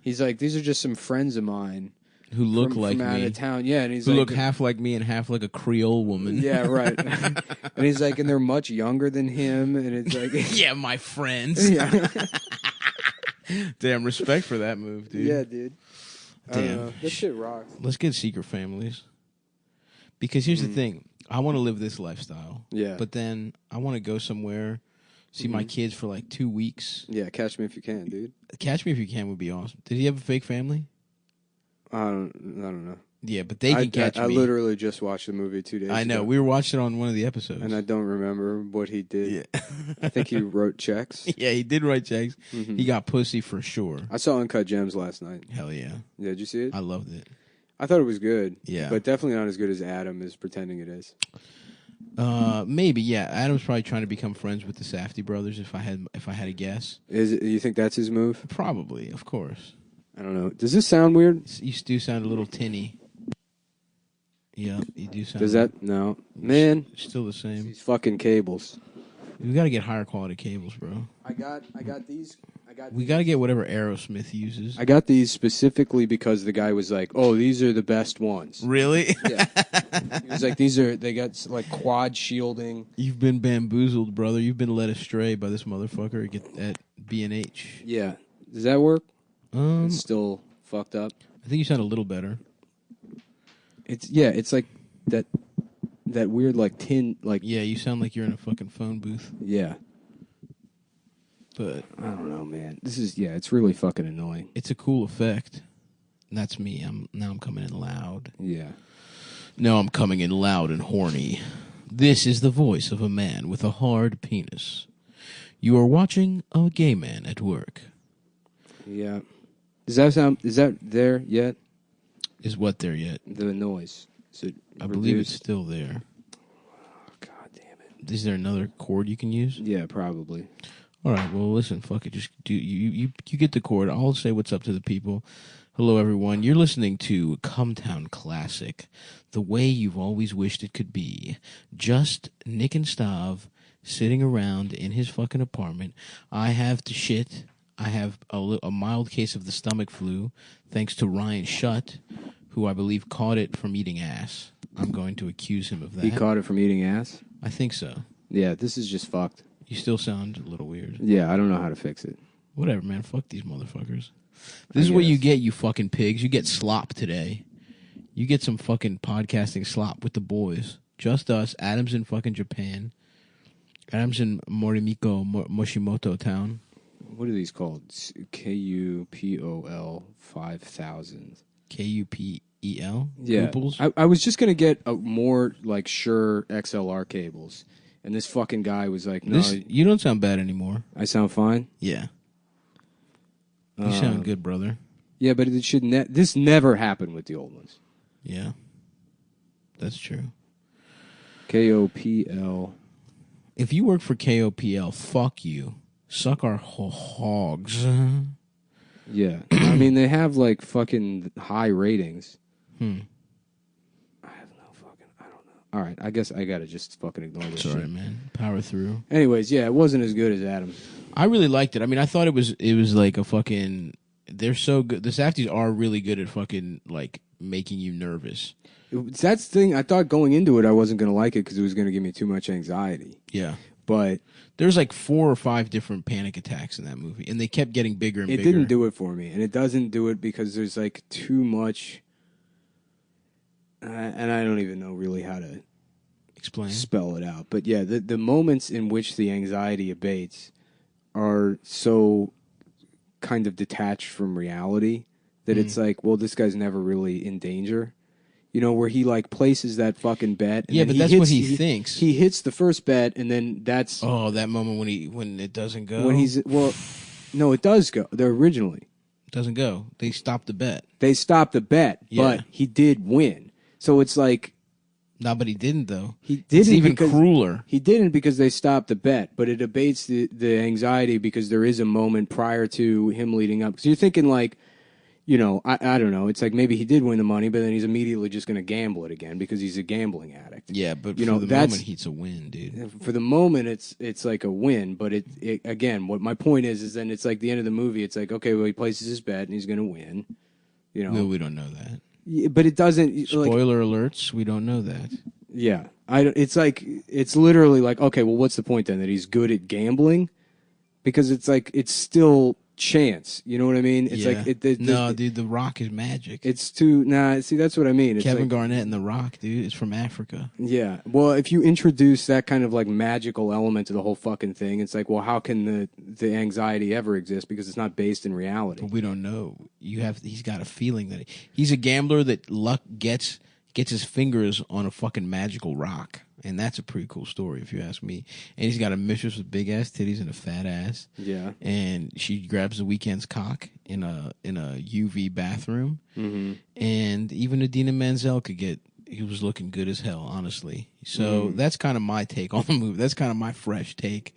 He's like, these are just some friends of mine who look like from out me. of town. Yeah, and he's who like, look half like me and half like a Creole woman. Yeah, right. And he's like, and they're much younger than him, and it's like, yeah, my friends. Yeah. Damn, respect for that move, dude. Yeah, dude. Damn. This shit rocks. Let's get secret families. Because here's the thing. I want to live this lifestyle. Yeah. But then I want to go somewhere, see my kids for like 2 weeks. Yeah, catch me if you can, dude. Catch Me If You Can would be awesome. Did he have a fake family? I don't know. Yeah, but they can catch me. I literally just watched the movie 2 days ago. I know. We were watching it on one of the episodes. And I don't remember what he did. Yeah. I think he wrote checks. Yeah, he did write checks. He got pussy for sure. I saw Uncut Gems last night. Hell yeah. Yeah, did you see it? I loved it. I thought it was good. Yeah. But definitely not as good as Adam is pretending it is. Maybe, yeah. Adam's probably trying to become friends with the Safdie brothers if I had a guess. You think that's his move? Probably, of course. I don't know. Does this sound weird? You do sound a little tinny. Yeah, you do sound. Does that? No. Man. Still the same. These fucking cables. We got to get higher quality cables, bro. I got these. We got to get whatever Aerosmith uses. I got these specifically because the guy was like, "Oh, these are the best ones." Really? Yeah. He was like, they got like quad shielding. You've been bamboozled, brother. You've been led astray by this motherfucker at B&H. Yeah. Does that work? Um, It's still fucked up. I think you sound a little better. It's like that weird like tin like Yeah, you sound like you're in a fucking phone booth. yeah. But I don't know, man. It's really fucking annoying. it's a cool effect. And that's me. I'm coming in loud. Yeah. Now I'm coming in loud and horny. This is the voice of a man with a hard penis. You are watching a gay man at work. Yeah. Is that there yet? Is what there yet? The noise. Is it I believe it's reduced? still there. Oh, God damn it. Is there another cord you can use? Yeah, probably. All right, well, listen, fuck it. Just do you get the cord. I'll say what's up to the people. Hello, everyone. You're listening to Cumtown Classic, the way you've always wished it could be. Just Nick and Stav sitting around in his fucking apartment. I have to shit. I have a mild case of the stomach flu, thanks to Ryan Shutt, who I believe caught it from eating ass. I'm going to accuse him of that. He caught it from eating ass? I think so. Yeah, this is just fucked. You still sound a little weird. Yeah, I don't know how to fix it. Whatever, man. Fuck these motherfuckers. This is what you get, you fucking pigs. You get slop today. You get some fucking podcasting slop with the boys. Just us. Adam's in fucking Japan. Adam's in Morimiko, Moshimoto town. What are these called? KUPOL 5000. KUPEL? Yeah. Gooples? I was just going to get a more like Shure XLR cables. And this fucking guy was like, no. You don't sound bad anymore. I sound fine? Yeah. You sound good, brother. Yeah, but it should this never happened with the old ones. Yeah. That's true. KOPL. If you work for KOPL, fuck you. Suck our hogs. Yeah. I mean, they have like fucking high ratings. I have no fucking, I don't know. All right, I guess I got to just fucking ignore this Sorry, shit. man. Power through. Anyways, yeah, it wasn't as good as Adam. I really liked it. I mean, I thought it was like a fucking. They're so good. The Safdies are really good at fucking like making you nervous. That's the thing. I thought going into it, I wasn't going to like it because it was going to give me too much anxiety. Yeah, but there's like 4 or 5 different panic attacks in that movie, and they kept getting bigger and bigger. It didn't do it for me, and it doesn't do it because there's like too much, and I don't even know really how to spell it out. But yeah, the moments in which the anxiety abates are so kind of detached from reality that it's like, well, this guy's never really in danger. You know, where he like places that fucking bet. And yeah, then but that's what he thinks. He hits the first bet, and then that's that moment when it doesn't go. When no, it does go. Originally, it doesn't go. They stopped the bet. They stopped the bet, but he did win. So it's like, no, but he didn't though. He didn't. It's even crueler. He didn't because they stopped the bet, but it abates the anxiety because there is a moment prior to him leading up. Because you're thinking like, you know, I don't know. It's like maybe he did win the money, but then he's immediately just going to gamble it again because he's a gambling addict. Yeah, but You for know, the that's moment, it's a win, dude. for the moment it's like a win, but it again, what my point is then it's like the end of the movie. It's like, okay, well, he places his bet and he's going to win. You know, No, we don't know that. Yeah, but it doesn't. Like, Spoiler alerts, we don't know that. yeah, it's like it's literally like, okay, well, what's the point then that he's good at gambling? Because it's like it's still chance. You know what I mean? It's Yeah. like No, dude, The Rock is magic. It's too See, that's what I mean. It's Kevin like, Garnett and The Rock, dude, is from Africa. yeah. Well, if you introduce that kind of like magical element to the whole fucking thing, it's like, well, how can the anxiety ever exist because it's not based in reality? But we don't know. He's got a feeling that he's a gambler that luck gets his fingers on a fucking magical rock. And that's a pretty cool story, if you ask me. And he's got a mistress with big ass titties and a fat ass. Yeah. And she grabs the weekend's cock in a UV bathroom. Mm-hmm. And even Idina Menzel he was looking good as hell, honestly. So that's kind of my take on the movie. That's kind of my fresh take.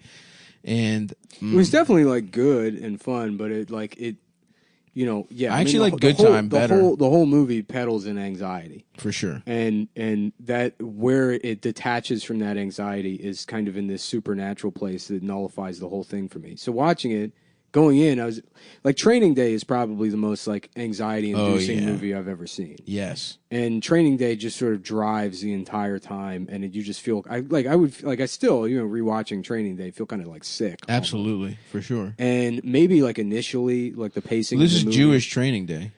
And it was definitely like good and fun, but you know, yeah. I actually like Good Time better. The whole movie peddles in anxiety. For sure. And that where it detaches from that anxiety is kind of in this supernatural place that nullifies the whole thing for me. So watching it, going in, I was like, Training Day is probably the most like anxiety-inducing movie I've ever seen. Yes. And Training Day just sort of drives the entire time, and you just feel I still, you know, rewatching Training Day, feel kind of like sick. Absolutely, almost. For sure. And maybe like initially, like the pacing. This of is the movie, Jewish Training Day.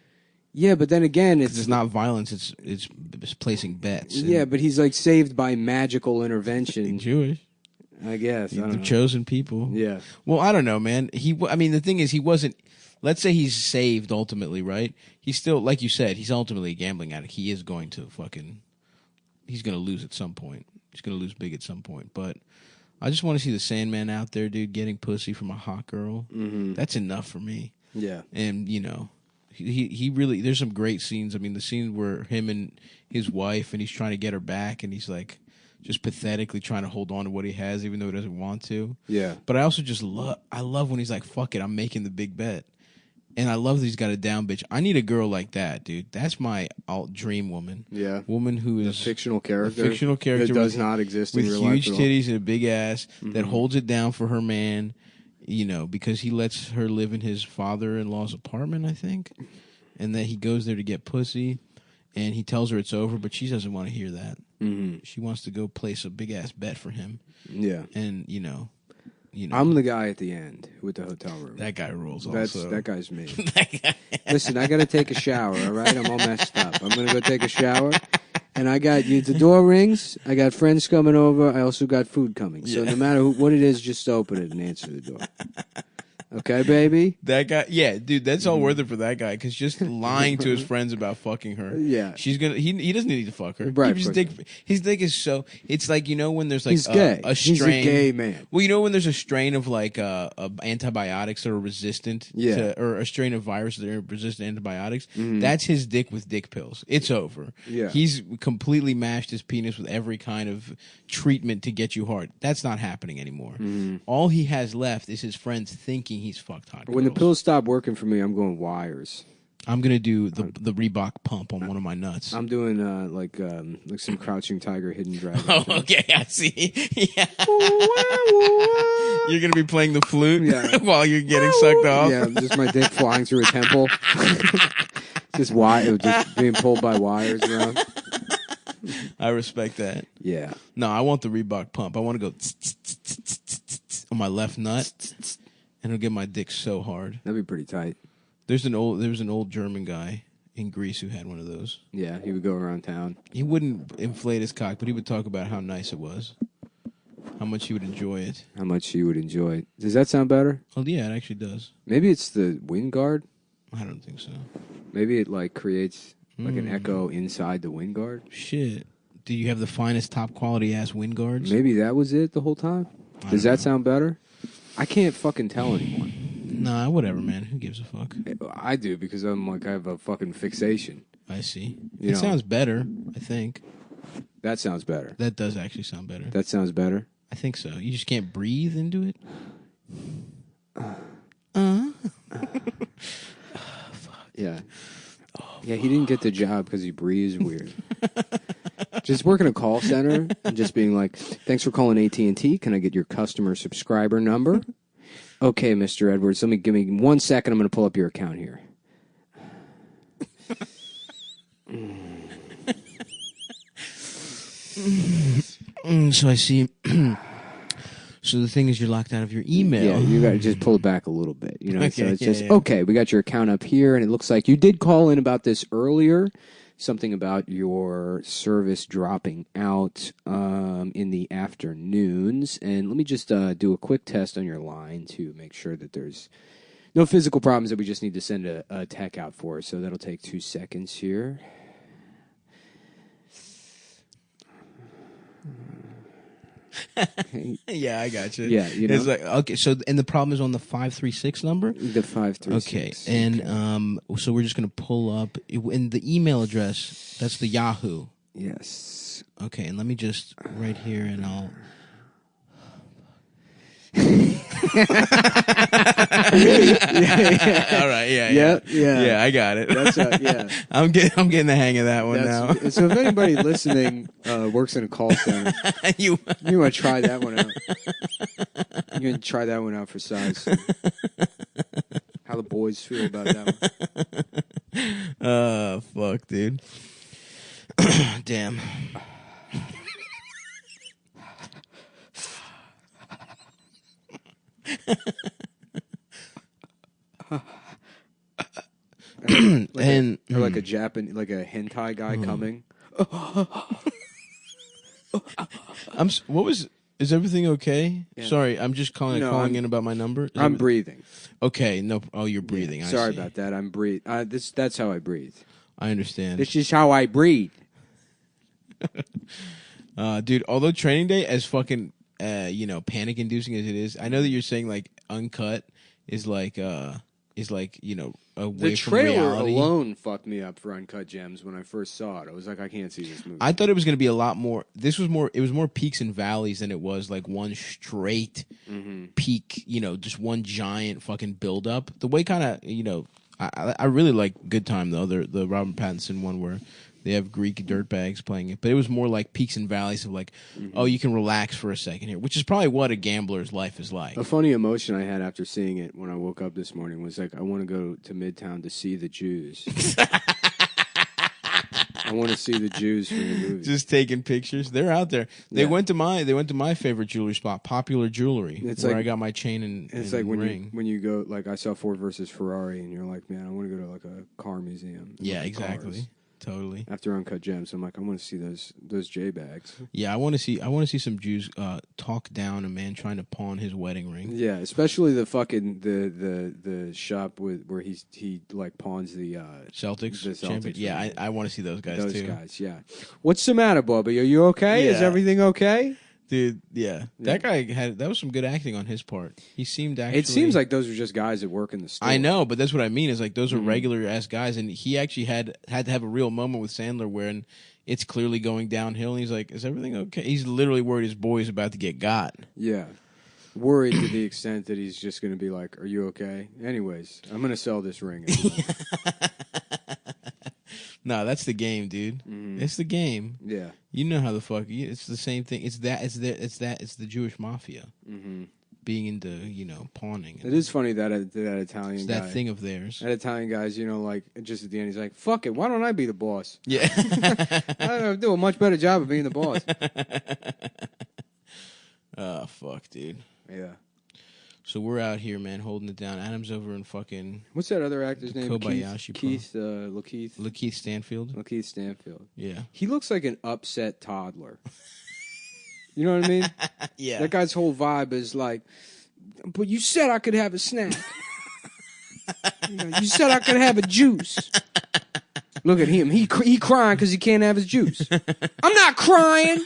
Yeah, but then again, it's not violence. It's placing bets. Yeah, but he's like saved by magical intervention. Jewish, I guess. They're chosen people. Yeah. Well, I don't know, man. I mean, the thing is, he wasn't. Let's say he's saved ultimately, right? He's still, like you said, he's ultimately a gambling addict. He is going to he's going to lose at some point. He's going to lose big at some point. But I just want to see the Sandman out there, dude, getting pussy from a hot girl. Mm-hmm. That's enough for me. Yeah. And, you know, he really, there's some great scenes. I mean, the scene where him and his wife, and he's trying to get her back, and he's like just pathetically trying to hold on to what he has, even though he doesn't want to. Yeah. But I also just love when he's like, fuck it, I'm making the big bet. And I love that he's got a down bitch. I need a girl like that, dude. That's my dream woman. Yeah. Woman who is a fictional character. That does not exist in real life. With huge titties and a big ass that holds it down for her man, you know, because he lets her live in his father-in-law's apartment, I think. And that he goes there to get pussy. And he tells her it's over, but she doesn't want to hear that. Mm-hmm. She wants to go place a big-ass bet for him. Yeah. And, you know. I'm the guy at the end with the hotel room. That guy rules also. That guy's me. Listen, I got to take a shower, all right? I'm all messed up. I'm going to go take a shower. And I got the door rings. I got friends coming over. I also got food coming. So no matter what it is, just open it and answer the door. Okay, baby? That guy, yeah, dude, that's all worth it for that guy, because just lying to his friends about fucking her. Yeah. She's gonna, he doesn't need to fuck her. Right. His dick is so, it's like, you know, when there's like he's gay. A strain. He's a gay man. Well, you know, when there's a strain of like antibiotics that are resistant or a strain of viruses that are resistant to antibiotics, that's his dick with dick pills. It's over. Yeah. He's completely mashed his penis with every kind of treatment to get you hard. That's not happening anymore. All he has left is his friends thinking he's fucked hot girls. When the pills stop working for me, I'm going wires. I'm gonna do the Reebok pump on one of my nuts. I'm doing like some Crouching Tiger, Hidden Dragon. Oh, okay, I see. Yeah. You're gonna be playing the flute while you're getting sucked off. Yeah, just my dick flying through a temple. just being pulled by wires around. I respect that. Yeah. No, I want the Reebok pump. I want to go on my left nut, and it'll get my dick so hard. That'd be pretty tight. There was an old German guy in Greece who had one of those. Yeah, he would go around town. He wouldn't inflate his cock, but he would talk about how nice it was, how much he would enjoy it. How much he would enjoy it. Does that sound better? Oh yeah, it actually does. Maybe it's the wind guard. I don't think so. Maybe it like creates like an echo inside the wind guard. Shit. Do you have the finest top quality ass wind guards? Maybe that was it the whole time. Does that sound better? I can't fucking tell anymore. Nah, whatever, man. Who gives a fuck? I do, because I'm like, I have a fucking fixation. I see. It sounds better, I think. That sounds better. That does actually sound better. That sounds better? I think so. You just can't breathe into it? Yeah. Yeah, he didn't get the job because he breathes weird. Just working a call center and just being like, thanks for calling AT&T. Can I get your customer subscriber number? Okay, Mr. Edwards, give me 1 second. I'm going to pull up your account here. So I see. So the thing is, you're locked out of your email. Yeah, you got to just pull it back a little bit. You know, Okay, so it's just okay. We got your account up here, and it looks like you did call in about this earlier. Something about your service dropping out in the afternoons. And let me just do a quick test on your line to make sure that there's no physical problems that we just need to send a tech out for. So that'll take 2 seconds here. Okay. Yeah, I got you. Yeah, you know? It's like, okay, so, and the problem is on the 536 number? The 536. Okay, and so we're just going to pull up, in the email address, that's the Yahoo. Yes. Okay, and let me just, right here, and I'll... All right, yeah, I got it. That's yeah. I'm getting the hang of that one now. So if anybody listening works in a call center, you want to try that one out. You can try that one out for size. How the boys feel about that one. Fuck, dude. Damn. Or like a Japan, like a hentai guy coming. Is everything okay? Yeah. Sorry, I'm just calling in about my number. I'm breathing. Okay, no. Oh, you're breathing. Yeah, I sorry see. about that. I'm breathe. That's how I breathe. I understand. This is how I breathe. Dude, although Training Day, as fucking panic inducing as it is, I know that you're saying like Uncut is like away The from trailer reality. alone fucked me up for Uncut Gems when I first saw it. I was like, I can't see this movie. I thought it was going to be a lot more. It was more peaks and valleys than it was like one straight peak. Just one giant fucking build up. The way kind of I really like Good Time though. The Robert Pattinson one where they have Greek dirtbags playing it, but it was more like peaks and valleys of like, oh, you can relax for a second here, which is probably what a gambler's life is like. A funny emotion I had after seeing it when I woke up this morning was like, I want to go to Midtown to see the Jews. I want to see the Jews from the movie. Just taking pictures. They're out there. They went to my favorite jewelry spot, Popular Jewelry, where I got my chain and it's like ring. when you go, like I saw Ford versus Ferrari, and you're like, man, I want to go to like a car museum. Yeah, exactly. Cars. Totally. After Uncut Gems, I'm like, I want to see those J bags. Yeah, I want to see some Jews talk down a man trying to pawn his wedding ring. Yeah, especially the fucking the shop where he like pawns the Celtics. The Celtics champion. Yeah, I want to see those guys too. Those guys, yeah. What's the matter, Bobby? Are you okay? Yeah. Is everything okay? Dude, yeah. That guy that was some good acting on his part. He seemed actually... It seems like those are just guys that work in the store. I know, but that's what I mean. Is like those are regular-ass guys, and he actually had to have a real moment with Sandler where it's clearly going downhill, and he's like, is everything okay? He's literally worried his boy's about to get got. Yeah. Worried to the extent that he's just going to be like, are you okay? Anyways, I'm going to sell this ring. No, that's the game, dude. It's the game. Yeah. You know how the fuck... It's the same thing. It's the Jewish mafia. Being into, pawning. It is funny that Italian it's guy... that thing of theirs. That Italian guy's, like, just at the end, he's like, fuck it, why don't I be the boss? Yeah. I do a much better job of being the boss. Oh, fuck, dude. Yeah. So we're out here, man, holding it down. Adam's over in fucking... What's that other actor's name? Kobayashi. Lakeith Stanfield. Lakeith Stanfield. Yeah. He looks like an upset toddler. You know what I mean? Yeah. That guy's whole vibe is like, but you said I could have a snack. You said I could have a juice. Look at him. He crying because he can't have his juice. I'm not crying.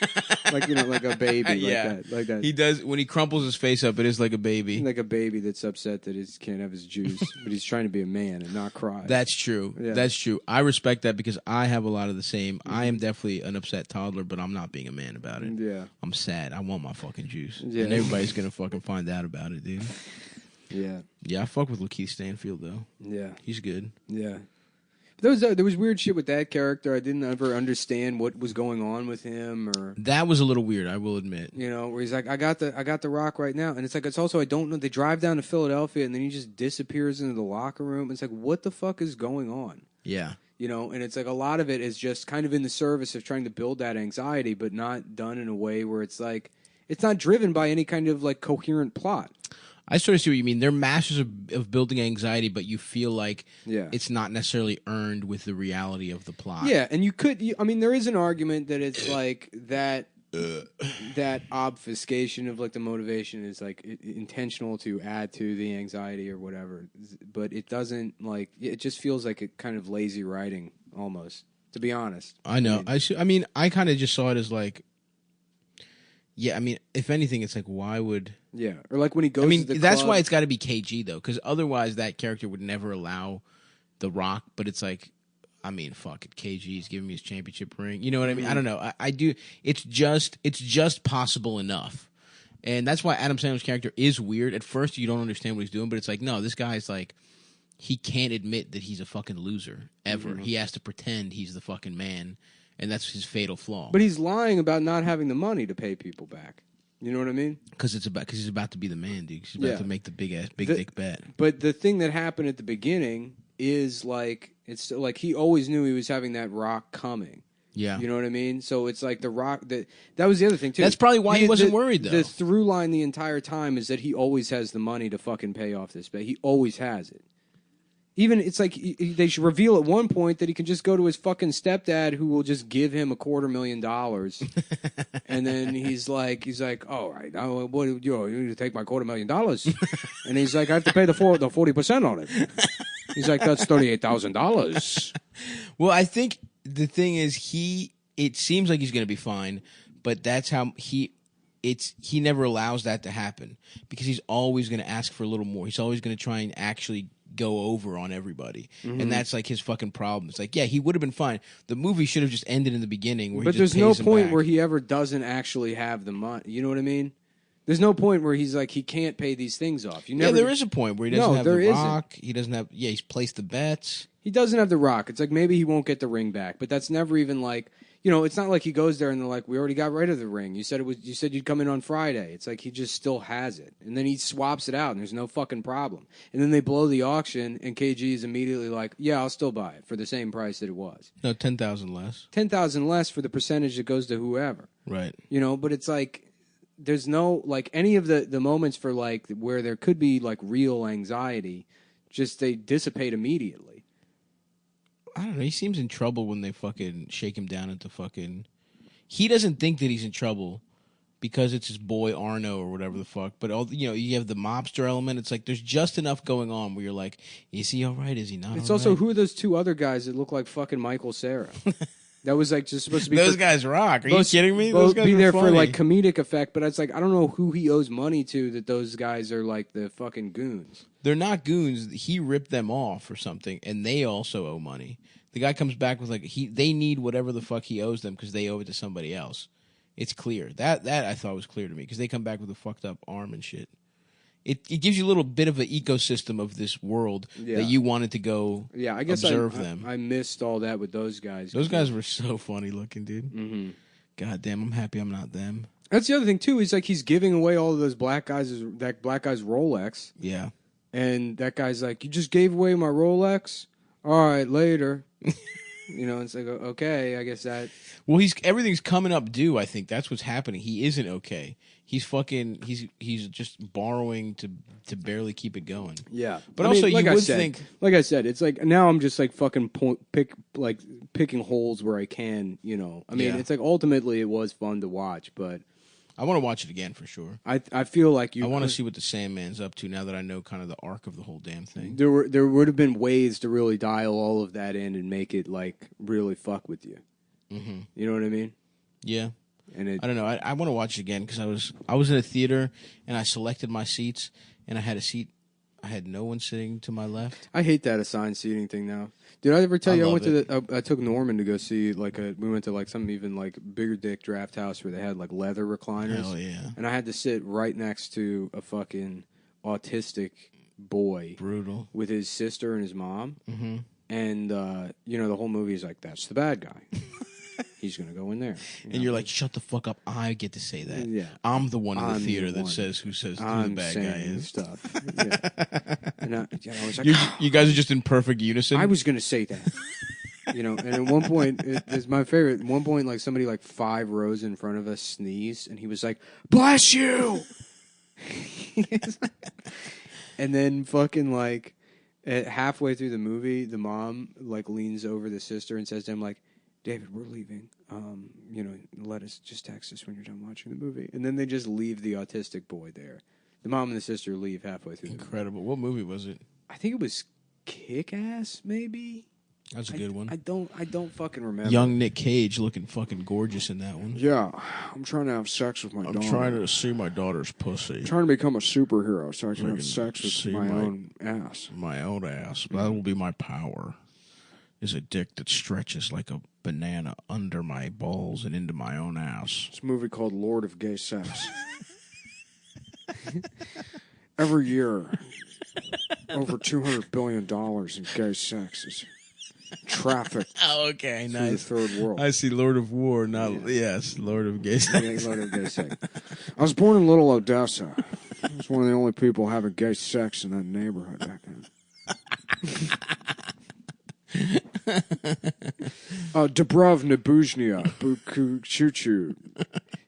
Like a baby. Like that. He does when he crumples his face up. It is like a baby. Like a baby that's upset that he can't have his juice, but he's trying to be a man and not cry. That's true. Yeah. That's true. I respect that because I have a lot of the same. I am definitely an upset toddler, but I'm not being a man about it. Yeah. I'm sad. I want my fucking juice. Yeah. And everybody's gonna fucking find out about it, dude. Yeah. Yeah, I fuck with Lakeith Stanfield though. Yeah. He's good. Yeah. There was weird shit with that character. I didn't ever understand what was going on with him, or That was a little weird, I will admit. you know, where he's like, I got the Rock right now, and it's like, it's also, I don't know. They drive down to Philadelphia, and then he just disappears into the locker room. It's like, what the fuck is going on? Yeah. You know, and it's like a lot of it is just kind of in the service of trying to build that anxiety, but not done in a way where it's like, it's not driven by any kind of like coherent plot. I sort of see what you mean. They're masters of building anxiety, but you feel like Yeah. it's not necessarily earned with the reality of the plot. Yeah, and I mean, there is an argument that it's like that obfuscation of like the motivation is like intentional to add to the anxiety or whatever, but it doesn't, like, it just feels like a kind of lazy writing almost, to be honest. I know. I kind of just saw it as like, yeah, I mean, if anything, it's like, why would... Yeah, or like when he goes to the that's club. why it's got to be KG, though, because otherwise that character would never allow The Rock, but it's like, I mean, fuck it, KG's giving me his championship ring. You know what I mean? I don't know. I do... It's just possible enough. And that's why Adam Sandler's character is weird. At first, you don't understand what he's doing, but it's like, no, this guy's like... He can't admit that he's a fucking loser, ever. Mm-hmm. He has to pretend he's the fucking man, and that's his fatal flaw. But he's lying about not having the money to pay people back. You know what I mean? Because he's about to be the man, dude. He's about to make the big dick bet. But the thing that happened at the beginning is like, it's like he always knew he was having that Rock coming. Yeah. You know what I mean? So it's like the Rock, that was the other thing too. That's probably why he wasn't worried, though. The through line the entire time is that he always has the money to fucking pay off this bet. He always has it. Even, it's like, they should reveal at one point that he can just go to his fucking stepdad, who will just give him $250,000. And then he's like, all right, what, you need to take my $250,000. And he's like, I have to pay the 40% on it. He's like, that's $38,000. Well, I think the thing is, it seems like he's going to be fine, but that's how he never allows that to happen, because he's always going to ask for a little more. He's always going to try and actually go over on everybody. Mm-hmm. And that's like his fucking problem. It's like, yeah, he would have been fine. The movie should have just ended in the beginning, where but there's no point where he ever doesn't actually have the money. You know what I mean? There's no point where he's like, he can't pay these things off. Yeah, there is a point where he doesn't have the Rock. He doesn't have. Yeah, he's placed the bets. He doesn't have the Rock. It's like, maybe he won't get the ring back, but that's never even like, you know, it's not like he goes there and they're like, we already got rid of the ring. You said you'd come in on Friday. It's like he just still has it. And then he swaps it out and there's no fucking problem. And then they blow the auction and KG is immediately like, yeah, I'll still buy it for the same price that it was. No, 10,000 less. 10,000 less for the percentage that goes to whoever. Right. You know, but it's like, there's no, like, any of the moments for like where there could be like real anxiety, just they dissipate immediately. I don't know. He seems in trouble when they fucking shake him down into fucking... He doesn't think that he's in trouble because it's his boy Arno or whatever the fuck. But, you have the mobster element. It's like there's just enough going on where you're like, is he all right? Is he not? It's also, right? Who are those two other guys that look like fucking Michael Cera? That was like just supposed to be... Those guys rock. Are you kidding me? Those guys be there funny. For like comedic effect, but it's like, I don't know who he owes money to that those guys are like the fucking goons. They're not goons. He ripped them off or something, and they also owe money. The guy comes back with like they need whatever the fuck he owes them because they owe it to somebody else. It's clear. That I thought was clear to me because they come back with a fucked up arm and shit. It gives you a little bit of an ecosystem of this world that you wanted to go. Yeah, I guess observe them. I missed all that with those guys. Those guys were so funny looking, dude. Mm-hmm. God damn, I'm happy I'm not them. That's the other thing too. He's like he's giving away all of those black guys. That black guy's Rolex. Yeah. And that guy's like, you just gave away my Rolex? All right, later. You know, it's like, okay, I guess that... Well, everything's coming up due, I think. That's what's happening. He isn't okay. He's just borrowing to barely keep it going. Yeah. But also, you would think... Like I said, it's like, now I'm just like fucking picking holes where I can, you know. I mean, It's like, ultimately, it was fun to watch, but... I want to watch it again for sure. I feel like I want to see what the Sandman's up to now that I know kind of the arc of the whole damn thing. There would have been ways to really dial all of that in and make it like really fuck with you. Mm-hmm. You know what I mean? Yeah. And I don't know. I want to watch it again because I was in a theater and I selected my seats and I had a seat. I had no one sitting to my left. I hate that assigned seating thing now. Did I ever tell you I took Norman to go see we went to like some even like bigger dick draft house where they had like leather recliners. Hell yeah. And I had to sit right next to a fucking autistic boy. Brutal. With his sister and his mom. Mm-hmm. And, the whole movie is like, that's the bad guy. He's going to go in there. And you're like, shut the fuck up. I get to say that. Yeah. I'm the one in the theater that says who the bad guy is. Stuff. Yeah. And I was like, you guys are just in perfect unison. I was going to say that. And at one point, it's my favorite. At one point, like somebody like 5 rows in front of us sneezed, and he was like, "Bless you." And then fucking like halfway through the movie, the mom like leans over the sister and says to him like, "David, we're leaving. Let us just text us when you're done watching the movie." And then they just leave the autistic boy there. The mom and the sister leave halfway through. Incredible. What movie was it? I think it was Kick-Ass, maybe. That's a good one. I don't fucking remember. Young Nick Cage looking fucking gorgeous in that one. Yeah, I'm trying to have sex with my daughter. I'm trying to see my daughter's pussy. I'm trying to become a superhero so I can have sex with my own ass. My own ass. That will be my power. Is a dick that stretches like a banana under my balls and into my own ass. It's a movie called Lord of Gay Sex. Every year, over $200 billion in gay sex is trafficked. Oh, okay, nice. Through the third world. I see Lord of War, yes, Lord of Gay Sex. Lord of Gay Sex. I was born in Little Odessa. I was one of the only people having gay sex in that neighborhood back then. Dubrovna, Buzhnia, Bukuchuchu.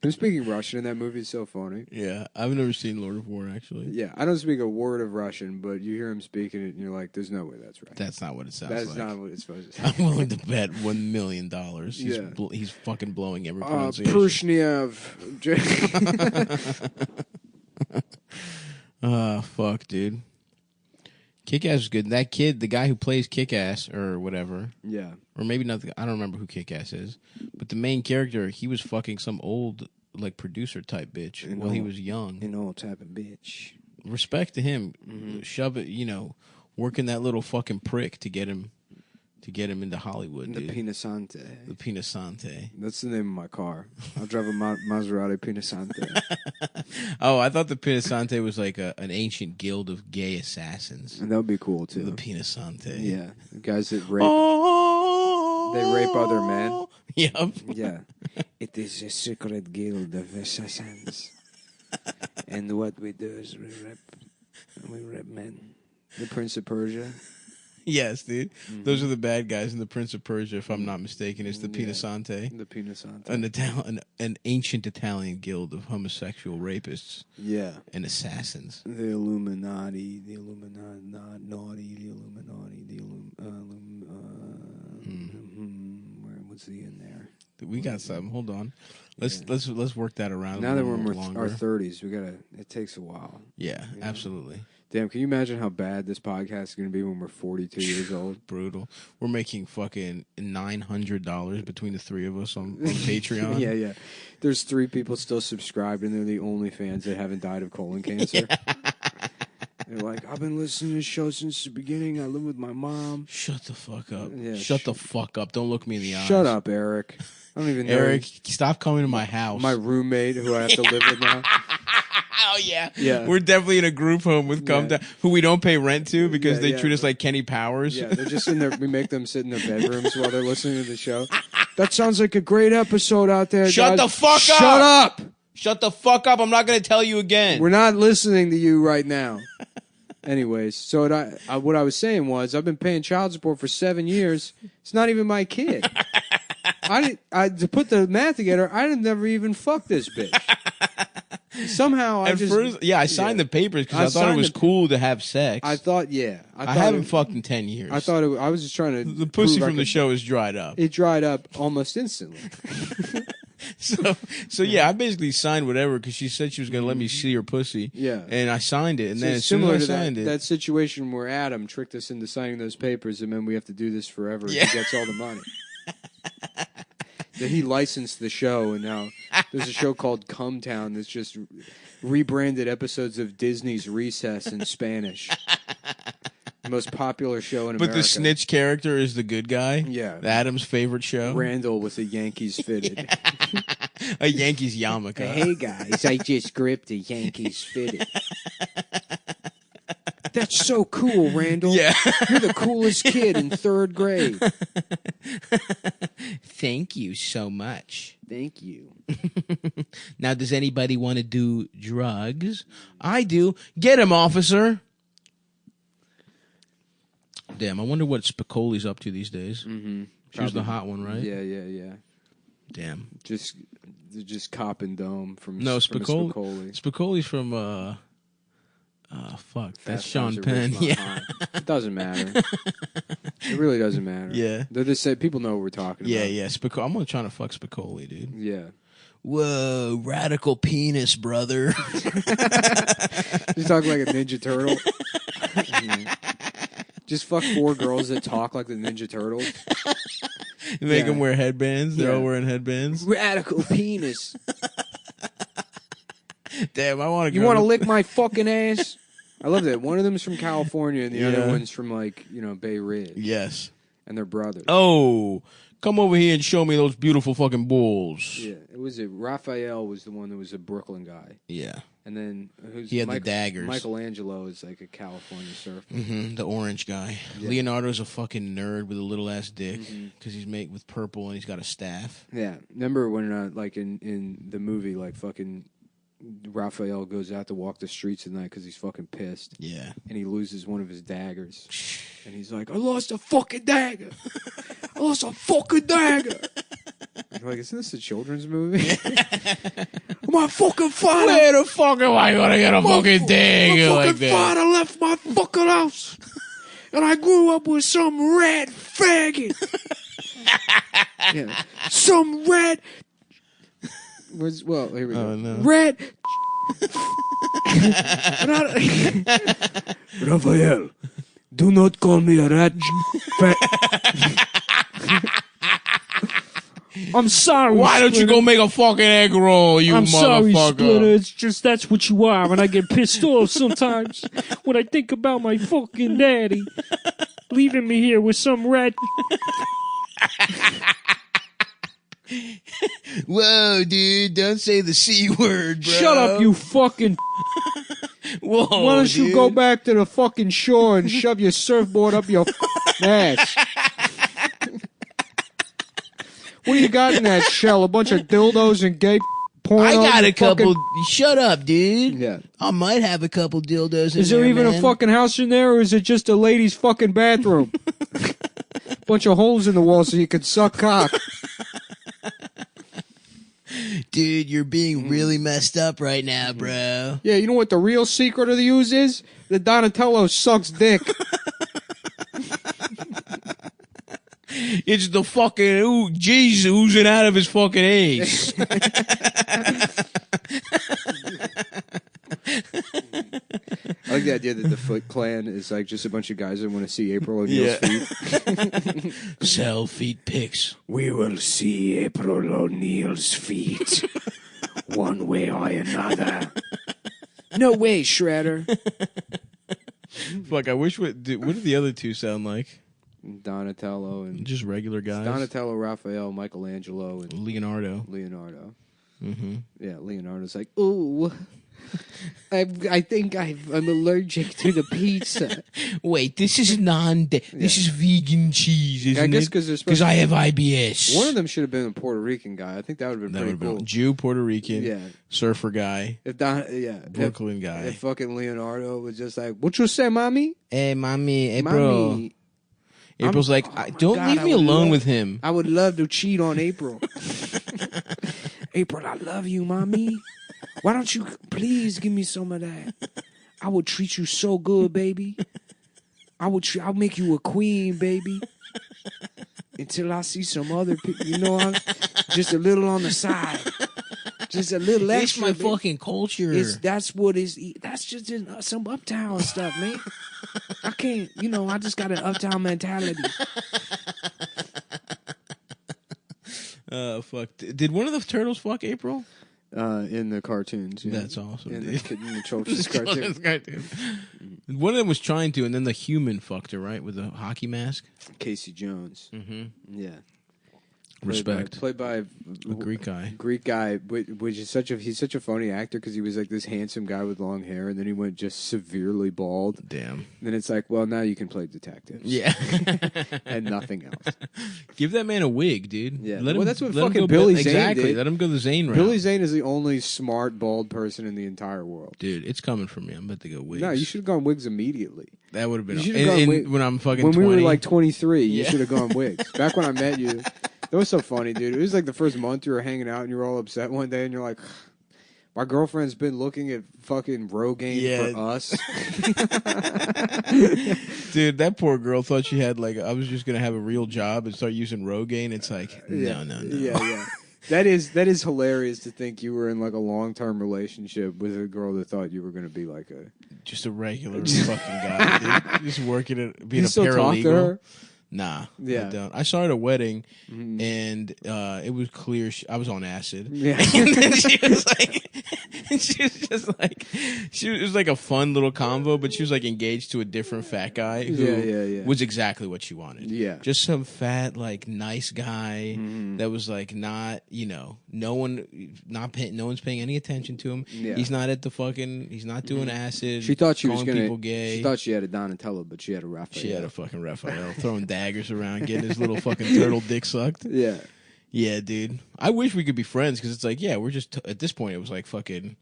Him speaking Russian in that movie is so funny. Yeah, I've never seen Lord of War, actually. Yeah, I don't speak a word of Russian, but you hear him speaking it, and you're like, there's no way that's right. That's not what it sounds like. That's not what it's supposed to sound I'm willing to bet $1 million. He's fucking blowing every pronunciation. Prushniev. Fuck, dude. Kick-Ass is good. That kid, the guy who plays Kick-Ass or whatever. Yeah. Or maybe not. I don't remember who Kick-Ass is. But the main character, he was fucking some old, like, producer type bitch while he was young. An old type of bitch. Respect to him. Mm-hmm. Shove it, working that little fucking prick to get him into Hollywood. The dude. Pinasante. The Pinasante. That's the name of my car. I'll drive a Maserati Pinasante. Oh, I thought the Pinasante was like an ancient guild of gay assassins. And that would be cool too. The Pinasante. Yeah, the guys that rape. They rape other men. Yep. Yeah. It is a secret guild of assassins. And what we do is we rape men. The Prince of Persia. Yes, dude. Mm-hmm. Those are the bad guys in the Prince of Persia, if I'm not mistaken. It's the Pinasante. The Pinasante. An ancient Italian guild of homosexual rapists. Yeah. And assassins. The Illuminati. What's the in there? We got something. Hold on. Let's work that around. Now that we're in our 30s, it takes a while. Yeah, absolutely. Damn, can you imagine how bad this podcast is going to be when we're 42 years old? Brutal. We're making fucking $900 between the three of us on Patreon. Yeah. There's 3 people still subscribed, and they're the only fans that haven't died of colon cancer. Yeah. They're like, I've been listening to the show since the beginning. I live with my mom. Shut the fuck up. Yeah, Shut the fuck up. Don't look me in the eyes. Shut up, Eric. I don't even know. Eric, stop coming to my house. My roommate who I have to live with now. Oh, yeah. Yeah. We're definitely in a group home with Come Down, who we don't pay rent to because they treat us like Kenny Powers. Yeah, they're just in there. We make them sit in their bedrooms while they're listening to the show. That sounds like a great episode out there, Shut guys. the fuck up. Shut up. Shut the fuck up. I'm not going to tell you again. We're not listening to you right now. Anyways, so what I was saying was I've been paying child support for 7 years. It's not even my kid. To put the math together, I never even fucked this bitch. Somehow I signed the papers because I thought it was cool to have sex. I thought, I haven't fucked in 10 years. I thought I was just trying to. The pussy from the show is dried up. It dried up almost instantly. So I basically signed whatever because she said she was going to let me see her pussy. Yeah, and I signed it, and then as soon as I signed it, that situation where Adam tricked us into signing those papers, and then we have to do this forever. Yeah. And he gets all the money. That he licensed the show, and now there's a show called Come Town that's just rebranded episodes of Disney's Recess in Spanish. The most popular show in America. But the snitch character is the good guy? Yeah. Adam's favorite show? Randall with a Yankees fitted. A Yankees yarmulke. Hey, guys, I just gripped a Yankees fitted. That's so cool, Randall. Yeah. You're the coolest kid in 3rd grade. Thank you so much. Thank you. Now, does anybody want to do drugs? I do. Get him, officer. Damn, I wonder what Spicoli's up to these days. Mm-hmm. She was the hot one, right? Yeah. Damn. Just copping dome from Spicoli. Spicoli. Spicoli's from fuck. That's Fast Sean Times at Penn. Ridgemont Yeah. High. It doesn't matter. It really doesn't matter. Yeah. They're just say people know what we're talking about. Yeah. I'm gonna try to fuck Spicoli, dude. Yeah. Whoa, radical penis, brother. You talk like a Ninja Turtle. Just fuck 4 girls that talk like the Ninja Turtles. Make them wear headbands. They're all wearing headbands. Radical penis. Damn, I want to. You want to lick my fucking ass? I love that. One of them is from California, and the other one's from Bay Ridge. Yes. And they're brothers. Oh, come over here and show me those beautiful fucking bulls. Yeah, Raphael was the one that was a Brooklyn guy. Yeah. And then he had the daggers. Michelangelo is like a California surfer. Mm-hmm, the orange guy. Yeah. Leonardo's a fucking nerd with a little ass dick because he's made with purple and he's got a staff. Yeah, remember when in the movie fucking Raphael goes out to walk the streets at night because he's fucking pissed. Yeah, and he loses one of his daggers, and he's like, "I lost a fucking dagger! I lost a fucking dagger!" I'm like, isn't this a children's movie? My fucking father. Where the fuck am I gonna get a fucking dagger like that? My fucking father left my fucking house, and I grew up with some red faggot. Yeah, some red. Well, here we go. No. Red. Raphael, do not call me a rat. I'm sorry. Why don't you go make a fucking egg roll, you I'm sorry, motherfucker? Splitter. It's just that's what you are, and I get pissed off sometimes when I think about my fucking daddy leaving me here with some rat. Whoa, dude! Don't say the C word, bro. Shut up, you fucking. Whoa, Why don't you go back to the fucking shore and shove your surfboard up your ass? What do you got in that shell? A bunch of dildos and gay porn? I got a couple. Shut up, dude. Yeah. I might have a couple dildos in Is there even man. a fucking house in there, or is it just a lady's fucking bathroom? Bunch of holes in the wall so you can suck cock. Dude, you're being really messed up right now, bro. Yeah, you know what the real secret of the use is? The Donatello sucks dick. It's the fucking Jesus oozing out of his fucking ace. I like the idea that the Foot Clan is like just a bunch of guys that want to see April O'Neil's feet. Sell feet pics. We will see April O'Neil's feet one way or another. No way, Shredder. Fuck, I wish. What did the other two sound like? Donatello and Just regular guys. Donatello, Raphael, Michelangelo, and Leonardo. Mm-hmm. Yeah, Leonardo's like, ooh, I think I'm allergic to the pizza. Wait, this is This is vegan cheese, isn't I guess it? because I have IBS. One of them should have been a Puerto Rican guy. I think that would have been pretty cool. Jew, Puerto Rican, Yeah. surfer guy, Brooklyn guy. If fucking Leonardo was just like, what you say, mommy? Hey, mommy, hey, bro. Mommy, April's like, don't God, leave me alone with him. I would love to cheat on April. April, I love you, mommy. Why don't you please give me some of that? I would treat you so good, baby. I'll make you a queen, baby. Until I see some other people, just a little on the side. Just a little It's extra. my baby. fucking culture. That's just some uptown stuff, man. I can't, I just got an uptown mentality. Fuck. Did one of the turtles fuck April? In the cartoons. Yeah. That's awesome, In dude. the children's cartoon. One of them was trying to, and then the human fucked her, right, with the hockey mask. Casey Jones. Mm-hmm. Yeah. Respect. Played by A Greek guy. Greek guy, which is he's such a funny actor because he was like this handsome guy with long hair, and then he went just severely bald. Damn. And then it's like, well, now you can play detectives. Yeah. And nothing else. Give that man a wig, dude. Yeah. Let him, Well, that's what let him fucking go Billy Zane exactly. did. Let him go the Zane route. Billy Zane is the only smart bald person in the entire world. Dude, it's coming from me. I'm about to go wigs. No, you should have gone wigs immediately. That would have been You should've gone wig- when I'm fucking When 20. we were like 23, you Yeah. should have gone wigs. Back when I met you, that was so funny, dude. It was like the first month you were hanging out and you were all upset one day and you're like, my girlfriend's been looking at fucking Rogaine for us. Dude, that poor girl thought she had like I was just gonna have a real job and start using Rogaine. It's like no. Yeah. That is hilarious to think you were in like a long-term relationship with a girl that thought you were going to be like just a regular fucking guy, dude. Just working at being you a still paralegal. talk to her? Nah, Yeah. I don't. I saw her at a wedding, and it was clear I was on acid. Yeah. And then she was just like, it was like a fun little convo, but she was like engaged to a different fat guy who Yeah. was exactly what she wanted. Yeah. Just some fat, like nice guy that was like not, no one's paying any attention to him. Yeah. He's not at the fucking, he's not doing acid. She thought she was calling going to people gay. She thought she had a Donatello, but she had a Raphael. She had a fucking Raphael throwing daggers around, getting his little fucking turtle dick sucked. Yeah. Yeah, dude. I wish we could be friends because it's like, yeah, we're just, at this point, it was like fucking,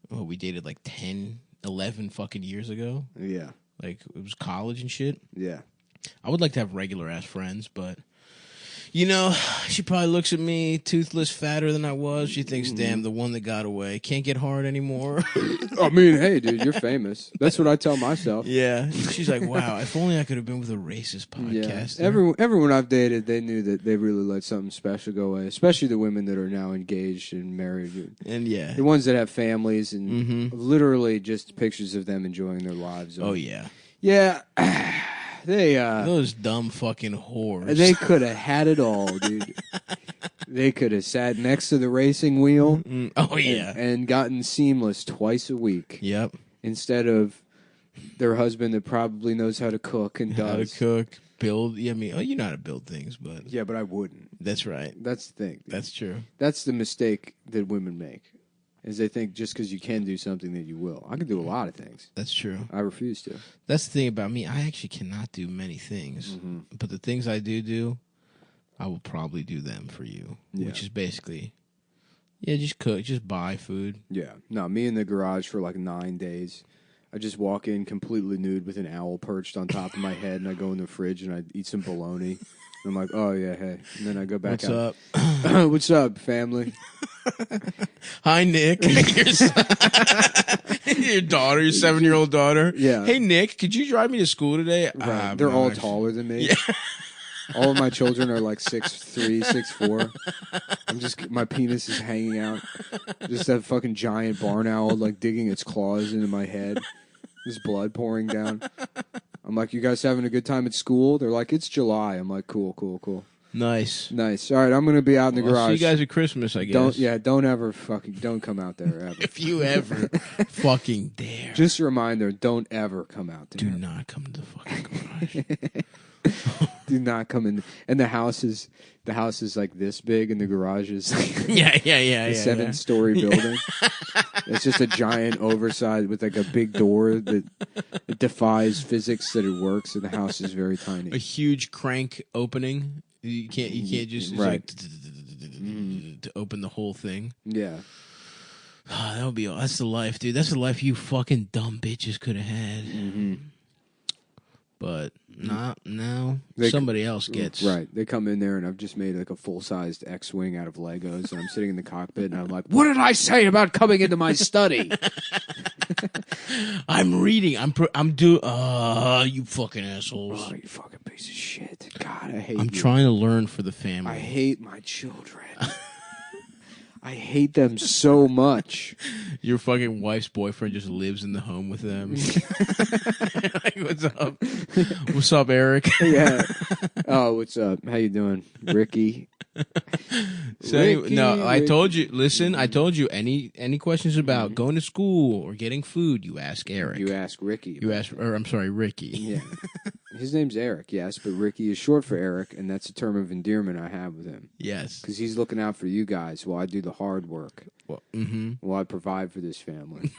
we dated like 10, 11 fucking years ago. Yeah. Like, it was college and shit. Yeah. I would like to have regular ass friends, but, she probably looks at me toothless, fatter than I was. She thinks, damn, the one that got away can't get hard anymore. I mean, hey, dude, you're famous. That's what I tell myself. Yeah. She's like, wow, if only I could have been with a racist Yeah. podcaster. Everyone I've dated, they knew that they really let something special go away, especially the women that are now engaged and married. And yeah. The ones that have families and literally just pictures of them enjoying their lives. Oh, yeah. Yeah. They Those dumb fucking whores. they could have had it all, dude. They could have sat next to the racing wheel Oh, yeah. and gotten seamless twice a week Yep. instead of their husband that probably knows how to cook and How to does. cook, build. Yeah, I mean, you know how to build things, but Yeah, but I wouldn't. that's right. That's the thing. That's true. That's the mistake that women make, is they think just because you can do something that you will. I can do a lot of things. That's true. I refuse to. That's the thing about me. I actually cannot do many things, but the things I do, I will probably do them for you, Yeah. which is basically, just cook, just buy food. Yeah. No, me in the garage for like 9 days. I just walk in completely nude with an owl perched on top of my head, and I go in the fridge and I eat some bologna. I'm like, oh, yeah, hey. And then I go back What's out. up? What's up, family? Hi, Nick. Your daughter, your 7-year-old daughter. Yeah. Hey, Nick, could you drive me to school today? Right. They're all actually- taller than me. All of my children are like 6'3", 6'4". My penis is hanging out. Just that fucking giant barn owl like digging its claws into my head. There's blood pouring down. I'm like, you guys having a good time at school? They're like, it's July. I'm like, cool. Nice. Nice. All right, I'm gonna be out in the I'll garage. see you guys at Christmas, I guess. Don't come out there ever. If you ever fucking dare. Just a reminder, don't ever come out there. Do not come to the fucking garage. Do not come in. And the house is like this big, and the garage is yeah. a 7-story building. It's just a giant oversized with like a big door that it defies physics that it works, and the house is very tiny. A huge crank opening. You can't just it's Right. like to open the whole thing. Yeah. That would be. That's the life, dude. That's the life you fucking dumb bitches could have had. But not now. Somebody else gets. Right. They come in there, and I've just made like a full-sized X-wing out of Legos, and I'm sitting in the cockpit, and I'm like, "What did I say about coming into my study?" I'm reading. You fucking assholes. Oh, you fucking piece of shit! God, I hate. I'm you. trying to learn for the family. I hate my children. I hate them so much. Your fucking wife's boyfriend just lives in the home with them. Like, what's up? What's up, Eric? Yeah. Oh, what's up? How you doing, Ricky? So Ricky, no, I Ricky. told you. Listen, I told you. Any questions about going to school or getting food, you ask Eric. You ask Ricky. You ask, or I'm sorry, Ricky. Yeah. His name's Eric, yes, but Ricky is short for Eric, and that's a term of endearment I have with him. Yes. Because he's looking out for you guys while I do the hard work. Well, While I provide for this family.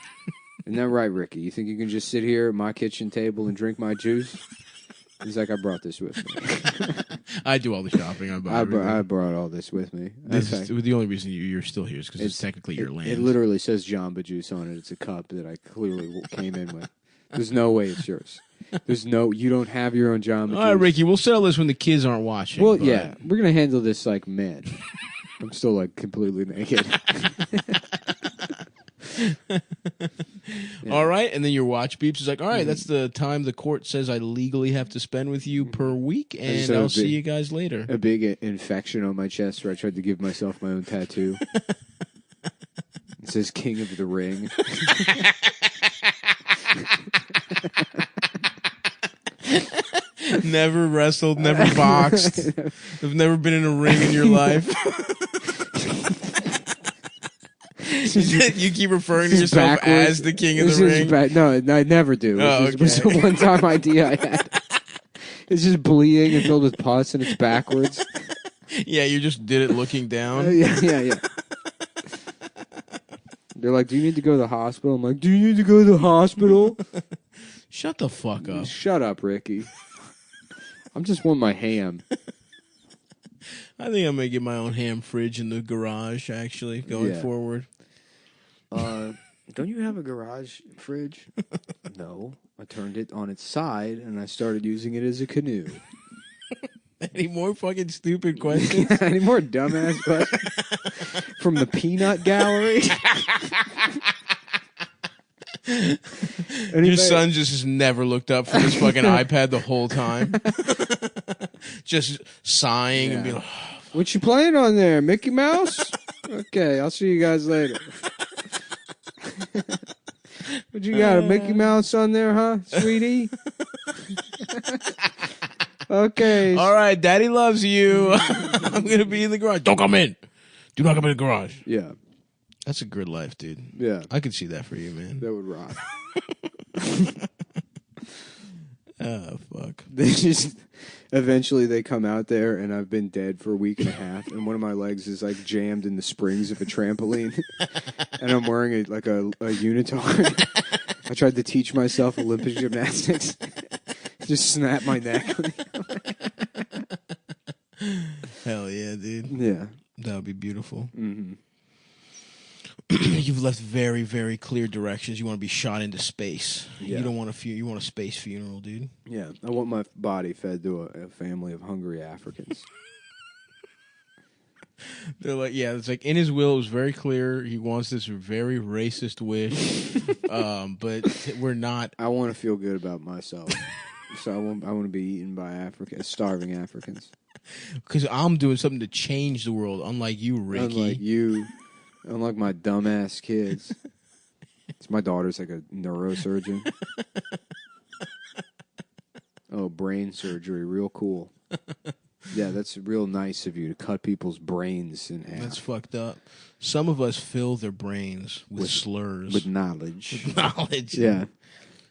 Isn't that right, Ricky? You think you can just sit here at my kitchen table and drink my juice? He's like, I brought this with me. I do all the shopping. I brought all this with me. This is the only reason you're still here is because it's technically your land. It literally says Jamba Juice on it. It's a cup that I clearly came in with. There's no way it's yours. You don't have your own Jamba Juice. All right, Ricky, we'll settle this when the kids aren't watching. Well, yeah, we're going to handle this like men. I'm still like completely naked. All right, and then your watch beeps. It's like, all right, that's the time the court says I legally have to spend with you per week, and I'll see you guys later. A big infection on my chest where I tried to give myself my own tattoo. It says King of the Ring. Never wrestled, never boxed. Have never been in a ring in your life. You keep referring to yourself as the King of the Ring? No, I never do. It was a one-time idea I had. It's just bleeding and filled with pus, and it's backwards. Yeah, you just did it looking down. Yeah. They're like, do you need to go to the hospital? I'm like, do you need to go to the hospital? Shut the fuck up. Shut up, Ricky. I'm just wanting my ham. I think I'm going to get my own ham fridge in the garage, actually, going forward. Don't you have a garage fridge? No. I turned it on its side, and I started using it as a canoe. Any more fucking stupid questions? Any more dumbass questions? From the peanut gallery? Your son just has never looked up from his fucking iPad the whole time. Just sighing and being like, oh, what you playing on there, Mickey Mouse? Okay, I'll see you guys later. What you got, a Mickey Mouse on there, huh, sweetie? Okay. All right, Daddy loves you. I'm going to be in the garage. Don't come in. Do not come in the garage. Yeah. That's a good life, dude. Yeah. I could see that for you, man. That would rock. Oh, fuck. Eventually they come out there, and I've been dead for a week and a half, and one of my legs is like jammed in the springs of a trampoline, and I'm wearing a unitard. I tried to teach myself Olympic gymnastics. Just snap my neck. Hell yeah, dude. Yeah. That would be beautiful. Mm-hmm. You've left very, very clear directions. You want to be shot into space. Yeah. You don't want you want a space funeral, dude. Yeah, I want my body fed to a family of hungry Africans. They're like, yeah, it's like in his will, it was very clear. He wants this very racist wish, but we're not. I want to feel good about myself, so I want to be eaten by starving Africans. Because I'm doing something to change the world, unlike you, Ricky. Unlike you. Unlike my dumbass kids. My daughter's like a neurosurgeon. Oh, brain surgery. Real cool. Yeah, that's real nice of you to cut people's brains in half. That's fucked up. Some of us fill their brains with slurs. With knowledge. With knowledge. Yeah.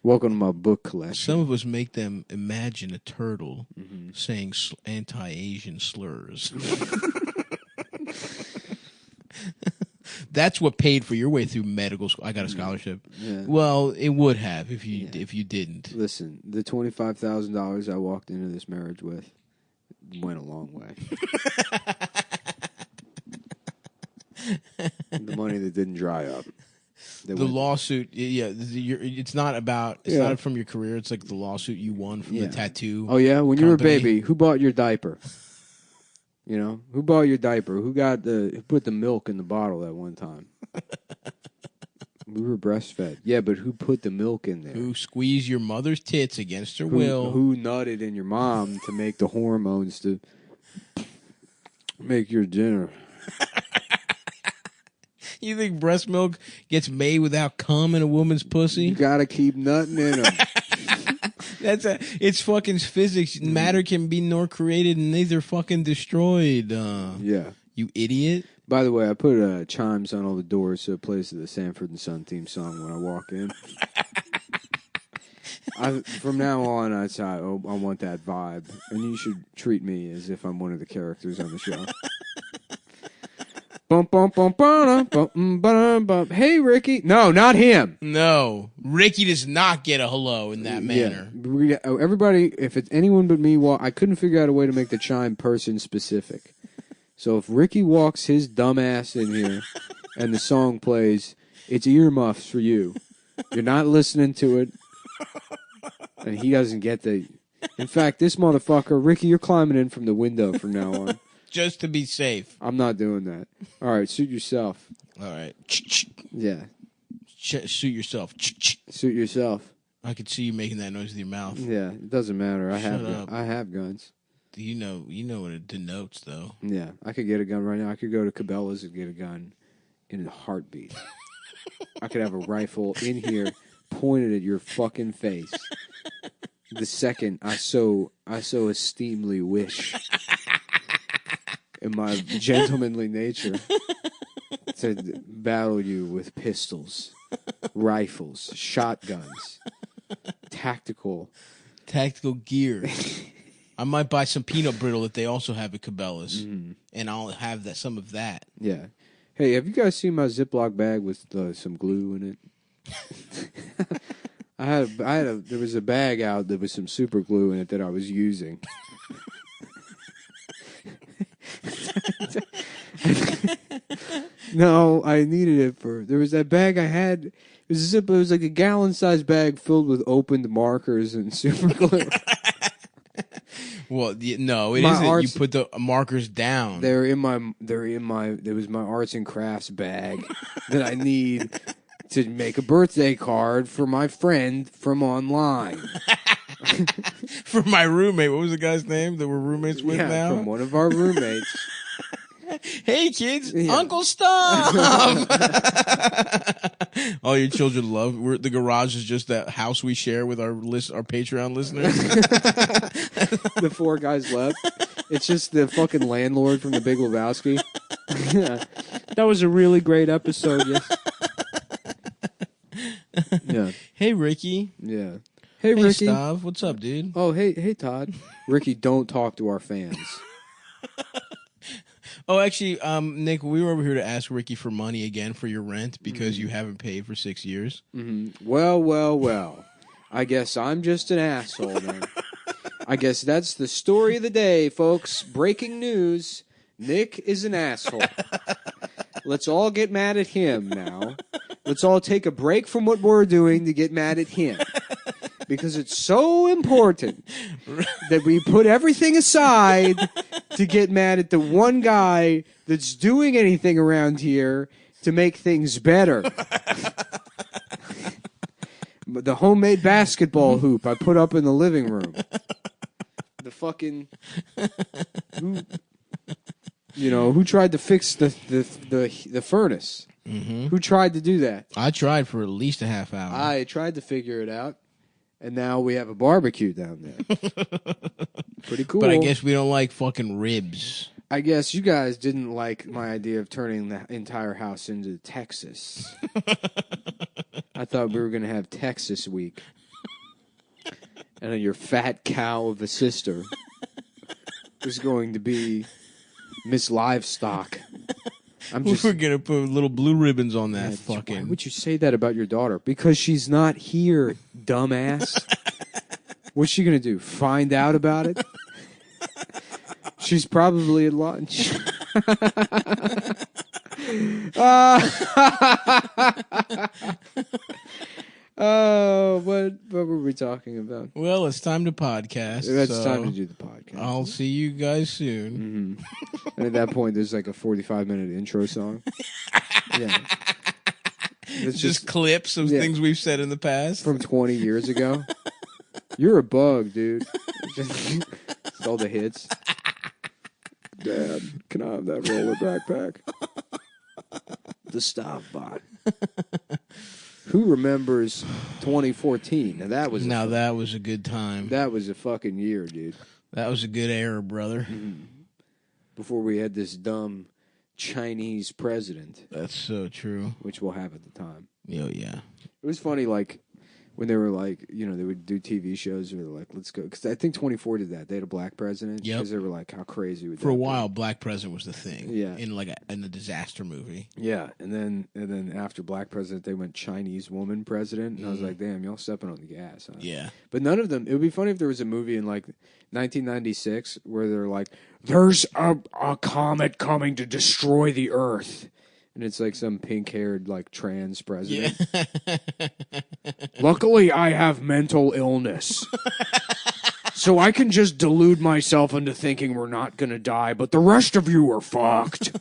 Welcome to my book collection. Some of us make them imagine a turtle saying anti-Asian slurs. That's what paid for your way through medical school. I got a scholarship. Yeah. Well, it would have if you didn't. Listen, the $25,000 I walked into this marriage with went a long way. The money that didn't dry up. The lawsuit, it's not from your career. It's like the lawsuit you won from the tattoo. Oh yeah, when you were a baby, who bought your diaper? You know, who bought your diaper? Who put the milk in the bottle that one time? We were breastfed. Yeah, but who put the milk in there? Who squeezed your mother's tits against her will? Who nutted in your mom to make the hormones to make your dinner? You think breast milk gets made without cum in a woman's pussy? You gotta keep nutting in them. It's fucking physics. Matter can be nor created and neither fucking destroyed. Yeah. You idiot. By the way, I put chimes on all the doors so it plays the Sanford and Son theme song when I walk in. From now on, I want that vibe, and you should treat me as if I'm one of the characters on the show. Bum, bum, bum, bum, bum, bum, bum. Hey, Ricky. No, not him. No, Ricky does not get a hello in that manner. Yeah. Everybody, if it's anyone but me, I couldn't figure out a way to make the chime person specific. So if Ricky walks his dumb ass in here and the song plays, it's earmuffs for you. You're not listening to it, and he doesn't get the... In fact, this motherfucker, Ricky, you're climbing in from the window from now on. Just to be safe. I'm not doing that. All right, suit yourself. All right. Yeah. Suit yourself. Suit yourself. I could see you making that noise with your mouth. Yeah, it doesn't matter. I up. have guns. You know what it denotes, though. Yeah, I could get a gun right now. I could go to Cabela's and get a gun in a heartbeat. I could have a rifle in here pointed at your fucking face. The second I so esteemly wish in my gentlemanly nature to battle you with pistols, rifles, shotguns, tactical gear. I might buy some peanut brittle that they also have at Cabela's, and I'll have some of that. Yeah. Hey, have you guys seen my Ziploc bag with some glue in it? There was a bag out that was some super glue in it that I was using. No, I needed it there was that bag I had. It was like a gallon-sized bag filled with opened markers and super glue. Well, no, it isn't. You put the markers down. There was my arts and crafts bag that I need to make a birthday card for my friend from online. For my roommate. What was the guy's name that we're roommates with now? From one of our roommates. Hey, kids, Uncle Stop! All your children love. The garage is just that house we share with our Patreon listeners. The four guys left. It's just the fucking landlord from The Big Lebowski. That was a really great episode. Yes. Yeah. Hey, Ricky. Yeah. Hey, Ricky. Stav. What's up, dude? Oh, hey, Todd. Ricky, don't talk to our fans. Oh, actually, Nick, we were over here to ask Ricky for money again for your rent because you haven't paid for 6 years. Mm-hmm. Well. I guess I'm just an asshole then. I guess that's the story of the day, folks. Breaking news. Nick is an asshole. Let's all get mad at him now. Let's all take a break from what we're doing to get mad at him. Because it's so important that we put everything aside to get mad at the one guy that's doing anything around here to make things better. The homemade basketball hoop I put up in the living room. The fucking... Who tried to fix the furnace? Mm-hmm. Who tried to do that? I tried for at least a half hour. I tried to figure it out. And now we have a barbecue down there. Pretty cool. But I guess we don't like fucking ribs. I guess you guys didn't like my idea of turning the entire house into Texas. I thought we were going to have Texas week. And then your fat cow of a sister was going to be Miss Livestock. We're going to put little blue ribbons on that fucking... Why would you say that about your daughter? Because she's not here, dumbass. What's she going to do? Find out about it? She's probably at lunch. Oh, what were we talking about? Well, it's time to podcast. It's time to do the podcast. I'll see you guys soon. Mm-hmm. And at that point, there's like a 45-minute intro song. Yeah. It's just clips of things we've said in the past. From 20 years ago. You're a bug, dude. Just all the hits. Dad, can I have that roller backpack? The Stop Bot. Who remembers 2014? That was a good time. That was a fucking year, dude. That was a good era, brother. Mm-hmm. Before we had this dumb Chinese president. That's so true. Which we'll have at the time. Oh, yeah. It was funny, like, when they were like, they would do TV shows where they're like, let's go. Because I think 24 did that. They had a black president. Yep. Because they were like, how crazy would that For a be? while, black president was the thing. Yeah. In a disaster movie. Yeah, and then after black president, they went Chinese woman president, and I was like, damn, y'all stepping on the gas. Huh? Yeah. But none of them. It would be funny if there was a movie in like 1996 where they're like, there's a comet coming to destroy the Earth. And it's like some pink-haired, like, trans president. Yeah. Luckily, I have mental illness. So I can just delude myself into thinking we're not going to die, but the rest of you are fucked.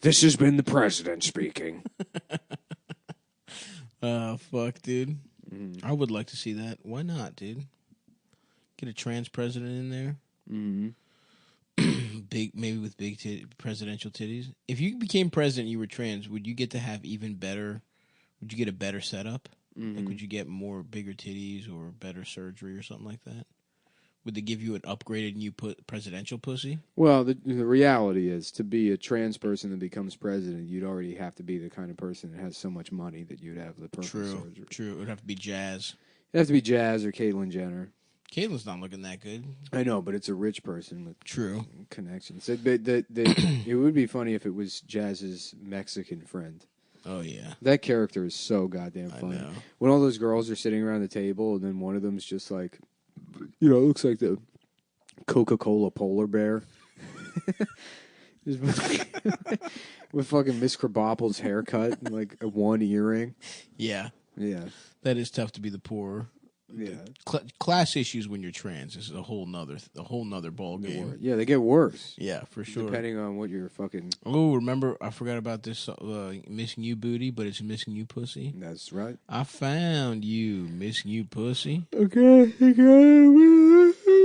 This has been the president speaking. Fuck, dude. I would like to see that. Why not, dude? Get a trans president in there. Mm-hmm. Maybe with big presidential titties. If you became president, and you were trans. Would you get to have even better? Would you get a better setup? Mm-hmm. Like, would you get more bigger titties or better surgery or something like that? Would they give you an upgraded new presidential pussy? Well, the reality is, to be a trans person that becomes president, you'd already have to be the kind of person that has so much money that you'd have the perfect surgery. True. It would have to be Jazz. It'd have to be Jazz or Caitlyn Jenner. Caitlin's not looking that good. I know, but it's a rich person with True connections. It would be funny if it was Jazz's Mexican friend. Oh, yeah. That character is so goddamn funny. I know. When all those girls are sitting around the table, and then one of them's just like, it looks like the Coca-Cola polar bear. Just with fucking Miss Krabappel's haircut and like a one earring. Yeah. Yeah. That is tough to be the poor. Yeah. Class issues when you're trans is a whole nother ball game. Yeah, they get worse. Yeah, for sure. Depending on what you're fucking... Oh, remember, I forgot about this missing you booty, but it's missing you pussy. That's right. I found you, missing you pussy. Okay.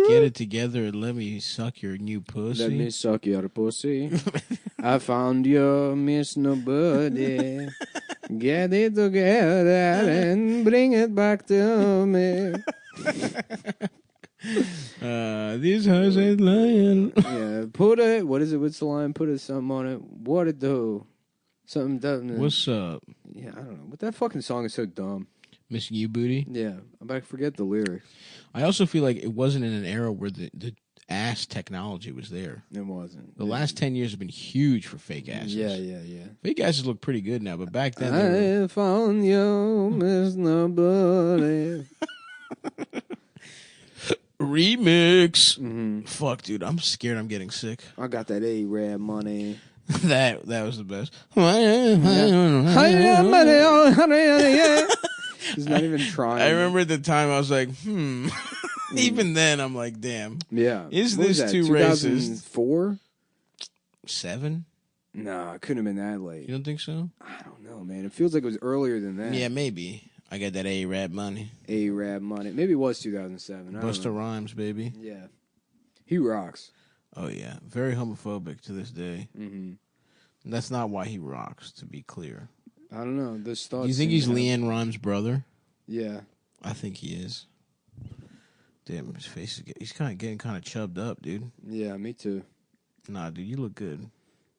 Get it together and let me suck your new pussy. Let me suck your pussy. I found you, Miss Nobody. Get it together and bring it back to me. This house ain't lying. Yeah, what is it? What's the line? Put something on it. What it do? Something doesn't. What's up? Yeah, I don't know. But that fucking song is so dumb. Missing you booty? Yeah, but I forget the lyrics. I also feel like it wasn't in an era where the ass technology was there. It wasn't. The last 10 years have been huge for fake asses. Yeah. Fake asses look pretty good now, but back then... I found you, Miss Nobody. Remix. Mm-hmm. Fuck, dude, I'm scared I'm getting sick. I got that A-Rab money. that was the best. He's not even trying. I remember at the time I was like, Even then, I'm like, damn. Yeah. Is what this was that, too 2004? 7? No, it couldn't have been that late. You don't think so? I don't know, man. It feels like it was earlier than that. Yeah, maybe. I got that A-Rab money. A-Rab money. Maybe it was 2007. Busta Rhymes, baby. Yeah. He rocks. Oh, yeah. Very homophobic to this day. Mm-hmm. That's not why he rocks, to be clear. I don't know. This thought. Do you think he's Leanne Rhymes' brother? Yeah. I think he is. Damn, his face he's kind of getting kind of chubbed up, dude. Yeah, me too. Nah, dude, you look good.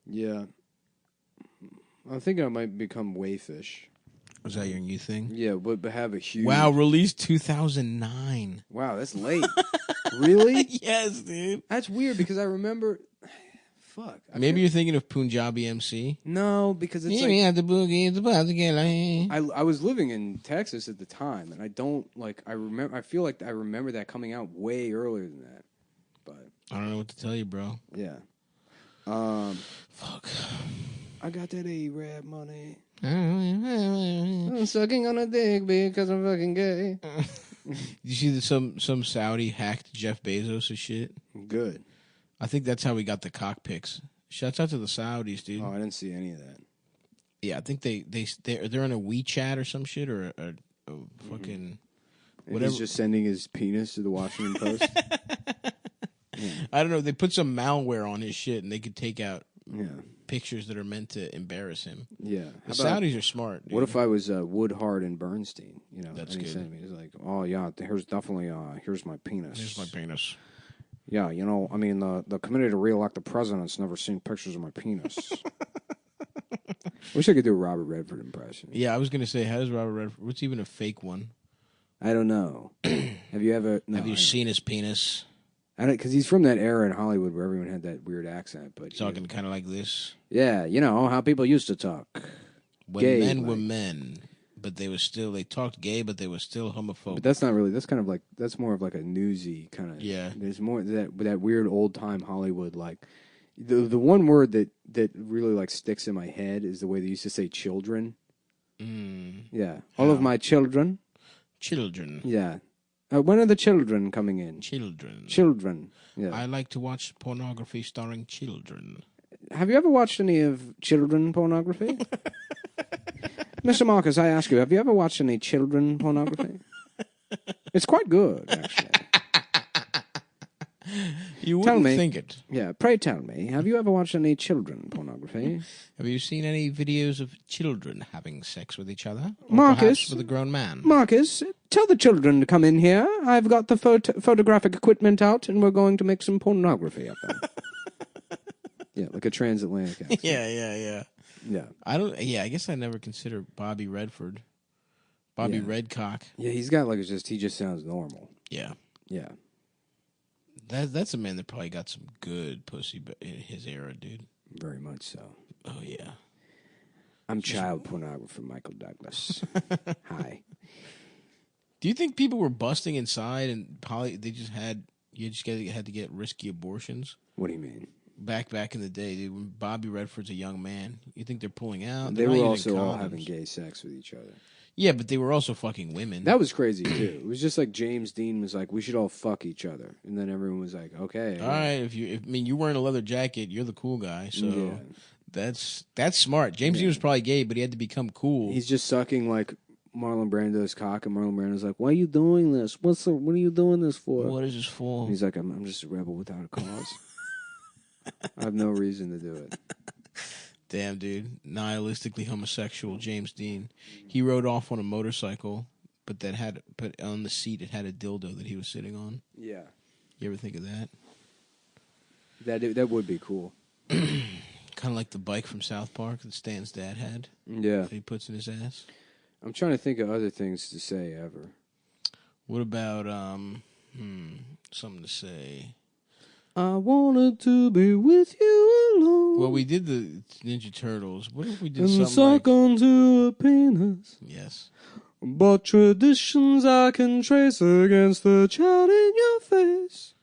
Yeah. I'm thinking I might become Wayfish. Was that your new thing? Yeah, but have a huge... Wow, released 2009. Wow, that's late. Really? Yes, dude. That's weird because I remember... Fuck. Maybe you're thinking of Punjabi MC. No, because it's like... the boogie, it's about to get I was living in Texas at the time, and I don't, like... I feel like I remember that coming out way earlier than that. But... I don't know what to tell you, bro. Yeah. Fuck. I got that A-Rab money. I'm sucking on a dick because I'm fucking gay. You see that some Saudi hacked Jeff Bezos' shit? Good. I think that's how we got the cock pics. Shouts out to the Saudis, dude. Oh, I didn't see any of that. Yeah, I think they're in a WeChat or some shit or a fucking whatever. He's just sending his penis to the Washington Post. Yeah. I don't know. They put some malware on his shit, and they could take out pictures that are meant to embarrass him. Yeah, the Saudis are smart. Dude. What if I was Woodhard and Bernstein? You know, that's and good. He sent me. He's like, oh yeah, here's definitely here's my penis. Here's my penis. Yeah, you know, I mean, the committee to re-elect the president's never seen pictures of my penis. Wish I could do a Robert Redford impression. Yeah, I was gonna say, how does Robert Redford? What's even a fake one? I don't know. Have you ever? No, Have you seen his penis? I don't, because he's from that era in Hollywood where everyone had that weird accent. But Talking kind of like this. Yeah, you know how people used to talk. When Gay, men were like. men, but they talked gay, but they were still homophobic. But that's not really. That's kind of like that's more of like a newsy kind of. Yeah. There's more that weird old time Hollywood like. The one word that really like sticks in my head is the way they used to say children. Yeah, all of my children. Children. Yeah. When are the children coming in? Children. Children. Yeah. I like to watch pornography starring children. Have you ever watched any of children pornography? Mr. Marcus, I ask you, have you ever watched any children pornography? It's quite good, actually. You wouldn't think it. Yeah, pray tell me, have you ever watched any children pornography? Have you seen any videos of children having sex with each other? Or Marcus, perhaps with a grown man? Marcus, tell the children to come in here. I've got the photographic equipment out, and we're going to make some pornography of them. Yeah, like a transatlantic accent. Yeah. Yeah. I guess I never considered Bobby Redford. Bobby Redcock. Yeah, he's got like he just sounds normal. Yeah. Yeah. That's a man that probably got some good pussy in his era, dude. Very much so. Oh, yeah. I'm child pornographer Michael Douglas. Hi. Do you think people were busting inside and they just had to get risky abortions? What do you mean? Back in the day, dude, when Bobby Redford's a young man, you think they're pulling out? They were also all having gay sex with each other. Yeah, but they were also fucking women. That was crazy, too. It was just like James Dean was like, we should all fuck each other. And then everyone was like, okay. All right, you're wearing a leather jacket, you're the cool guy, so that's smart. James Dean was probably gay, but he had to become cool. He's just sucking like Marlon Brando's cock, and Marlon Brando's like, why are you doing this? What are you doing this for? What is this for? And he's like, I'm just a rebel without a cause. I have no reason to do it. Damn, dude. Nihilistically homosexual James Dean. He rode off on a motorcycle, but on the seat it had a dildo that he was sitting on. Yeah. You ever think of that? That would be cool. Kind of like the bike from South Park that Stan's dad had. Yeah. That he puts in his ass. I'm trying to think of other things to say ever. What about, something to say? I wanted to be with you alone. Well, we did the Ninja Turtles. What if we did and something suck onto a penis? Yes. But traditions I can trace against the child in your face.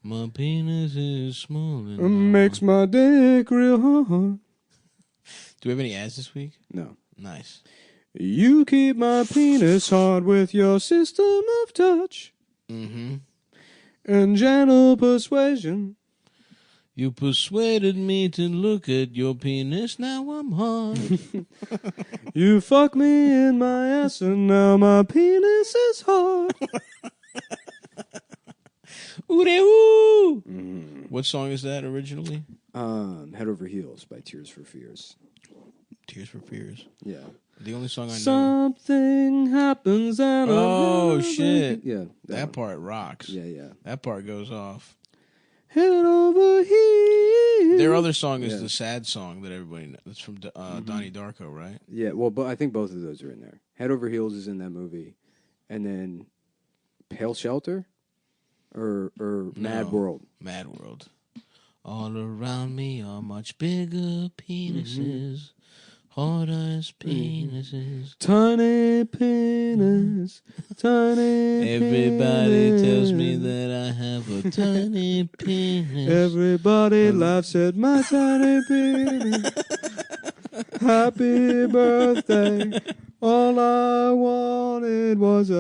My penis is small and It makes my dick real hard. Do we have any ads this week? No. Nice. You keep my penis hard with your system of touch. Mm-hmm. And gentle persuasion. You persuaded me to look at your penis, now I'm hard. You fuck me in my ass and now my penis is hard. Ooh-de-woo! Mm-hmm. What song is that originally? Head Over Heels by Tears for Fears. Tears for Fears. Yeah. The only song I know. Something happens and oh shit! Yeah, that part rocks. Yeah. That part goes off. Head over heels. Their other song is the sad song that everybody knows. It's from Donnie Darko, right? Yeah. Well, but I think both of those are in there. Head Over Heels is in that movie, and then Pale Shelter, or Mad World. Mad World. All around me are much bigger penises. Hard as penises. Tiny penis. Tiny Everybody penis. tells me that I have a tiny penis. Everybody laughs at my tiny penis. Happy birthday. All I wanted was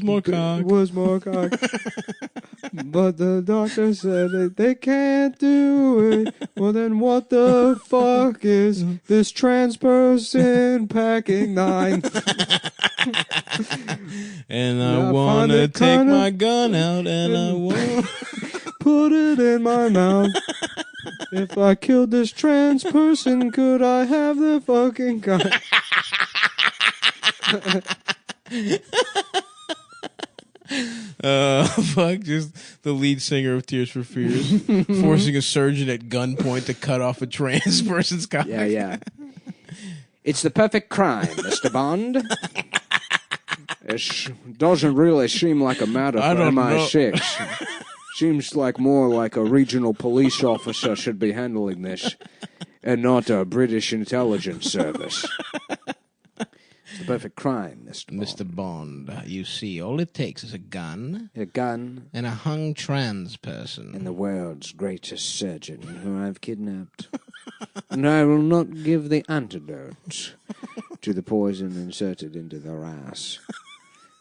more cock. Was more cock. But the doctor said that they can't do it. Well, then what the fuck is this trans person packing 9? And I want to take my gun out and I want put it in my mouth. If I killed this trans person, could I have the fucking gun? Fuck, just the lead singer of Tears for Fears forcing a surgeon at gunpoint to cut off a trans person's cock. Yeah. It's the perfect crime, Mr. Bond. It doesn't really seem like a matter for MI6. Seems like more like a regional police officer should be handling this, and not a British intelligence service. It's the perfect crime, Mr. Bond. Mr. Bond, you see, all it takes is a gun, and a hung trans person. the world's greatest surgeon who I've kidnapped. And I will not give the antidote to the poison inserted into their ass.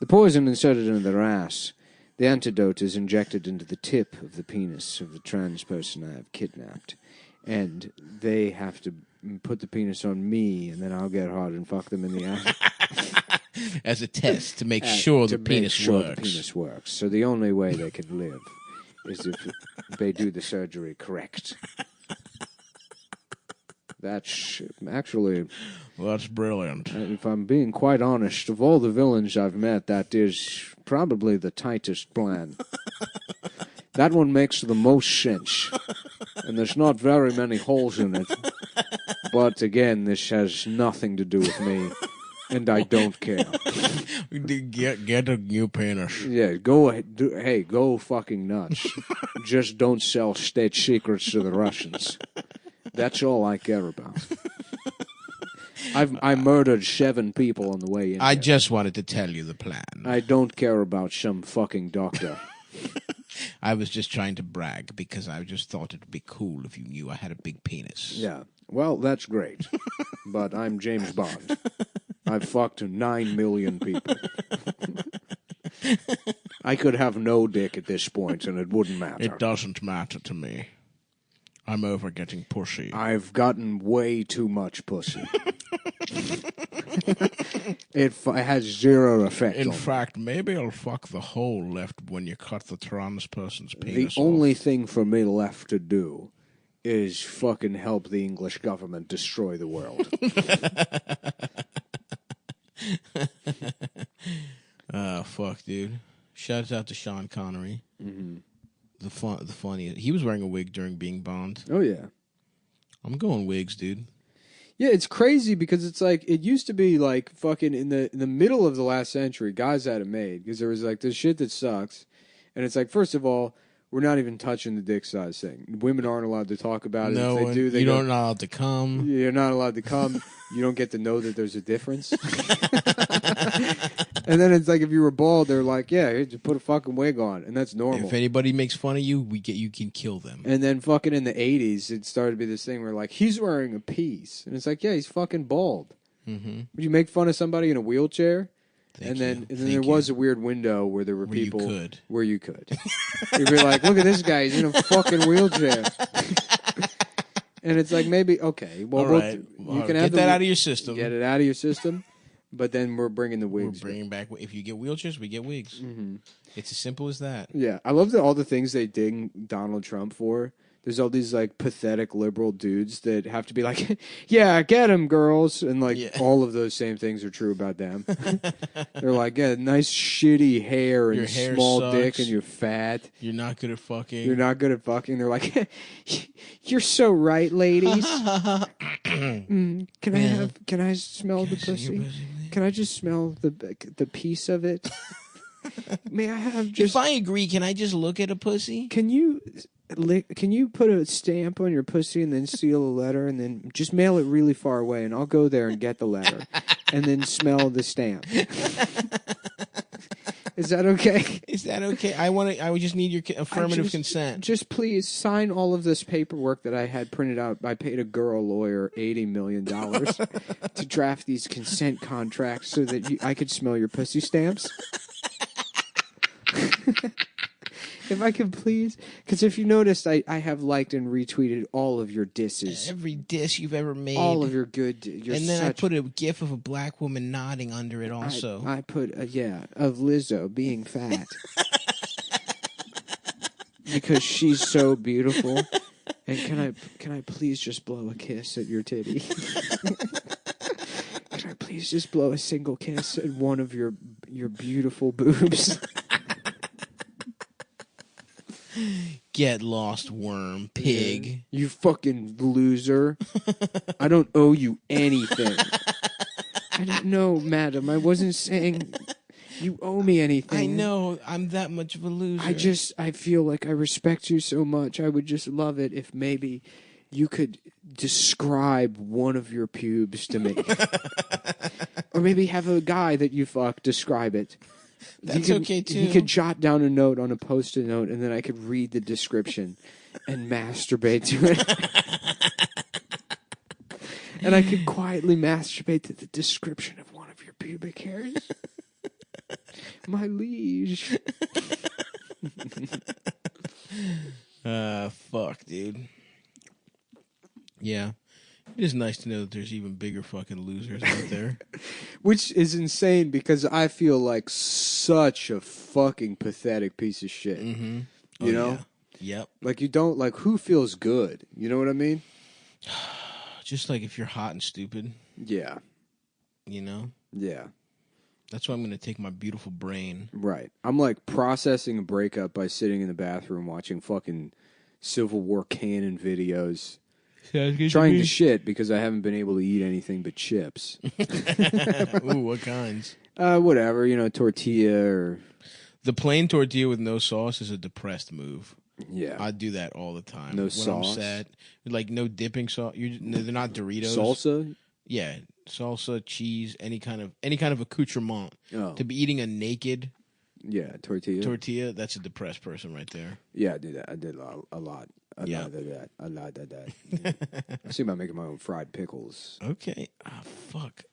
The poison inserted into their ass, the antidote is injected into the tip of the penis of the trans person I have kidnapped. And they have to put the penis on me, and then I'll get hard and fuck them in the ass. As a test to make sure the penis works. So the only way they can live is if they do the surgery correct. That's actually... Well, that's brilliant. If I'm being quite honest, of all the villains I've met, that is probably the tightest plan. That one makes the most sense. And there's not very many holes in it. But again, this has nothing to do with me. And I don't care. Get a new penis. Yeah, go ahead. Hey, go fucking nuts. Just don't sell state secrets to the Russians. That's all I care about. I murdered 7 people on the way in. I just wanted to tell you the plan. I don't care about some fucking doctor. I was just trying to brag because I just thought it would be cool if you knew I had a big penis. Yeah. Well, that's great. But I'm James Bond. I've fucked 9 million people. I could have no dick at this point and it wouldn't matter. It doesn't matter to me. I'm over getting pussy. I've gotten way too much pussy. It has zero effect. In fact, maybe I'll fuck the hole left when you cut the trans person's penis The only thing for me left to do is fucking help the English government destroy the world. Fuck, dude. Shouts out to Sean Connery. Mm-hmm. The funny. He was wearing a wig during being Bond. Oh, yeah. I'm going wigs, dude. Yeah, it's crazy because it's like, it used to be like fucking in the middle of the last century, guys had it made because there was like this shit that sucks. And it's like, first of all, we're not even touching the dick size thing. Women aren't allowed to talk about it. No, if they do, you're not allowed to come. You're not allowed to come. You don't get to know that there's a difference. And then it's like if you were bald, they're like, yeah, here, just put a fucking wig on, and that's normal. If anybody makes fun of you, you can kill them. And then fucking in the 80s, it started to be this thing where like, he's wearing a piece. And it's like, yeah, he's fucking bald. Mm-hmm. Would you make fun of somebody in a wheelchair? And then there was a weird window where there were people where you could. You'd be like, look at this guy, he's in a fucking wheelchair. And it's like, maybe, okay, well, right. You can get that out of your system. Get it out of your system. But then we're bringing the wigs. We're bringing back. If you get wheelchairs, we get wigs. Mm-hmm. It's as simple as that. Yeah, I love all the things they ding Donald Trump for. There's all these like pathetic liberal dudes that have to be like, yeah, get him, girls, and like all of those same things are true about them. They're like, yeah, nice shitty hair and small sucks. dick, and you're fat. You're not good at fucking. You're not good at fucking. They're like, you're so right, ladies. Can I smell the pussy? Can I just smell the piece of it? May I have just? If I agree, can I just look at a pussy? Can you put a stamp on your pussy and then seal a letter and then just mail it really far away and I'll go there and get the letter and then smell the stamp. Is that okay? Is that okay? I would just need your affirmative consent. Just please sign all of this paperwork that I had printed out. I paid a girl lawyer $80 million to draft these consent contracts so that I could smell your pussy stamps. If I could please, because if you noticed, I have liked and retweeted all of your disses. Every diss you've ever made. All of your good. And then I put a gif of a black woman nodding under it also. I put, of Lizzo being fat. Because she's so beautiful. And can I please just blow a kiss at your titty? Can I please just blow a single kiss at one of your beautiful boobs? Get lost, worm, pig. You fucking loser. I don't owe you anything. I don't know, madam. I wasn't saying you owe me anything. I know. I'm that much of a loser. I feel like I respect you so much. I would just love it if maybe you could describe one of your pubes to me. Or maybe have a guy that you fuck describe it. That's okay, too. He could jot down a note on a Post-it note, and then I could read the description and masturbate to it. And I could quietly masturbate to the description of one of your pubic hairs. My liege. Fuck, dude. Yeah. It is nice to know that there's even bigger fucking losers out there. Which is insane because I feel like such a fucking pathetic piece of shit. Mm-hmm. You know? Yeah. Yep. Like, you don't, like, who feels good? You know what I mean? Just like if you're hot and stupid. Yeah. You know? Yeah. That's why I'm going to take my beautiful brain. Right. I'm, like, processing a breakup by sitting in the bathroom watching fucking Civil War canon videos. Trying to shit because I haven't been able to eat anything but chips. Ooh, what kinds? Whatever, you know, tortilla or... The plain tortilla with no sauce is a depressed move. Yeah. I do that all the time. No when sauce? I'm sad. Like, no dipping sauce. They're not Doritos. Salsa? Yeah. Salsa, cheese, any kind of accoutrement. Oh. To be eating a naked Yeah, tortilla. that's a depressed person right there. Yeah, I do that. I did a lot. A lot of that. I see about making my own fried pickles. Okay. Ah, fuck.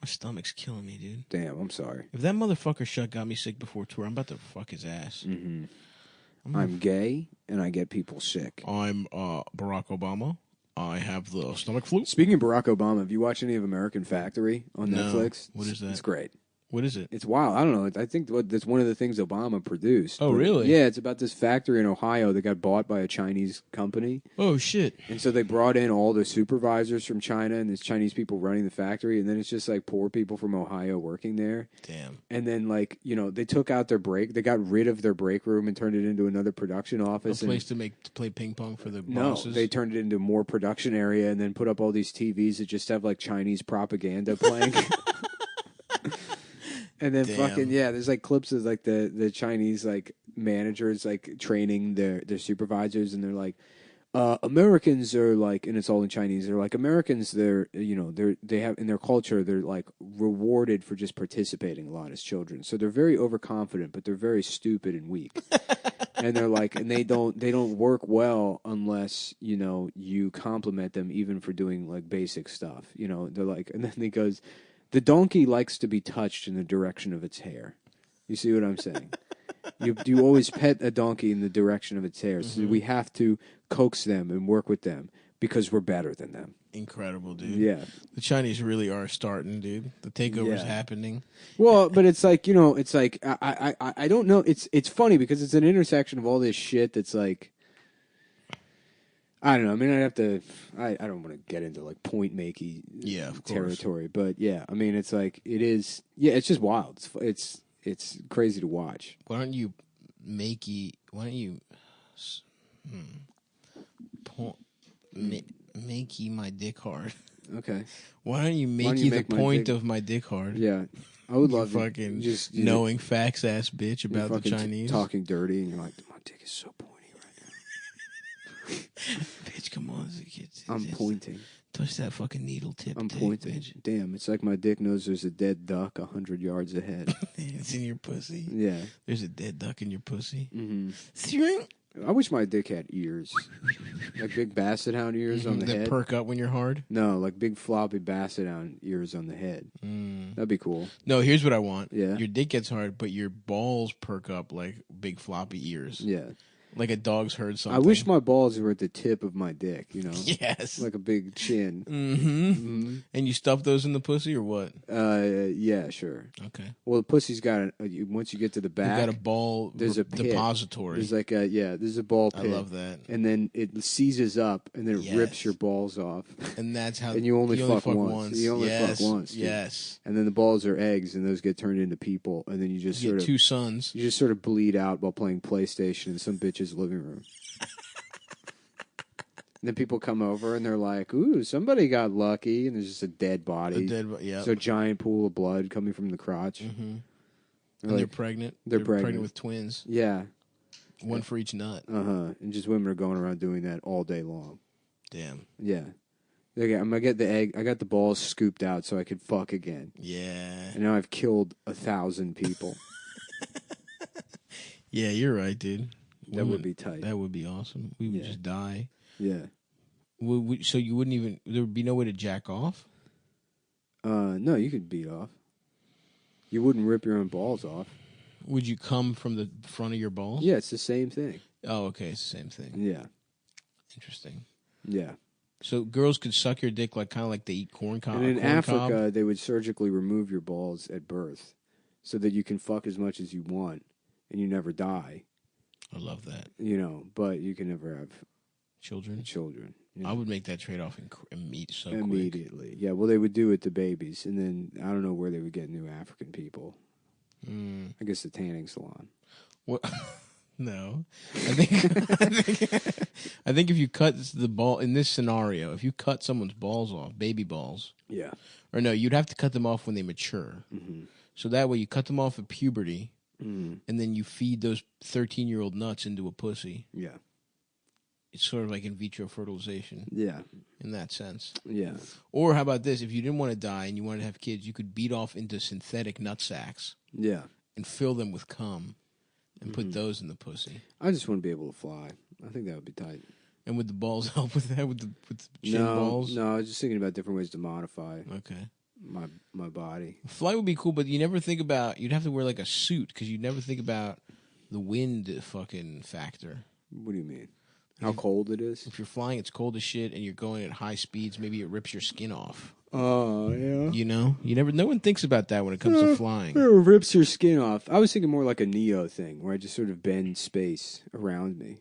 My stomach's killing me, dude. Damn, I'm sorry. If that motherfucker Shut got me sick before tour, I'm about to fuck his ass. Mm-hmm. I'm gay, and I get people sick. I'm Barack Obama. I have the stomach flu. Speaking of Barack Obama, have you watched any of American Factory on No. Netflix? What is that? It's great. What is it? It's wild. I don't know. I think that's one of the things Obama produced. Oh, really? Yeah, it's about this factory in Ohio that got bought by a Chinese company. Oh, shit. And so they brought in all the supervisors from China and there's Chinese people running the factory. And then it's just like poor people from Ohio working there. Damn. And then, like, you know, they took out their break. They got rid of their break room and turned it into another production A office. place to play ping pong for the No, bosses? they turned it into more production area and then put up all these TVs that just have, like, Chinese propaganda playing. And then Damn. fucking, yeah, there's like clips of like the Chinese like managers like training their supervisors and they're like, Americans are like, and it's all in Chinese, they're like, Americans, they have in their culture, they're like rewarded for just participating a lot as children. So they're very overconfident, but they're very stupid and weak. And they're like, and they don't work well unless, you know, you compliment them even for doing like basic stuff. You know, they're like, and then he goes, the donkey likes to be touched in the direction of its hair. You see what I'm saying? You always pet a donkey in the direction of its hair. So we have to coax them and work with them because we're better than them. Incredible, dude. Yeah. The Chinese really are starting, dude. The takeover's Yeah. happening. Well, but it's like, you know, it's like, I don't know. It's funny because it's an intersection of all this shit that's like, I don't know. I mean, I don't want to get into like point making territory, but yeah, I mean, it's like it is. Yeah, it's just wild. It's crazy to watch. Why don't you makey my dick hard? Okay. Why don't you make the point of my dick hard? Yeah, I would love fucking just knowing facts ass bitch about the Chinese. Talking dirty, and you're like, my dick is so pointy right now. Bitch, come on. I'm pointing. Touch that fucking needle tip. I'm pointing. Bitch. Damn, it's like my dick knows there's a dead duck 100 yards ahead. It's in your pussy. Yeah. There's a dead duck in your pussy. Mm-hmm. I wish my dick had ears. Like big basset hound ears on the that head. perk up when you're hard? No, like big floppy basset hound ears on the head. That'd be cool. No, here's what I want. Yeah. Your dick gets hard, but your balls perk up like big floppy ears. Yeah. Like a dog's heard something. I wish my balls were at the tip of my dick, you know? Yes. Like a big chin. Mm-hmm. And you stuff those in the pussy or what? Yeah, sure. Okay. Well, the pussy's got once you get to the back, you got a ball there's a pit. depository. There's like there's a ball pit. I love that. And then it seizes up, and then it rips your balls off. And that's how. And you only fuck once. You only fuck once. Dude. Yes. And then the balls are eggs, and those get turned into people, and then you just You sort get of two sons. You just sort of bleed out while playing PlayStation, and some bitch church's living room. Then people come over and they're like, "Ooh, somebody got lucky," and there's just a dead body. Yeah. So a giant pool of blood coming from the crotch. Mm-hmm. And Like, they're pregnant. They're pregnant with twins. Yeah. One for each nut. And just women are going around doing that all day long. Damn. Yeah. Okay, I'm gonna get the egg. I got the balls scooped out so I could fuck again. Yeah. And now I've killed 1,000 people. Yeah, you're right, dude. That would be tight. That would be awesome. We would just die. Yeah. So you wouldn't even... There would be no way to jack off? No, you could beat off. You wouldn't rip your own balls off. Would you come from the front of your balls? Yeah, it's the same thing. Oh, okay. It's the same thing. Yeah. Interesting. Yeah. So girls could suck your dick like kind of like they eat corn cob. And in Africa, they would surgically remove your balls at birth so that you can fuck as much as you want and you never die. I love that. You know, but you can never have children. You know? I would make that trade-off immediately. Quick. Yeah, well, they would do it to babies, and then I don't know where they would get new African people. I guess the tanning salon. What? No, I think if you cut the ball in this scenario, if you cut someone's balls off, baby balls, or no, you'd have to cut them off when they mature. Mm-hmm. So that way, you cut them off at puberty, and then you feed those 13-year-old nuts into a pussy. Yeah. It's sort of like in vitro fertilization. Yeah. In that sense. Yeah. Or how about this? If you didn't want to die and you wanted to have kids, you could beat off into synthetic nut sacks. Yeah. And fill them with cum and put those in the pussy. I just want to be able to fly. I think that would be tight. And would the balls help with that? With the chin balls? No, I was just thinking about different ways to modify my body. Flight would be cool, but you never think about... You'd have to wear like a suit because you'd never think about the wind fucking factor. What do you mean? How cold it is? If you're flying, it's cold as shit, and you're going at high speeds, maybe it rips your skin off. Oh, yeah. You know? No one thinks about that when it comes to flying. It rips your skin off. I was thinking more like a Neo thing, where I just sort of bend space around me.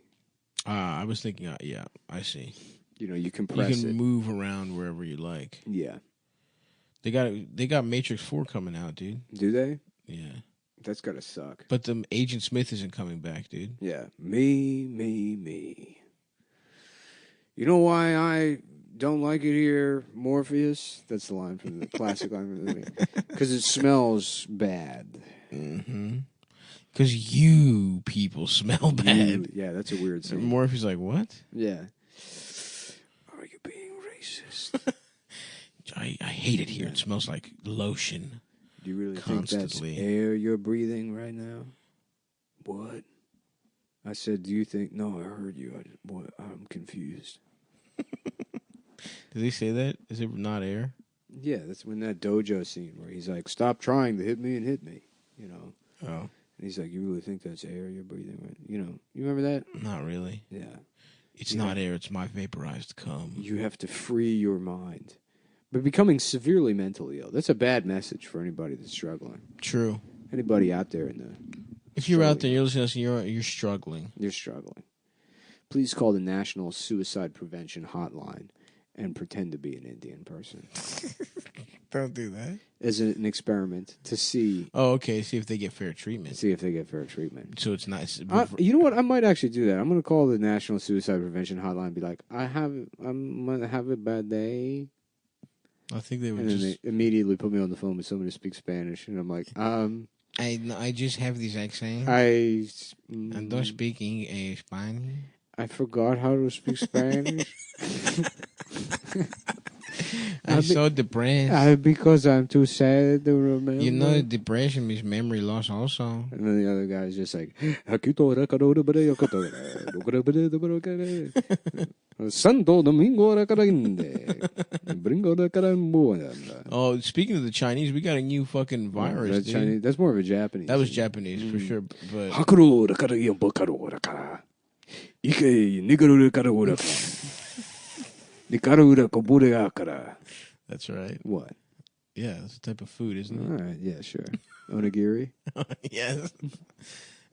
I was thinking, yeah, I see. You know, you compress it. You can move around wherever you like. Yeah. They got Matrix 4 coming out, dude. Do they? Yeah. That's gotta suck. But the Agent Smith isn't coming back, dude. Yeah. Me. You know why I don't like it here, Morpheus? That's the line from the classic line from the movie. Because it smells bad. Mm-hmm. Because you people smell bad. Yeah, that's a weird scene. Morpheus like, what? Yeah. Are you being racist? I hate it here. It smells like lotion. Do you really constantly. think that's air you're breathing right now? What? I said, do you think... No, I heard you. I'm confused. Did he say that? Is it not air? Yeah, that's when that dojo scene where he's like, stop trying to hit me and hit me. You know? Oh. And he's like, you really think that's air you're breathing right? You know, you remember that? Not really. Yeah. It's not air. It's my vaporized cum. You have to free your mind. But becoming severely mentally ill, that's a bad message for anybody that's struggling. True. Anybody out there in the... If you're out there and you're listening to us and you're struggling. You're struggling. Please call the National Suicide Prevention Hotline and pretend to be an Indian person. Don't do that. As an experiment to see... Oh, okay. See if they get fair treatment. See if they get fair treatment. So it's nice. You know what? I might actually do that. I'm going to call the National Suicide Prevention Hotline and be like, I'm going to have a bad day. I think they would and then they immediately put me on the phone with someone who speaks Spanish. And I'm like, I just have this accent. I don't speak Spanish. I forgot how to speak Spanish. I'm so depressed. Because I'm too sad to remember. You know, depression means memory loss also. And then the other guy's just like, Santo Domingo. Oh, speaking of the Chinese, we got a new fucking virus. That's Chinese. That's more of a Japanese. That was Japanese for sure. But that's right. What? Yeah, that's a type of food, isn't it? All right, yeah, sure. Onigiri? Yes.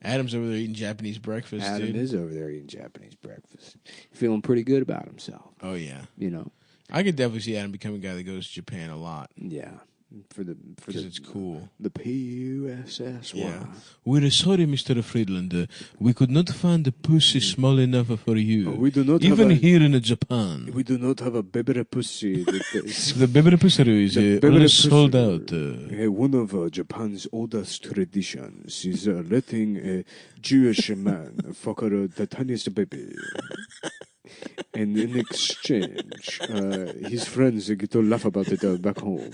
Adam's over there eating Japanese breakfast, Adam is over there eating Japanese breakfast. Feeling pretty good about himself. Oh, yeah. You know? I could definitely see Adam becoming a guy that goes to Japan a lot. Yeah. Because it's cool. The PUSSY. Yeah. We're sorry, Mr. Friedland. We could not find a pussy small enough for you. We do not even have here in Japan. We do not have a bebere pussy. The bebere pussy is already sold out. One of Japan's oldest traditions is letting a Jewish man fuck the tiniest baby. And in exchange, his friends get to laugh about it back home.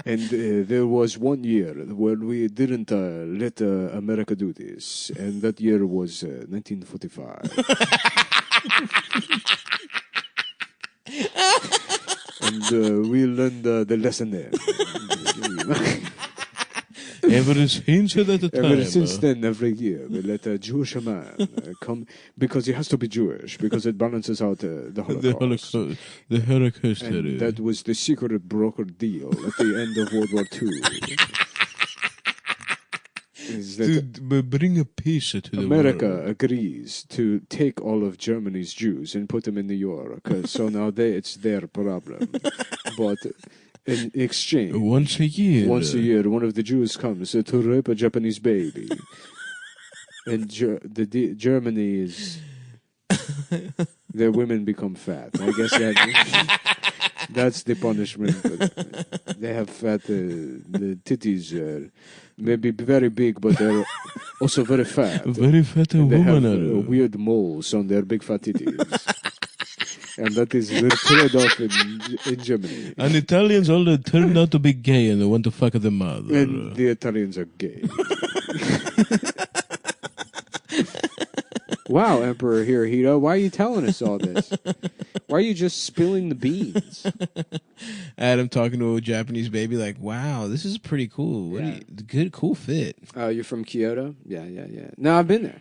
And there was 1 year where we didn't let America do this, and that year was 1945. And we learned the lesson there. Ever since that time. Ever since then, every year, we let a Jewish man come, because he has to be Jewish, because it balances out the Holocaust. The Holocaust. And that was the secret brokered deal at the end of World War II. Is that to bring a peace to the America world. agrees to take all of Germany's Jews and put them in New York. So now it's their problem. But in exchange, once a year, one of the Jews comes to rape a Japanese baby. And Germany is... Their women become fat. I guess that's the punishment. They have fat... the titties may be very big, but they're also very fat. Very fat and they woman. have weird moles on their big fat titties. And that is the trade-off in Germany. And Italians all turned out to be gay and they want to fuck the mother. And the Italians are gay. Wow, Emperor Hirohito, why are you telling us all this? Why are you just spilling the beans? Adam talking to a Japanese baby like, wow, this is pretty cool. Yeah. Good, cool fit. You're from Kyoto? Yeah. No, I've been there.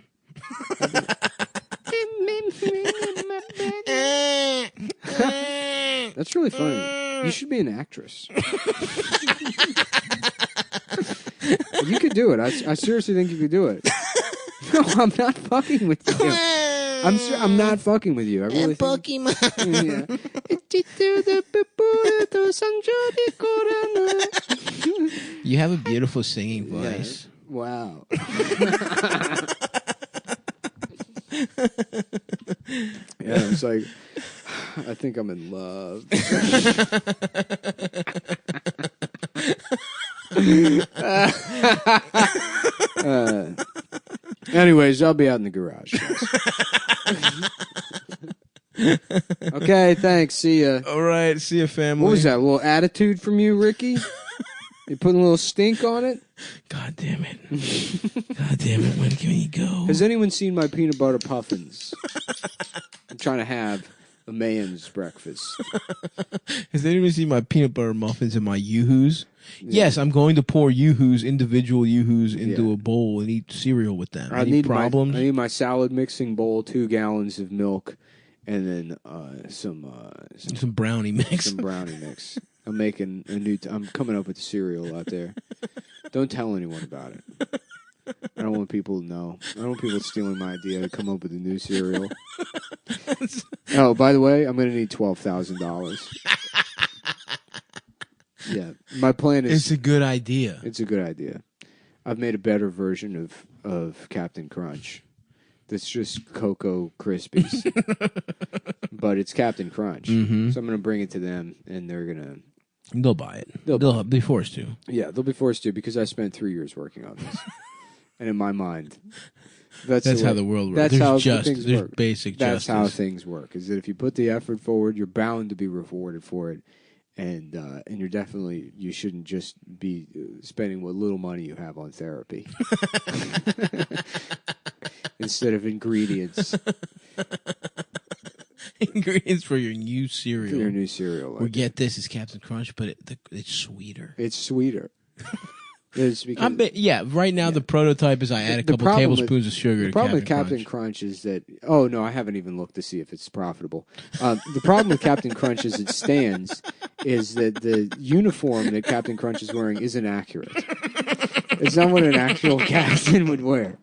That's really funny. You should be an actress. You could do it. I seriously think you could do it. No, I'm not fucking with you. I'm not fucking with you. I really think... Yeah. You have a beautiful singing voice. Yeah. Wow. Yeah, it's like, I think I'm in love. Anyways, I'll be out in the garage. Okay, thanks. See ya. All right, see ya, family. What was that? A little attitude from you, Ricky? You putting a little stink on it? God damn it. God damn it, when can we go? Has anyone seen my peanut butter puffins? I'm trying to have a man's breakfast. Has anyone seen my peanut butter muffins and my Yoo-Hoos? Yeah. Yes, I'm going to pour Yoo-Hoos, individual Yoo-Hoos, into a bowl and eat cereal with them. Any problems? I need my salad mixing bowl, 2 gallons of milk, and then some brownie mix. Some brownie mix. I'm making a new... I'm coming up with cereal out there. Don't tell anyone about it. I don't want people to know. I don't want people stealing my idea to come up with a new cereal. Oh, by the way, I'm going to need $12,000. Yeah, my plan is... It's a good idea. It's a good idea. I've made a better version of Captain Crunch. That's just Cocoa Krispies. But it's Captain Crunch. Mm-hmm. So I'm going to bring it to them, and they're going to... They'll buy it. They'll be forced to. Yeah, they'll be forced to because I spent 3 years working on this. And in my mind, that's how the world works. That's how things there's work. Basic That's justice. how things work. Is that if you put the effort forward, you're bound to be rewarded for it, and you shouldn't just be spending what little money you have on therapy instead of ingredients. Ingredients for your new cereal. For your new cereal. We get this, it's Captain Crunch, but it's sweeter. It's sweeter. It's because, right now the prototype is I add a couple tablespoons of sugar to Captain Crunch. The problem with Captain Crunch is that... Oh, no, I haven't even looked to see if it's profitable. The problem with Captain Crunch as it stands is that the uniform that Captain Crunch is wearing isn't accurate. It's not what an actual captain would wear.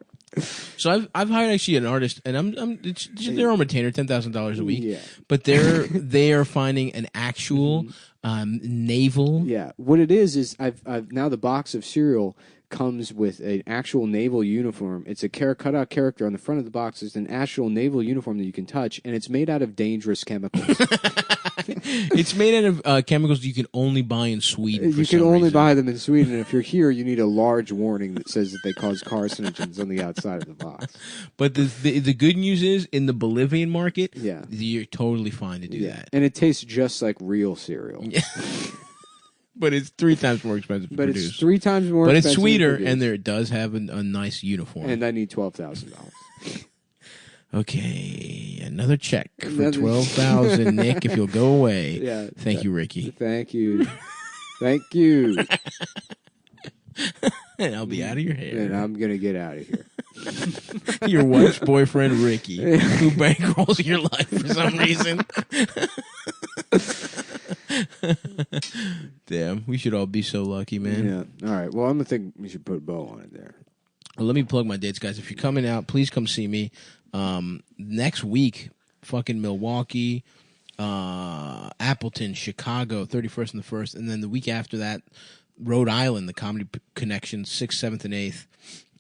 So I've hired actually an artist, and it's they're on retainer, $10,000 a week. Yeah. But they are finding an actual naval. Yeah, what it is I've now the box of cereal comes with an actual naval uniform. It's a cutout character on the front of the box. It's an actual naval uniform that you can touch, and it's made out of dangerous chemicals. It's made out of chemicals you can only buy in Sweden. You can only buy them in Sweden, and if you're here, you need a large warning that says that they cause carcinogens on the outside of the box. But the good news is, in the Bolivian market, Yeah. you're totally fine to do that. And it tastes just like real cereal. Yeah. But it's 3 times more expensive to produce. It's 3 times more But expensive it's sweeter, to produce. and it does have a nice uniform. And I need $12,000. Okay, another check for Another- $12,000, Nick. If you'll go away. Yeah. Thank you, Ricky. Thank you. Thank you. And I'll be out of your hair. And I'm going to get out of here. Your wife's boyfriend, Ricky, who bankrolls your life for some reason. Damn, we should all be so lucky, man. Yeah. All right. Well, I'm going to think we should put a bow on it there. Well, let me plug my dates, guys. If you're coming out, please come see me. Next week, fucking Milwaukee, Appleton, Chicago, 31st and the 1st. And then the week after that, Rhode Island, the Comedy Connection, 6th, 7th, and 8th.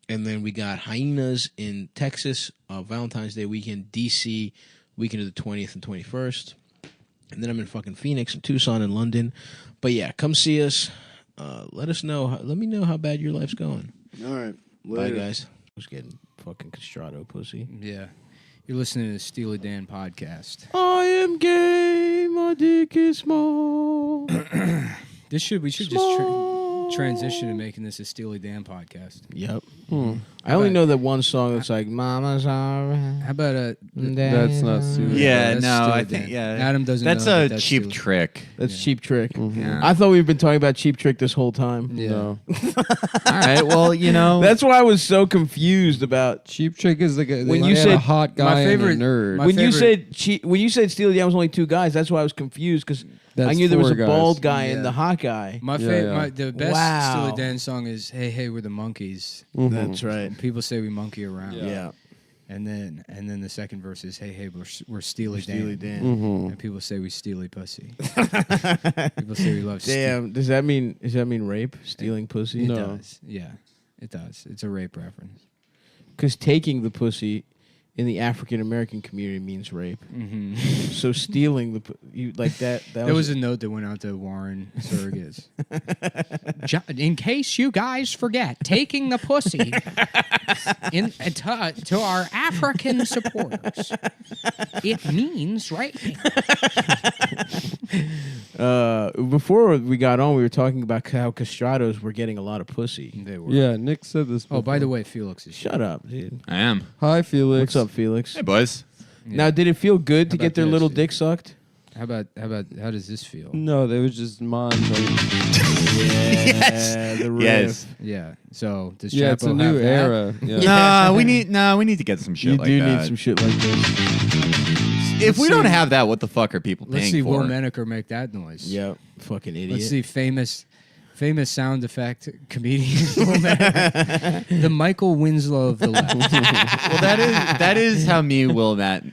And then we got Hyenas in Texas, Valentine's Day weekend, D.C., weekend of the 20th and 21st. And then I'm in fucking Phoenix and Tucson and London. But yeah, come see us. Let us know. Let me know how bad your life's going. All right. Bye, guys. I was getting fucking castrato pussy. Yeah. You're listening to the Steely Dan podcast. I am gay, my dick is small. We should just transition to making this a Steely Dan podcast. Yep. I only know that one song that's like "Mama's alright." How about That's not Steely. Yeah, that's no, Steely I think Dan. yeah. Adam doesn't That's know a that that's cheap Steely- trick. That's Cheap Trick. Yeah. I thought we've been talking about Cheap Trick this whole time. Yeah. No. All right, well, you know, That's why I was so confused about Cheap Trick is the guy. When When you you said- a hot guy my favorite- and a nerd. my when you favorite- said when you said Steely Dan was only 2 guys. That's why I was confused because I That's knew there was a 4 guys. bald guy Yeah. and the hot guy. My Yeah, favorite, yeah. the best Wow. Steely Dan song is "Hey Hey We're the Monkeys." That's right. People say we monkey around. Yeah. And then the second verse is "Hey Hey we're Steely Dan." Steely Dan. And people say we steely pussy. People say we love. Damn. Does that mean rape? Stealing pussy? It No. does. Yeah, it does. It's a rape reference. Because taking the pussy in the African American community means rape. Mm-hmm. So stealing you like that. There was a note that went out to Warren surrogates. In case you guys forget, taking the pussy to our African supporters, it means raping. Before we got on, we were talking about how castratos were getting a lot of pussy. They were. Yeah, Nick said this. Oh, by the before. way, Felix is. Shut up, dude. I am. Hi, Felix. What's up, Felix? Hey, boys. Now, did it feel good to How get about their this, little dude? dick sucked? How does this feel? No, they was just mine. Yeah, the riff. Yes. Yeah. So does Yeah, Chapo it's a new have that? era. Yeah. Nah, we need to get some shit You like do that. need some shit like this. If we don't have that, what the fuck are people Let's paying see for? Will Menaker make that noise. Yep, fucking idiot. Let's see famous sound effect comedian Will Menaker. The Michael Winslow of the left. Well, that is how me, Will, and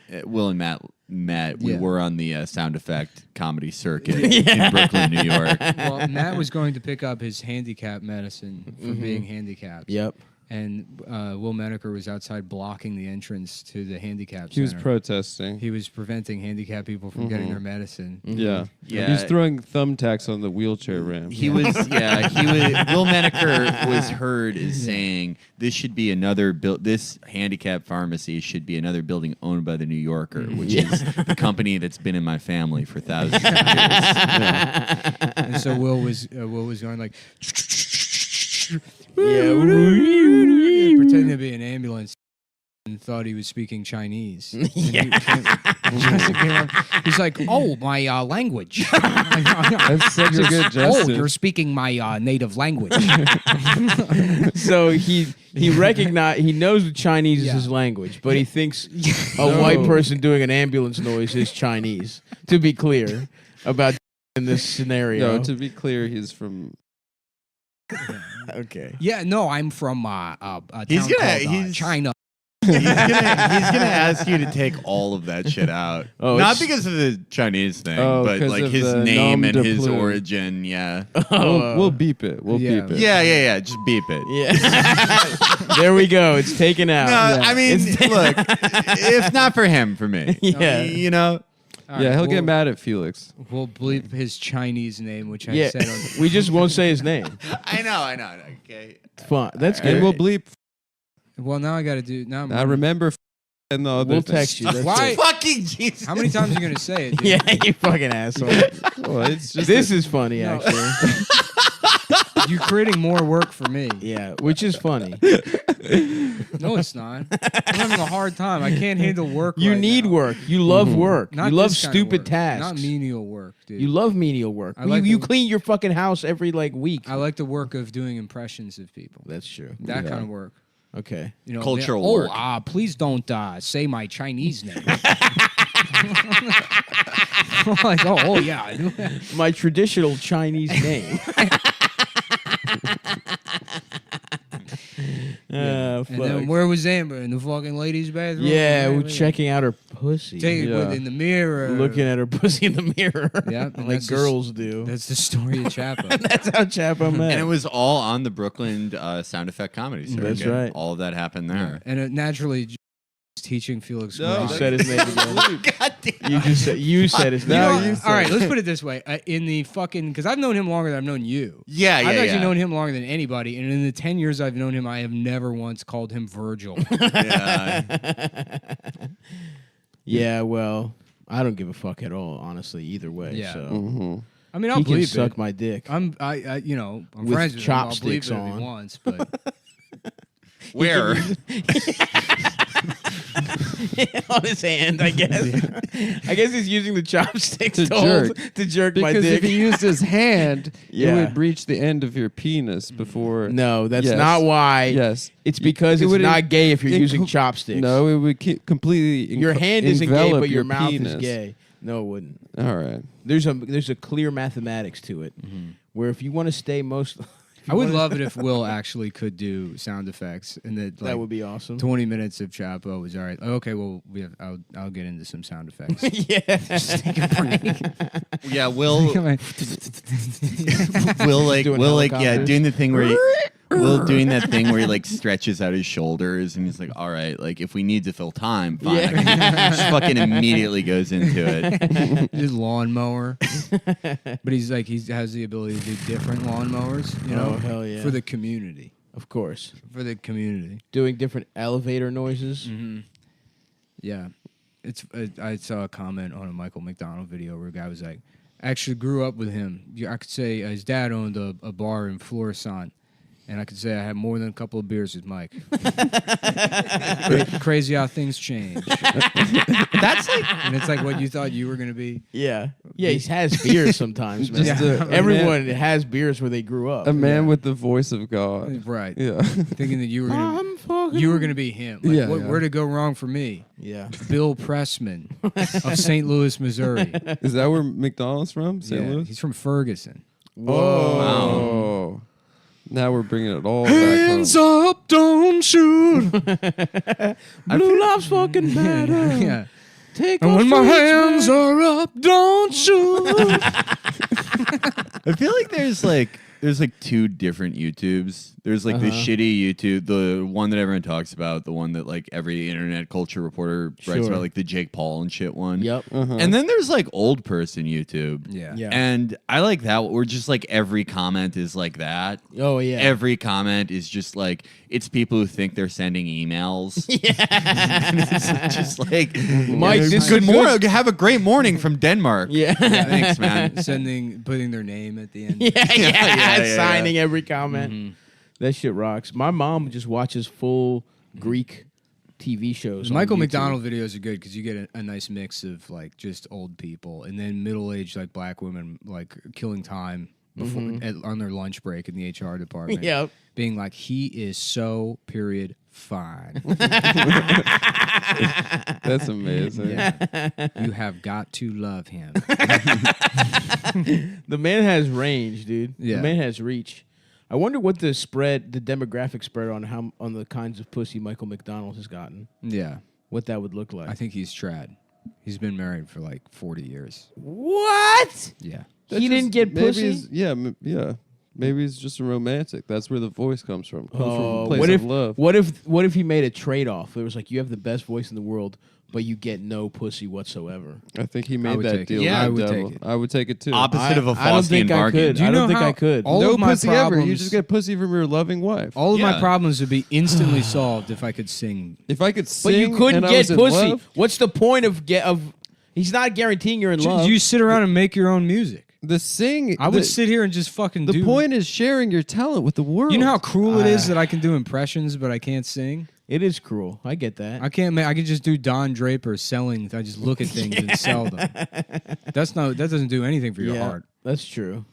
Matt met. We Yeah. were on the sound effect comedy circuit in Brooklyn, New York. Well, Matt was going to pick up his handicap medicine for being handicapped. Yep. And Will Menaker was outside blocking the entrance to the handicap He was center. protesting. He was preventing handicapped people from getting their medicine. Yeah. Yeah. He was throwing thumbtacks on the wheelchair ramp. He was. Will Menaker was heard as saying this should be another this handicap pharmacy should be another building owned by the New Yorker, which is the company that's been in my family for thousands of years. And so Will was going like, pretending to be an ambulance and thought he was speaking Chinese. And he came up, he's like, "Oh, my language." That's such a good Oh, gesture. you're speaking my native language. So he knows that Chinese Yeah. is his language, but he thinks a white person doing an ambulance noise is Chinese. To be clear about in this scenario. No, to be clear, he's from. Okay. Yeah, no, I'm from a town He's gonna- called he's- China. He's gonna ask you to take all of that shit out. Oh, Not it's- because of the Chinese thing, Oh, but 'cause like of his the name nom and de his plume. origin. Yeah. We'll beep it. We'll Yeah. beep it. Yeah. Just beep it. Yeah. There we go. It's taken out. No, I mean, look, if not for him, for me. Yeah. You know. All Yeah, right, he'll we'll- get mad at Felix. We'll bleep his Chinese name, which I Yeah. said on. We just won't say his name. I know. Okay. It's fun. That's good. And we'll bleep. Well, now I got to do. Now, Now remember and the other We'll thing. text you. That's Why? it. Fucking Jesus. How many times are you gonna say it? Dude? Yeah, you fucking asshole. Well, it's just This is funny, No. actually. You're creating more work for me. Yeah, which is funny. No, it's not. I'm having a hard time. I can't handle work. You right need now. work. You love work. Not you love this kind of stupid work. tasks. Not menial work, dude. You love menial work. I like you the- clean your fucking house every week. I like the work of doing impressions of people. That's true. That kind of work. Okay. You know, Cultural oh, work. Please don't say my Chinese name. Like, oh yeah. I do. My traditional Chinese name. And then fuck. where was Amber in the fucking ladies' bathroom? Yeah, Where- we're where- checking out her pussy. Take it Yeah. in the mirror. Looking at her pussy in the mirror. Yeah, and like that's just- girls do. That's the story of Chapo. That's how Chapo met. And it was all on the Brooklyn sound effect comedy circuit. That's right. All of that happened there. And it naturally just teaching Felix. No, You Grace. said his name again. God damn. You just said his You know, name. all right, let's put it this way. In the fucking, because I've known him longer than I've known you. Yeah, I've actually known him longer than anybody, and in the 10 years I've known him, I have never once called him Virgil. Yeah. Yeah, well, I don't give a fuck at all, honestly, either way. Yeah. So Mhm. I mean, I'll he can believe suck it. my dick. I'm With friends with him. I'll believe chopsticks it if he on. wants, but Where? On his hand, I guess. I guess he's using the chopsticks To to jerk my Because dick. if he used his hand, Yeah. it would reach the end of your penis before. No, that's Yes. not why. Yes. It's because It it's would not gay if you're inco- using chopsticks. No, it would completely. Your hand isn't gay, envelop but your mouth penis. is gay. No, it wouldn't. All right. There's a clear mathematics to it, where if you want to stay most, I would love it if Will actually could do sound effects, and that that would be awesome. 20 minutes of Chapo was all right. Okay, well, I'll get into some sound effects. Yeah, Yeah, Will Come on. Doing helicopters. doing the thing where Will doing that thing where he like stretches out his shoulders and he's like, all right, like if we need to fill time, fine. Yeah. I can just fucking immediately goes into it. His lawnmower, but he's like he has the ability to do different lawnmowers. You know, Oh, hell yeah. for the community. of course. For the community. Doing different elevator noises. Yeah, it's. I saw a comment on a Michael McDonald video where a guy was like, "I actually grew up with him. I could say his dad owned a bar in Florissant, and I could say I had more than a couple of beers with Mike. Crazy how things change. That's like And it's like what you thought you were gonna be. Yeah, yeah. He has beers sometimes, man. Just a Everyone has beers where they grew up. A man with the voice of God. Right. Yeah. Thinking that you were gonna, I'm fucking. you were gonna be him. Like, Yeah, what, yeah. where'd it go wrong for me? Yeah. Bill Pressman of St. Louis, Missouri. Is that where McDonald's from? St. Yeah, Louis? he's from Ferguson. Oh. Now we're bringing it all back home. up, don't shoot. Blue Lob's fucking better. Yeah. Take And off when my your hands are up, don't shoot. I feel like there's like two different YouTubes. There's like the shitty YouTube, the one that everyone talks about, the one that like every internet culture reporter writes Sure. about, like the Jake Paul and shit one. Yep. And then there's like old person YouTube. Yeah. Yeah. And I like that where just like every comment is like that. Oh yeah. Every comment is just like it's people who think they're sending emails. It's just like Mike, this is good good- morning. Have a great morning from Denmark. yeah. Thanks, man. Putting their name at the end. yeah. Signing every comment. That shit rocks. My mom just watches full Greek TV shows. The on Michael YouTube. McDonald videos are good because you get a nice mix of like just old people and then middle-aged like black women like killing time before on their lunch break in the HR department. Yep. Being like, he is so period fine. That's amazing. Yeah. You have got to love him. The man has range, dude. Yeah. The man has reach. I wonder what the demographic spread on the kinds of pussy Michael McDonald has gotten. Yeah. What that would look like. I think he's trad. He's been married for like 40 years. What? Yeah. He didn't get pussy? Yeah. Maybe he's just a romantic. That's where the voice comes from. Comes from a place what of if love. what if he made a trade-off? It was like, you have the best voice in the world, but you get no pussy whatsoever. I think he I made would that take it. deal. Yeah, with I the would devil. take it. I would take it too. Opposite of a I don't Faustian think I bargain. could. Do you I don't know think how I could. all no of my pussy ever. You problems- just get pussy from your loving wife. All of my Yeah. problems would be instantly solved if I could sing. If I could But sing you couldn't and I get was in pussy. love, What's the point of he's not guaranteeing you're in love. You sit around and make your own music. I I would sit here and just fucking The do. point is sharing your talent with the world. You know how cruel it is that I can do impressions, but I can't sing? It is cruel. I get that. I can't. I can just do Don Draper selling. I just look at things and sell them. That doesn't do anything for your yeah, heart. that's true.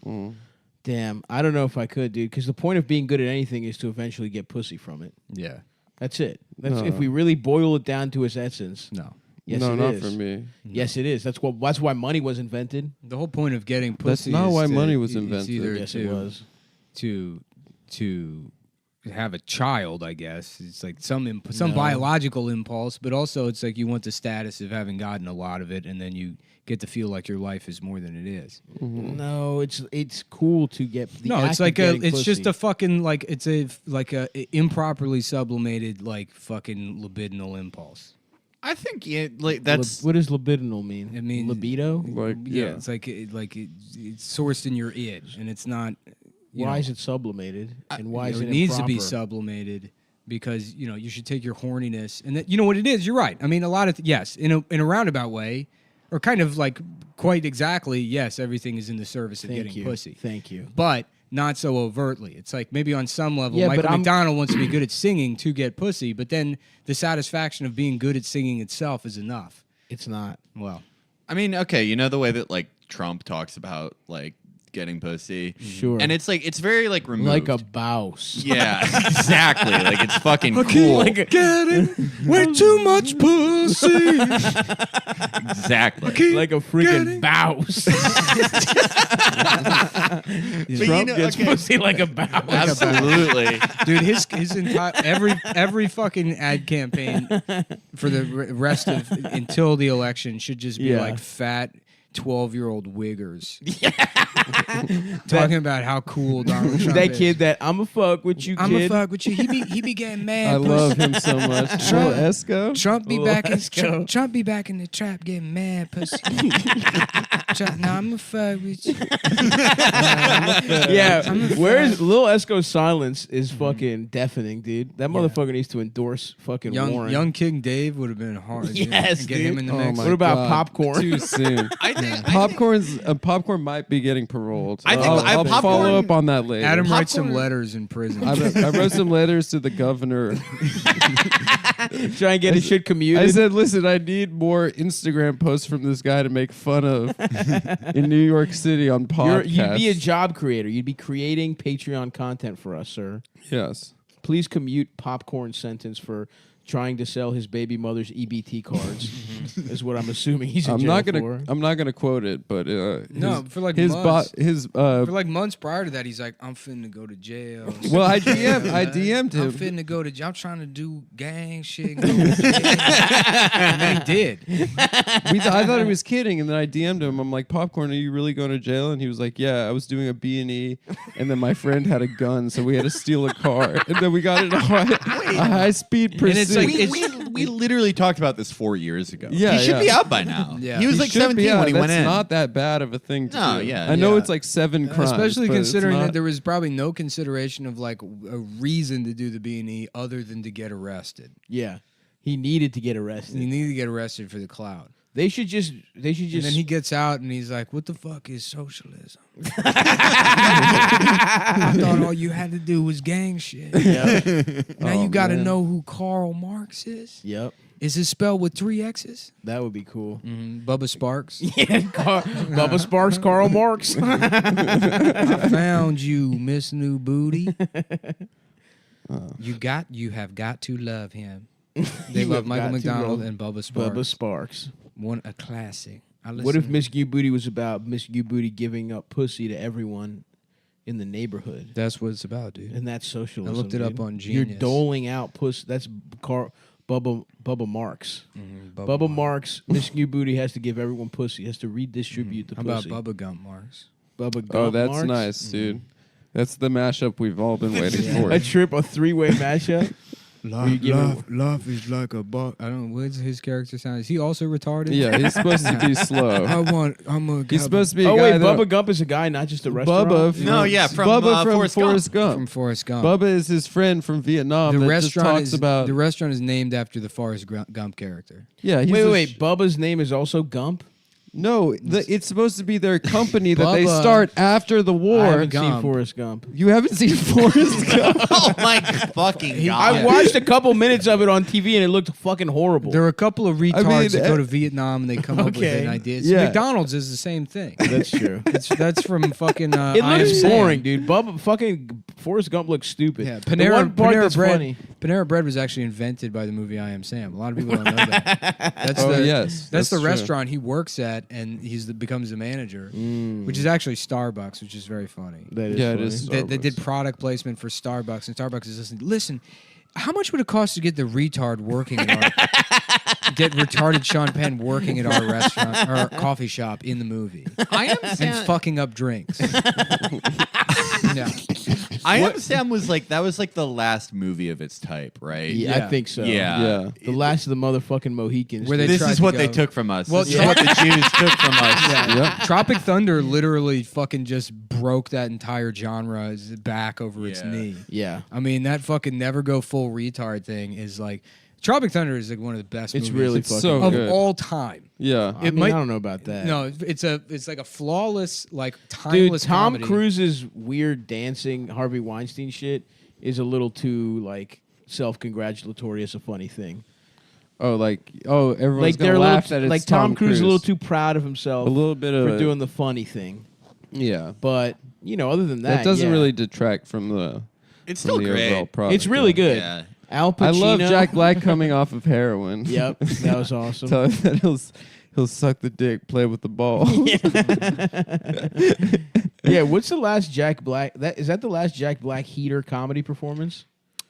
Damn, I don't know if I could, dude. Because the point of being good at anything is to eventually get pussy from it. Yeah. That's it. That's No. if we really boil it down to its essence. No. Yes, no, it not is. for me. Yes, it is. That's why money was invented. The whole point of getting That's pussy. not is why to- money was it's invented. either Yes, to, it was. to have a child, I guess. It's like some biological impulse, but also it's like you want the status of having gotten a lot of it, and then you get to feel like your life is more than it is. No, it's cool to get. The No, act it's of like getting it's just pussy. a fucking like it's a improperly sublimated like fucking libidinal impulse. I think that's What does libidinal mean? It means libido. Like, Yeah, it's like it's sourced in your id, and it's not. Why is it sublimated? And why is it it needs to be improper? sublimated because you should take your horniness and that, you know what it is. You're right. I mean, a lot of yes, in a roundabout way, or kind of like quite exactly. Yes, everything is in the service of Thank getting you. pussy. Thank you. But not so overtly. It's like maybe on some level, Yeah, but Michael I'm- McDonald wants to be good at singing to get pussy, but then the satisfaction of being good at singing itself is enough. It's not. Well, I mean, okay, you know the way that like Trump talks about like getting pussy, Sure. and it's like it's very like removed, Like a bouse. yeah, exactly. Like it's fucking cool. getting way too much pussy. Exactly. Like a freaking bouse. Trump gets pussy like a bouse. Absolutely. Dude, his entire every fucking ad campaign for the rest of until the election should just be Yeah. like fat 12-year-old wiggers. Talking about how cool Donald Trump That is. kid that I'm a fuck with you, I'm a kid. fuck with you. He be getting mad. I pussy. love him so much. Little Esco. Trump be Little back in Esco. Trump be back in the trap getting mad, pussy. Nah, I'm a fuck with you. Yeah, I'm a where's Lil Esco's silence is fucking deafening, dude. That motherfucker needs to endorse fucking Warren. Young King Dave would have been hard. Yes, and get him dude. in the Oh mix. my What about God. popcorn? Too soon. I think Popcorn might be getting paroled. I think I'll popcorn- follow up on that later. Adam writes some Popcorn- letters in prison. I wrote some letters to the governor. Try and get his shit commuted. I said, listen, I need more Instagram posts from this guy to make fun of in New York City on podcasts. You'd be a job creator. You'd be creating Patreon content for us, sir. Yes. Please commute popcorn sentence for trying to sell his baby mother's EBT cards. Is what I'm assuming he's in I'm jail not for. gonna quote it, but No, for like his months. For for like months prior to that, he's like, "I'm finna go to jail." well, I DM'd I'm him. finna go to jail. I'm trying to do gang shit. And, go to jail. And then he did. I thought he was kidding, and then I DM'd him. I'm like, "Popcorn, are you really going to jail?" And he was like, "Yeah, I was doing a B&E, and then my friend had a gun, so we had to steal a car, and then we got in a high speed pursuit." And it's like- we literally talked about this 4 years ago. Yeah, he should yeah. be out by now. Yeah. He was He like should 17 be out. when he went That's in. not that bad of a thing to No, do. yeah, I know yeah. it's like 7 crimes, Especially but it's considering not- that there was probably no consideration of like a reason to do the B&E other than to get arrested. Yeah, he needed to get arrested. You need to get arrested for the cloud. They should just. And then he gets out and he's like, "What the fuck is socialism?" I thought all you had to do was gang shit. Now you got to man. know who Karl Marx is. Yep, Is it spelled with 3 X's? that would be cool. Bubba Sparks. Yeah, Bubba Sparks, Karl Marx. I found you, Miss New Booty. You have got to love him. They You love have Michael got to McDonald love and Bubba Sparks. Bubba Sparks. A classic. What if Miss You Booty was about Miss You Booty giving up pussy to everyone in the neighborhood. That's what it's about, dude. And that's socialism. I looked it up dude. on You're Genius. doling out puss. That's Bubba Marx. Bubba Marx, Mr. Booty has to give everyone pussy. He has to redistribute the How about pussy. Bubba Gump Marks? Bubba Oh, Gump that's Marx? nice, dude. That's the mashup we've all been waiting for. A 3-way mashup. Love is like a buck. I don't know. What's his character sound? Is he also retarded? Yeah, he's supposed to be slow. He's supposed to be. Oh a guy wait, that- Bubba Gump is a guy, not just a restaurant. Bubba. No, yeah, from Bubba from Forrest Forrest Gump. from Forrest Gump. Bubba is his friend from Vietnam. the that restaurant just talks is about. the restaurant is named after the Forrest Gump character. Yeah, he's Wait. Bubba's name is also Gump. No, it's supposed to be their company that they Bubba- start after the I war. haven't seen Gump. Forrest Gump. You haven't seen Forrest Gump? Oh my fucking god! I watched a couple minutes of it on TV and it looked fucking horrible. There are a couple of retards that go eh, to Vietnam and they come up with Okay. an idea. Yeah. McDonald's is the same thing. That's true. That's from fucking. It I Am looks Sam. boring, dude. Fucking Forrest Gump looks stupid. Yeah, The one part Panera that's Bread. funny. Panera Bread was actually invented by the movie I Am Sam. A lot of people don't know that. That's Oh, the yes, that's the true. restaurant he works at, and becomes the manager, which is actually Starbucks, which is very funny. That is Yeah, it funny. is. They did Starbucks. product placement for Starbucks, and Starbucks is listening. Listen, how much would it cost to get the retard working at our get retarded Sean Penn working at our restaurant or our coffee shop in the movie I Am and Sam. fucking up drinks? Yeah. I Am Sam was like the last movie of its type, right? Yeah, I think so. Yeah. Yeah. The last of the motherfucking Mohicans. Where they This tried is to what go- they took from us. Well, This is what the Jews took from us. Yep. Tropic Thunder literally fucking just broke that entire genre's back over its Yeah. knee. Yeah. I mean, that fucking never go full retard thing is like Tropic Thunder is like one of the best It's movies really It's fucking so of good. all time. Yeah. I mean, might- I don't know about that. No, it's like a flawless, like Dude, timeless Tom comedy. Cruise's weird dancing Harvey Weinstein shit is a little too like self-congratulatory as a funny thing. Everyone's Like gonna they're a laugh little, that it's like Tom Cruise is a little too proud of himself a little bit of for doing the funny thing. Yeah. But other than that, That doesn't yeah. really detract from the It's from still the great. overall product. It's really good. Yeah. Al Pacino. I love Jack Black coming off of heroin. Yep, that was awesome. Tell him that he'll suck the dick, play with the ball. Yeah, what's the last Jack Black? Is that the last Jack Black heater comedy performance?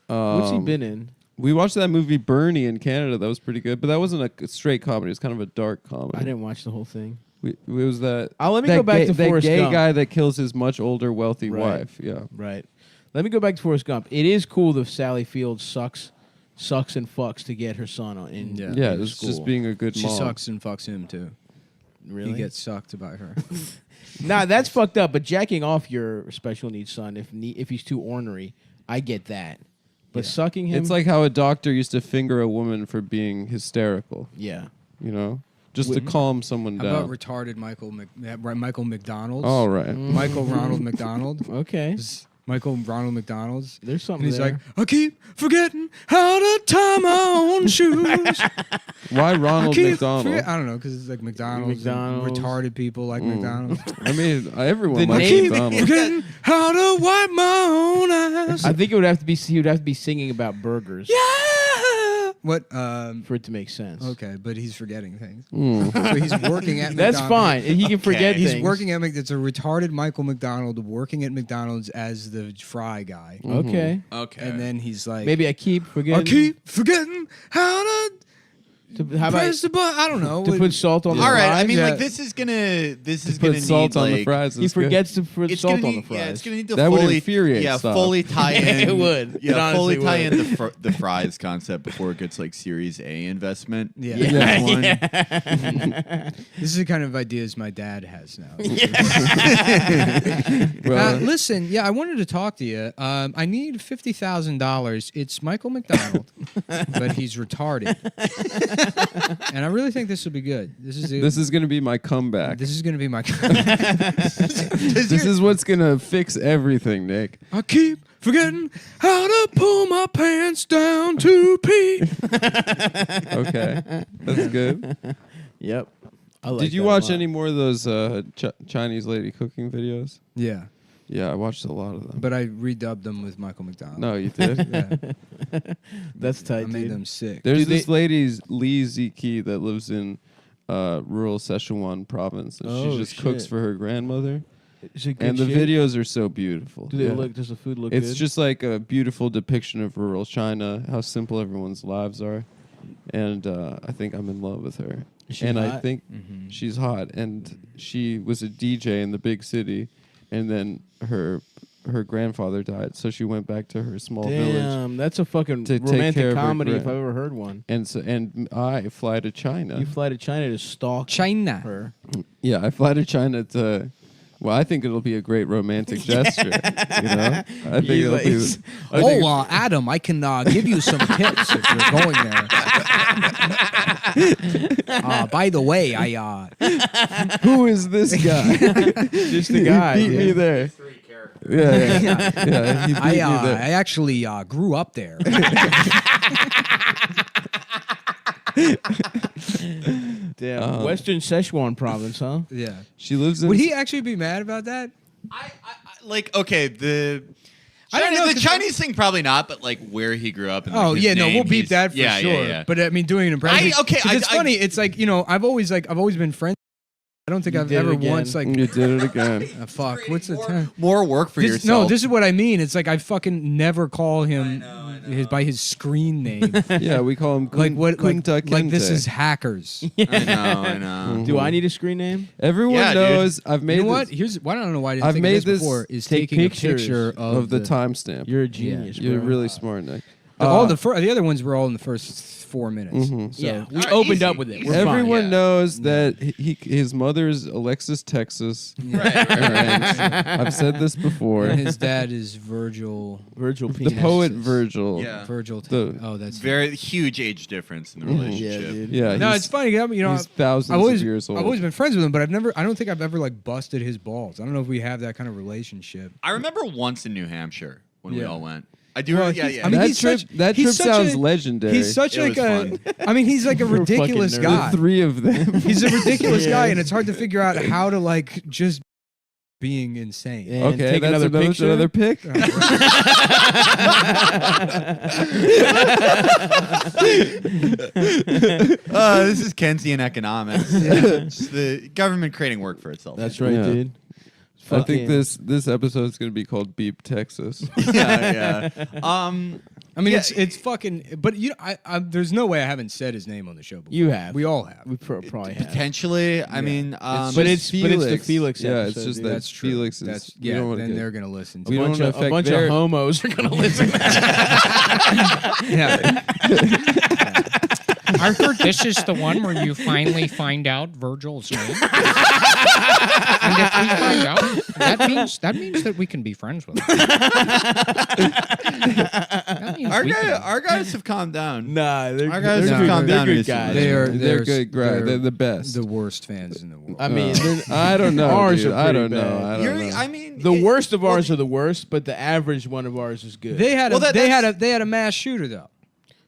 What's he been in? We watched that movie Bernie in Canada. That was pretty good, but that wasn't a straight comedy. It was kind of a dark comedy. I didn't watch the whole thing. It was that. Let me that go back gay, to that Forrest gay Gump. guy that kills his much older, wealthy Right. wife. Yeah. Right. Let me go back to Forrest Gump. It is cool that Sally Field sucks and fucks to get her son on in. Yeah. Yeah, in it's school. just being a good She mom. sucks and fucks him too. Really. He gets sucked by her. Nah, that's fucked up. But jacking off your special needs son, if he's too ornery, I get that. But sucking him, It's like how a doctor used to finger a woman for being hysterical. yeah. You know, just to calm someone How down. about retarded Michael McDonald? All right. Michael Ronald McDonald. Okay. Michael Ronald McDonald's. There's something And he's there. like, I keep forgetting how to tie my own shoes. Why Ronald I McDonald? don't know, because it's like McDonald's. and McDonald's. retarded people like McDonald's. I mean, everyone The likes name- McDonald's. Forgetting how to wipe my own ass. I think it would have to be he would have to be singing about burgers What? for it to make sense. Okay, but he's forgetting things. Mm. So he's working at That's McDonald's. fine. He can forget He's things. working at It's a retarded Michael McDonald working at McDonald's as the fry guy. Okay. Okay. And then he's like, Maybe I keep forgetting. I keep forgetting how to How about press the button. I don't know. to put salt on the All right. fries? I mean, Yeah. like this is gonna Put salt need on the like, fries. He is good. forgets to put It's salt gonna on the need, fries. yeah, it's gonna need to That would fully infuriate yeah, Stop. fully tie in. It would. It Yeah, fully honestly tie would. in the fries concept before it gets like Series A investment. Yeah. That one. This is the kind of ideas my dad has now. Well, Listen, I wanted to talk to you. I need $50,000. It's Michael McDonald, but he's retarded, and I really think this will be good. This is going to be my comeback. this is going to be my. This is what's going to fix everything, Nick. I keep forgetting how to pull my pants down to pee. Okay. That's good. Yep. I like Did you that a watch lot. any more of those Chinese lady cooking videos? Yeah, Yeah, I watched a lot of them. but I redubbed them with Michael McDonald. No, you did? Yeah, That's tight, I made dude. them sick. There's Dude, this lady, Lee Ziki, that lives in rural Szechuan province, and Oh, she just cooks shit. for her grandmother. Is it good and the shit? videos are so beautiful. Do they Yeah. look? Does the food look It's good? just like a beautiful depiction of rural China, how simple everyone's lives are, and I think I'm in love with her. Is she and I hot? think she's hot, and she was a DJ in the big city, and then her grandfather died, so she went back to her small village. Damn, that's a fucking to take care romantic of her comedy if grand- I've ever heard one. And I fly to China. You fly to China to stalk China. her. Yeah, I fly to China to. Well, I think it'll be a great romantic gesture. You know, I think it'll be. Oh, Adam, I can give you some tips if you're going there. By the way, I Who is this guy? Just the guy. He beat me there. Yeah, yeah. He beat me there. I actually grew up there. Damn, Western Sichuan province, huh? Yeah. She lives in. Would he actually be mad about that? I like okay the. I don't know, The 'cause Chinese thing probably not, but like where he grew up. And, Oh like, his yeah, no, name, we'll beep he's- that for yeah, sure. Yeah, yeah. But I mean, doing an impression. okay, 'cause it's funny. It's like I've always been friends. I don't think You I've did it ever again. once like. You did it again. Fuck. What's the time? more work for This, yourself. no, this is what I mean. It's like I fucking never call him by his screen name. Yeah, we call him like what? Kunta Like this Kinte. is hackers. I know. Do I need a screen name? Everyone Yeah, dude. knows. I've made You know what? this Here's why I don't know why I didn't I've think made of this this- before. Is take taking pictures a picture of the timestamp. You're a genius. You're bro. really smart, Nick. All the other ones were all in the first 4 minutes. Mhm. So Yeah, we Alright, opened easy. up with it. We're Everyone Yeah. knows that his mother's Alexis Texas. And I've said this before. and his dad is Virgil. fine. Virgil The Penis. poet Virgil. Yeah. Virgil. The- That's Very huge age difference in the Yeah, relationship. dude. Yeah, No, he's, it's funny. You know, he's thousands I've always of years old. I've always been friends with him, but I don't think I've ever like busted his balls. I don't know if we have that kind of relationship. I remember once in New Hampshire when we Yeah. all went. I do. Well, yeah, he's- yeah. I mean, that he's trip, such- that he's trip such sounds a- legendary. He's such It like was a. fun. I mean, he's like a We're fucking ridiculous nerds. guy. the three of them. He's a ridiculous guy, and it's hard to figure out how to like just being insane. And Okay, take that's another picture. another pick. This is Keynesian economics. Just the government creating work for itself. That's right, Yeah. dude. I think Fucking- this episode is going to be called Beep Texas. yeah. I mean, it's fucking. But you, I, there's no way I haven't said his name on the show before. You have. We all have. We probably have. Potentially. I mean, But it's the Felix Yeah, episode, it's just dude. that That's true. Felix is. That's we don't yeah. wanna Then get- they're gonna listen. we To don't it. bunch of, a affect bunch their- of homos are gonna listen. Yeah. I heard this is the one where you finally find out Virgil's name. And if we find out, that means that we can be friends with him. That means we can- our guys have calmed down. Nah, they're, Our guys they're have good, calmed they're down good recently. guys. They're They're good. They're the best. the worst fans in the world. I mean, they're- I don't know. Ours dude. are I pretty don't know. bad. I don't know. I mean, the worst of ours are the worst, but the average one of ours is good. they had Well, they that's- had a mass shooter though.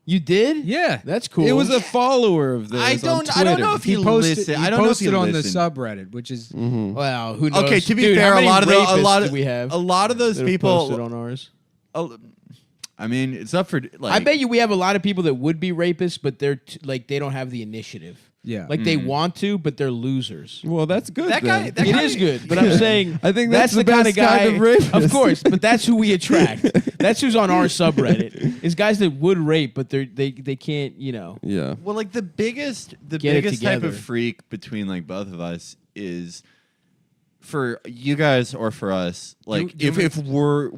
You did? Yeah. That's cool. It was a follower of theirs. I on don't know Twitter. if he posted. I don't know if he posted on listened. the subreddit, which is Well, who knows? Okay, to be Dude, fair, how a many lot of rapists do we have? a lot of those that have posted people. on ours. I mean, it's up for like. I bet you we have a lot of people that would be rapists, but they're like they don't have the initiative. yeah. Like they want to, but they're losers. Well, that's good. That guy- then. that It guy- is good, but I'm saying I think that's the kind best of guy. kind of rapist. Of course, but that's who we attract. That's who's on our subreddit. Is guys that would rape, but they can't. You know. Yeah. Well, like the biggest Get it type together. of freak between like both of us is for you guys or for us. Like do you if we're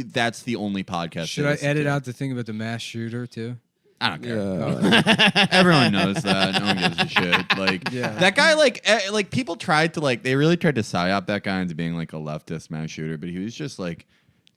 that's the only podcast. Should they I listen edit to. out the thing about the mass shooter too? I don't care. Yeah. Everyone knows that. No one gives a shit. Like Yeah. that guy. Like people tried to they really tried to psyop that guy into being like a leftist mass shooter, but he was just like.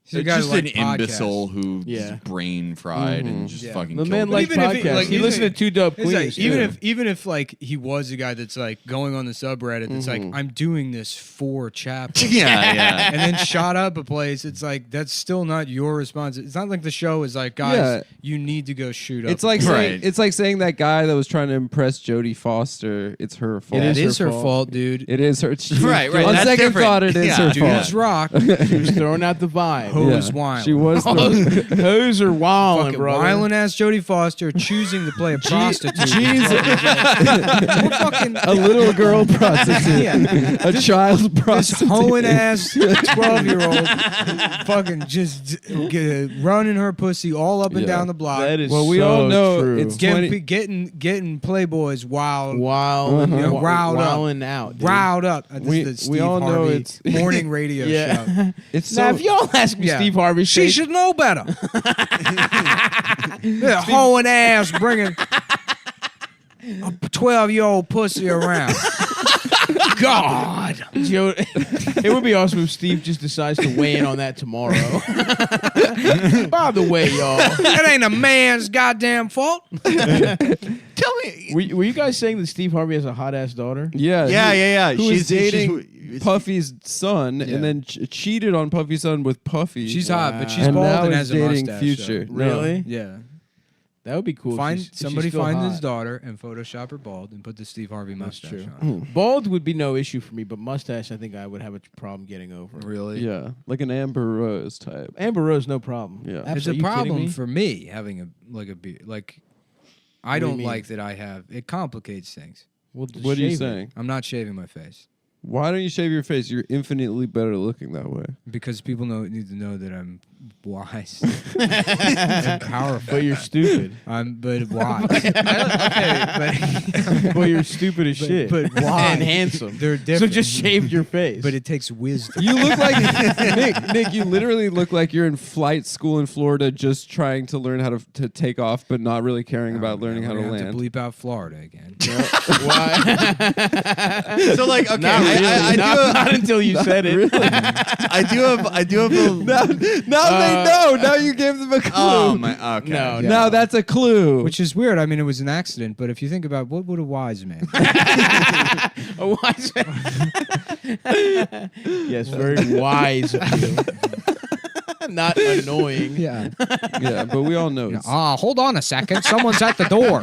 He's a guy just who an liked podcasts. imbecile who Yeah. brain fried and just Yeah. fucking The killed man it. likes Even if it- podcasts. like, he even listened if- to Two Dope It's like, Queens. even if like he was a guy that's like going on the subreddit that's like I'm doing this for chapters. yeah. And then shot up a place. It's like that's still not your response. It's not like the show is like, guys, Yeah. you need to go shoot up. It's like Right. saying that guy that was trying to impress Jodie Foster. It's her fault. it is her her fault. fault, dude. It is her. Right, On that's second different. thought, it is Yeah. her Dudes fault. Dudes rock. She was throwing out the vibes. hose Yeah. wild. She was the, Hose are wildin', fucking brother. wildin' ass Jodie Foster choosing to play a prostitute. Jesus. We're fucking a little girl prostitute. Yeah. A child this prostitute. hoeing ass 12-year-old fucking just running her pussy all up and Yeah. down the block. That is Well, we so all know true. it's Getting Playboys wild. wild, You know, riled up. wilding out. Dude. Riled up. This We- is the we Steve all know Harvey it's- morning radio show. Yeah. It's Now, so if y'all ask me, Yeah. Steve Harvey, She should know better. Yeah, hoeing ass bringing a 12-year-old pussy around. God. Joe, it would be awesome if Steve just decides to weigh in on that tomorrow. By the way, y'all, That ain't a man's goddamn fault. Tell me. were you guys saying that Steve Harvey has a hot ass daughter? yeah, Yeah. Who is dating she's- Puffy's son Yeah. and then cheated on Puffy's son with Puffy. She's hot, but she's and bald now and is has a dating mustache. Future. so- Really? Yeah. That would be cool. if she's Somebody still find hot. his daughter and Photoshop her bald and put the Steve Harvey mustache true. on. Bald would be no issue for me, but mustache, I think I would have a problem getting over. Really? Yeah, like an Amber Rose type. Amber Rose, no problem. Yeah. It's Absolutely. a You kidding problem me? for me having a beard. Like, I What do you don't mean? like that I have. It complicates things. Well, just What are you shave it. saying? I'm not shaving my face Why don't you shave your face? You're infinitely better looking that way. because people need to know that I'm wise and powerful. But you're stupid. I'm but wise. Well, you're stupid as shit. but why? And handsome. They're So different. just shave your face. But it takes wisdom. You look like Nick. You literally look like you're in flight school in Florida, just trying to learn how to take off, but not really caring about learning how to We're gonna land. have to bleep out Florida again. why? So like, okay, Not really. I Not until you said it. I do have a. Now they know. Now you gave them a clue. Oh my. Okay. No, Yeah. Now that's a clue. Which is weird. I mean, it was an accident, but if you think about what would a wise man? A wise. Yes, very wise of you. Not annoying. Yeah. yeah, but we all know. It's, Hold on a second. Someone's at the door.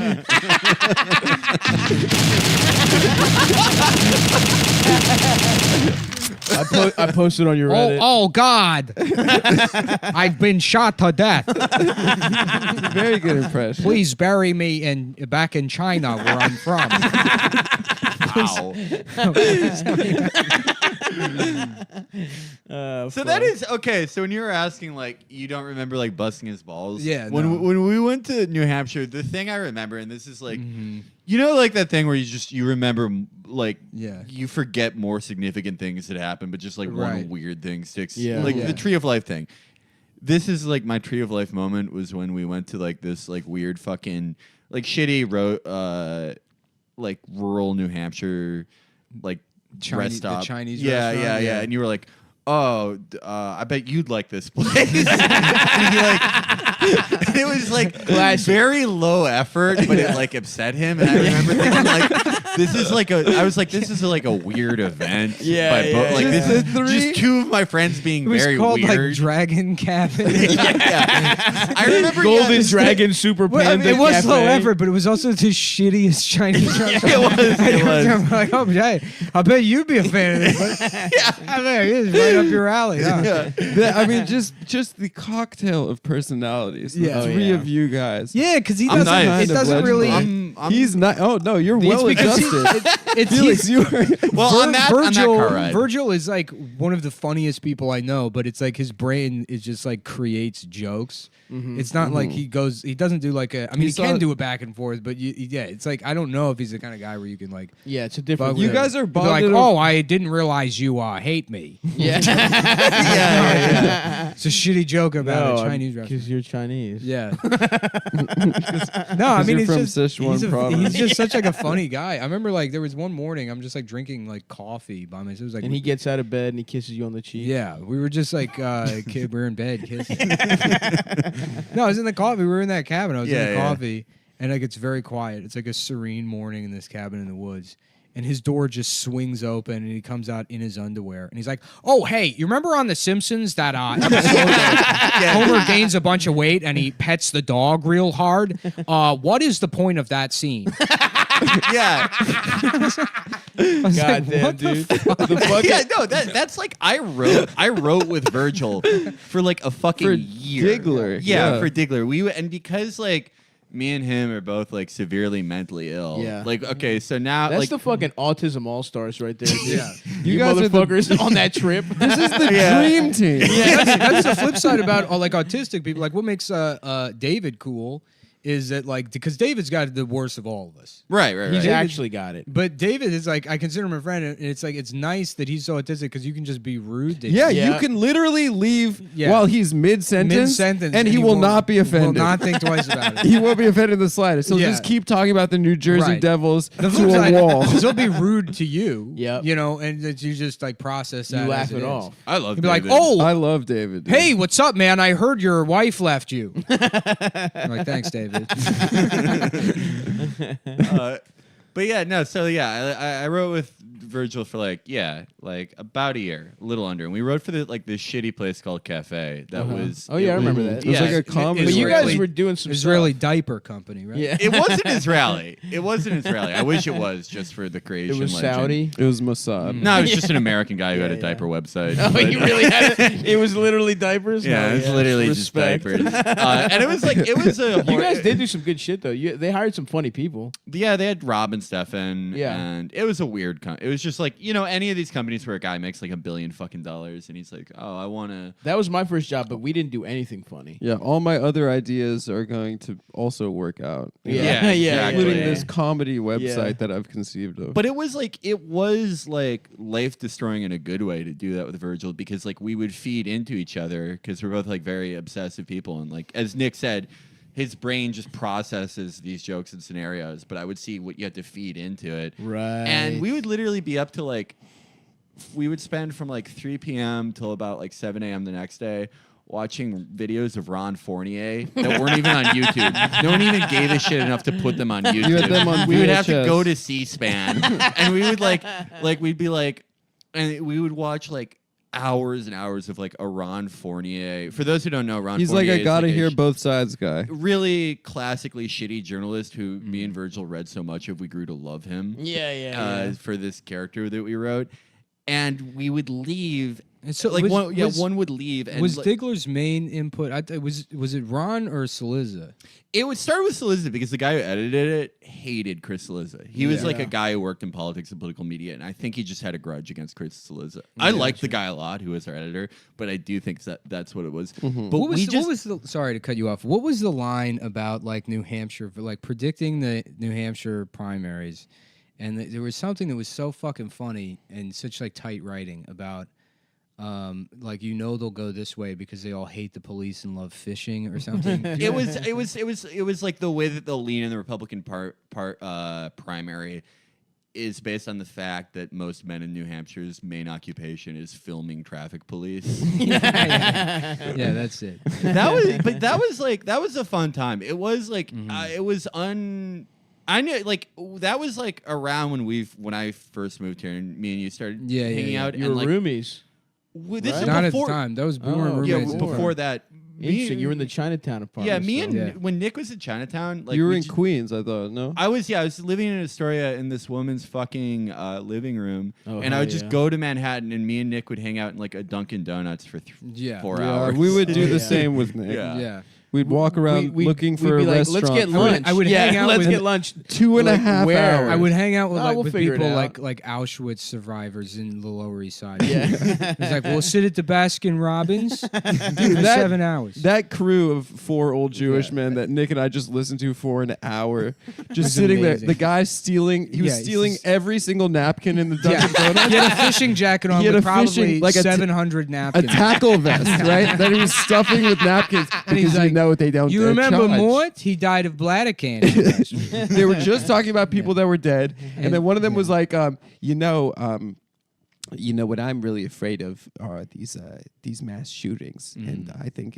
I posted on your Reddit. Oh God! I've been shot to death. very good impression. Please bury me back in China where I'm from. Wow. So that is okay. So when you were asking, like, you don't remember like busting his balls. Yeah, When no. when we went to New Hampshire, the thing I remember, and this is like, you know, like that thing where you remember like Yeah. you forget more significant things that happened, but just like Right. one weird thing sticks. Yeah. Like Yeah. the Tree of Life thing. This is like my Tree of Life moment was when we went to like this like weird fucking like shitty like rural New Hampshire like rest The stop. Chinese yeah, restaurant, yeah. yeah. And you were like, oh, I bet you'd like this place. and you're like, and it was like very low effort, but it like upset him. And I remember thinking like, this is like I was like, this is like a weird event. Yeah, like yeah. this Just is the three- just two of my friends being It was very called weird. like Dragon Cabin. yeah. I remember Golden yeah, Dragon Super Well, I Panda mean, it was Cafe. low effort, but it was also the shittiest Chinese restaurant. it was. It was. I'm like, oh, hey, I bet you'd be a fan of this. But I bet it is right up your alley. Huh? I mean, just the cocktail of personalities. The Yeah. three yeah. of you guys. Yeah, because he I'm doesn't. nice. It doesn't really. I'm He's not. Oh no, you're well because adjusted. it's Felix, you are. well on that Virgil, car ride. Virgil is like one of the funniest people I know, but it's like his brain is just like creates jokes. It's not like he doesn't do like a. I mean, he saw- can do it back and forth, but yeah, it's like I don't know if he's the kind of guy where you can like. Yeah, it's a different. Bug You with guys are Be like, bonded. oh, I didn't realize you hate me. Yeah. yeah. It's a shitty joke about a Chinese restaurant. because you're Chinese. Yeah. No, I mean you're it's from just Sichuan province. he's just such like a funny guy. I remember like there was one morning I'm just like drinking like coffee by myself. It was like And he gets out of bed and he kisses you on the cheek. yeah, we were just like we were in bed kissing. No, I was in the coffee. We were in that cabin. I was in Yeah, the yeah. coffee, and like it's very quiet. It's like a serene morning in this cabin in the woods. And his door just swings open, and he comes out in his underwear, and he's like, "Oh, hey, you remember on The Simpsons that episode where Homer gains a bunch of weight and he pets the dog real hard? What is the point of that scene?" yeah. God damn, dude. The fucking Yeah, no, that's like I wrote with Virgil for like a fucking For year. Diggler, Yeah, yeah. for Diggler. And because like me and him are both like severely mentally ill. Yeah. Like, okay, so now That's like the fucking autism all stars right there. Dude. Yeah. You guys are the- motherfuckers on that trip. This is the Yeah. dream team. That's the flip side about like autistic people. Like what makes David cool is that like because David's got the worst of all of us. right. He's David- actually got it. But David is like I consider him a friend, and it's like it's nice that he's so autistic because you can just be rude to him. Yeah, Yeah. you can literally leave Yeah. while he's mid-sentence, Mid-sentence, and he will won't- not be offended. Will not think twice about it. He won't be offended in the slightest. He'll Yeah. just keep talking about the New Jersey Right. Devils The to flip a side, wall. because he'll be rude to you. Yep. You know, and that you just like process that. You laugh as it it is. off. I love He'll be like, David. "Oh, I love David. dude. hey, what's up, man? I heard your wife left you." I'm like, thanks, David. But yeah, no. So yeah, I wrote with Virgil for like about a year, a little under, and we wrote for the shitty place called Cafe. That was Oh, yeah, I remember Mhm. that. It was Yeah. like a comedy. But you Israeli- guys were doing some Israeli stuff. diaper company, right? Yeah. It wasn't Israeli. It wasn't Israeli. I wish it was just for the creation. It was legend. Saudi. It was Mossad. No, it was just an American guy who Yeah, had a yeah. diaper website. Oh, but- you really had it? It was literally diapers? Yeah, No, it's literally just respect. diapers. And it was a. You guys did do some good shit, though. They hired some funny people. Yeah, they had Rob and Stefan. Yeah. And it was a weird. It was just like, any of these companies where a guy makes like $1 billion fucking dollars and he's like, oh, I want to. That was my first job, but we didn't do anything funny. Yeah, all my other ideas are going to also work out. Yeah, Yeah, yeah, Including yeah. this comedy website Yeah. that I've conceived of. But it was like life destroying in a good way to do that with Virgil because like we would feed into each other because we're both like very obsessive people and like as Nick said, his brain just processes these jokes and scenarios, but I would see what you had to feed into it. Right. And we would literally be up to like, we would spend from like 3 p.m. till about like 7 a.m. the next day watching videos of Ron Fournier that weren't even on YouTube. No one even gave a shit enough to put them on YouTube. You had them on we would have to VHS. go to C-SPAN and we would we'd be like, and we would watch like hours and hours of like a Ron Fournier. For those who don't know, Ron He's Fournier like, I gotta is hear both sides guy. really classically shitty journalist who me and Virgil read so much of we grew to love him Yeah. for this character that we wrote. And we would leave. And so Like was- one would leave. And Was like, Diggler's main input? Was it Ron or Saliza? it would start with Saliza because the guy who edited it hated Chris Saliza. He was like Yeah. a guy who worked in politics and political media, and I think he just had a grudge against Chris Saliza. I liked the guy a lot who was our editor, but I do think that's what it was. But What we just was the? Sorry to cut you off. What was the line about like New Hampshire, like predicting the New Hampshire primaries? And there was something that was so fucking funny and such like tight writing about. Like they'll go this way because they all hate the police and love fishing or something. it was like the way that they'll lean in the Republican primary is based on the fact that most men in New Hampshire's main occupation is filming traffic police. Yeah, that's it. that was a fun time. It was like I knew like that was like around when I first moved here and me and you started hanging out You and were like roomies. this is Not before at the time. That was we weren't Oh, yeah roommates. before that. Interesting. You were in the Chinatown apartment. Yeah, me and Yeah. when Nick was in Chinatown, like you were we in ju- Queens, I thought. No, I was living in Astoria in this woman's fucking living room, Oh, and I hell would just yeah. go to Manhattan, and me and Nick would hang out in like a Dunkin' Donuts for Yeah. 4 yeah, hours. we would do the Yeah. same with Nick. Yeah. Yeah. We'd walk around looking for we'd a be like, restaurant. let's get for lunch. I would hang out let's with- get lunch. 2.5 where? hours. I would hang out with, Oh, like, we'll with figure it people out. like Auschwitz survivors in the Lower East Side. Yeah. It's like, we'll sit at the Baskin Robbins for that- 7 hours. That crew of 4 old Jewish Yeah. men that Nick and I just listened to for an hour, just was sitting amazing. there. The guy stealing, he was Yeah, he's stealing just- every single napkin in the Yeah. Dunkin' Donuts. He had a fishing jacket on He had with a fishing- probably like a 700 A napkins. tackle vest, right? That he was stuffing with napkins And he's because like, you know they don't. You remember charge. Mort? He died of bladder cancer. last week. They were just talking about people that were dead, and then one of them was like, you know what I'm really afraid of are these mass shootings, and I think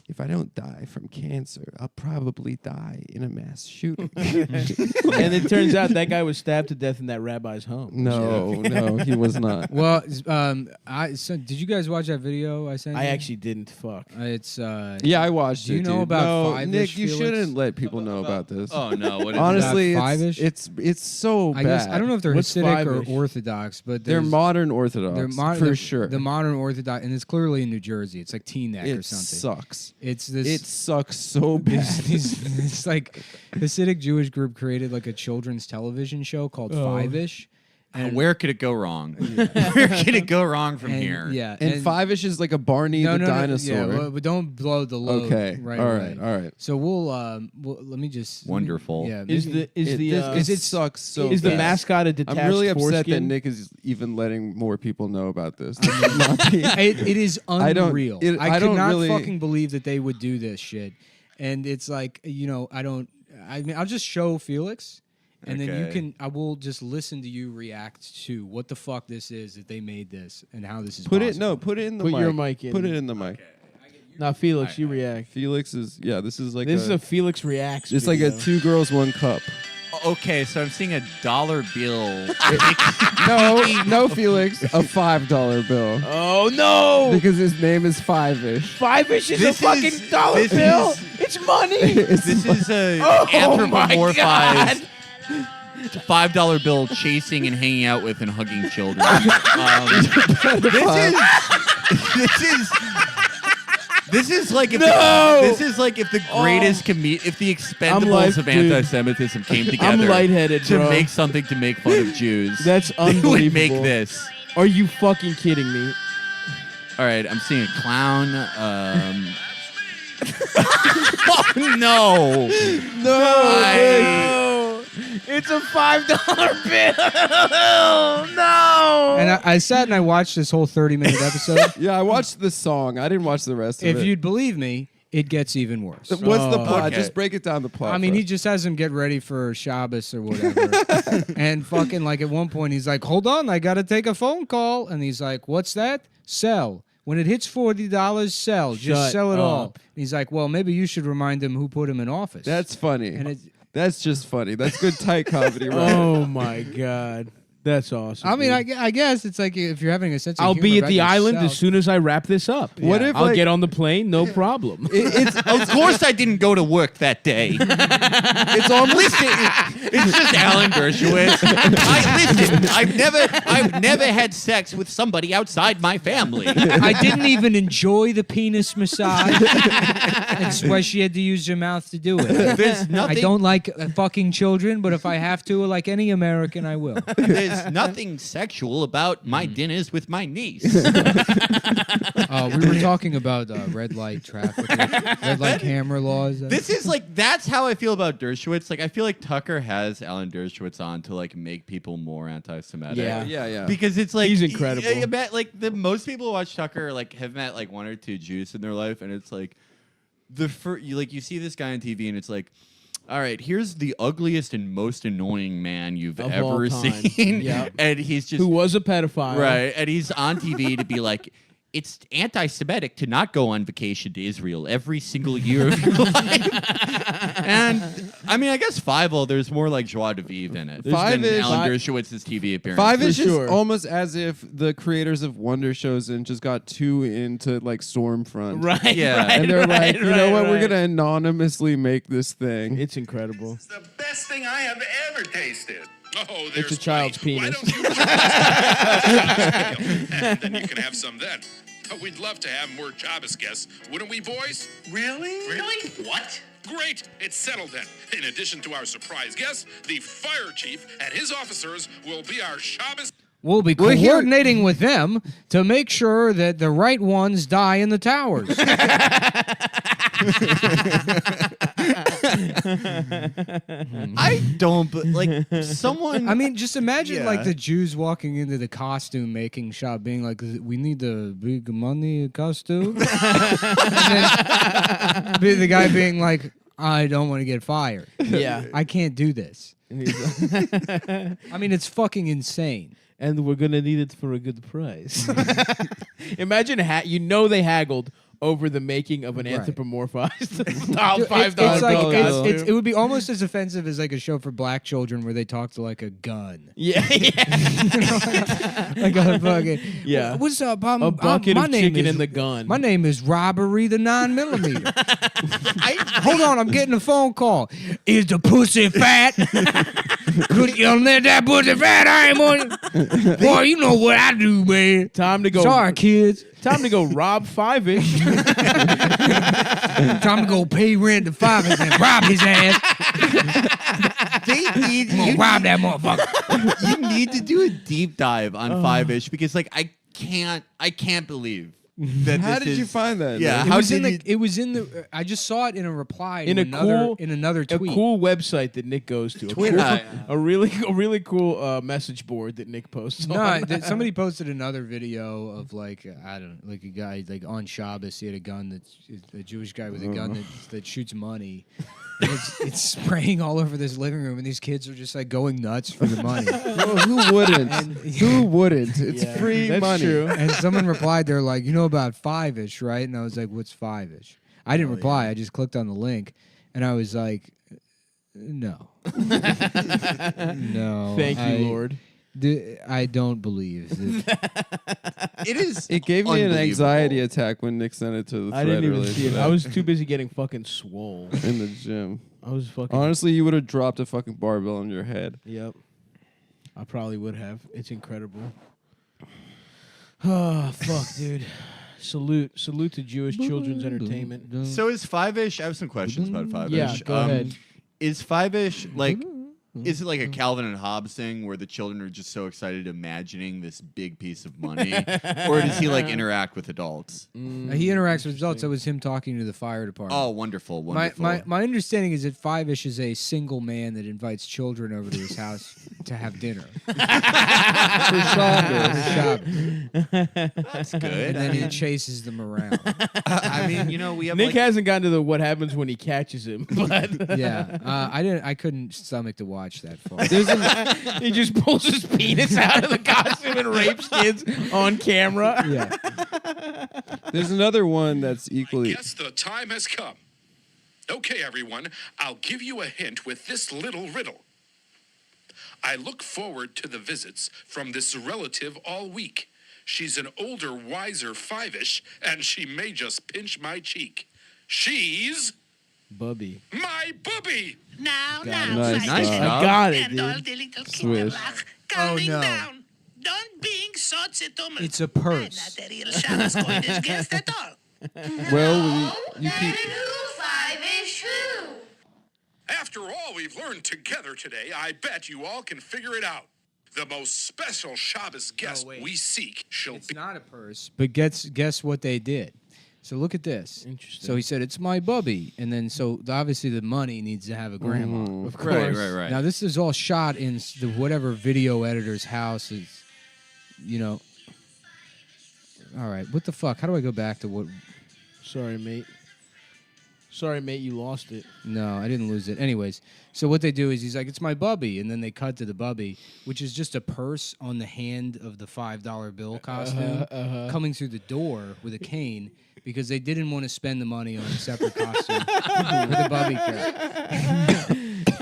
if I don't die from cancer, I'll probably die in a mass shooting. And it turns out that guy was stabbed to death in that rabbi's home. No, he was not. Well, did you guys watch that video I sent you? I actually didn't. Fuck. It's Yeah, I watched it. Do you know dude. about no, Five-ish, Nick? You Felix? shouldn't let people know about this. Oh no! What is Honestly, About it's, Five-ish? it's so I bad. guess I don't know if they're What's Hasidic Five-ish? or Orthodox, but They're there's- modern Orthodox for sure. The modern Orthodox, and it's clearly in New Jersey. It's like Teaneck or It something. sucks. It's this. It sucks so bad. It's like Hasidic Jewish group created like a children's television show called Five-ish. And where could it go wrong? Where could it go wrong from and, here? Yeah, And Five-ish is like a Barney the dinosaur. Yeah, well, but don't blow the load. Okay. Right. All away. right. All right. So we'll let me just Wonderful. Yeah. Is maybe- It sucks so is the bad. mascot a detached I'm really upset that foreskin? Nick is even letting more people know about this. This is not being- it is I don't- unreal. it- I I could don't not really- fucking believe that they would do this shit. And it's like, I mean, I'll just show Felix, and then you Okay. can. I will just listen to you react to what the fuck this is that they made this and how this is. Put it possible. put it in the Put mic. your mic in. Put it in the mic. Now, Felix, you react. Felix is this is like This is a Felix reacts. it's like a video. 2 girls 1 cup. Okay, so I'm seeing a dollar bill. No, Felix, a $5 bill. Oh no! Because his name is Five-ish. Five-ish is This a fucking is- dollar this bill. is- It's money. This is a Oh my anthropomorphized $5 bill chasing and hanging out with and hugging children. This is like if this is like if the greatest if the Expendables light- of dude. anti-Semitism came I'm together lightheaded, to bro. make something to make fun of Jews. That's they would make unbelievable. this. Are you fucking kidding me? All right, I'm seeing a clown. Oh, no. No, it's a $5 bill. No. And I sat and I watched this whole 30-minute episode. Yeah, I watched the song. I didn't watch the rest of If it. you'd believe me, it gets even worse. What's the plot? Okay. Just break it down the plot. I mean, for he us. just has him get ready for Shabbos or whatever. And fucking like at one point he's like, hold on, I got to take a phone call. And he's like, what's that? Sell. When it hits $40, sell. Just Shut sell it all. up. And he's like, well, maybe you should remind him who put him in office. That's funny. and That's just funny. That's good tight comedy, right? Oh my god, that's awesome. I mean, dude. I guess it's like if you're having a sense of I'll humor be at about the island yourself. as soon as I wrap this up. What if, I'll like- get on the plane? No problem. Of course I didn't go to work that day. It's almost it's just Alan Dershowitz. I've never had sex with somebody outside my family. I didn't even enjoy the penis massage. That's why she had to use her mouth to do it. There's nothing I don't like fucking children, but if I have to, like any American, I will. there's nothing sexual about my dinners with my niece. We were talking about red light traffic, red light camera laws. This is like that's how I feel about Dershowitz. Like I feel like Tucker has Alan Dershowitz on to like make people more anti-Semitic. Yeah. Yeah. Because it's like He's incredible. I bet like the most people who watch Tucker like have met like 1 or 2 Jews in their life, and it's like you see this guy on TV, and it's like, all right, here's the ugliest and most annoying man you've Of all ever time. seen, Yep. and he's just Who was a pedophile? right, and he's on TV to be like. It's anti-Semitic to not go on vacation to Israel every single year of your life. And, I mean, I guess Fievel, there's more like joie de vivre in it. Than Five-ish- Alan Dershowitz's TV appearance. Five-ish is sure. almost as if the creators of Wonder Shows and just got too into like Stormfront. Right. Yeah. Right, And they're like, right, you know right, what? We're right. gonna anonymously make this thing. It's incredible. It's the best thing I have ever tasted. Oh, there's a child's plenty. penis. Why don't you and then you can have some then. We'd love to have more Shabbos guests, wouldn't we, boys? Really? Really? What? Great! It's settled then. In addition to our surprise guests, the fire chief and his officers will be our Shabbos. We'll be We're here- coordinating with them to make sure that the right ones die in the towers. I don't, but like someone. I mean, just imagine Yeah. like the Jews walking into the costume making shop being like, we need the big money costume. And then the guy being like, I don't want to get fired. Yeah. I can't do this. And he's I mean, it's fucking insane. and we're gonna need it for a good price. Imagine they haggled over the making of an Right. anthropomorphized $5 $5 it would be almost as offensive as like a show for black children where they talk to like a gun. Yeah, Like a fucking Yeah. What's up? a bucket my of name chicken is, in the gun. My name is Robbery the 9mm. Hold on, I'm getting a phone call. Is the pussy fat? Could you let that pussy fat? I ain't want. Boy, you know what I do, man. Time to go. Sorry, kids. Time to go rob Five-ish. Time to go pay rent to Five and rob his ass. I'm gonna rob that motherfucker. You need to do a deep dive on Five-ish because like I can't believe that. How did you find that? Yeah, Nick? how was did in the, you- it was in the. I just saw it in a reply In to a another a tweet. cool website that Nick goes to. Twitter. A really cool message board that Nick posts No, on. somebody posted another video of like I don't know, like a guy like on Shabbos he had a gun that's a Jewish guy with a gun that shoots money. And it's spraying all over this living room, and these kids are just like going nuts for the money. Well, who wouldn't? Who wouldn't? It's Yeah, free that's money. true. And someone replied, they're like, you know about Five-ish, right? And I was like, what's Five-ish? I didn't reply. I just clicked on the link, and I was like, no, no. Thank you, Lord. I don't believe that. It is. It gave me an unbelievable. anxiety attack when Nick sent it to the I thread didn't even earlier see it. today I was too busy getting fucking swole. in the gym. I was fucking. Honestly, you would have dropped a fucking barbell on your head. Yep. I probably would have. It's incredible. Oh, fuck, dude. Salute to Jewish Children's Entertainment. So is Five-ish? I have some questions about Five-ish. Yeah, go ahead. Is Five-ish like? Is it like a Calvin and Hobbes thing where the children are just so excited imagining this big piece of money, or does he like interact with adults? He interacts with adults. That was him talking to the fire department. Oh, wonderful, wonderful. My understanding is that Five-ish is a single man that invites children over to his house to have dinner. For Shabbos. That's good. And then he chases them around. I mean, you know, we have Nick like, hasn't gotten to the what happens when he catches him, but Yeah, I couldn't stomach to watch that far. he just pulls his penis out of the costume and rapes kids on camera. Yeah, There's another one that's I equally. guess the time has come. Okay, everyone, I'll give you a hint with this little riddle. I look forward to the visits from this relative all week. She's an older, wiser Five-ish, and she may just pinch my cheek. She's Bubby. my bubby. Now, Nice Nice job. job. I got it, And all dude. the little Swish. kinderlach counting no. down. Don't being such a tumult. It's a I'm purse. not a real Shabbos Kodesh guest at all. Well, you keep. After all we've learned together today, I bet you all can figure it out. The most special Shabbos guest wait. we seek shall It's be. not a purse, but guess what they did. So look at this. Interesting. So he said it's my bubby, and then so obviously the money needs to have a grandma. Of course. right. Now this is all shot in the whatever video editor's house is, you know. All right, what the fuck? How do I go back to what? Sorry, mate. Sorry, mate, you lost it. No, I didn't lose it. Anyways, so what they do is he's like, it's my bubby, and then they cut to the bubby, which is just a purse on the hand of the $5 bill costume coming through the door with a cane because they didn't want to spend the money on a separate costume for the bubby character.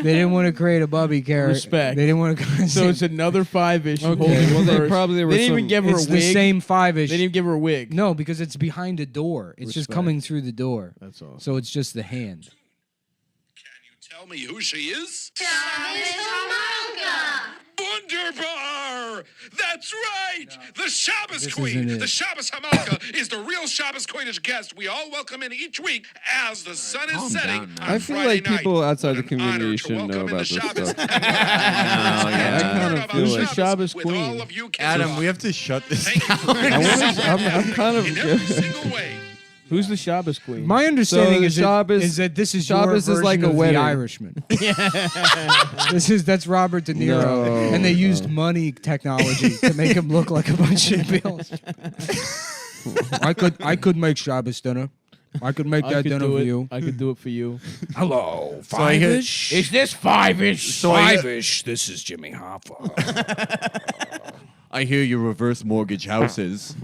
They didn't want to create a bubby character. Respect. They didn't want to. So it's another Five-ish. Okay, holding well, a they purse. probably there They was didn't even some- give her it's a wig. the same Five-ish. They didn't even give her a wig. No, because it's behind a door. It's just Respect. coming through the door. That's awesome. So it's just the hand. Can you tell me who she is? Wunderbar! That's right! The Shabbos This Queen! isn't it. The Shabbos Hamalka is the real Shabbos Queenish guest we all welcome in each week as the sun is calm setting down, man. on I feel Friday like people night. outside What the an honor community to should know welcome in about the this Shabbos stuff. and yeah. to I learn kinda about feel Who's the like- Shabbos with Queen? all of you kids. Adam, we have to shut this Thank you for down. I'm kind of. in every single way. Who's the Shabbos Queen? My understanding the is, Shabbos- is that this is Shabbos your is like version a of wedding. The Irishman. That's Robert De Niro, No. and they used money technology to make him look like a bunch of bills. I could make Shabbos dinner. I could make I that could dinner do for it. you. I could do it for you. Hello, I hear- Five-ish. Is this Five-ish? Five-ish. This is Jimmy Hoffa. I hear you reverse mortgage houses.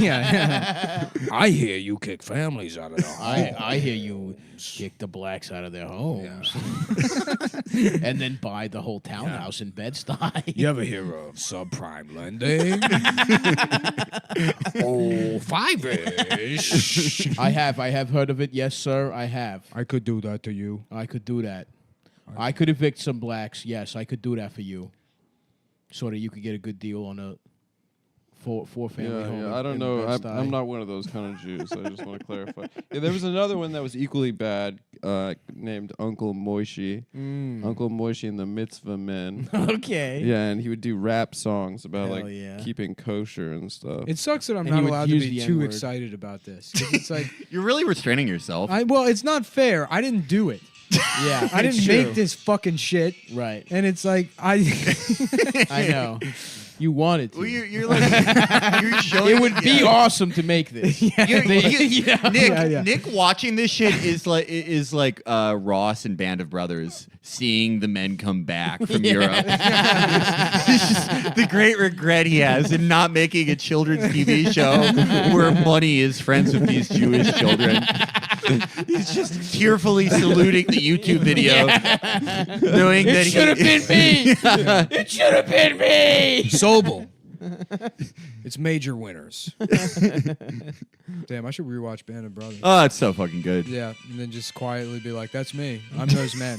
yeah. I hear you kick families out of the home. I hear you kick the blacks out of their homes, and then buy the whole townhouse in Bed-Stuy. You ever hear of subprime lending? Oh, five-ish. I have heard of it. Yes, sir, I have. I could do that to you. I could do that. I could evict some blacks. Yes, I could do that for you, so that you could get a good deal on a four family home. I don't in know. Bed-Stuy. I'm not one of those kind of Jews. I just want to clarify. Yeah, there was another one that was equally bad, named Uncle Moishi. Uncle Moishi and the Mitzvah Men. Okay. Yeah, and he would do rap songs about Hell like yeah. keeping kosher and stuff. It sucks that I'm And not he would allowed to use be the too N-word. excited about this. 'Cause it's like, You're really restraining yourself. well, it's not fair. I didn't do it. Yeah, I didn't it's make true. this fucking shit. Right. And it's like, I know. You wanted to. Well, you're like you're showing. It would be awesome to make this. Nick watching this shit is like Ross and Band of Brothers seeing the men come back from Europe. It's just the great regret he has in not making a children's TV show where Money is friends with these Jewish children. He's just tearfully saluting the YouTube video, knowing that It should have been me. It should have been me. Sobel. It's major winners. Damn, I should rewatch Band of Brothers. Oh, it's so fucking good. Yeah, and then just quietly be like, "That's me. I'm those men.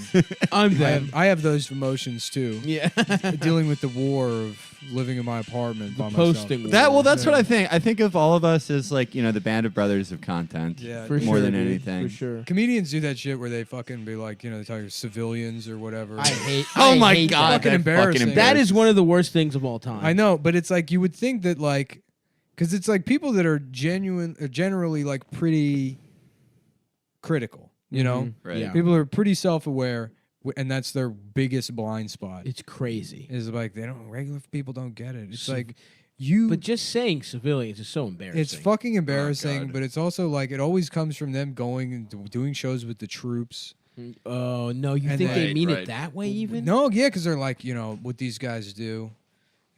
I'm them. I have those emotions too. Yeah. Dealing with the war of living in my apartment by myself. Posting. That's what I think. I think of all of us as like, the Band of Brothers of content. Yeah, For more sure, than dude, anything. For sure. comedians do that shit where they fucking be like, they talk to civilians or whatever. I hate. Oh I my hate God, Fucking that embarrassing. That is one of the worst things of all time. I know, but it's like you would think that like, because it's like people that are generally like pretty critical, Right. Yeah. People are pretty self-aware, and that's their biggest blind spot. It's crazy. Is like regular people don't get it. It's So- like you. But just saying civilians is so embarrassing. It's fucking embarrassing, God. but it's also like it always comes from them going and doing shows with the troops. Oh no, you And think they then- mean Right. it that way? Even No, yeah, because they're like, what these guys do.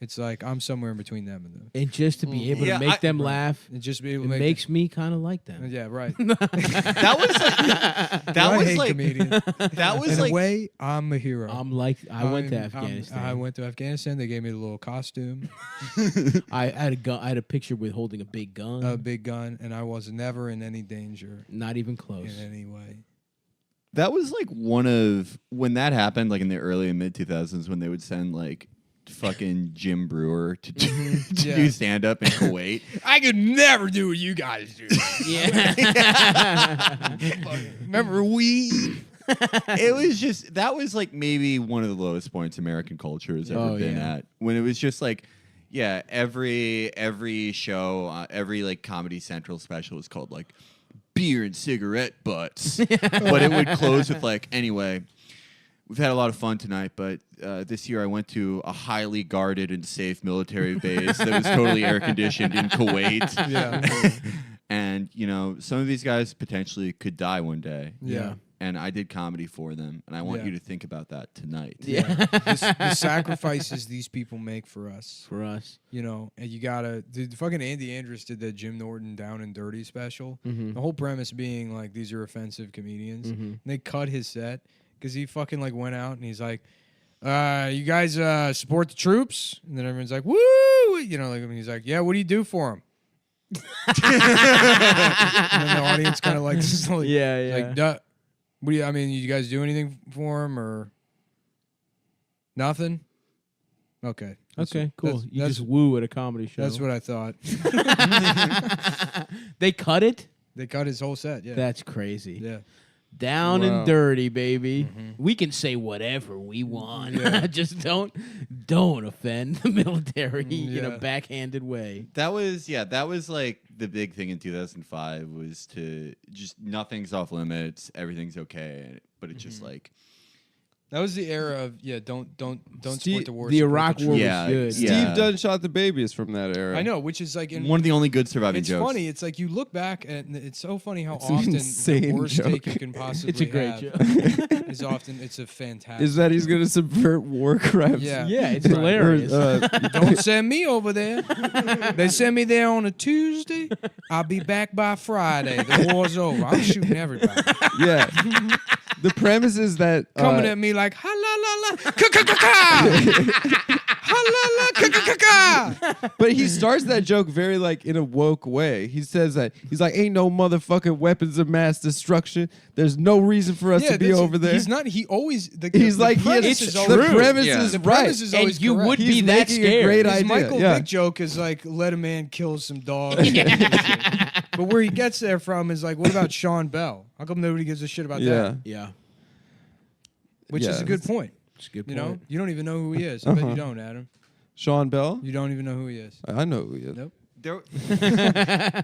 It's like I'm somewhere in between them and them. and just to be able Yeah, to make them laugh, And just be able it to make makes me kind of like them. yeah, right. That was like that I was hate like comedians. that was In like a way, I'm a hero. I went to I'm- Afghanistan. I went to Afghanistan. They gave me the little costume, I had a gun. I had a picture with holding a big gun. a big gun, and I was never in any danger Not even close. in any way. that was like one of when that happened, like in the early and mid 2000s, when they would send like fucking Jim Brewer to do Yeah. stand up in Kuwait. I could never do what you guys do. Yeah. Remember we? It was just that was like maybe one of the lowest points American culture has ever been yeah. at. When it was just like, yeah, every show, every like Comedy Central special was called like beer and cigarette butts, but it would close with like, anyway, we've had a lot of fun tonight, but this year I went to a highly guarded and safe military base that was totally air conditioned in Kuwait. Yeah. And some of these guys potentially could die one day. Yeah. And I did comedy for them, and I want Yeah. you to think about that tonight. Yeah. The sacrifices these people make for us. For us. And you gotta. Dude, fucking Andy Andrews did that Jim Norton Down and Dirty special. Mm-hmm. The whole premise being like these are offensive comedians. Mm-hmm. And they cut his set because he fucking like went out and he's like, "You guys support the troops?" And then everyone's like, "Woo!" And he's like, "Yeah, what do you do for them?" And then the audience kind of like, Yeah, like, duh. What do you? I mean, you guys do anything for him or nothing? Okay. Okay, cool. That's, You that's, just woo at a comedy show. that's what I thought. They cut it? They cut his whole set. Yeah. That's crazy. Yeah. Down Wow. and dirty, baby. We can say whatever we want. Just don't offend the military in a Yeah. backhanded way. That was like the big thing in 2005 was to just nothing's off limits, everything's okay, but it's just like That was the era of don't support the war. The support Iraq the War troops. Yeah, was good. yeah. Steve Dunn shot the baby is from that era. I know, which is like One of the only good surviving it's jokes. funny. It's like you look back and it's so funny how It's an often the insane worst joke. take you can possibly It's a great have joke. is often it's a fantastic. Is that he's going to subvert war crimes? Yeah. Yeah, it's Right. hilarious. Don't send me over there. They send me there on a Tuesday. I'll be back by Friday. The war's over. I'm shooting everybody. Yeah. The premise is that Coming at me like ha la la la ka ka ka ka ha la la ka ka ka ka. but he starts that joke very like in a woke way. He says that he's like, "Ain't no motherfucking weapons of mass destruction. There's no reason for us to be over there." He's not. He always. He's the like, premise it's is true. always the premise Yeah. is The right. premise is always And you correct. would He's be that making a scared. great His idea. Michael yeah. Vick joke is like, let a man kill some dogs. But where he gets there from is like, what about Sean Bell? How come nobody gives a shit about Yeah. that? Yeah, Which Yeah. is a good point. it's a good You point. know, you don't even know who he is. I bet Uh-huh. you don't, Adam. Sean Bell? You don't even know who he is. I know who he is. Nope.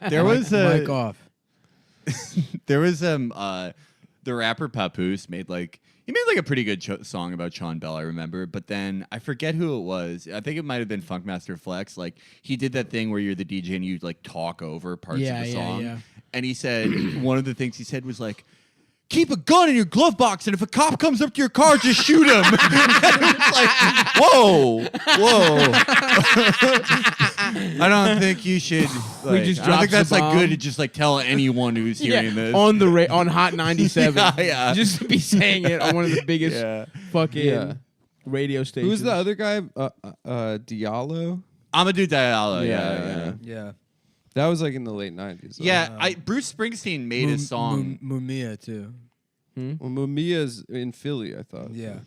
There was Mic off. there was the rapper Papoose made like a pretty good song about Sean Bell, I remember, but then I forget who it was. I think it might have been Funkmaster Flex. Like he did that thing where you're the DJ and you like talk over parts of the song. Yeah. And he said one of the things he said was like, keep a gun in your glove box, and if a cop comes up to your car, just shoot him. It's like, whoa. I don't think you should. Like, just I don't think drops that's the like good bomb. to just like tell anyone who's hearing this. on the on Hot 97. Yeah. Just to be saying it on one of the biggest Yeah. fucking Yeah. radio stations. Who's the other guy? Diallo? Amadou Diallo. Yeah. Yeah. That was like in the late 90s. Yeah, Bruce Springsteen made a song. Mumia too. Well, Mumia's in Philly, I thought. Yeah.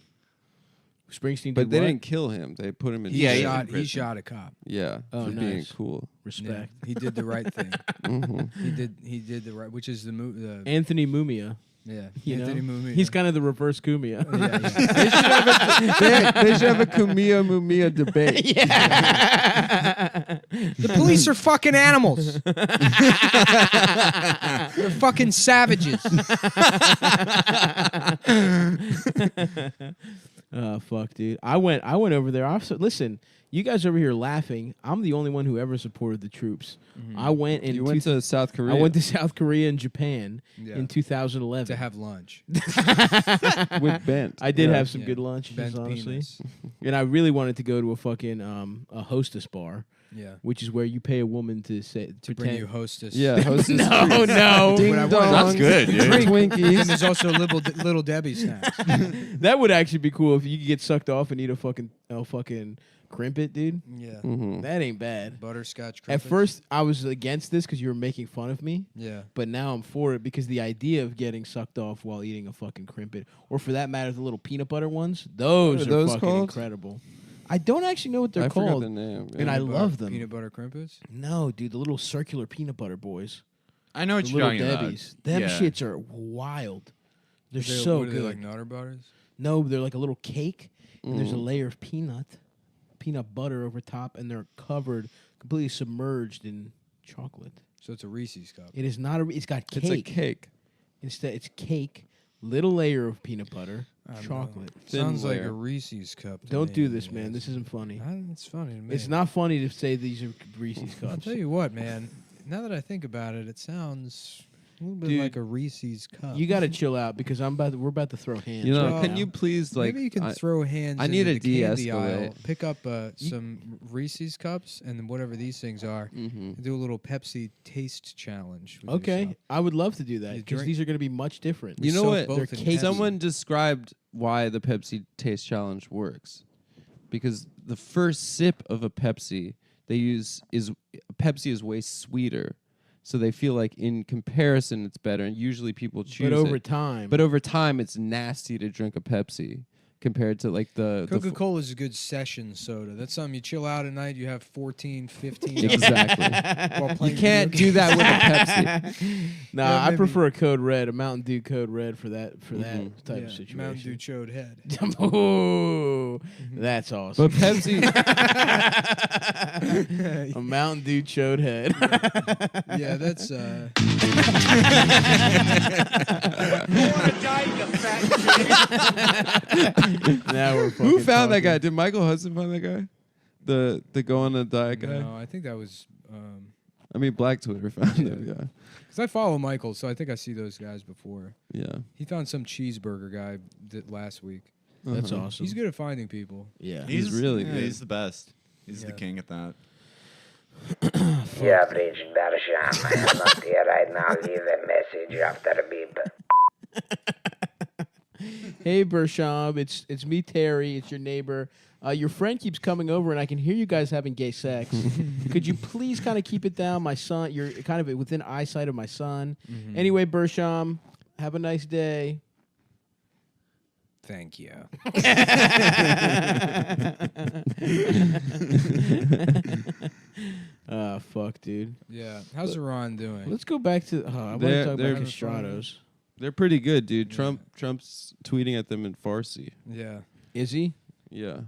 Springsteen? But did they what? didn't kill him. They put him in Yeah, He he's jail. in shot. He prison. shot a cop. Yeah, Oh, for being nice. cool. Respect. Yeah. He did the right thing. Mm-hmm. He did the right, which is the Anthony Mumia. yeah. You Anthony know? Mumia. He's kind of the reverse Kumia. They should have a Kumia Mumia debate. The police are fucking animals. They're fucking savages. Oh fuck, dude! I went over there. Listen, you guys over here laughing. I'm the only one who ever supported the troops. I went in. You went to South Korea. I went to South Korea and Japan Yeah. in 2011 To have lunch. with Bent. I did Yeah. have some Yeah. good lunches, Bent honestly, penis. and I really wanted to go to a fucking a hostess bar, Yeah. which is where you pay a woman to say To bring you hostess. Yeah, hostess. No, no. Ding But I dong. That's good, dude. Twinkies. And there's also little Debbie snacks. That would actually be cool if you could get sucked off and eat a fucking crimpet, dude. Yeah. Mhm. That ain't bad. Butterscotch. At Crimpets. first, I was against this because you were making fun of me. Yeah. But now I'm for it because the idea of getting sucked off while eating a fucking crimpet, or for that matter, the little peanut butter ones, those What are are those fucking called? incredible. I don't actually know what they're I forgot called. the name. And I love them. Peanut butter crimpets. No, dude, the little circular peanut butter boys. I know what The you're little talking Debbie's. about. Them Yeah. shits are wild. They're Are they- so what are good. they like Nutter Butters? No, they're like a little cake, and there's a Mm. layer of peanut butter over top, and they're covered, completely submerged in chocolate. So it's a Reese's cup. It is not a. It's got cake. It's a cake. Instead, it's cake, little layer of peanut butter, I don't chocolate. Thin Sounds like layer. a Reese's cup. to Don't me. do this, man. This isn't funny. It's funny to me. It's not funny to say these are Reese's I'll cups. tell you what, man. Now that I think about it, it sounds a little bit Dude, like a Reese's cup. You got to chill out because we're about to throw hands. You know, right Well, can now. you please like? Maybe you can I- throw hands. I need into a the candy de-escalate. aisle, pick up some Reese's cups and then whatever these things are. Mhm. Do a little Pepsi taste challenge. with Okay, yourself. I would love to do that You because drink- these are going to be much different. You know soak what? both They're in cake- Pepsi. Someone described why the Pepsi Taste Challenge works. Because the first sip of a Pepsi Pepsi is way sweeter. So they feel like in comparison it's better, and usually people choose But over it. time, But over time it's nasty to drink a Pepsi compared to like the Coca-Cola is a good session soda. That's something you chill out at night. You have 14, 15. Exactly. While You playing can't video do that with a Pepsi. nah, Yeah, I maybe. prefer a Code Red, a Mountain Dew Code Red for that Mhm. type Yeah, of situation. Mountain Dew chode head. Ooh, that's awesome. But Pepsi A Mountain Dew chode head. Yeah, that's Now we're fucking Who found that talking. guy? Did Michael Hudson find that guy? The go on a diet guy? No, I think that was I mean, Black Twitter found that guy. because I follow Michael, so I think I see those guys before. Yeah. He found some cheeseburger guy last week. That's Uh-huh. awesome. He's good at finding people. Yeah. He's really good. He's the best. He's the Yeah. king at that. You have reached Bersham. I am not here right now. Leave a message after the beep. Hey, Bersham, it's me, Terry. It's your neighbor. Your friend keeps coming over, and I can hear you guys having gay sex. Could you please kind of keep it down? My son, you're kind of within eyesight of my son. Anyway, Bersham, have a nice day. Thank you. Fuck, dude. Yeah. How's Iran doing? Let's go back to. I want to They're- talk they're- about Castratos. They're pretty good, dude. Trump's tweeting at them in Farsi. Yeah. Is he? Yeah.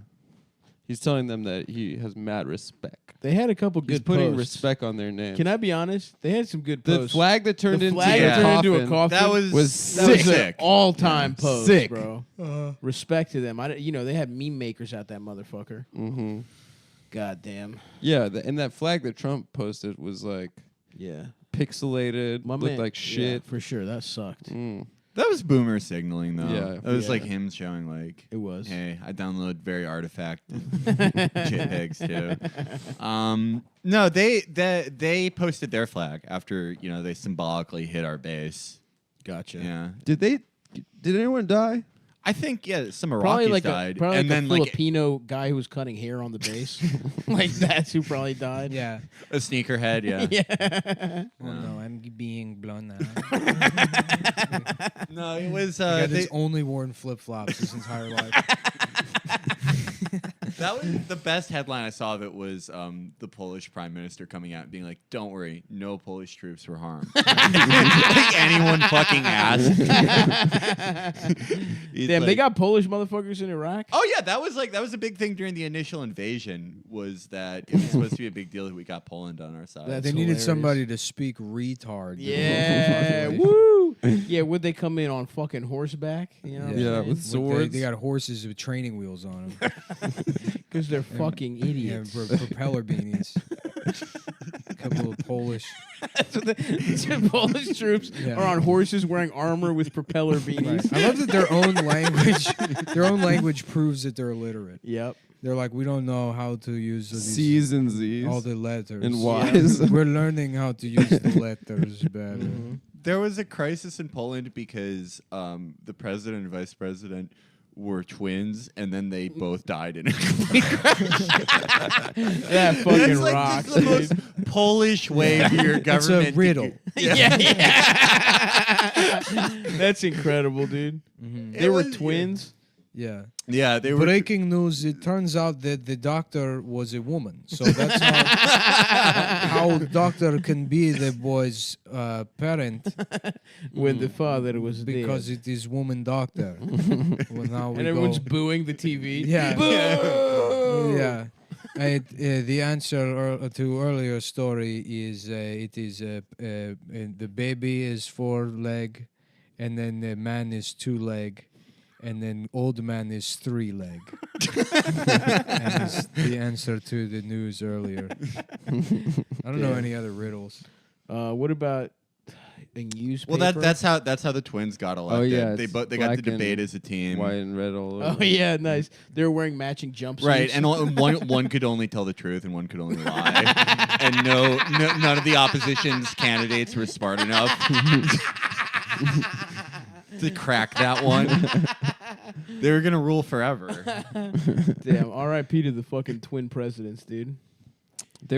He's telling them that he has mad respect. They had a couple He's good putting posts. respect on their name. Can I be honest? They had some good The posts. flag that turned The into flag a that turned into a coffin. coffin. That was That was sick. an all-time post, Sick. bro. Respect to them. They had meme makers out that motherfucker. Mm-hmm. God damn. Yeah, and that flag that Trump posted was like Yeah. pixelated, My looked man, like shit. yeah, for sure. That sucked. Mm. That was boomer signaling, though. Yeah. It was like Yeah. him showing, like, It was. hey, I download very artifact JPEGs too. No, they posted their flag after they symbolically hit our base. Gotcha. Yeah, Did anyone die? I think some Probably Iraqis like died, probably and like then a Filipino guy who was cutting hair on the base. Like that's who probably died. Yeah. a sneakerhead. Yeah, Yeah. Oh no, I'm being blown out. no, it was The guy they, that's only worn flip flops his entire life. that was the best headline I saw of it was the Polish prime minister coming out and being like, "Don't worry, no Polish troops were harmed." Like anyone fucking asked. Damn, they got Polish motherfuckers in Iraq. Oh yeah, that was a big thing during the initial invasion. Was that it was supposed to be a big deal that we got Poland on our side? That's They needed hilarious. somebody to speak retard. Yeah, woo! Yeah, would they come in on fucking horseback? You know, Yeah, with They, swords. they got horses with training wheels on them. because they're fucking Yeah, idiots. propeller beanies. A couple of Polish. That's what the Polish troops Yeah. are on horses wearing armor with propeller beanies. I love that their own language proves that they're illiterate. Yep. They're like, we don't know how to use C's and Z's all the letters. and Y's. We're learning how to use the letters better. There was a crisis in Poland because the president and vice president were twins, and then they both died in a complete crash. That fucking That's like rocks. just the most Polish way for your It's government. a riddle. yeah. That's incredible, dude. They were twins. Yeah. Yeah, they were. Breaking news, it turns out that the doctor was a woman. So that's not how doctor can be the boy's parent When the father was because dead. it is woman doctor. Well, now we And everyone's go. booing the TV. Yeah. Boo! Yeah. The answer to earlier story is it is the baby is 4 leg, and then the man is 2 leg, and then old man is 3 leg. And it's the answer to the news earlier. I don't know any other riddles. What about a newspaper? well, that's how the twins got elected. yeah, they it's got to black debate and as a team. white and red all Oh over. yeah, nice. They were wearing matching jumpsuits. Right, and one could only tell the truth and one could only lie, and none of the opposition's candidates were smart enough to crack that one. They were gonna rule forever. Damn. R.I.P. to the fucking twin presidents, dude. They'd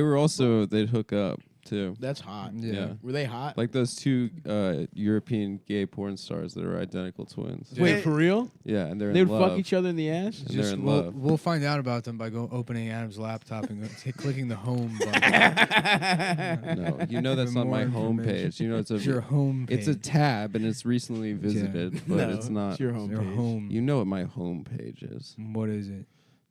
hook up too. That's hot. Yeah. Were they hot? Like those 2 European gay porn stars that are identical twins. Wait, for real? Yeah, and they're They in would love. fuck each other in the ass? And they're in we'll, love. we'll find out about them by opening Adam's laptop and clicking the home button. No, you know that's For not my more home information. page. You know it's It's your home page. It's a tab and it's recently visited, but No, it's not. It's your home. Your home. You know what my home page is. What is it?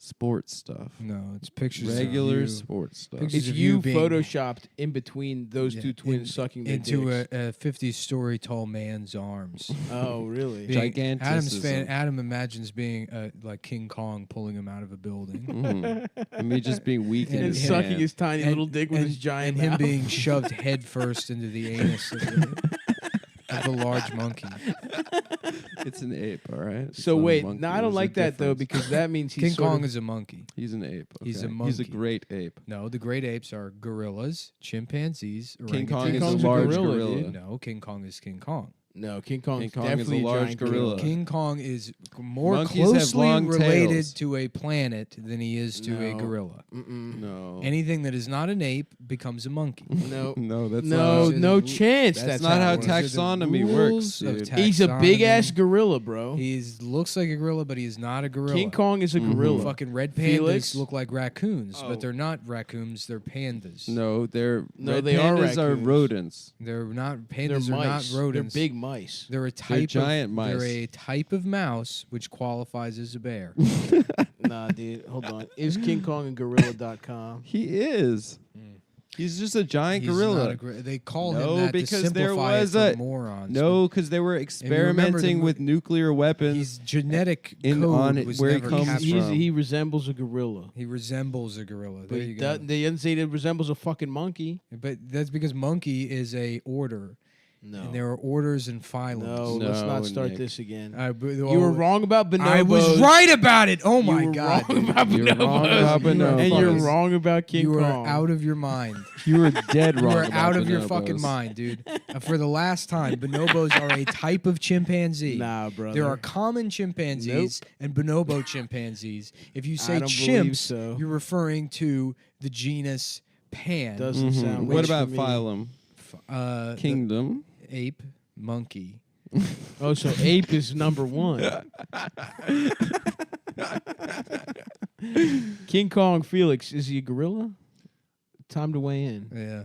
sports stuff. No, it's pictures Regular of you sports stuff. Pictures It's of you being- photoshopped in between those two twins sucking their into dicks. a 50-story tall man's arms. Oh, really? Adam imagines being like King Kong pulling him out of a building. And me just being weak in And his sucking hand. his tiny little dick with his giant and him mouth. being shoved headfirst into the anus of the large monkey. It's an ape, all right? It's So not a wait, monkey. no, I don't There's a like that though difference. because that means he's King sort Kong of- is a monkey. He's an ape. He's a okay? He's a monkey. great ape. No, the great apes are gorillas, chimpanzees, King Kong orangutans. is a Kong's a large gorilla, gorilla. dude. No, King Kong is King Kong. No, King Kong King is Kong is a definitely large giant gorilla. King Kong is more Monkeys have closely long related tails. to a planet than he is to a No. gorilla. No. Anything that is not an ape becomes a monkey. No, No, that's no, not. no chance. That's That's not how it works. taxonomy works, rules of dude. He's a big ass taxonomy. gorilla, bro. He looks like a gorilla, but he's not a gorilla. King Kong is a gorilla. Fucking red pandas Felix? look like raccoons, Oh. but they're not raccoons. They're pandas. No, they're No, red they are pandas are raccoons. rodents. They're not They're pandas. Are mice. not rodents. They're big mice. They're a type giant of, mice. They're a type of mouse which qualifies as a bear. Nah, dude, hold on. Is King Kong and gorilla.com? He is. He's just a giant He's gorilla. not a they call No, him that because to there simplify was it a- for morons. No, because they were remember the experimenting mo- with nuclear weapons. His genetic In- code on it- was where he never comes captured. from. He resembles a gorilla. He resembles a gorilla. But There he you go. they didn't say it resembles a fucking monkey. But that's because monkey is a order, No. and there are orders and phylums. No, let's No, not start Nick. this again. You You were wrong about bonobos. I was right about it. Oh You my were god! wrong about You're bonobos. wrong about bonobos. And you're Fuckers. wrong about King you Kong. are out of your mind. You were dead You wrong. are about out of your bonobos. fucking mind, dude. For the last time, bonobos are a type of chimpanzee. Nah, brother. There are common chimpanzees and bonobo chimpanzees. If you say I don't believe chimps, so. you're referring to the genus Pan. Doesn't sound What rich about for me. phylum? The Kingdom. ape, monkey. Oh, so ape is number one. King Kong Felix, is he a gorilla? Time to weigh in. Yeah.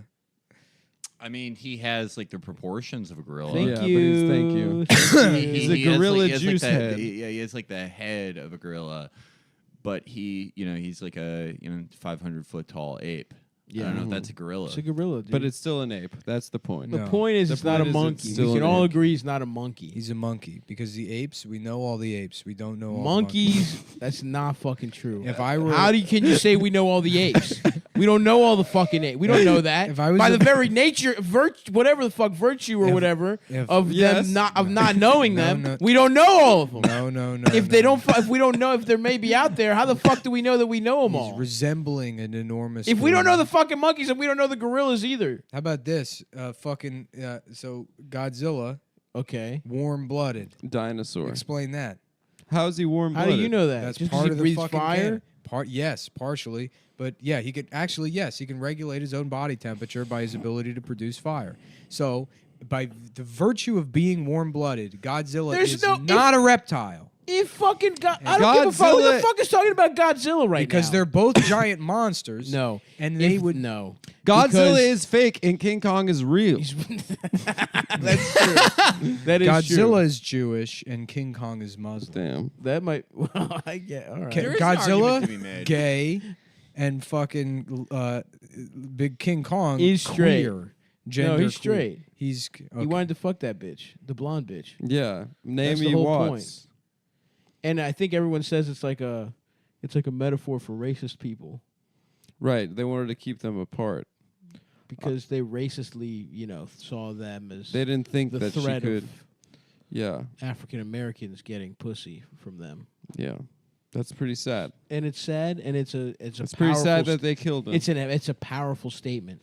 I mean, he has like the proportions of a gorilla. Thank Yeah, but you. he's- thank you. Thank you. He's a He has, gorilla he has, juice the, head. Yeah, he has like the head of a gorilla, but he's like a 500-foot tall ape. I don't know if that's a gorilla. It's a gorilla, dude. But it's still an ape. That's the point. the No. point is The it's not a point is it's monkey. We still can an all ape. agree he's not a monkey. He's a monkey because the apes, we know all the apes. We don't know all the Monkeys, that's not fucking true. If I were Can you say we know all the apes? We don't know all the fucking apes. We don't know that. If I was By a- the very nature, whatever the fuck virtue or If- whatever if- of Yes. them not knowing No, them, no. we don't know all of them. No. If they don't, if we don't know if they're maybe out there, how the fuck do we know that we know them He's all? resembling an enormous. If we don't know gorilla. the fucking monkeys, then we don't know the gorillas either. How about this? So Godzilla, Okay. warm-blooded. Dinosaur. Explain that. How's he warm How blooded? do you know that? That's Just 'cause part he of the breathes fucking fire. Yes, partially, but yeah, he could actually he can regulate his own body temperature by his ability to produce fire. So, by the virtue of being warm-blooded, Godzilla There's is no- not a reptile If fucking I don't give a fuck. Who the Godzilla- fuck is talking about Godzilla right because now? they're both giant monsters. no, and they would no. Godzilla Because- is fake and King Kong is real. That's true. That is Godzilla true. is Jewish and King Kong is Muslim. Damn. That might. Well, I get. All right. Ca- There is an argument to be Godzilla, made. gay, and fucking big King Kong He's straight. queer. Gender No, he's queer. straight. He's okay. He wanted to fuck that bitch, the blonde bitch, Yeah. That's the Naomi whole Watts. and I think everyone says it's like a metaphor for racist people Right. They wanted to keep them apart. because they racistly, saw them as They didn't think the that she threat could. of Yeah. African Americans getting pussy from them. Yeah. That's pretty sad. And it's sad, and it's a It's pretty powerful sad that they killed him. it's a powerful statement.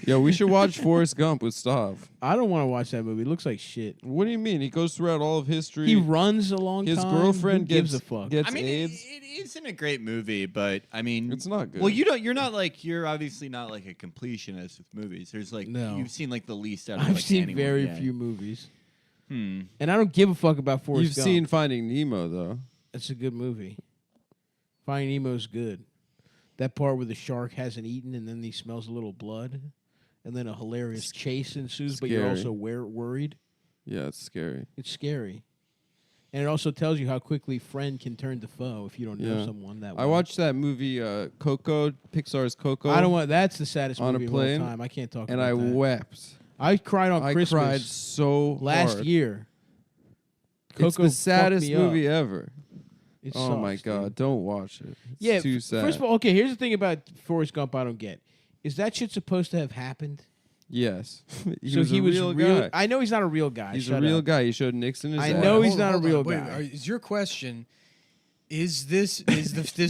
Yo, we should watch Forrest Gump with Stav. I don't want to watch that movie. It looks like shit. What do you mean? He goes throughout all of history. He runs a long His time. girlfriend Who gives gets a fuck. gets I mean, AIDS. it isn't a great movie, but I mean, It's not good. Well, you're obviously not like a completionist with movies. There's like No. you've seen like the least out of I've like, seen anyone very yet. few movies, Hmm. and I don't give a fuck about Forrest You've Gump. seen Finding Nemo though. It's a good movie. Finding Nemo's good. That part where the shark hasn't eaten and then he smells a little blood, and then a hilarious chase ensues, but you're Scary. also worried. Yeah, it's scary. It's scary. And it also tells you how quickly friend can turn to foe if you don't know Yeah. someone that I well. watched that movie Coco, Pixar's Coco. I don't want. That's the saddest On a movie plane, of all time. I can't talk and about I that. wept. I cried on I Christmas cried so last hard. year. It's Coco the fucked saddest me up. movie ever. It Oh my sucks, god, dude. don't watch it. It's Yeah, too sad. first of all, okay, here's the thing about Forrest Gump I don't get. Is that shit supposed to have happened? yes. He was a real guy. I know he's not a real guy. He's a Shut real up. guy. He showed Nixon his I ass. know he's Hold- not a hold on, real wait, guy. Is your question? Is this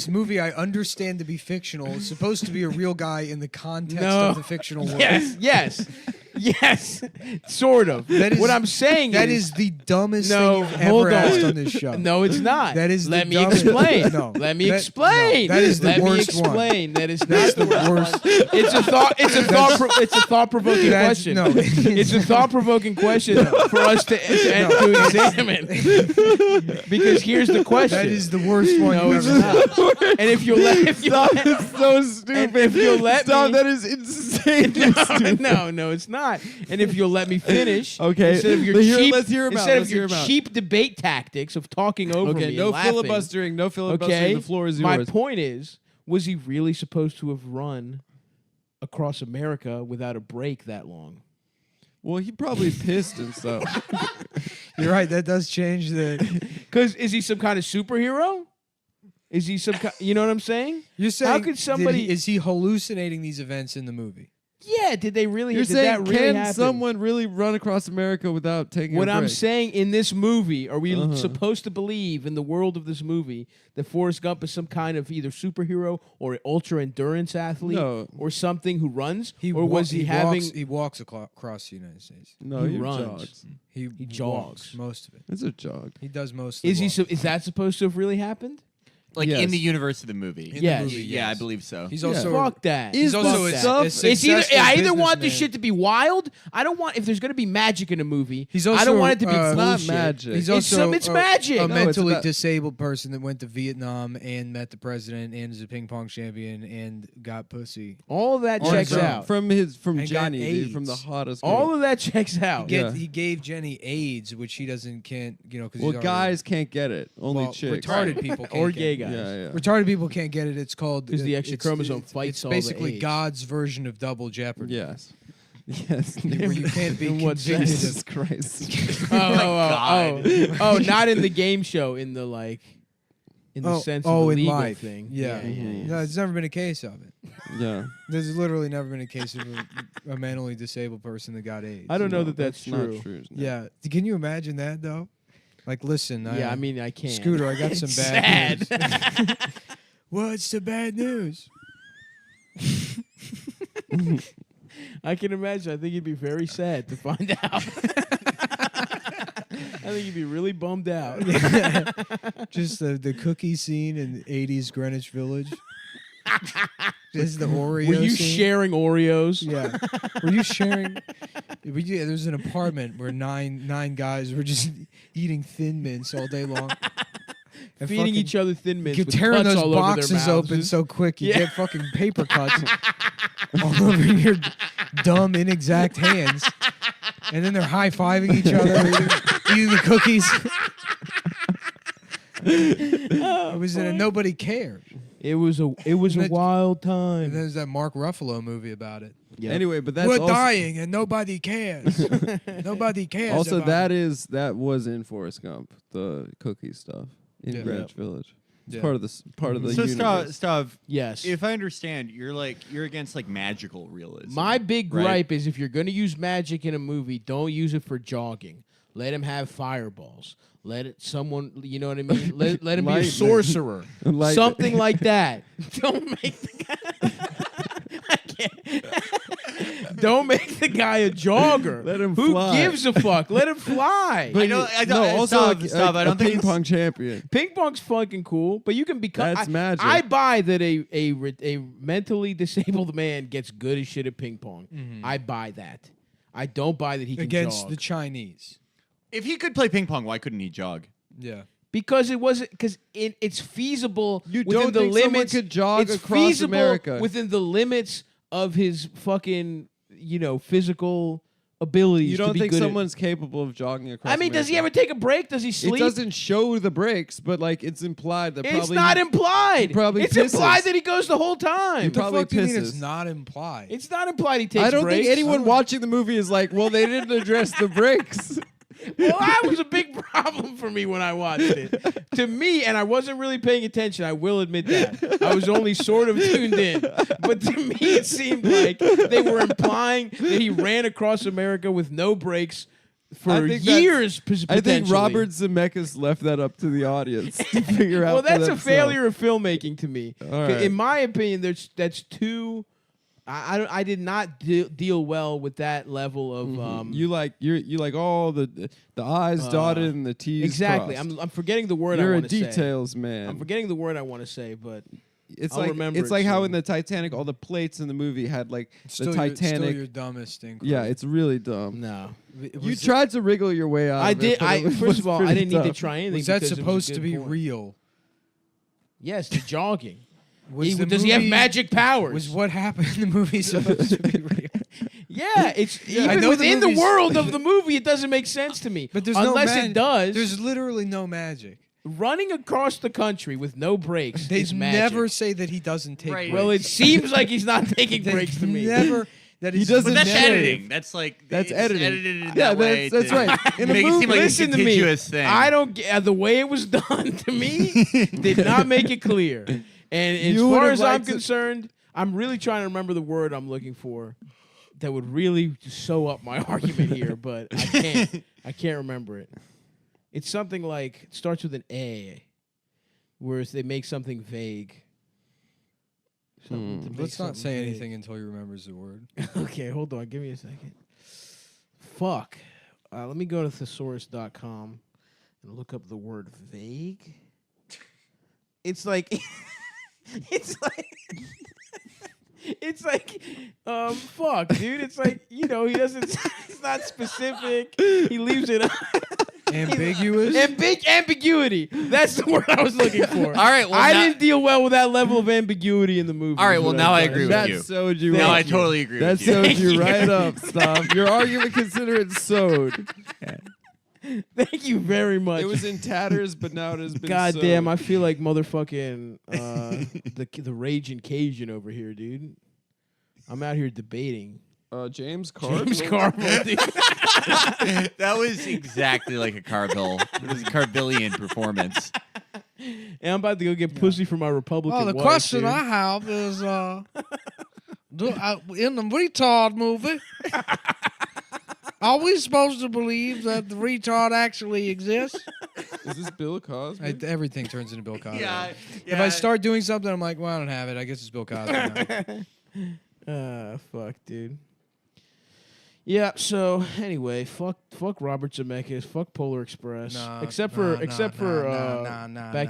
movie I understand to be fictional supposed to be a real guy in the context No. of the fictional world? Yes, yes, sort of. That is- what I'm saying That is is the dumbest No, thing you've hold ever on. asked on this show. no, it's not. That is the Let me dumbest- explain. No. Let me That- explain. no, that is the Let worst me one. explain. That is That's not the worst. It's a thought. It's a thought. It's a thought-provoking That's- question. no. It's a thought-provoking question for us to examine. Because here's the question. That is the worst one No, you've it's ever not. And if you let, if you Stop! let, It's so stupid. and if you'll let Stop! me, That is insane. no, it's not. And if you'll let me finish, Okay, instead of your but here- cheap, let's hear about it, instead let's of your hear about it. cheap debate tactics of talking over me, Okay, no and laughing, filibustering. No filibustering. Okay, The floor is my yours. point is, was he really supposed to have run across America without a break that long? Well, he probably pissed and stuff. You're right. That does change the. Because is he some kind of superhero? Is he some kind? You know what I'm saying? You're saying could somebody- is he hallucinating these events in the movie? Yeah. Did they really? You're did saying, that really can happen? someone really run across America without taking What a I'm break? saying in this movie, are we Uh-huh. supposed to believe in the world of this movie that Forrest Gump is some kind of either superhero or an ultra endurance athlete No. or something who runs? Or wa- was he having? He walks across the United States. No, He he runs. jogs. He jogs. walks most of it. It's a jog. He does most. Of the Is he? walking. Is that supposed to have really happened? Like Yes. in the universe of the movie. In the Yes. movie, Yeah, I yes. believe so. He's Yeah. also Fuck that. He's Fuck also that. a Stuff- successful It's either I either want this businessman. shit to be wild. I don't want if there's going to be magic in a movie. He's I also, don't want it to be it's not bullshit. magic. He's It's also it's magic. a No, it's mentally about- disabled person that went to Vietnam and met the president and is a ping pong champion and got pussy. All of that On checks his own. out. From And got Jenny, dude, from the AIDS. hottest. Girl. All of that checks out. Yeah. He gave Jenny AIDS, which he can't, because well, guys can't get it. Only chicks. retarded people can't Or get gay it. guys. Yeah, yeah. Retarded people can't get it. It's called 'Cause the extra it's- chromosome it's- fights It's all the basically AIDS. God's version of double jeopardy. Yes. Yes. Where you can't be In what convicted sense? Jesus of. Christ. Oh, not in the game show. In the in the sense of the in legal life. thing. Yeah. No, there's never been a case of it. yeah. There's literally never been a case of a mentally disabled person that got AIDS. I don't know No, that that's true. not true. Yeah. Can you imagine that though? Like, listen. Yeah, I mean, I can't. Scooter, I got It's some bad sad. news. What's the bad news? I can imagine. I think you'd be very sad to find out. I think you'd be really bummed out. Just the cookie scene in 80s Greenwich Village. Just the Oreo Were you scene. sharing Oreos? Yeah. Were you sharing? There's an apartment where nine guys were just eating Thin Mints all day long. And Feeding fucking each other Thin Mints. keep with tearing cuts those all over their boxes open mouths. so quick you Yeah. get fucking paper cuts all over your dumb, inexact hands. And then they're high-fiving each other, eating the cookies. It was in a Nobody Cared. It was a wild And time. there's that Mark Ruffalo movie about it. Yep. Anyway, but that's We're also, dying and nobody cares. Nobody cares. also about that was in Forrest Gump, the cookie stuff in Yeah. Greenwich Village. It's Yeah. part of the So universe. Stav, Yes. if I understand, you're against like magical realism. My big right? gripe is if you're going to use magic in a movie, don't use it for jogging. Let him have fireballs. Let it someone, you know what I mean? Let him be a Lightning. sorcerer. Lightning. Something like that. Don't make the guy I can't. Don't make the guy a jogger. Let him Who fly. gives a fuck? Let him fly. I know. no, also Stav, I a don't think ping it's- pong champion. Ping pong's fucking cool, but you can become. That's magic. I buy that a mentally disabled man gets good as shit at ping pong. I buy that. I don't buy that he can against jog. the Chinese. If he could play ping pong, why couldn't he jog? Yeah. Because it wasn't because it's feasible You within don't the think someone limits. could jog it's across feasible America? within the limits of his fucking physical abilities. You to don't be think good someone's capable of jogging across? I mean, does he ever America? take a break? Does he sleep? It doesn't show the breaks, but like it's implied that It's probably not implied. probably it's pisses. implied that he goes the whole time. He What the probably fuk do you mean it's pisses. not implied? It's not implied he takes I don't breaks. think anyone watching the movie is like, well, they didn't address the breaks. Well, that was a big problem for me when I watched it. To me, and I wasn't really paying attention, I will admit that. I was only sort of tuned in. But to me, it seemed like they were implying that he ran across America with no breaks for I think years, I think potentially. Robert Zemeckis left that up to the audience to figure out. Well, for that's a themselves. failure of filmmaking to me. All right. In my opinion, that's too... I did not deal well with that level of You like all the I's dotted and the T's exactly. crossed. I'm forgetting the word You're I a want to say. details man. I'm forgetting the word I want to say, but It's I'll like remember it's it like how soon. in the Titanic, all the plates in the movie had like still the Your, Titanic. still your dumbest inquiry. Yeah, it's really dumb. no. You tried to wriggle your way out. I of did. It, but it was First of all, I pretty didn't need to tough. try anything. Was that because it supposed a to good be point. real? Yes, the jogging. Was the Does he have movie- magic powers? Was what happened in the movie supposed to be real? Yeah, it's I even know the within the movie's- world of the movie, it doesn't make sense to me. But there's unless no it does. There's literally no magic. Running across the country with no breaks They is magic. never say that he doesn't take breaks. Well, it seems like he's not taking They breaks to me. Never. That He he's doesn't But that's narrate. editing. That's like That's it's editing. Edited in Yeah, that way that's to right. In a make it movie- seem like a Listen to me. contiguous thing. I don't get the way it was done to me. Did not make it clear. And as You far would've as I'm liked to- concerned, I'm really trying to remember the word I'm looking for that would really sew up my argument here, but I can't. I can't remember it. It's something like it starts with an A, whereas they make something vague. Something to make Let's not something say vague. anything until he remembers the word. Okay, hold on. Give me a second. Fuck. Let me go to thesaurus.com and look up the word vague. It's like... It's like, fuck, dude. It's like, he doesn't... It's not specific. He leaves it... Ambiguous. ambiguity. That's the word I was looking for. All right, well, I now- didn't deal well with that level of ambiguity in the movie. All right, is well, what now I'm I trying to agree say. with That you. sewed you No, up. I totally agree That with you. sewed you you. right up, Stop. Your argument, consider it sewed. Thank you very much. It was in tatters, but now it has been God sewed. damn, I feel like motherfucking the raging Cajun over here, dude. I'm out here debating. James Carville. James Carville, dude. That was exactly like a Carville. It was a Carvillian performance. And I'm about to go get pussy for my Republican Well, the wife, question dude. I have is, in the retard movie, are we supposed to believe that the retard actually exists? Is this Bill Cosby? Everything turns into Bill Cosby. Yeah, If I start doing something, I'm like, well, I don't have it. I guess it's Bill Cosby now. Fuck, dude. Yeah. So anyway, fuck Robert Zemeckis. Fuck Polar Express. Except for Back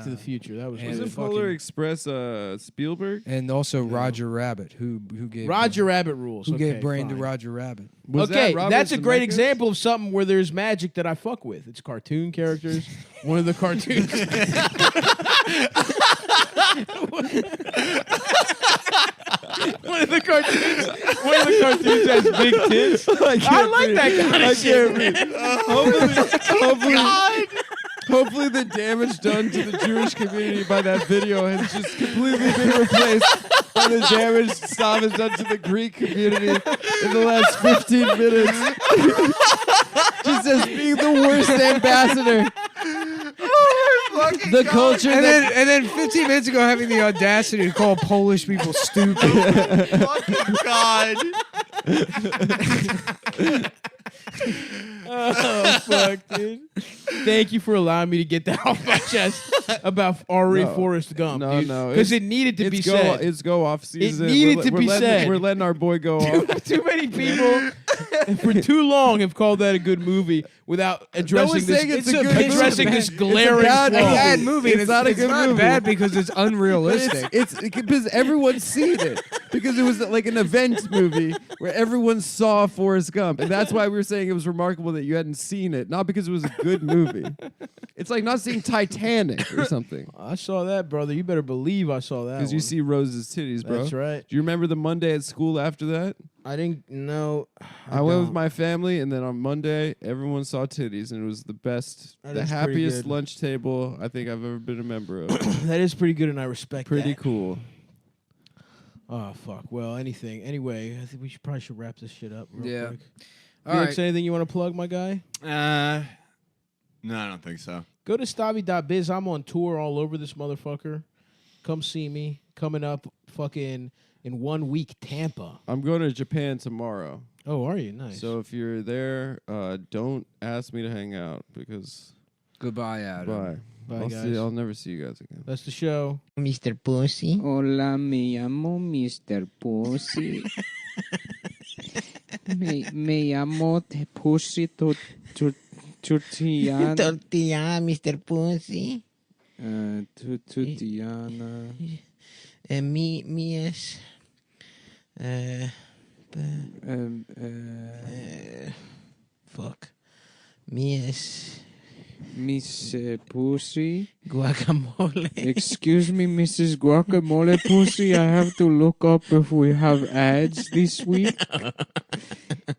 to the Future. That was And really Isn't fucking- Polar Express Spielberg? And also Roger Rabbit, who gave Roger Rabbit rules. who Okay, gave brain fine. to Roger Rabbit. Was Okay, that Robert that's a great Zemeckis? example of something where there's magic that I fuck with. It's cartoon characters. One of the cartoons. One of the cartoons has big tits. I like that kind of shit. Man. Hopefully the damage done to the Jewish community by that video has just completely been replaced by the damage Stav has done to the Greek community in the last 15 minutes. Just as being the worst ambassador. The culture And that then 15 minutes ago, having the audacity to call Polish people stupid. Fucking God. Oh fuck, dude! Thank you for allowing me to get that off my chest about R.A. No. Forrest Gump. No, dude. no, because it's- it needed to be it's go said. it's go off season. needed to be said. We're letting our boy go off. Too many people for too long have called that a good movie without addressing one's this. saying it's a good movie. addressing this It's a glaring bad flaw. bad movie. It's and not a good movie. bad because it's unrealistic. It's because everyone's seen it because it was like an event movie where everyone saw Forrest Gump, and that's why we were saying it was remarkable that you hadn't seen it, not because it was a good movie. It's like not seeing Titanic or something I saw that, brother. You better believe I saw that. because you one. see Rose's titties, bro. That's right. Do you remember the Monday at school after that? I didn't know. I went with my family, and then on Monday, everyone saw titties, and it was the best, That the is pretty happiest good. lunch table I think I've ever been a member of. That is pretty good, and I respect Pretty that. cool. Oh fuck. Well, anything. Anyway, I think we probably should wrap this shit up real quick. All Felix, right. anything you want to plug, my guy? No, I don't think so. Go to stabby.biz. I'm on tour all over this motherfucker. Come see me. Coming up fucking in 1 week, Tampa. I'm going to Japan tomorrow. Oh, are you? Nice. So if you're there, don't ask me to hang out because Goodbye, Adam. bye. Bye, guys. I'll never see you guys again. That's the show. Mr. Pussy. Hola, me llamo Mr. Pussy. me llamo Pussy Tortillana. Tortilla, Mr. Pussy. Tortillana. Mi es. Fuck. Mi es. Miss Pussy. Guacamole. Excuse me, Mrs. Guacamole Pussy. I have to look up if we have ads this week.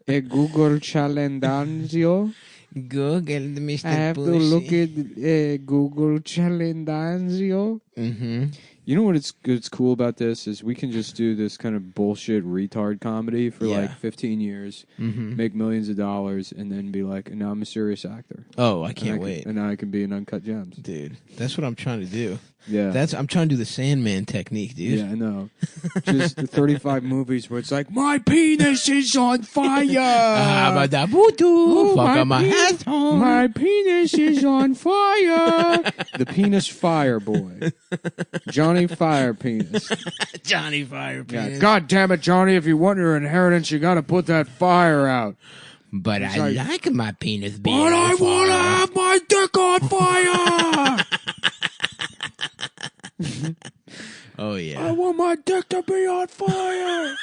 A Google Calendario. Google, Mr. I have Pussy. to look at Google Calendario. Mm-hmm. You know what's cool about this is we can just do this kind of bullshit retard comedy for Yeah. like 15 years, make millions of dollars, and then be like, now I'm a serious actor. Oh, I And can't wait. And now I can be in Uncut Gems. Dude, that's what I'm trying to do. Yeah. I'm trying to do the Sandman technique, dude. Yeah, I know. Just the 35 movies where it's like, my penis is on fire. Fuck on my asshole. My penis is on fire. The penis fire boy. Johnny Fire Penis. Johnny Fire Yeah. Penis. God damn it, Johnny. If you want your inheritance, you got to put that fire out. But It's I like- like my penis being But on I want to fire. have my dick on fire. Oh, I yeah. want my dick to be on fire.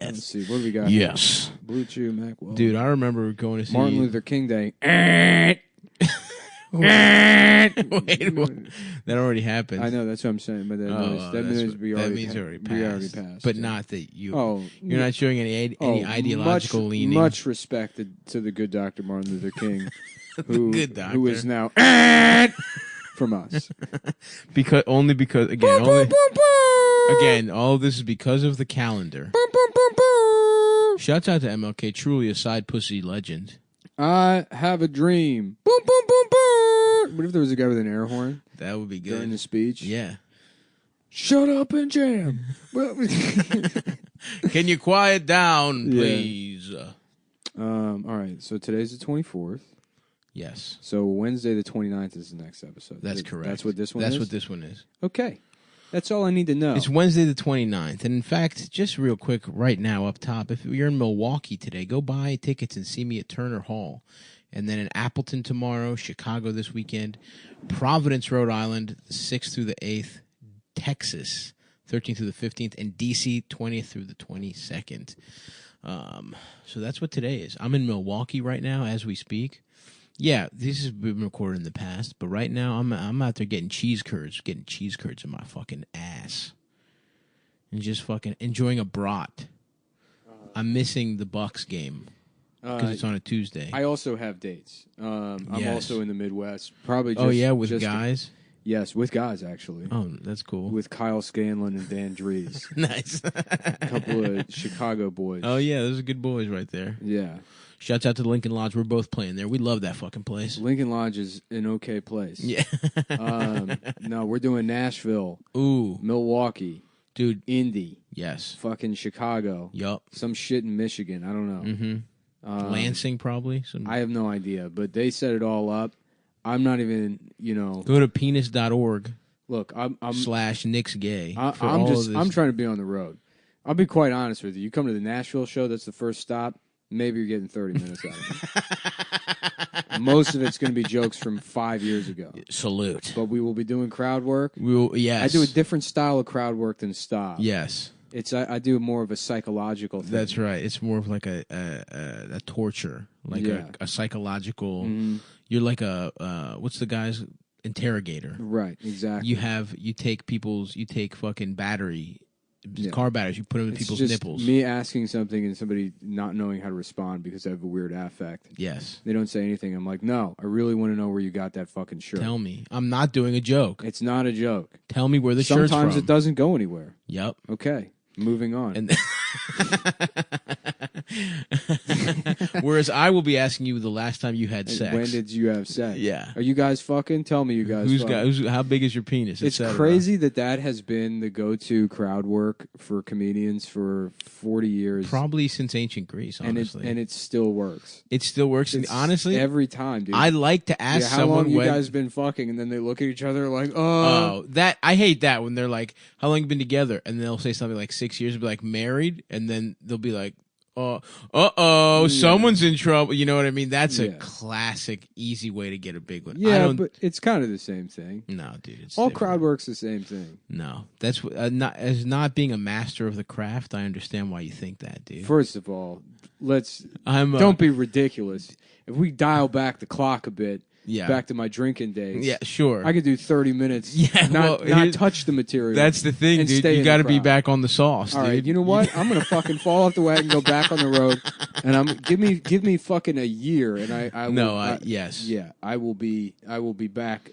Let's Yes. see. What do we got? Yes. Blue Chew, Mac. Dude, I remember going to see Martin Luther King Day. Wait, what? That already happened. I know, that's what I'm saying, but that means we already passed. But yeah. not that you. Oh, You're not showing any ideological much, leaning. Much respected to the good Dr. Martin Luther King, who good doctor. who is now from us. because all of this is because of the calendar. Shouts out to MLK, truly a side pussy legend. I have a dream. Boom, boom, boom, boom. What if there was a guy with an air horn That would be during good. the speech? Yeah. Shut up and jam. Can you quiet down, Yeah. please? All right, so today's the 24th. Yes, So Wednesday the 29th is the next episode. that's correct. That's what this one That's is? what this one is. Okay. That's all I need to know. It's Wednesday the 29th. And in fact, just real quick right now up top, if you're in Milwaukee today, go buy tickets and see me at Turner Hall. And then in Appleton tomorrow, Chicago this weekend, Providence, Rhode Island, the 6th through the 8th, Texas, 13th through the 15th, and DC, 20th through the 22nd. So that's what today is. I'm in Milwaukee right now as we speak. Yeah, this has been recorded in the past, but right now I'm out there getting cheese curds in my fucking ass, and just fucking enjoying a brat. I'm missing the Bucks game because it's on a Tuesday. I also have dates. I'm Yes. also in the Midwest. Probably just, oh yeah, with just- guys. Yes, with guys, actually. Oh, that's cool. With Kyle Scanlon and Dan Dries. Nice. A couple of Chicago boys. Oh yeah, those are good boys right there. Yeah. Shouts out to Lincoln Lodge. We're both playing there. We love that fucking place. Lincoln Lodge is an okay place. Yeah. No, we're doing Nashville, Ooh, Milwaukee, dude. Indy, Yes. fucking Chicago, Yup. some shit in Michigan. I don't know. Mm-hmm. Lansing probably. Some. I have no idea, but they set it all up. I'm not even, Go to penis.org look, I'm / Nick's Gay. I'm for all just of this. I'm trying to be on the road. I'll be quite honest with you. You come to the Nashville show, that's the first stop. Maybe you're getting 30 minutes out of me. Most of it's going to be jokes from 5 years ago. Salute. But we will be doing crowd work. We will, yes. I do a different style of crowd work than stop. Yes. I do more of a psychological thing. That's right. It's more of like a torture, like Yeah. a psychological. Mhm. You're like a what's the guy's interrogator? Right, exactly. You take fucking battery car batteries. You put them in It's people's just nipples. me asking something and somebody not knowing how to respond because I have a weird affect. Yes. They don't say anything. I'm like, no, I really want to know where you got that fucking shirt. Tell me. I'm not doing a joke. It's not a joke. Tell me where the shirt's from. Sometimes it doesn't go anywhere. Yep. Okay, moving on. And whereas I will be asking you the last time you had sex. When did you have sex? Yeah. Are you guys fucking? Tell me you guys fucking. How big is your penis? It's crazy that has been the go-to crowd work for comedians for 40 years. Probably since ancient Greece, honestly. And it still works. It still works. And honestly, every time, dude. I like to ask how someone long you when, guys been fucking, and then they look at each other like, oh, that I hate that when they're like, how long you been together? And they'll say something like 6 years, be like married, and then they'll be like, someone's in trouble. You know what I mean? That's a classic, easy way to get a big one. Yeah, but it's kind of the same thing. No, dude. It's all different. crowd work's the same thing. No, that's not being a master of the craft. I understand why you think that, dude. First of all, don't be ridiculous. If we dial back the clock a bit, back to my drinking days. Yeah, sure. I could do 30 minutes. Yeah, not touch the material. That's the thing, dude. You got to be back on the sauce, all dude. right, you know what? I'm gonna fucking fall off the wagon, go back on the road, and give me fucking a year, and I will, yes, yeah, I will be back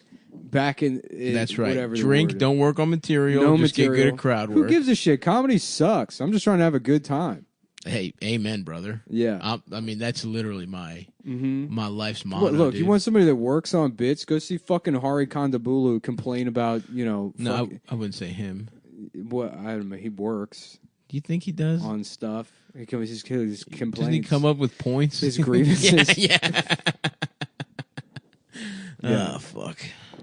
in that's right. Whatever Drink, don't work on material. No just material. get good at crowd work. Who gives a shit? Comedy sucks. I'm just trying to have a good time. Hey, amen, brother. Yeah. I mean, that's literally my life's motto. Look, dude. you want somebody that works on bits? Go see fucking Hari Kondabolu complain about, No, I wouldn't say him. What I don't know. He works. Do you think he does on stuff? He just complains. Doesn't he come up with points? His grievances. yeah. Yeah. Oh fuck.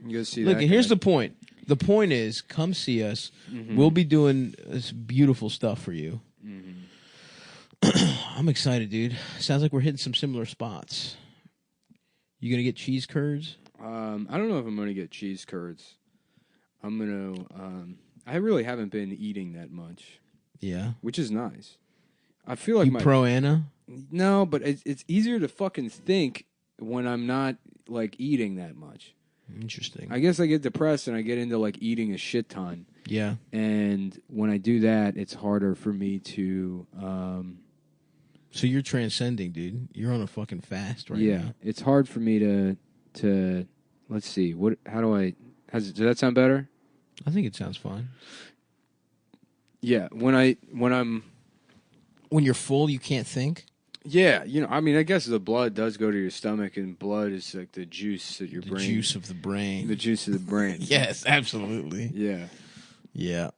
You go see Look, that here's guy. the point. The point is, come see us. We'll be doing this beautiful stuff for you. I'm excited, dude. Sounds like we're hitting some similar spots. You gonna get cheese curds? I don't know if I'm gonna get cheese curds. I'm gonna. I really haven't been eating that much. Yeah, which is nice. I feel like you pro Anna. No, but it's easier to fucking think when I'm not like eating that much. Interesting. I guess I get depressed and I get into like eating a shit ton. Yeah. And when I do that, it's harder for me to. So you're transcending, dude. You're on a fucking fast right now. Yeah, it's hard for me to. Let's see. How do I? Does that sound better? I think it sounds fine. Yeah, when you're full, you can't think. Yeah, I mean, I guess the blood does go to your stomach, and blood is like the juice that your brain. The juice of the brain. The juice of the brain. Yes, absolutely. Yeah. Yeah.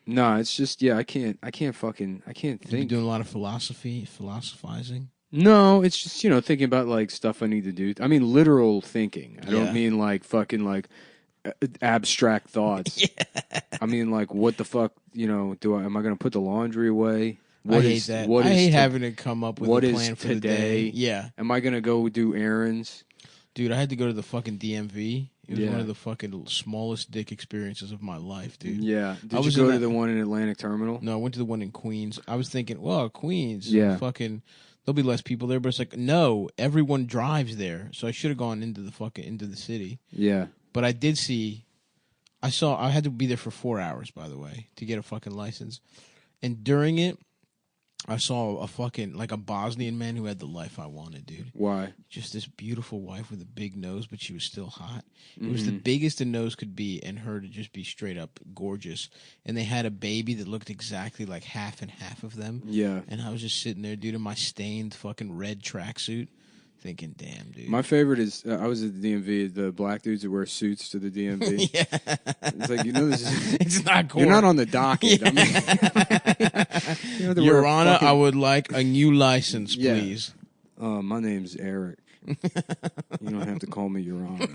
No, it's just I can't think. You doing a lot of philosophizing? No, it's just thinking about like stuff I need to do. I mean, literal thinking. I don't mean like fucking like abstract thoughts. Yeah. I mean like what the fuck am I going to put the laundry away? I hate that. I hate having to come up with a plan for today? the day. Yeah. Am I going to go do errands? Dude, I had to go to the fucking DMV. It was one of the fucking smallest dick experiences of my life, dude. Yeah. Did you go to the one in Atlantic Terminal? No, I went to the one in Queens. I was thinking, well, Queens, fucking, there'll be less people there. But it's like, no, everyone drives there. So I should have gone into the city. Yeah. But I did see, I had to be there for 4 hours, by the way, to get a fucking license. And during it, I saw a Bosnian man who had the life I wanted, dude. Why? Just this beautiful wife with a big nose, but she was still hot. It was the biggest a nose could be, and her to just be straight up gorgeous. And they had a baby that looked exactly like half and half of them. Yeah. And I was just sitting there, dude, in my stained fucking red tracksuit, thinking, damn, dude. My favorite is I was at the DMV. The black dudes that wear suits to the DMV. Yeah. It's like this is. It's not cool. You're not on the docket. Yeah. I mean, Your Honor, I would like a new license, please. My name's Eric. You don't have to call me Your Honor.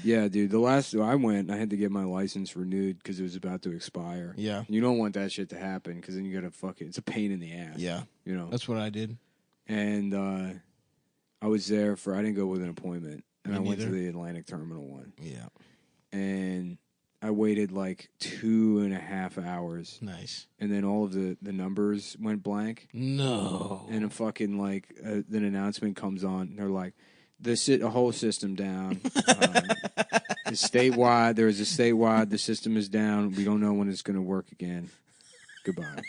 Yeah, dude. The last I went, I had to get my license renewed because it was about to expire. Yeah. You don't want that shit to happen because then you gotta it's a pain in the ass. Yeah. That's what I did. And I was there I didn't go with an appointment, and Me I went to neither. the Atlantic Terminal one. Yeah. And I waited like 2.5 hours. Nice. And then all of the numbers went blank. No. And a fucking an announcement comes on. And they're like, a whole system down. statewide. There is a statewide. The system is down. We don't know when it's going to work again. Goodbye.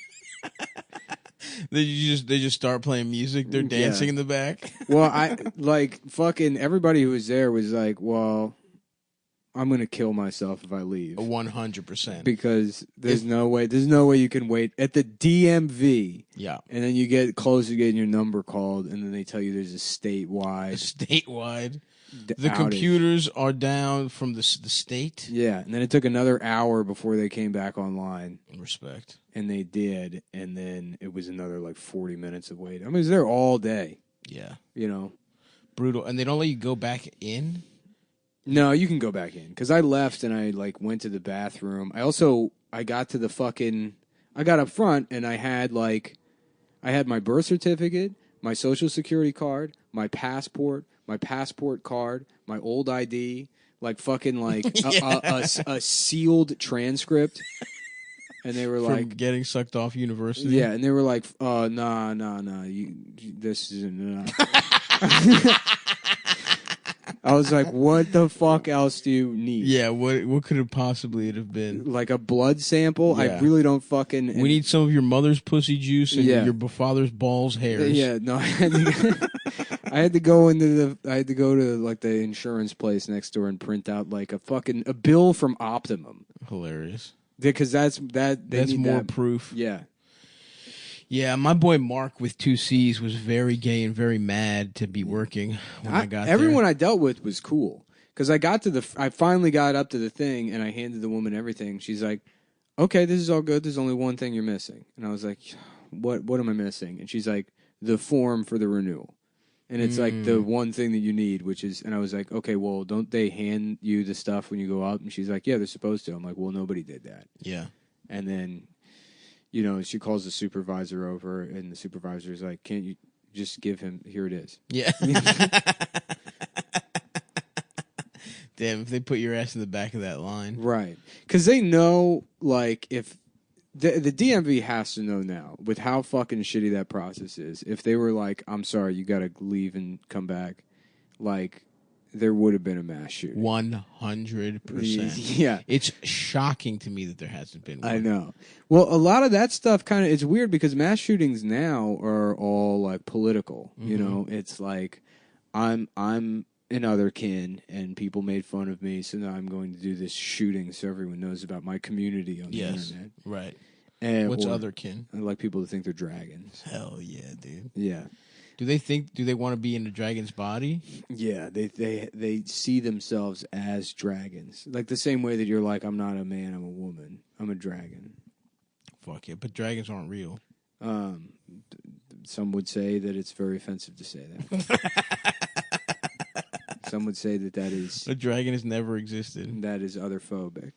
They just start playing music. They're dancing in the back. Well, I like fucking everybody who was there was like, well, I'm going to kill myself if I leave. 100%. Because there's no way you can wait at the DMV. Yeah. And then you get close to getting your number called, and then they tell you there's a statewide. The The outage. computers are down from the state. Yeah, and then it took another hour before they came back online. Respect. And they did, and then it was another like 40 minutes of wait. I mean, it was there all day. Yeah. You know? Brutal. And they don't let you go back in? No, you can go back in. Because I left and I like went to the bathroom. I got to the fucking... I got up front and I had my birth certificate, my social security card, my passport card, my old ID, like fucking like a sealed transcript. And they were From getting sucked off university? Yeah, and they were like, nah, this isn't enough. I was like, what the fuck else do you need? Yeah, what could it possibly have been? Like a blood sample? Yeah. I really don't fucking... We need some of your mother's pussy juice and Yeah. your father's balls hairs. Yeah, no, I had to go to like the insurance place next door and print out like a bill from Optimum. Hilarious. Because that's more proof. Yeah. Yeah, my boy Mark with 2 C's was very gay and very mad to be working when I got everyone there. I dealt with was cool. Because I finally got up to the thing and I handed the woman everything. She's like, okay, this is all good. There's only one thing you're missing. And I was like, what am I missing? And she's like, the form for the renewal. And it's like the one thing that you need, which is, and I was like, okay, well, don't they hand you the stuff when you go up? And she's like, yeah, they're supposed to. I'm like, well, nobody did that. Yeah. And then, you know, she calls the supervisor over, and the supervisor's like, can't you just give him, here it is. Yeah. Damn, if they put your ass in the back of that line. Right. Because they know, like, if the DMV has to know now, with how fucking shitty that process is, if they were like, I'm sorry, you got to leave and come back, like, there would have been a mass shooting. 100%. Yeah. It's shocking to me that there hasn't been one. I know. Well, a lot of that stuff kind of, it's weird because mass shootings now are all, like, political. You know, it's like, I'm another kin, and people made fun of me, so now I'm going to do this shooting so everyone knows about my community on the internet. Right. And, What's other kin? I like people to think they're dragons. Hell yeah, dude. Yeah. Do they want to be in a dragon's body? Yeah, they see themselves as dragons. Like the same way that you're like, I'm not a man, I'm a woman. I'm a dragon. Fuck yeah, but dragons aren't real. Some would say that it's very offensive to say that. Some would say that is... A dragon has never existed. That is otherphobic.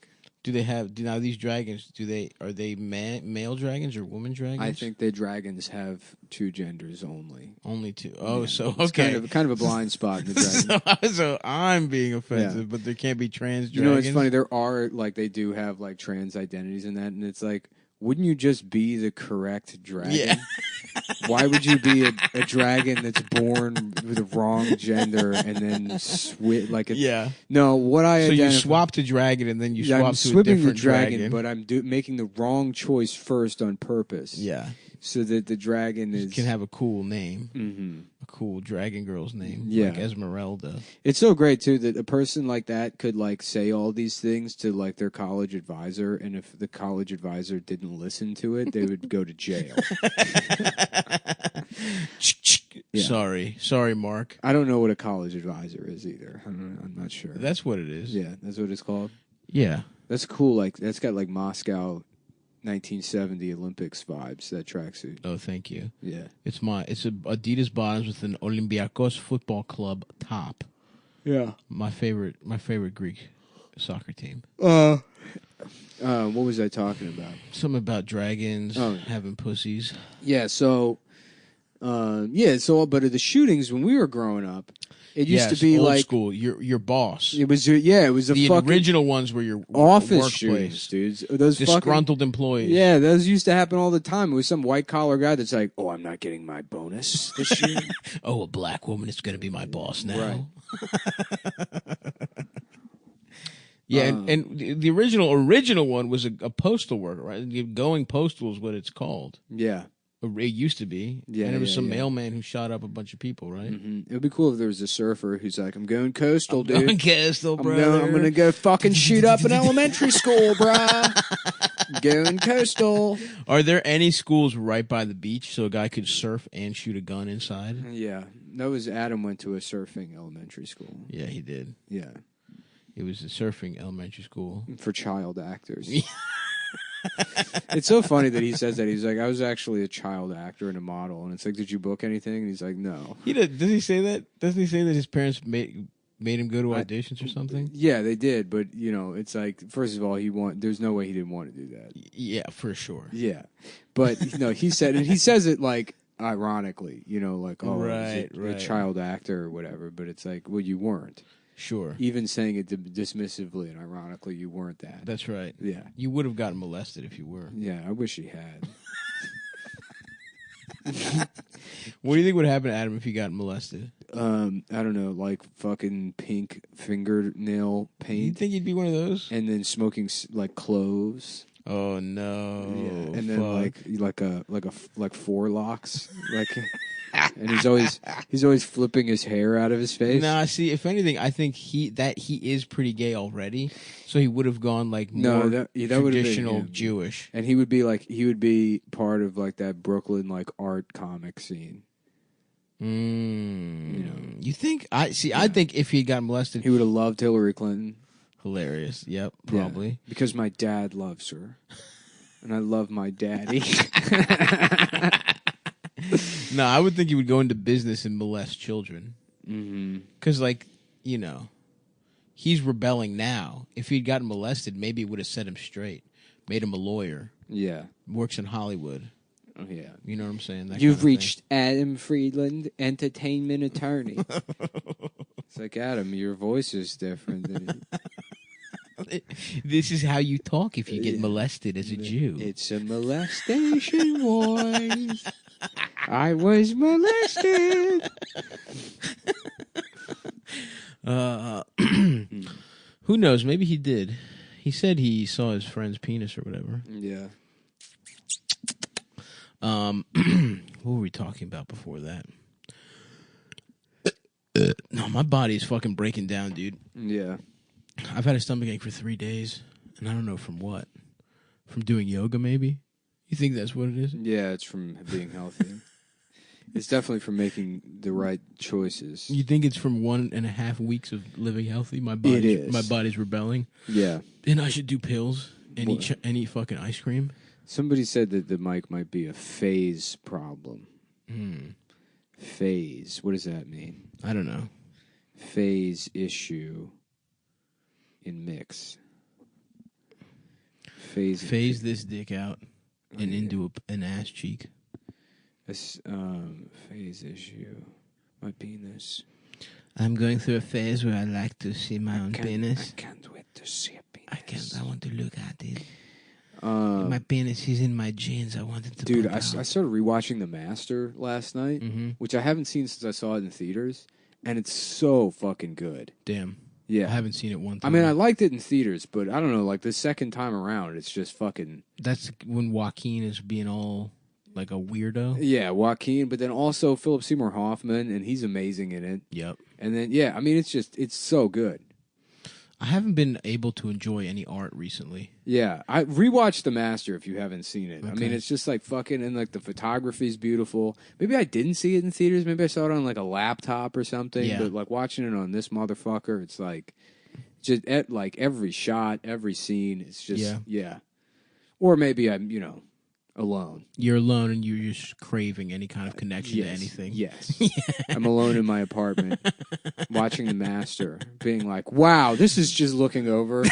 Now these dragons, are they male dragons or woman dragons? I think the dragons have 2 genders only. Only 2. Oh, Yeah. so It's okay. kind of a blind spot in the dragon. so I'm being offensive, but there can't be trans dragons. You know, it's funny. There are, like, they do have, like, trans identities in that, and it's like, wouldn't you just be the correct dragon? Yeah. Why would you be a dragon that's born with the wrong gender and then Yeah. No, what I So you identify- swap to dragon and then you Yeah, swap I'm to a swapping different the dragon, but I'm making the wrong choice first on purpose. Yeah. So that the dragon can have a cool name. Mm-hmm. A cool dragon girl's name. Yeah. Like Esmeralda. It's so great too that a person like that could like say all these things to like their college advisor, and if the college advisor didn't listen to it, they would go to jail. Yeah. Sorry, Mark. I don't know what a college advisor is either. I'm not sure. That's what it is. Yeah, that's what it's called. Yeah. That's cool. Like that's got like Moscow 1970 Olympics vibes, that tracksuit. Oh, thank you. Yeah. It's a Adidas bottoms with an Olympiacos football club top. Yeah. My favorite Greek soccer team. What was I talking about? Something about dragons having pussies. Yeah, so but the shootings when we were growing up, it used to be old like school. Your boss. It was the fucking original ones were your office shootings, workplace. dudes. Those disgruntled employees. Yeah, those used to happen all the time. It was some white collar guy that's like, "Oh, I'm not getting my bonus this year." Oh, a black woman is going to be my boss now. Right. Yeah, and the original one was a postal worker, right? Going postal is what it's called. Yeah. It used to be. Yeah, and it was yeah, some yeah. mailman who shot up a bunch of people, right? It would be cool if there was a surfer who's like, I'm going coastal, dude. Going coastal, brother. I'm gonna go fucking shoot up an elementary school, bruh. Going coastal. Are there any schools right by the beach so a guy could surf and shoot a gun inside? Yeah. That was Adam went to a surfing elementary school. Yeah, he did. Yeah. It was a surfing elementary school. For child actors. It's so funny that he says that. He's like, I was actually a child actor and a model. And it's like, did you book anything? And he's like, no. Does he say that? Doesn't he say that his parents made him go to auditions or something? Yeah, they did. But, it's like, first of all, there's no way he didn't want to do that. Yeah, for sure. Yeah. But, he said, and he says it like, ironically, like, oh, right, a child actor or whatever. But it's like, well, you weren't. Sure. Even saying it dismissively and ironically, you weren't that. That's right. Yeah. You would have gotten molested if you were. Yeah, I wish he had. What do you think would happen to Adam if he got molested? I don't know, like fucking pink fingernail paint. You think he'd be one of those? And then smoking like cloves. Oh no! Yeah. And then like four locks, like, and he's always flipping his hair out of his face. Nah, see, if anything, I think he is pretty gay already, so he would have gone like more that would have traditional been, Jewish, and he would be part of like that Brooklyn like art comic scene. You think? I think if he got molested, he would have loved Hillary Clinton. Hilarious. Yep, probably. Yeah, because my dad loves her. And I love my daddy. No, I would think he would go into business and molest children. Because, he's rebelling now. If he'd gotten molested, maybe it would have set him straight. Made him a lawyer. Yeah. Works in Hollywood. Oh, yeah. You know what I'm saying? You've reached Adam Friedland, entertainment attorney. It's like, Adam, your voice is different. This is how you talk if you get molested as a Jew. It's a molestation voice. I was molested. Who knows? Maybe he did. He said he saw his friend's penis or whatever. Yeah. What were we talking about before that? No, my body is fucking breaking down, dude. Yeah. I've had a stomachache for 3 days, and I don't know from what. From doing yoga, maybe? You think that's what it is? Yeah, it's from being healthy. It's definitely from making the right choices. You think it's from 1.5 weeks of living healthy? My body's rebelling. Yeah. And I should do pills and eat fucking ice cream? Somebody said that the mic might be a phase problem. Phase. What does that mean? I don't know. Phase issue in mix. Phase this dick out and into an ass cheek. Phase issue. My penis. I'm going through a phase where I like to see my own penis. I can't wait to see a penis. I can't. I want to look at it. My penis is in my jeans. I want it to. Dude, I started rewatching The Master last night, which I haven't seen since I saw it in theaters, and it's so fucking good. Damn. Yeah. I haven't seen it one time. I mean, I liked it in theaters, but I don't know, like the second time around, it's just fucking... That's when Joaquin is being all like a weirdo. Yeah, Joaquin, but then also Philip Seymour Hoffman, and he's amazing in it. Yep. And then, yeah, I mean, it's so good. I haven't been able to enjoy any art recently. Yeah, I rewatched The Master if you haven't seen it. Okay. I mean, it's just like fucking, and like the photography is beautiful. Maybe I didn't see it in theaters. Maybe I saw it on like a laptop or something. Yeah. But like watching it on this motherfucker, it's like just like every shot, every scene. It's just yeah. Or maybe I'm alone. You're alone and you're just craving any kind of connection to anything. Yes. I'm alone in my apartment watching The Master, being like, wow, this is just looking over.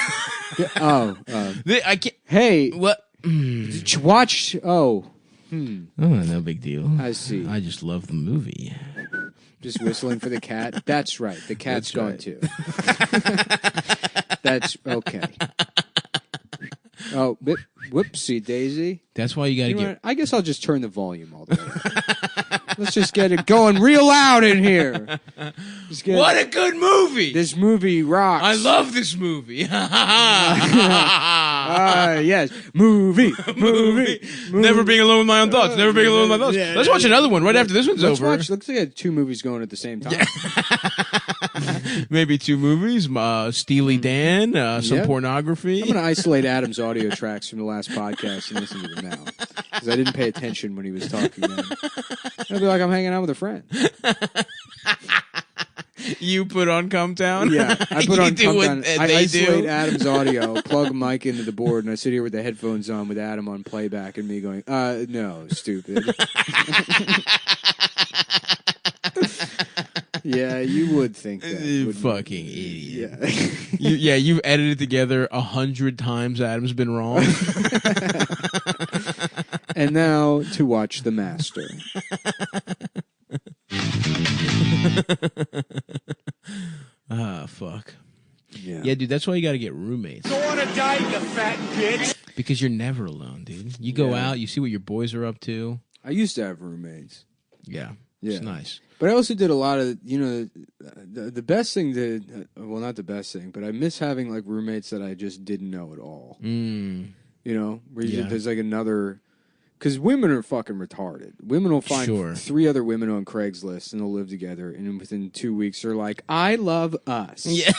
I can't. Hey, what? Did you watch? Oh, no big deal. I see. I just love the movie. Just whistling for the cat. That's right. The cat's gone too. That's okay. Oh, whoopsie daisy. That's why you got to get. I guess I'll just turn the volume all the way up. Let's just get it going real loud in here. What a good movie! This movie rocks. I love this movie. Yes. Movie. Never being alone with my own thoughts. Never being alone with my thoughts. Yeah, Let's watch another one right after this one's over. Looks like I had 2 movies going at the same time. Maybe 2 movies. Steely Dan, some Yeah. pornography. I'm going to isolate Adam's audio tracks from the last podcast and listen to them now. Because I didn't pay attention when he was talking then. It'll be like I'm hanging out with a friend. You put on Come Town? Yeah, I put You on do Come what Down. I they isolate do? Adam's audio, plug a mic into the board, and I sit here with the headphones on with Adam on playback and me going, no, stupid. Yeah, you would think that. You wouldn't fucking idiot. Yeah. You've edited together 100 times Adam's been wrong. And now to watch The Master. Fuck. Yeah. Yeah, dude, that's why you got to get roommates. Don't want to die, you fat bitch. Because you're never alone, dude. You go Yeah. out, you see what your boys are up to. I used to have roommates. Yeah. Yeah. It's nice. But I also did a lot of, the best thing well, not the best thing, but I miss having like roommates that I just didn't know at all. Mm. Where Yeah. there's like another, because women are fucking retarded. Women will find Sure. 3 other women on Craigslist and they'll live together, and within 2 weeks they're like, I love us. Yeah.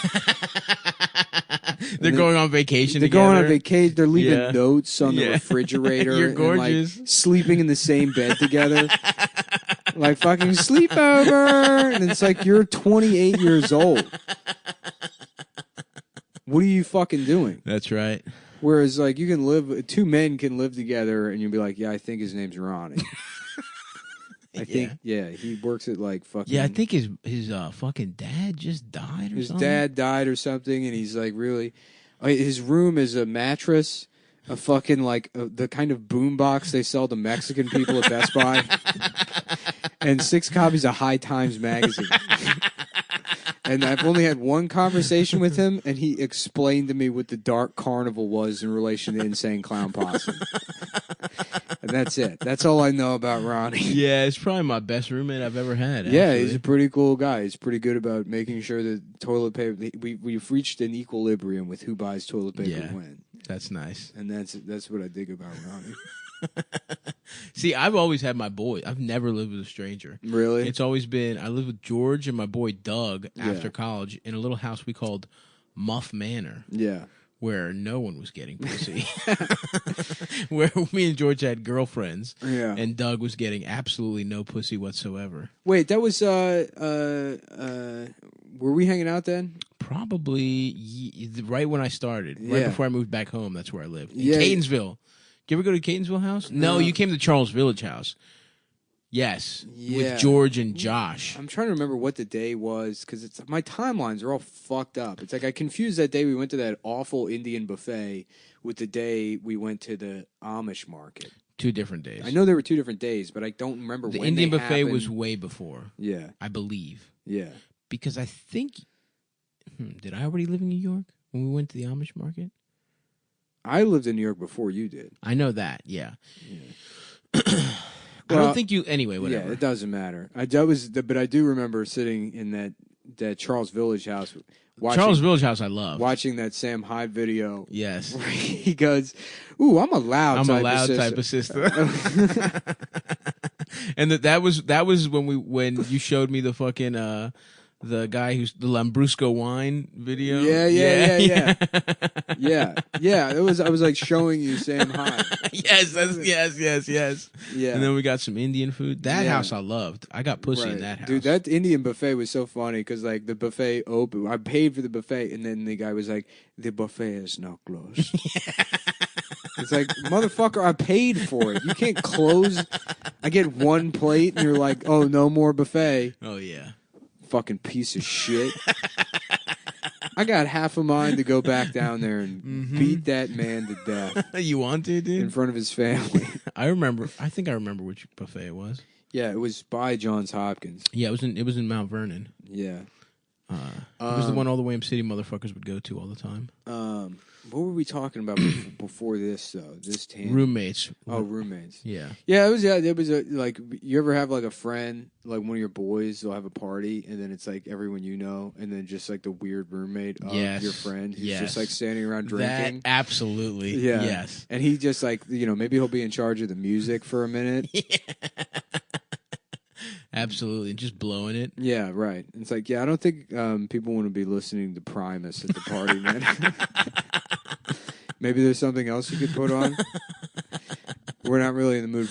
They're going on vacation They're together. going on vacation. They're leaving Yeah. notes on the Yeah. refrigerator. You're and, gorgeous. like, sleeping in the same bed together. Like fucking sleepover. And it's like, you're 28 years old. What are you fucking doing? That's right. Whereas, like, 2 men can live together and you'll be like, yeah, I think his name's Ronnie. I think, he works at like fucking. Yeah, I think his fucking dad just died or his something. dad died or something, and he's like really. His room is a mattress, a fucking like the kind of boombox they sell to Mexican people at Best Buy, and 6 copies of High Times magazine. And I've only had one conversation with him, and he explained to me what the Dark Carnival was in relation to Insane Clown Posse. And that's it. That's all I know about Ronnie. Yeah, it's probably my best roommate I've ever had. Yeah, actually. he's a pretty cool guy. He's pretty good about making sure that toilet paper. We've reached an equilibrium with who buys toilet paper when. That's nice. And that's what I dig about Ronnie. See, I've always had my boy. I've never lived with a stranger. Really? It's always been, I lived with George and my boy Doug after Yeah. college in a little house we called Muff Manor. Yeah. Where no one was getting pussy. Where me and George had girlfriends. Yeah. And Doug was getting absolutely no pussy whatsoever. Wait, that was were we hanging out then? Probably right when I started. Right Yeah. before I moved back home, that's where I lived. In Yeah. Catonsville. Did you ever go to Catonsville House? No, you came to Charles Village House. Yes. Yeah. With George and Josh. I'm trying to remember what the day was because it's my timelines are all fucked up. It's like I confused that day we went to that awful Indian buffet with the day we went to the Amish market. 2 different days. I know there were 2 different days, but I don't remember The when Indian they buffet was happened. way before. Yeah. I believe. Yeah. Because I think... did I already live in New York when we went to the Amish market? I lived in New York before you did. I know that, yeah. I Well, don't think you... Anyway, whatever. Yeah, it doesn't matter. But I do remember sitting in that Charles Village house. Charles Village House I love. Watching that Sam Hyde video. Yes. Where he goes, ooh, I'm a loud type of sister. And that was when you showed me the fucking the guy who's the Lambrusco wine video. Yeah. It was. I was like showing you Sam Hyde. yes. Yeah. And then we got some Indian food. That house I loved. I got pussy in that house. Dude, that Indian buffet was so funny because like the buffet opened. I paid for the buffet, and then the guy was like, "The buffet is now closed." It's like, motherfucker, I paid for it. You can't close. I get 1 plate, and you're like, "Oh, no more buffet." Oh yeah. Fucking piece of shit. I got half a mind to go back down there and beat that man to death. You want to, dude? In front of his family. I think I remember which buffet it was. Yeah, it was by Johns Hopkins. Yeah, it was in Mount Vernon. Yeah. It was the one all the William City motherfuckers would go to all the time. What were we talking about before this though? This tangent? Roommates. Oh, roommates. Yeah. Yeah, it was like you ever have like a friend, like one of your boys will have a party and then it's like everyone you know and then just like the weird roommate of your friend who's just like standing around drinking. That, absolutely. Yeah. Yes. And he just like, maybe he'll be in charge of the music for a minute. Absolutely. Just blowing it. Yeah, right. It's like, I don't think people want to be listening to Primus at the party, man. Maybe there's something else you could put on. We're not really in the mood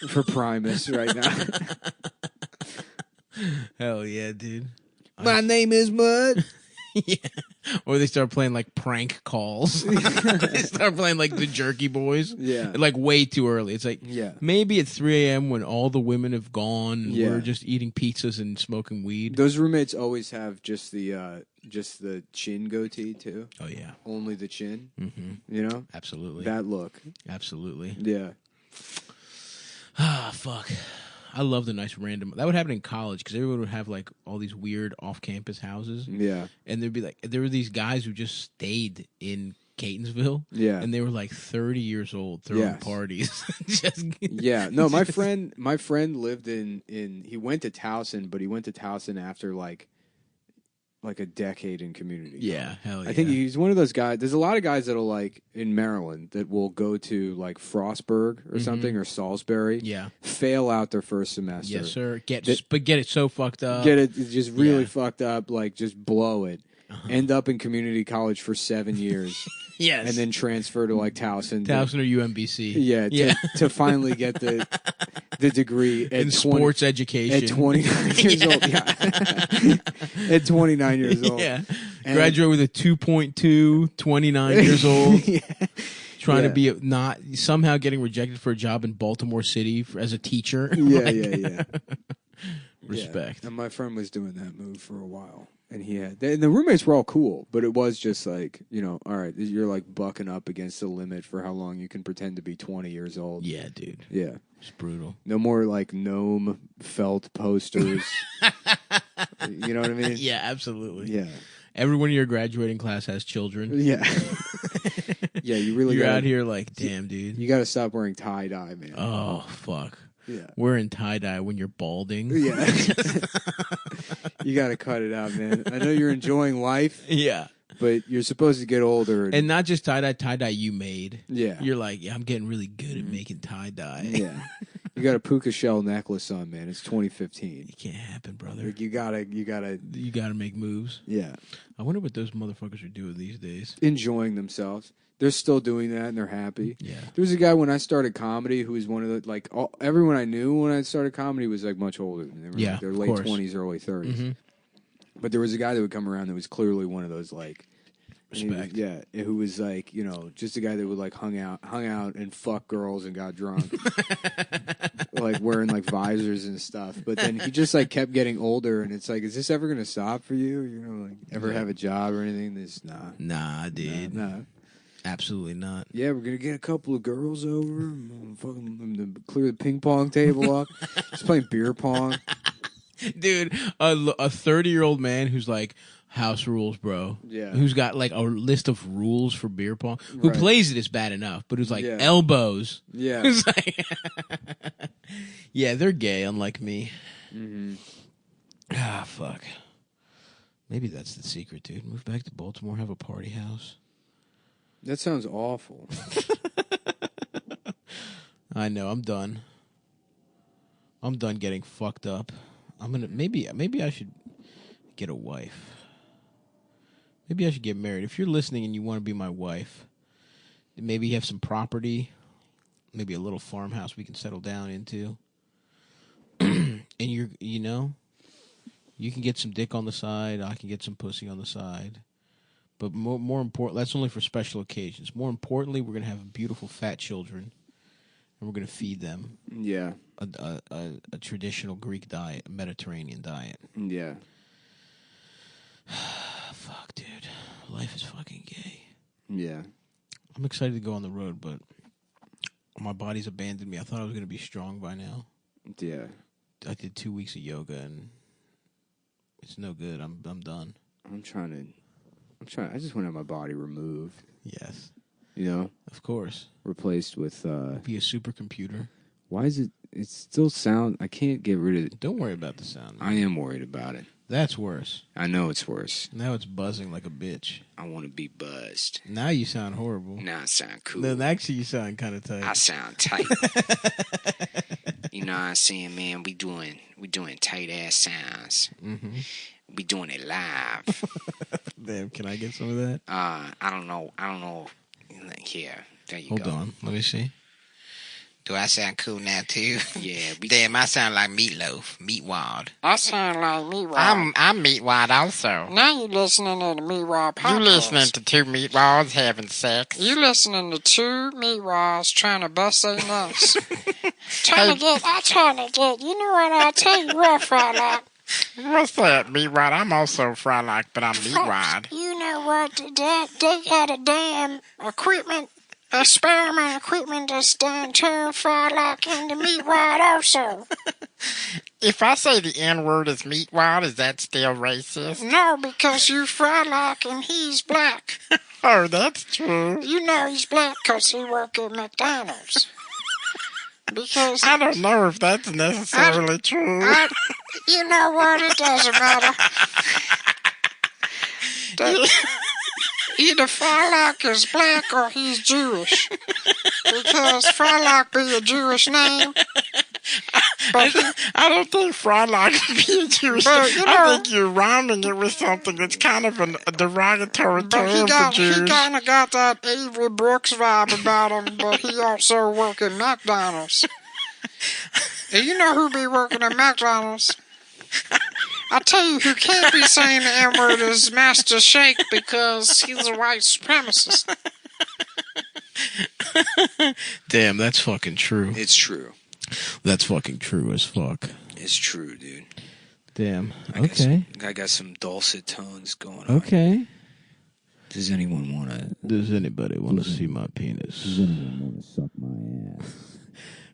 for Primus right now. Hell yeah, dude. My name is Mud. Yeah. Or they start playing like prank calls. They start playing like the Jerky Boys. Yeah. Like way too early. It's like maybe at 3 a.m. when all the women have gone and we're just eating pizzas and smoking weed. Those roommates always have just the chin goatee too. Oh yeah. Only the chin. Mm-hmm. Absolutely. That look. Absolutely. Yeah. Ah, fuck. I love the nice random. That would happen in college because everyone would have like all these weird off-campus houses. Yeah, and there'd be like there were these guys who just stayed in Catonsville. Yeah, and they were like 30 years old throwing parties. Yeah, no, my friend lived in. He went to Towson, but he went to Towson after like a decade in community. Yeah, hell yeah. I think he's one of those guys. There's a lot of guys that'll like in Maryland that will go to like Frostburg or something or Salisbury. Yeah, fail out their first semester. Yes, sir. Get it so fucked up. Get it just really fucked up. Like just blow it. End up in community college for 7 years. Yes, and then transfer to like Towson or UMBC. Yeah, to finally get the degree in sports education at 29 years old. Yeah. At 29 years old. Yeah, graduate with a 2.2, 29 years old. Trying to be not somehow getting rejected for a job in Baltimore City as a teacher. Yeah. Respect. Yeah. And my friend was doing that move for a while. And and the roommates were all cool, but it was just like, all right, you're like bucking up against the limit for how long you can pretend to be 20 years old. Yeah, dude. Yeah. It's brutal. No more like gnome felt posters. You know what I mean? Yeah, absolutely. Yeah. Everyone in your graduating class has children. Yeah. Yeah, you're out here like, damn, dude. You got to stop wearing tie-dye, man. Oh, fuck. Yeah. Wearing tie-dye when you're balding. Yeah. You got to cut it out, man. I know you're enjoying life. Yeah. But you're supposed to get older. And not just tie-dye you made. Yeah. You're like, I'm getting really good at making tie-dye. Yeah. You got a puka shell necklace on, man. It's 2015. It can't happen, brother. Like you gotta make moves. Yeah. I wonder what those motherfuckers are doing these days. Enjoying themselves. They're still doing that and they're happy. Yeah. There was a guy when I started comedy who was one of the everyone I knew when I started comedy was like much older than they were. Yeah, like their late 20s, early 30s. Mm-hmm. But there was a guy that would come around that was clearly one of those like respect. Who was like, just a guy that would like hung out and fuck girls and got drunk. Like wearing like visors and stuff. But then he just like kept getting older and it's like, is this ever gonna stop for you? Like ever have a job or anything? Nah, dude. Nah. Absolutely not. Yeah, we're gonna get a couple of girls over. Fucking clear the ping pong table up. Just playing beer pong. Dude, a 30-year-old man who's like, house rules, bro. Yeah. Who's got like a list of rules for beer pong. Who plays it is bad enough, but who's like elbows. Yeah. Who's like yeah, they're gay, unlike me. Mm-hmm. Ah, fuck. Maybe that's the secret, dude. Move back to Baltimore, have a party house. That sounds awful. I know. I'm done. I'm done getting fucked up. I'm gonna maybe I should get a wife. Maybe I should get married. If you're listening and you want to be my wife, maybe you have some property, maybe a little farmhouse we can settle down into, and you can get some dick on the side. I can get some pussy on the side. But more important, that's only for special occasions. More importantly, we're gonna have beautiful fat children, and we're gonna feed them. Yeah. A traditional Greek diet, a Mediterranean diet. Yeah. Fuck, dude. Life is fucking gay. Yeah. I'm excited to go on the road, but my body's abandoned me. I thought I was gonna be strong by now. Yeah. I did 2 weeks of yoga and it's no good. I'm done. I'm trying to I just want to have my body removed. Yes. You know? Of course. Replaced with... Be a supercomputer. Why is it... It still sound... I can't get rid of it. Don't worry about the sound. Man. I am worried about it. That's worse. I know it's worse. Now it's buzzing like a bitch. I want to be buzzed. Now you sound horrible. Now I sound cool. Then actually you sound kind of tight. I sound tight. You know what I'm saying, man? We doing tight ass sounds. Mm-hmm. We doing it live. Damn, can I get some of that? I don't know. Here, there you go. Hold on, let me see. Do I sound cool now too? Yeah. Damn, I sound like Meatloaf, Meatwad. I sound like Meatwad. I'm Meatwad also. Now you listening to the Meatwad podcast. You listening to two Meatwads having sex? You listening to two Meatwads trying to bust their nuts. trying to get. You know what? I'll tell you what, Frylock. What's that, Meatwad? I'm also Frylock, but I'm Meatwad. You know what? They had a damn experiment equipment that's done turn Frylock into Meatwad also. If I say the N-word is Meatwad, is that still racist? No, because you Frylock and he's black. Oh, that's true. You know he's black because he worked at McDonald's. Because I don't know if that's necessarily true. You know what? It doesn't matter. Either Frylock is black or he's Jewish. Because Frylock be a Jewish name. But I don't think Frylock would be a Jewish name. I think you're rhyming it with something that's kind of a derogatory term for Jews. He kind of got that Avery Brooks vibe about him, but he also work at McDonald's. And you know who be working at McDonald's? I tell you who can't be saying the N-word is Master Shake because he's a white supremacist. Damn, that's fucking true. It's true. That's fucking true as fuck. It's true, dude. Damn. I got some dulcet tones going on. Okay. Does anyone want to... Does anybody want to see my penis? Does anyone want to suck my ass?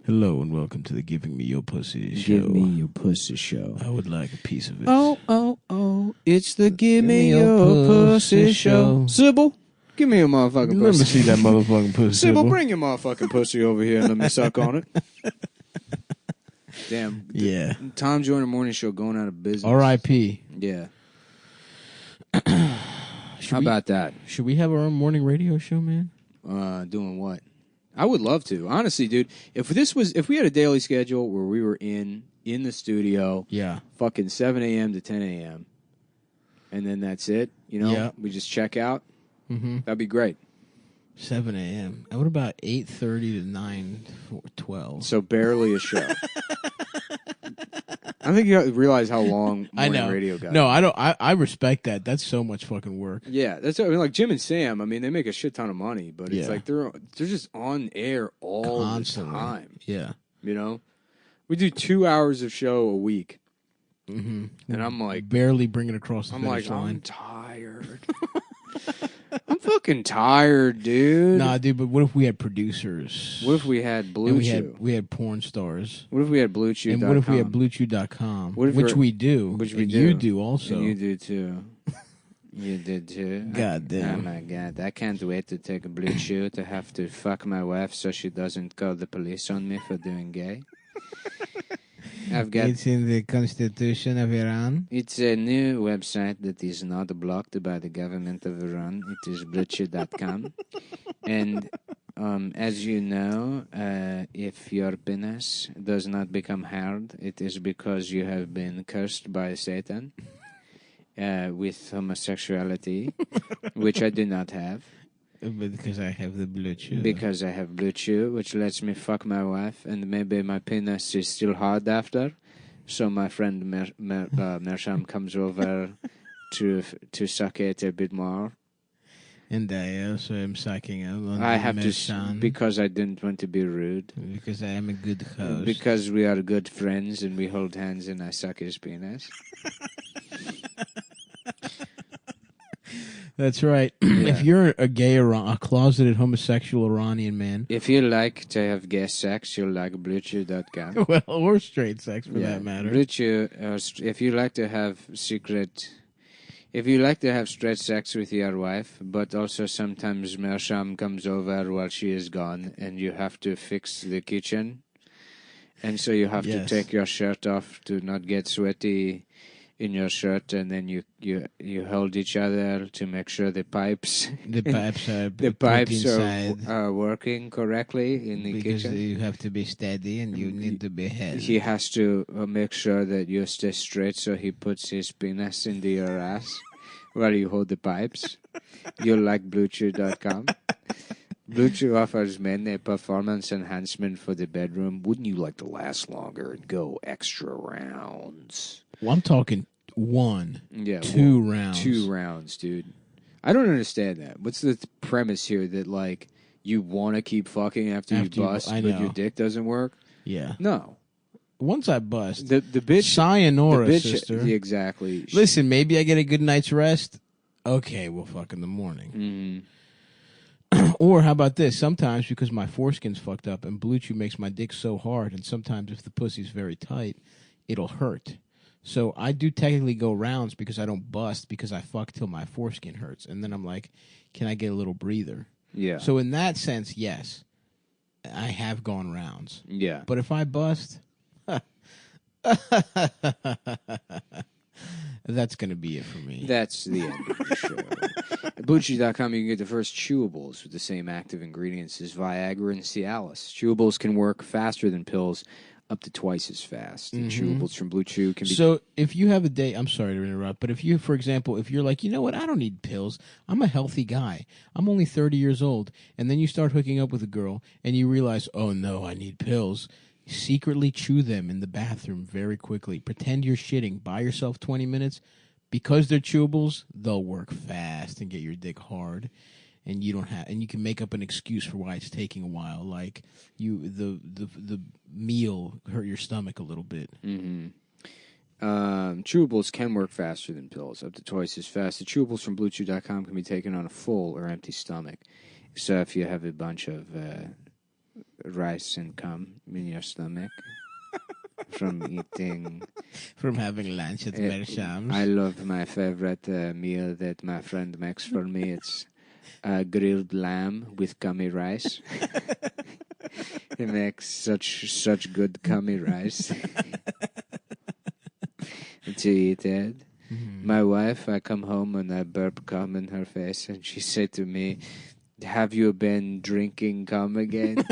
Hello and welcome to the Giving Me Your Pussy show. Give me your pussy show. I would like a piece of it. Oh, it's the Give Me Your Pussy show. Sybil, give me your motherfucking pussy. Let me see that motherfucking pussy. Sybil, bring your motherfucking pussy over here and let me suck on it. Damn. Yeah. Tom Joyner Morning Show going out of business. R.I.P. Yeah. How about that? Should we have our own morning radio show, man? Doing what? I would love to. Honestly, dude, if we had a daily schedule where we were in the studio, fucking 7 a.m. to 10 a.m., and then that's it, you know, we just check out, that'd be great. 7 a.m. And what about 8:30 to 9:12? So barely a show. I think you realize how long morning radio got. No, I don't. I respect that. That's so much fucking work. Yeah, that's like Jim and Sam. I mean, they make a shit ton of money, but it's like they're just on air all constantly. The time. Yeah, you know, we do 2 hours of show a week, and I'm like barely bringing it across the finish line. I'm tired. I'm fucking tired, dude. Nah, dude, but what if we had producers? What if we had Blue Chew? We had porn stars. What if we had BlueChew.com? And what if we had BlueChew.com? Which we do. Which we do. You do also. And you do too. You did too. God damn. Oh my god. I can't wait to take a Blue Chew to have to fuck my wife so she doesn't call the police on me for doing gay. It's in the Constitution of Iran. It's a new website that is not blocked by the government of Iran. It is BlueChew.com. And as you know, if your penis does not become hard, it is because you have been cursed by Satan with homosexuality, which I do not have. Because I have the Blue Chew. Because I have Blue Chew, which lets me fuck my wife, and maybe my penis is still hard after. So my friend Mersham comes over to suck it a bit more. And I also am sucking on I have Mersham. to, because I didn't want to be rude. Because I am a good host. Because we are good friends and we hold hands and I suck his penis. That's right. Yeah. If you're a closeted homosexual Iranian man. If you like to have gay sex, you'll like BlueChew.com. Well, or straight sex for that matter. BlueChew, if you like to have If you like to have straight sex with your wife, but also sometimes Mersham comes over while she is gone, and you have to fix the kitchen, and so you have to Yes. take your shirt off to not get sweaty in your shirt, and then you hold each other to make sure the pipes The pipes are the put pipes inside are working correctly in the because kitchen. you have to be steady and you need to be held. He has to make sure that you stay straight, so he puts his penis into your ass while you hold the pipes. You'll like BlueChew.com. Blue Chew offers men a performance enhancement for the bedroom. Wouldn't you like to last longer and go extra rounds? Well, I'm talking one, Yeah, 2 rounds. 2 rounds, dude. I don't understand that. What's the premise here that, like, you want to keep fucking after you bust, I but know. your dick doesn't work? Yeah. No. Once I bust, The bitch... sayonara, the bitch, sister. Exactly. Listen, maybe I get a good night's rest. Okay, we'll fuck in the morning. Mm-hmm. Or how about this? Sometimes because my foreskin's fucked up and Blue Chew makes my dick so hard, and sometimes if the pussy's very tight, it'll hurt. So I do technically go rounds because I don't bust because I fuck till my foreskin hurts. And then I'm like, can I get a little breather? Yeah. So in that sense, yes, I have gone rounds. Yeah. But if I bust, that's going to be it for me. That's the end of the show. At BlueChew.com, you can get the first chewables with the same active ingredients as Viagra and Cialis. Chewables can work faster than pills, up to twice as fast. And chewables from Blue Chew can be... So if you have a day, I'm sorry to interrupt, but if you, for example, if you're like, you know what, I don't need pills. I'm a healthy guy. I'm only 30 years old. And then you start hooking up with a girl and you realize, oh no, I need pills. Secretly chew them in the bathroom very quickly. Pretend you're shitting. Buy yourself 20 minutes. Because they're chewables, they'll work fast and get your dick hard. And you don't have, and you can make up an excuse for why it's taking a while, like the meal hurt your stomach a little bit. Chewables can work faster than pills, up to twice as fast. The chewables from BlueChew.com can be taken on a full or empty stomach. So if you have a bunch of rice and cum in your stomach from eating... From having lunch at Mershams. I love my favorite meal that my friend makes for me. It's grilled lamb with gummy rice. He makes such good gummy rice to eat it. My wife, I come home and I burp cum in her face, and she said to me, "Have you been drinking cum again?"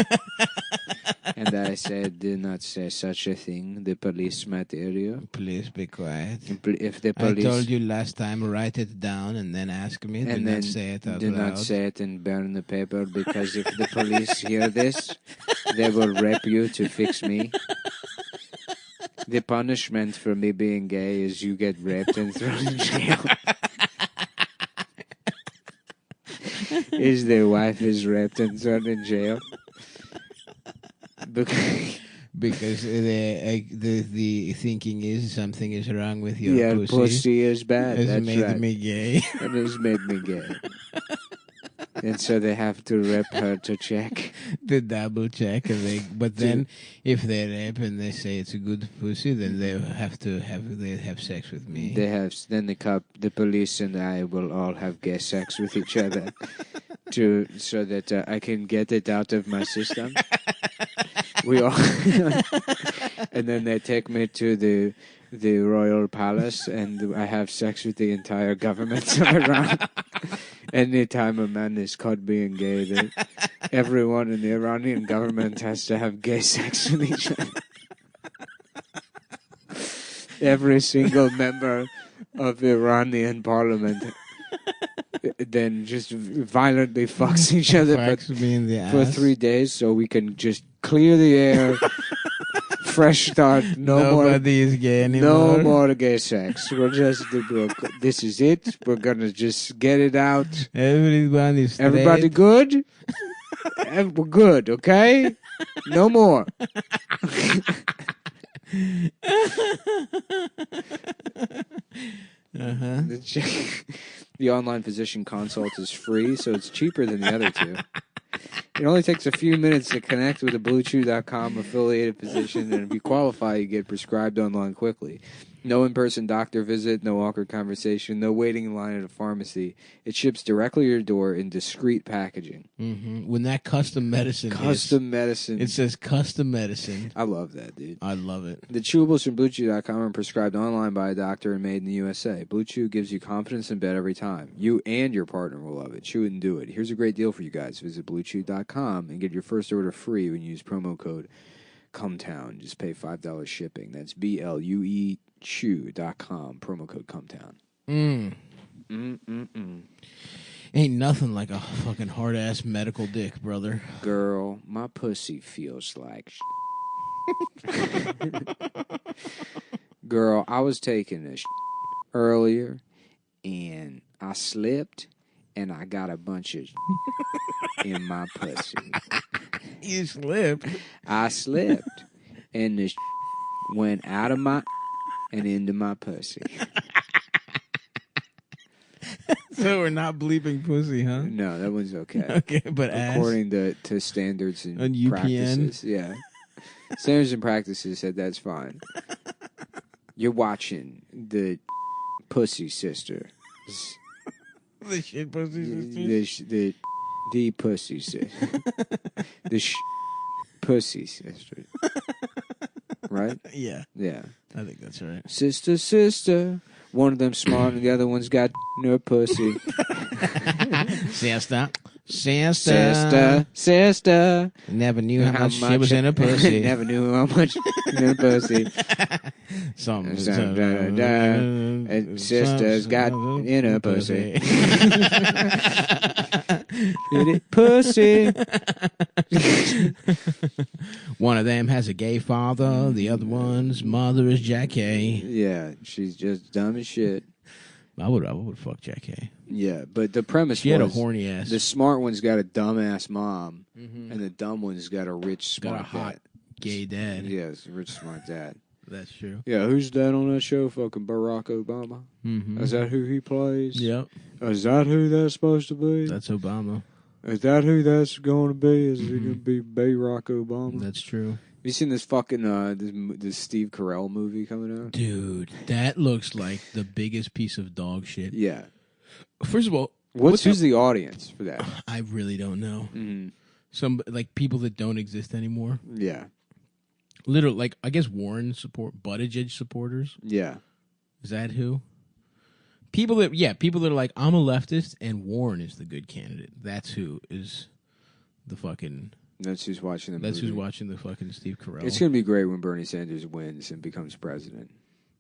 And I said, "Do not say such a thing. The police might hear you." Please be quiet. If the police... I told you last time, write it down and then ask me. And do then not say it out do loud. not say it and burn the paper, because if the police hear this, they will rape you to fix me. The punishment for me being gay is you get raped and thrown in jail. Is the wife is raped and thrown in jail? Because the thinking is something is wrong with your Yeah, pussy. pussy is bad. Has That's made right. me gay. It has made me gay. And so they have to rape her to check. The double check, but then if they rape and they say it's a good pussy, then they have sex with me. The police and I will all have gay sex with each other, so that I can get it out of my system. We all, and then they take me to the royal palace, and I have sex with the entire government of Iran. Anytime a man is caught being gay, everyone in the Iranian government has to have gay sex with each other. Every single member of the Iranian parliament then just violently fucks each other Me in the for ass. 3 days, so we can just clear the air. Fresh start. Nobody is gay anymore. No more gay sex. This is it. We're gonna just get it out. Everyone is straight. Everybody good? We're good, okay? No more. The online physician consult is free, so it's cheaper than the other two. It only takes a few minutes to connect with a BlueChew.com affiliated physician, and if you qualify, you get prescribed online quickly. No in-person doctor visit, no awkward conversation, no waiting in line at a pharmacy. It ships directly to your door in discreet packaging. Mm-hmm. When that custom medicine medicine. it says custom medicine. I love that, dude. I love it. The chewables from BlueChew.com are prescribed online by a doctor and made in the USA. Blue Chew gives you confidence in bed every time. You and your partner will love it. Chew it and do it. Here's a great deal for you guys. Visit BlueChew.com and get your first order free when you use promo code CUMTOWN. Just pay $5 shipping. That's BLUE Chew.com, promo code CUMTOWN. Ain't nothing like a fucking hard ass medical dick, brother. Girl, my pussy feels like Girl, I was taking a earlier and I slipped and I got a bunch of in my pussy. You slipped. I slipped and the went out of my and into my pussy. So we're not bleeping pussy, huh? No, that one's okay. Okay, but according to standards and UPN? practices, yeah, standards and practices said that's fine. You're watching the Pussy Sister. The shit pussy sister. The Pussy Sister. The Pussy Sister. Right? Yeah. Yeah. I think that's right. Sister, sister. One of them smart and the other one's got no pussy. Sister. Sister, sister. Never knew how much she was in her pussy. Never knew how much in her pussy. And sister's got in her pussy. Pussy. One of them has a gay father. The other one's mother is Jack A. Yeah, she's just dumb as shit. I would fuck Jack A. Yeah, but the premise she had a horny ass. The smart one's got a dumbass mom, and the dumb one's got a rich, smart got a hot dad. Gay dad. Yes, rich, smart dad. That's true. Yeah, who's dad on that show? Fucking Barack Obama. Mm-hmm. Is that who he plays? Yep. Is that who that's supposed to be? That's Obama. Is that who that's going to be? Is it going to be Barack Obama? That's true. Have you seen this fucking this Steve Carell movie coming out? Dude, that looks like the biggest piece of dog shit. Yeah. First of all, who's the audience for that? I really don't know. Mm-hmm. Some like people that don't exist anymore. Yeah. Literally, like I guess Warren Buttigieg supporters. Yeah. Is that who? People that are like, I'm a leftist and Warren is the good candidate. That's who is the fucking. That's who's watching the movie. That's who's watching the fucking Steve Carell. It's going to be great when Bernie Sanders wins and becomes president.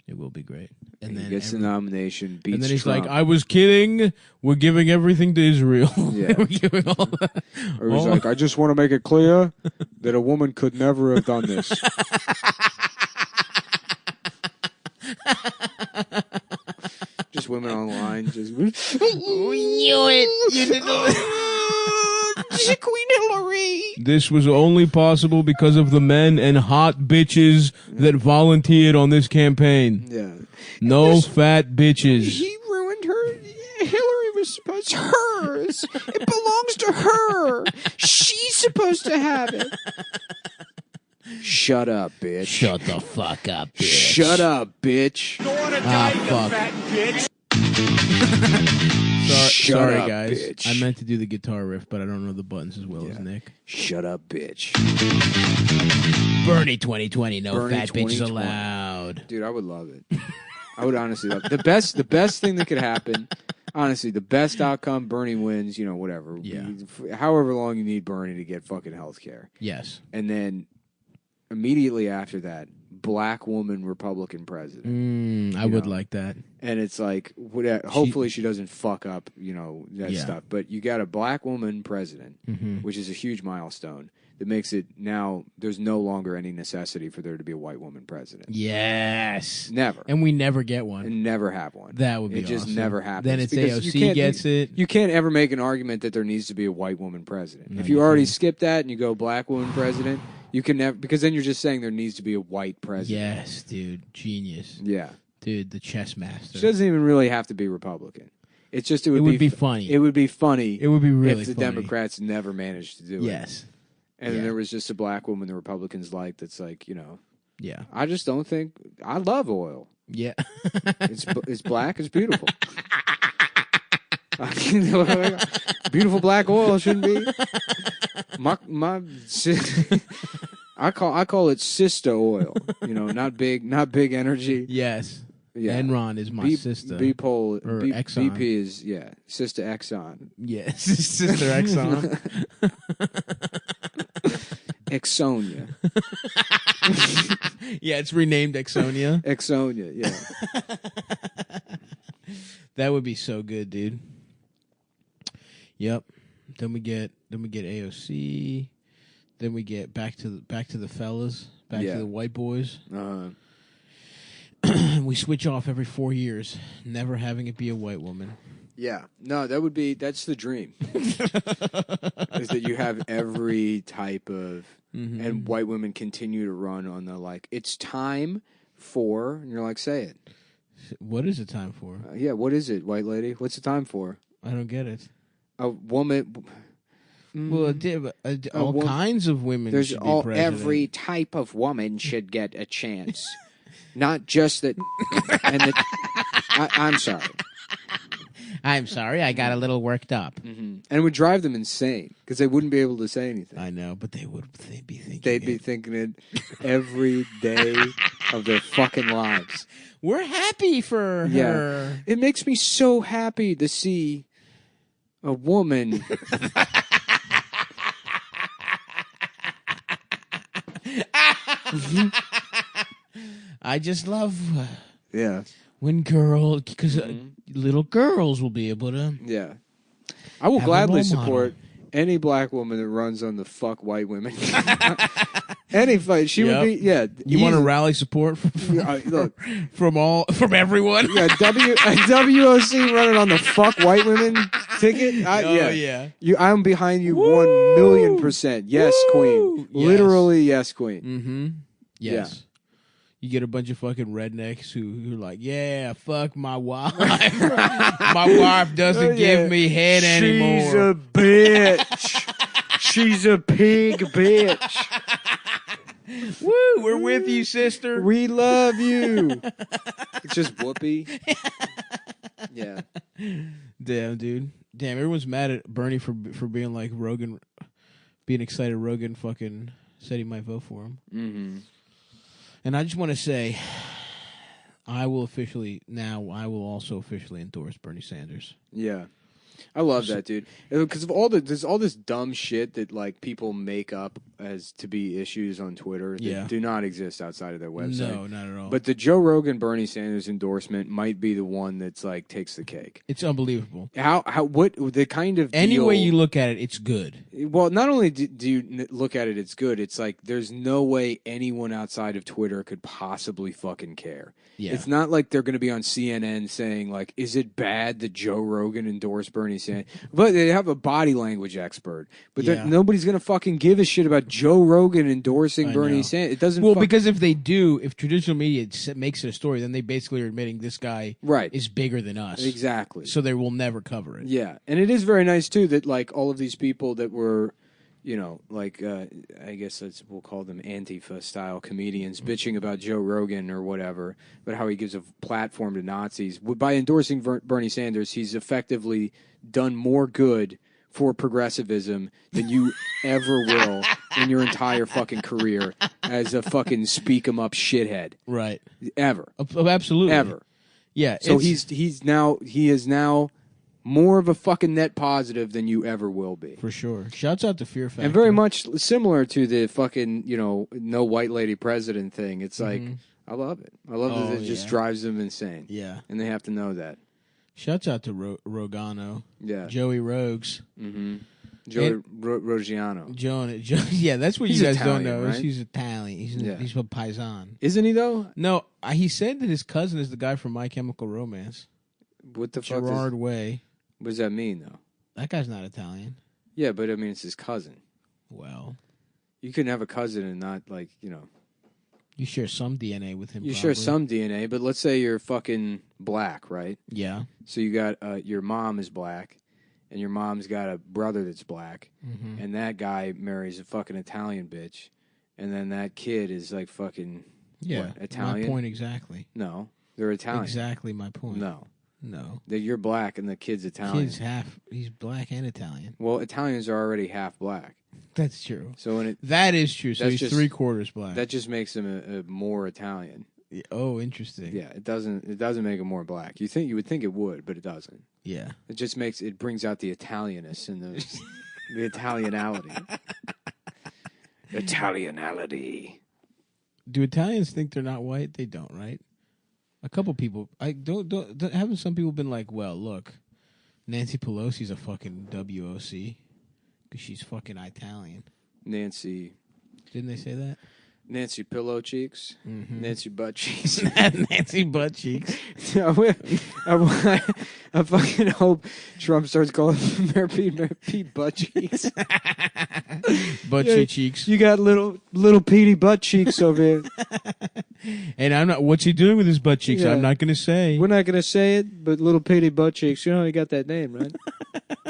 It will be great. And then he gets the nomination, beats and then he's Trump. like, I was kidding. We're giving everything to Israel. Yeah. We're giving all that. Or he's like, I just want to make it clear that a woman could never have done this. Just women online. Just we knew it. You didn't know it. Queen Hillary. This was only possible because of the men and hot bitches that volunteered on this campaign. Yeah. No fat bitches. He ruined her. Hillary was supposed to hers. It belongs to her. She's supposed to have it. Shut up, bitch. Shut the fuck up, bitch. Shut up, bitch. Fuck. Fat bitch. Sorry, up, guys. bitch. I meant to do the guitar riff, but I don't know the buttons as well as Nick. Shut up, bitch. Bernie 2020, no Bernie fat bitches 2020. allowed. Dude, I would love it. I would honestly love it. The best thing that could happen, honestly, the best outcome, Bernie wins, whatever. Yeah. However long you need Bernie to get fucking health care. Yes. And then immediately after that, black woman Republican president. I would like that. And it's like, hopefully she doesn't fuck up, that stuff. But you got a black woman president, which is a huge milestone that makes it now there's no longer any necessity for there to be a white woman president. Yes. Never. And we never get one. And never have one. That would be It just awesome. never happens. Then it's because AOC gets it. You can't ever make an argument that there needs to be a white woman president. No, if you you already can't. skip that and you go black woman president, you can never, because then you're just saying there needs to be a white president. Yes, dude. Genius. Yeah. Dude, the chess master. She doesn't even really have to be Republican. It's just it would be funny. It would be funny. It would be really if the funny. Democrats never managed to do it. Yes. And then there was just a black woman the Republicans liked that's like, Yeah. I just don't think I love oil. Yeah. It's black. It's beautiful. Beautiful black oil shouldn't be. I call it sister oil. Not big energy. Yes. Yeah. Enron is my sister. BP is sister Exxon. Yes, sister Exxon. Exonia. Yeah, it's renamed Exonia. Exonia, yeah. That would be so good, dude. Yep. Then we get AOC. Then we get back to the fellas, back to the white boys. We switch off every 4 years, never having it be a white woman. Yeah. No, that's the dream. Is that you have every type of and white women continue to run on the it's time for, and you're like, say it. What is it time for? What is it, white lady? What's the time for? I don't get it. A woman. Well, all kinds of women. There's should be president. Every type of woman should get a chance, not just that. I'm sorry. I'm sorry, I got a little worked up. And it would drive them insane because they wouldn't be able to say anything. I know, but they'd be thinking. They'd be thinking it every day of their fucking lives. We're happy for her. It makes me so happy to see a woman. I just love when because little girls will be able to. Yeah. I will gladly support any black woman that runs on the fuck white women. Any fight. She would be, You want to rally support look, from everyone? Yeah, WOC running on the fuck white women ticket? I'm behind you 1,000,000%. Yes, queen. Yes. Literally, yes, queen. Mm-hmm. Yes. Yeah. You get a bunch of fucking rednecks who are like, yeah, fuck my wife. My wife doesn't give me head anymore. She's a bitch. She's a pig bitch. Woo, we're with you, sister. We love you. It's just Whoopi. Yeah. Damn, dude. Damn, everyone's mad at Bernie for being like Rogan, being excited Rogan fucking said he might vote for him. Mm-hmm. And I just want to say, I will also officially endorse Bernie Sanders. Yeah. I love that, dude. Because of there's all this dumb shit that people make up as to be issues on Twitter that do not exist outside of their website. No, not at all. But the Joe Rogan Bernie Sanders endorsement might be the one that's takes the cake. It's unbelievable. What the kind of any deal, way you look at it, it's good. Well, not only do you look at it, it's good. It's there's no way anyone outside of Twitter could possibly fucking care. Yeah. It's not like they're going to be on CNN saying is it bad that Joe Rogan endorsed Bernie Sanders? But they have a body language expert. But nobody's going to fucking give a shit about Joe Rogan endorsing Bernie Sanders. It doesn't. Well, because if traditional media makes it a story, then they basically are admitting this guy is bigger than us. Exactly. So they will never cover it. Yeah, and it is very nice too that all of these people that were, I guess we'll call them Antifa style comedians bitching about Joe Rogan or whatever, but how he gives a platform to Nazis. By endorsing Bernie Sanders, he's effectively done more good for progressivism than you ever will in your entire fucking career as a fucking speak 'em up shithead. Right. Ever. Absolutely. Ever. Yeah. So he is now more of a fucking net positive than you ever will be. For sure. Shouts out to Fear Factor. And very much similar to the fucking, no white lady president thing. It's I love it. I love that it just drives them insane. Yeah. And they have to know that. Shouts out to Rogano. Yeah. Joey Rogues. Mm-hmm. Joey Roggiano. Yeah, that's what he's you guys Italian, don't know. right? He's Italian. He's from Paisan. Isn't he, though? No, he said that his cousin is the guy from My Chemical Romance. What the fuck? Gerard Way. What does that mean, though? That guy's not Italian. Yeah, but I mean, it's his cousin. Well. You couldn't have a cousin and not, You share some DNA with him. You share some DNA, but let's say you're fucking black, right? Yeah. So you got your mom is black, and your mom's got a brother that's black, and that guy marries a fucking Italian bitch, and then that kid is fucking Italian. My point exactly. No. They're Italian. Exactly my point. No. You're black and the kid's Italian. He's black and Italian. Well, Italians are already half black. That's true. So that is true. So he's just 3/4 black. That just makes him a more Italian. Oh, interesting. Yeah, it doesn't make him more black. You would think it would, but it doesn't. Yeah. It just brings out the Italianness and the Italianality. Italianality. Do Italians think they're not white? They don't, right? A couple people. Haven't some people been like, well, look, Nancy Pelosi's a fucking WOC because she's fucking Italian. Nancy. Didn't they say that? Nancy Pillow Cheeks. Mm-hmm. Nancy Butt Cheeks. Nancy Butt Cheeks. I fucking hope Trump starts calling Mayor Pete Butt Cheeks. Butt cheeks. You got little Petey Butt Cheeks over here. And I'm not. What's he doing with his butt cheeks? Yeah. I'm not going to say. We're not going to say it, but little Petey Butt Cheeks. You know how he got that name, right?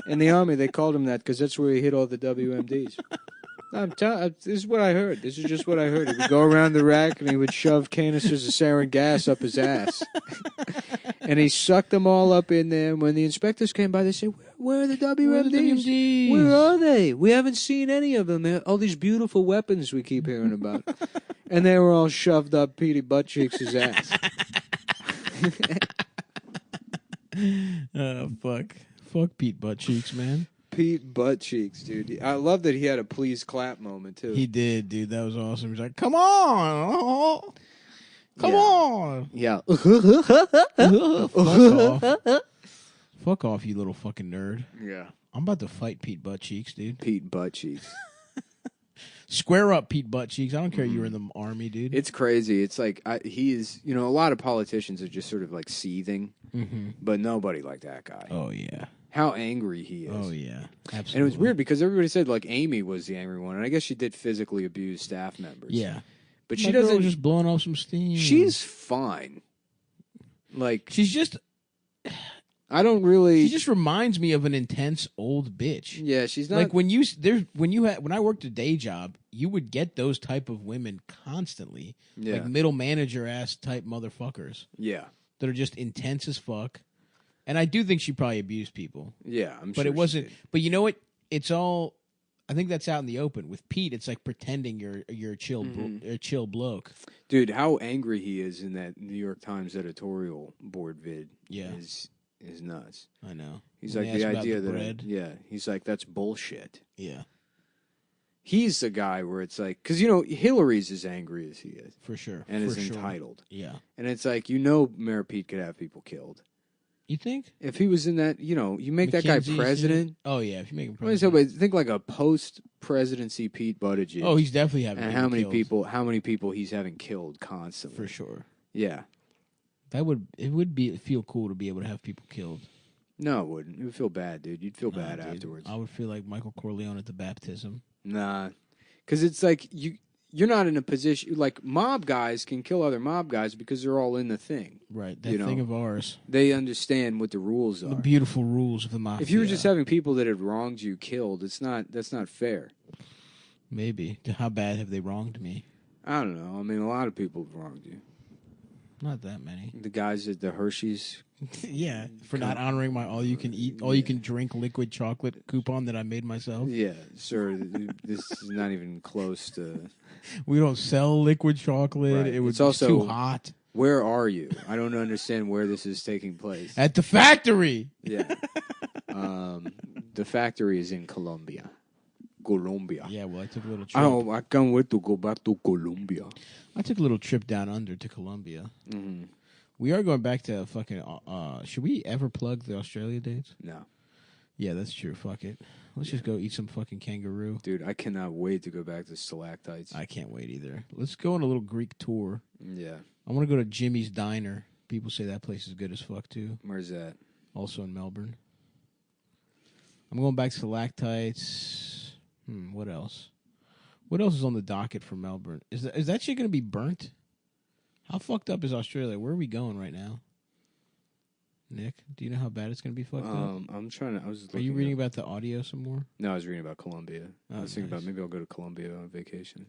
In the Army, they called him that because that's where he hit all the WMDs. This is what I heard. This is just what I heard. He would go around the rack and he would shove canisters of sarin gas up his ass. And he sucked them all up in there. And when the inspectors came by, they said, where are the WMDs? Where are they? We haven't seen any of them. All these beautiful weapons we keep hearing about. And they were all shoved up Petey Butt Cheeks' ass. Oh, fuck. Fuck Pete Butt Cheeks, man. Pete Butt Cheeks, dude. I love that he had a please clap moment, too. He did, dude. That was awesome. He's like, come on. Come on. Yeah. Fuck off, you little fucking nerd. Yeah. I'm about to fight Pete Butt Cheeks, dude. Pete Butt Cheeks. Square up, Pete Butt Cheeks. I don't care you were in the army, dude. It's crazy. It's like he is, a lot of politicians are just sort of like seething, but nobody like that guy. Oh, yeah. How angry he is. Oh, yeah. Absolutely. And it was weird because everybody said like Amy was the angry one, and I guess she did physically abuse staff members. Yeah. But My she girl doesn't. was just blowing off some steam. She's fine. Like she's just. I don't really. She just reminds me of an intense old bitch. Yeah, she's not. Like when I worked a day job, you would get those type of women constantly. Yeah. Like middle manager ass type motherfuckers. Yeah. That are just intense as fuck. And I do think she probably abused people. Yeah, I'm sure. But it wasn't. But you know what? It's all. I think that's out in the open. With Pete, it's like pretending you're a chill a chill bloke. Dude, how angry he is in that New York Times editorial board vid. Yeah. Is nuts. I know. He's When like they the ask about idea the that bread. he's like that's bullshit. Yeah. He's the guy where it's like because Hillary's as angry as he is for sure and for is sure. entitled. Yeah. And it's like Mayor Pete could have people killed. You think? If he was in that, you make that guy McKinsey, president. Oh yeah, if you make him What is president. that? Think like a post-presidency Pete Buttigieg. Oh, he's definitely having. And people how many people he's having killed constantly? for sure. Yeah. It would feel cool to be able to have people killed. No, it wouldn't. It would feel bad, dude. You'd feel bad Dude, afterwards. I would feel like Michael Corleone at the baptism. Nah, because it's like you're not in a position like mob guys can kill other mob guys because they're all in the thing. Right, that thing of ours. They understand what the rules are. The beautiful rules of the mafia. If you were just having people that had wronged you killed, that's not fair. Maybe. How bad have they wronged me? I don't know. I mean, a lot of people have wronged you. Not that many. The guys at the Hershey's. Yeah, for not honoring my all-you-can-eat, all-you-can-drink liquid chocolate coupon that I made myself. Yeah, sir. This is not even close to. We don't sell liquid chocolate. Right. It was It's also too hot. Where are you? I don't understand where this is taking place. At the factory. Yeah. The factory is in Colombia. Yeah, well, I took a little trip. Oh, I can't wait to go back to Colombia. I took a little trip down under to Colombia. Mm-hmm. We are going back to fucking. Should we ever plug the Australia dates? No. Yeah, that's true. Fuck it. Let's just go eat some fucking kangaroo. Dude, I cannot wait to go back to stalactites. I can't wait either. Let's go on a little Greek tour. Yeah. I want to go to Jimmy's Diner. People say that place is good as fuck too. Where's that? Also in Melbourne. I'm going back to stalactites. What else? What else is on the docket for Melbourne? Is that shit going to be burnt? How fucked up is Australia? Where are we going right now? Nick, do you know how bad it's going to be fucked up? I'm trying to. Are you reading about the audio some more? No, I was reading about Colombia. Oh, I was thinking nice. about maybe I'll go to Colombia on vacation.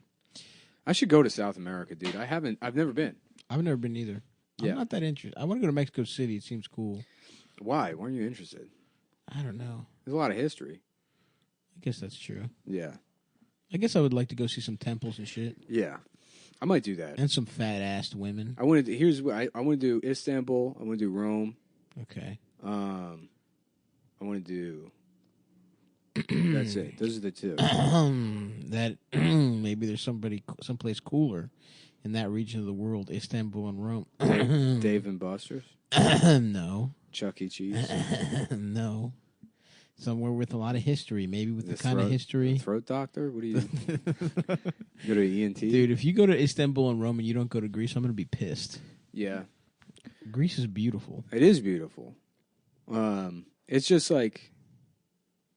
I should go to South America, dude. I've never been. I've never been either. Yeah. I'm not that interested. I want to go to Mexico City. It seems cool. Why? Weren't you interested? I don't know. There's a lot of history. I guess that's true. Yeah. I guess I would like to go see some temples and shit. Yeah. I might do that. And some fat-assed women. I want to. Here's what I want to do: Istanbul. I want to do Rome. Okay. I want to do. That's it. Those are the two. That maybe there's someplace cooler in that region of the world: Istanbul and Rome. Dave and Buster's. No. Chuck E. Cheese. No. Somewhere with a lot of history, maybe with the kind of throat- history. Throat doctor? What do you go to ENT? Dude, if you go to Istanbul and Rome and you don't go to Greece, I'm going to be pissed. Yeah. Greece is beautiful. It is beautiful. It's just like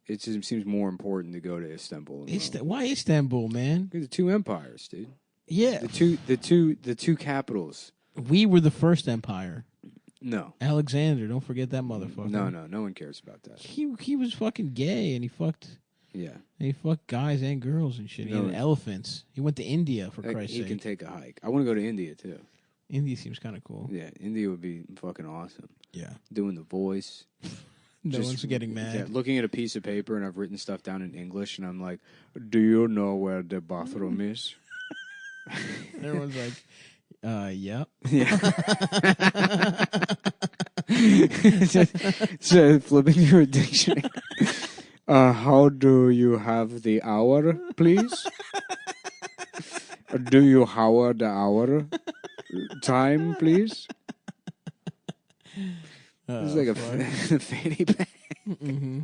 it just seems more important to go to Istanbul. And Rome. Why Istanbul, man? The two empires, dude. Yeah. The two capitals. We were the first empire. No. Alexander, don't forget that motherfucker. No one cares about that. He was fucking gay and he fucked guys and girls and shit. He had elephants. He went to India for Christ's sake. He can take a hike. I want to go to India too. India seems kind of cool. Yeah, India would be fucking awesome. Yeah. Doing the voice. No one's getting mad. Yeah, looking at a piece of paper and I've written stuff down in English and I'm like, do you know where the bathroom is? Everyone's like, yep. Yeah. so flipping through a dictionary. How do you have the hour, please? Do you hour the hour? Time, please? It's like a fanny pack. Mm-hmm.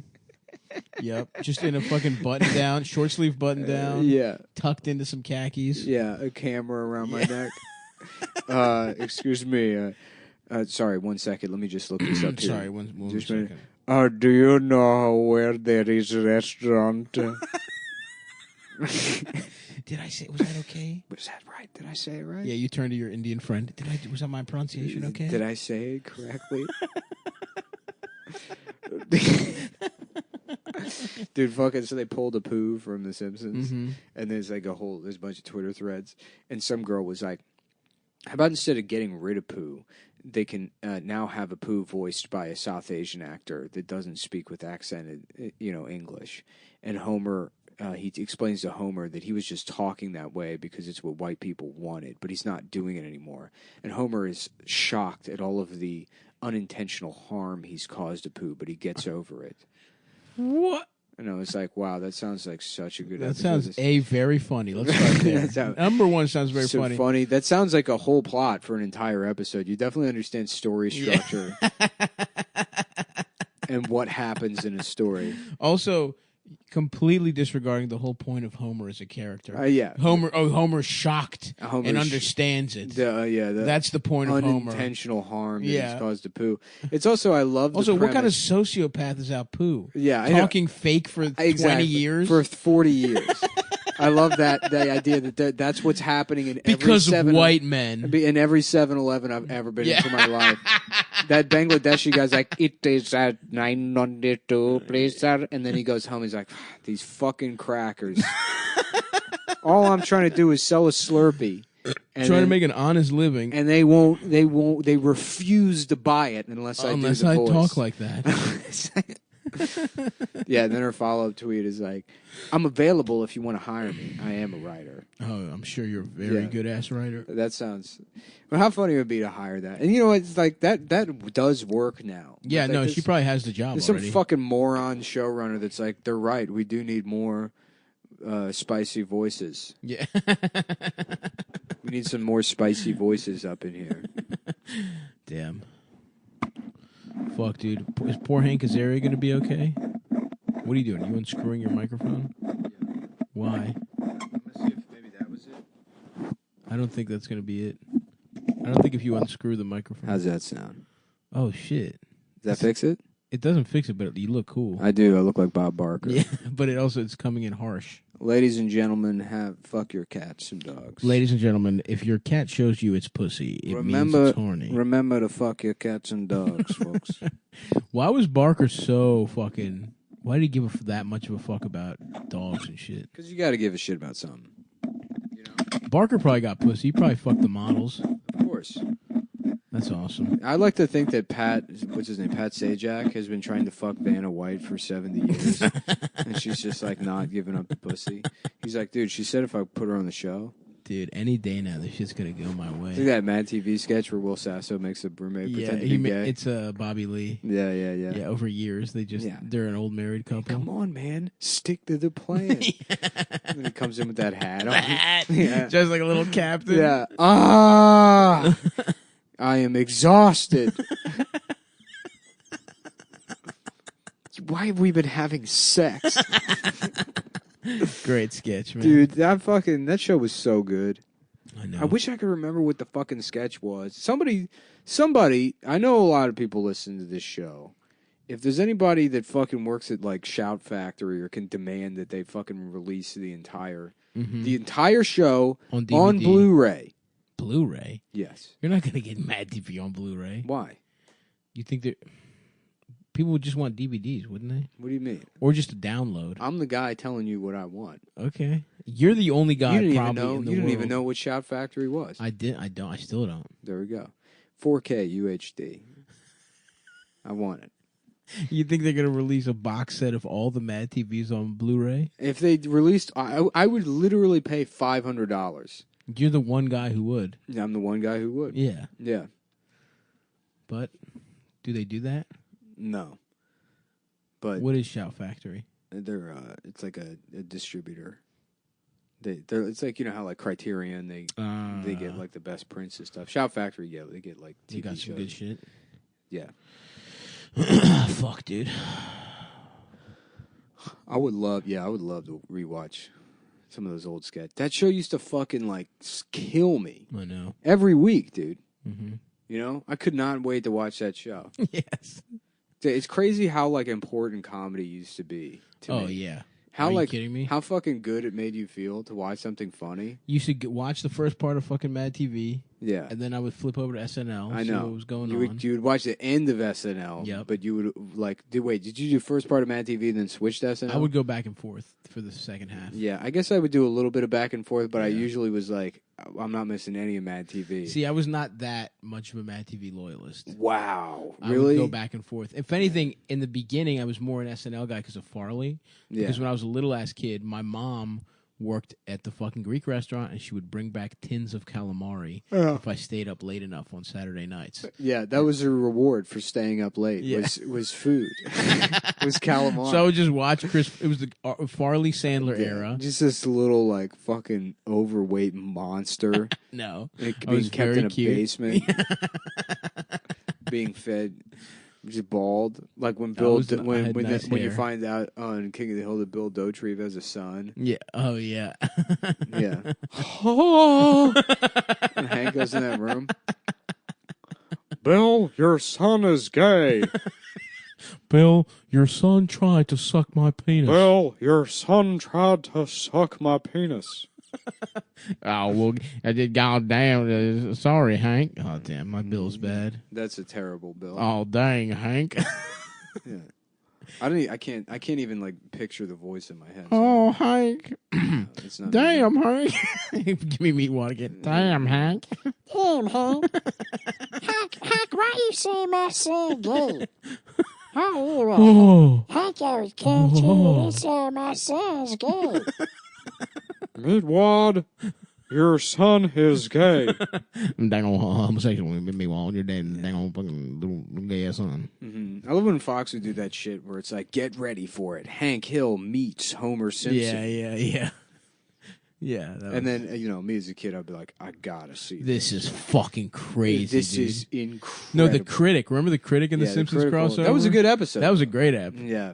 Yep. Just in a fucking button down, short sleeve button down. Yeah. Tucked into some khakis. Yeah, a camera around my neck. Excuse me. Sorry, 1 second. Let me just look this up here. Sorry, one Just second. do you know where there is a restaurant? Did I say? Was that okay? Was that right? Did I say it right? Yeah, you turned to your Indian friend. Was that my pronunciation okay? Did I say it correctly? Dude, fucking, so they pulled a poo from The Simpsons, and there's like there's a bunch of Twitter threads, and some girl was like, how about instead of getting rid of poo, they can now have a poo voiced by a South Asian actor that doesn't speak with accented, English. And Homer, he explains to Homer that he was just talking that way because it's what white people wanted, but he's not doing it anymore. And Homer is shocked at all of the unintentional harm he's caused to poo, but he gets over it. What? And I was like, wow, that sounds like such a good That episode. sounds very funny. Let's start there. Number one sounds very funny. That sounds like a whole plot for an entire episode. You definitely understand story structure and what happens in a story. Also, completely disregarding the whole point of Homer as a character. Yeah. Homer's shocked and understands it. That's the point of Homer. Unintentional harm that he's caused to poo. It's also, I love the Also, what kind of premise. sociopath is out poo? Yeah, Talking fake for 20 years? For 40 years. I love the idea that that's what's happening in because every of white men. In every 7-Eleven I've ever been into my life. That Bangladeshi guy's like, it is at 902, please, sir. And then he goes home. He's like, these fucking crackers. All I'm trying to do is sell a Slurpee. And trying to make an honest living. And they refuse to buy it unless I do the voice. Talk like that. Yeah, and then her follow-up tweet is like, I'm available if you want to hire me. I am a writer. Oh, I'm sure you're a very good-ass writer. That sounds... Well, how funny it would be to hire that. And you know, it's like, that does work now. Yeah, like, she probably has the job There's already. some fucking moron showrunner that's like, they're right, we do need more spicy voices. Yeah. We need some more spicy voices up in here. Damn. Fuck, dude. Is poor Hank Azaria going to be okay? What are you doing? You unscrewing your microphone? Why? Let's see if maybe that was it. I don't think that's going to be it. I don't think if you unscrew the microphone. How's that sound? Oh, shit. Does that fix it? It doesn't fix it, but you look cool. I do. I look like Bob Barker. Yeah, but it's coming in harsh. Ladies and gentlemen, fuck your cats and dogs. Ladies and gentlemen, if your cat shows you its pussy, it means it's horny. Remember to fuck your cats and dogs, folks. Why was Barker so fucking... Why did he give that much of a fuck about dogs and shit? Because you got to give a shit about something. Barker probably got pussy. He probably fucked the models. Of course. That's awesome. I like to think that Pat Sajak, has been trying to fuck Vanna White for 70 years. And she's just like not giving up the pussy. He's like, dude, she said if I put her on the show. Dude, any day now, this shit's going to go my way. See that Mad TV sketch where Will Sasso makes a roommate pretend to be gay? It's Bobby Lee. Yeah. Yeah, over years, they're an old married couple. Hey, come on, man. Stick to the plan. And then he comes in with that hat on. Yeah. Just like a little captain. Yeah. I am exhausted. Why have we been having sex? Great sketch, man. Dude, that show was so good. I know. I wish I could remember what the fucking sketch was. Somebody, I know a lot of people listen to this show. If there's anybody that fucking works at like Shout Factory or can demand that they fucking release the entire show on Blu-ray. Blu-ray? Yes. You're not going to get Mad TV on Blu-ray. Why? You think that people would just want DVDs, wouldn't they? What do you mean? Or just a download. I'm the guy telling you what I want. Okay. You're the only guy you probably in the You didn't world. even know what Shout Factory was. I don't. I still don't. There we go. 4K UHD. I want it. You think they're going to release a box set of all the Mad TVs on Blu-ray? If they released, I would literally pay $500. You're the one guy who would. I'm the one guy who would. Yeah. Yeah. But do they do that? No. But what is Shout Factory? They're it's like a distributor. It's like, you know how like Criterion they get like the best prints and stuff. Shout Factory, yeah, they get like TV they got shows. some good shit. Yeah. Fuck, dude. I would love to rewatch some of those old sketches. That show used to fucking like kill me. I know. Every week, dude. Mm-hmm. You know, I could not wait to watch that show. Yes. It's crazy how like important comedy used to be to me. Oh yeah. How Are you like kidding me? How fucking good it made you feel to watch something funny. You should watch the first part of fucking Mad TV. Yeah. And then I would flip over to SNL. I See know what was going you on. you would watch the end of SNL. Yep. But you would like did you do first part of Mad TV and then switch to SNL? I would go back and forth for the second half. Yeah, I guess I would do a little bit of back and forth, but I usually was like, I'm not missing any of Mad TV. See, I was not that much of a Mad TV loyalist. Wow, I really? would go back and forth. If anything, in the beginning, I was more an SNL guy because of Farley. Yeah. Because when I was a little ass kid, my mom worked at the fucking Greek restaurant, and she would bring back tins of calamari if I stayed up late enough on Saturday nights. Yeah, that was her reward for staying up late. Yeah. Was food. Was calamari. So I would just watch Chris. It was the Farley Sandler era. Just this little like fucking overweight monster. No, like, I being was kept very in a cute. basement, being fed. Just bald, like when when you find out on King of the Hill that Bill Dauterive has a son. Yeah. Oh yeah. Yeah. Oh. And Hank goes in that room. Bill, your son is gay. Bill, your son tried to suck my penis. Bill, your son tried to suck my penis. Oh well, I did. Goddamn, sorry, Hank. Oh damn, my bill's bad. That's a terrible bill. Oh dang, Hank. Yeah. I can't even like picture the voice in my head. Oh Hank. It's not Damn, Hank. Give me meat water again. Damn, Hank. Damn, Hank. Hank, why you say my son gay? Oh. Hank always comes here and say my son's gay. Meatwad, your son is gay. Dang on homosexual me while your dad dang on fucking little gay ass son. Mm-hmm. I love when Fox would do that shit where it's like, get ready for it. Hank Hill meets Homer Simpson. Yeah. And then, you know, me as a kid, I'd be like, I gotta see this is fucking crazy. This dude. is incredible. No, the critic. Remember the critic in the Simpsons crossover? That was a good episode. That was a great ep. Yeah.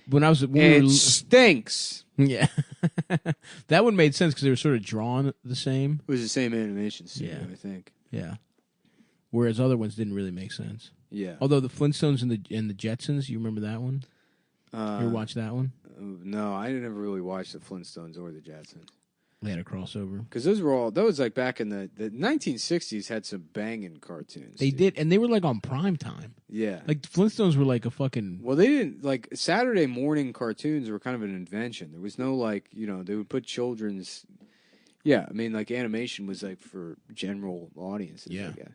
When stinks. Yeah, that one made sense because they were sort of drawn the same. It was the same animation studio, I think. Yeah. Whereas other ones didn't really make sense. Yeah. Although the Flintstones and the Jetsons, you remember that one? You ever watch that one? No, I never really watched the Flintstones or the Jetsons. They had a crossover. Because that was like back in the 1960s had some banging cartoons. They did, and they were like on prime time. Yeah. Like the Flintstones were like a fucking... Well, they didn't, like, Saturday morning cartoons were kind of an invention. There was no, like, you know, they would put children's... Yeah, I mean, like, animation was, like, for general audiences, I guess.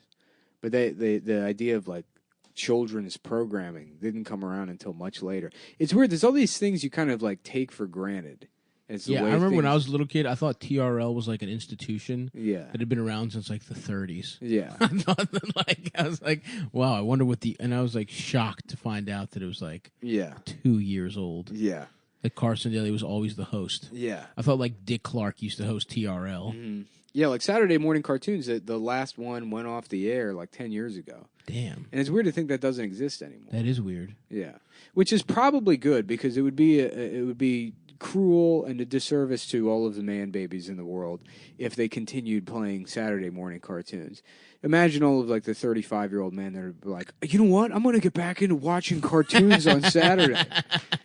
But the idea of like children's programming didn't come around until much later. It's weird. There's all these things you kind of like take for granted. It's the Yeah, way I remember when I things- was a little kid, I thought TRL was like an institution Yeah. that had been around since like the 30s. Yeah. I thought that, like, I was like, wow, I wonder what and I was like shocked to find out that it was like Yeah. 2 years old. Yeah. That Carson Daly was always the host. Yeah. I thought like Dick Clark used to host TRL. Mm-hmm. Yeah, like Saturday morning cartoons, the last one went off the air like 10 years ago. Damn. And it's weird to think that doesn't exist anymore. That is weird. Yeah. Which is probably good because it would be cruel and a disservice to all of the man babies in the world if they continued playing Saturday morning cartoons. Imagine all of like the 35-year-old men that are like, you know what? I'm going to get back into watching cartoons on Saturday.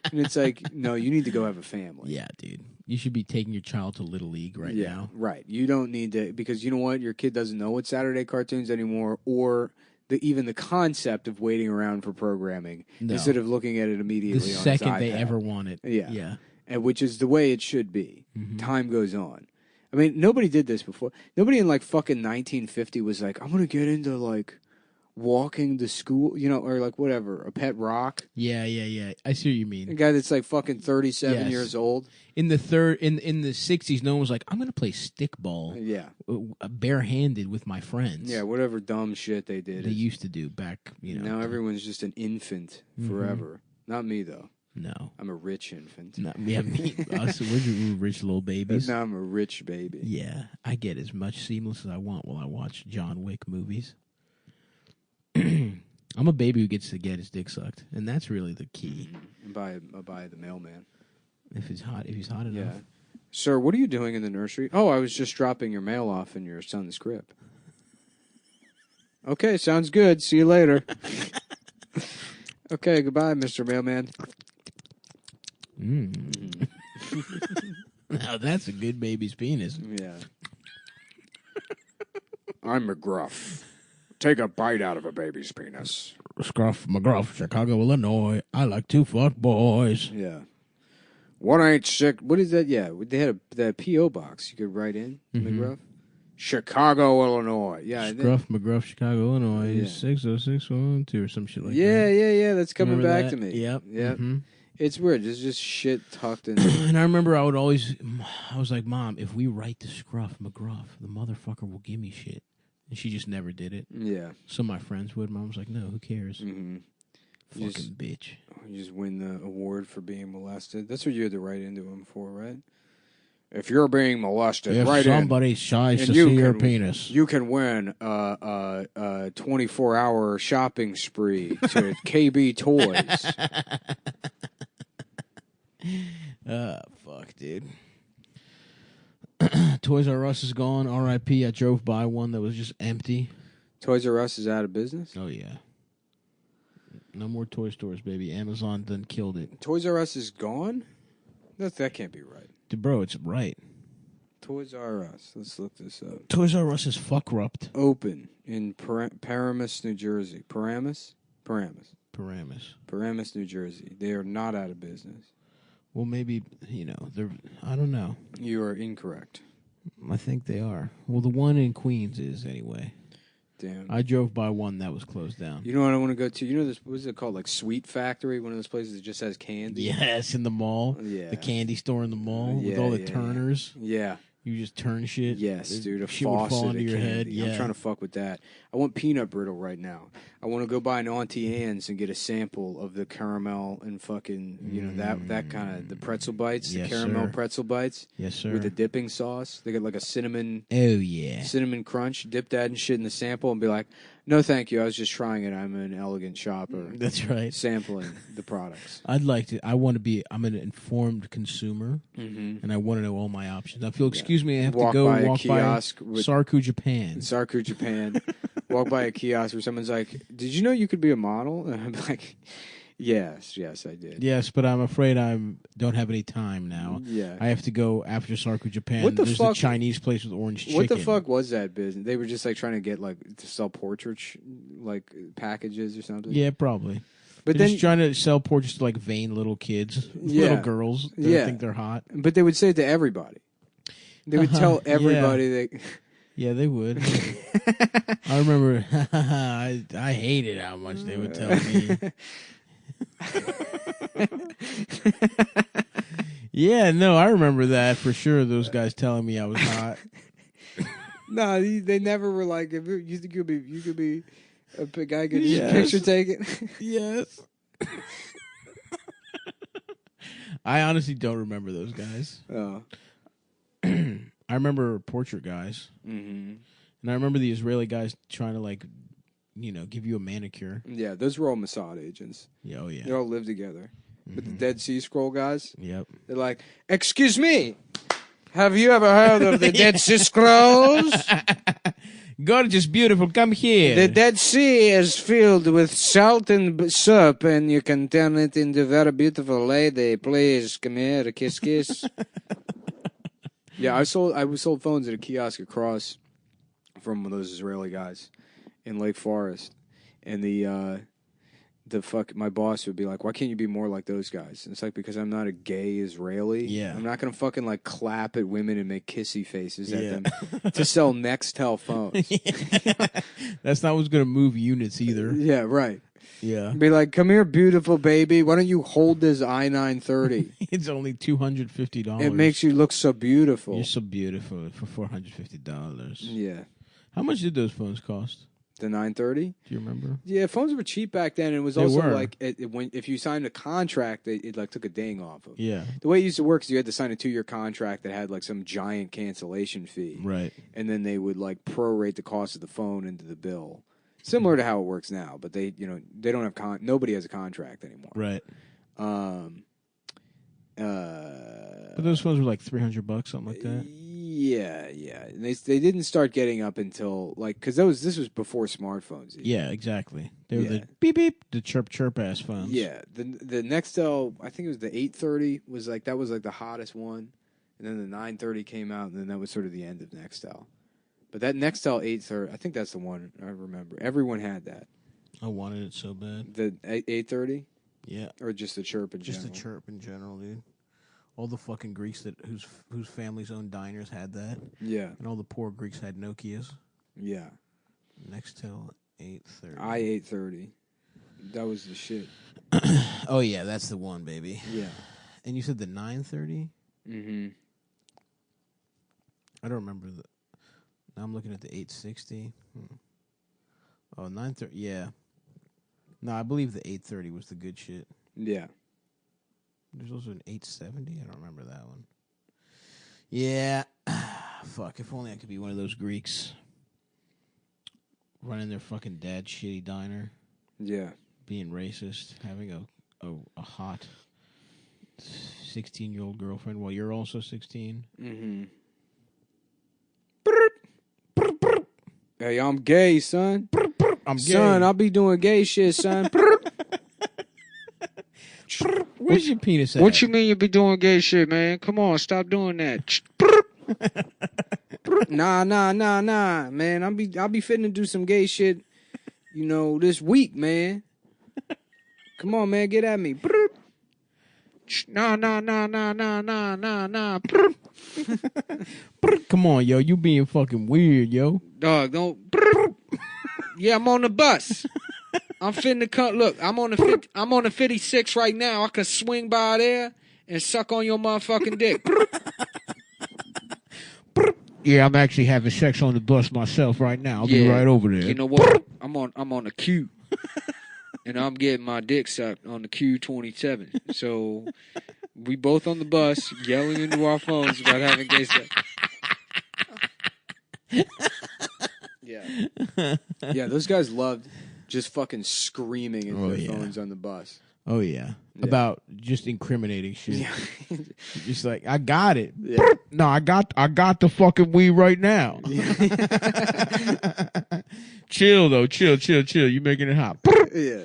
And it's like, no, you need to go have a family. Yeah, dude. You should be taking your child to Little League right now. Right. You don't need to, because you know what? Your kid doesn't know what Saturday cartoons anymore, or even the concept of waiting around for programming No. instead of looking at it immediately The on second his they iPad. ever want it. Yeah. Yeah. And which is the way it should be. Mm-hmm. Time goes on. I mean, nobody did this before. Nobody in like fucking 1950 was like, I'm going to get into like walking to school, you know, or like whatever, a pet rock. Yeah. I see what you A mean. guy that's like fucking 37 Yes. years old. In the in the 60s, no one was like, I'm going to play stickball Yeah. barehanded with my friends. Yeah, whatever dumb shit they did. They used to do back, you know. Now everyone's just an infant forever. Not me, though. No. I'm a rich infant. No, yeah, me, us, we're rich little babies. Now I'm a rich baby. Yeah, I get as much seamless as I want while I watch John Wick movies. I'm a baby who gets to get his dick sucked, and that's really the key. By the mailman. If he's hot enough. Yeah. Sir, what are you doing in the nursery? Oh, I was just dropping your mail off in your son's crib. Okay, sounds good. See you later. Okay, goodbye, Mr. Mailman. Now that's a good baby's penis. Yeah. I'm McGruff. Take a bite out of a baby's penis. Scruff McGruff, Chicago, Illinois. I like to fuck boys. Yeah. 186. What is that? Yeah, they had that P.O. box you could write in, McGruff. Chicago, Illinois. Yeah. and then- Scruff McGruff, Chicago, Illinois. Yeah. 60612 or some shit like yeah, that. yeah. That's coming Remember back that? to me. Yep. Yep. Mhm. It's weird. There's just shit tucked in. And I remember I was like, Mom, if we write to Scruff McGruff, the motherfucker will give me shit. And she just never did it. Yeah. Some of my friends would. Mom was like, no, who cares? Mm-hmm. Fucking bitch. You just win the award for being molested. That's what you had to write into him for, right? If you're being molested, If write in. somebody tries and to you see your can- penis. You can win a 24-hour shopping spree to KB Toys. Fuck, dude. Toys R Us is gone. R.I.P. I drove by one that was just empty. Toys R Us is out of business? Oh, yeah. No more toy stores, baby. Amazon done killed it. Toys R Us is gone? That can't be right. Dude, bro, it's right. Toys R Us. Let's look this up. Toys R Us is fuckrupt. Open in Paramus, New Jersey. Paramus, New Jersey. They are not out of business. Well, maybe, they're... I don't know. You are incorrect. I think they are. Well, the one in Queens is, anyway. Damn. I drove by one that was closed down. You know what I want to go to? You know this? What is it called? Like Sweet Factory, one of those places that just has candy. Yes, in the mall. Yeah. The candy store in the mall with Yeah, all the yeah, turners. Yeah. You just turn shit. Yes, The dude. A shit would faucet fall of into your head. candy. Yeah. I'm trying to fuck with that. I want peanut brittle right now. I want to go buy an Auntie Anne's and get a sample of the caramel and fucking, that kind of, the pretzel bites, Yes, the caramel sir. pretzel bites. Yes, sir. With the dipping sauce. They got like a cinnamon yeah. cinnamon crunch. Dip that and shit in the sample and be like, no, thank you. I was just trying it. I'm an elegant shopper. That's right. Sampling the products. I'm an informed consumer, and I want to know all my options. Now, if you'll excuse me, I have Walk to go by a walk by kiosk with- Sarku, Japan. Sarku, Japan. Walk by a kiosk where someone's like, did you know you could be a model? And I'm like, yes, I did. Yes, but I'm afraid I don't have any time now. Yeah. I have to go after Sarku, Japan. What the There's fuck- a Chinese place with orange chicken. What the fuck was that business? They were just like trying to get like to sell portraits, like packages or something. Yeah, probably. But They're then just trying to sell portraits to like vain little kids, Yeah. little girls that Yeah. think they're hot. But they would say it to everybody. They would tell everybody that Yeah, they would. I remember. I hated how much they would tell me. Yeah, no, I remember that for sure. Those guys telling me I was hot. No, they never were like, if you think you could be a guy get your picture taken. Yes. I honestly don't remember those guys. Oh. I remember portrait guys. Mm-hmm. And I remember the Israeli guys trying to, like, give you a manicure. Yeah, those were all Mossad agents. Yeah, oh, yeah. They all live together. But the Dead Sea Scroll guys, Yep. they're like, excuse me, have you ever heard of the Dead Sea Scrolls? Gorgeous, beautiful, come here. The Dead Sea is filled with salt and soap, and you can turn it into a very beautiful lady. Please, come here, kiss, kiss. Yeah, I sold phones at a kiosk across from one of those Israeli guys in Lake Forest, and my boss would be like, "Why can't you be more like those guys?" And it's like, because I'm not a gay Israeli. Yeah. I'm not gonna fucking like clap at women and make kissy faces at them to sell Nextel phones. That's not what's gonna move units either. Yeah, right. Yeah. Be like, come here, beautiful baby. Why don't you hold this i930? It's only $250. It makes you look so beautiful. You're so beautiful for $450. Yeah. How much did those phones cost? The 930? Do you remember? Yeah, phones were cheap back then. And it was They also were. like, if you signed a contract, it like took a ding off of. Yeah. The way it used to work is you had to sign a 2-year contract that had like some giant cancellation fee. Right. And then they would like prorate the cost of the phone into the bill. Similar to how it works now, but they don't have nobody has a contract anymore. Right. But those phones were like $300, something like that. Yeah. And they didn't start getting up until like because this was before smartphones. Even. Yeah, exactly. They were the beep beep, the chirp ass phones. Yeah, the Nextel, I think it was the 830 was like the hottest one, and then the 930 came out, and then that was sort of the end of Nextel. But that Nextel 830, I think that's the one I remember. Everyone had that. I wanted it so bad. The 830? Yeah. Or just the chirp in just general? the chirp in general, dude. All the fucking Greeks whose families owned diners had that. Yeah. And all the poor Greeks had Nokias. Yeah. Nextel 830. i830. That was the shit. Oh, yeah, that's the one, baby. Yeah. And you said the 930? Mm-hmm. I don't remember the... Now I'm looking at the 860. Oh, 930. Yeah. No, I believe the 830 was the good shit. Yeah. There's also an 870. I don't remember that one. Yeah. Fuck. If only I could be one of those Greeks running their fucking dad's shitty diner. Yeah. Being racist. Having a hot 16-year-old girlfriend while you're also 16. Mm-hmm. Hey, I'm gay, son. I'm gay. Son, I'll be doing gay shit, son. Where's your penis at? What you mean you be doing gay shit, man? Come on, stop doing that. Nah, man. I'll be fitting to do some gay shit, this week, man. Come on, man, get at me. Nah. Come on, yo, you being fucking weird, yo. Dog, don't. Yeah, I'm on the bus. I'm finna come. Look, I'm on the 56 right now. I can swing by there and suck on your motherfucking dick. Yeah, I'm actually having sex on the bus myself right now. I'll be right over there. You know what? I'm on the Q, and I'm getting my dick sucked on the Q27. So we both on the bus yelling into our phones about having gay sex. Yeah, those guys loved just fucking screaming into their phones on the bus. Oh, yeah. About just incriminating shit. Yeah. Just like, I got it. Yeah. No, I got the fucking weed right now. Chill, though. Chill. You making it hot. Yeah.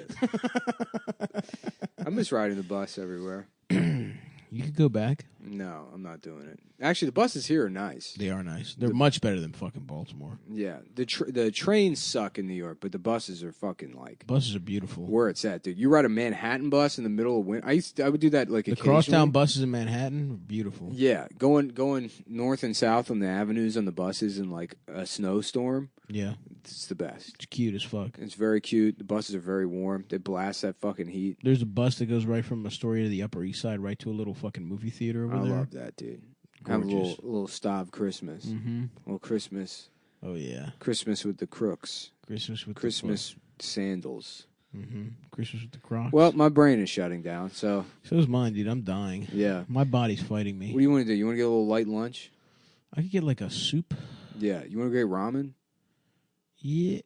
I miss riding the bus everywhere. You could go back. No, I'm not doing it. Actually, the buses here are nice. They are nice. They're much better than fucking Baltimore. Yeah, the trains suck in New York, but the buses are fucking like Buses are beautiful. where it's at, dude. You ride a Manhattan bus in the middle of winter. I would do that like The occasionally. crosstown buses in Manhattan are beautiful. Yeah, going north and south on the avenues on the buses in like a snowstorm. Yeah, It's the best. it's cute as fuck. It's very cute. The buses are very warm. They blast that fucking heat. There's a bus that goes right from Astoria to the Upper East Side, right to a little fucking movie theater over I there. love that, dude. Have a Gorgeous. little Stav Christmas. Mm-hmm. Little Christmas. Oh yeah, Christmas with the crooks. Christmas with Christmas sandals. Mm-hmm. Christmas with the Crocs. Well, my brain is shutting down, so so is mine, dude. I'm dying. yeah. My body's fighting me. What do you want to do? You want to get a little light lunch? I could get like a soup. Yeah. You want to get ramen? Yeah.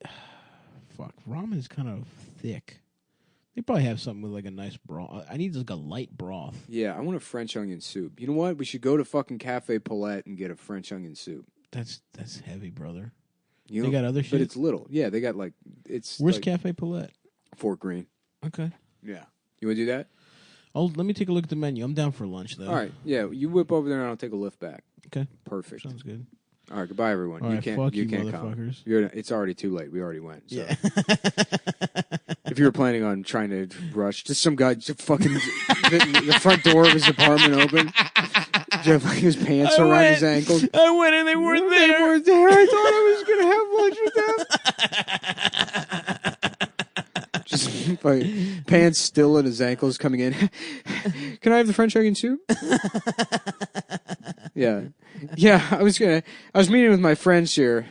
Fuck, ramen is kind of thick. They probably have something with like a nice broth. I need like a light broth. Yeah, I want a French onion soup. You know what? We should go to fucking Cafe Paulette and get a French onion soup. That's heavy, brother. You They know, got other shit? but it's little. Yeah, they got like it's. Where's like Cafe Paulette? Fort Greene? Okay. Yeah. You want to do that? Let me take a look at the menu. I'm down for lunch though. All right. Yeah, you whip over there and I'll take a lift back. Okay. Perfect. Sounds good. All right. Goodbye, everyone. All right, fuck you, can't come. motherfuckers. It's already too late. We already went. So. Yeah. If you were planning on trying to rush, just some guy, just fucking the front door of his apartment open. Jeff, like his pants around his ankles. I went and they weren't there. They weren't there. I thought I was gonna have lunch with them. Just like, pants still at his ankles coming in. Can I have the French onion soup? Yeah. Yeah, I was meeting with my friends here.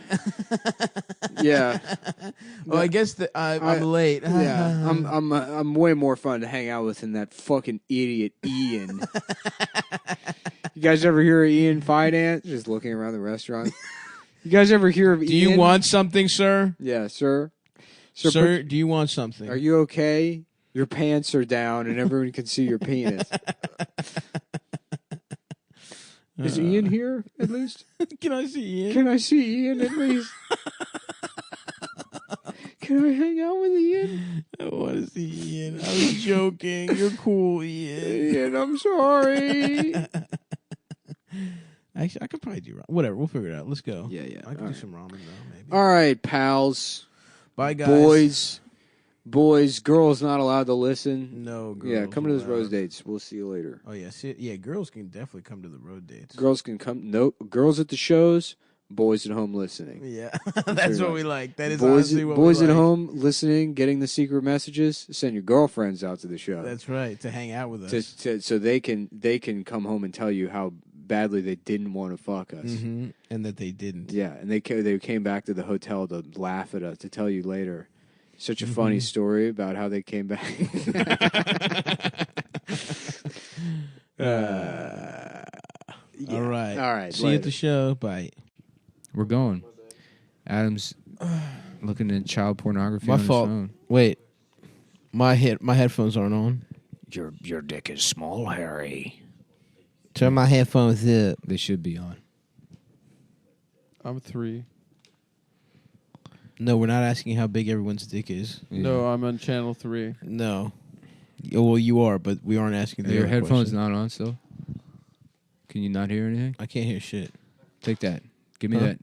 Yeah. Well, I guess I'm late. Yeah, I'm way more fun to hang out with than that fucking idiot Ian. You guys ever hear of Ian Fidant? Just looking around the restaurant. You guys ever hear of Ian? Do you want something, sir? Yeah, sir. Sir, do you want something? Are you okay? Your pants are down and everyone can see your penis. Is Ian here, at least? Can I see Ian? Can I see Ian, at least? Can I hang out with Ian? I want to see Ian. I was joking. You're cool, Ian. Ian, I'm sorry. Actually, I could probably do ramen. Whatever, we'll figure it out. Let's go. Yeah, yeah. I can All do right. some ramen, though, maybe. All right, pals. Bye, guys. Boys, girls not allowed to listen. No, girls. Yeah, come to those allowed. rose dates. We'll see you later. Oh, yeah. Girls can definitely come to the road dates. Girls can come. No, girls at the shows, boys at home listening. Yeah, that's what we like. That is boys, honestly what boys we like. at home listening, getting the secret messages. Send your girlfriends out to the show. That's right, to hang out with us. So they can come home and tell you how badly they didn't want to fuck us. Mm-hmm. And that they didn't. Yeah, and they came back to the hotel to laugh at us, to tell you later. Such a funny story about how they came back. Yeah. All right. All right. See you at the show. Bye. We're going. Adam's looking at child pornography My on fault. his phone. Wait. My headphones aren't on. Your dick is small, Harry. Turn my headphones up. They should be on. I'm 3. No, we're not asking how big everyone's dick is. No, I'm on channel 3. No. Well, you are, but we aren't asking the Are your other headphones question. not on still? Can you not hear anything? I can't hear shit. Take that. Give me Huh?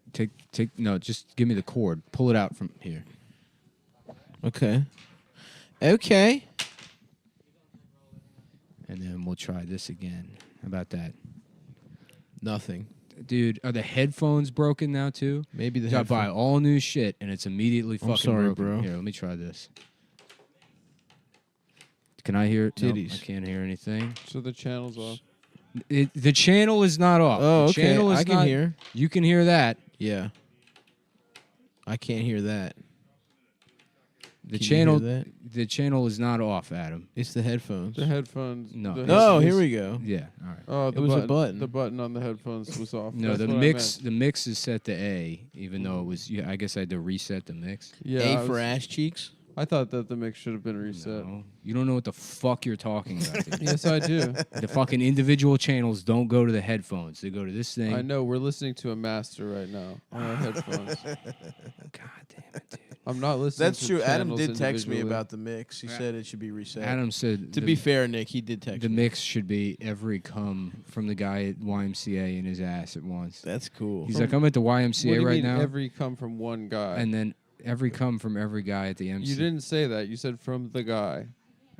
that. No, just give me the cord. Pull it out from here. Okay. Okay. And then we'll try this again. How about that? Nothing. Dude, are the headphones broken now too? Maybe the Got buy headphone- all new shit and it's immediately fucking sorry, broken. bro. Here, let me try this. Can I hear it? Nope, Titties. I can't hear anything. So the channel's off. The channel is not off. Oh, The okay. channel is I can not- hear. You can hear that. Yeah. I can't hear that. The Can you channel hear that? the channel is not off, Adam. It's the headphones. The headphones. No. the No, headphones- here we go. Yeah, all right. Oh, the It was a button, button. The button on the headphones was off. No, That's the what I mix meant. the mix is set to A, even though it was I guess I had to reset the mix. Yeah, A I for was- ass cheeks. I thought that the mix should have been reset. No, you don't know what the fuck you're talking about. dude. Yes, I do. The fucking individual channels don't go to the headphones. They go to this thing. I know. We're listening to a master right now on our headphones. God damn it, dude. I'm not listening. That's to true. Adam channels did text me individually. about the mix. He said it should be reset. Adam said to be fair, Nick, he did text the me. mix should be every cum from the guy at YMCA in his ass at once. That's cool. He's like, I'm at the What do YMCA you right mean now, every come from one guy? and then every cum from every guy at the MC. You didn't say that. You said from the guy.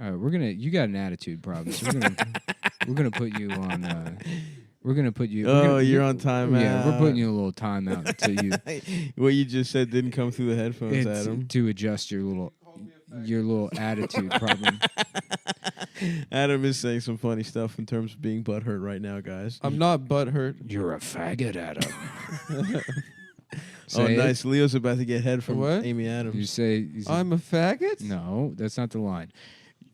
All right, you got an attitude problem. So we're gonna put you on. We're gonna put you. You're on timeout. Yeah, we're putting you a little timeout until you. What you just said didn't come through the headphones, It's Adam. to adjust your little attitude problem. Adam is saying some funny stuff in terms of being butthurt right now, guys. I'm not butthurt. You're a faggot, Adam. Oh, Say it. nice. Leo's about to get head from What? Amy Adams. You say I'm a faggot? no. That's not the line.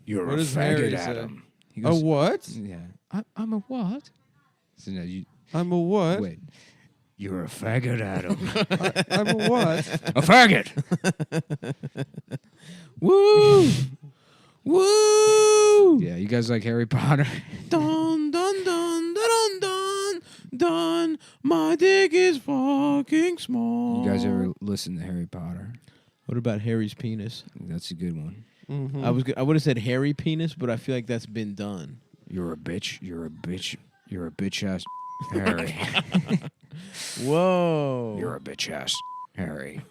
You're What a does Harry faggot, say? Adam. He A goes, what? Yeah. I'm a what? So no, you I'm a what? wait. You're a faggot, Adam. I'm a what? A faggot. Woo! Woo! Yeah, you guys like Harry Potter? Dun dun dun dun dun dun. My dick is fucking small. You guys ever listen to Harry Potter? What about Harry's penis? That's a good one. Mhm. I would have said hairy penis, but I feel like that's been done. You're a bitch. You're a bitch. You're a bitch ass Harry. Whoa! You're a bitch ass Harry.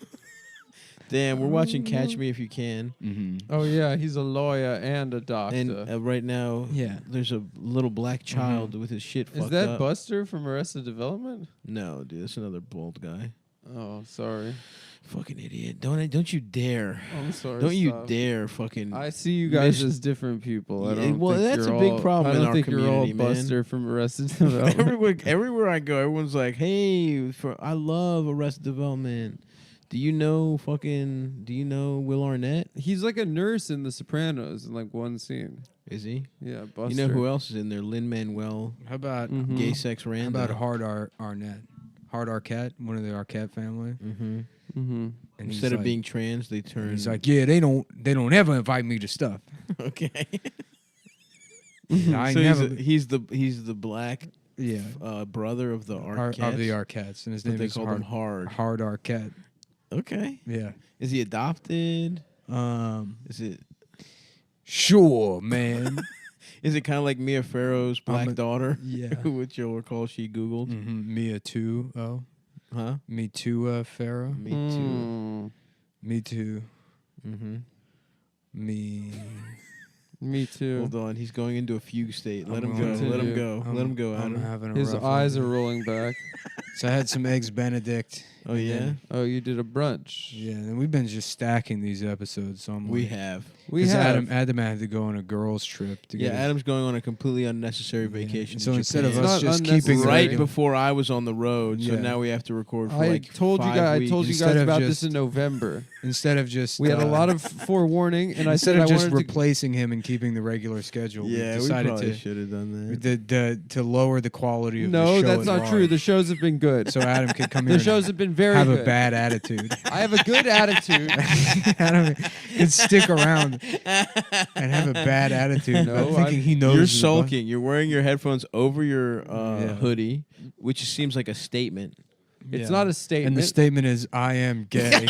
Damn, we're watching Catch Me If You Can, Mm-hmm. Oh yeah, he's a lawyer and a doctor. and right now, Yeah. there's a little black child with his shit fucked Is that up. Buster from Arrested Development? No, dude, that's another bald guy. Oh, sorry. Fucking idiot! Don't you dare! I'm sorry. Don't you stop. dare! Fucking. I see you guys Miss- as different people. I Yeah, don't well, think that's you're a big all- problem I in don't our think you're all community, man. Buster from Arrested Development. everywhere I go, everyone's like, "Hey, I love Arrested Development. Do you know Will Arnett? He's like a nurse in The Sopranos in like one scene. Is he? Yeah, Buster. You know who else is in there? Lin-Manuel, How about Mhm. Gay Sex how Random. about Arnett? Hard Arquette, one of the Arquette family. Mm-hmm. Mm-hmm. And he's Instead of like- being trans, they turn. He's like, yeah, they don't ever invite me to stuff. okay. I so never. he's the black yeah. brother of the Of Arquettes. the Arquettes, and his but name they is call Hard, him Hard. Hard Arquette. Okay. Yeah. Is he adopted? Is it? Sure, man. Is it kind of like Mia Farrow's black daughter? Yeah. Which you'll recall she Googled. Mm-hmm. Mia too. Oh. Huh? Me too, Pharaoh. Me too. Me too. Mm-hmm. Me. Me too. Hold on. He's going into a fugue state. Let him going go. Let him to- go. Let him go, I'm Adam. having a His rough eyes one. are rolling back. So I had some eggs Benedict. Oh, yeah? Oh, you did a brunch. Yeah, and we've been just stacking these episodes. So I'm We like, have. We 'cause have. Adam had to go on a girls' trip to Yeah, get. Adam's going on a completely unnecessary vacation. So to instead of Japan. us It's not just keeping unnecessary. right regular- before I was on the road, so Yeah. now we have to record for I like told you 5 guys. weeks. I told you Instead guys of about this just- in November. instead of just We had a lot of forewarning, and I instead said I of just wanted to. replacing him and keeping the regular schedule. Yeah, we we decided probably should have done that. to lower the quality of the No, show. that's at not large. true. The shows have been good. So Adam could come here. The shows have been very have good. a bad attitude. I have a good attitude. Adam could stick around and have a bad attitude. No, I'm thinking I'm- he knows. You're he's about- sulking. You're wearing your headphones over your Yeah. hoodie, which seems like a statement. It's Yeah. not a statement. And the statement is, "I am gay."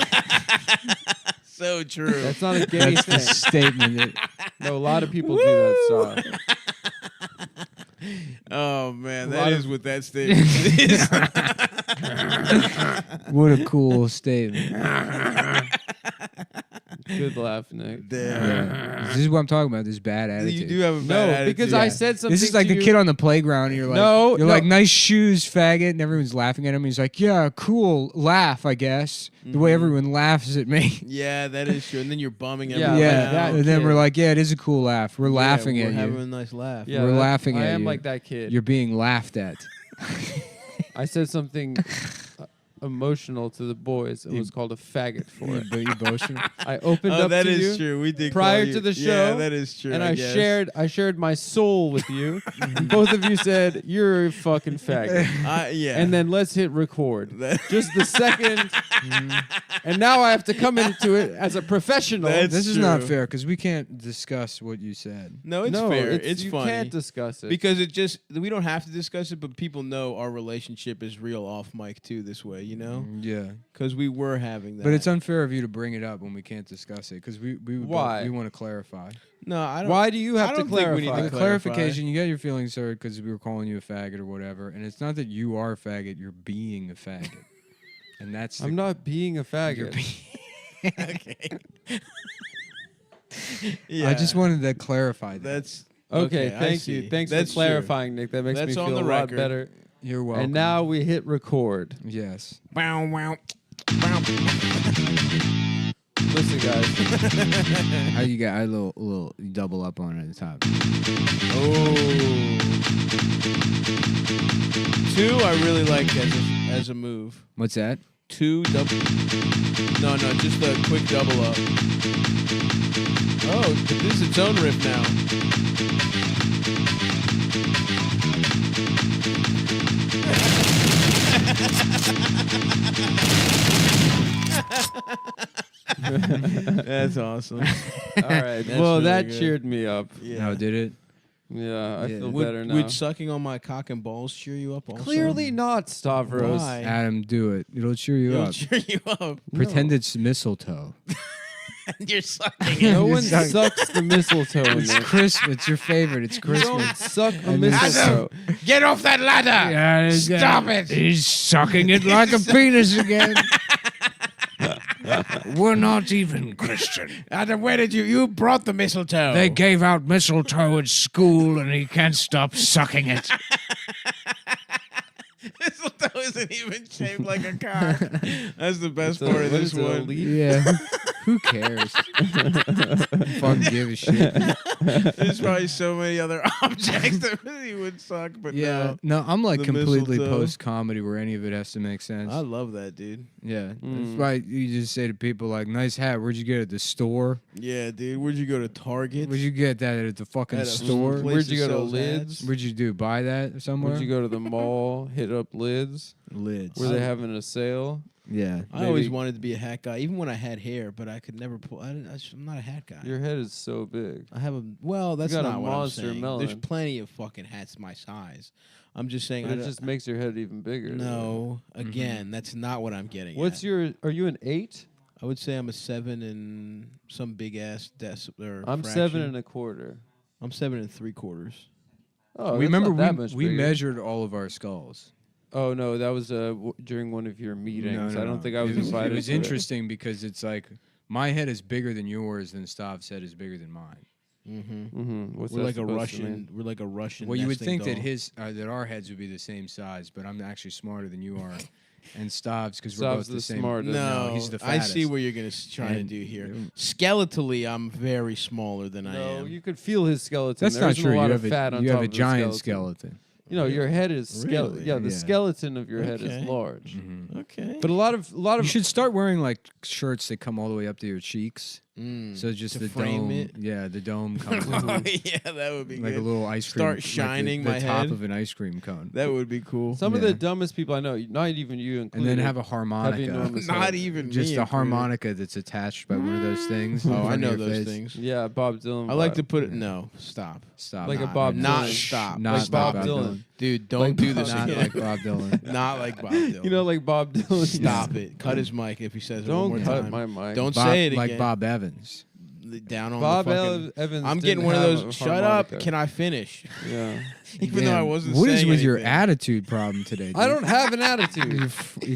So true. That's not a gay That's the thing. statement. No, a lot of people do that song. Oh man, A that lot is of- what that statement is. What a cool statement. Good laugh, Nick. Damn. This is what I'm talking about. This bad attitude. You do have a bad No, attitude. because I said something. This is like to the you. kid on the playground. And you're like, No, you're no. like, nice shoes, faggot, and everyone's laughing at him. He's like, yeah, cool, laugh, I guess. The way everyone laughs at me. Yeah, that is true. And then you're bumming Yeah, everyone Yeah, out. and then kid. we're like, yeah, it is a cool laugh. We're Yeah, laughing we're at having you. a nice laugh. Yeah, We're that- laughing I at am you. like that kid. You're being laughed at. I said something emotional to the boys. It was called a faggot for it. Emotional. I opened Oh, up that to is you true. We did prior call you- to the Yeah, show, that is true. and I I guess. shared my soul with you. And both of you said you're a fucking faggot. Yeah. And then let's hit record. That- Just the second. And now I have to come into it as a professional. That's This is not true. fair because we can't discuss what you said. No, it's no, fair. It's you funny. can't discuss it. Because we don't have to discuss it, but people know our relationship is real off mic too this way. you know? Yeah. Because we were having that. But it's unfair of you to bring it up when we can't discuss it because we Why? we want to clarify. No, I don't. Why do you have I to don't think we need clarify? to The clarification, you get your feelings hurt because we were calling you a faggot or whatever, and it's not that you are a faggot; you're being a faggot, and that's. I'm not being a faggot. Okay. I just wanted to clarify that. That's Okay, I thank see. you. Thanks That's for clarifying, Nick. That makes That's me on feel the a lot record. better. You're welcome. And now we hit record. Yes. Wow, wow. Listen, guys. How you got a little double up on it at the top? Oh. 2, I really like as a move. What's that? 2 double. No, just a quick double up. Oh, this is its own riff now. That's awesome. All right. That's Well, really that good. cheered me up. Yeah. Oh, did it? Yeah, I feel Would, better now. would sucking on my cock and balls cheer you up also? Clearly not, Stavros. Why? Adam, do it. It'll cheer you It'll up. cheer you up. Pretend it's mistletoe. You're sucking No it. one sucks the mistletoe. It's Nick. Christmas. It's your favorite. It's You Christmas. don't suck a mistletoe. Get off that ladder! Stop it! He's sucking it like a penis again. We're not even Christian. Adam, where did you brought the mistletoe? They gave out mistletoe at school and he can't stop sucking it. Mistletoe isn't even shaped like a cock. That's the best So, part of what this is it, a one. leaf? Yeah. Who cares? Fucking give a shit. There's probably so many other objects that really would suck, but Yeah. No, I'm like The completely mistletoe. post comedy where any of it has to make sense. I love that, dude. Yeah. That's why you just say to people like, nice hat. Where'd you get it at the store? Yeah, dude. Where'd you go to Target? Where'd you get that at the fucking At a store? place Where'd that you go to sells Lids? hats? What'd you do? Buy that somewhere? Would you go to the mall, hit up Lids? Lids. Were they having a sale? Yeah. I always Maybe- wanted to be a hat guy, even when I had hair, but I could never pull. I'm not a hat guy. Your head is so big. I have a well. That's got a not what monster I'm saying. melon. There's plenty of fucking hats my size. I'm just saying. But it just makes your head even bigger. no. Again, that's not what I'm getting. What's at. your? Are you an 8? I would say I'm a 7 and some big ass or I'm fraction. 7.25. I'm 7 3/4. Oh, we that's remember not that much we bigger. measured all of our skulls. Oh no, that was during one of your meetings. I don't think I was invited. It was to interesting because it's like my head is bigger than yours, and Stav's head is bigger than mine. What's We're that like a supposed to Russian. mean? We're like a Russian. Well, you would nesting think that doll. that our heads would be the same size, but I'm actually smarter than you are, and Stav's because we're both Stav's the the same. smartest. No, he's the I fattest. see what you're gonna try to And- do here. Skeletally, I'm very smaller than I No, am. you could feel his skeleton. That's there not isn't true. A lot You of have fat on you top have a of his giant skeleton. skeleton. You know, your head is skeleton. Really? Yeah, the Yeah. skeleton of your head Okay. is large. Okay. But a lot of You should start wearing like shirts that come all the way up to your cheeks. Mm. So just To the frame dome. it? Yeah, the dome comes Yeah, that would be like good. a little ice cream. Start like shining the my top head. of an ice cream cone. That would be cool. some of Yeah. the dumbest people I know, not even you And included. then have a have harmonica. enormous Not head. even Just me a included. harmonica that's attached by one of those things. in Oh, I front of know your those face. things. Yeah, Bob Dylan. I like vibe. to put it. No, stop, Stop. Like a Not- Bob not Dylan. stop, Not like stop Bob Dylan. dude. Don't Like do this Not again. like Bob Dylan. Not like Bob Dylan. You know, like Bob Dylan. stop it. Cut his mic if he says it one Don't more cut time. my mic. Don't Bob, say it like again. Bob Evans. Down on Bob the fucking. Evans. I'm getting didn't one of have those. a Shut up! harmonica. Can I finish? Yeah. Even though I Damn, wasn't. What is saying with your anything. attitude problem today? I dude? don't have an attitude.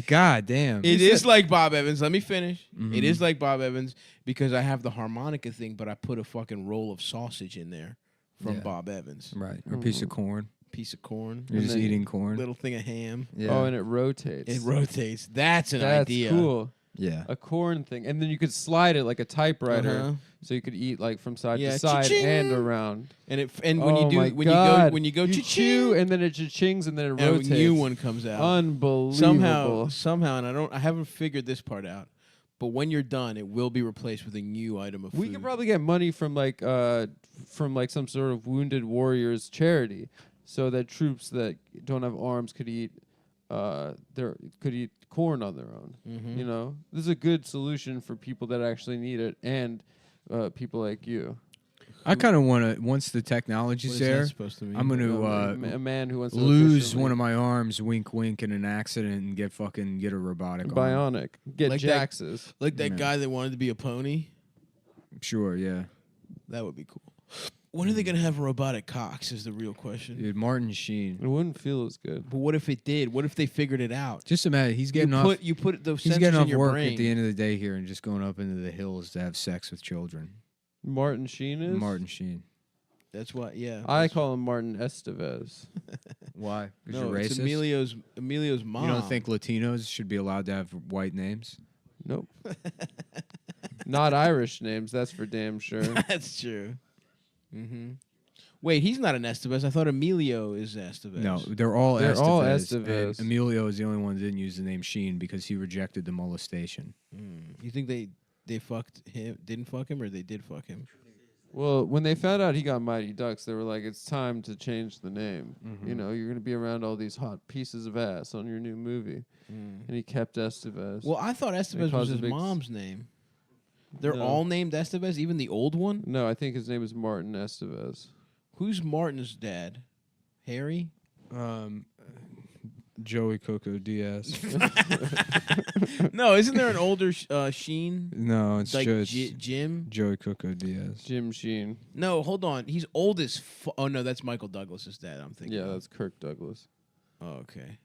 God damn. It is like Bob Evans. Let me finish. Mm-hmm. It is like Bob Evans because I have the harmonica thing, but I put a fucking roll of sausage in there from Yeah. Bob Evans. Right. Or a piece of corn. Piece of corn, You're just then- eating corn. little thing of ham. Yeah. Oh, and it rotates. It rotates. That's an That's idea. cool. yeah. A corn thing, and then you could slide it like a typewriter, Uh-huh. so you could eat like from side Yeah, to side cha-ching. and around. And when Oh you do my when God. you go you cha-ching, chew, and then it cha-chings, and then it and a rotates. new one comes out. Unbelievable. Somehow, and I haven't figured this part out. But when you're done, it will be replaced with a new item of food. We could probably get money from like some sort of wounded warriors charity, so that troops that don't have arms could eat corn on their own. Mm-hmm. You know, this is a good solution for people that actually need it, and people like you. I kind of want to. Once the technology's What is that there, supposed to mean? I'm going to a man who wants to lose officially- one of my arms, wink, wink, in an accident, and get a robotic arm. bionic. Get Like that- Jax's. Like that Yeah. guy that wanted to be a pony. Sure, yeah. That would be cool. When are they gonna have robotic cocks? Is the real question. Dude, Martin Sheen. It wouldn't feel as good. But what if it did? What if they figured it out? Just imagine he's getting you off. put you put the He's sensors getting in off your work brain. at the end of the day here and just going up into the hills to have sex with children. Martin Sheen is? Martin Sheen. That's what. Yeah. I call him Martin Estevez. Why? Because no, you're it's racist. Emilio's mom. You don't think Latinos should be allowed to have white names? Nope. Not Irish names, that's for damn sure. That's true. Mm-hmm. Wait, he's not an Estevez. I thought Emilio is Estevez. No, they're all They're Estevez. all and Estevez. Emilio is the only one that didn't use the name Sheen because he rejected the molestation. You think they fucked him? Didn't fuck him, or they did fuck him? Well, when they found out he got Mighty Ducks, they were like, it's time to change the name. Mm-hmm. You know, you're going to be around all these hot pieces of ass on your new movie. And he kept Estevez. Well, I thought Estevez was caused a his big mom's name. They're No. all named Estevez, even the old one. No, I think his name is Martin Estevez. Who's Martin's dad? Harry? Joey Coco Diaz. No, isn't there an older Sheen? No, it's Like just Jim? Joey Coco Diaz. Jim Sheen. No, hold on. He's old as oh no, that's Michael Douglas's dad. I'm thinking. Yeah, of. that's Kirk Douglas. Oh, okay.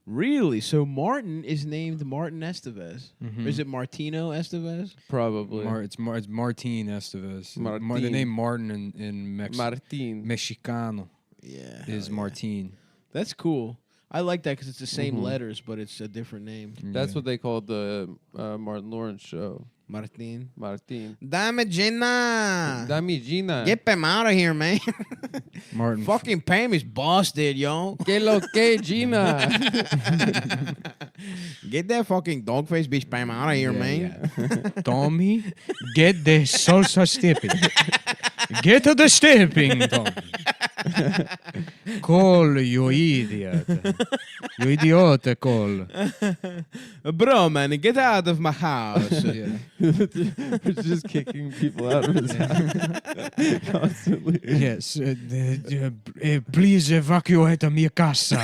Really? So Martin is named Martin Estevez. Or is it Martino Estevez? Probably. It's Martin Estevez. Martin. The name Martin in Martin. Mexicano Yeah. is Martin. That's cool. I like that because it's the same letters, but it's a different name. That's what they called the Martin Lawrence show. Martin. Martin. Dame Gina. Dami Gina. Get him out of here, man. Martin. Fucking Pam is busted, yo. Que lo que Gina. Get that fucking dog face bitch Pam out of here, man. Tommy, get the salsa stepping. Get to the stepping, Tommy. Call, you idiot. You idiot, call. Bro, man, get out of my house. We're just kicking people out of his house constantly. Yes, please evacuate a mi casa.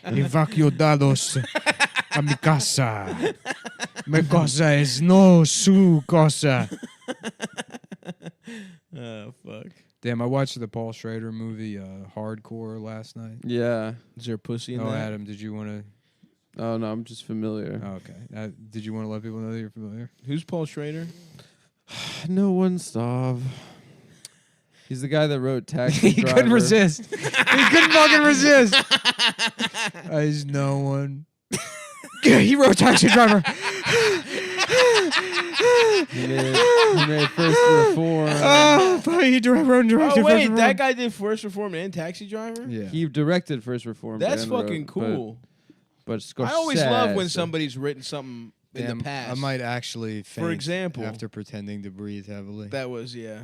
Evacuados a mi casa. Mi casa es no su casa. Oh, fuck. Damn, I watched the Paul Schrader movie Hardcore last night. Yeah. Is there a pussy in Oh, that? Adam, did you want to? Oh, no, I'm just familiar. Oh, okay. Did you want to let people know that you're familiar? Who's Paul Schrader? No one stop. He's the guy that wrote Taxi He Driver. couldn't resist. He couldn't fucking resist. There's no one. He wrote Taxi Driver. He made First Reform. Oh, but he wrote and directed Oh, wait, First that Reform. guy did First Reform and Taxi Driver? Yeah. He directed First Reform. That's and fucking wrote, cool. But Scorsese. I always love when somebody's written something in Damn, the past. I might actually faint example. after pretending to breathe heavily. That was, yeah.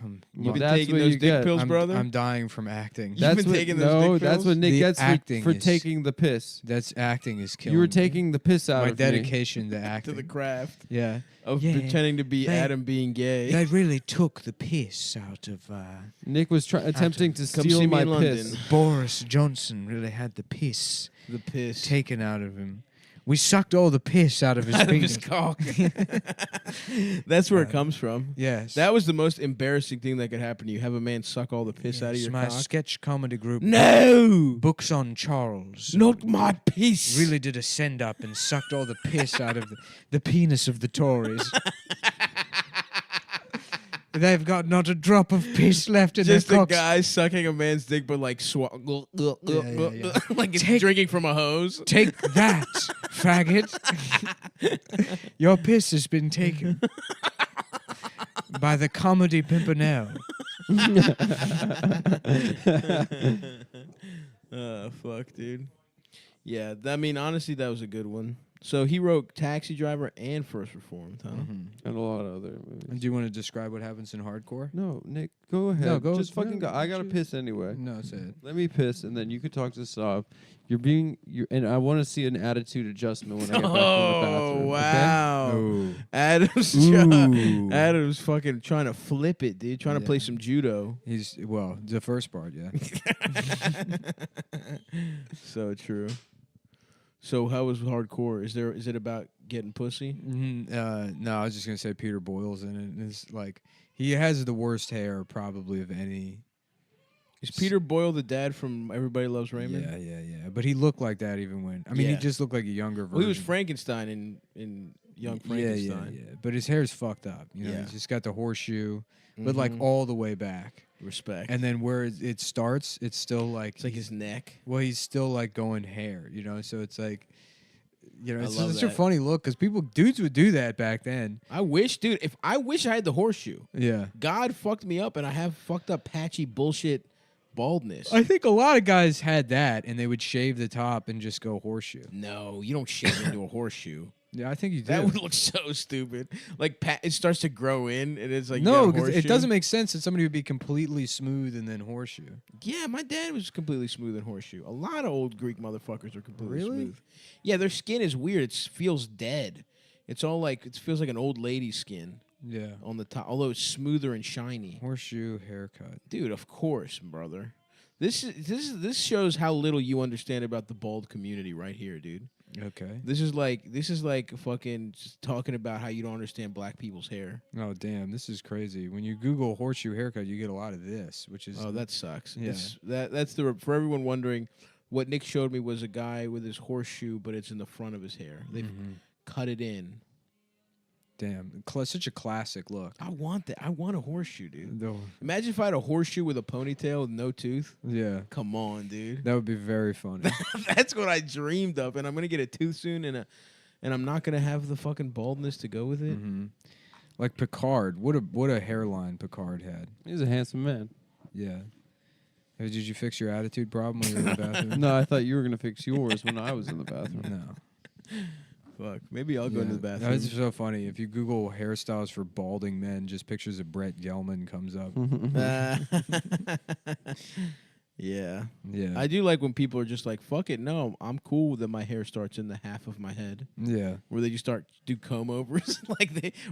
Well, You've been that's taking what those you dick get. pills, brother? I'm dying from acting. That's been what, taking those no, dick that's pills? what Nick The gets acting for is- taking the piss. That's acting is killing You were me. taking the piss out my of me. dedication to to acting. the craft Yeah. of Yeah. pretending to be They- Adam being gay. They really took the piss out of Nick was attempting to Come steal see me my in piss. London. Boris Johnson really had the piss the piss. taken out of him. We sucked all the piss out of his out of penis. his cock. That's where it comes from. Yes. That was the most embarrassing thing that could happen to you. Have a man suck all the piss out of Yes, your my cock. sketch comedy group. No! Books on Charles. Not my piss. Really did a send up and sucked all the piss out of the penis of the Tories. They've got not a drop of piss left in Just their a cocks. guy sucking a man's dick, but like yeah. like it's Take- drinking from a hose. Take that, faggot. Your piss has been taken by the comedy pimpernel. Fuck, dude. Yeah, I mean, honestly, that was a good one. So he wrote Taxi Driver and First Reformed, huh? And a lot of other movies. Do you want to describe what happens in Hardcore? No, Nick, go ahead. No, go- Just fucking no, go. I gotta shoot. piss anyway. No, say it. Let me piss, and then you could talk to Saab. And I want to see an attitude adjustment when I get back from the bathroom. Oh, okay? wow. Oh. Adam's fucking trying to flip it, dude. Trying to play some judo. He's the first part, yeah. So true. So how was hardcore? Is it about getting pussy? No, I was just gonna say Peter Boyle's in it. And it's like he has the worst hair probably of any. Is Peter Boyle the dad from Everybody Loves Raymond? Yeah. But he looked like that even when. I mean, he just looked like a younger version. Well, he was Frankenstein in Young Frankenstein. Yeah. But his hair's fucked up. You know, he's just got the horseshoe, but like Mhm. all the way back. Respect. And then where it starts, it's still like It's like his neck. Well, he's still like going hair, you know. So it's like, you know, I it's love such a that. funny look because dudes would do that back then. I wish, dude. I wish I had the horseshoe. Yeah. God fucked me up, and I have fucked up patchy bullshit baldness. I think a lot of guys had that, and they would shave the top and just go horseshoe. No, you don't shave into a horseshoe. Yeah, I think you do. That would look so stupid. Like it starts to grow in, and it's like no, because it doesn't make sense that somebody would be completely smooth and then horseshoe. Yeah, my dad was completely smooth in horseshoe. A lot of old Greek motherfuckers are completely Really? smooth. Yeah, their skin is weird. It feels dead. It's all like it feels like an old lady's skin. Yeah. On the top, although it's smoother and shiny. Horseshoe haircut. Dude, of course, brother. This shows how little you understand about the bald community right here, dude. Okay. This is like fucking just talking about how you don't understand black people's hair. Oh damn, this is crazy. When you Google horseshoe haircut, you get a lot of this, which is that sucks. Yeah. That's for everyone wondering. What Nick showed me was a guy with his horseshoe, but it's in the front of his hair. They've cut it in. Damn, such a classic look. I want that. I want a horseshoe, dude. No. Imagine if I had a horseshoe with a ponytail with no tooth. Yeah. Come on, dude. That would be very funny. That's what I dreamed of, and I'm gonna get a tooth soon, and I'm not gonna have the fucking baldness to go with it. Like Picard, what a hairline Picard had. He's a handsome man. Yeah. Hey, did you fix your attitude problem when you were in the bathroom? No, I thought you were gonna fix yours when I was in the bathroom. No. Fuck. Maybe I'll go into the bathroom. That's so funny. If you Google hairstyles for balding men, just pictures of Brett Gelman comes up. Yeah. Yeah. I do like when people are just like, fuck it, no, I'm cool that my hair starts in the half of my head. Yeah. Where they just do comb overs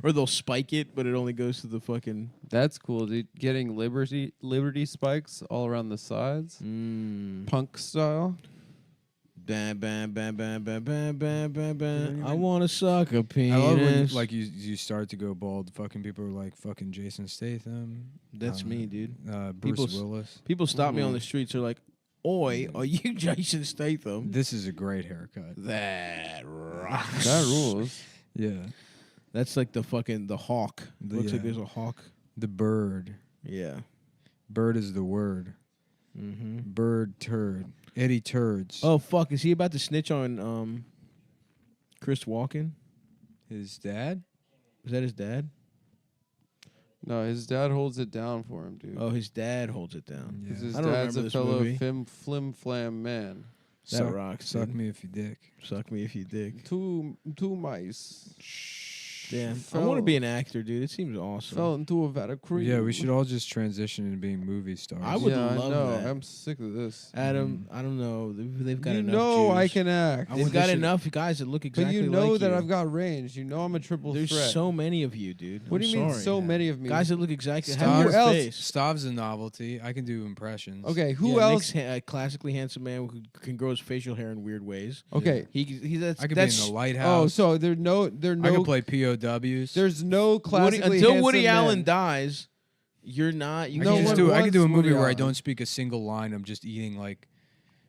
or they'll spike it, but it only goes to the fucking That's cool, dude. Getting Liberty spikes all around the sides. Punk style. Bam, bam, bam, bam, bam, bam, bam, bam, bam. I want to suck a penis. I love when like you start to go bald. Fucking people are like fucking Jason Statham. That's me, dude. Bruce Willis. People stop me on the streets. They're like, "Oi, are you Jason Statham?" This is a great haircut. That rocks. That rules. Yeah. That's like the hawk. Looks like there's a hawk. The bird. Yeah. Bird is the word. Bird turd. Eddie Turds. Oh fuck! Is he about to snitch on Chris Walken? His dad? Is that his dad? No, his dad holds it down for him, dude. Oh, his dad holds it down. Yeah. Because his I don't dad's remember a this fellow movie. flim flam man. That rocks. Suck dude. me if you dick. Suck me if you dig. Two mice. Damn, I want to be an actor, dude. It seems awesome. Fell into a vat of cream. Yeah, we should all just transition into being movie stars. I would yeah, love I know. that. I'm sick of this. Adam, I don't know. They've got You enough. know Jews. I can act. They've got enough guys that look exactly But like you know that you. I've got range. You know I'm a triple There's threat. so many of you, dude. What do you mean sorry. so many of me? Guys that look exactly Stav's, have your else? face. Stav's a novelty. I can do impressions. Okay, who Yeah, else? Nick's a classically handsome man who can grow his facial hair in weird ways. Okay. He that's, I could be in that's the lighthouse. Oh, so there I can play POWs. There's no classically until Woody handsome Allen men. dies. You're not. You I No can, can't just one I can do a wants movie Woody where I Allen. don't speak a single line. I'm just eating like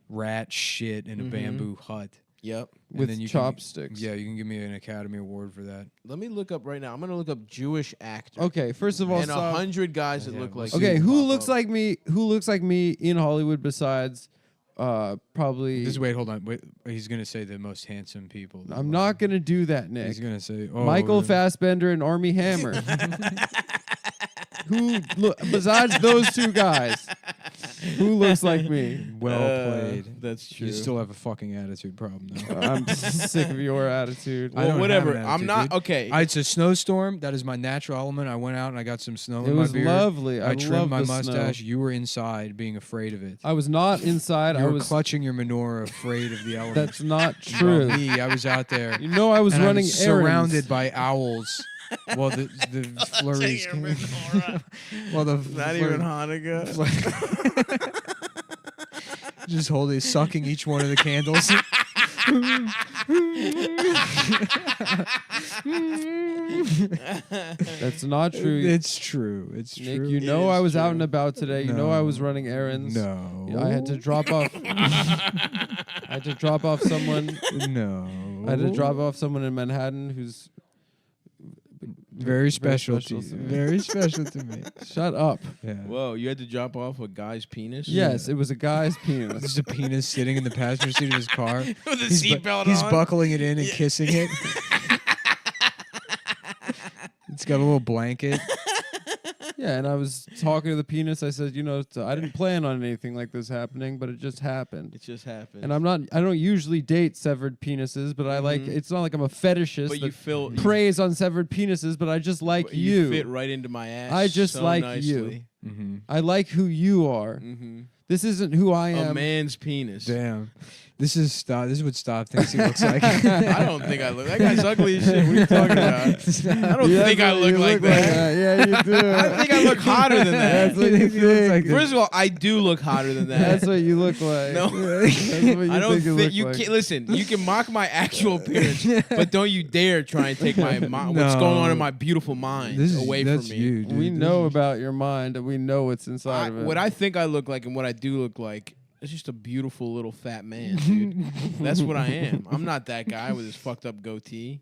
rat shit in a bamboo hut. Yep. And with then you chopsticks. Yeah, you can give me an Academy Award for that. Let me look up right now. I'm gonna look up Jewish actor. Okay, first of all, And 100 guys that Yeah, look we'll like. see. okay, you who pop looks up. like me? Who looks like me in Hollywood besides probably? Wait, hold on. Wait, he's gonna say the most handsome people. I'm not gonna do that, Nick. He's gonna say Michael Fassbender and Armie Hammer. Who look besides those two guys? Who looks like me? Well played. That's true. You still have a fucking attitude problem, though. I'm sick of your attitude. I don't have whatever. an I'm attitude, not dude. okay. It's a snowstorm. That is my natural element. I went out and I got some snow It in my was beard. lovely. I trimmed loved my the snow. mustache. You were inside, being afraid of it. I was not inside. You I were was. clutching your menorah, afraid of the elements. That's not Well, true. me, I was out there. You know, I was and running I was errands. surrounded by owls. Well, the flurries. Well, the Not even Hanukkah. Just holding, sucking each one of the candles. That's not true. It's true. It's Nick, true. you know I was out and about today. You know I was No. running errands. No. I had to drop off. I had to drop off someone. No. I had to drop off someone in Manhattan who's Very special to special you. to me. Very special to me. Shut up. Yeah. Whoa, you had to drop off a guy's penis? Yes, it was a guy's penis. There's a penis sitting in the passenger seat of his car. With a He's seatbelt He's on? buckling it in and kissing it. It's got a little blanket. Yeah, and I was talking to the penis. I said, I didn't plan on anything like this happening, but it just happened. It just happened. And I don't usually date severed penises, but I like, it's not like I'm a fetishist But that you feel preys on severed penises, but I just like but you. fit right into my ass. I just so like nicely. you. Mm-hmm. I like who you are. Mm-hmm. This isn't who I am. A man's penis. Damn. This is what Stav thinks he looks like. I don't think I look. That guy's ugly as shit. What are you talking about? I don't think I look like that. Yeah, you do. I think I look hotter than that. That's what you think. First of all, I do look hotter than that. That's what you look like. No. That's what you I don't think you think look you like. can listen. You can mock my actual appearance, but don't you dare try and take my what's going on in my beautiful mind away that's from me. you, dude. We know about your mind, and we know what's inside of it. What I think I look like and what I do look like is just a beautiful little fat man, dude. That's what I am. I'm not that guy with his fucked up goatee.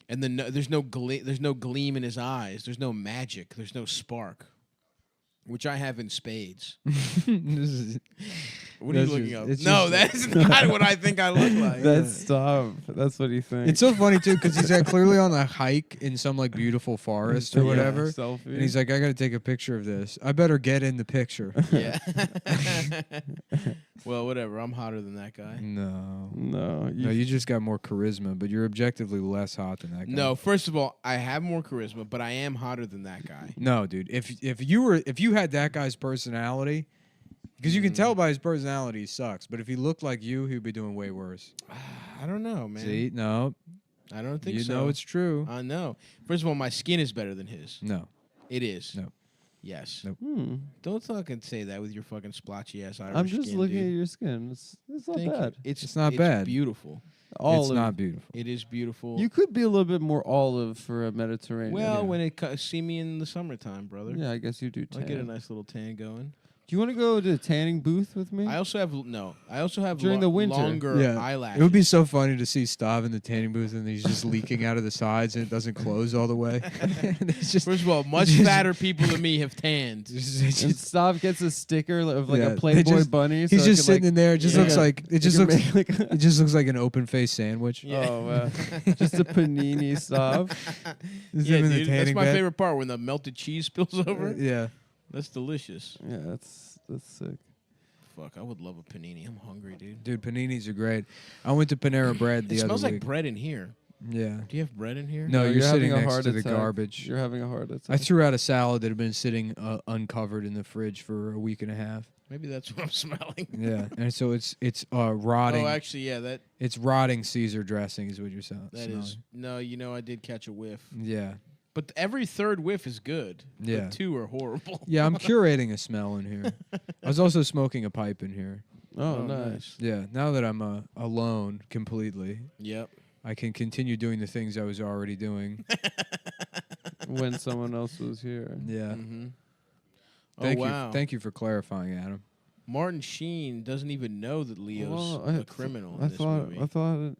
And then there's no gleam in his eyes. There's no magic. There's no spark, which I have in spades. What are you looking up? No, that's not what I think I look like. That's stop. That's what he thinks. It's so funny too because he's clearly on a hike in some like beautiful forest or Yeah, whatever, selfie. and he's like, "I got to take a picture of this. I better get in the picture." Yeah. Well, whatever. I'm hotter than that guy. No, no, you just got more charisma, but you're objectively less hot than that guy. No, first of all, I have more charisma, but I am hotter than that guy. No, dude. If you had that guy's personality, because you can tell by his personality he sucks. But if he looked like you, he'd be doing way worse. I don't know, man. See, no, I don't think you so. know it's true. I know. First of all, my skin is better than his. No, It is. No. Yes. Nope. Don't fucking say that with your fucking splotchy ass Irish I'm just skin, looking dude. at your skin. It's not Thank you. bad. It's not bad. Beautiful. It's not beautiful. It is beautiful. You could be a little bit more olive for a Mediterranean. well, when it see me in the summertime, brother. Yeah, I guess you do. I Tan. get a nice little tan going. Do you want to go to the tanning booth with me? I also have During the winter. longer eyelashes. It would be so funny to see Stav in the tanning booth and he's just leaking out of the sides and it doesn't close all the way. It's just, First of all, much fatter people than me have tanned. and Stav gets a sticker of like Yeah, a they Playboy just- bunny. he's so it just can, sitting like, in there. It just yeah. looks like it just can looks make, it just looks like an open faced sandwich. Yeah. Oh, just a panini Stav. Just Yeah, him in the dude, that's tanning my bed. favorite part when the melted cheese spills over. Yeah. That's delicious. Yeah, that's sick. Fuck, I would love a panini. I'm hungry, dude. Dude, paninis are great. I went to Panera Bread the It other smells like week. bread in here. Yeah. Do you have bread in here? No, you're sitting having a next heart to the attack. garbage. You're having a heart attack. I threw out a salad that had been sitting uncovered in the fridge for a week and a half. Maybe that's what I'm smelling. Yeah, and so it's rotting. Oh, actually, yeah, It's rotting Caesar dressing is what you're saying. that is. No, I did catch a whiff. Yeah. But every third whiff is good. Yeah. But 2 are horrible. Yeah, I'm curating a smell in here. I was also smoking a pipe in here. Oh, nice. Yeah, now that I'm alone completely, Yep. I can continue doing the things I was already doing. When someone else was here. Yeah. Mm-hmm. Thank oh, wow. you. Thank you for clarifying, Adam. Martin Sheen doesn't even know that Leo's Well, a criminal in this movie. I thought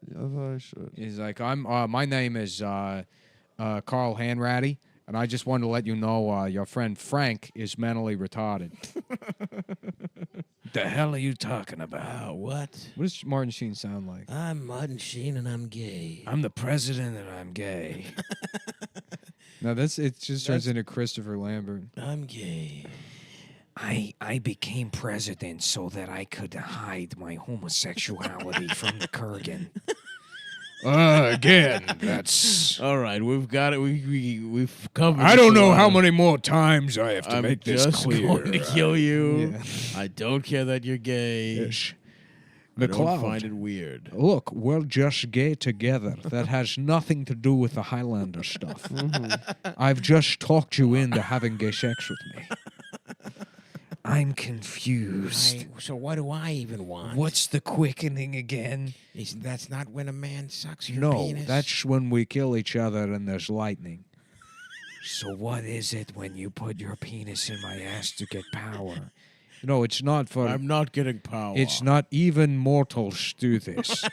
I should. He's like, my name is Carl Hanratty, and I just wanted to let you know your friend Frank is mentally retarded. The hell are you talking about? What? What does Martin Sheen sound like? I'm Martin Sheen and I'm gay. I'm the president and I'm gay. No, it just turns into Christopher Lambert. I'm gay. I became president so that I could hide my homosexuality from the Kurgan. Again, that's... All right, we've got it. We've covered. I don't know how many more times I have to I'm make this just clear. going to kill you. Yeah. I don't care that you're gay. Yes. I don't McLeod. find it weird. Look, we're just gay together. That has nothing to do with the Highlander stuff. I've just talked you into having gay sex with me. I'm confused. So what do I even want? What's the quickening again? That's not when a man sucks your No, penis? that's when we kill each other and there's lightning. So what is it when you put your penis in my ass to get power? No, it's not for... I'm not getting power. It's not even mortals do this.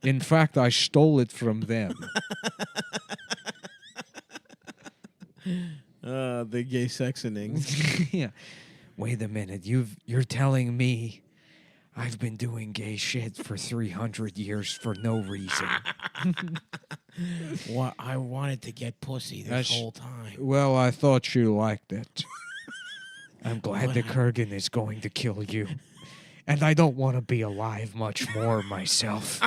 In fact, I stole it from them. The gay sexoning. Yeah. Wait a minute, you're telling me I've been doing gay shit for 300 years for no reason. What I wanted to get pussy this That's- whole time. Well, I thought you liked it. I'm glad the Kurgan is going to kill you. And I don't want to be alive much more myself.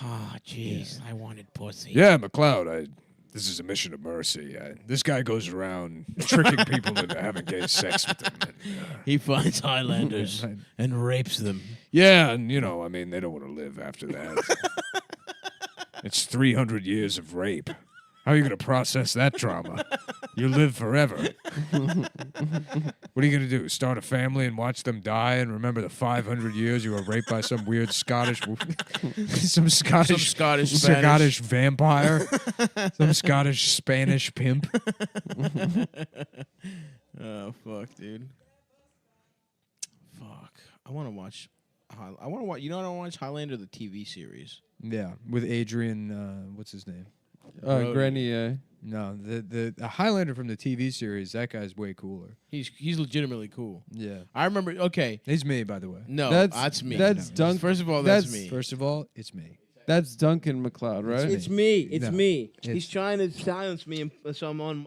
Oh, jeez, I wanted pussy. Yeah, McLeod, this is a mission of mercy. This guy goes around tricking people into having gay sex with him. And, He finds Highlanders and rapes them. yeah, and, you know, I mean, they don't want to live after that. It's 300 years of rape. How are you going to process that trauma? You live forever. What are you going to do? Start a family and watch them die and remember the 500 years you were raped by some weird Scottish... some Scottish Spanish. vampire? Some Scottish Spanish pimp? Oh, fuck, dude. Fuck. I want to watch... You know what I want to watch? Highlander, the TV series. Yeah, with Adrian, what's his name? Grenier. No, the Highlander from the TV series. That guy's way cooler. He's legitimately cool. Yeah, I remember. Okay, he's me, by the way. no, That's- that's me. that's No. Dunk- First of all, that's that's- me. First of all, it's me. That's Duncan McLeod, right? It's me. It's No, me. it's- He's trying to silence me, and so I'm on.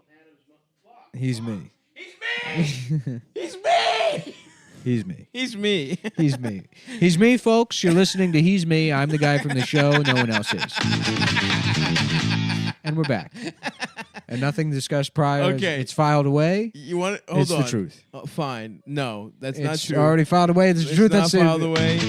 He's me. He's me. He's me. He's me. He's me. He's me, folks. You're listening to He's Me. I'm the guy from the show. No one else is. And we're back. And nothing discussed prior. Okay. It's filed away. You want? Hold It's on. the truth. Oh, fine. No, that's not It's true. already filed away. It's the It's truth. not That's filed it. away.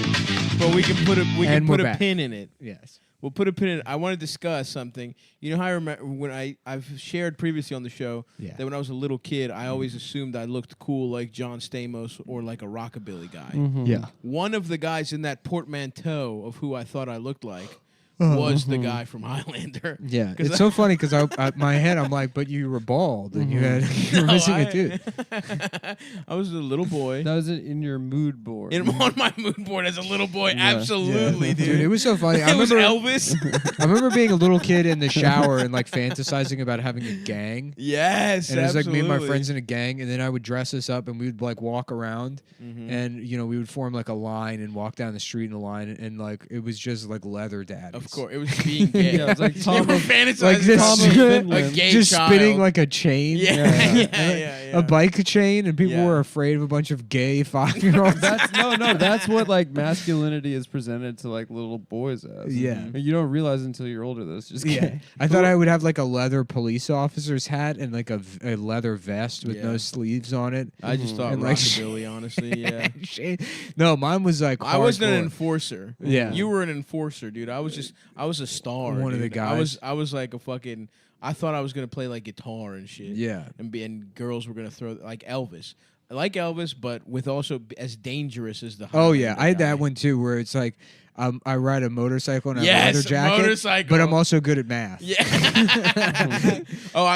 But we can put a And we're a back. pin in it. Yes. We'll put a pin in it. I want to discuss something. You know how I remember when I've shared previously on the show Yeah. that when I was a little kid, I always assumed I looked cool like John Stamos or like a rockabilly guy. Yeah. One of the guys in that portmanteau of who I thought I looked like was the guy from Highlander. Yeah. 'Cause It's so funny because my head, I'm like, but you were bald and you were missing a tooth. I was a little boy. That was in your mood board. On my mood board as a little boy, absolutely, Yeah. dude. Dude, it was so funny. It was Elvis. I remember being a little kid in the shower and like fantasizing about having a gang. Yes, And it was like me and my absolutely. friends in a gang, and then I would dress us up and we would like walk around Mhm. and we would form like a line and walk down the street in a line and like it was just like leather daddies. Of course, it was being gay. Yeah, it was like You Tom were of- fantasizing Like this, about Tom of being a Finland. gay just child. spinning like a chain. Yeah, yeah. A bike chain, and people Yeah. were afraid of a bunch of gay 5-year-olds. That's that's what like masculinity is presented to like little boys as. Yeah. And you don't realize until you're older that it's just Yeah, gay. I thought I would have like a leather police officer's hat and like a leather vest with Yeah. no sleeves on it. I just thought And, like, rockabilly, honestly. Yeah. No, mine was like I wasn't an hardcore. enforcer. Yeah. You were an enforcer, dude. I was a star. One of the dude. I was guys. like a fucking. I thought I was gonna play like guitar and shit. Yeah. And girls were gonna throw like Elvis. I like Elvis, but with also as dangerous as the. Oh yeah, Highlander I had guy. that one too, where it's like I ride a motorcycle and I have a Yes, leather jacket, motorcycle. but I'm also good at math. Yeah.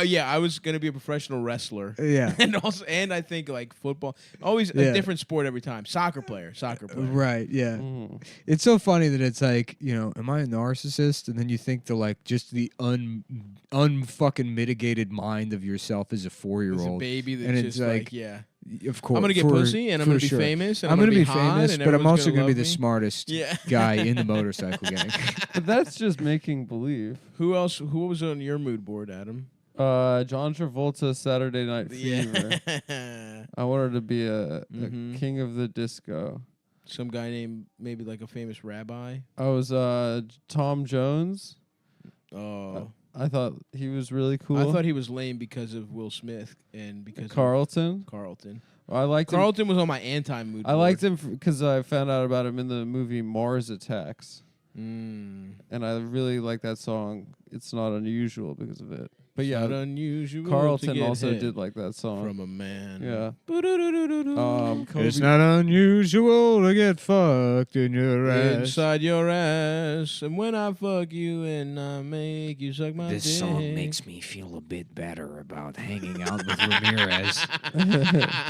Yeah. I was gonna be a professional wrestler. Yeah. and I think like football. Always Yeah. a different sport every time. Soccer player. Right, yeah. It's so funny that it's like, am I a narcissist? And then you think like just the unfucking mitigated mind of yourself as a 4-year-old. As a baby that's and just it's like, yeah. Of course. I'm gonna get pussy and I'm for gonna be sure. famous and I'm I'm gonna gonna be be hot famous, and but I'm everyone's also gonna gonna be love the me. smartest Yeah. guy in the motorcycle gang. But that's just making believe. Who else? Who was on your mood board, Adam? John Travolta, Saturday Night Fever. I wanted to be a king of the disco. Some guy named maybe like a famous rabbi. I was Tom Jones. Oh. I thought he was really cool. I thought he was lame because of Will Smith and because Carlton. of Carlton. I liked Carlton him. was on my anti-mood. I liked him because I found out about him in the movie Mars Attacks. And I really like that song. It's not unusual because of it. But yeah, not unusual. Carlton also did like that song from a man. Yeah. It's not unusual to get fucked in your ass. Inside your ass. And when I fuck you and I make you suck my dick. This song makes me feel a bit better about hanging out with Ramirez.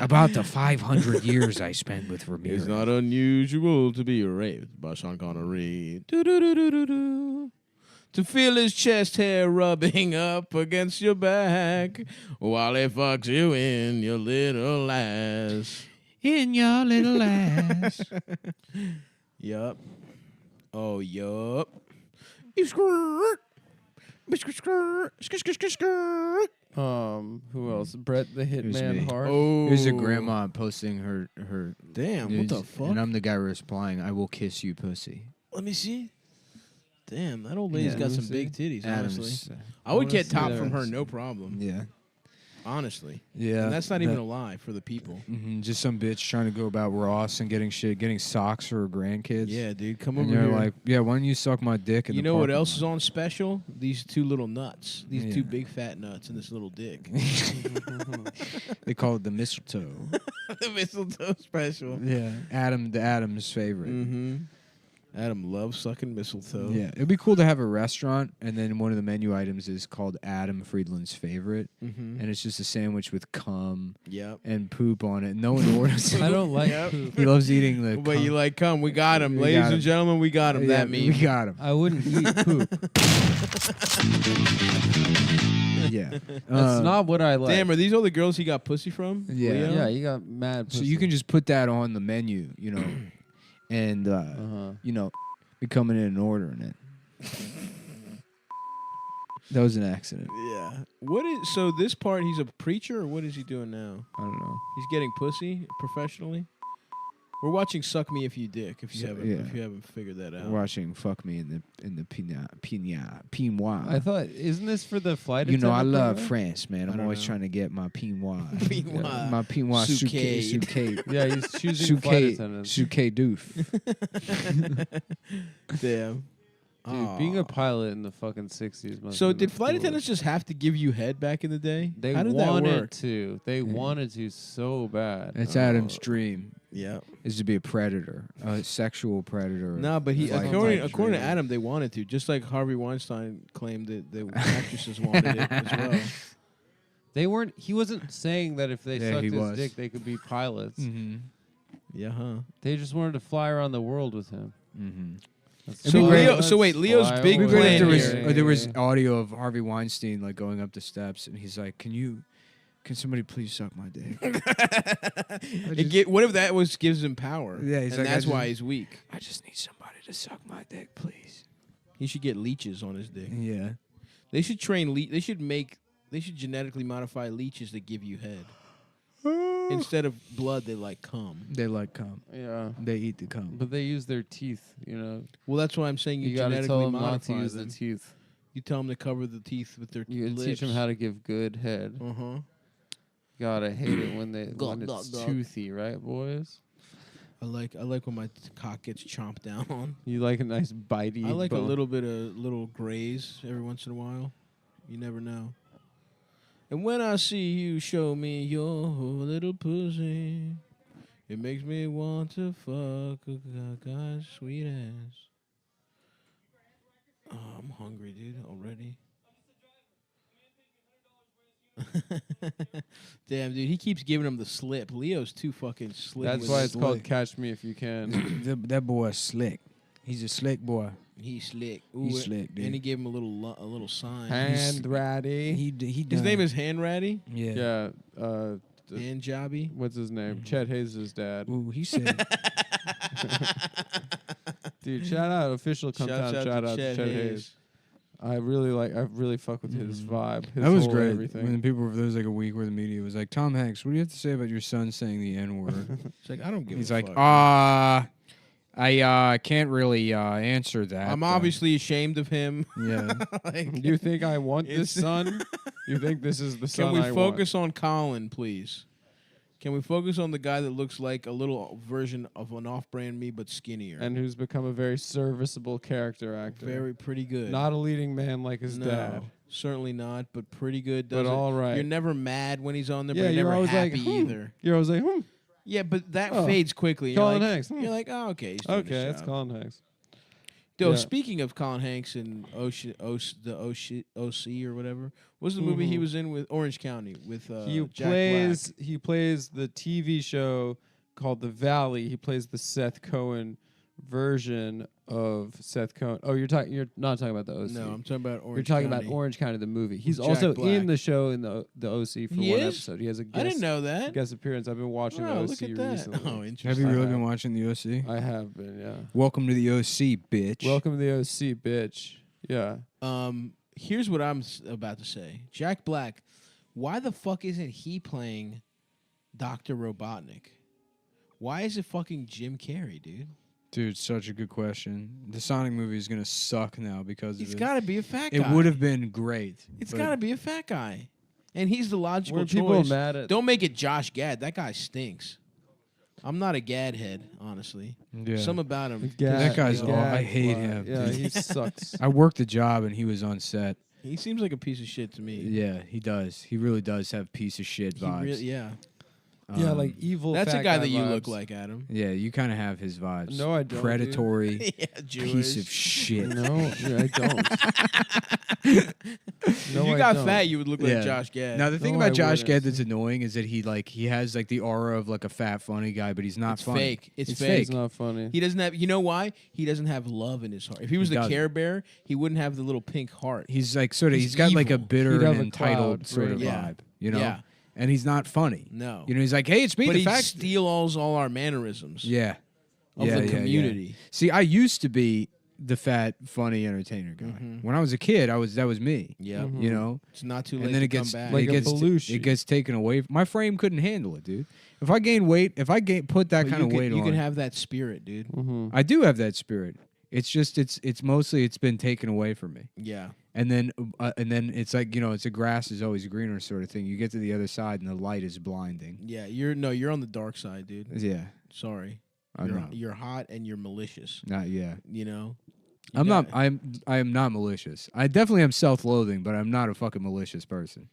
About the 500 years I spent with Ramirez. It's not unusual to be raped by Sean Connery. Do-do-do-do-do-do. To feel his chest hair rubbing up against your back while he fucks you in your little ass. In your little ass. Yup. Oh, yup. You skirt. Who else? Brett the Hitman Hart. Oh, here's a grandma posting her. Damn, news, what the fuck? And I'm the guy replying, "I will kiss you, pussy." Let me see. Damn, that old lady's got some big titties, Adam's, honestly. I would get top from her, Adam's. no problem. Yeah. Honestly. Yeah. And that's not even a lie for the people. Just some bitch trying to go about Ross and getting socks for her grandkids. Yeah, dude, come and over you're here. like, yeah, why don't you suck my dick? You know what else is on special? These two little nuts. These two big fat nuts and this little dick. They call it the mistletoe. The mistletoe special. Yeah. The Adam's favorite. Mm-hmm. Adam loves sucking mistletoe. Yeah, it'd be cool to have a restaurant, and then one of the menu items is called Adam Friedland's favorite, and it's just a sandwich with cum and poop on it. No one orders it. I don't like poop. He loves eating the. But cum. you like cum? We got him, ladies and gentlemen. We got him. Yeah, That means we got him. I wouldn't eat poop. Yeah, That's not what I like. Damn, are these all the girls he got pussy from? Yeah. Leo? Yeah, you got mad pussy. So you can just put that on the menu, and be coming in and ordering it. That was an accident. Yeah. What is so? This part, he's a preacher, or what is he doing now? I don't know. He's getting pussy professionally. We're watching "Suck Me If You Dick." If you haven't figured that out. We're watching "Fuck Me" in the Pinoir. I thought, isn't this for the flight? I attendant love program? France, man. I'm don't always know. trying to get my Pinoir. Pinoir. My Pinoir Sucade. sucade. Yeah, he's choosing flight attendants. Sucade doof. Damn. Dude, being a pilot in the fucking 60s must So have been did flight cool. attendants just have to give you head back in the day? They How did that work? wanted to. They wanted to so bad. That's Adam's dream. Yeah. Is to be a predator, a sexual predator. No, but he Flight according attendant to dream. Adam, they wanted to. Just like Harvey Weinstein claimed that the actresses wanted it as well. They weren't. He wasn't saying that if they Yeah, sucked he his was. dick, they could be pilots. Mm-hmm. Yeah, huh? They just wanted to fly around the world with him. Mm-hmm. So Leo, so wait, Leo's big It'd be great plan if here. there was audio of Harvey Weinstein like going up the steps, and he's like, "Can somebody please suck my dick?" What if that gives him power? Yeah, he's and like, that's I why just- he's weak. I just need somebody to suck my dick, please. He should get leeches on his dick. Yeah. They should train. They should genetically modify leeches that give you head. Instead of blood, they like cum. They like cum. Yeah. They eat the cum. But they use their teeth, Well, that's why I'm saying you gotta genetically tell them modify not to use them. the teeth. You tell them to cover the teeth with their You lips. teach them how to give good head. Uh-huh. Gotta hate it when it's Gulp. toothy, right, boys? I like when my cock gets chomped down on. You like a nice bitey. I like bone. a little bit of little graze every once in a while. You never know. And when I see you show me your little pussy, it makes me want to fuck a guy's sweet ass. Oh, I'm hungry, dude, already. Damn, dude, he keeps giving him the slip. Leo's too fucking slick. That's with why his it's called slip. Catch Me If You Can. That boy is slick. He's a slick boy. He's slick. He's slick, dude. And he gave him a little sign. Hand ratty. He His name is Hand Ratty. Yeah. Yeah. Hand Jobby. What's his name? Chet Hayes' dad. Ooh, he said. Dude, shout out official come down. Shout out to Chet Hayes. I really fuck with his vibe. His That was whole great. Everything. When there was like a week where the media was like, Tom Hanks, what do you have to say about your son saying the N word? It's like I don't give. He's a like, fuck. I can't really answer that. I'm obviously ashamed of him. Yeah. Like, You think I want this son? You think this is the son can we I focus on Colin, please? Can we focus on the guy that looks like a little version of an off-brand me but skinnier? want? And who's become a very serviceable character actor. Very pretty good. Not a leading man like his no, dad. certainly not, but pretty good. But all right. You're never mad when he's on there, Yeah, but you're you're never always like, happy either. You're always like, Yeah, but that Oh, fades quickly. Colin you're like, Hanks. You're like, oh, okay. He's doing his okay, it's job. Colin Hanks. Yo, Yeah. speaking of Colin Hanks and the OC or whatever, what's the movie he was in with Orange County with Jack He plays the TV show called The Valley. He plays the Seth Cohen version of Seth Cohen. Oh, you're not talking about the OC. No, I'm talking about Orange You're talking County. about Orange County, the movie. He's Jack also Black. in the show in the OC for He one is? episode. He has a guest, I didn't know that. guest appearance. I've been watching Wow, the look OC at that. recently. Oh, interesting. Have you I really have. been watching the OC? I have been, yeah. Welcome to the OC, bitch. Welcome to the OC, bitch. Yeah. Here's what I'm about to say. Jack Black, why the fuck isn't he playing Dr. Robotnik? Why is it fucking Jim Carrey, dude? Dude, such a good question. The Sonic movie is gonna suck now because He's of it. got to be a fat guy. It would have been great. It's but got to be a fat guy. And he's the logical Were choice. people mad at- Don't make it Josh Gad. That guy stinks. I'm not a Gad head, honestly. Yeah. Some about him. That guy's Gad, all. I hate Gad. him. Yeah, dude. he sucks. I worked a job and he was on set. He seems like a piece of shit to me. Yeah, he does. He really does have piece of shit He vibes. really, yeah. Yeah, like evil. That's a fat guy that you look vibes. like, Adam. Yeah, you kind of have his vibes. No, I don't, Predatory. Yeah, piece Jewish. of shit. No, I don't. If No, you I got don't. fat, you would look like Yeah. Josh Gad. Now the thing No, about I Josh wouldn't. Gad that's annoying is that he has like the aura of like a fat funny guy, but he's not It's funny. fake. It's It's fake. not funny. He doesn't have. You know why? He doesn't have love in his heart. If he was He the doesn't. Care Bear, he wouldn't have the little pink heart. He's like sort of. He's He's got like a evil. bitter He'd have and a entitled cloud sort of brain. Yeah. vibe, you know. Yeah. And he's not funny. No. You know, he's like, hey, it's me. But the he fact. steals all our mannerisms. Yeah. Of yeah, the yeah, yeah. community. See, I used to be the fat, funny entertainer guy. When I was a kid, that was me. Yeah. You know. It's not too late And then to it gets come back. Like it a gets Belushi. it gets taken away. My frame couldn't handle it, dude. If I gain weight, put that But kind you of can, weight you on, can have that spirit, dude. I do have that spirit. It's just it's mostly it's been taken away from me. Yeah. And then it's like, you know, it's a grass is always greener sort of thing. You get to the other side and the light is blinding. Yeah. You're on the dark side, dude. Yeah. Sorry. I know. You're hot and you're malicious. Not yeah. You know. I am not malicious. I definitely am self-loathing, but I'm not a fucking malicious person.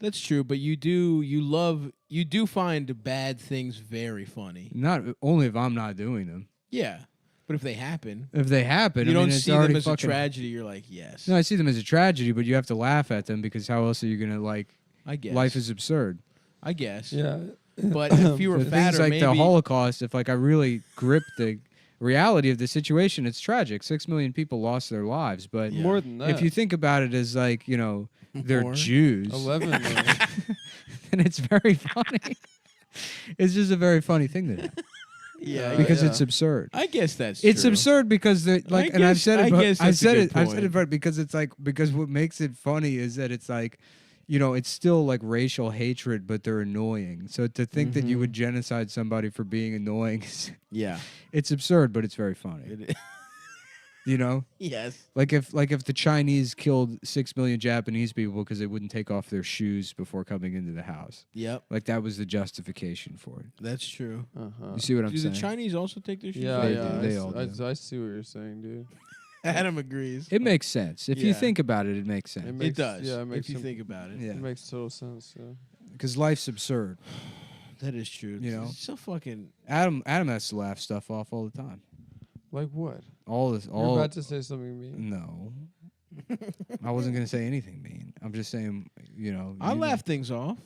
That's true, but you do find bad things very funny. Not only if I'm not doing them. Yeah. But if they happen, If they happen, you I mean, don't it's see already them as fucking, a tragedy. You're like, yes. No, I see them as a tragedy, but you have to laugh at them because how else are you gonna like? I guess Life is absurd. I guess. Yeah. But if you were So fatter, things like maybe the Holocaust, if like I really grip the reality of the situation, it's tragic. 6 million people lost their lives, but More than that. if you think about it as like, you know, they're More? Jews, 11 million. and it's very funny. It's just a very funny thing to do. yeah, Because yeah. it's absurd. I guess that's It's true. absurd because the like, and I've guess- said I it. But guess I've that's a said good it. I've said point. it, but because it's like because what makes it funny is that it's like, you know, it's still like racial hatred, but they're annoying. So to think that you would genocide somebody for being annoying, Yeah. it's absurd, but it's very funny. It is. You know, Yes. like if the Chinese killed 6 million Japanese people because they wouldn't take off their shoes before coming into the house, Yep. like that was the justification for it. That's true. You see what I'm Do saying? the Chinese also take their shoes Yeah, off? They yeah. do. They all do. I see what you're saying, dude. Adam agrees. It makes sense if you Yeah. think about it. It makes sense. It does. Yeah, it makes if you some- think about it. Yeah. It makes total sense. Yeah. Because life's absurd. That is true. You know? It's so fucking. Adam has to laugh stuff off all the time. Like what? All this, You're all about to say something mean. no. I wasn't gonna say anything mean. I'm just saying, you know. I you- laugh things off.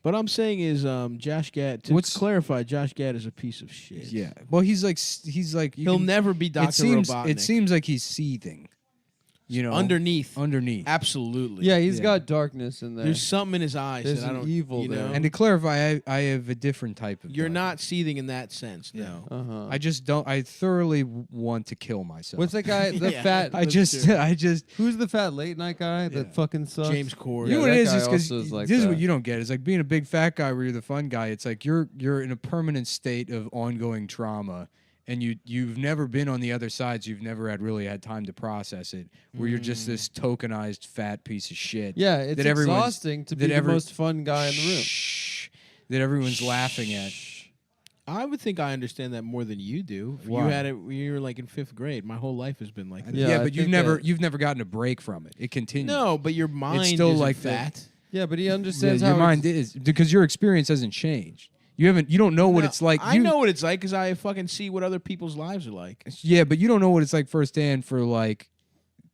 What I'm saying is, Josh Gad. To What's- clarify, Josh Gad is a piece of shit. Yeah. Well, he's like you He'll can- never be Dr. It seems Robotnik. it seems like he's seething. You know, underneath. Absolutely. Yeah, he's got darkness in there. There's something in his eyes There's that I an don't. evil you there. know? And to clarify, I have a different type of. You're darkness. not seething in that sense. No. Uh-huh. I just don't. I thoroughly want to kill myself. What's that guy? The Yeah. fat. I just. Who's the fat late night guy that fucking sucks? James Corden. You know what that it is? guy Is because also is like this is that. what you don't get. It's like being a big fat guy where you're the fun guy. It's like you're in a permanent state of ongoing trauma, and you've never been on the other side. So you've never really had time to process it. Where you're just this tokenized fat piece of shit. Yeah, it's that everyone's- exhausting to be the most fun guy in the room. That everyone's laughing at. I would think I understand that more than you do. Why? You had it when you were like in 5th grade. My whole life has been like that. Yeah, but you've never gotten a break from it. It continues. No, but your mind it's still isn't like fat. Yeah, but he Yeah, understands your how mind is because your experience hasn't changed. You don't know what No, it's like. I know what it's like because I fucking see what other people's lives are like. Yeah, but you don't know what it's like firsthand for like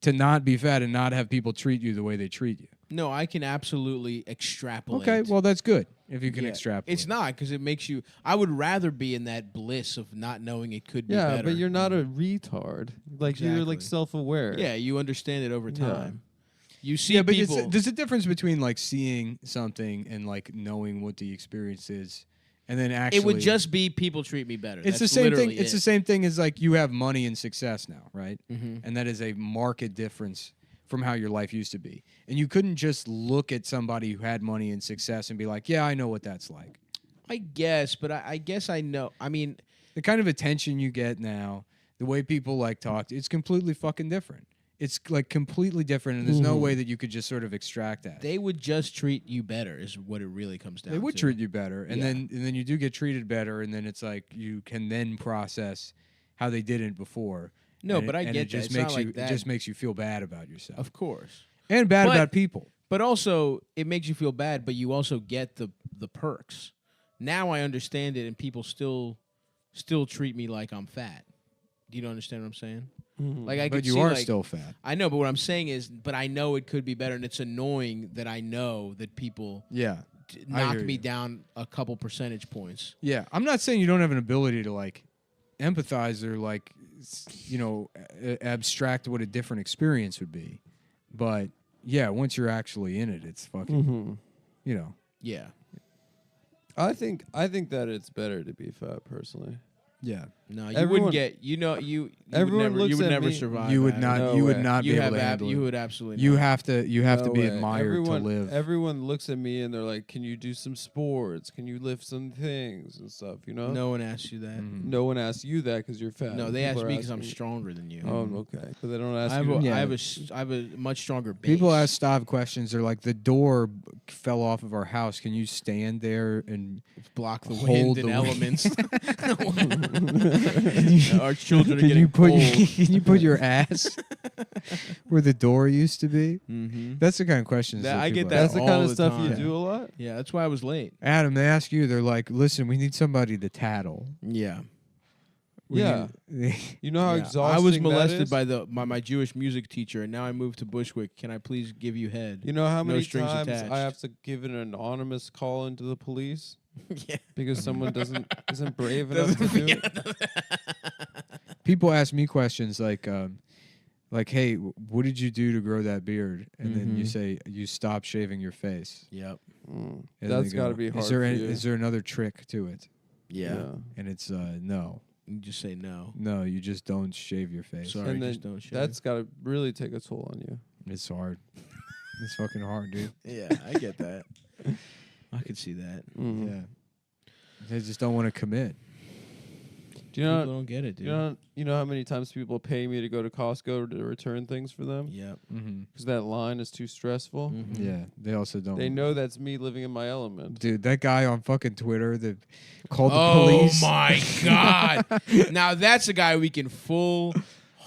to not be fat and not have people treat you the way they treat you. No, I can absolutely extrapolate. Okay, well that's good if you can Yeah. extrapolate. It's not because it makes you. I would rather be in that bliss of not knowing it could be Yeah, better. but you're not a retard. Like you're like Exactly. self-aware. Yeah, you understand it over Yeah. time. You see Yeah, but people. there's a difference between like seeing something and like knowing what the experience is, and then actually it would just be people treat me better. It's That's the same thing. literally It's it. the same thing as like you have money and success now, right? Mhm. And that is a marked difference from how your life used to be. And you couldn't just look at somebody who had money and success and be like, "Yeah, I know what that's like." I guess, but I guess I know. I mean, The kind of attention you get now, the way people like talk, it's completely fucking different. It's like completely different, and there's no way that you could just sort of extract that. they would just treat you better, is what it really comes down to. They would treat you better, and Yeah. then you do get treated better, and then it's like you can then process how they didn't before. No, And but I and get it just that. It's makes not like you that. it just makes you feel bad about yourself, Of course. and bad But- about people. But also, it makes you feel bad, but you also get the perks. Now I understand it, and people still treat me like I'm fat. Do you understand what I'm saying? Like I But could you see, are like- still fat. I know, but what I'm saying is, but I know it could be better, and it's annoying that I know that people Yeah, I knock hear me you. down a couple percentage points. Yeah, I'm not saying you don't have an ability to like empathize or like abstract what a different experience would be, but yeah, once you're actually in it, it's fucking you know. Yeah. I think that it's better to be fat personally. Yeah. No, you Everyone- wouldn't get. You would everyone never, looks you would at never me- survive. You would that. not. No you would way. not You be have able to ab- handle you it. would absolutely. You not. have to. You have to No be way. admired to live. Everyone looks at me and they're like, "Can you do some sports? Can you lift some things and stuff?" You know. No one asks you that. No one asks you that because you're fat. No, they People ask are me because I'm asking- stronger than you. Oh, okay. But they don't ask I have, you. a, Yeah. I have a much stronger base. People ask Stav questions. They're like, "The door fell off of our house. Can you stand there and block the hold wind and the elements. Can Our children are can getting you put cold. can you put your ass where the door used to be?" Mm-hmm. That's the kind of questions. That- that I get people that ask. That's the all kind of the stuff you time. do a lot. Yeah, that's why I was late. Adam, they ask you. They're like, "Listen, we need somebody to tattle." Yeah. We Yeah. need- You know how Yeah. exhausting I was that molested is? by my Jewish music teacher, and now I moved to Bushwick. Can I please give you head? You know how No many strings times attached. I have to give an anonymous call into the police Yeah. because someone isn't brave enough to do it? People ask me questions like, "Hey, what did you do to grow that beard?" And then you Mhm. say, "You stopped shaving your face." Yep. And That's they got to go, be hard Is there for you. is there another trick to it? Yeah. And it's no, You just say no. no. You just don't shave your face. Sorry, And then just don't shave. that's got to really take a toll on you. It's hard. It's fucking hard, dude. Yeah, I get that. I could see that. Yeah. They just don't want to commit. Do you People know? don't get it, dude. You know how many times people pay me to go to Costco to return things for them Yep. Mm-hmm. because that line is too stressful. Mhm. Yeah. They also don't. They know that's me living in my element. Dude, that guy on fucking Twitter that called the Oh police. my god! Now that's a guy we can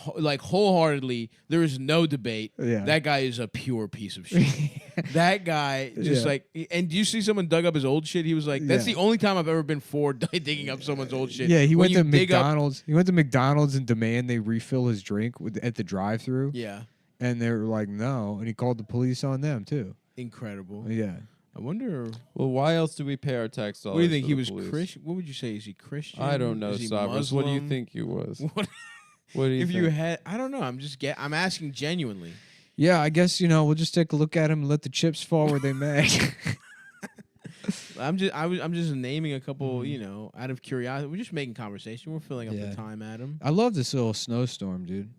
wholeheartedly. There is no debate. Yeah. That guy is a pure piece of shit. That guy just Yeah. and do you see someone dug up his old shit? He was like, "That's Yeah. the only time I've ever been for digging up someone's old shit." Yeah, he When went to you dig up- McDonald's. He went to McDonald's and demand they refill his drink at the drive-through. Yeah, And they were like, "No," and he called the police on them too. incredible. Yeah. I wonder. Well, why else do we pay our tax dollars? What do you think to he the was police? Christian? What would you say? Is he Christian? I don't know, Is he Stavros. What do you Muslim? think he was? What? What do you if think? you had, I don't know. I'm asking genuinely. Yeah, I guess we'll just take a look at him and let the chips fall where they may. I'm just naming a couple, out of curiosity. We're just making conversation. We're filling up the time, Adam. I love this little snowstorm, dude.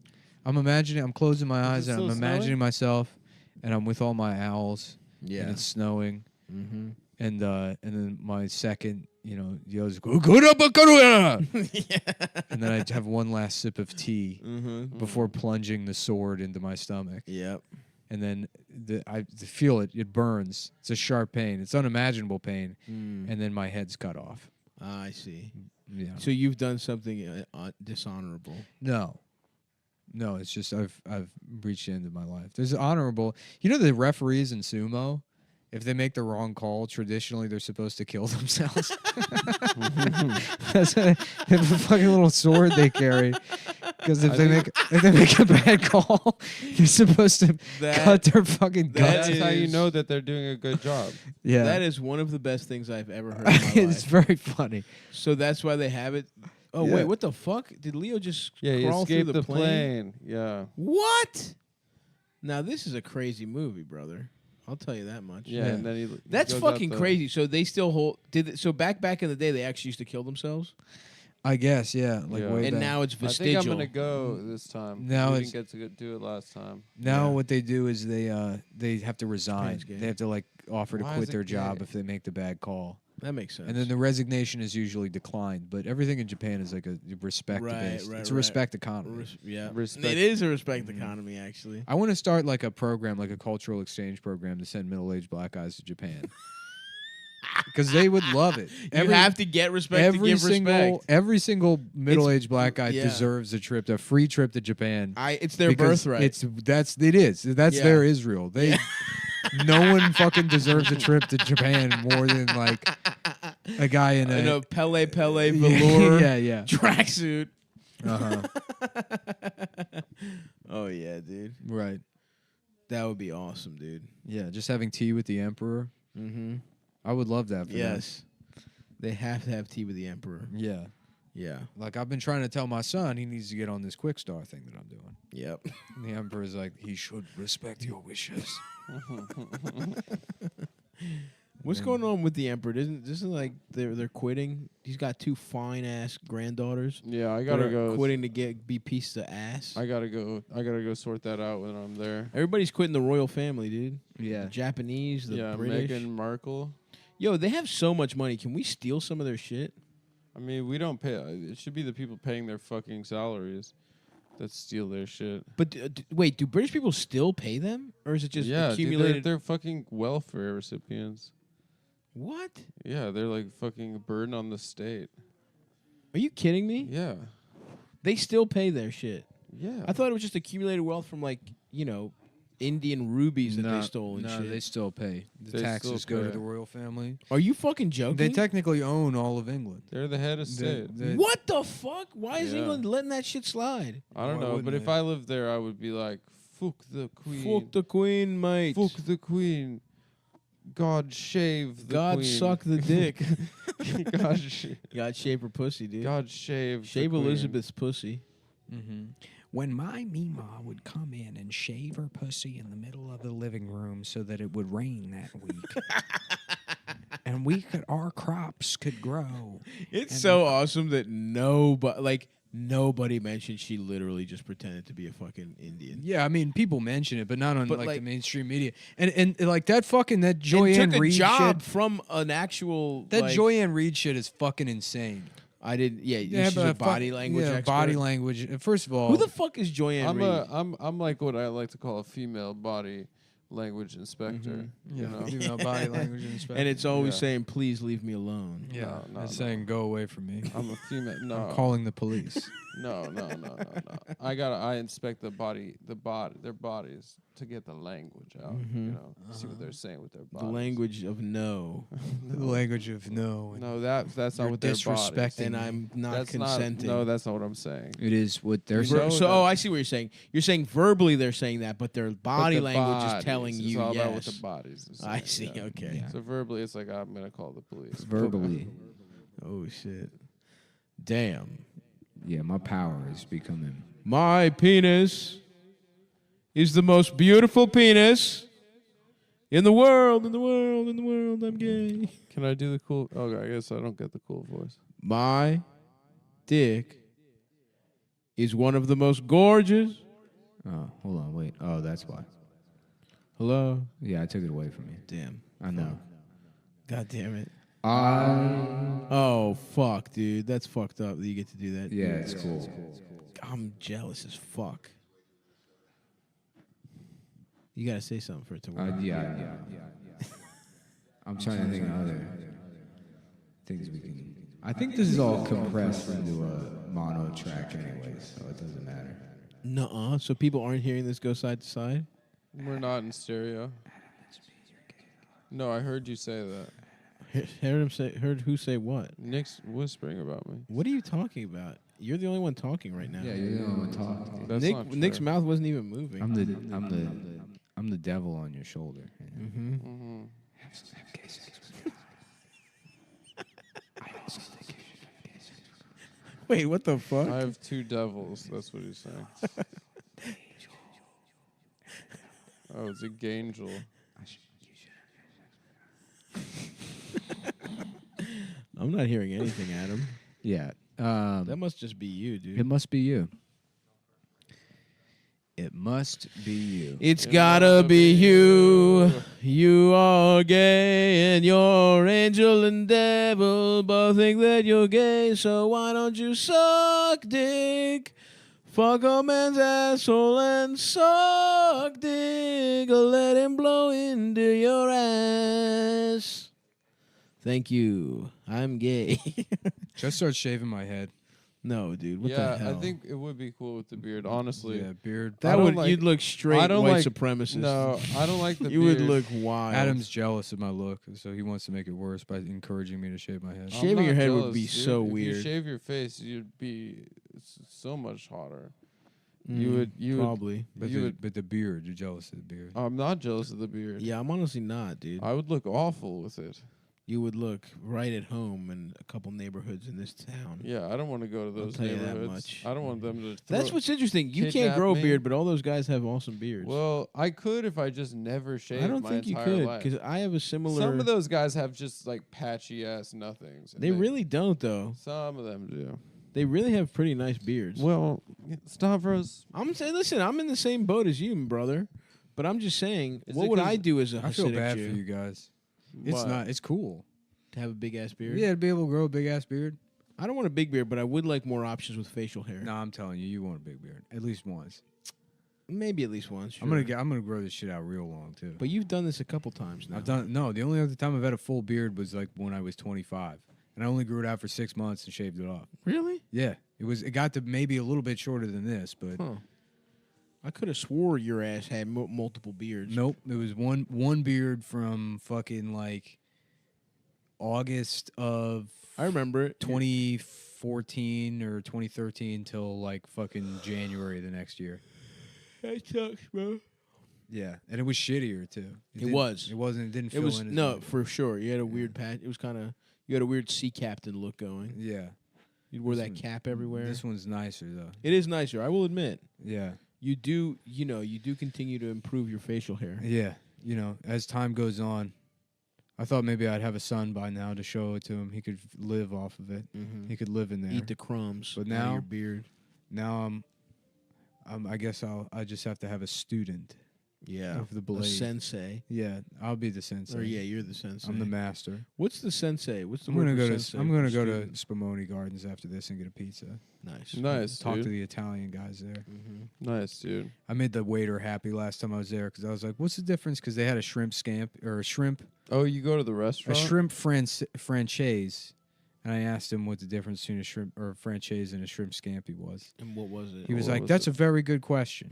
I'm closing my eyes and I'm imagining myself, and I'm with all my owls. Yeah. And it's snowing. Mm-hmm. And then my second, yells, and then I have one last sip of tea before plunging the sword into my stomach. Yep. And then I feel it. It burns. It's a sharp pain. It's unimaginable pain. And then my head's cut off. I see. Yeah. So you've done something dishonorable. No, it's just I've reached the end of my life. There's honorable. The referees in sumo, if they make the wrong call, traditionally they're supposed to kill themselves. That's a fucking little sword they carry. Because if they make a bad call, you're supposed to cut their fucking guts. That's how you know that they're doing a good job. Yeah, that is one of the best things I've ever heard in my life. It's very funny. So that's why they have it. Oh Yeah. wait, what the fuck? Did Leo just He crawl through escaped the plane. Yeah. What? Now this is a crazy movie, brother. I'll tell you that much. Yeah, and then he That's goes out fucking the- crazy. So they still hold. So back in the day, they actually used to kill themselves. I guess, yeah. Way And back. now it's I think vestigial. I'm gonna go this time. Now we it's- didn't get to do it last time. Now what they do is they have to resign. Japan's gay. They have to offer to Why quit is it their job gay? if they make the bad call. That makes sense. And then the resignation is usually declined. But everything in Japan is like a respect based. It's a respect economy. Yeah, Respect. it is a respect economy actually. I want to start like a program, like a cultural exchange program, to send middle-aged black guys to Japan. Because they would love it. You have to get respect to give respect. Every single middle-aged black guy yeah. deserves a free trip to Japan. It's their because birthright. That's their Israel. They no one fucking deserves a trip to Japan more than like a guy in a Pele velour yeah tracksuit. Uh-huh. Oh yeah, dude. Right. That would be awesome, dude. Yeah, just having tea with the emperor. Mm-hmm. I would love that. For Yes. They have to have tea with the emperor. them. Yeah. Yeah. Like I've been trying to tell my son he needs to get on this quick star thing that I'm doing. Yep. And the emperor's like, he should respect your wishes. What's going on with the emperor? Isn't like they're quitting? He's got two fine ass granddaughters. Yeah, I that gotta are go. quitting to be pieces of ass. I gotta go sort that out when I'm there. Everybody's quitting the royal family, dude. Yeah. The Japanese, the Yeah, British. Meghan Markle. Yo, they have so much money. Can we steal some of their shit? I mean, we don't pay. It should be the people paying their fucking salaries that steal their shit. But wait, do British people still pay them, or is it just Yeah, accumulated? dude, they're fucking welfare recipients. What? Yeah, they're like fucking a burden on the state. Are you kidding me? Yeah. They still pay their shit. Yeah. I thought it was just accumulated wealth from Indian rubies that they stole and no, shit. they still pay. The They taxes still go to pay. the royal family. Are you fucking joking? They technically own all of England. They're the head of state. What the fuck? Why is Yeah. England letting that shit slide? I don't Why know, wouldn't but if they? I lived there, I would be like, fuck the queen. Fuck the queen, mate. Fuck the queen. God shave the God queen. suck the dick. God shave her pussy, dude. God shave. Shave the queen. Elizabeth's pussy. Mm-hmm. When my Mima would come in and shave her pussy in the middle of the living room so that it would rain that week, and our crops could grow. It's and so awesome that nobody mentioned she literally just pretended to be a fucking Indian. Yeah, I mean, people mention it, but not on But, the like- mainstream media. And like that And Joyanne took a Reed job shit. from an actual That like, Joyanne Reed shit is fucking insane. I didn't. Yeah, Yeah, she's a body language. expert. body language. First of all, Who the fuck is Joyanne Reed? I'm like what I like to call a female body language inspector. You know? female body language inspector. And it's always Yeah. saying, "Please leave me alone." yeah, No, it's no. saying go away from me. I'm a female. No, I'm calling the police. no. I inspect their bodies to get the language out. You know, see what they're saying with their The bodies. language of no, The language of no. No, that's not You're what they're disrespecting and I'm not That's consenting. no, that's not what I'm saying. It is what they're So, saying. I see what you're saying. You're saying verbally they're saying that, but their body But the language bodies, is telling it's you all yes. about what the bodies. is I saying, see. yeah. Okay. So verbally, it's like I'm gonna call the police. Verbally. Oh shit. Damn. Yeah, my power is becoming My penis is the most beautiful penis in the world, in the world, in the world. I'm gay. Can I do the cool? Oh, I guess I don't get the cool voice. My dick is one of the most gorgeous. Oh, hold on, wait. Oh, that's why. Hello? Yeah, I took it away from you. Damn. I know. God damn it. I. Oh, fuck, dude. That's fucked up that you get to do that. Yeah, it's cool. I'm jealous as fuck. You gotta say something for it to work. Yeah. I'm trying to think of other things we can. I think this is all compressed into a mono track anyway, so it doesn't matter. Nuh-uh. So people aren't hearing this go side to side? We're not in stereo. No, I heard you say that. Heard who say what? Nick's whispering about me. What are you talking about? You're the only one talking right now. Yeah, you're the only one talking. That's not true. Nick's mouth wasn't even moving. I'm the devil on your shoulder. Mm-hmm. Mm-hmm. Wait, what the fuck? I have two devils. That's what he's saying. Oh, it's a gangel. I'm not hearing anything, Adam. Yeah. That must just be you, dude. It must be you. It must be you. It's gotta be you. You are gay, and your angel and devil both think that you're gay. So why don't you suck dick? Fuck a man's asshole and suck dick, or let him blow into your ass. Thank you. I'm gay. Just start shaving my head. No, dude. What Yeah, the hell? I think it would be cool with the beard, honestly. Yeah, beard. that would you'd look straight I don't white like- supremacist. No, I don't like the You beard. would look wild. Adam's jealous of my look, so he wants to make it worse by encouraging me to shave my head. I'm Shaving not your head would jealous, be dude. so If weird. you shave your face, you'd be so much hotter. Mm, You would. probably. But you the, would. but the beard, you're jealous of the beard. I'm not jealous of the beard. Yeah, I'm honestly not, dude. I would look awful with it. You would look right at home in a couple neighborhoods in this town. Yeah, I don't want to go to those tell you that neighborhoods. much. I don't want them to. That's throw- what's interesting. You can't kidnap grow a me. beard, but all those guys have awesome beards. Well, I could if I just never shaved I don't my think you entire could life. because I have a similar. Some of those guys have just like patchy ass nothings. and They really don't, though. Some of them do. They really have pretty nice beards. Well, Stavros. I'm saying, listen, I'm in the same boat as you, brother. But I'm just saying, Is what it would 'cause I do as a I feel Hasidic bad Jew? for you guys. It's What? not. It's cool. To have a big ass beard? Yeah, to be able to grow a big ass beard. I don't want a big beard, but I would like more options with facial hair. No, I'm telling you, you want a big beard at least once. Maybe at least once. I'm sure. gonna grow this shit out real long too. But you've done this a couple times now. I've done no. The only other time I've had a full beard was like when I was 25, and I only grew it out for 6 months and shaved it off. Really? Yeah, it got to maybe a little bit shorter than this, but Huh. I could have swore your ass had multiple beards. nope. It was one beard from fucking like August of I remember it. 2014 or 2013 till like fucking January the next year. That sucks, bro. Yeah, and it was shittier too. It was. It wasn't. It didn't. It Fill was in as no, much. for sure. You had a weird patch. It was kind of you had a weird sea captain look going. Yeah. You wore This that one- cap everywhere. This one's nicer though. It is nicer. I will admit. Yeah. You do. You know. You do continue to improve your facial hair. Yeah. You know, as time goes on, I thought maybe I'd have a son by now to show it to him. He could live off of it. Mhm. He could live in there. Eat the crumbs. But out of now- your beard. Now I guess I just have to have a student Yeah. of the A blade. sensei. Yeah, I'll be the sensei. Or yeah, you're the sensei. I'm the master. What's the sensei? What's the I'm word gonna for go sensei to I'm for gonna go to student? Spumoni Gardens after this and get a pizza. Nice. Nice, Talk dude. to the Italian guys there. Nice, dude. I made the waiter happy last time I was there because I was like, "What's the difference?" Because they had a shrimp scamp or a shrimp Oh, you go to the restaurant? franchise, and I asked him what the difference between a shrimp or a franchise and a shrimp scampi was. And what was it? He was What like, was "That's it? a very good question."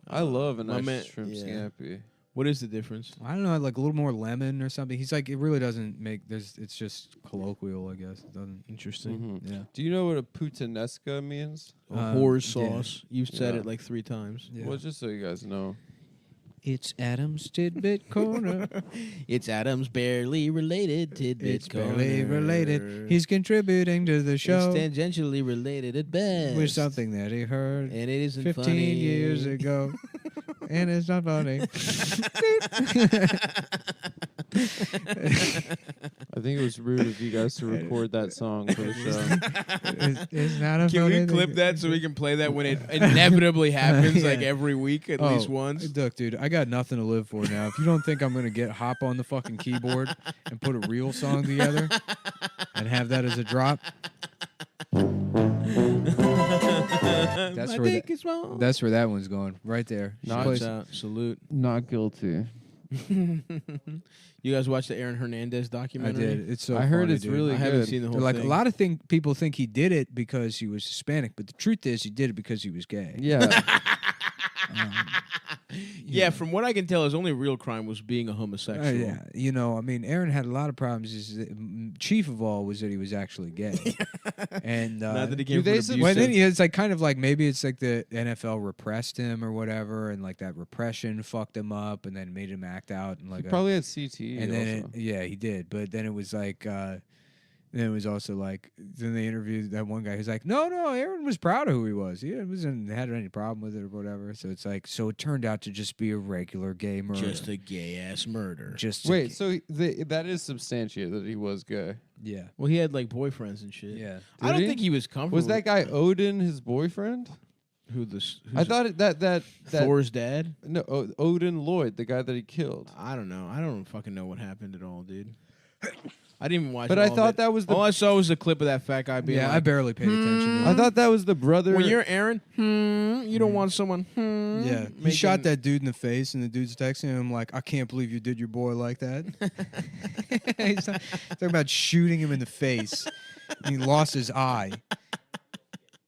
I love a My nice man- shrimp yeah. scampi. What is the difference? I don't know, like a little more lemon or something. He's like, it really doesn't make. It's just colloquial, I guess. It doesn't. Interesting. Mhm. Yeah. Do you know what a puttanesca means? A whore yeah. sauce. You've said Yeah. it like 3 times. Yeah. Well, just so you guys know. It's Adam's Tidbit Corner. It's Adam's barely related tidbit It's barely related. He's contributing to the show. It's tangentially related at best. With something that he heard and it isn't 15 funny. years ago. And it's not funny. I think it was rude of you guys to record that song for the show. It's not a Can funny we clip thing. that so we can play that when it inevitably happens, like Yeah. every week at least once? Look, dude, I got nothing to live for now. If you don't think I'm gonna hop on the fucking keyboard and put a real song together and have that as a drop, that's where that one's going. Right there. She Not plays- Salute. Not guilty. You guys watched the Aaron Hernandez I documentary? did. It's so I heard funny, it's dude. really I haven't good. seen the whole They're like thing. a lot of people think he did it because he was Hispanic, but the truth is he did it because he was gay. Yeah. Yeah, from what I can tell, his only real crime was being a homosexual. Yeah, you know, I mean, Aaron had a lot of problems. Chief of all was that he was actually gay, and Not that he Do came from they an say- abusive- well, then it's like kind of like maybe it's like the NFL repressed him or whatever, and like that repression fucked him up, and then made him act out and like He probably had CTE. and then also. yeah, he did. But then it was like, then it was also like, then they interviewed that one guy who's like, no, Aaron was proud of who he was. He wasn't had any problem with it or whatever. So it's like, so it turned out to just be a regular gay murder. Just a gay ass murder. Just a Wait, gay- so that is substantiated that he was gay. yeah, Well, he had like boyfriends and shit. yeah. I don't he? think he was comfortable. Was that guy Odin his boyfriend? who's I thought that Thor's dad? no Odin Lloyd, the guy that he killed. I don't know. I don't fucking know what happened at all, dude. I didn't even watch. But all I of thought it. that was the. All I saw was a clip of that fat guy being Yeah, I like, barely paid attention to I it. thought that was the brother. when you're Aaron, you don't want someone. Yeah, he making- shot that dude in the face, and the dude's texting him like, "I can't believe you did your boy like that." He's talking about shooting him in the face, and he lost his eye.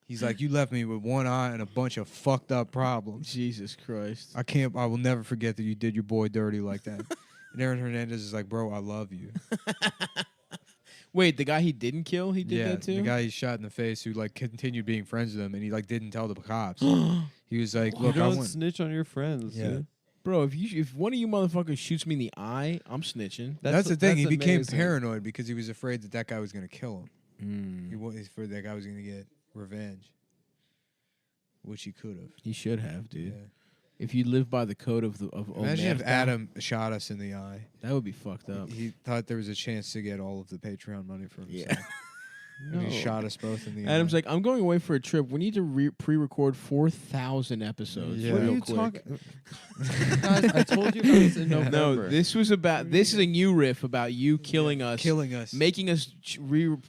He's like, "You left me with one eye and a bunch of fucked up problems." Jesus Christ. I will never forget that you did your boy dirty like that. And Aaron Hernandez is like, "Bro, I love you." Wait, the guy he didn't kill, he did Yeah, that too? the guy he shot in the face who like continued being friends with him, and he like didn't tell the cops. He was like, you "Look, I don't want." snitch on your friends. Yeah. dude. Bro, if one of you motherfuckers shoots me in the eye, I'm snitching. That's the thing. He became amazing. paranoid because he was afraid that guy was going to kill him. He was afraid that guy was going to get revenge, which he could have. He should have, dude. Yeah. If you live by the code of Imagine if Omerta, Adam shot us in the eye. that would be fucked up. He thought there was a chance to get all of the Patreon money for himself. Yeah. And he shot us both in the Adam's eye. like, I'm going away for a trip. We need to pre-record 4,000 episodes Yeah. What are real you quick. talking? Guys, I told you about this in November. No, this is a new riff about you killing us, making us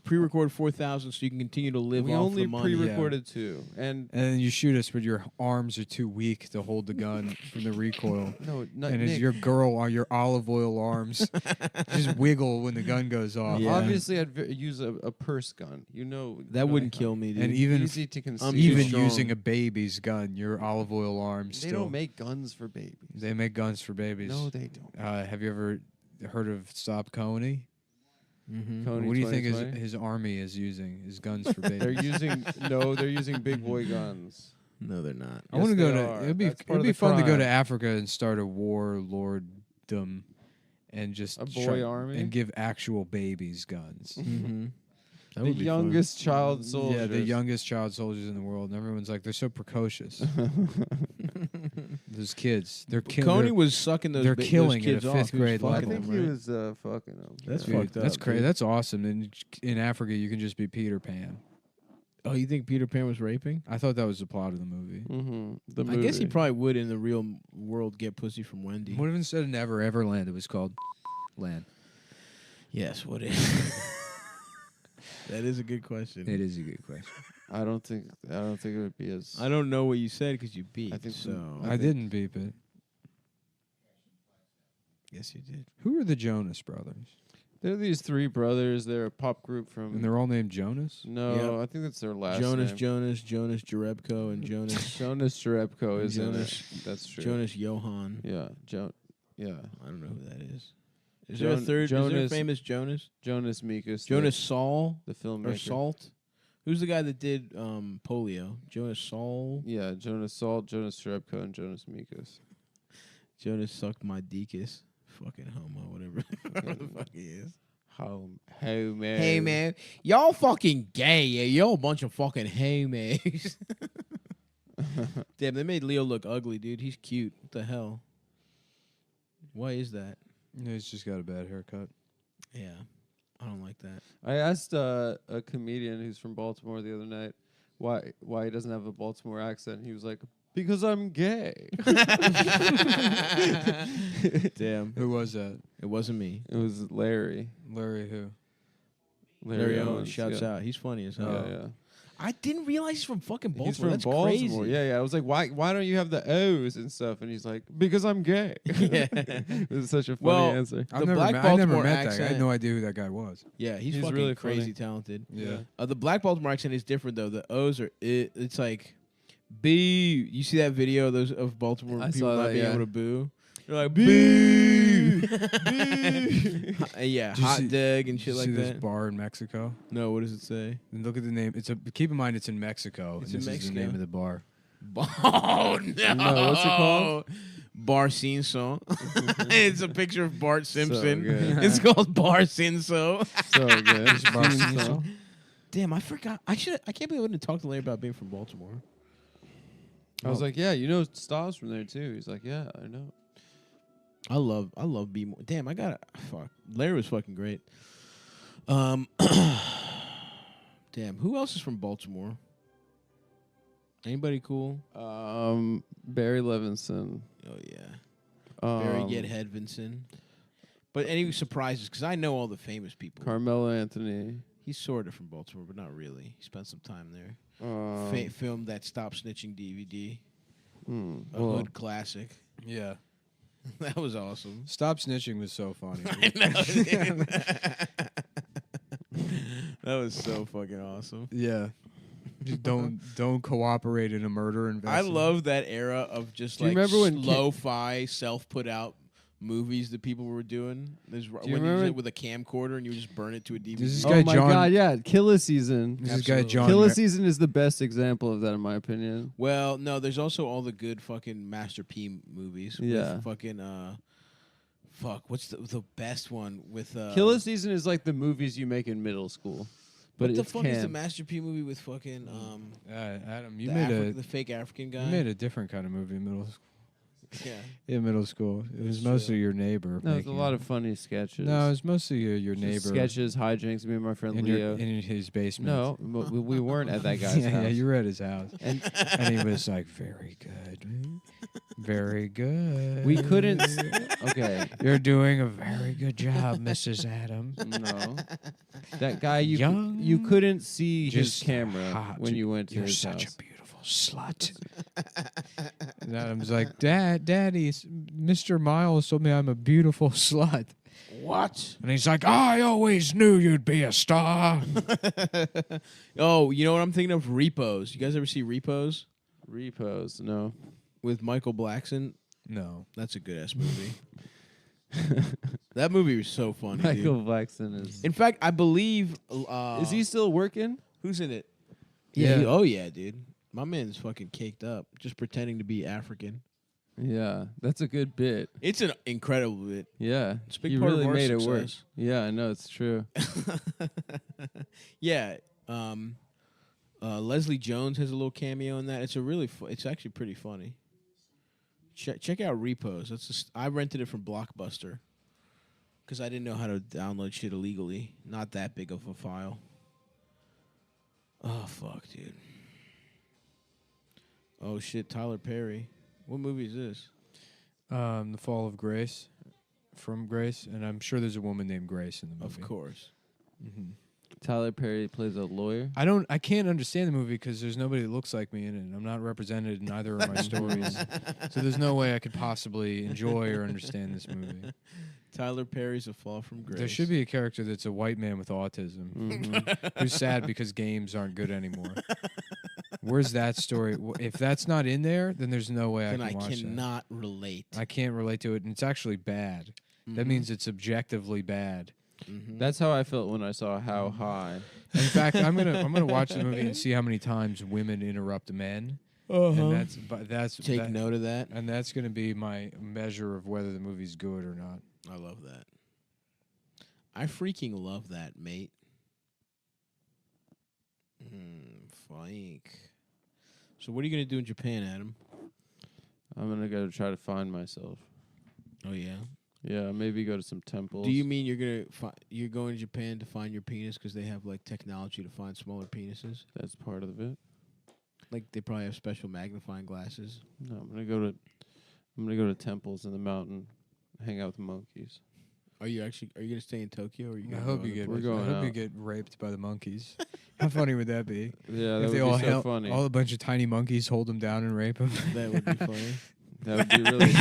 pre-record 4,000 so you can continue to live we off only the money. pre-recorded two, and then you shoot us, but your arms are too weak to hold the gun from the recoil. No, not and as Nick. your girl on your olive oil arms just wiggle when the gun goes off. Obviously, I'd use a purse gun. You know That wouldn't kill me, dude. And even easy to conceal. even strong. using a baby's gun, your olive oil arms They still. don't make guns for babies. They make guns for babies. No, they don't. Have you ever heard of Stop Coney? Mm-hmm. Coney What do you think 2020? his army is using? His guns for babies. They're using they're using big boy guns. No, they're not. I want to go they to. are. It'd be That's part it'd of be the fun to go to crime. Africa and start a warlorddom, and just A boy army? and give actual babies guns. Mm-hmm. That The would be fun. youngest child soldiers. Yeah, the youngest child soldiers in the world, and everyone's like, they're so precocious. Those kids, they're Coney was sucking those. they're those killing kids at a off. fifth He was grade fucking I level. think them, he right? was fucking them. That's Dude, fucked up. That's crazy. dude. That's awesome. And in Africa, you can just be Peter Pan. Oh, you think Peter Pan was raping? I thought that was the plot of the movie. Mm-hmm. I guess he probably would in the real world get pussy from Wendy. What if instead of Never Everland, it was called Land? Yes, what is? That is a good question. It is a good question. I don't think it would be as. I don't know what you said because you beat. I think so. I didn't beep it. Yes, you did. Who are the Jonas Brothers? They're these three brothers. They're a pop group from. And they're all named Jonas? No, Yep. I think that's their last Jonas, name. Jonas Jarebko, and Jonas Jonas Jarebko is Jonas. That's true. Jonas Johan. Yeah, yeah. I don't know who that is. Is there a third? Is there a Jonas- famous Jonas? Jonas Mekas. Jonas Saul the filmmaker. or Salt? Who's the guy that did polio? Jonas Saul. Yeah, Jonas Salt, Jonas Jarebko, and Jonas Mekas. Jonas sucked my deaconess. Fucking homo, whatever the fuck he is. Homo. Hey man, y'all fucking gay. Yeah, y'all a bunch of fucking homos. Damn, they made Leo look ugly, dude. He's cute. What the hell? Why is that? Yeah, he's just got a bad haircut. Yeah, I don't like that. I asked a comedian who's from Baltimore the other night why he doesn't have a Baltimore accent. He was like, because I'm gay. Damn. Who was that? It wasn't me. It was Larry. Larry who? Larry Owens shouts out. He's funny as hell. Yeah. I didn't realize he's from fucking Baltimore. He's from That's Baltimore. crazy. Yeah. I was like, why don't you have the O's and stuff? And he's like, because I'm gay. Yeah. It was such a funny Well, answer. I never met that guy. I had no idea who that guy was. Yeah, he's He's fucking really crazy funny. talented. Yeah. The black Baltimore accent is different though. The O's are it's like boo. You see that video of those of Baltimore I people saw not that, being yeah. able to boo? They're like boo, boo. Yeah, Did you hot see- dog and Did shit you like see that. this bar in Mexico? No, what does it say? And look at the name. Keep in mind it's in Mexico. It's and in this is the Mexico? name of the bar. Oh no! No, what's it called? Bar Cinso. It's a picture of Bart Simpson. good. It's called Bar Cinso. So good. Bar Cinso. Cinso? Damn, I forgot. I can't believe I didn't talk to Larry about being from Baltimore. I was like, yeah, you know Styles from there too. He's like, yeah, I know. I love B more. Damn, I got fuck. Larry was fucking great. Damn, who else is from Baltimore? Anybody cool? Barry Levinson. Oh yeah, Barry Get Hedvinson. But any surprises? Because I know all the famous people. Carmelo Anthony. He's sort of from Baltimore, but not really. He spent some time there. Filmed that Stop Snitching DVD. A hood classic. Yeah. That was awesome. Stop Snitching was so funny. I know, dude. That was so fucking awesome. Yeah. Just don't cooperate in a murder I investigation. love that era of just Do you like remember when lo-fi self-put out movies that people were doing. There's when you remember- did it with a camcorder and you would just burn it to a DVD. This Oh guy my John- god, yeah, Killer Season. This is guy John. Killer Mer- Season is the best example of that, in my opinion. Well, no, there's also all the good fucking Master P movies. Yeah. With fucking fuck, what's the best one with Killer Season is like the movies you make in middle school. But what the it's fuck is the camp. Master P movie with fucking Adam, you the made the fake African guy? you made a different kind of movie in middle school. Yeah. In middle school, it was mostly your neighbor. No, there's a making lot it. of funny sketches. No, it was mostly your Just neighbor. sketches, hijinks. Me and my friend in, Leo. in his basement. No, we weren't at that guy's yeah, house. yeah, you were at his house, And and he was like, "Very good, very good." we couldn't. Okay, You're doing a very good job, Mrs. Adam. no, that guy you Young, you couldn't see his just camera hot. when you went to You're his such house. a beautiful slut. And Adam's like, Daddy, Mr. Miles told me I'm a beautiful slut. What? And he's like, I always knew you'd be a star. Oh, you know what I'm thinking of? Repos. You guys ever see Repos Repos, no. with Michael Blackson? No, That's a good ass movie. That movie was so funny. Michael Dude. Blackson is. In fact, I believe. Is he still working? Who's in it? Yeah. Oh yeah, dude. My man's fucking caked up, just pretending to be African. Yeah, that's a good bit. It's an incredible bit. Yeah, It's a big he part of really our made it work. success. Yeah, I know it's true. Yeah. Leslie Jones has a little cameo in that. It's a really. It's actually pretty funny. Check out Repos. That's just, I rented it from Blockbuster because I didn't know how to download shit illegally. Not that big of a file. Oh fuck, dude. Oh shit, Tyler Perry. What movie is this? The Fall of Grace, from Grace, and I'm sure there's a woman named Grace in the movie. Of course. Tyler Perry plays a lawyer. I can't understand the movie because there's nobody that looks like me in it, and I'm not represented in either of my stories. So there's no way I could possibly enjoy or understand this movie. Tyler Perry's A Fall from Grace. There should be a character that's a white man with autism who's sad because games aren't good anymore. Where's that story? If that's not in there, then there's no way Then I I can watch cannot relate. that. I can't relate to it, and it's actually bad. That means it's objectively bad. That's how I felt when I saw How High. In fact, I'm gonna watch the movie and see how many times women interrupt men, And that's Take note of that. and that's going to be my measure of whether the movie's good or not. I love that. I freaking love that, mate. Flank. So what are you gonna do in Japan, Adam? I'm gonna go try to find myself. Oh yeah. Yeah, maybe go to some temples. Do you mean you're going to Japan to find your penis because they have like technology to find smaller penises? That's part of it. Like they probably have special magnifying glasses. No, I'm gonna go to temples in the mountain, hang out with the monkeys. Are you gonna stay in Tokyo? Or are you? I hope you get. We're going I hope out. you get raped by the monkeys. How funny would that be? Yeah, that if would they all be so funny. all a bunch of tiny monkeys hold them down and rape them. That would be funny. That would be really.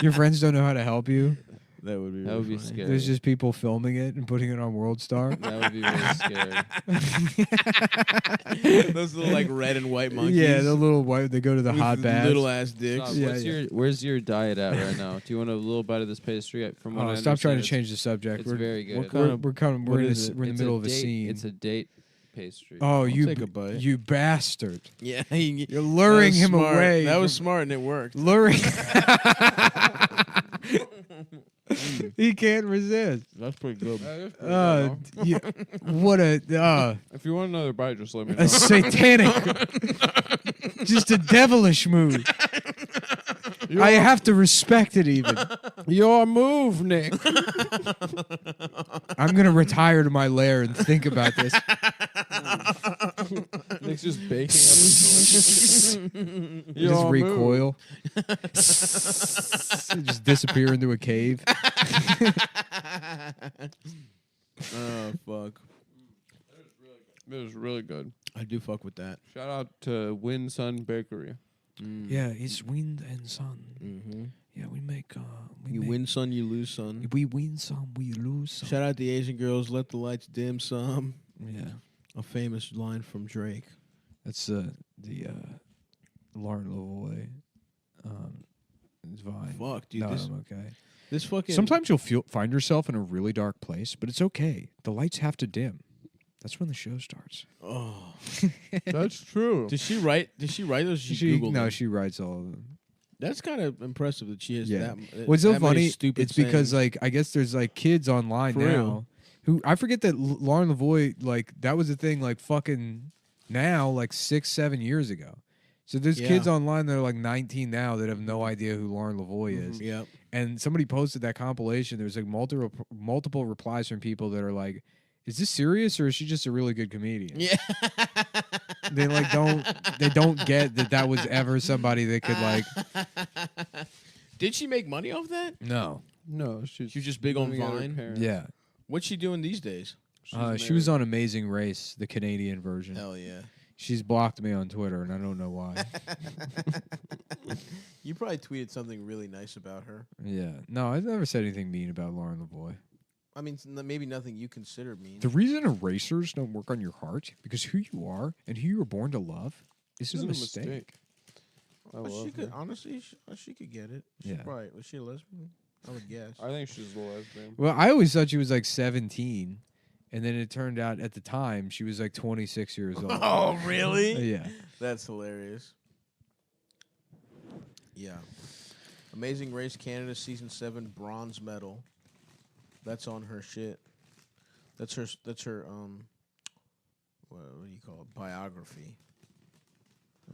Your friends don't know how to help you. That would be. That would be scary. There's just people filming it and putting it on World Star. That would be really scary. Those little like red and white monkeys. Yeah, the little white. They go to the with hot baths. little ass dicks. Stop. Where's your diet at right now? Do you want a little bite of this pastry? From what I Stop trying to understand, change the subject. It's very good. We're in What the is it? we're in the It's middle a of a date- scene. It's a date pastry. Oh, I'll you take a bite. you bastard! Yeah, You're luring that was him smart. away. That was from- smart and it worked. luring. He can't resist. That's pretty good. Yeah, what a If you want another bite, just let me know. a satanic, just a devilish move. I have to respect it even. Your move, Nick. I'm gonna retire to my lair and think about this. Nick's just baking up his Just recoil. Just disappear into a cave. Oh fuck! It was really good. I do fuck with that. Shout out to Win Sun Bakery. Yeah, it's wind and sun. Mm-hmm. Yeah, we make. You win some, you lose some. We win some, we lose some. Shout out the Asian girls. Let the lights dim some. Yeah, A famous line from Drake. that's the Lauren Lavoie. It's Vine. Fuck, dude. No, this I'm okay. this fucking. Sometimes you'll find yourself in a really dark place, but it's okay. The lights have to dim. That's when the show starts. Oh, That's true. did she write? Did she write those? She Googled them? she writes all of them. That's kind of impressive that she has Yeah. that. What's so that many funny? Stupid It's because sayings. like I guess there's like kids online For now real. who I forget that Lauren Lavoie like that was a thing like fucking now like 6-7 years ago. So there's Yeah. kids online that are like 19 now that have no idea who Lauren Lavoie is. Yep. And somebody posted that compilation. There's like multiple replies from people that are like, "Is this serious or is she just a really good comedian?" Yeah. They like don't get that was ever somebody that could like. Did she make money off that? No. No, she's She was just big on living at her Vine. parents'. Yeah. What's she doing these days? She was on Amazing Race, the Canadian version. Hell yeah. She's blocked me on Twitter, and I don't know why. You probably tweeted something really nice about her. Yeah. No, I've never said anything mean about Lauren Lavoie. I mean, maybe nothing you consider mean. The reason erasers don't work on your heart because who you are and who you were born to love is a mistake. I But love she could her. honestly, she could get it. She Yeah. probably was she a lesbian? I would guess. I think she's a lesbian. Well, I always thought she was like 17, and then it turned out at the time she was like 26 years old. Oh, really? Yeah. That's hilarious. Yeah. Amazing Race Canada Season 7 bronze medal. That's on her shit. That's her what do you call it? Biography.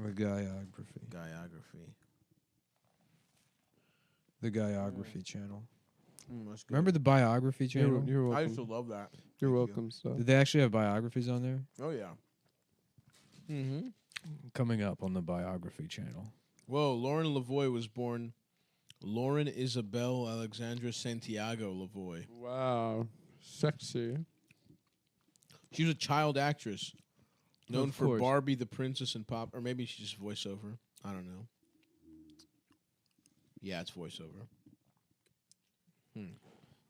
Or Guyography. Guyography. The Guyography channel. That's good. Remember the Biography channel? You're welcome. I used to love that. You're Thank you. welcome, so. Did they actually have biographies on there? Oh yeah. Mm-hmm. Coming up on the Biography channel. Whoa, Lauren Lavoie was born Lauren Isabel Alexandra Santiago Lavoie. Wow. Sexy. She was a child actress known Of for course. Barbie the Princess and Pop, or maybe she's just voiceover. I don't know. Yeah, it's voiceover.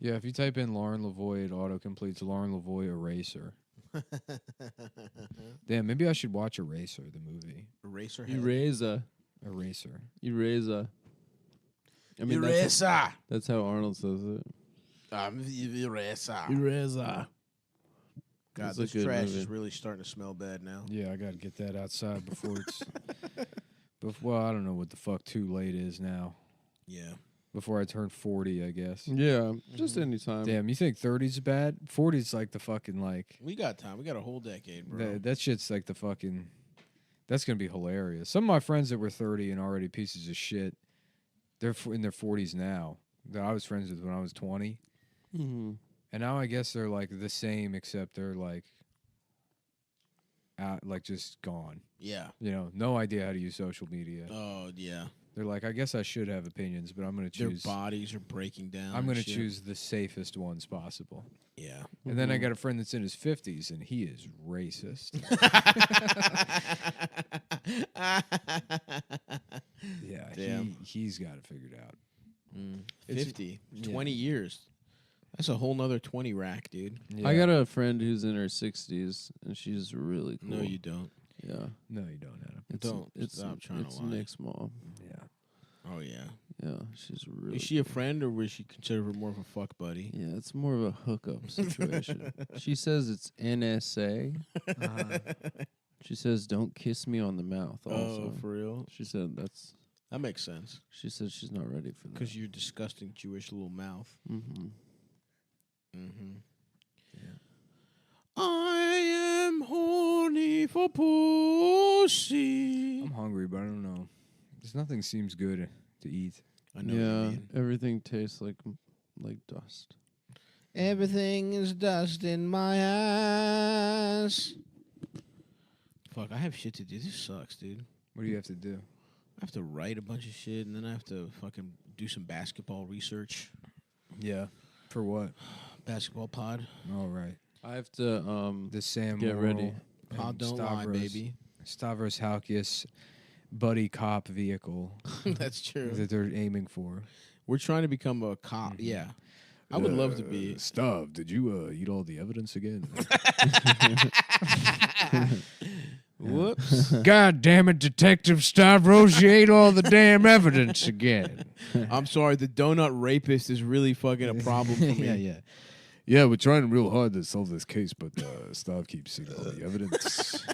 Yeah, if you type in Lauren Lavoie, it auto-completes Lauren Lavoie Eraser. Damn, maybe I should watch Eraser, the movie. Eraser. Eraser. Eraser. Eraser. I mean, Eraser. that's how Arnold says it. Eraser. Eraser. God, It's a this good trash movie. is really starting to smell bad now. Yeah, I gotta get that outside before it's Well, I don't know what the fuck too late is now. Yeah. Before I turn 40, I guess. Yeah, just anytime. Damn, you think 30's bad? 40's like the fucking like. We got time. We got a whole decade, bro. That shit's like the fucking. That's gonna be hilarious. Some of my friends that were 30 and already pieces of shit, they're in their 40s now. That I was friends with when I was 20, Mm-hmm. and now I guess they're like the same, except they're like, like just gone. Yeah. You know, no idea how to use social media. Oh yeah. They're like, I guess I should have opinions, but I'm gonna choose. Their bodies are breaking down. I'm gonna shit. choose the safest ones possible. Yeah. And then I got a friend that's in his 50s, and he is racist. Yeah, Damn. he's got it figured out. 50. 20 years. That's a whole nother 20 rack, dude. Yeah. I got a friend who's in her 60s, and she's really cool. No, you don't. Yeah. No, you don't, Adam. Don't stop trying to lie. Nick's mom. Yeah. Oh, yeah. Yeah, she's really. Is she a friend, or was she considered her more of a fuck buddy? Yeah, it's more of a hookup situation. She says it's NSA. She says, "Don't kiss me on the mouth." Also, Oh, for real? She said that's. That makes sense. She said she's not ready for that. Because your disgusting Jewish little mouth. Mm-hmm. Mm-hmm. I am horny for pussy. I'm hungry, but I don't know. There's nothing seems good to eat. I know what you Yeah, mean. everything tastes like dust. Everything is dust in my ass. Fuck, I have shit to do. This sucks, dude. What do you have to do? I have to write a bunch of shit, and then I have to fucking do some basketball research. Yeah. For what? Basketball pod. All right. I have to The Sam get Morrill ready. Pod and don't lie, baby. Stavros Halkias buddy cop vehicle That's true. that they're aiming for. We're trying to become a cop. Yeah. I would love to be. Stav, did you eat all the evidence again? Whoops. God damn it, Detective Stavros, you ate all the damn evidence again. I'm sorry. The donut rapist is really fucking a problem for me. Yeah. Yeah, we're trying real hard to solve this case, but Stav keeps eating all the evidence.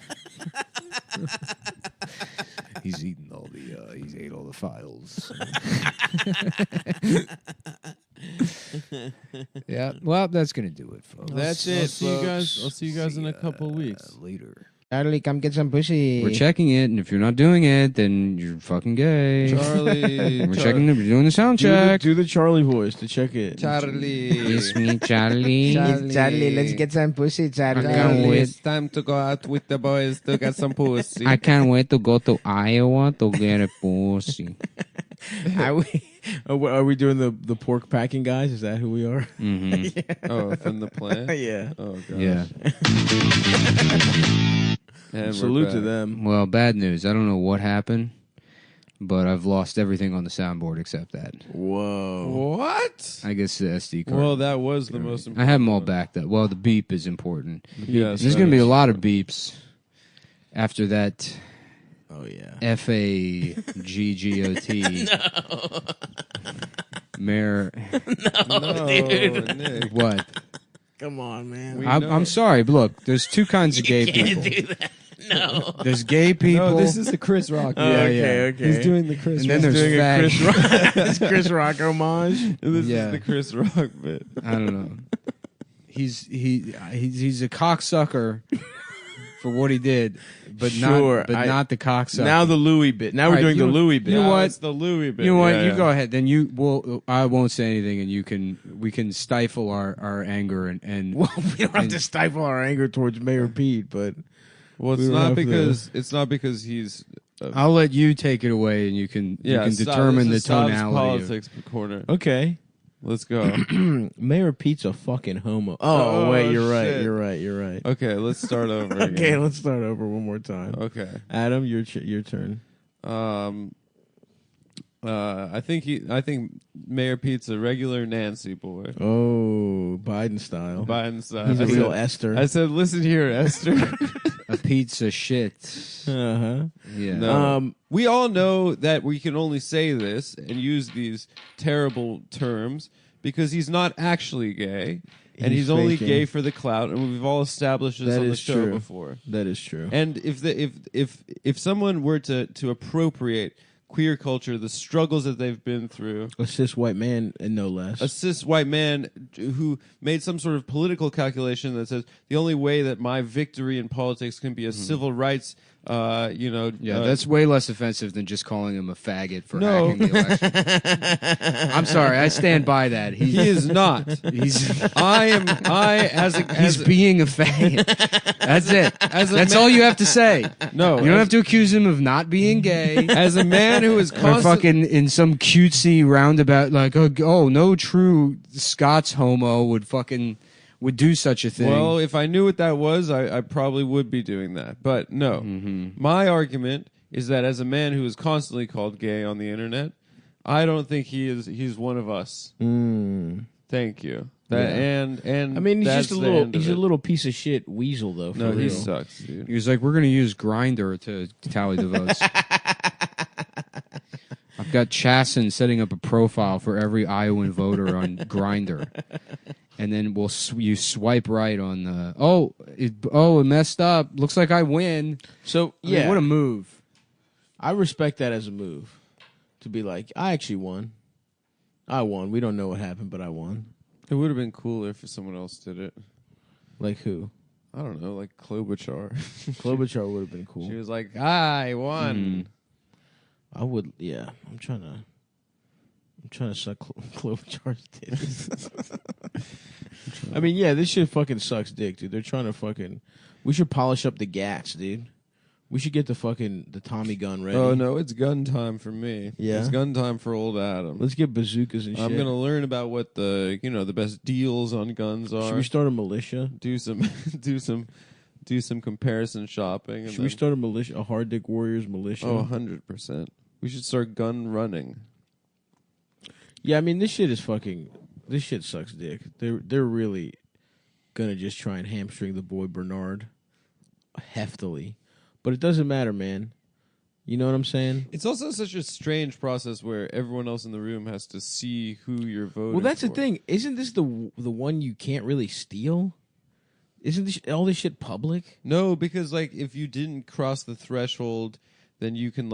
He's eating all the. He's ate all the files. Yeah. Well, that's gonna do it, folks. That's I'll it, see you guys. folks. I'll see you guys in a couple of weeks. Later. Charlie, come get some pussy. We're checking it, and if you're not doing it, then you're fucking gay. Charlie, We're checking it. We're doing the sound check. Do the Charlie voice to check it. Charlie. It's me, Charlie. Charlie, let's get some pussy, Charlie. I can't wait. It's time to go out with the boys to get some pussy. I can't wait to go to Iowa to get a pussy. Are we doing the pork packing guys? Is that who we are? Mm-hmm. Oh, from the plant? Yeah. Oh, gosh. Yeah. And Salute we're to back. them. Well, bad news. I don't know what happened, but I've lost everything on the soundboard except that. Whoa. What? I guess the SD card. Well, that was the most I important. have them all backed up. Well, the beep is important. Yes, There's that going to be a is. lot of beeps after that Oh yeah. FAGGOT. Mayor. No, Nick. What? Come on, man. We I'm, know. I'm sorry. Look, there's two kinds of gay people. No. There's gay people. No, this is the Chris Rock. Oh, okay. He's doing the Chris And Rock. then there's Doing a fag. Chris Rock. It's Chris Rock homage. This Yeah. is the Chris Rock bit. I don't know. He's a cocksucker for what he did, but Sure, not the cocksucker. Now the Louis bit. Now we're Right, doing the Louis bit. you know Now what? It's the Louis bit. You know what? Yeah, You yeah. go ahead. Then I won't say anything, and we can stifle our anger and Well, we don't have to stifle our anger towards Mayor Pete, but Well, it's We don't not have to- because he's. I'll let you take it away, and you can Stav's- determine the this is Stav's tonality. politics corner. okay. Let's go. Mayor Pete's a fucking homo. Oh, wait, you're right. shit. You're right. You're right. Okay, let's start over. Okay, again. let's start over one more time. Okay. Adam, your turn. I think Mayor Pete's a regular Nancy boy. Oh, Biden style. Biden style. He's a I real said- Esther. I said, listen here, Esther. A pizza shit. Uh-huh. Yeah. No. We all know that we can only say this and use these terrible terms because he's not actually gay. and he's only faking. gay for the clout, and we've all established this That on the is show true. before. That is true. And if someone were to appropriate queer culture, the struggles that they've been through, A cis white man, and no less. a cis white man who made some sort of political calculation that says the only way that my victory in politics can be a civil rights, that's way less offensive than just calling him a faggot for No. hacking the election. I'm sorry, I stand by that. he is not. He's He's being a faggot. That's it. That's all you have to say. No, You don't have to accuse him of not being gay. as a man who is Or fucking in some cutesy roundabout, like, oh, no true Scots homo would do such a thing. Well, if I knew what that was, I probably would be doing that. But no. My argument is that as a man who is constantly called gay on the internet, I don't think he's one of us. Thank you. And I mean, he's that's just a the little. end of He's a it. little piece of shit weasel, though. For No, he real. sucks, dude. He was like, we're going to use Grindr to tally the votes. I've got Chasen setting up a profile for every Iowan voter on Grindr. And then you swipe right on the, it messed up. Looks like I win. So, I mean, yeah. what a move. I respect that as a move. To be like, I actually won. I won. We don't know what happened, but I won. It would have been cooler if someone else did it. Like who? I don't know, like Klobuchar. Klobuchar would have been cool. She was like, I won. I would, yeah. I'm trying to suck Klobuchar's titties. I mean, yeah, this shit fucking sucks dick, dude. They're trying to we should polish up the gats, dude. We should get the Tommy gun ready. Oh, no, it's gun time for me. Yeah? It's gun time for old Adam. Let's get bazookas and shit. I'm going to learn about what the best deals on guns are. Should we start a militia? Do some comparison shopping. And Should we start a militia, a Hard Dick Warriors militia? Oh, 100%. We should start gun running. Yeah, I mean, this shit sucks dick. They're really gonna just try and hamstring the boy Bernard heftily. But it doesn't matter, man. You know what I'm saying? It's also such a strange process where everyone else in the room has to see who you're voting Well, that's for. the thing. Isn't this the one you can't really steal? Isn't all this shit public? No, because like if you didn't cross the threshold, then you can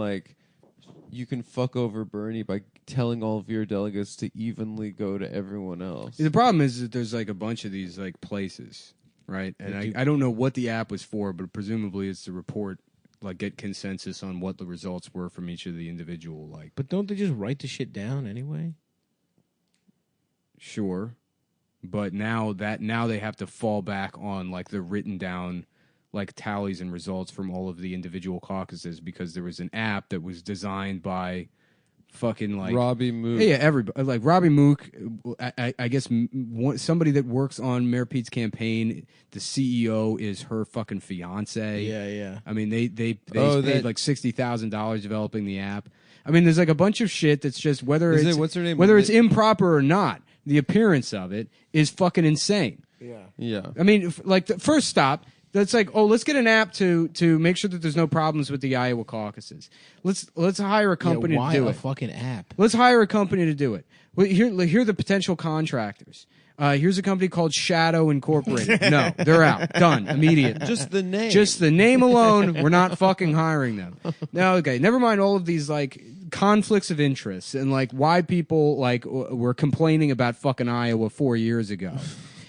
fuck over Bernie by telling all of your delegates to evenly go to everyone else. The problem is that there's like a bunch of these like places, right? And I don't know what the app was for, but presumably it's to report, like get consensus on what the results were from each of the individual, like. But don't they just write the shit down anyway? Sure. But now they have to fall back on like the written down like tallies and results from all of the individual caucuses because there was an app that was designed by fucking like Robbie Mook. Yeah, everybody like Robbie Mook. I guess somebody that works on Mayor Pete's campaign. The CEO is her fucking fiance. Yeah. I mean, they paid like $60,000 developing the app. I mean, there's like a bunch of shit that's just whether what's her name? whether it's improper or not. The appearance of it is fucking insane. Yeah. I mean, like the first stop. That's like, let's get an app to make sure that there's no problems with the Iowa caucuses. Let's hire a company why to do a it. fucking app? Let's hire a company to do it. Well, here are the potential contractors. Here's a company called Shadow Incorporated. No, they're out. Done. Immediate. Just the name. Just the name alone, we're not fucking hiring them. Now, okay, never mind all of these like conflicts of interest and like why people like were complaining about fucking Iowa 4 years ago.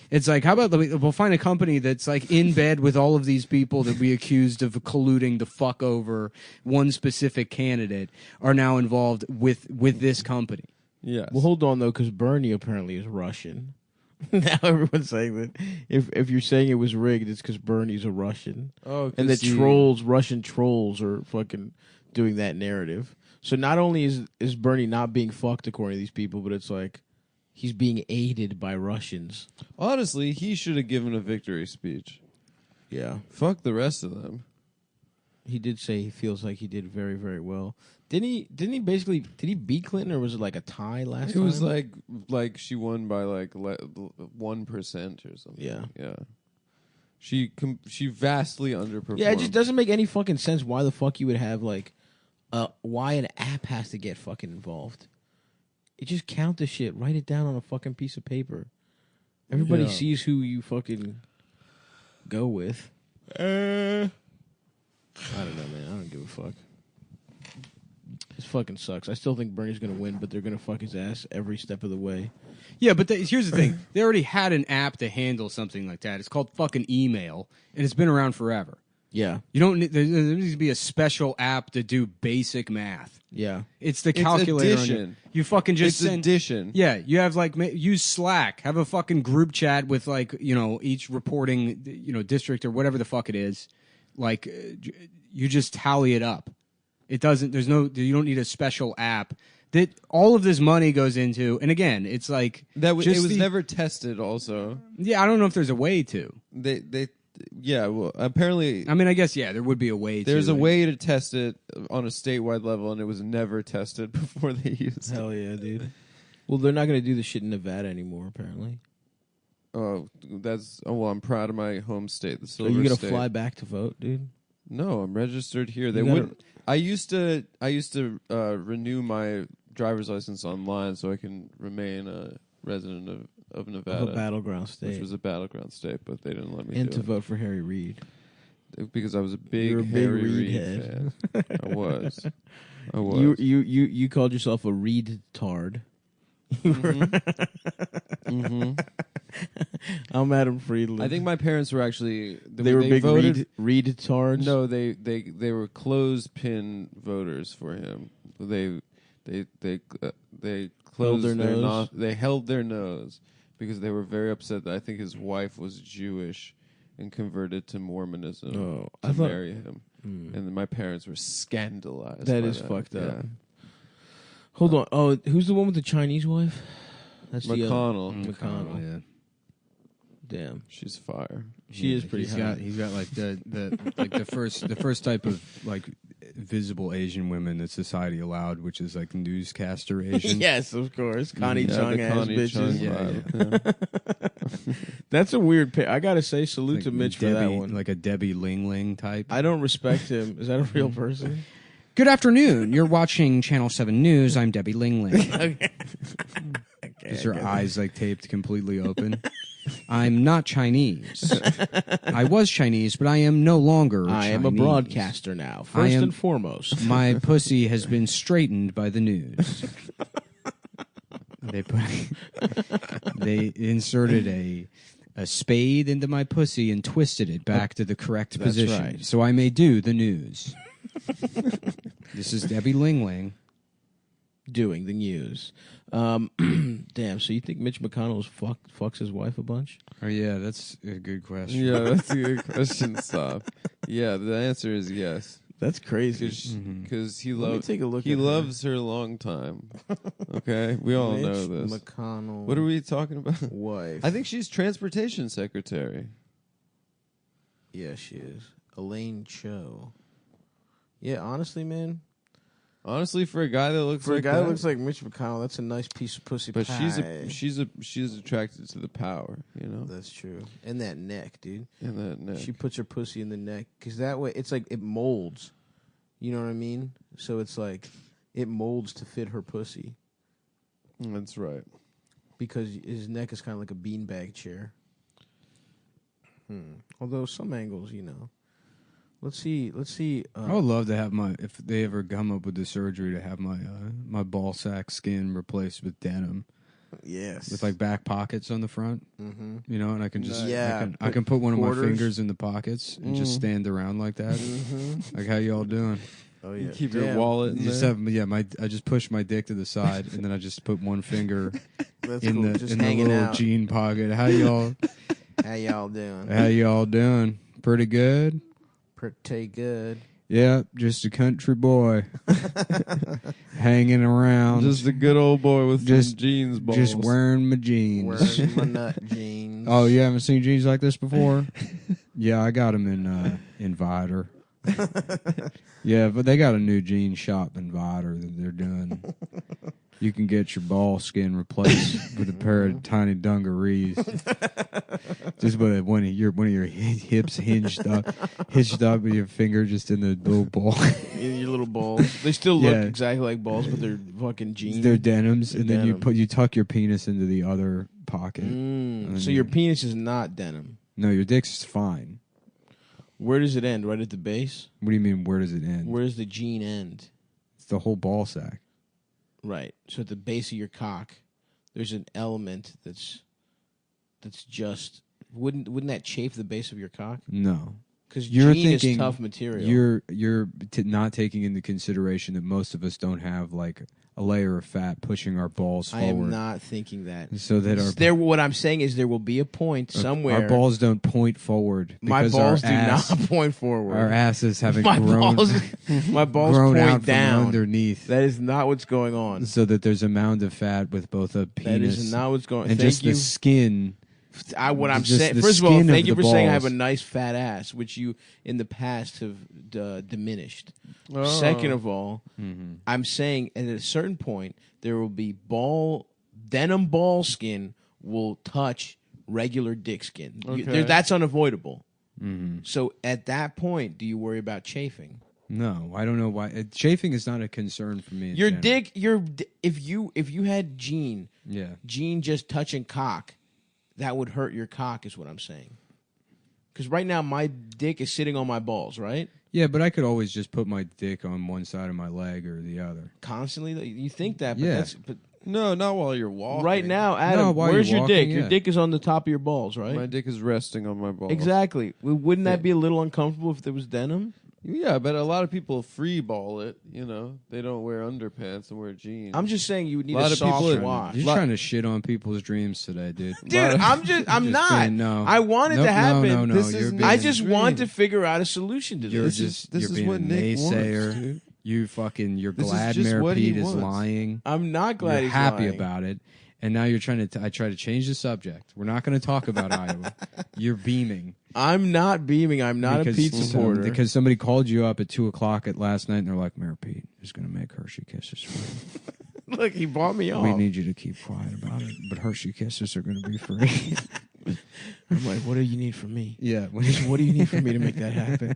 It's like, how about we'll find a company that's like in bed with all of these people that we accused of colluding to fuck over one specific candidate are now involved with this company. Yes. Well, hold on though, because Bernie apparently is Russian. Now everyone's saying that if you're saying it was rigged, it's because Bernie's a Russian. Oh, and the Russian trolls are fucking doing that narrative. So not only is Bernie not being fucked according to these people, but it's like he's being aided by Russians. Honestly, he should have given a victory speech. Yeah. Fuck the rest of them. He did say he feels like he did very, very well. Did he beat Clinton, or was it like a tie last time? It was like she won by like 1% or something. Yeah. Yeah. She vastly underperformed. Yeah, it just doesn't make any fucking sense why the fuck you would have like why an app has to get fucking involved. It just count the shit, write it down on a fucking piece of paper. Everybody Yeah. sees who you fucking go with. I don't know, man. I don't give a fuck. This fucking sucks. I still think Bernie's gonna win, but they're gonna fuck his ass every step of the way. Yeah, but here's the thing. They already had an app to handle something like that. It's called fucking email, and it's been around forever. Yeah. You don't need, there needs to be a special app to do basic math. Yeah. It's the calculator. On addition. you fucking just It's send addition. Yeah, you have like use Slack. Have a fucking group chat with like each reporting district or whatever the fuck it is. Like you just tally it up. It doesn't. You don't need a special app. That all of this money goes into, and again, it's like It just was never tested. Also, Yeah, I don't know if there's a way to. Well, apparently, I mean, I guess there would be a way. There's to, a way to test it on a statewide level, and it was never tested before they used it. Hell yeah, dude. Well, they're not gonna do the shit in Nevada anymore, apparently. Oh, well, I'm proud of my home state, the Are Silver you gonna State. fly back to vote, dude? No, I'm registered here. They You gotta- wouldn't. I used to renew my driver's license online so I can remain a resident of Nevada, Of a battleground state. which was a battleground state, but they didn't let me And do to it. vote for Harry Reid. Because I was a big You're a big Harry Reid Reid head. fan. I was. You called yourself a Reid-tard. I'm Adam Friedland. I think my parents were actually they were big voted. Reid-tards. No, they were clothespin voters for him. They closed their nose? They held their nose because they were very upset that I think his wife was Jewish and converted to Mormonism Oh, to I thought- marry him. And my parents were scandalized. That by is fucked up. Yeah. Hold on. Oh, who's the one with the Chinese wife? That's McConnell. McConnell. Yeah. Damn, she's fire. She is pretty hot. He's got like the first type of like visible Asian women that society allowed, which is like newscaster Asian. Yes, of course. Connie Yeah, Chung the ass Connie bitches. Chung vibe, That's a weird pick. I gotta say, salute Like to Mitch for Debbie, that one. like a Debbie Ling Ling type. I don't respect him. Is that a real person? Good afternoon. You're watching Channel 7 News. I'm Debbie Lingling. Is her eyes like taped completely open? I'm not Chinese. I was Chinese, but I am no longer I am a Chinese. broadcaster now, first and foremost. My pussy has been straightened by the news. They inserted a spade into my pussy and twisted it back to the correct That's position, right. so I may do the news. This is Debbie Lingling. Doing the news. Damn, so you think Mitch McConnell fucks his wife a bunch? Oh yeah, that's a good question. Yeah, that's a good question. Stop. Yeah, the answer is yes. That's crazy. Because he Let me take a look He at her. loves her long time. Okay, we all Mitch know this. McConnell. What are we talking about? Wife. I think she's transportation secretary. Yeah, she is. Elaine Cho. Yeah, honestly, man. Honestly, for a guy that looks For like a guy that, that looks like Mitch McConnell, that's a nice piece of pussy but pie. she's attracted to the power, you know. That's true. And that neck, dude. And that neck. She puts her pussy in the neck because that way it's like it molds. You know what I mean? So it's like it molds to fit her pussy That's right. because his neck is kind of like a beanbag chair. Although some angles, you know. Let's see. I would love to have if they ever come up with the surgery to have my ball sack skin replaced with denim. Yes. With like back pockets on the front, you know, and I can just I can put one of quarters. my fingers in the pockets and just stand around like that. Like how y'all doing? Oh yeah. Keep your wallet in You just there. have I just push my dick to the side and then I just put one finger That's in cool. the Just in the hanging little out. jean pocket. How y'all doing? Pretty good. Pretty good. Yeah, just a country boy hanging around. Just a good old boy with Just- some jeans balls. Just wearing my jeans. Wearing my nut jeans. Oh, you haven't seen jeans like this before? Yeah, I got them in Vider. Yeah, but they got a new jean shop in Vider that they're doing. You can get your ball skin replaced with a pair of tiny dungarees. Just with one of your hips hinged up with your finger just in the little ball. In your your little balls. They still look Yeah. exactly like balls, but they're fucking jeans. They're denims, and then Denim. you tuck your penis into the other pocket. And So you- your penis is not denim. No, your dick's fine. Where does it end? Right at the base? What do you mean? Where does it end? Where does the jean end? It's the whole ball sack. Right. So at the base of your cock, there's an element that's just wouldn't that chafe the base of your cock? No, Because you're jean thinking is tough material. You're not taking into consideration that most of us don't have like a layer of fat pushing our balls I forward. am not thinking that. So that our there. What I'm saying is there will be a point somewhere. our balls don't point forward. My because balls our do ass, not point forward. Our asses haven't my grown. my balls grown point out down from underneath. That is not what's going on. So that there's a mound of fat with both a penis. That is not what's going on. And Thank just you. the skin. What I'm Just saying. the First of all, skin thank you the for saying I have balls. a nice fat ass, which you in the past have diminished. Oh. Second of all, I'm saying at a certain point there will be denim ball skin will touch regular dick skin. Okay. That's unavoidable. Mm-hmm. So at that point, do you worry about chafing? No, I don't know why. Chafing is not a concern for me. in Your general. dick, if you had Gene just touching cock, that would hurt your cock, is what I'm saying. Because right now my dick is sitting on my balls, right? Yeah, but I could always just put my dick on one side of my leg or the other. Constantly, you think that, but Yeah. but No, not while you're walking. right now, Adam, No, while where's you're your dick? walking, Your yeah. dick is on the top of your balls, right? My dick is resting on my balls. Exactly. Wouldn't that be a little uncomfortable if there was denim? Yeah, but a lot of people free ball it. You know, they don't wear underpants and wear jeans. I'm just saying you would need lot a of soft people- wash. You're trying to shit on people's dreams today, dude. Dude, I'm not. saying no. I want it Nope, to happen. No, This you're is being, I just want dream. to figure out a solution to You're this. just this you're is being what a Nick naysayer. wants, dude. You're This is glad just Mayor what he Pete is wants. lying. I'm not glad You're he's happy lying. about it. And now you're trying to. I try to change the subject. We're not going to talk about Iowa. You're beaming. I'm not beaming. I'm not a Pete supporter. Because somebody called you up at 2:00 at last night, and they're like, "Mayor Pete is going to make Hershey Kisses for you. Look, he bought me off. We need you to keep quiet about it, but Hershey Kisses are going to be free." I'm like, what do you need from me? Yeah. What do you need from me to make that happen?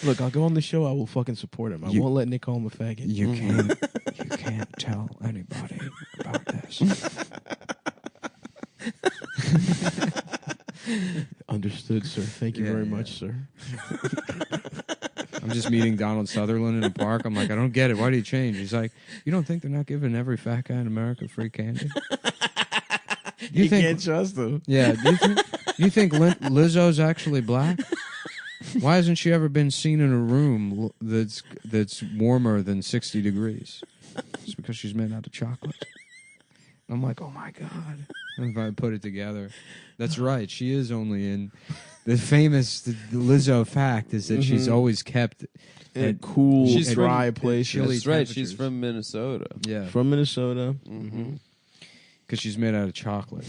Look, I'll go on the show. I will fucking support him. I won't let Nick call him a faggot. You can't tell anybody about this. Understood, sir. Thank you Yeah, very yeah. much, sir. I'm just meeting Donald Sutherland in a park. I'm like, I don't get it. Why do you change? He's like, you don't think they're not giving every fat guy in America free candy? You can't trust him. Yeah. Do you think Lizzo's actually black? Why hasn't she ever been seen in a room that's warmer than 60 degrees? It's because she's made out of chocolate. I'm like, oh my God. And if I put it together, that's right. She is only in the famous the Lizzo fact is that she's always kept In a at cool, She's dry from- place. chilly That's right. temperatures. She's from Minnesota. Yeah, From Minnesota. because she's made out of chocolate.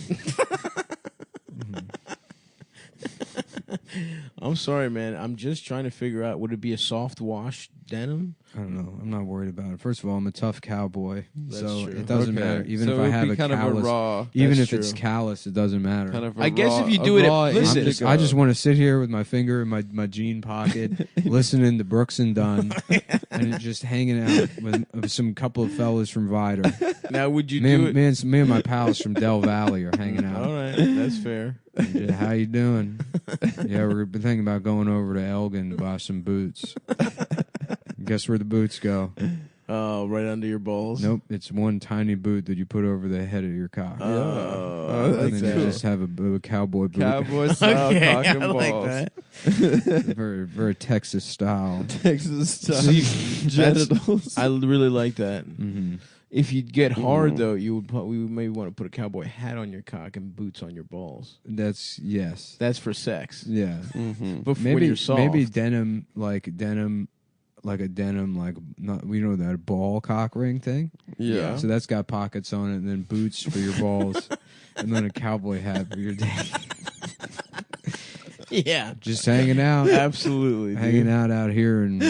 I'm sorry, man. I'm just trying to figure out, would it be a soft wash denim? I don't know. I'm not worried about it. First of all, I'm a tough cowboy, That's so true. it doesn't Okay. matter. Even So if it I would have be a kind of a callus, raw- even That's if it's true. callous, it doesn't matter. Kind of. I guess if you do it at- listen, I just want to sit here with my finger in my jean pocket, listening to Brooks and Dunn, and just hanging out with some couple of fellas from Vidor. Now, would you Me do and, it? me and my pals from Del Valley are hanging out. All right, that's fair. Yeah, how you doing? Yeah, we've been thinking about going over to Elgin to buy some boots. Guess where the boots go? Right under your balls. Nope, it's one tiny boot that you put over the head of your cock. Oh, and that's then you just have a cowboy boot. Cowboy style Okay, cock and I like balls. that. very, very Texas style. Texas style See, genitals. I really like that. Mm-hmm. If you get hard though, you would maybe want to put a cowboy hat on your cock and boots on your balls. That's yes. That's for sex. Yeah. But when Maybe you're soft, maybe denim like a denim like not that ball cock ring thing. Yeah. So that's got pockets on it, and then boots for your balls, and then a cowboy hat for your dick. yeah, Just hanging out, absolutely, hanging out here, and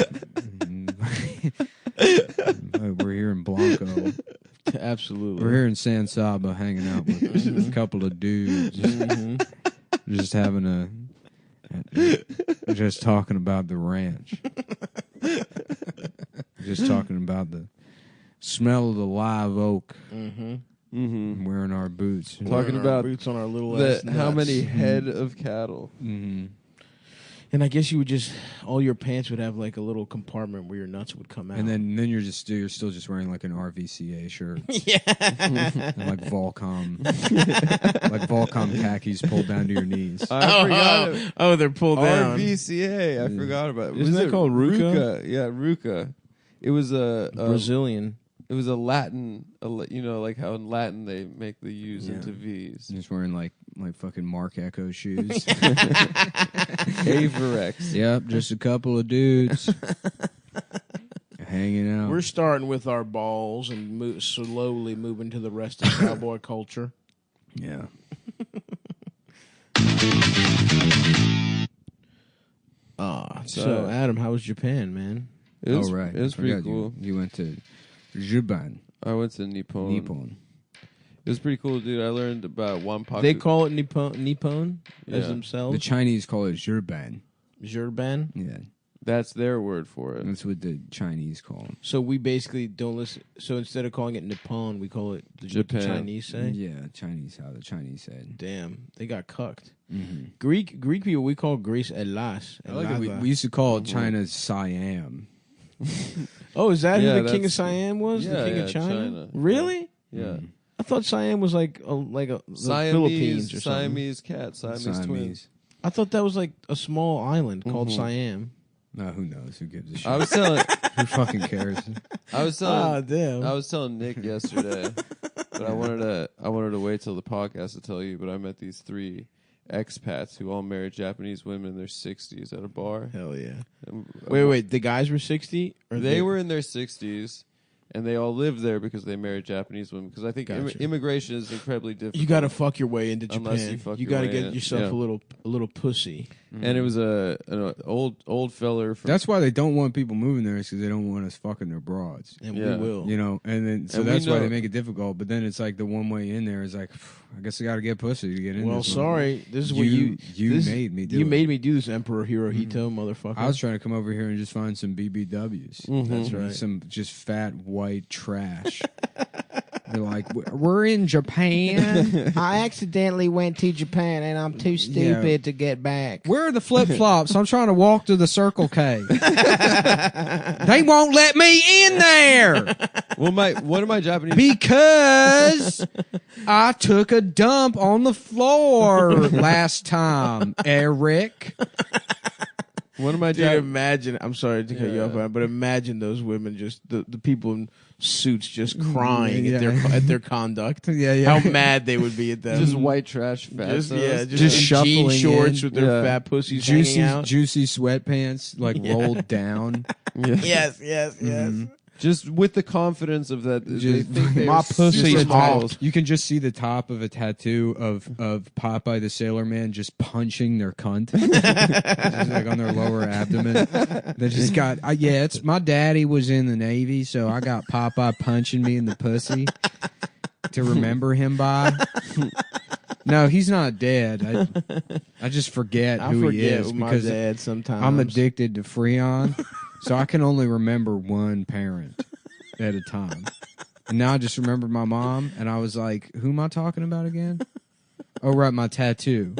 we're here in Blanco. Absolutely, We're here in San Saba, hanging out with a couple of dudes, just having just talking about the ranch. Just talking about the smell of the live oak. Mm-hmm. Wearing our boots. Talking Wearing our about boots on our little the, ass how nuts. many head of cattle. Mm-hmm. And I guess you would just all your pants would have like a little compartment where your nuts would come out. And then you're still just wearing like an RVCA shirt. Yeah. And like Volcom khakis pulled down to your knees. I forgot. Oh, they're pulled down. RVCA. I forgot about it. Isn't that called Ruka? Yeah, Ruka. It was a Brazilian. It was a Latin, like how in Latin they make the U's into V's. Just wearing like fucking Mark Echo shoes. Averex. Yep, just a couple of dudes hanging out. We're starting with our balls and slowly moving to the rest of cowboy culture. Yeah. So Adam, how was Japan, man? It was, right. It was pretty cool. You went to Japan. I went to Nippon. It was pretty cool, dude. I learned about Wanpaku. They call it Nippon as Yeah. themselves. The Chinese call it Zurban. Zurban. Yeah. That's their word for it. That's what the Chinese call them. So we basically don't listen. So instead of calling it Nippon, we call it what the Chinese say. Yeah, Chinese. How the Chinese said. Damn, they got cucked. Mm-hmm. Greek people, we call Greece Elas. I like it. We used to call China Siam. Oh, is that Yeah, who the king of that's- Siam was? yeah, the king of yeah, China? China. Really? Yeah. I thought Siam was like the Philippines or something. Siamese cat, Siamese twins. I thought that was like a small island called Mhm. Siam. No, who knows? Who gives a shit? I was telling. Who fucking cares? I was telling. Damn. I was telling Nick yesterday, but I wanted to wait till the podcast to tell you. But I met these 3 expats who all married Japanese women in their 60s at a bar. Hell yeah! And, Wait. The guys were 60, or They were in their 60s, and they all lived there because they married Japanese women. Because I think Gotcha. immigration is incredibly difficult. You got to fuck your way into Japan. Unless you fuck you your got to way get in. yourself Yeah. a little pussy. And it was an old feller from. That's why they don't want people moving there, because they don't want us fucking their broads. And Yeah. we will. You know, and then so And we that's why know- they make it difficult. But then it's like the one way in there is like, I guess I got to get pussy to get in. Well, this sorry. This is what you this- made me do. You it. made me do this, Emperor Hirohito, motherfucker. I was trying to come over here and just find some BBWs. That's right. Some just fat white trash. They're like, we're in Japan. I accidentally went to Japan and I'm too stupid to get back. Where are the flip flops? I'm trying to walk to the Circle K. They won't let me in there Well, one of my Japanese. because I took a dump on the floor last time, Eric. One of my Dude, imagine. I'm sorry to cut you off, Yeah. but imagine those women, just the people in suits, just crying Yeah. at their conduct. Yeah. How mad they would be at them. just white trash fat. just cells. just in shuffling jean shorts in. with their Yeah. fat pussies Juicy, hanging out. juicy sweatpants, like rolled down. Yeah. Yes. Just with the confidence of that. They Just- think they're My pussy's super hot. models. You can just see the top of a tattoo of Popeye the Sailor Man just punching their cunt, just like on their lower abdomen. They just got it's my daddy was in the Navy, so I got Popeye punching me in the pussy to remember him by. No, he's not dead. I just forget I who forget he is my because dad sometimes. I'm addicted to Freon, so I can only remember one parent at a time. And now I just remembered my mom, and I was like, who am I talking about again? Oh, right, my tattoo.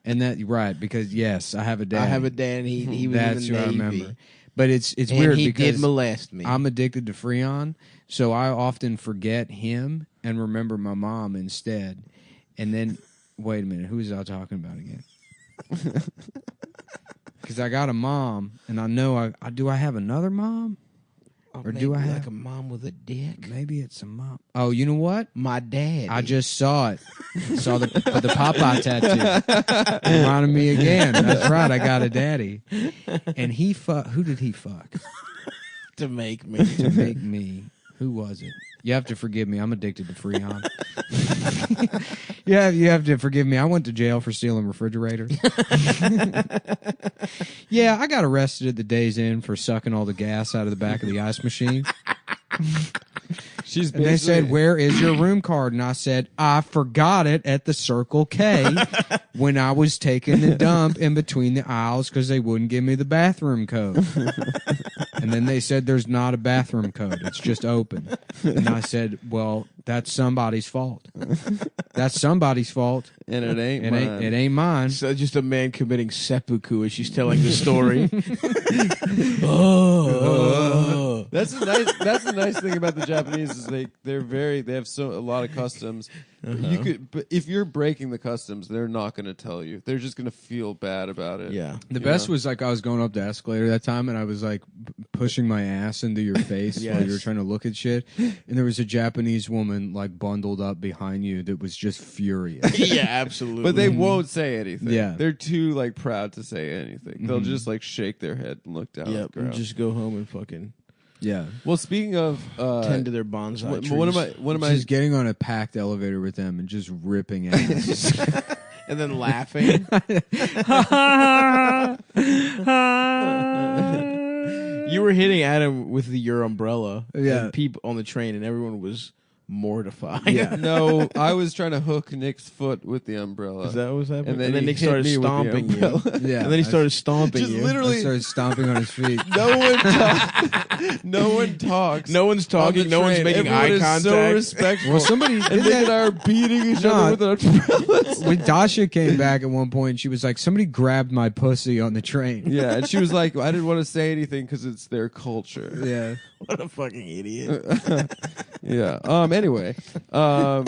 And because, yes, I have a dad. I have a dad, and he was That's in the who I Navy. remember. But it's And weird he because did molest me. I'm addicted to Freon, so I often forget him and remember my mom instead. And then, wait a minute, who is I talking about again? Because I got a mom, and I know do I have another mom? Or do I have like a mom with a dick? Maybe it's a mom. Oh, you know what? My dad. I just saw it. Saw the Popeye tattoo. Reminded me again. That's right. I got a daddy, and he who did he fuck to make me? To make me. Who was it? You have to forgive me. I'm addicted to Freon. Yeah, you have to forgive me. I went to jail for stealing refrigerators. Yeah, I got arrested at the Days Inn for sucking all the gas out of the back of the ice machine. She's And they said, "Where is your room card?" And I said, "I forgot it at the Circle K when I was taking the dump in between the aisles because they wouldn't give me the bathroom code." And then they said, "There's not a bathroom code. It's just open." And I said, "Well, that's somebody's fault. That's somebody's fault, and it ain't it ain't mine." So just a man committing seppuku as she's telling the story. Oh. That's a nice thing about the Japanese is they have a lot of customs. But if you're breaking the customs, they're not going to tell you. They're just going to feel bad about it. Yeah. The best was like I was going up the escalator that time and I was like pushing my ass into your face while you were trying to look at shit. And there was a Japanese woman like bundled up behind you that was just furious. Yeah, absolutely. But they won't say anything. Yeah. They're too like proud to say anything. They'll just like shake their head and look down at the ground. And just go home and fucking Yeah. Well, speaking of tend to their bonsai trees. one of my just getting on a packed elevator with them and just ripping ass. and then laughing. You were hitting Adam with your umbrella. Yeah. And people on the train, and everyone was mortified. Yeah. No, I was trying to hook Nick's foot with the umbrella. Is that what was happening? And then he Nick hit started me with the stomping you. umbrella. Yeah. And then he started stomping Just you. literally- I started stomping on his feet. No one talks. No one talks. No one's on talking. the No one's train. making Everyone eye is contact. So respectful. Well, somebody and did Nick that. and I are beating each No, other with umbrellas. When Dasha came back at one point, she was like, "Somebody grabbed my pussy on the train." Yeah, and she was like, "I didn't want to say anything because it's their culture." Yeah. What a fucking idiot. Yeah. Anyway. But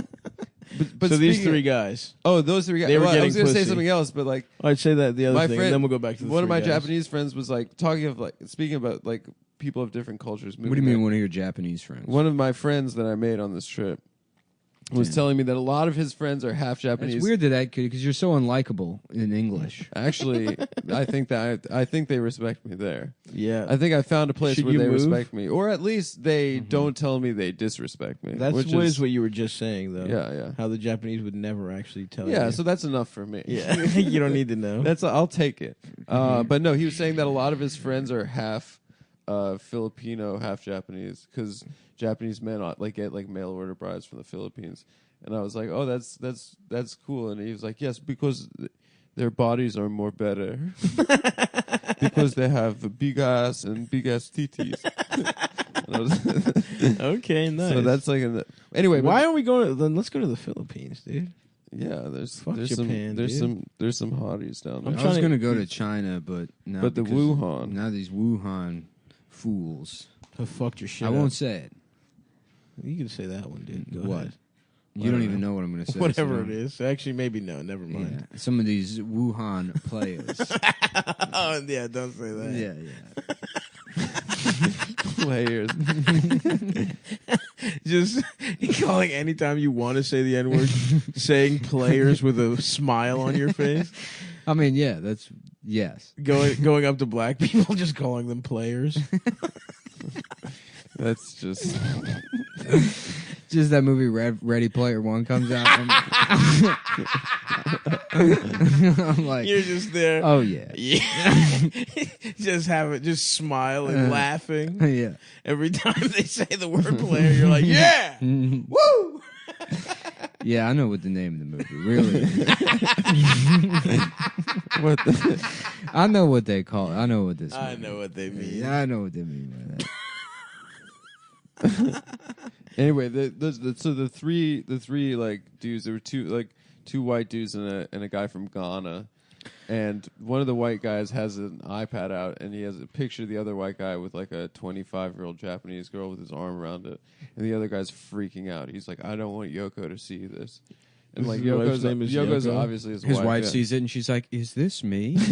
so these speaking three of- guys. Oh, those three guys. They were Well, I getting was going to say pussy. something else, but like I'd say that the other my thing, friend, and then we'll go back to the one of three my guys. Japanese friends was like talking of like speaking about like people of different cultures. What do you mean, one of your Japanese friends? One of my friends that I made on this trip was telling me that a lot of his friends are half Japanese. It's weird that because you're so unlikable in English. Actually, I think they respect me there. Yeah. I think I found a place Should where you they move? respect me, or at least they don't tell me they disrespect me. That's which what is is what you were just saying, though. Yeah, yeah. How the Japanese would never actually tell you. Yeah, so that's enough for me. Yeah, you don't need to know. I'll take it. But no, he was saying that a lot of his friends are half Filipino, half Japanese, because Japanese men get like mail order brides from the Philippines. And I was like, oh, that's cool. And he was like, yes, because their bodies are more better, because they have big ass and big ass titties. Okay, nice. So that's like anyway. Why are we going? Then let's go to the Philippines, dude. Yeah, there's Japan, some hotties down there. I was going to go to China, but now But the because Wuhan. Now these Wuhan fools. Have fucked your shit I up. won't say it. You can say that one, dude. Go What? ahead. You don't even know what I'm going to say. Whatever so- it is. Actually, maybe no. Never mind. Yeah, some of these Wuhan players. Oh yeah, don't say that. Yeah. Players. Just calling anytime you want to say the N word, saying players with a smile on your face. I mean, yeah, that's yes. Going up to black people, just calling them players. That's just. Just that movie Ready Player One comes out. I'm like, You're just there. oh yeah, just smiling, laughing. yeah. Every time they say the word player, you're like, yeah, woo. Yeah, I know what the name of the movie really is. What the? I know what they call it. I know what this I movie know what they is. mean. Yeah, I know what they mean by that. Anyway, so the three like dudes. There were two white dudes and a guy from Ghana, and one of the white guys has an iPad out, and he has a picture of the other white guy with like a 25-year-old Japanese girl with his arm around it, and the other guy's freaking out. He's like, I don't want Yoko to see this. And like His wife's name is Yoko's Yoko? obviously his wife yeah. sees it and she's like, "Is this me?" I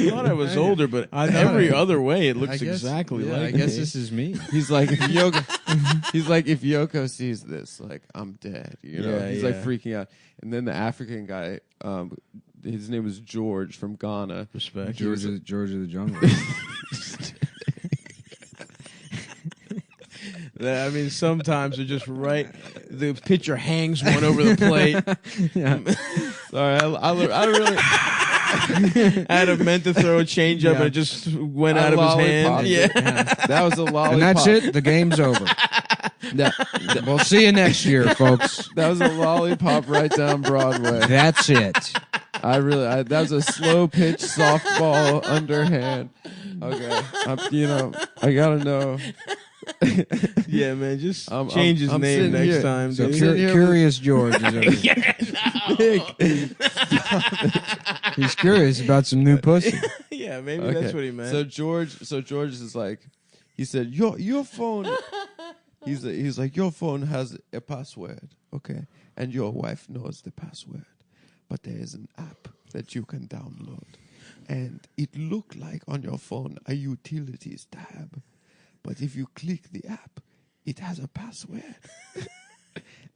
thought I was older, but every other way it looks exactly like I guess me. this is me. He's like, if Yoko sees this, like, I'm dead. You know, Yeah, he's yeah. like freaking out. And then the African guy, his name was George from Ghana. Respect. George of the Jungle. I mean, sometimes they're just right. The pitcher hangs one over the plate. Sorry, I really. Adam meant to throw a changeup, and it just went out of his hand. lollipop. Yeah. That was a lollipop. And that's it. The game's over. We'll see you next year, folks. That was a lollipop right down Broadway. That's it. That was a slow pitch softball underhand. Okay, I gotta know. Yeah, man, just change his name sitting next here. time. So dude. Curious George is over here. He's curious about some new pussy. Yeah, maybe that's what he meant. So George is like, he said, your phone. He's like, your phone has a password, okay, and your wife knows the password, but there is an app that you can download, and it look like on your phone a utilities tab. But if you click the app, it has a password.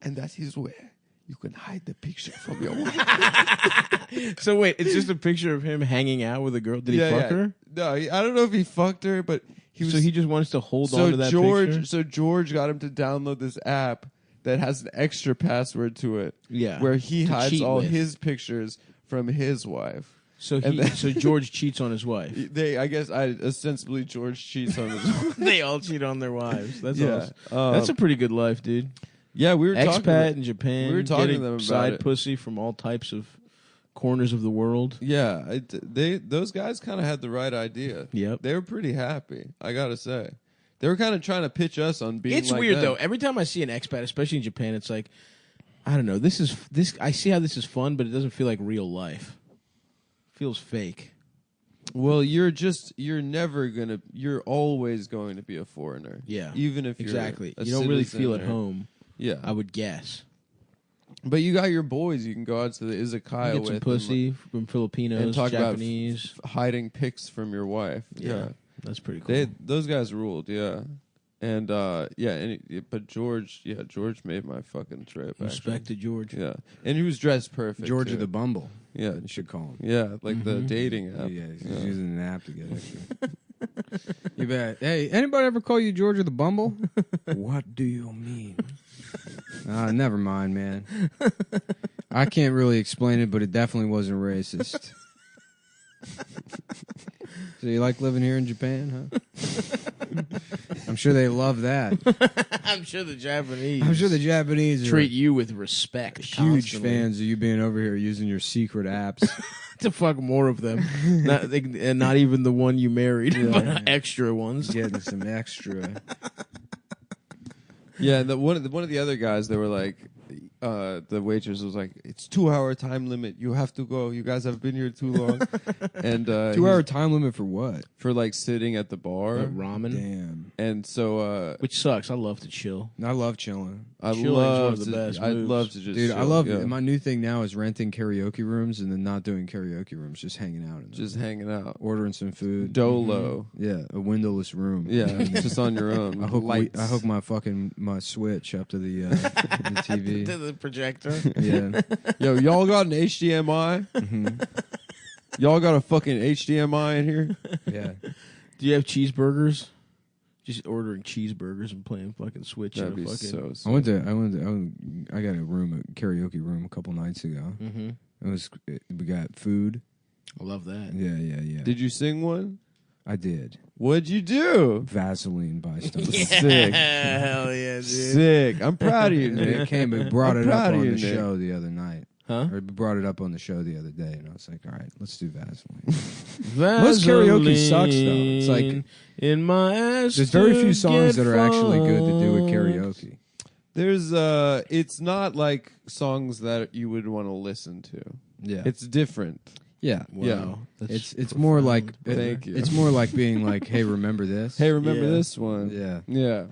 And that is where you can hide the picture from your wife. So wait, it's just a picture of him hanging out with a girl. Did he fuck her? No, I don't know if he fucked her, but he just wants to hold on to that picture? So George got him to download this app that has an extra password to it. Yeah. Where he To hides cheat all with. his pictures from his wife. So so George cheats on his wife. Ostensibly George cheats on his wife. They all cheat on their wives. That's Yeah. awesome. That's a pretty good life, dude. Yeah, we were talking expat in Japan. We were talking to getting them about side it. pussy from all types of corners of the world. Yeah, those guys kind of had the right idea. Yep. They were pretty happy, I gotta say. They were kind of trying to pitch us on being It's like weird them. though. Every time I see an expat, especially in Japan, it's like, I don't know. This. I see how this is fun, but it doesn't feel like real life. Feels fake. Well, you're always going to be a foreigner. Yeah. Even if you're exactly. a You don't really citizen feel at or- home. Yeah. I would guess. But you got your boys you can go out to the izakaya Get with. some pussy from Filipinos, and talk Japanese. about hiding pics from your wife. Yeah. That's pretty cool. Those guys ruled, yeah. And but George made my fucking trip. Respect actually. to George. Yeah, and he was dressed perfect. George too. of the Bumble. Yeah, You should call him. yeah, like the dating app. Yeah, he's using an app to get extra. You bet. Hey, anybody ever call you George of the Bumble? What do you mean? Never mind, man. I can't really explain it, but it definitely wasn't racist. So you like living here in Japan, huh? I'm sure they love that. I'm sure the Japanese. Are treat you with respect. huge constantly. fans of you being over here using your secret apps. To fuck more of them, and not even the one you married, but extra ones. Getting some extra. Yeah, and one of the other guys, they were like, the waitress was like, "It's 2-hour time limit. You have to go. You guys have been here too long." And 2-hour time limit for what? for like sitting at the bar. Like ramen, Damn. And so which sucks. I love to chill. I love chilling. Chilling's love one of the to, best I'd moves. love to just Dude, I chill, love yeah. my new thing now is renting karaoke rooms and then not doing karaoke rooms, just hanging out in them. just hanging out. ordering some food. Dolo. Yeah, a windowless room. Yeah, just on your own. I hook Lights. I hook my Switch up to the the TV. To the projector. Yeah. Yo, y'all got an HDMI? Mhm. Y'all got a fucking HDMI in here? Yeah. Do you have cheeseburgers? Just ordering cheeseburgers and playing fucking Switch. That'd in be a fucking, I got a karaoke room a couple nights ago. Mm-hmm. We got food. I love that. Yeah. Did you sing one? I did. What'd you do? Vaseline by Stone. Sick. Hell yeah, dude. Sick. I'm proud of you, And Nick. it came, we brought I'm it up proud of on you, the Nick. show the other night. Huh? Or we brought it up on the show the other day, and I was like, all right, let's do Vaseline. Most karaoke sucks, though. It's like- in my ass. There's very few to songs get that are actually good to do with fucked. karaoke. There's it's not like songs that you would want to listen to. Yeah. It's different. Yeah. Wow. Yeah. That's It's more like Thank you. It's more like being like, hey, remember this? Hey, remember Yeah. this one? Yeah. Yeah.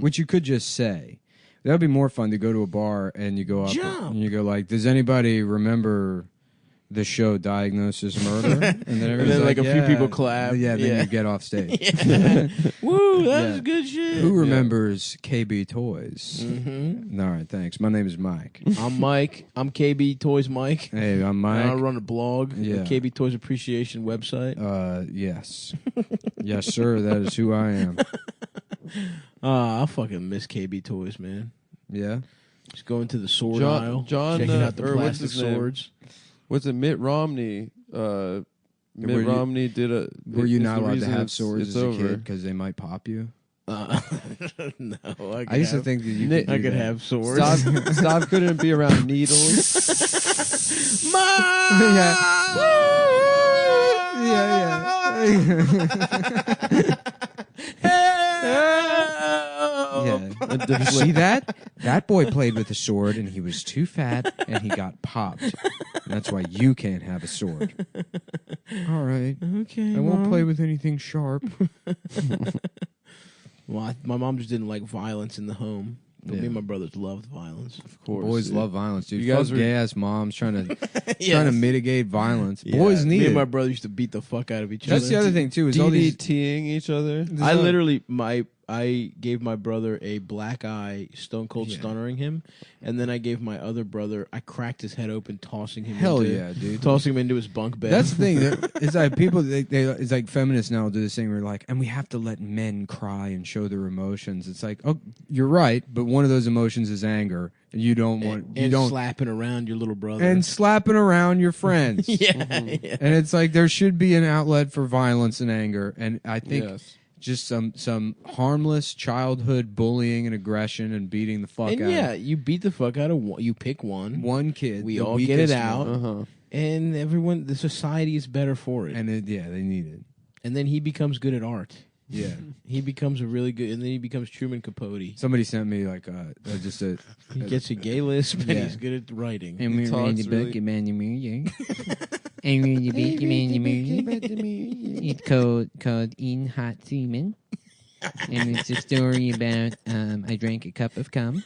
Which you could just say. That would be more fun to go to a bar and you go up Jump. and you go like, does anybody remember the show Diagnosis Murder? And then, everyone's then, like, a few yeah. people clap. Yeah, then Yeah. you get off stage. Woo, that Yeah. was good shit. Who remembers KB Toys? Mm-hmm. All right, thanks. My name is Mike. I'm Mike. I'm KB Toys Mike. Hey, I'm And I Mike. run a blog, Yeah. the KB Toys Appreciation website. Yes. Yes, sir. That is who I am. I fucking miss KB Toys, man. Yeah. Just going to the sword John- aisle, John, checking out the or what's plastic his name? swords. What's it? Mitt Romney. Were Mitt you- Romney did a. Were you is not the allowed to reason have it's- swords it's as a over. kid because they might pop you? No, I used to think that you could I do could that. have swords. Stav couldn't be around needles. Yeah. You see that? That boy played with a sword and he was too fat and he got popped. And that's why you can't have a sword. All right. Okay. I won't Mom. play with anything sharp. Well, my mom just didn't like violence in the home. But Yeah. me and my brothers loved violence. Of course. Boys love violence, dude. You guys Fuck were- gay ass moms trying to Yes. trying to mitigate violence. Yeah. Boys need Me and it. my brother used to beat the fuck out of each other. That's the other thing too. Is all these DDTing each other. I literally I gave my brother a black eye, stone cold stunnering him, and then I gave my other brother. I cracked his head open, tossing him. Hell into, yeah, dude. Tossing him into his bunk bed. That's the thing. It's like people. It's like feminists now do this thing where like, and we have to let men cry and show their emotions. It's like, oh, you're right, but one of those emotions is anger. And you don't want and slapping around your little brother and slapping around your friends. Yeah, Mhm. yeah. And it's like there should be an outlet for violence and anger. And I think just some harmless childhood bullying and aggression and beating the fuck And out. yeah, you beat the fuck out of one. You pick one kid. We the all get it weakest out, one. and everyone. The society is better for it. And they need it. And then he becomes good at art. Yeah. He becomes a really good, and then he becomes Truman Capote. Somebody sent me like just a. He gets a gay lisp, and Yeah. he's good at writing. And we're reading the book about the music. And we're reading the book about the music. It's called In Hot Semen. And it's a story about I drank a cup of cum.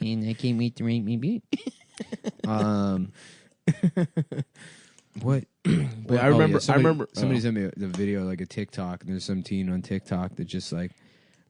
And I can't wait to write my book. What? But I remember. Somebody sent me the video, like a TikTok. And there's some teen on TikTok that just like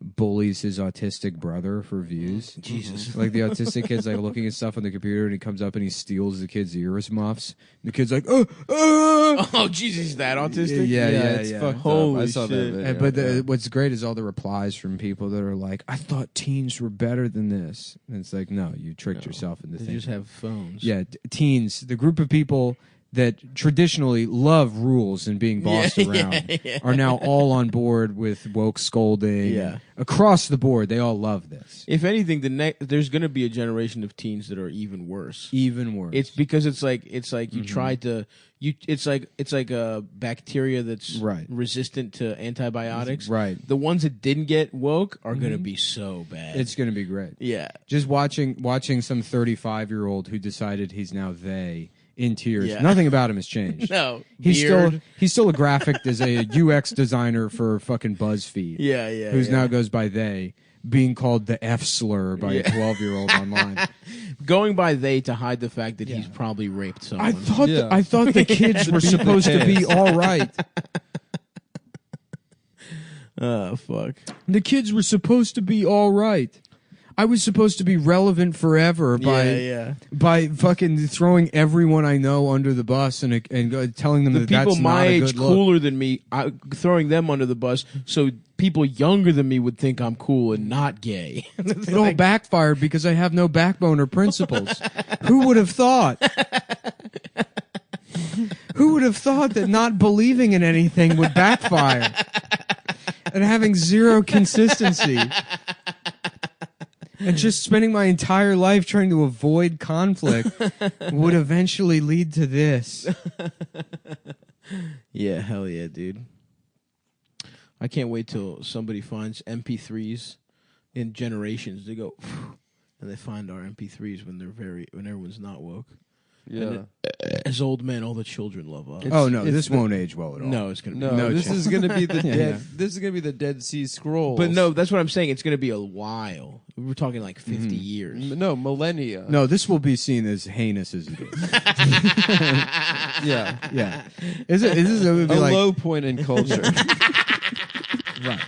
bullies his autistic brother for views. Jesus. Like the autistic kid's like looking at stuff on the computer, and he comes up and he steals the kid's ears muffs. And the kid's like, Oh, Jesus, he's that autistic? Yeah, it's yeah. fucked up. Holy I saw that shit. video. But what's great is all the replies from people that are like, I thought teens were better than this. And it's like, no, you tricked yourself into They thinking. just have phones. Yeah, teens, the group of people that traditionally love rules and being bossed around are now all on board with woke scolding. Yeah. Across the board, they all love this. If anything, there's going to be a generation of teens that are even worse. Even worse. It's because it's like you tried to it's like a bacteria that's resistant to antibiotics. Right. The ones that didn't get woke are going to be so bad. It's going to be great. Yeah. Just watching some 35-year-old who decided he's now they in tears. Yeah. Nothing about him has changed. No. He's Beard. still a graphic as a UX designer for fucking BuzzFeed. Yeah, yeah. Who's yeah. now goes by they, being called the F slur by a 12-year-old online. Going by they to hide the fact that he's probably raped someone. I thought the kids were supposed to be all right. Oh, fuck. The kids were supposed to be all right. I was supposed to be relevant forever by fucking throwing everyone I know under the bus and telling them The that people that's my not a age good look. cooler than me, throwing them under the bus so people younger than me would think I'm cool and not gay. It all backfired because I have no backbone or principles. Who would have thought? Who would have thought that not believing in anything would backfire? And having zero consistency. And just spending my entire life trying to avoid conflict would eventually lead to this. Yeah, hell yeah, dude. I can't wait till somebody finds MP3s in generations. They go, and they find our MP3s when everyone's not woke. Yeah. And as old men, all the children love us. This won't age well at all. No, it's gonna be No, this chance. is gonna be the dead. Yeah. This is gonna be the Dead Sea Scrolls. But no, that's what I'm saying. It's gonna be a while. We're talking like 50 years. No, millennia. No, this will be seen as heinous as it is. Yeah, Yeah. It would be a like, low point in culture. right.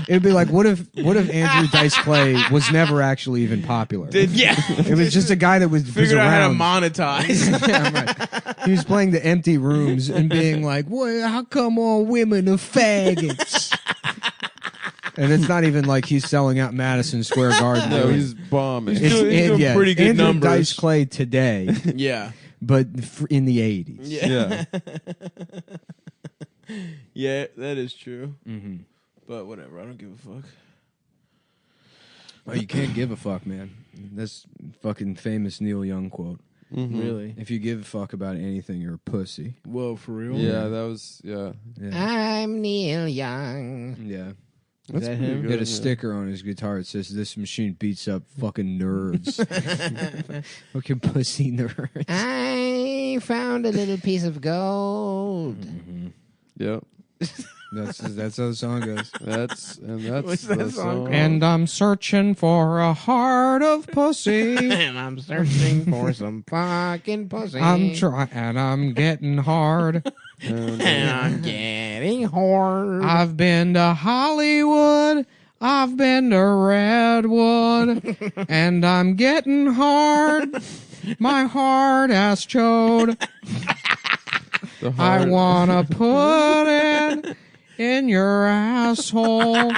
It'd be like, what if Andrew Dice Clay was never actually even popular? It was just a guy that was Figured out how to around. monetize. Yeah, right. He was playing the empty rooms and being like, "Well, how come all women are faggots?" And it's not even like he's selling out Madison Square Garden. No, he's bombing. He's doing pretty good Andrew numbers. Dice Clay today, Yeah. but in the 80s. Yeah. Yeah, that is true. Mm-hmm. But whatever, I don't give a fuck. Oh, you can't give a fuck, man. That's fucking famous Neil Young quote. Mhm. Really? If you give a fuck about anything, you're a pussy. Whoa, for real? Yeah, that was Yeah. I'm Neil Young. Yeah. That's that pretty him? He good. had a yeah. sticker on his guitar that says, "This machine beats up fucking nerds." Fucking pussy nerds. I found a little piece of gold. Yep. That's how the song goes. That's What's the that song called? And I'm searching for a heart of pussy. And I'm searching for some fucking pussy. I'm trying, and I'm getting hard. and I'm getting hard. I've been to Hollywood. I've been to Redwood. And I'm getting hard. My hard ass chode. I wanna put it in your asshole.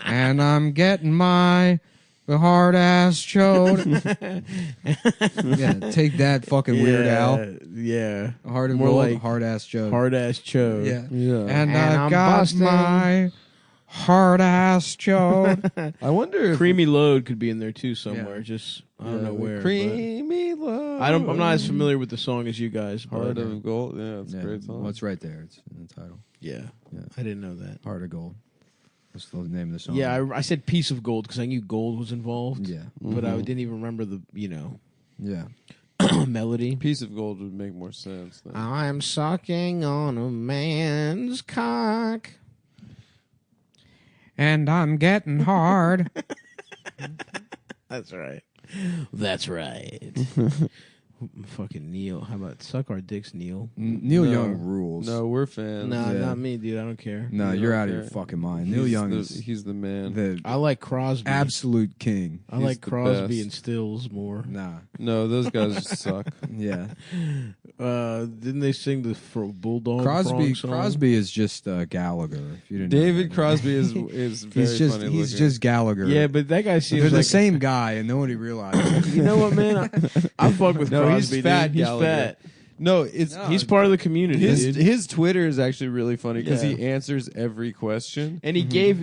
And I'm getting my hard ass chode. Yeah, take that, fucking Weird Al. Yeah. Hard and More gold, like hard ass joke. Hard ass chode. Yeah. Yeah. And And I've I'm got busting. my hard ass chode. I wonder if Creamy Load could be in there too somewhere. Just I don't know where. but Creamy love. I'm not as familiar with the song as you guys. Heart But, of Gold. Yeah, it's Yeah, a great song. well, it's right there. It's in the title. yeah. Yeah. I didn't know that. Heart of Gold. That's the name of the song. Yeah, I said Piece of Gold because I knew gold was involved. Yeah. But I didn't even remember the Yeah. melody. Piece of Gold would make more sense. Then. I'm sucking on a man's cock. And I'm getting hard. That's right. That's right. Fucking Neil. How about suck our dicks, Neil? Neil No. Young rules. No, we're fans. Nah, Yeah. not me, dude. I don't care. No, You you're don't out of your care. fucking mind. Neil Young is he's the man. the I like Crosby. absolute king. I he's like the Crosby best. and Stills more. Nah. No, those guys suck. Yeah. Didn't they sing the Bulldog Crosby song? Crosby is just Gallagher. If you didn't know David that. Crosby is very He's just funny he's looking. just Gallagher. Yeah, but that guy seems They're the like same guy, and nobody realizes. You know what, man? I fuck with No, he's Crosby. fat Dude. He's Gallagher. fat. No, it's He's part of the community, dude. his Twitter is actually really funny because Yeah. he answers every question. And he gave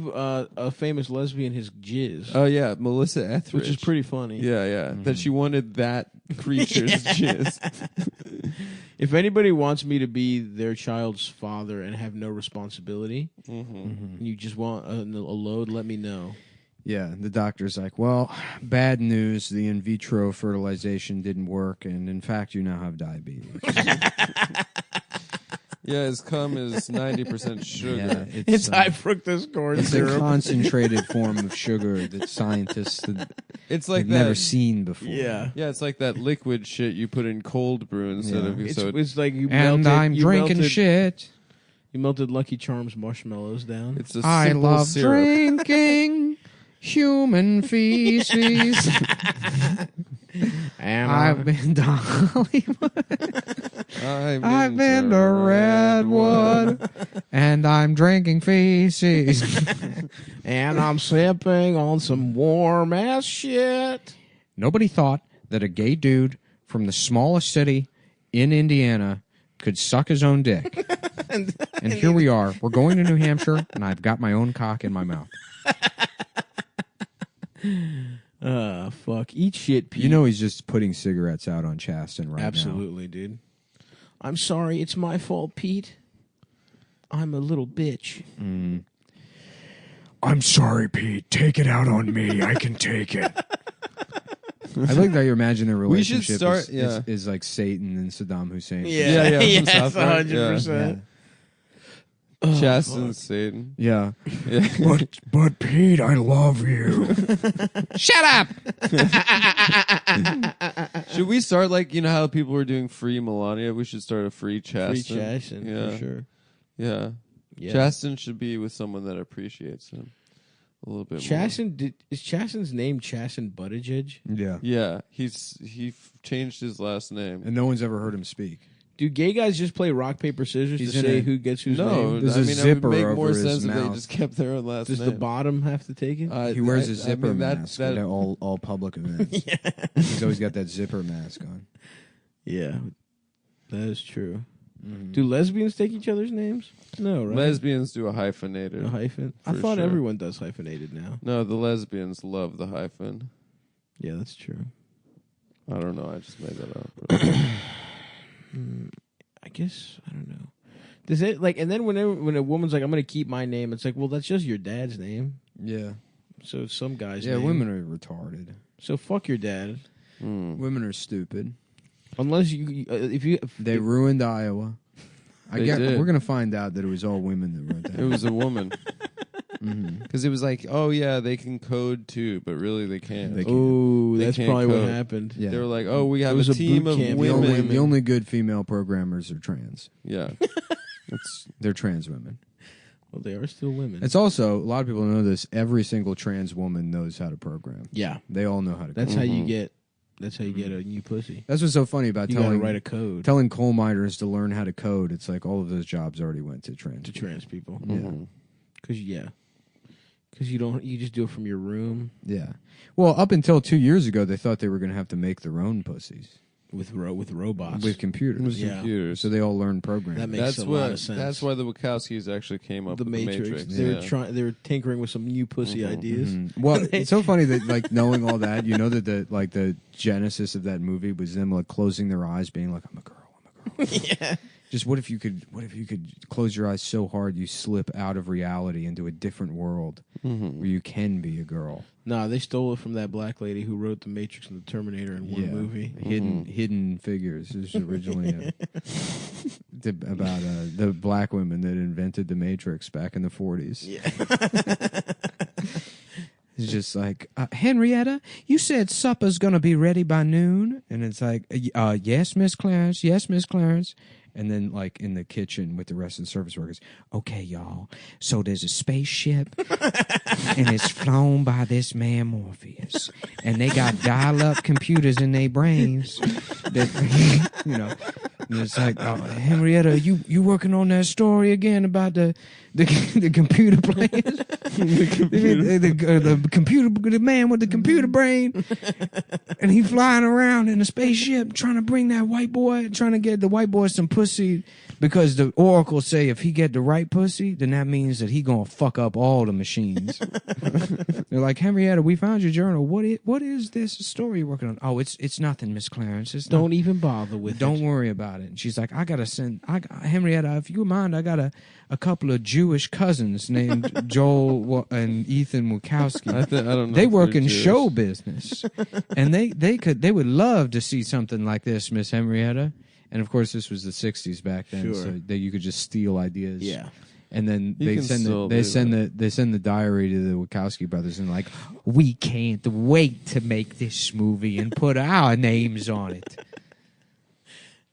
a famous lesbian his jizz, Oh yeah, Melissa Etheridge, which is pretty funny. Yeah, yeah. That she wanted that creature's jizz. If anybody wants me to be their child's father and have no responsibility, and you just want a load, let me know. Yeah, the doctor's like, well, bad news. The in vitro fertilization didn't work, and in fact, you now have diabetes. Yeah, his cum is 90% sugar. Yeah, It's high fructose corn it's a syrup. concentrated form of sugar that scientists It's like have that. never seen before. Yeah. Yeah, it's like that liquid shit you put in cold brew instead of It's like you And melted, I'm you drinking melted, shit. You melted Lucky Charms marshmallows down. It's a I simple love syrup. drinking human feces. And I've been to Hollywood. I've been to Redwood. And I'm drinking feces. and I'm sipping on some warm ass shit. Nobody thought that a gay dude from the smallest city in Indiana could suck his own dick. And here we are. We're going to New Hampshire, and I've got my own cock in my mouth. Fuck. Eat shit, Pete. You know he's just putting cigarettes out on Chasten right Absolutely, dude. I'm sorry. It's my fault, Pete. I'm a little bitch. now. I'm sorry, Pete. Take it out on me. I can take it. I like that you imagine their We should relationship start- is like Satan and Saddam Hussein. Yeah, from yes, South Park. 100%. Chasten Satan. Yeah. Yeah. But Pete, I love you. Shut up! Should we start like how people were doing free Melania? We should start a free Chasten. Free Chasten, yeah. for sure. Yeah. Yeah. Chasten should be with someone that appreciates him a little bit more. Is Chasten's name Chasten Buttigieg? Yeah. Yeah, he changed his last name. And no one's ever heard him speak. Do gay guys just play rock, paper, scissors He's to in say a- who gets whose No, name? There's I a mean, it zipper would make over more his sense if they mouth. just kept their own last Does name. the bottom have to take it? He wears a I zipper mean, mask that- at all public events. He's always got that zipper mask on. Yeah, that is true. Do lesbians take each other's names? No, right? Lesbians do a hyphenated. A hyphen? I for thought sure. everyone does hyphenated now. No, the lesbians love the hyphen. Yeah, that's true. I don't know. I just made that up. I guess I don't know. Does it like? And then when a woman's like, "I'm going to keep my name," it's like, well, that's just your dad's name. Yeah. So it's some guy's Yeah, name. women are retarded. So fuck your dad. Women are stupid. Unless if they ruined Iowa. They did. We're gonna find out that it was all women that wrote that. It was a woman. Because it was like, oh yeah, they can code too, but really they can't. Oh, They that's can't probably what code. happened. Yeah. They were like, oh, we have It was a a team boot of camp. women. The only good female programmers are trans. Yeah. They're trans women. Well, they are still women. It's also, a lot of people know this, every single trans woman knows how to program. Yeah. They all know how to That's code. how you get. That's how you get a new pussy. That's what's so funny about You gotta telling write a code. telling coal miners to learn how to code. It's like all of those jobs already went to trans. To trans people. Yeah. Because you don't. You just do it from your room. Yeah. Well, up until 2 years ago, they thought they were going to have to make their own pussies with robots with computers. With computers. So they all learned programming. That makes a lot of sense. That's why the Wachowskis actually came up The with Matrix. the Matrix. They were Yeah. trying. They were tinkering with some new pussy ideas. Well, it's so funny that like knowing all that, you know that the genesis of that movie was them like closing their eyes, being like, "I'm a girl." Yeah. Just what if you could close your eyes so hard you slip out of reality into a different world where you can be a girl? Nah, they stole it from that black lady who wrote The Matrix and The Terminator in one movie. Hidden Figures. It was originally about the black women that invented the Matrix back in the 40s. Yeah. It's just like, Henrietta, you said supper's going to be ready by noon. And it's like, yes, Miss Clarence. Yes, Miss Clarence. And then, like, in the kitchen with the rest of the service workers, okay, y'all, so there's a spaceship, and it's flown by this man Morpheus, and they got dial-up computers in their brains that, you know, and it's like, Henrietta, you working on that story again about the computer players? the computer, the man with the computer brain, and he flying around in a spaceship trying to bring that white boy, trying to get the white boy some pussy, because the oracle say if he get the right pussy, then that means that he gonna fuck up all the machines. They're like, Henrietta, we found your journal. What is this story you're working on? Oh, it's nothing, Miss Clarence. Don't even bother with it. Don't worry about it. And she's like, Henrietta, if you mind, I got a couple of Jewish cousins named Joel and Ethan Wachowski. I don't know They if work they're in Jewish. show business, and they would love to see something like this, Miss Henrietta. And of course, this was the '60s back then, Sure. so that you could just steal ideas. Yeah. And then You they can send still they do send that. the they send the diary to the Wachowski brothers and like, we can't wait to make this movie and put our names on it.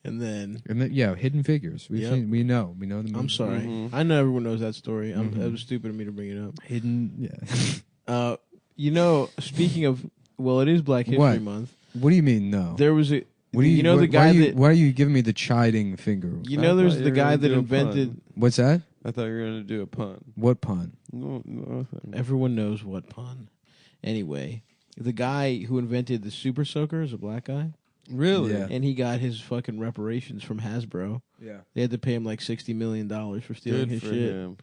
And then Yeah, Hidden Figures. We Yep. we know the movie. I'm sorry. I know everyone knows that story. It was stupid of me to bring it up. Hidden. Yeah. You know, speaking of, well, it is Black History What? Month. What do you mean? No. There was a. What do you know what- the guy why are you giving me the chiding finger? You know, there's the guy that invented. What's that? I thought you were going to do a pun. What pun? No, nothing. Everyone knows what pun. Anyway, the guy who invented the Super Soaker is a black guy. Really? Yeah. And he got his fucking reparations from Hasbro. Yeah. They had to pay him like $60 million for stealing Good his for shit. him.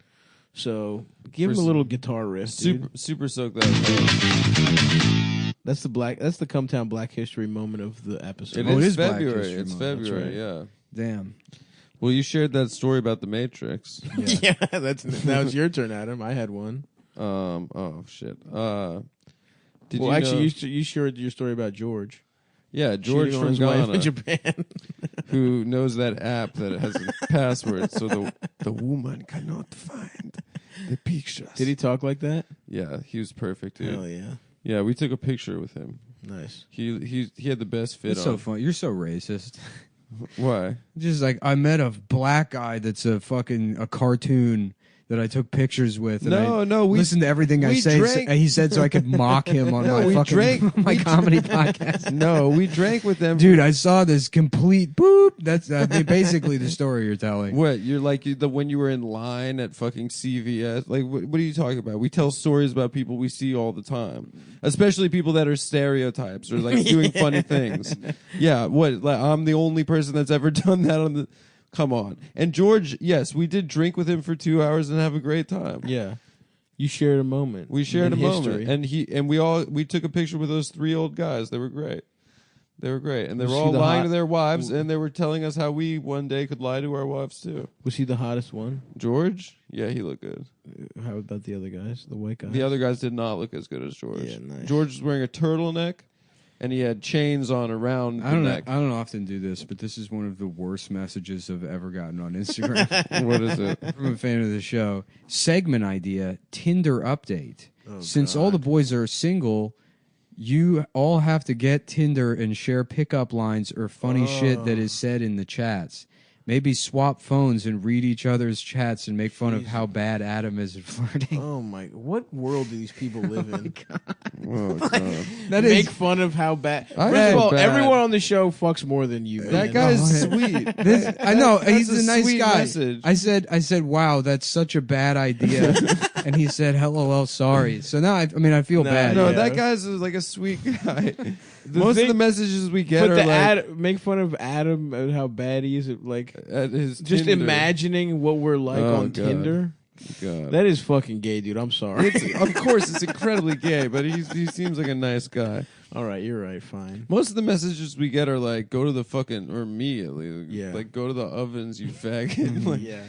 So give him For a little guitar riff, dude. Super soak that. That's the Cumtown Black History moment of the episode. It is Black February. History It's Month, that's February. right. Yeah. Damn. Well, you shared that story about the Matrix. Yeah, now it's your turn, Adam. I had one. Oh shit. Did Well, you actually, know, you shared your story about George. yeah, George Cheating on from his wife in Ghana, Japan. who knows that app that has a password, so the woman cannot find the pictures. Did he talk like that? Yeah, he was perfect, dude. Hell yeah. Yeah, we took a picture with him. Nice. He had the best fit It's on. so fun. You're so racist. Why? Just like I met a black guy that's a cartoon that I took pictures with. And we listened to everything I we say. drank- He said so I could mock him on No, my we fucking drank- my comedy podcast. No, we drank with them. Dude, I saw this complete boop. That's basically the story you're telling. What? You're like when you were in line at fucking CVS. Like, what are you talking about? We tell stories about people we see all the time, especially people that are stereotypes or like doing funny things. Yeah, what? Like, I'm the only person that's ever done that on the. Come on. And George, yes, we did drink with him for 2 hours and have a great time. Yeah. You shared a moment. We shared a in history. moment, and we took a picture with those 3 old guys. They were great. They were great, and they Was were he all the lying hot- to their wives, and they were telling us how we one day could lie to our wives too. Was he the hottest one? George? Yeah, he looked good. How about the other guys? The white guys? The other guys did not look as good as George. Yeah, nice. George was wearing a turtleneck, and he had chains on around the neck. I don't often do this, but this is one of the worst messages I've ever gotten on Instagram. What is it? From a fan of the show. Segment idea, Tinder update. Since all the boys are single, you all have to get Tinder and share pickup lines or funny shit that is said in the chats. Maybe swap phones and read each other's chats and make fun of how bad Adam is at flirting. Oh my! What world do these people live in? Oh, God. That Make is- fun of how bad. I First of feel all, bad. everyone on the show fucks more than you. That man. guy's sweet. I know That's he's a nice sweet guy. message. I said, wow, that's such a bad idea, and he said, LOL, sorry. So now I feel bad. No, Yeah. that guy's like a sweet guy. Most of thing- the messages we get But are the like make fun of Adam and how bad he is at like at his just Tinder. imagining what we're like Oh, on God. Tinder. God. That is fucking gay, dude. I'm sorry. Of course, it's incredibly gay, but he seems like a nice guy. All right, you're right. Fine. Most of the messages we get are like, "Go to the fucking," or me at least. Yeah. Like, "Go to the ovens, you faggot." Like, Yeah.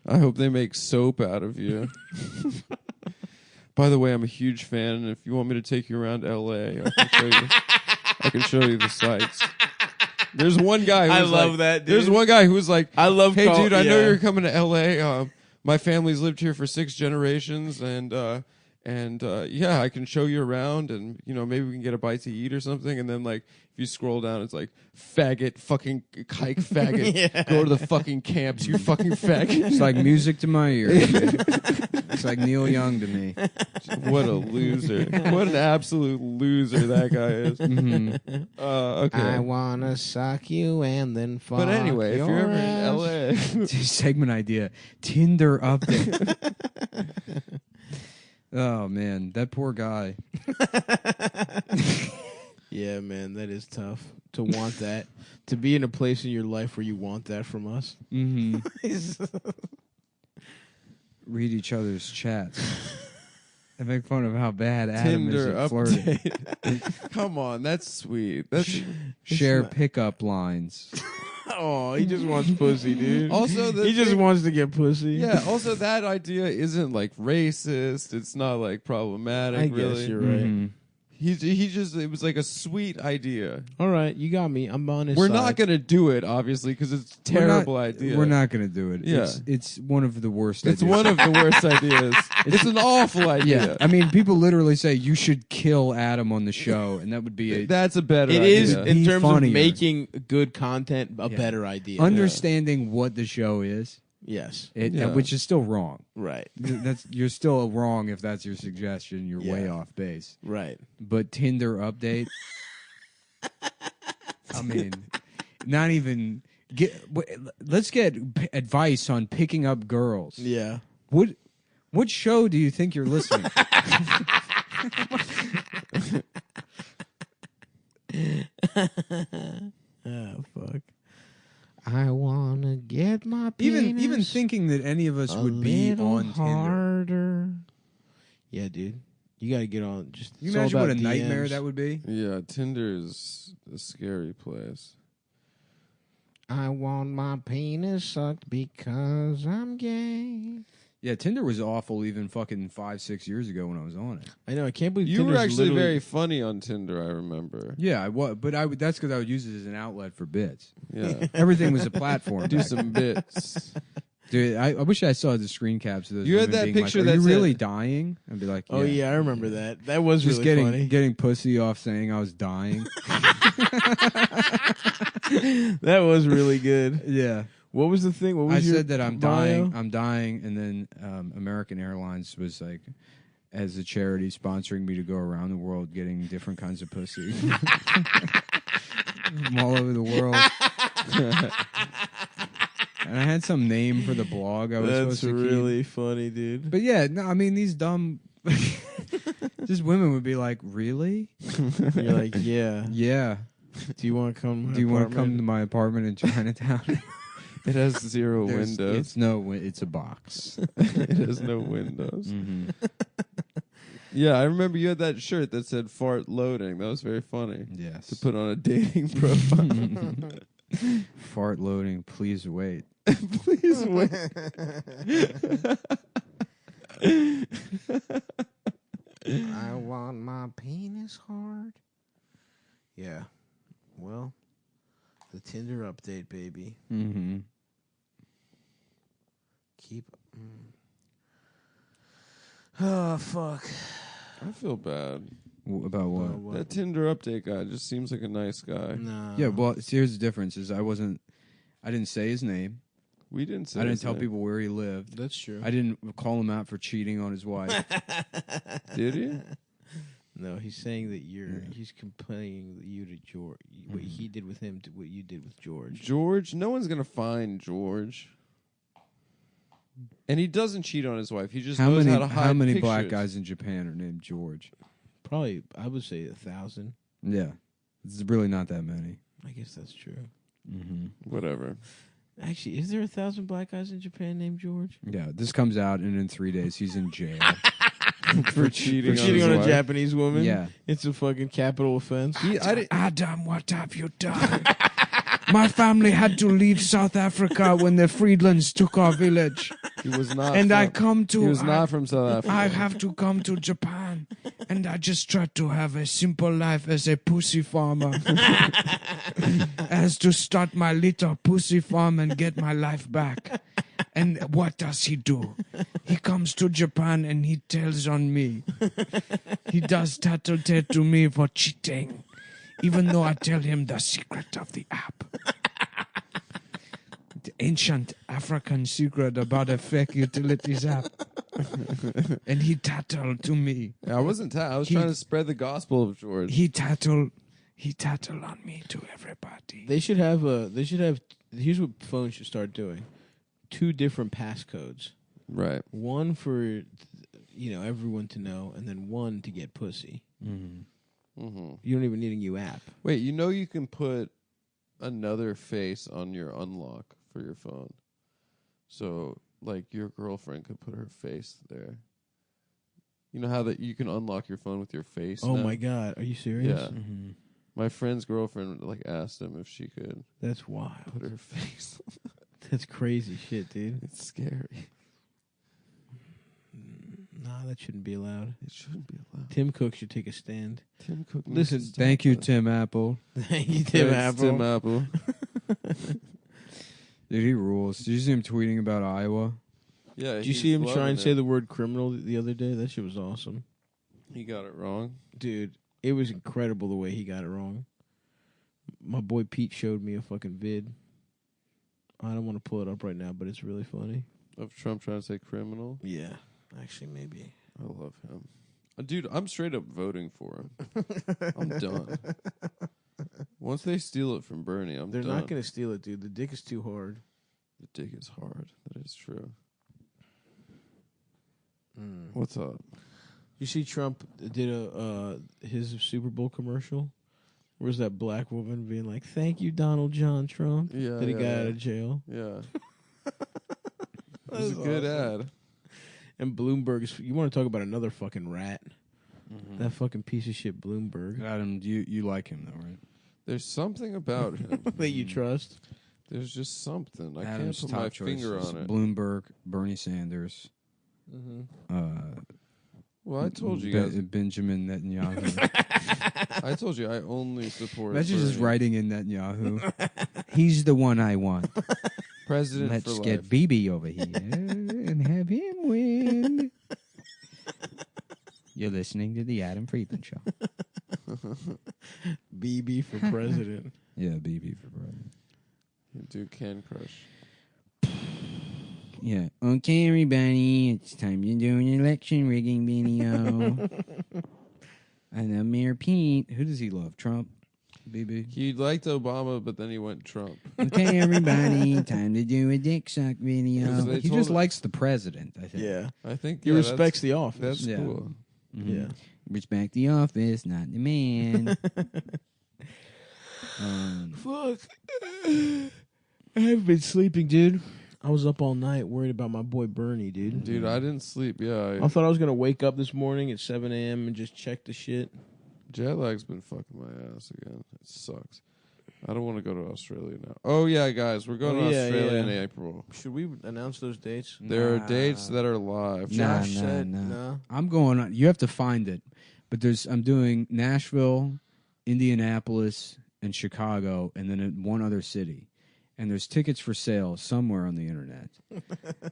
I hope they make soap out of you. By the way, I'm a huge fan, and if you want me to take you around L.A., I can show you the sights. There's one guy. I who's love like, that, dude. There's one guy who's like, I love. "Hey, dude, I know yeah. you're coming to L.A. My family's lived here for 6 generations, and yeah, I can show you around, and maybe we can get a bite to eat or something." And then like, if you scroll down, it's like, "Faggot, fucking kike, faggot, Yeah. go to the fucking camps, you fucking faggot." It's like music to my ears. It's like Neil Young to me. What a loser! What an absolute loser that guy is. Okay. I wanna suck you and then fuck. But anyway, if you're ever in ass. LA, Segment idea, Tinder update. Oh man, that poor guy. Yeah, man, that is tough to want that. To be in a place in your life where you want that from us. Mm-hmm. Read each other's chats and make fun of how bad Adam is Tinder at flirting. update. Come on, that's sweet. That's Share pickup lines. Oh, he just wants pussy, dude. Also, he just wants to get pussy. yeah. Also, that idea isn't like racist. It's not like problematic. I guess really. you're right. Mhm. He just it was like a sweet idea. All right, you got me. I'm on his We're side. not gonna do it, obviously, because it's a terrible idea. We're not going to do it. Yeah. It's one of the worst It's ideas. one of the worst ideas. It's an awful idea. Yeah, I mean, people literally say you should kill Adam on the show, and that would be a That's a better It idea. is in Be terms funnier. of making good content a Yeah. better idea. understanding what the show is, Yes. Yeah. which is still wrong. Right. You're still wrong if that's your suggestion. You're way Yeah. off base. Right. But Tinder update. I mean, not even let's get advice on picking up girls. Yeah. What show do you think you're listening? Oh fuck. I wanna get my penis even thinking that any of us a would be little on Tinder. harder. Yeah, dude. You got to get on. Just You it's all imagine what a about nightmare DMs. that would be? Yeah, Tinder's a scary place. I want my penis sucked because I'm gay. Yeah, Tinder was awful even fucking 5-6 years ago when I was on it. I know. I can't believe You were Tinder's actually literally- very funny on Tinder, I remember. Yeah, I was, but that's because I would use it as an outlet for bits. Yeah. Everything was a platform. Do back some bits. Dude, I wish I saw the screen caps of those. You had women that being picture like, "Are you that really said- dying?" I'd be like, Oh yeah, I remember that. That was just really funny. getting pussy off saying I was dying. That was really good. Yeah. What was the thing? What was I your said that I'm bio? dying, and then American Airlines was like, as a charity, sponsoring me to go around the world getting different kinds of pussy from all over the world. And I had some name for the blog I was That's supposed to really keep. funny, dude. But yeah, no, I mean these dumb, just women would be like, "Really? You're like, yeah. Yeah. Do you want to come? Do you want to come to my apartment in Chinatown?" It has 0 windows. It's a box. It has no windows. Mm-hmm. Yeah, I remember you had that shirt that said "fart loading." That was very funny. Yes. To put on a dating profile. Fart loading. Please wait. Please wait. I want my penis hard. Yeah. Well, the Tinder update, baby. Mm-hmm. Keep. Oh, fuck. I feel bad. About what? That Tinder update guy just seems like a nice guy. No. Yeah, well, here's the difference: is I didn't say his name. We didn't say. I didn't his tell name. people where he lived. That's true. I didn't call him out for cheating on his wife. Did he? No, he's saying that he's complaining that you to George, what he did with him to what you did with George. George? No one's gonna find George. And he doesn't cheat on his wife. He just knows how to hide How many pictures. black guys in Japan are named George? Probably, I would say 1,000. Yeah, it's really not that many. I guess that's true. Mm-hmm. Whatever. Actually, is there 1,000 black guys in Japan named George? Yeah, this comes out, and in 3 days he's in jail for cheating, for cheating on a wife. Japanese woman. Yeah, it's a fucking capital offense. Adam, what have you done? My family had to leave South Africa when the Friedlands took our village. He was not. And I from- come to. He was not from South Africa. I have to come to Japan, and I just tried to have a simple life as a pussy farmer, as to start my little pussy farm and get my life back. And what does he do? He comes to Japan and he tells on me. He does tattletale to me for cheating, even though I tell him the secret of the app. The ancient African secret about a fake utilities app. And he tattled to me. I wasn't. I was trying to spread the gospel of George. He tattled on me to everybody. They should have here's what phones should start doing. 2 different passcodes. Right. One for everyone to know, and then one to get pussy. Mm-hmm. Mm-hmm. You don't even need a new app. Wait, you can put another face on your unlock for your phone. So, like, your girlfriend could put her face there. You know how that you can unlock your phone with your face? Oh now? my God, are you serious? Yeah. Mm-hmm. My friend's girlfriend asked him if she could. That's wild. Put her face. That's crazy shit, dude. It's scary. Nah, that shouldn't be allowed. It shouldn't be allowed. Tim Cook should take a stand. Tim Cook. Listen, thank you, Tim Apple. Thank you, Tim Thanks, Apple. Tim Apple. Dude, he rules. Did you see him tweeting about Iowa? Yeah. Did you see him try and say the word criminal the other day? That shit was awesome. He got it wrong. Dude, it was incredible the way he got it wrong. My boy Pete showed me a fucking vid. I don't want to pull it up right now, but it's really funny. Of Trump trying to say criminal? Yeah, actually, maybe. I love him. Dude, I'm straight up voting for him. I'm done. Once they steal it from Bernie, They're done. not going to steal it, dude. The dick is too hard. The dick is hard. That is true. Mm. What's up? You see Trump did his Super Bowl commercial? Where's that black woman being like, "Thank you, Donald John Trump," Yeah, that he yeah, got yeah. out of jail? Yeah. It was a good ad. And Bloomberg, you want to talk about another fucking rat? Mm-hmm. That fucking piece of shit Bloomberg. Adam, you like him though, right? There's something about him that you trust. There's just something. I Adam's can't put top my choices: finger on it. Bloomberg, Bernie Sanders. Well, I told you guys. Benjamin Netanyahu. I told you I only support. Imagine just Bernie. writing in Netanyahu. He's the one I want. President Let's for get life. Bibi over here and have him win. You're listening to the Adam Friedland Show. BB for president. Yeah, Bibi for president. Do Can Crush. Yeah. Okay, everybody, it's time to do an election rigging video. And I'm Mayor Pete. Who does he love? Trump? BB? He liked Obama, but then he went Trump. Okay, everybody, time to do a dick suck video. Because they He told just it- likes the president, I think. Yeah. I think He yeah, respects that's- the office. That's Yeah. cool. Mhm. Yeah. Respect the office, not the man. Fuck. I haven't been sleeping, dude. I was up all night worried about my boy Bernie, dude. Dude, I didn't sleep. Yeah, I thought I was going to wake up this morning at 7 a.m. and just check the shit. jet lag's been fucking my ass again. It sucks. I don't want to go to Australia now. Oh, yeah, guys. We're going to Australia in April. Should we announce those dates? There are dates that are live. Nah. I'm going on. You have to find it. But I'm doing Nashville, Indianapolis, and Chicago, and then one other city. And there's tickets for sale somewhere on the internet.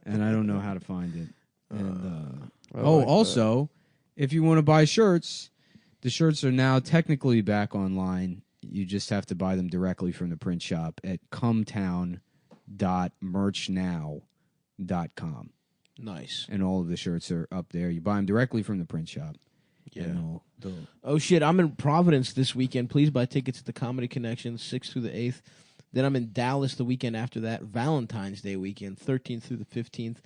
And I don't know how to find it. And also, if you want to buy shirts, the shirts are now technically back online. You just have to buy them directly from the print shop at cumtown.merchnow.com. Nice. And all of the shirts are up there. You buy them directly from the print shop. Yeah. Oh, shit. I'm in Providence this weekend. Please buy tickets at the Comedy Connection, 6th through the 8th. Then I'm in Dallas the weekend after that, Valentine's Day weekend, 13th through the 15th.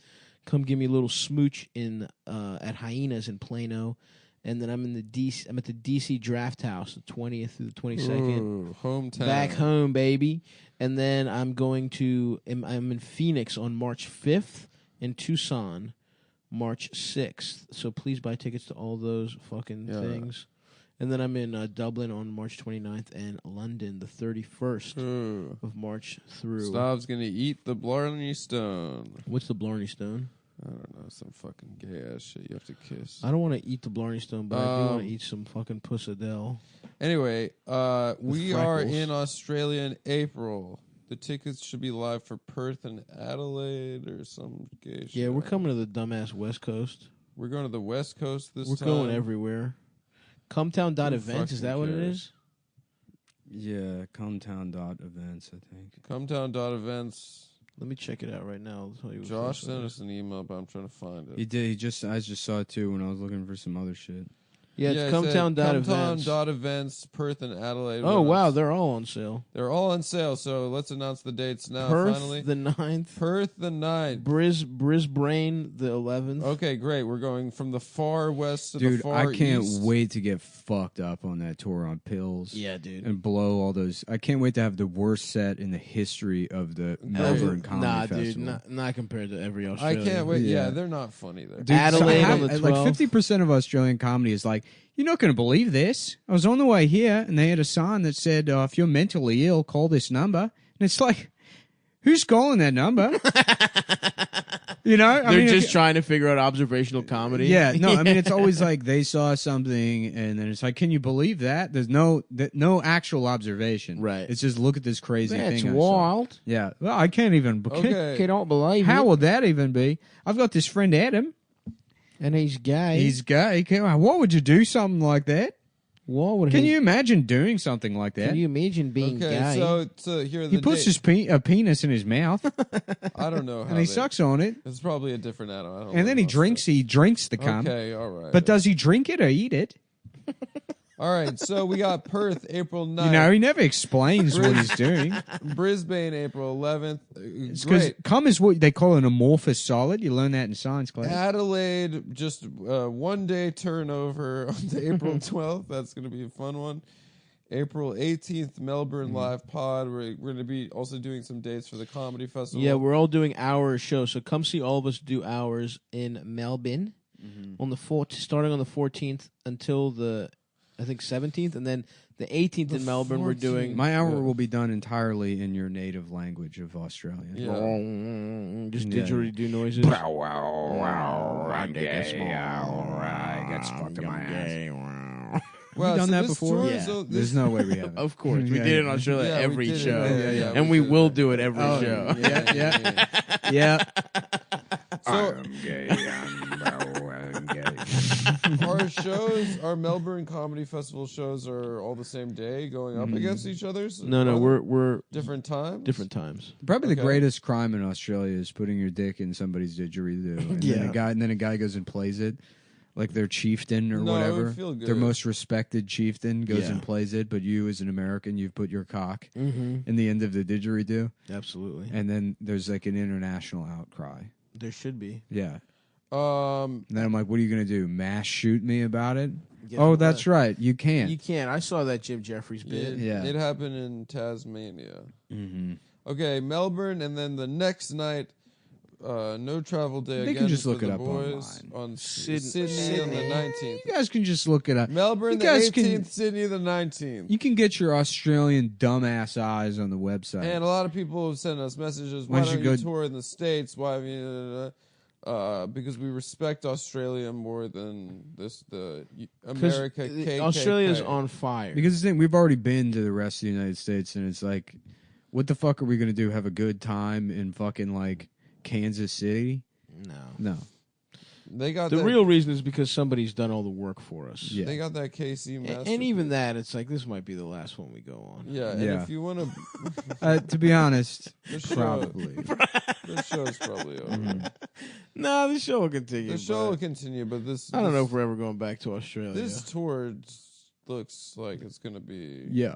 Come give me a little smooch at Hyenas in Plano. And then I'm at the DC Draft House, the 20th through the 22nd. Ooh, hometown. Back home, baby. And then I'm in Phoenix on March 5th and Tucson March 6th. So please buy tickets to all those fucking things. And then I'm in Dublin on March 29th and London the 31st of March through. Stav's going to eat the Blarney Stone. What's the Blarney Stone? I don't know, some fucking gay-ass shit you have to kiss. I don't want to eat the Blarney Stone, but I do want to eat some fucking Pussadell. Anyway, we are in Australia in April. The tickets should be live for Perth and Adelaide or some gay shit. Yeah, we're coming to the dumbass West Coast. We're going to the West Coast this time. We're going everywhere. Cumtown.events, is that what it is? Yeah, Cumtown.events, I think. Cumtown.events. Let me check it out right now. I'll tell you. Josh sent us an email, but I'm trying to find it. He did. I just saw it too when I was looking for some other shit. Yeah, it's Cumtown.events. Cumtown.events, Perth and Adelaide. Oh, wow, they're all on sale. They're all on sale, so let's announce the dates now, Perth finally. the 9th. Perth the 9th. Brisbane the 11th. Okay, great. We're going from the far west to the far east. Dude, I can't wait to get fucked up on that tour on pills. Yeah, dude. And blow all those. I can't wait to have the worst set in the history of the Melbourne Comedy Festival. Nah, dude, not compared to every Australian. I can't wait. Yeah, they're not funny there. Dude, Adelaide on the 12th. Like 50% of Australian comedy is like, you're not going to believe this. I was on the way here, and they had a sign that said, if you're mentally ill, call this number. And it's like, who's calling that number? You know? They're just trying to figure out observational comedy. Yeah, no, I mean, it's always like they saw something, and then it's like, can you believe that? There's no actual observation. Right. It's just look at this crazy thing. That's wild. Yeah. Well, I can't even. Okay. Can't believe How it. would that even be? I've got this friend, Adam. And he's gay. He's gay. What would you do something like that? Can you imagine doing something like that? Can you imagine being gay? So here are the He puts his penis in his mouth. I don't know how. And he sucks on it. It's probably a different Adam. I don't And then he drinks the cum. Okay, all right. But does he drink it or eat it? All right, so we got Perth, April 9th. You know, he never explains what he's doing. Brisbane, April 11th. Because cum is what they call an amorphous solid. You learn that in science class. Adelaide, just 1 day turnover on April 12th. That's going to be a fun one. April 18th, Melbourne Live Pod. We're going to be also doing some dates for the Comedy Festival. Yeah, we're all doing our show. So come see all of us do ours in Melbourne on the starting on the 14th until the, I think, 17th. And then the 18th in Melbourne, we're doing... My hour will be done entirely in your native language of Australia. Just digitally do noises. I'm gay. All right, that's fucking my ass. Have we done that before? Yeah. There's no way we have. Of course. We did it in Australia every show. Yeah, and we will do it every show. Yeah. So, I'm gay. I'm gay. our Melbourne Comedy Festival shows are all the same day going up against each other? No, we're different times? Different times. Probably the greatest crime in Australia is putting your dick in somebody's didgeridoo. And then a guy goes and plays it. Like their chieftain or whatever. It would feel good. Their most respected chieftain goes and plays it, but you as an American, you've put your cock in the end of the didgeridoo. Absolutely. And then there's like an international outcry. There should be. Yeah. And then I'm like, what are you going to do? Mass shoot me about it? That's right. You can't. You can't. I saw that Jim Jeffries bit. Yeah. It happened in Tasmania. Okay, Melbourne, and then the next night, No Travel Day They again can just for look the it up boys online. on Sydney on the 19th. You guys can just look it up. Melbourne You the guys 18th, can- Sydney the 19th. You can get your Australian dumbass eyes on the website. And a lot of people have sent us messages. Why Why don't don't you you go- tour in the States? Why have you? Because we respect Australia more than America. KKK. Australia's on fire. Because the thing, we've already been to the rest of the United States, and it's like, what the fuck are we gonna do? Have a good time in fucking like Kansas City? No. They got the that, real reason is because somebody's done all the work for us. Yeah. They got that KC master. And even that, it's like this might be the last one we go on. Yeah, and Yeah. if you want to, To be honest, the show, probably. the show's probably over. No, the show will continue. The show but will continue, but this I don't know if we're ever going back to Australia. this tour looks like it's gonna be. Yeah.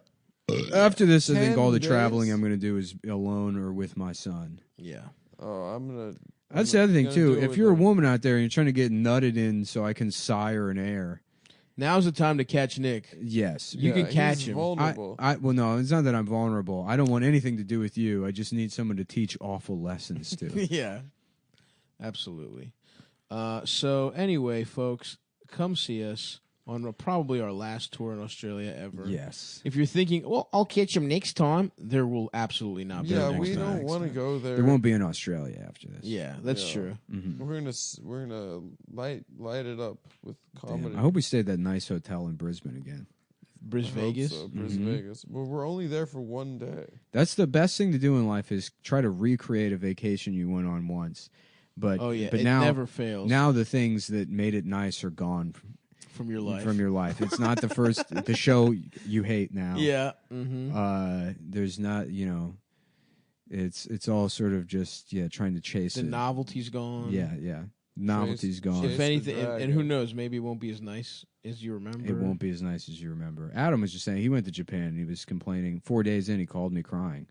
After this, I think 10 all the days? traveling I'm gonna do is alone or with my son. Yeah. Oh, I'm gonna. That's the other thing gonna too. do it If with you're a them. woman out there and you're trying to get nutted in so I can sire an heir, Now's the time to catch Nick. yes, You Yeah, can catch he's him. Vulnerable. Well, no, it's not that I'm vulnerable. I don't want anything to do with you. I just need someone to teach awful lessons to. Yeah. Absolutely. So anyway, folks, come see us on probably our last tour in Australia ever. Yes. If you're thinking, well, I'll catch him next time, there will absolutely not be yeah, a next we time. don't want to go there. There won't be in Australia after this. Yeah, that's Yeah. true. We're gonna light it up with comedy. Damn, I hope we stay at that nice hotel in Brisbane again. Bris I hope Vegas. so, Vegas. Well, we're only there for one day. That's the best thing to do in life is try to recreate a vacation you went on once. But Oh yeah, but it now never fails. now the things that made it nice are gone from your life. from your life. It's not the first the show you hate now. Yeah. Mm-hmm. There's not, it's all sort of just trying to chase The it. novelty's gone. Yeah. Novelty's gone. If the anything, and who dragon. knows, maybe it won't be as nice as you remember. It won't be as nice as you remember. Adam was just saying he went to Japan and he was complaining. 4 days in, he called me crying,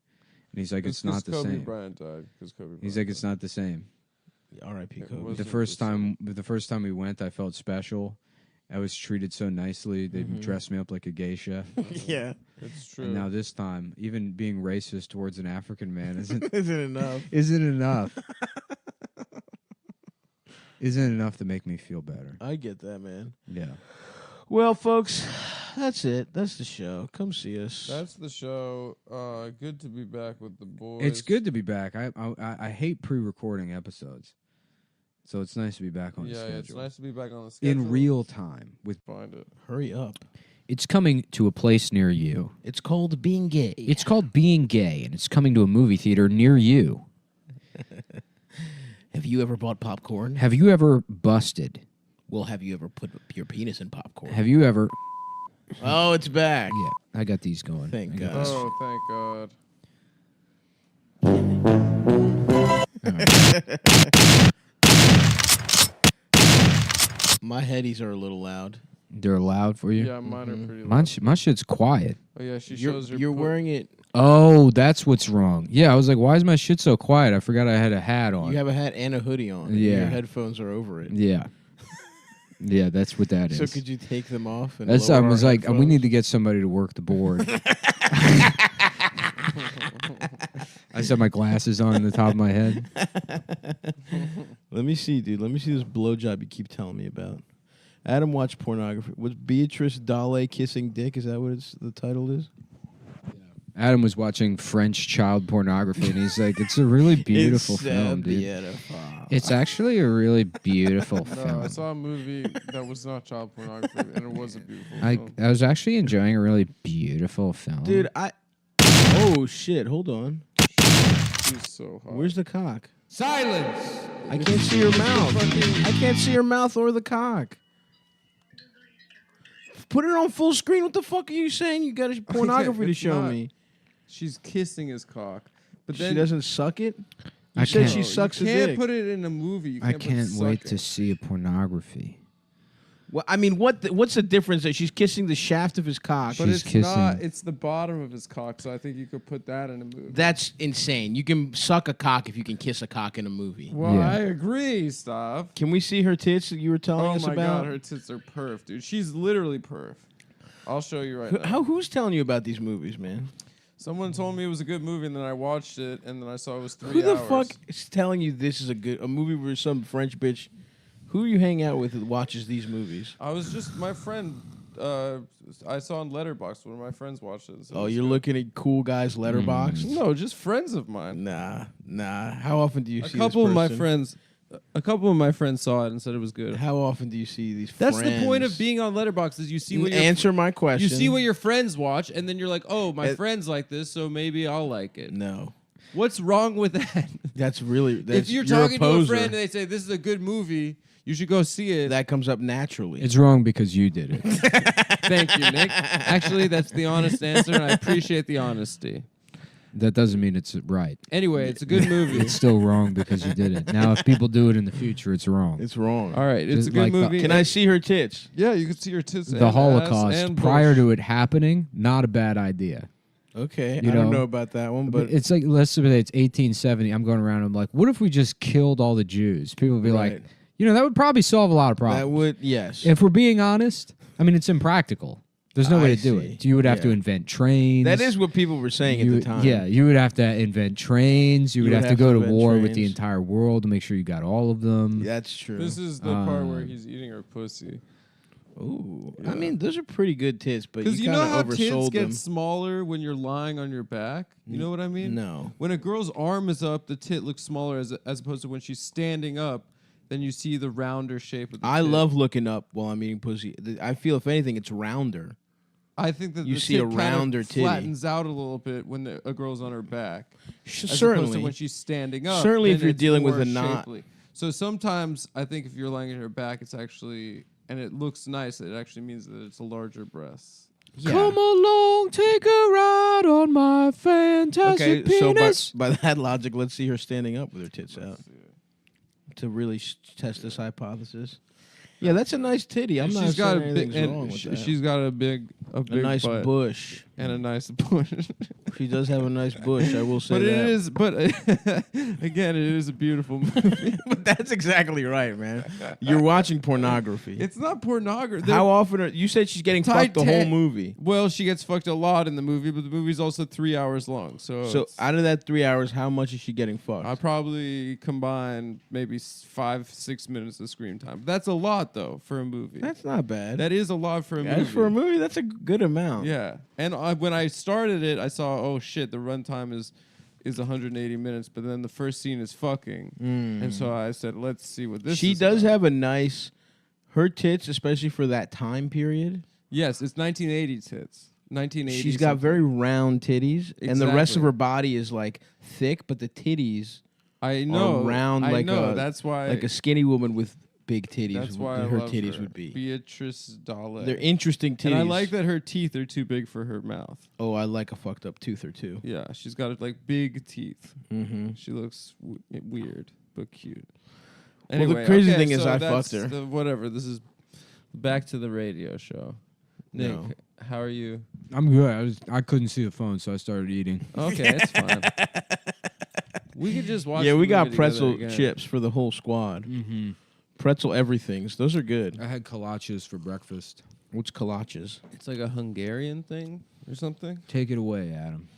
and he's like, "It's not the Kobe same." Bryant died. Because Kobe. He's Bryant like, "It's not the same." R.I.P. It Kobe. was- The first time we went, I felt special. I was treated so nicely. They dressed me up like a geisha. Yeah. It's true. And now this time, even being racist towards an African man isn't Isn't enough. isn't enough. Isn't enough to make me feel better. I get that, man. Yeah. Well, folks, that's it. That's the show. Come see us. That's the show. Good to be back with the boys. It's good to be back. I hate pre-recording episodes, so it's nice to be back on the schedule. Yeah, it's nice to be back on the schedule. In real time. With Find it. Hurry up. it's coming to a place near you. It's called Being Gay. It's called Being Gay, and it's coming to a movie theater near you. Have you ever bought popcorn? Have you ever busted? Well, have you ever put your penis in popcorn? Have you ever? Oh, it's back. Yeah, I got these going. Thank I got God. this. Oh, thank God. My headies are a little loud. They're loud for you. Yeah, mine are pretty Mine, loud. my shit's quiet. Oh, yeah, she You're, shows her. you're wearing it. Oh, that's what's wrong. Yeah, I was like, why is my shit so quiet? I forgot I had a hat on. You have a hat and a hoodie on. and Yeah. Your headphones are over it. Yeah. Yeah, that's what that is. So could you take them off? And That's lower I was our like, we headphones? need to get somebody to work the board. I just have my glasses on in the top of my head. Let me see, dude. Let me see this blowjob you keep telling me about. Adam watched pornography. Was Beatrice Dale kissing dick? Is that what the title is? Adam was watching French child pornography, and he's like, "It's a really beautiful It's so film, dude. beautiful. It's actually a really beautiful No, film." I saw a movie that was not child pornography, and it was a beautiful I film. was actually enjoying a really beautiful film. Dude, Oh, shit. Hold on. She's so hot. Where's the cock? Silence! I can't see your mouth. I can't see your mouth or the cock. Put it on full screen. What the fuck are you saying? You got a pornography to It's show not. me. She's kissing his cock, but She then doesn't suck it? You I said can't- she sucks you a can't dick. put it in a movie. You I can't, can't put wait suck to it. see a pornography. Well, I mean, what's the difference? That she's kissing the shaft of his cock. But She's it's kissing. not. It's the bottom of his cock, so I think you could put that in a movie. That's insane. You can suck a cock if you can kiss a cock in a movie. Well, Yeah. I agree, Stav. Can we see her tits that you were telling Oh us my about? god, her tits are perf, dude. She's literally perf. I'll show you right now. Who's telling you about these movies, man? Someone told me it was a good movie, and then I watched it, and then I saw it was 3 hours. Who the fuck is telling you this is a movie where some French bitch? Who you hang out with that watches these movies? I was just my friend. I saw on Letterboxd. One of my friends watched it. Oh, you're looking at cool guys' Letterboxd? No, just friends of mine. Nah. How often do you see a couple this of my person? friends? A couple of my friends saw it and said it was good. How often do you see these? That's friends? the point of being on Letterboxd is you see what Answer my question. You see what your friends watch, and then you're like, oh, my friends like this, so maybe I'll like it. No. What's wrong with that? That's really. If you're talking to a friend and they say this is a good movie, you should go see it. That comes up naturally. It's wrong because you did it. Thank you, Nick. Actually, that's the honest answer, and I appreciate the honesty. That doesn't mean it's right. Anyway, it's a good movie. It's still wrong because you did it. Now, if people do it in the future, it's wrong. It's wrong. All right, it's Just a good like movie. Can I see her tits? Yeah, you can see her tits. The and Holocaust, ass and prior bush. to it happening, not a bad idea. Okay, You I don't know, know about that one, but it's like, let's say it's 1870. I'm going around. I'm like, what if we just killed all the Jews? People would be Right. like, that would probably solve a lot of problems. that would yes. If we're being honest, I mean, it's impractical. There's no way I to do see. it. You would have to Yeah. invent trains. That is what people were saying You at would- the time. Yeah, you would have to invent trains. You would have to go to invent war with the trains. entire world to make sure you got all of them. That's true. This is the part where he's eating her pussy. Ooh, Yeah. I mean, those are pretty good tits, but Because you you know kind how of tits oversold get them. smaller when you're lying on your back? You know what I mean? No. When a girl's arm is up, the tit looks smaller as opposed to when she's standing up, then you see the rounder shape of the I tit. love looking up while I'm eating pussy. I feel, if anything, it's rounder. I think that You the see tit a kind rounder of titty. flattens out a little bit when a girl's on her back. As opposed Certainly. to when she's standing up. Certainly then if you're it's dealing with more a knot. shapely. So sometimes I think if you're lying on her back, it's actually, and it looks nice, it actually means that it's a larger breast. Come along, take a ride on my fantastic Okay, so penis. by that logic, let's see her standing up with her tits out to really test this hypothesis. Yeah, that's a nice titty. I'm not She's got saying a big, anything's wrong and with that. she's got a big nice butt bush and a nice bush. She does have a nice bush. I will say But that. it is, but again, it is a beautiful movie. But that's exactly right, man. You're watching pornography. It's not pornography. How often are you said she's getting fucked the whole Titan- movie? Well, she gets fucked a lot in the movie, but the movie's also 3 hours long. So So it's- out of that 3 hours, how much is she getting fucked? I probably combine maybe 5-6 minutes of screen time. That's a lot though for a movie. That's not bad. That is a lot for a As movie. for a movie, that's a good amount. Yeah, and when I started it, I saw, oh shit, the runtime is 180 minutes, but then the first scene is fucking, and so I said, let's see what this. She is does about. have a nice, her tits, especially for that time period. Yes, it's 1980 tits. 1980. She's got very round titties, and the rest of Exactly. her body is like thick, but the titties I know are round I like know. a That's why. like a skinny woman with big titties. That's why her I love titties her. would be. Beatrice Dalle. They're interesting titties. And I like that her teeth are too big for her mouth. Oh, I like a fucked up tooth or two. Yeah, she's got like big teeth. Mm-hmm. She looks weird but cute. Well, the Anyway, crazy okay, thing is so I that's fucked her. Whatever. This is back to the radio show. Nick, No. how are you? I'm good. I couldn't see the phone, so I started eating. Okay, it's fine. We could just watch. Yeah, the we got movie pretzel together again. chips for the whole squad. Mm-hmm. Pretzel everythings. Those are good. I had kolaches for breakfast. What's kolaches? It's like a Hungarian thing or something. Take it away, Adam.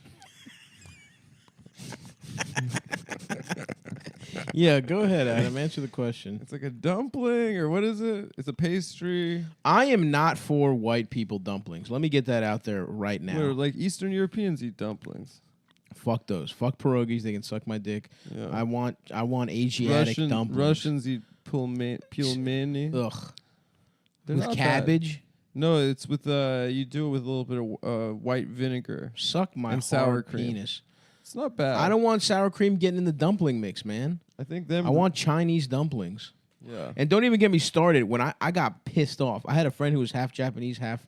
Yeah, go ahead, Adam. Answer the question. It's like a dumpling or what is it? It's a pastry. I am not for white people dumplings. Let me get that out there right now. Where like Eastern Europeans eat dumplings. Fuck those. Fuck pierogies. They can suck my dick. Yeah. I want Asiatic dumplings. Russians eat pilmeni. Ugh. They're With not cabbage. bad. No, it's with you do it with a little bit of white vinegar. Suck my and sour hard cream. penis. It's not bad. I don't want sour cream getting in the dumpling mix, man. I think them. I want Chinese dumplings. Yeah. And don't even get me started. When I got pissed off, I had a friend who was half Japanese, half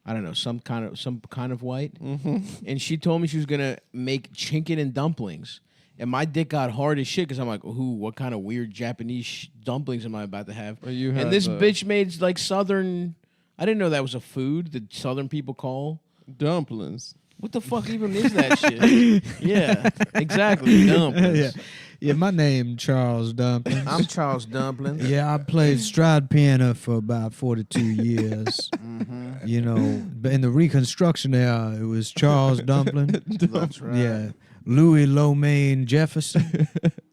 I don't know, some kind of white, and she told me she was gonna make chicken and dumplings, and my dick got hard as shit because I'm like, ooh, what kind of weird Japanese dumplings am I about to have? Well, you and had this the- bitch made like southern. I didn't know that was a food that southern people call dumplings. What the fuck even is that shit? Yeah, exactly. Dumplings. Yeah, my name Charles Dumplings. I'm Charles Dumplings. Yeah, I played stride piano for about 42 years. You know, but in the Reconstruction era, it was Charles Dumpling. That's right. Yeah, Louis Lomaine Jefferson.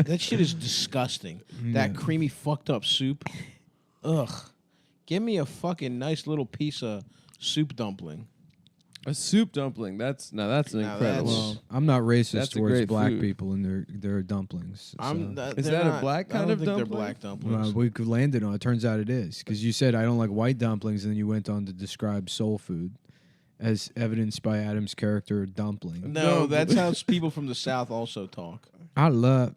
That shit is disgusting. That creamy fucked up soup. Ugh. Give me a fucking nice little piece of soup dumpling. A soup dumpling. That's an incredible. Well, I'm not racist That's a towards great black food. people and their dumplings. Is that a black kind of They're dumpling? black dumplings. We could land it on. It turns out it is because you said I don't like white dumplings, and then you went on to describe soul food, as evidenced by Adam's character Dumpling. No, that's how people from the South also talk. I love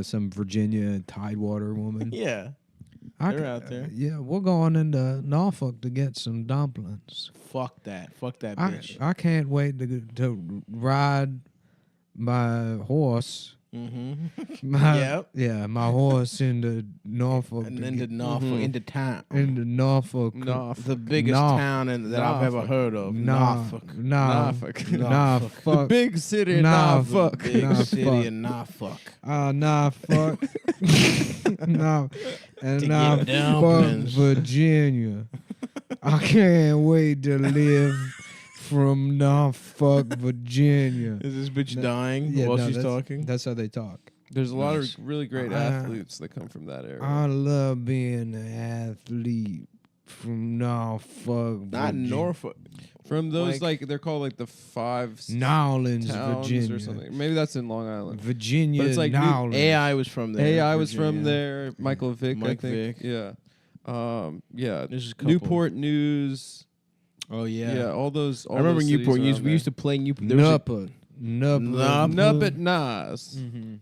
some Virginia Tidewater woman. Yeah. They're out there. Yeah, we're going into Norfolk to get some dumplings. Fuck that. Fuck that bitch. I can't wait to ride my horse. Mm-hmm. My horse into Norfolk. And into Norfolk, into town. Into Norfolk. The biggest town that I've ever heard of. Norfolk. Norfolk. The big city in Norfolk. Big city in Norfolk. Norfolk. No. And To now get fuck dumplings. Virginia. I can't wait to live from Norfolk, Virginia. Is this bitch dying Yeah, while no, she's that's- talking? That's how they talk. There's a lot of really great athletes that come from that area. I love being an athlete from Norfolk, Not Virginia. Norfolk. From those, they're called like the 5 Nolens, towns Virginia. or something. Maybe that's in Long Island. Virginia, But it's like Nolens. AI was from there. AI was from Virginia. there. Michael Vick, Mike I think. Vick. Yeah. Yeah. There's a couple. Newport News. Oh yeah. Yeah, all those. I remember those Newport cities News. around We used to there. play Newport. Nubbet Nas.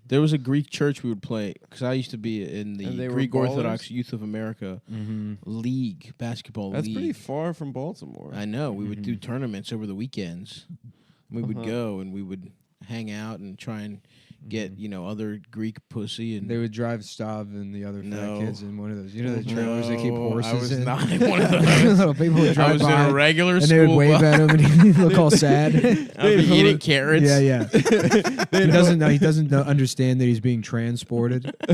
There was a Greek church we would play because I used to be in And they the were Greek Orthodox ballers? Youth of America League basketball That's league. pretty far from Baltimore. I know. We would do tournaments over the weekends. We would Uh-huh. go and we would hang out and try and get other Greek pussy and They would drive Stav and the other No. fat kids in one of those. You know the trailers they keep No, horses I was in? not in one of those. Little people would drive I was by in a regular and school they would wave bus. at him and he'd look all sad. I'd be eating carrots. Yeah, yeah. He doesn't know. He doesn't understand that he's being transported. He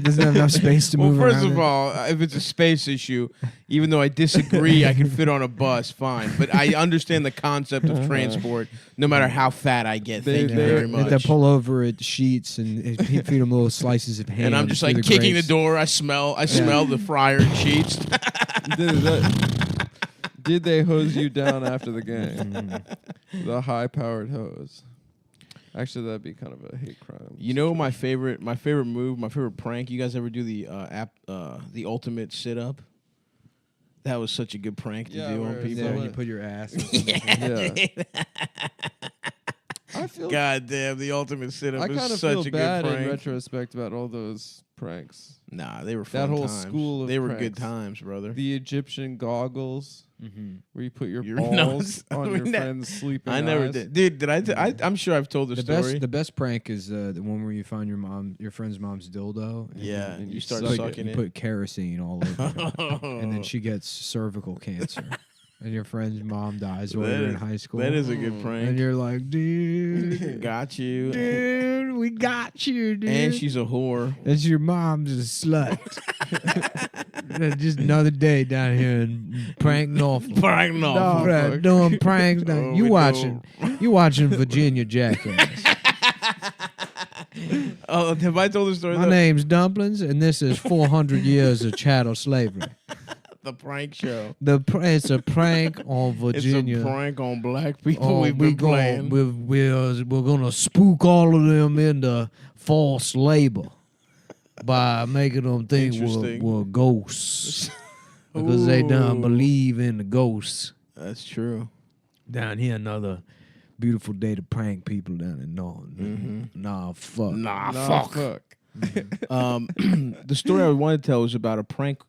doesn't have enough space to move Well, first around. of all, if it's a space issue, even though I disagree, I can fit on a bus, fine. But I understand the concept of transport, no matter how fat I get. Thank you very They have much. to pull over at sheets and feed them little slices of ham. And I'm just through like the kicking grates. the door. I smell the fryer and sheets. Did they hose you down after the game? The high-powered hose. Actually, that'd be kind of a hate crime. You know my favorite move, my favorite prank. You guys ever do the ultimate sit up? That was such a good prank to do on people. Yeah, when you put your ass. Yeah. I feel. God damn, the ultimate sit up I is kind of such feel a good bad in prank. retrospect about all those pranks. Nah, they were fun That whole times. school of They were good pranks. times, brother. The Egyptian goggles, where you put your Your balls nose. on We your ne- friend's sleeping I never eyes. did, dude. Did I'm sure I've told the story. The best prank is the one where you find your friend's mom's dildo. Yeah, and you start suck sucking You it. put kerosene all over her, and then she gets cervical cancer. And your friend's mom dies while That you're in is- high school. that is a good prank. And you're like, dude, Got you. dude, we got you, dude. And she's a whore. That's your mom's a slut. Just another day down here in Prank Norfolk. Prank Norfolk. Right, doing pranks. Down. Oh, you we watching Virginia Jackass. Oh, have I told the story? My though? name's Dumplings, and this is 400 years of chattel slavery. The prank show. It's a prank on Virginia. It's a prank on black people. Oh, We've been playing. We're gonna spook all of them into forced labor by making them think Interesting. we're ghosts because they don't Ooh. believe in the ghosts. That's true. Down here, another beautiful day to prank people down in Norton. Nah, fuck. Nah, Nah, fuck. The story I wanted to tell was about a prank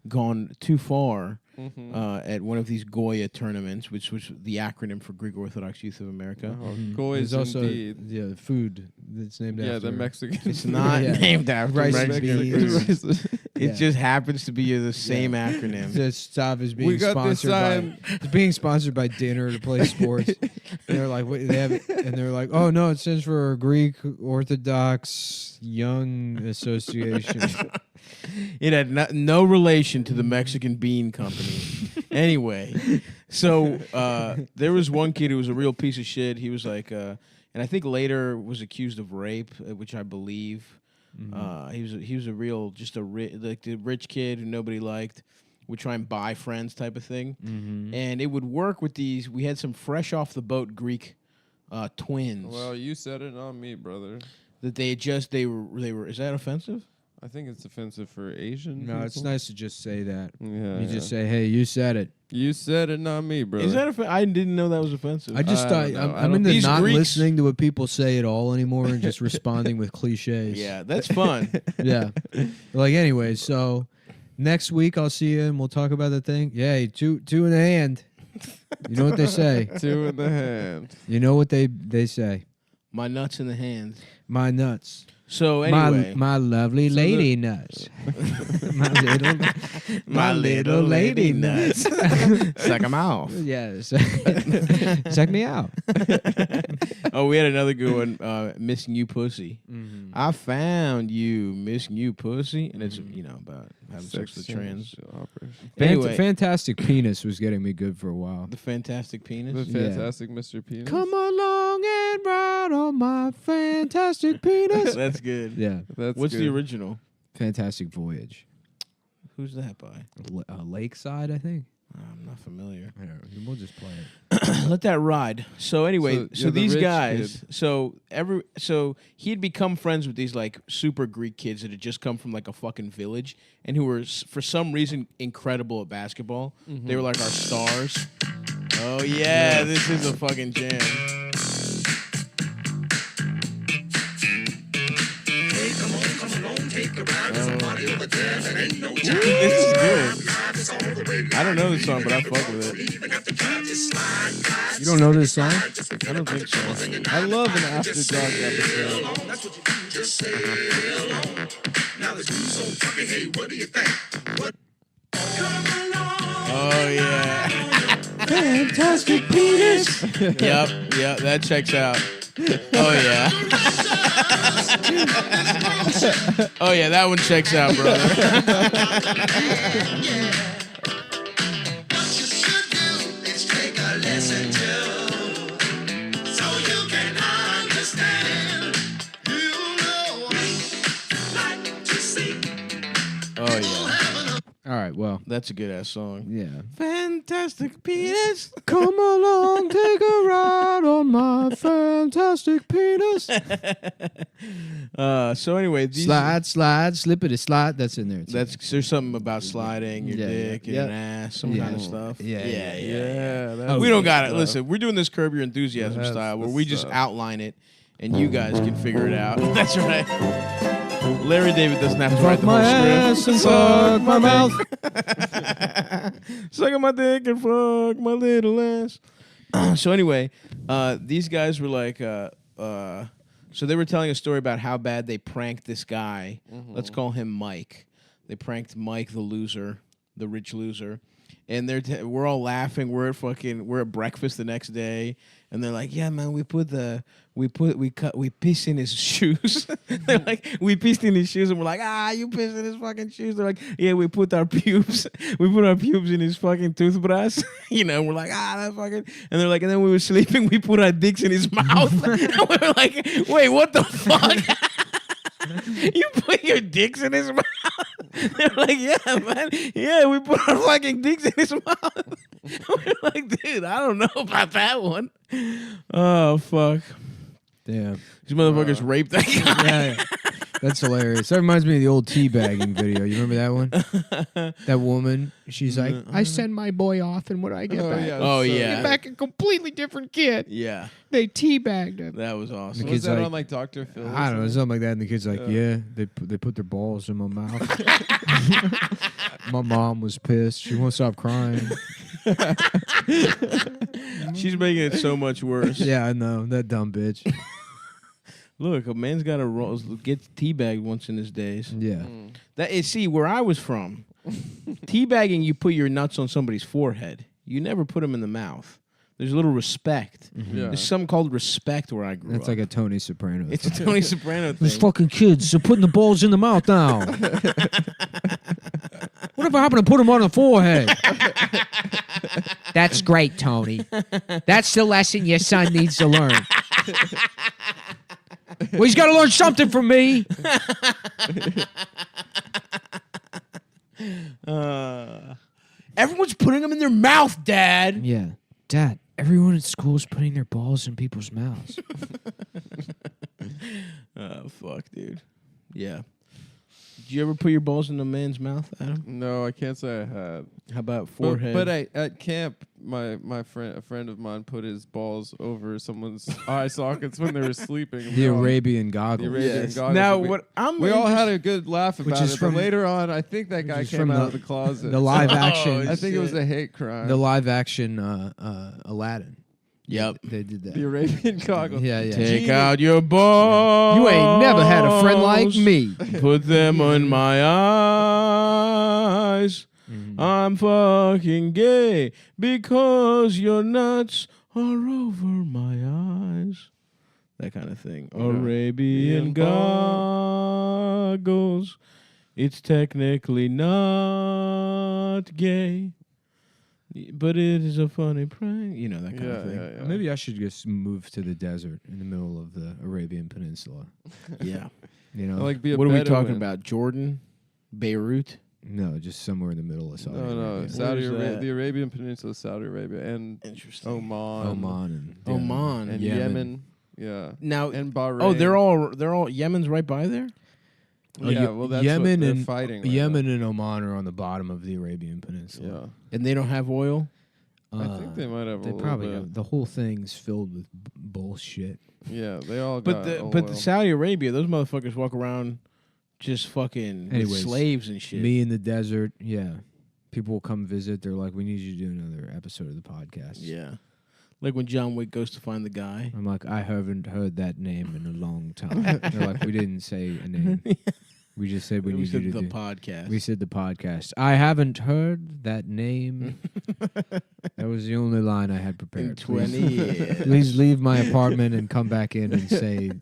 gone too far, at one of these Goya tournaments, which was the acronym for Greek Orthodox Youth of America. Goya's There's also indeed. Food that's named after. Yeah, the Mexican. It's not named after rice Mexican and beans. food. It just happens to be the same acronym. This stuff is being We got this sponsored by it's being sponsored by Dinner to Play Sports. And they're like, what, they have it, and they're like, oh no, it stands for Greek Orthodox Young Association. It had no relation to the Mexican Bean Company. Anyway, so there was one kid who was a real piece of shit. He was like, and I think later was accused of rape, which I believe. He was a real like the rich kid who nobody liked. Would try and buy friends type of thing, and it would work with these. We had some fresh off the boat Greek twins. Well, you said it, not me, brother. That they were. Is that offensive? I think it's offensive for Asian. No, it's people. nice to just say that. Yeah, you just say, "Hey, you said it." You said it, not me, brother. Is that I didn't know that was offensive. I just thought I'm into not listening to what people say at all anymore and just responding with cliches. Yeah, that's fun. Yeah. Like, anyways, so next week I'll see you and we'll talk about the thing. Yay, two in the hand. You know what they say? 2 in the hand. You know what they say? My nuts in the hand. My nuts. So anyway, my lovely lady nuts. my little lady nuts. Suck them off. Yes. Check me out. Oh, we had another good one. Missing you, pussy. I found you, missing you, pussy, and it's about having sex with trans. Anyway, Fantastic Penis was getting me good for a while. The Fantastic Penis. The Fantastic Mr. Penis. Come along and ride on my Fantastic Penis. That's good. Yeah. What's the original? Fantastic Voyage. Who's that by? Lakeside, I think. I'm not familiar. We'll just play it. Let that ride. So anyway, so the these rich guys, kid. so he had become friends with these like super Greek kids that had just come from like a fucking village and who were for some reason incredible at basketball. They were like our stars. Oh yeah, this is a fucking jam. This is good. I don't know this song, but I fuck with it. You don't know this song? I don't think so. I love an After Dark episode. Oh yeah. Fantastic Penis. Yep, that checks out. Oh yeah. Oh yeah, that one checks out, brother. Oh yeah. All right, well, that's a good ass song. Yeah. Fantastic Penis. Come along, take a ride on my fantastic penis. So anyway, these slide, slippity slide. That's in there. There's something about sliding your dick and an ass, some kind of stuff. Yeah. We don't got it. Listen, we're doing this Curb Your Enthusiasm style where we just outline it and you guys can figure it out. That's right. Larry David doesn't have to write the whole ass and script. suck my mouth. Suck my dick and fuck my little ass. So anyway, these guys were like, so they were telling a story about how bad they pranked this guy. Let's call him Mike. They pranked Mike, the loser, the rich loser. And we're all laughing. We're at breakfast the next day, and they're like, "Yeah, man, we pissed in his shoes." They're like, "We pissed in his shoes," and we're like, "Ah, you pissed in his fucking shoes." They're like, "Yeah, we put our pubes in his fucking toothbrush." We're like, "Ah, that fucking." And they're like, "And then we were sleeping, we put our dicks in his mouth." And we were like, "Wait, what the fuck?" You put your dicks in his mouth? They're like, yeah, man. Yeah, we put our fucking dicks in his mouth. We're like, dude, I don't know about that one. Oh, fuck. Damn. These motherfuckers raped that guy. Yeah. That's hilarious. That reminds me of the old teabagging video. You remember that one? That woman, she's like, I send my boy off, and when I get back, I get back a completely different kid. Yeah. They teabagged him. That was awesome. Was that on like Dr. Phil? I don't know, something like that. And the kid's like, yeah, they put their balls in my mouth. My mom was pissed. She won't stop crying. She's making it so much worse. Yeah, I know. That dumb bitch. Look, a man's got to get teabagged once in his days. Yeah. That is, see, where I was from, teabagging, you put your nuts on somebody's forehead. You never put them in the mouth. There's a little respect. Yeah. There's something called respect where I grew up. That's like a Tony Soprano It's a Tony Soprano thing. These fucking kids, they're putting the balls in the mouth now. Whatever happened to put them on the forehead? That's great, Tony. That's the lesson your son needs to learn. Well, he's got to learn something from me. Everyone's putting them in their mouth, Dad. Yeah. Dad, everyone at school is putting their balls in people's mouths. Oh, fuck, dude. Yeah. Did you ever put your balls in a man's mouth, Adam? No, I can't say I had. How about forehead? But at camp, a friend of mine put his balls over someone's eye sockets when they were sleeping. The Arabian goggles. The Arabian goggles. Now, we all had a good laugh about it, from- but later on, I think that guy came out of the closet. The live action. I think it was a hate crime. The live action Aladdin. Yep. They did that. The Arabian goggles. Yeah, yeah. Take out your balls. You ain't never had a friend like me. Put them on my eyes. I'm fucking gay because your nuts are over my eyes. That kind of thing. Arabian goggles. It's technically not gay, but it is a funny prank. You know, that kind of thing. Yeah. Maybe I should just move to the desert in the middle of the Arabian Peninsula. Yeah. You know, Like be a What are we Bedouin. talking about? Jordan? Beirut? no, just somewhere in the middle of Saudi Arabia. No, Saudi Where's Arabia, that? the Arabian Peninsula, Saudi Arabia, and Interesting. Oman, Oman. and Yemen. Yemen. Yeah. Now, And Bahrain. oh, they're all Yemen's right by there? Yeah, well, that's Yemen what they're and fighting. Right Yemen and Oman are on the bottom of the Arabian now. Peninsula. Yeah. And they don't have oil? I think they might have a They little probably bit. have, the whole thing's filled with bullshit. Yeah, they all But got the oil. Saudi Arabia, those motherfuckers walk around just fucking with Anyways, slaves and shit. Me in the desert, yeah. People will come visit. They're like, we need you to do another episode of the podcast. Yeah. Like when John Wick goes to find the guy. I'm like, I haven't heard that name in a long time. They're like, we didn't say a name. We just said we need said you to the do podcast. We said the podcast. I haven't heard that name. That was the only line I had prepared. In 20 Please- years. Please leave my apartment and come back in and say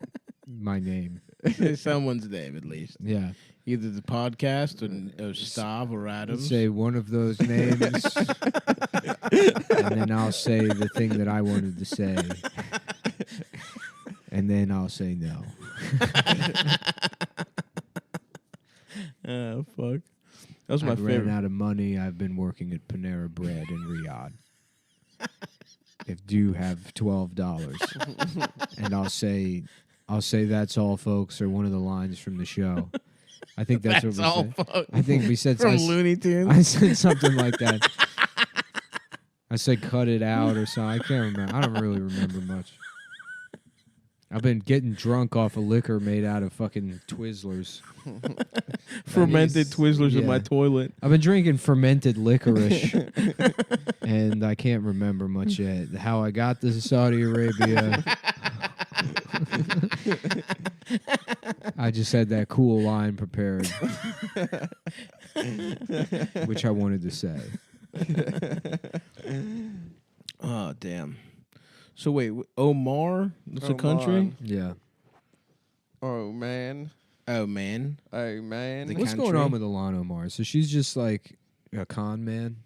my name. Someone's name at least. Yeah. Either the podcast or Stav or Adams. Say one of those names. And then I'll say the thing that I wanted to say. And then I'll say no. Oh, fuck. That was my I've favorite. ran out of money. I've been working at Panera Bread in Riyadh. If do you have $12, and I'll say that's all, folks, or one of the lines from the show. I think that's what we all, said. folks. I think we said From I Looney Tunes. I said something like that. I said cut it out or something. I can't remember. I don't really remember much. I've been getting drunk off of liquor made out of fucking Twizzlers. Fermented Twizzlers in my toilet. I've been drinking fermented licorice, and I can't remember much yet. How I got to Saudi Arabia. I just had that cool line prepared, which I wanted to say. Oh, damn. So wait, Omar? That's a country? Oman. Yeah. Oh man. Oh, man. Oh man. The What's going on with Ilhan Omar? So she's just like a con man?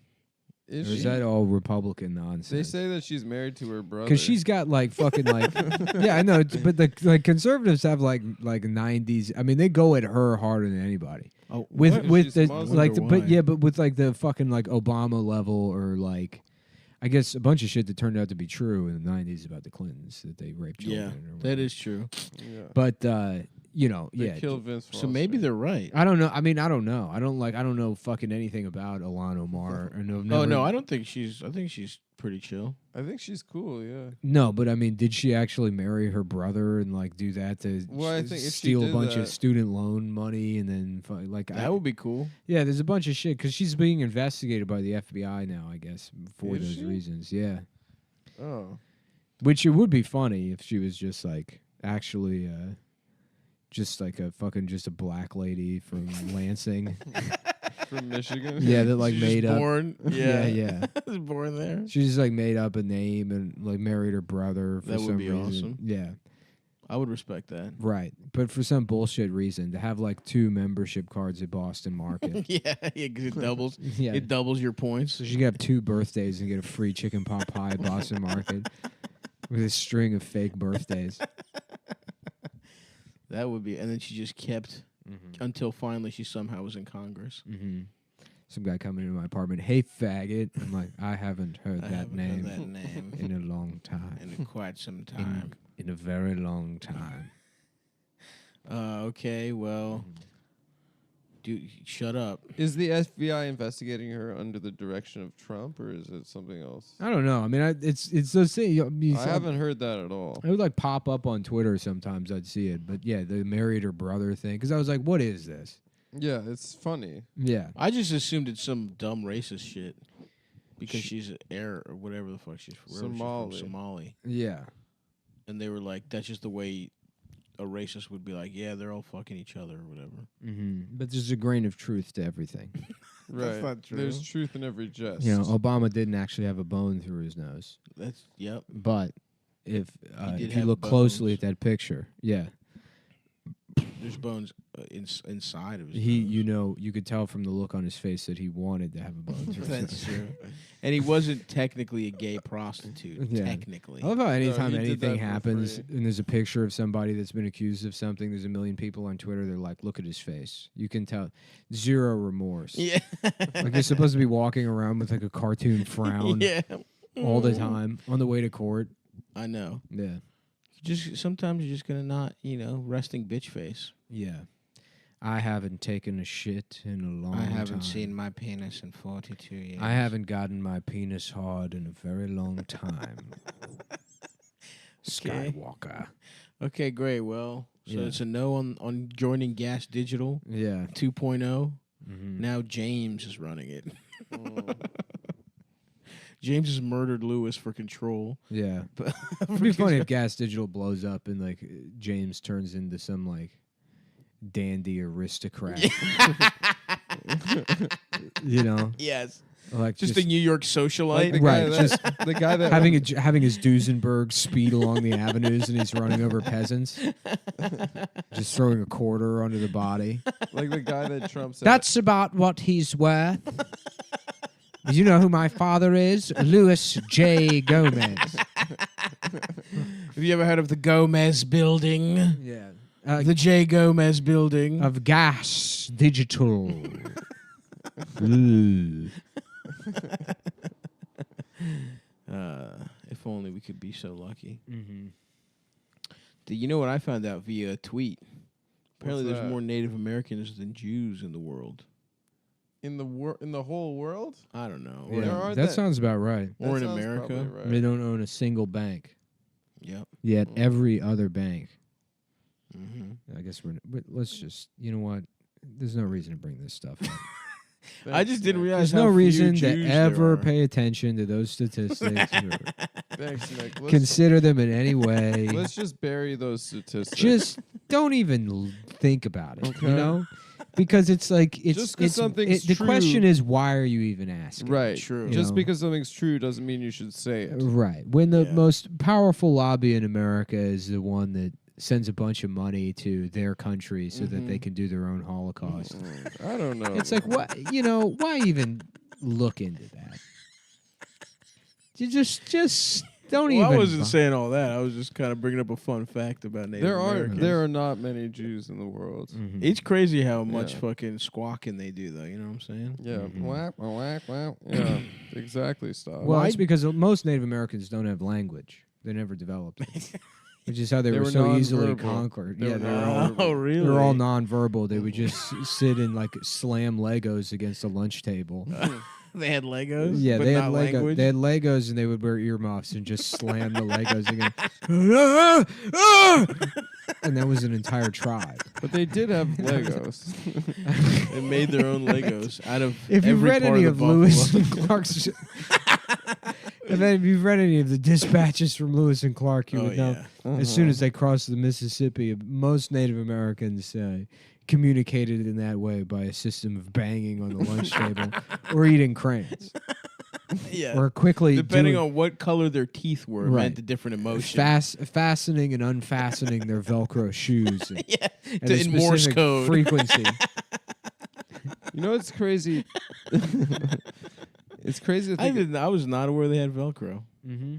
Is Or is she? that all Republican nonsense? They say that she's married to her brother. Because she's got like fucking like yeah, I know, but the like conservatives have like 90s. I mean, they go at her harder than anybody. Oh, with what? with She's the Muslim like, or the, why? but yeah, but with like the fucking like Obama level or like, I guess a bunch of shit that turned out to be true in the 90s about the Clintons that they raped children. Yeah, or that whatever. is true. Yeah. But They killed Vince So maybe they're right. I don't know. I mean, I don't know. I don't know fucking anything about Ilhan Omar. Oh no, I don't think she's. I think she's pretty chill. I think she's cool. Yeah. No, but I mean, did she actually marry her brother and like do that to Well, I think if she steal a did bunch of that- student loan money and then like That would be cool. Yeah, there's a bunch of shit because she's being investigated by the FBI now. I guess for Is those she? reasons. Yeah. Oh. Which it would be funny if she was just like actually just like a black lady from Lansing. From Michigan. Yeah, that like She's made just up. born. Yeah. was born there. She just like made up a name and like married her brother for That some would be reason. awesome. Yeah. I would respect that. Right. But for some bullshit reason to have like 2 membership cards at Boston Market. Yeah, 'cause it doubles. Yeah. It doubles your points. So she could have 2 birthdays and get a free chicken pot pie at Boston Market with a string of fake birthdays. That would be, and then she just kept until finally she somehow was in Congress. Mm-hmm. Some guy coming into my apartment, hey faggot. I'm like, I haven't heard I that haven't name heard that name in a long time. in quite some time. In a very long time. Okay, well, shut up. Is the FBI investigating her under the direction of Trump, or is it something else? I don't know. I mean, it's those things. I haven't heard that at all. It would like pop up on Twitter sometimes. I'd see it, but yeah, the married her brother thing. Because I was like, what is this? Yeah, it's funny. Yeah, I just assumed it's some dumb racist shit because she's an Arab or whatever the fuck she's from. Somali. Yeah, and they were like, that's just the way a racist would be like, yeah, they're all fucking each other or whatever. But there's a grain of truth to everything. Right. not true. There's truth in every jest. You know, Obama didn't actually have a bone through his nose. Yep. But if did you have look closely bones. at that picture, yeah, There's bones inside of his you could tell from the look on his face that he wanted to have a bone through his That's nose. true. And he wasn't technically a gay prostitute. Yeah. Technically. I love how anytime he did anything that for happens free. and there's a picture of somebody that's been accused of something, there's a million people on Twitter, they're like, look at his face. You can tell. Zero remorse. Yeah. Like you're supposed to be walking around with like a cartoon frown Yeah. all the time on the way to court. I know. Yeah. Sometimes you're just gonna not, resting bitch face. Yeah. I haven't taken a shit in a long time. I haven't seen my penis in 42 years. I haven't gotten my penis hard in a very long time. Skywalker. Okay, great. Well, so Yeah. it's a no on joining Gas Digital Yeah. 2.0. Mhm. Now James is running it. James has murdered Lewis for control. Yeah. It'd be funny if Gas Digital blows up and like James turns into some like dandy aristocrat. You know? Yes. Like Just a New York socialite. Like the Right, guy that, just the guy that having his Duesenberg speed along the avenues and he's running over peasants. Just throwing a quarter under the body. like the guy that Trump said. That's about what he's worth. You know who my father is? Louis J. Gomez. Have you ever heard of the Gomez Building? Yeah. The J. Gomez Building. Of Gas Digital. If only we could be so lucky. Mm-hmm. You know what I found out via a tweet? Apparently, What's there's that? more Native Americans than Jews in the world. in the whole world. I don't know. There Yeah, aren't that that- sounds about right. That Or in sounds America. probably right. They don't own a single bank. Yep. Yet every other bank. Mm-hmm. I guess but let's just, you know what? There's no reason to bring this stuff up. I just didn't realize There's no how few reason to Jews there ever are. pay attention to those statistics or Thanks, Nick. Let's, consider them in any way. let's just bury those statistics. Just don't even think about it, Okay. you know? Because it's like Just 'cause something's the question true- is, why are you even asking? right. True. You Just know? because something's true doesn't mean you should say it. Right. When the Yeah. most powerful lobby in America is the one that sends a bunch of money to their country so that they can do their own Holocaust. I don't know. It's like, what, you know, why even look into that? You just don't Well, even. I wasn't bo- saying all that. I was just kind of bringing up a fun fact about Native Americans. there are not many Jews in the world. Mhm. It's crazy how much Yeah. fucking squawking they do, though. You know what I'm saying? Yeah. Mhm. Whack, whack, whack. Yeah. Exactly. Stop. Well, it's because most Native Americans don't have language. They never developed it. Which is how they They were were so easily nonverbal. conquered. They Yeah, were they were all. Oh, really? They were all nonverbal. They would just sit and like slam Legos against the lunch table. They had Legos. Yeah, but they had not Lego. language? They had Legos, and they would wear earmuffs and just slam the Legos again. And that was an entire tribe. But they did have Legos. They made their own Legos out of If you've every read part any of of the Lewis buffalo. and Clark's, if you've read any of the dispatches from Lewis and Clark, you Oh, would know. yeah. As soon as they crossed the Mississippi, most Native Americans communicated in that way by a system of banging on the lunch table or eating crayons. Yeah. Or quickly Depending doing- on what color their teeth were, Right. meant a different emotion. fastening and unfastening their Velcro shoes. Yeah, at a in Morse specific code. frequency. You know what's crazy? It's crazy to think. I was not aware they had Velcro. Mm-hmm.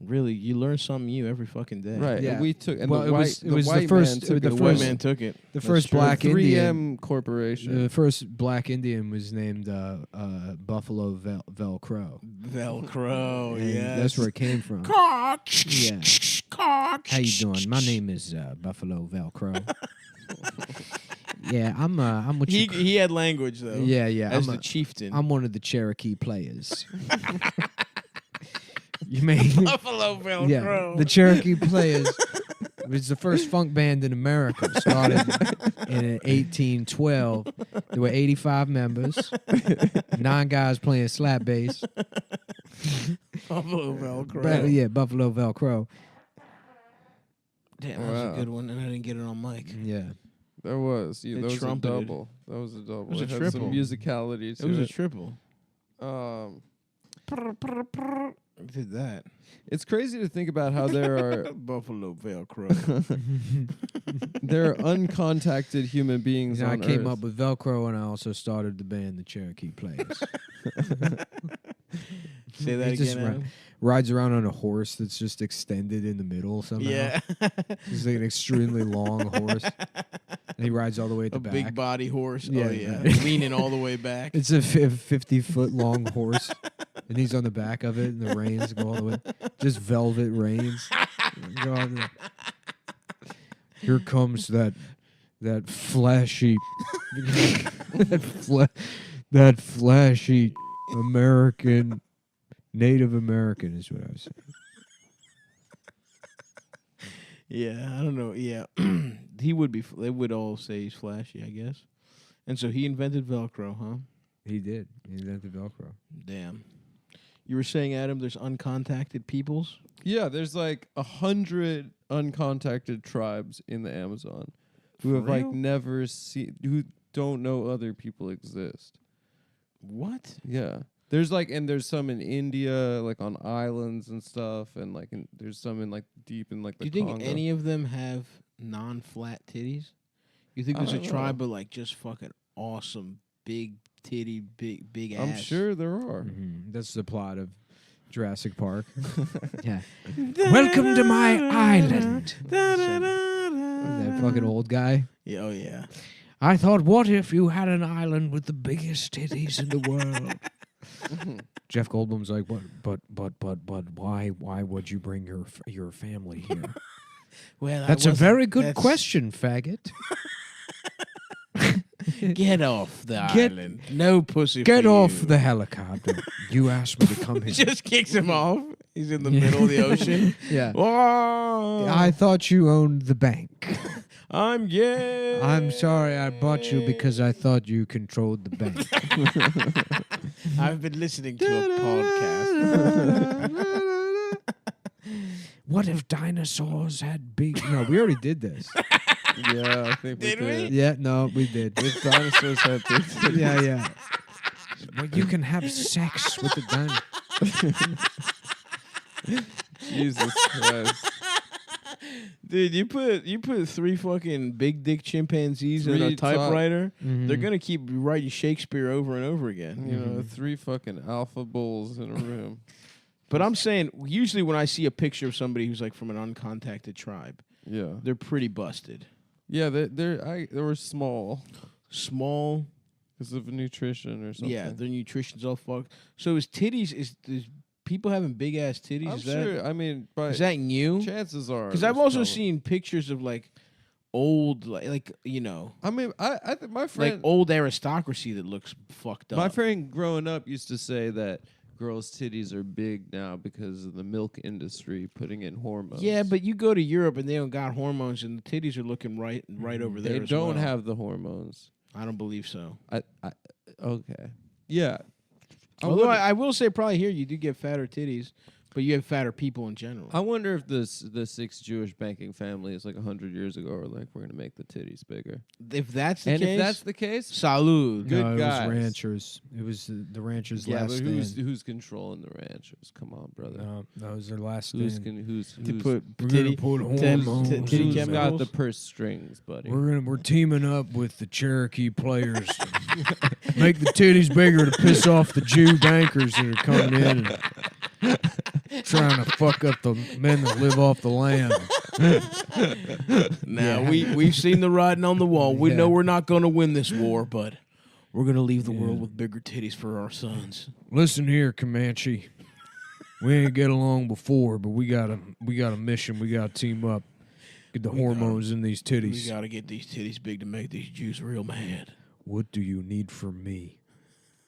Really, you learn something new every fucking day. Right. Yeah. And we took, and Well, the it white, was- it was the white first- man took the it The away. white man took it. The That's first true. black 3M Indian. corporation. The first black Indian was named Buffalo Velcro. Velcro. And Yeah, that's where it came from. Cock. Yeah. Cock. How you doing? My name is Buffalo Velcro. Yeah, I'm what you. He had language though. Yeah, yeah. As I'm the chieftain. I'm one of the Cherokee players. You may. Buffalo Velcro. Yeah, the Cherokee Players was the first funk band in America. Started in 1812. There were 85 members, 9 guys playing slap bass. Buffalo Velcro. Yeah, Buffalo Velcro. Damn, that was Wow. a good one, and I didn't get it on mic. Yeah. There was. They That was a trumpeted. double. That was a double. was a It had triple. some musicality to It was it. a triple. Did that. It's crazy to think about how there are Buffalo Velcro. there are uncontacted human beings You know, I on came Earth. up with Velcro, and I also started the band, the Cherokee Players. Say that He just again. Adam. rides around on a horse that's just extended in the middle somehow. Yeah. He's like an extremely long horse. And he rides all the way at the A back. big body horse. Yeah, Oh yeah, right. leaning all the way back. It's a 50-foot long horse, and he's on the back of it, and the reins go all the way. Just velvet reins. Go on there. Here comes that flashy, that flashy American, Native American is what I was saying. Yeah, I don't know. Yeah, he would be. They would all say he's flashy, I guess. And so he invented Velcro, huh? He did. He invented Velcro. Damn. You were saying, Adam, there's uncontacted peoples. Yeah, there's like 100 uncontacted tribes in the Amazon who For have like real? never seen, who don't know other people exist. What? Yeah. There's like, and there's some in India, like on islands and stuff, and like there's some in like deep in like Do the you think Congo. any of them have non-flat titties? You think there's a I don't tribe of like just fucking awesome, big titty, big ass? I'm sure there are. Mm-hmm. That's the plot of Jurassic Park. Yeah. Welcome to my island. That fucking old guy. Yeah, oh yeah. I thought, what if you had an island with the biggest titties in the world? Jeff Goldblum's like, but why would you bring your family here? Well, That's a very good question, faggot. Get off the Get- island. No pussy. Get for off you. the helicopter. You asked me to come here. Just kicks him off. He's in the middle of the ocean. Yeah. Whoa. I thought you owned the bank. I'm gay. I'm sorry I bought you because I thought you controlled the bank. I've been listening to a podcast. What if dinosaurs had big... No, we already did this. Yeah, I think Did we we? did. Yeah, no, we did. If dinosaurs had things. Yeah, yeah. Well, you can have sex with the dinosaurs. Jesus Christ. Dude, you put 3 fucking big dick chimpanzees in a 3 typewriter. Mhm. They're gonna keep writing Shakespeare over and over again. You know, 3 fucking alpha bulls in a room. But I'm saying, usually when I see a picture of somebody who's like from an uncontacted tribe, Yeah. they're pretty busted. Yeah, they were small Small, because of nutrition or something. yeah, their nutrition's all fucked. So his titties is people having big ass titties. I'm is sure. that I mean, but is that new? chances are. Because I've there's also probably- seen pictures of like old, like you know, I mean, I think my friend, like old aristocracy that looks fucked up. my friend growing up used to say that girls' titties are big now because of the milk industry putting in hormones. Yeah, but you go to Europe and they don't got hormones, and the titties are looking right over there. they as don't well. have the hormones. I don't believe so. Okay. Yeah. Although I will say, probably here you do get fatter titties, but you have fatter people in general. I wonder if the 6 Jewish banking families like 100 years ago are like, we're gonna make the titties bigger. If that's the And case, if that's the case, salud. Good no, guys. it was ranchers. It was the ranchers' yeah, last but who's stand. who's controlling the ranchers? Come on, brother. No, that was their last Who's stand. who's To who's, put We're titty, gonna put titty hormones titty who's in got chemicals. the purse strings, buddy? We're teaming up with the Cherokee players to make the titties bigger to piss off the Jew bankers that are coming in and trying to fuck up the men that live off the land. Now we've seen the writing on the wall. We Yeah. know we're not going to win this war, but we're going to leave the world with bigger titties for our sons. Listen here, Comanche. We ain't get along before, but we got a mission. We got to team up. Get the hormones in these We titties. got to get these titties big to make these Jews real mad. What do you need from me?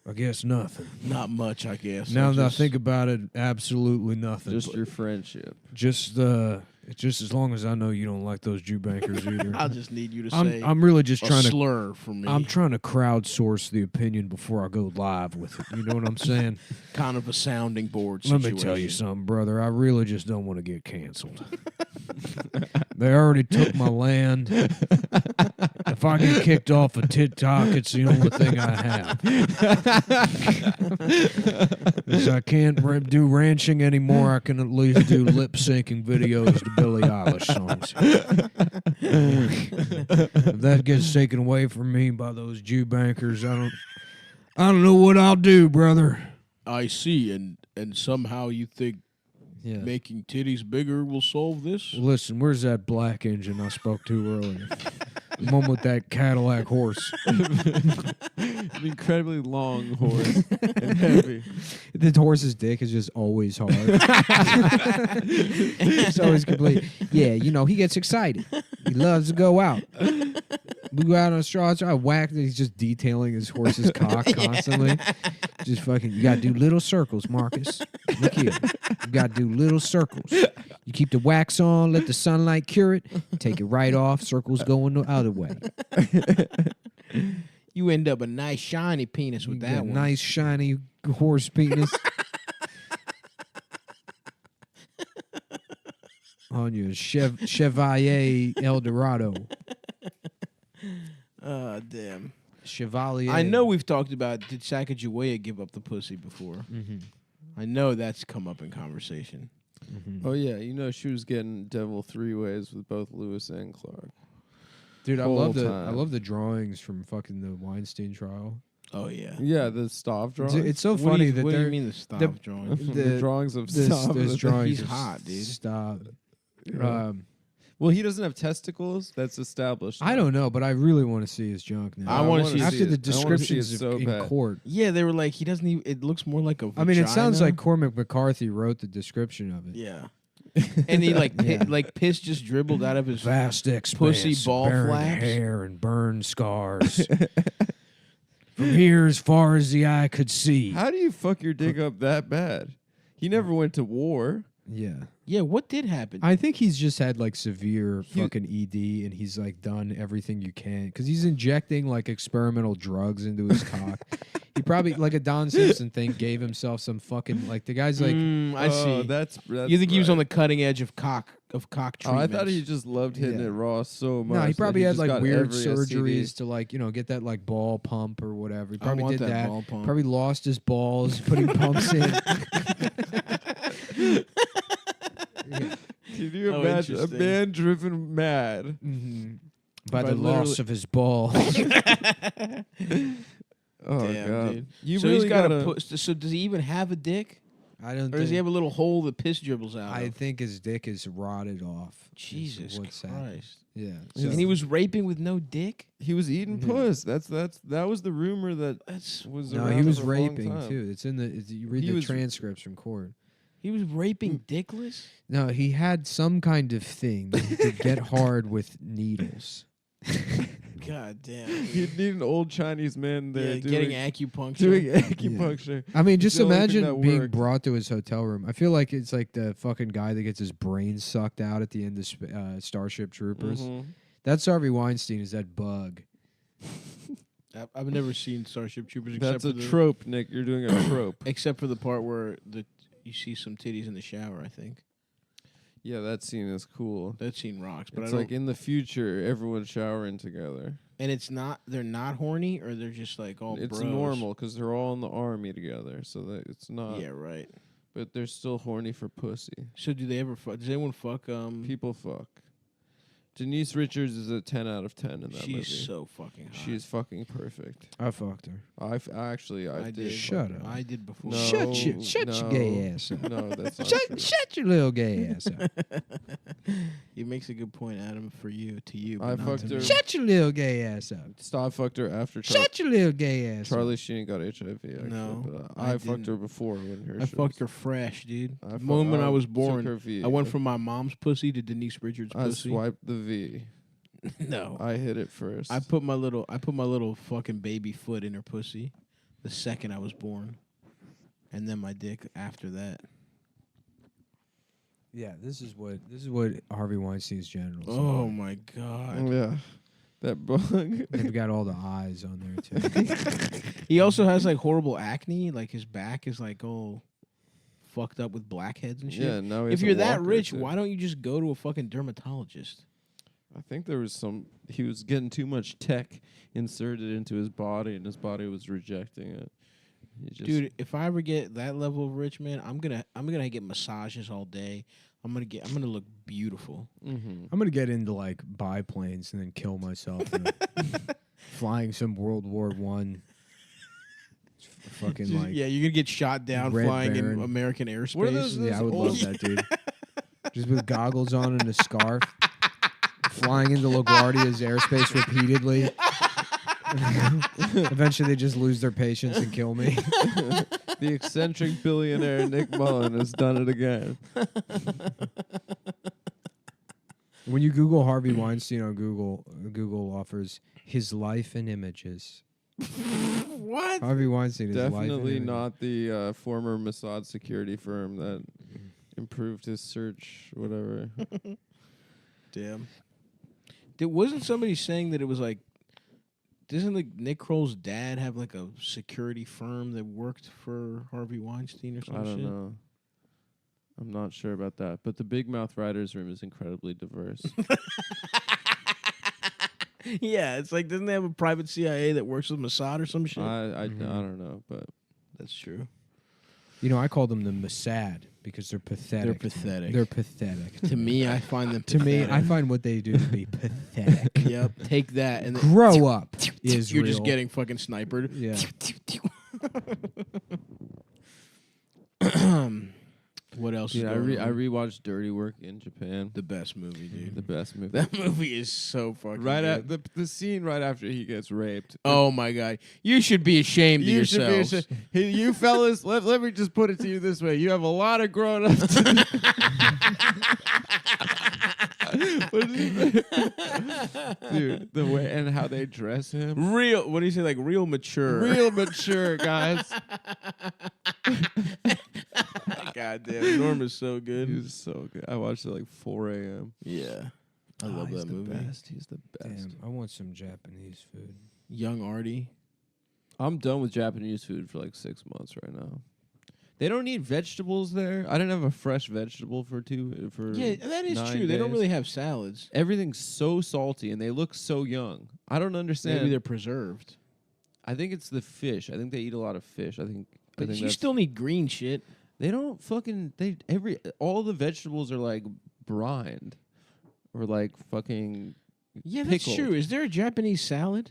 I guess nothing. Not much, I guess. Now that I think about it, absolutely nothing. Just your friendship. Just as long as I know you don't like those Jew bankers either. I just need you to say I'm really just a trying to slur from me. I'm trying to crowdsource the opinion before I go live with it. You know what I'm saying? kind of a sounding board Let situation. me tell you something, brother. I really just don't want to get canceled. They already took my land. If I get kicked off of TikTok, it's the only thing I have. Because I can't do ranching anymore, I can at least do lip syncing videos to Billie Eilish songs. If that gets taken away from me by those Jew bankers, I don't know what I'll do, brother. I see, and somehow you think Yeah. making titties bigger will solve this? Listen, where's that black engine I spoke to earlier? The one with that Cadillac horse. An incredibly long horse and heavy. The horse's dick is just always hard. It's always complete. Yeah, you know, he gets excited. He loves to go out. We go out on a straw. I whack. He's just detailing his horse's cock constantly. Just fucking, you gotta do little circles, Marcus. Look here. You gotta do little circles. You keep the wax on, let the sunlight cure it, take it right off, circles going the other way. You end up a nice shiny penis with You that got one. nice shiny horse penis. On your Chevalier Eldorado. Damn. Chevalier. I know we've talked about did Sacagawea give up the pussy before. Mhm. I know that's come up in conversation. Oh yeah, you know she was getting devil 3 ways with both Lewis and Clark. Dude, I Whole love time. the drawings from fucking the Weinstein trial. Oh yeah. Yeah, the Stav drawings. It's so What do funny you- that what do you they're mean the Stav the- drawing? the drawings of this, Stav. those drawings. He's of hot, dude. Stav. Yeah. Well, he doesn't have testicles. That's established. I don't know, but I really want to see his junk now. I wanna see after it. the I wanna see it descriptions so in bad. court. Yeah, they were like he doesn't even. It looks more like a. I mean, it sounds vagina. like Cormac McCarthy wrote the description of it. Yeah. And he like like piss just dribbled out of his Vast expanse, pussy ball barren flaps. hair and burn scars. From here as far as the eye could see. How do you fuck your dick up that bad? He never went to war. Yeah. Yeah, what did happen? I think he's just had like severe fucking ED and he's like done everything you can because he's injecting like experimental drugs into his cock. He probably, like a Don Simpson thing, gave himself some fucking, like the guy's like, I see. That's you think he was on the cutting edge of cock Oh, treatment? I thought he just loved hitting it raw so much. no, he probably that had like just got weird every surgeries STD. to like, you know, get that like ball pump or whatever. He I probably want did that that. ball pump. Probably lost his balls putting pumps in. Can you Oh, imagine a interesting. man driven mad By the literally- loss of his balls. Oh Damn, god! dude. You so really he's got gotta. a put. So does he even have a dick, I don't or does he think. have a little hole that piss dribbles out? I of? think his dick is rotted off. is Jesus what's happened. Christ! Yeah. And he was raping with no dick. he was eating puss. That was the rumor that That's was. No, around he was for a long raping time. too. It's in the. You read He the was- transcripts from court. He was raping Dickless? No, he had some kind of thing that he could get hard with needles. God damn. You'd need an old Chinese man there getting acupuncture. Doing acupuncture. I mean, just The only thing imagine that being worked. brought to his hotel room. I feel like it's like the fucking guy that gets his brain sucked out at the end of Starship Troopers. Mhm. That's Harvey Weinstein, is that bug. I've never seen Starship Troopers except That's for a the trope, Nick. You're doing a trope. except for the part where you see some titties in the shower, I think. Yeah, that scene is cool. That scene rocks, but It's I don't like in the future, everyone's showering together. and it's not they're not horny or they're just like all It's bros. normal because they're all in the army together, so that it's not. Yeah, right. But they're still horny for pussy. So do they ever fuck? Does anyone fuck People fuck. Denise Richards is a 10 out of 10 in that movie. She's so fucking hot. She's fucking perfect. I fucked her. I did. Shut fuck up. her. I did before. No, Shut your gay ass up. No, that's not true. Shut your little gay ass up. He makes a good point, Adam, to you. I but not fucked to her. me. Shut your little gay ass up. Stop fucked her after Shut your little gay ass Charlie up. Sheen got HIV. Actually, No, but I I fucked her didn't. before when her. I fucked her fresh, dude. I The fu- moment I I was took born, her V. I went from my mom's pussy to Denise Richards' I pussy. swiped the V. No, I hit it first. I put my little fucking baby foot in her pussy the second I was born, and then my dick after that. Yeah, this is what Harvey Weinstein's genitals. Oh are. my god. Yeah, that bug. They've got all the eyes on there too. He also has like horrible acne. Like his back is like all fucked up with blackheads and shit. Yeah, now he if has a you're that walker, rich, too. why don't you just go to a fucking dermatologist? I think there was he was getting too much tech inserted into his body, and his body was rejecting it. He just, Dude, if I ever get that level of rich, man, I'm gonna get massages all day. I'm gonna look beautiful. Mm-hmm. I'm gonna get into like biplanes and then kill myself flying some World War One. Fucking Just- like yeah, you're gonna get shot down Red flying Baron. in American airspace. What are those yeah, I would old- love that, dude. Just with goggles on and a scarf, flying into LaGuardia's airspace repeatedly. Eventually, they just lose their patience and kill me. The eccentric billionaire Nick Mullen has done it again. When you Google Harvey Weinstein on Google, Google offers his life and images. What? Harvey Weinstein is life and Definitely images. not the former Mossad security firm that improved his search, whatever. Damn. Wasn't somebody saying that it was like? Doesn't like Nick Kroll's dad have like a security firm that worked for Harvey Weinstein or I something? don't know. I'm not sure about that, but the Big Mouth Writers Room is incredibly diverse. Yeah, it's like doesn't they have a private CIA that works with Mossad or some shit? I don't know, but That's true. You know, I call them the Mossad because they're pathetic. They're pathetic. They're pathetic. To me, I find them. To me, I pathetic. find what they do to be pathetic. Yep. Take that and then Grow up, You're Israel. just getting fucking snipered. Yeah. What else? dude, is I going on? rewatched Dirty Work in Japan. The best movie, dude. The best movie. That movie is so fucking right good. at the scene right after he gets raped. Oh my god! You should be ashamed of You should be yourselves. ashamed. Hey, you fellas, let me just put it to you this way: you have a lot of grown up. Dude, the way and how they dress him, Real. What do you say? Like real mature. real mature guys. God damn, Norm is so He good. was so good. I watched it like 4 a.m. Yeah, I love he's that the movie. best. He's the best. Damn, I want some Japanese food. Young Artie. I'm done with Japanese food for like 6 months right now. They don't eat vegetables there. I didn't have a fresh vegetable for Yeah, that is 9 true. They don't days. really have salads. Everything's so salty and they look so young. I don't understand. Maybe they're preserved. I think it's the fish. I think they eat a lot of fish. I think But you that's- still need green shit. they don't fucking all the vegetables are like brined or like fucking Yeah, that's pickled. true. Is there a Japanese salad?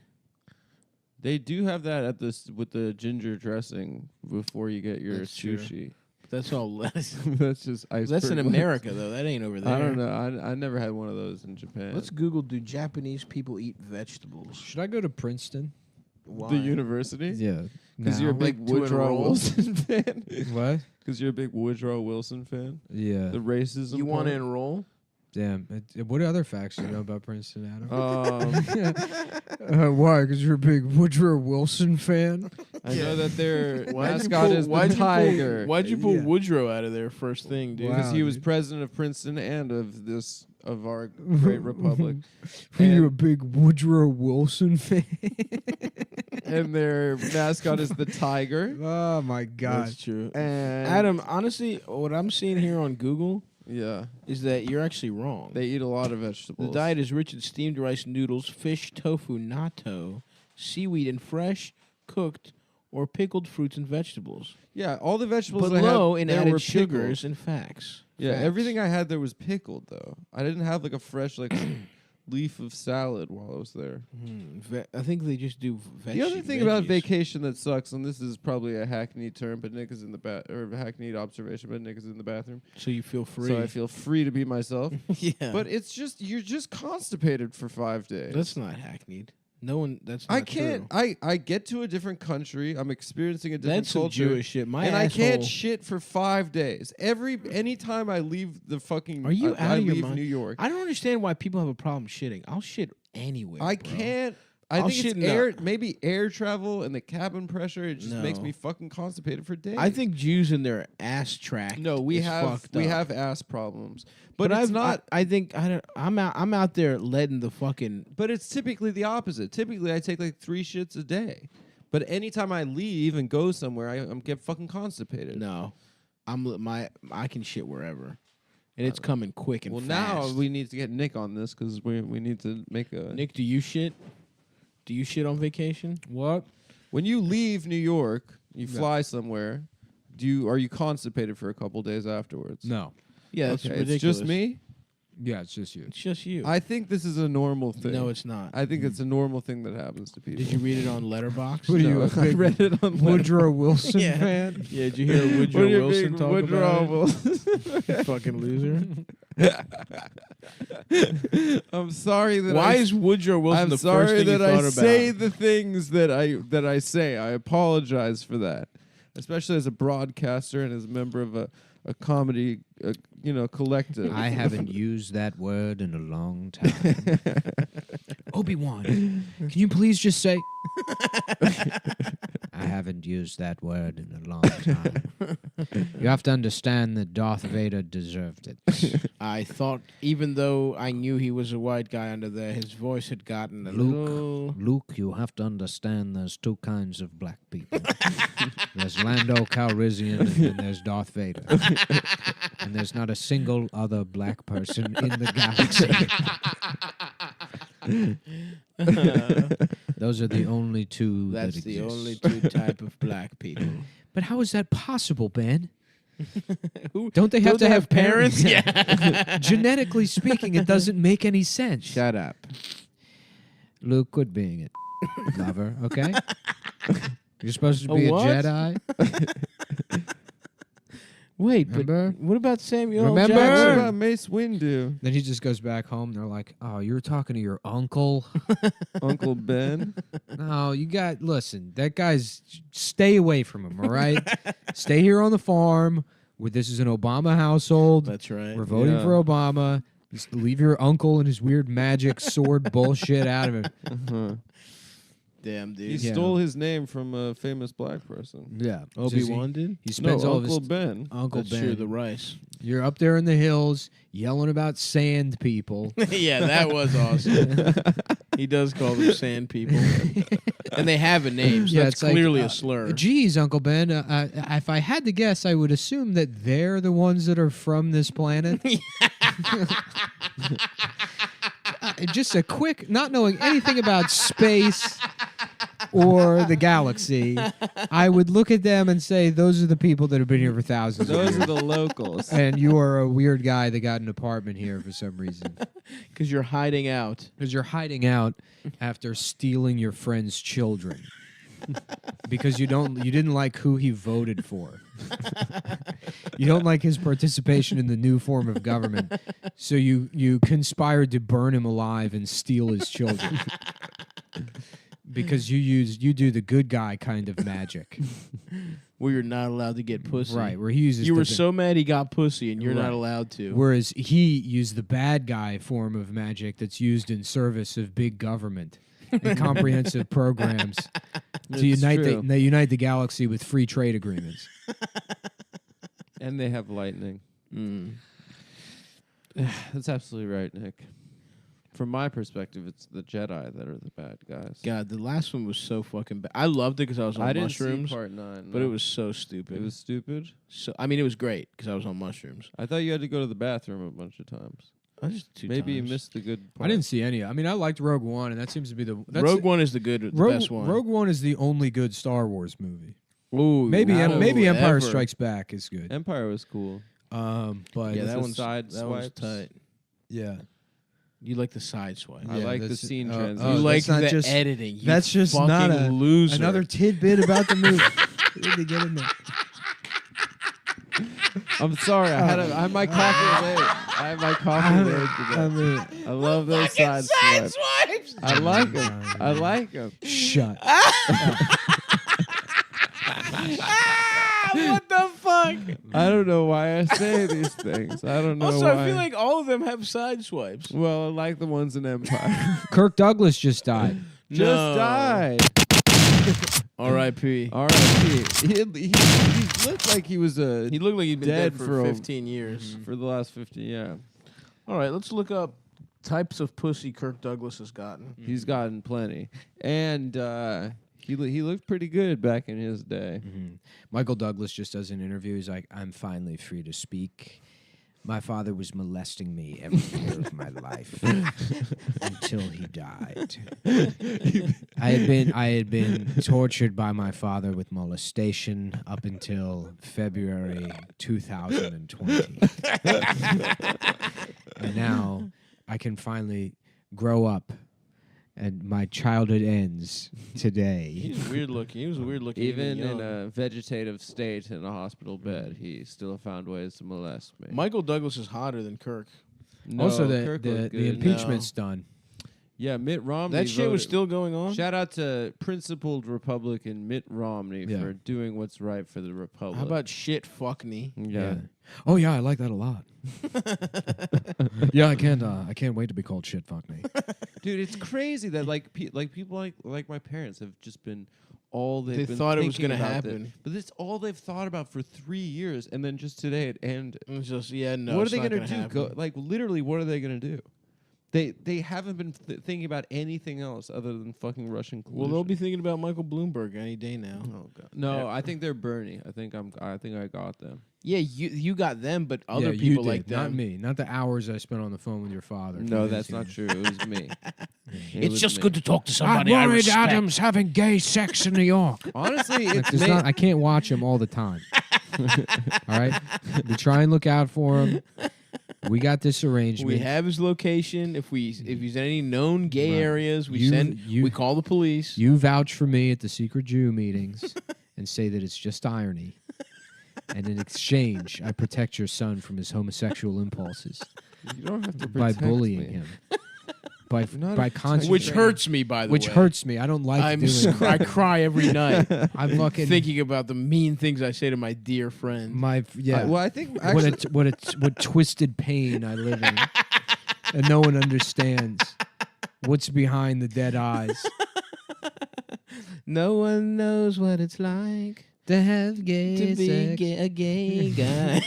They do have that at this with the ginger dressing before you get your That's true. sushi. That's all lettuce. That's just iceberg. That's in America, though. That ain't over there. I don't know. I never had one of those in Japan. Let's Google, do Japanese people eat vegetables? Should I go to Princeton? Why? the university. Yeah. Because you're a big Like to Woodrow enroll? Wilson fan. What? Because you're a big Woodrow Wilson fan. Yeah. The racism. You want to part? enroll? Damn. What other facts do you know about Princeton, Adam? Um, Why? Because you're a big Woodrow Wilson fan? I know that their Why'd you mascot is the tiger. Why'd you pull Yeah. Woodrow out of there first thing, dude? Because Wow, he was dude. president of Princeton and of our great republic. Are you a And- big Woodrow Wilson fan? and their mascot is the tiger. Oh my God. That's true. And Adam, honestly, what I'm seeing here on Google yeah, is that you're actually wrong. they eat a lot of The vegetables. diet is rich in steamed rice noodles, fish, tofu, natto, seaweed, and fresh, cooked, or pickled fruits and vegetables. Yeah, all the vegetables But I had low in there added were sugars pickled. and facts. Yeah, Facts. everything I had there was pickled though. I didn't have like a fresh like leaf of salad while I was there. I think they just do The other thing about vacation that sucks, and this is probably a hackneyed term, but Nick is in the or a hackneyed observation, but Nick is in the bathroom, So you feel free. so I feel free to be myself. yeah. But it's just you're just constipated for 5 days. that's not hackneyed. No one, that's not I can't. true. I get to a different country. I'm experiencing a different That's some culture. Jewish shit. My and I can't asshole- shit for 5 days. Anytime I leave the fucking, Are you I out of your leave mind? New York. I don't understand why people have a problem shitting. I'll shit anywhere. I bro. can't. I I'll think shit it's in air, maybe air travel and the cabin pressure. It just makes No. me fucking constipated for days. I think Jews in their ass track. no, we is have fucked up. ass problems, but it's I've not. I think I'm out there letting the fucking. But it's typically the opposite. Typically, I take like 3 shits a day. But anytime I leave and go somewhere, I'm get fucking constipated. No, I can shit wherever, and it's coming quick and Well, fast. now we need to get Nick on this because we need to make a. Nick, do you shit? Do you shit on vacation? What? When you leave New York, you fly somewhere. Are you constipated for a couple days afterwards? No. Yeah, that's Okay, ridiculous. it's just me. Yeah, it's just you. It's just you. I think this is a normal thing. No, it's not. I think it's a normal thing that happens to people. Did you read it on Letterboxd? What are you, No, a I big read it on Woodrow Wilson Yeah. fan? Yeah, did you hear Woodrow What are you Wilson big talk Woodrow about it? Wilson? You fucking loser. I'm sorry that Why is Woodrow Wilson I'm the first sorry thing you that thought I about? say the things that I say. I apologize for that, especially as a broadcaster and as a member of a comedy collective. I haven't used that word in a long time. Obi-Wan, can you please just say... I haven't used that word in a long time. You have to understand that Darth Vader deserved it. I thought, even though I knew he was a white guy under there, his voice had gotten a little. Luke, you have to understand there's 2 kinds of black people. There's Lando Calrissian and then there's Darth Vader. And there's not a single other black person in the galaxy. Those are the only 2 That's that the exist. only 2 type of black people. But how is that possible, Ben? Who- Don't they have to have parents? Yeah. Genetically speaking, it doesn't make any sense. Shut up. Luke, quit being it. Lover, okay? You're supposed to A be a what? Jedi. Wait, Remember? but what about Samuel L. Remember? What Jackson? about Mace Windu, Then he just goes back home. They're like, "Oh, you were talking to your uncle." Uncle Ben? No, listen, that guy's. Stay away from him. All right, stay here on the farm. This is an Obama household. That's right. We're voting Yeah. for Obama. Just leave your uncle and his weird magic sword bullshit out of it. Uh-huh. Damn, dude. He Yeah. stole his name from a famous black person. Yeah, Obi-Wan did? He spends all of Uncle his Ben. Uncle That's Ben. true, the rice. You're up there in the hills yelling about sand people. Yeah, that was awesome. He does call them sand people. And they have a name, so Yeah, that's it's like, clearly a slur. Geez, Uncle Ben, if I had to guess, I would assume that they're the ones that are from this planet. Just a quick, not knowing anything about space or the galaxy, I would look at them and say, those are the people that have been here for thousands of Those years. are the locals. And you are a weird guy that got an apartment here for some reason. Because you're hiding out. Because you're hiding out after stealing your friend's children. Because you didn't like who he voted for. You don't like his participation in the new form of government. So you conspired to burn him alive and steal his children. because you do the good guy kind of magic. Where you're not allowed to get pussy. Right, where he uses You the were so mad he got pussy and you're not Right. allowed to. Whereas he used the bad guy form of magic that's used in service of big government and comprehensive programs to unite the galaxy with free trade agreements. And they have lightning. That's absolutely right, Nick. From my perspective, it's the Jedi that are the bad guys. God, the last one was so fucking bad. I loved it because I was on I didn't mushrooms. see part 9, But no. it was so stupid. It was stupid? So I mean, it was great because I was on mushrooms. I thought you had to go to the bathroom a bunch of times. Maybe you missed the good part. I didn't see any. I mean, I liked Rogue One, and that seems to be the Rogue One is the best one. Rogue One is the only good Star Wars movie. Ooh, maybe Empire ever. Strikes Back is good. Empire was cool. But Yeah, that the one's side that one's swipes. tight. Yeah. You like the side swipe. I like the scene transition. You like that's not the just- editing. You That's just not fucking a loser. another tidbit about the movie. We need to get in there. I'm sorry. I had my coffee late. I had my coffee late today. I love those side swipes. I like them. I like them. Shut. What the fuck? I don't know why I say these things. I don't know Also, why. I feel like all of them have side swipes. Well, I like the ones in Empire. Kirk Douglas just died. Just died. R.I.P. R.I.P. He looked like he was He looked like he'd been dead for a- 15 years. for the last 50. Yeah, All right, let's look up types of pussy Kirk Douglas has gotten. he's gotten plenty, and he looked pretty good back in his day. Michael Douglas just does an interview. He's like, "I'm finally free to speak. My father was molesting me every day of my life until he died. I had been tortured by my father with molestation up until February 2020. And now I can finally grow up and my childhood ends today." He's weird looking. He was weird looking. Even young. in a vegetative state in a hospital bed, he still found ways to molest me. Michael Douglas is hotter than Kirk. No, Also, Kirk the looked good. impeachment's done. Yeah, Mitt Romney. That shit was voted- still going on. Shout out to principled Republican Mitt Romney Yeah. for doing what's right for the Republic. How about shit fuck me? Yeah. Oh yeah, I like that a lot. Yeah, I can't wait to be called shit fuck me. Dude, it's crazy that people like my parents have just been all They they've been thought it was thinking gonna about happen. that. But that's all they've thought about for 3 years, and then just today it ended. It's just no. what are it's they not gonna do? happen. Like literally, what are they gonna do? They haven't been thinking about anything else other than fucking Russian collusion. Well, they'll be thinking about Michael Bloomberg any day now. Oh god. No, I think they're Bernie. I think I got them. Yeah, you got them, but other Yeah, people you like did, them. not me, not the hours I spent on the phone with your father. No, that's convincing not you. true. It was me. It's just good to talk to I'm somebody I worried respect. Adam's having gay sex in New York. Honestly, Like, it's there's not, I can't watch him all the time. All right, we try and look out for him. We got this arrangement. We have his location. If he's in any known gay Right. areas, we You- we call the police. You vouch for me at the secret Jew meetings and say that it's just irony. And in exchange, I protect your son from his homosexual impulses You don't have to by protect bullying me. him. By Not by a constant, Which hurts me, by the which way. hurts me. I don't like doing I it. cry every night. I'm fucking thinking about the mean things I say to my dear friend. yeah. Well, I think actually, what twisted pain I live in, and no one understands what's behind the dead eyes. No one knows what it's like To have gay to be sex. a gay guy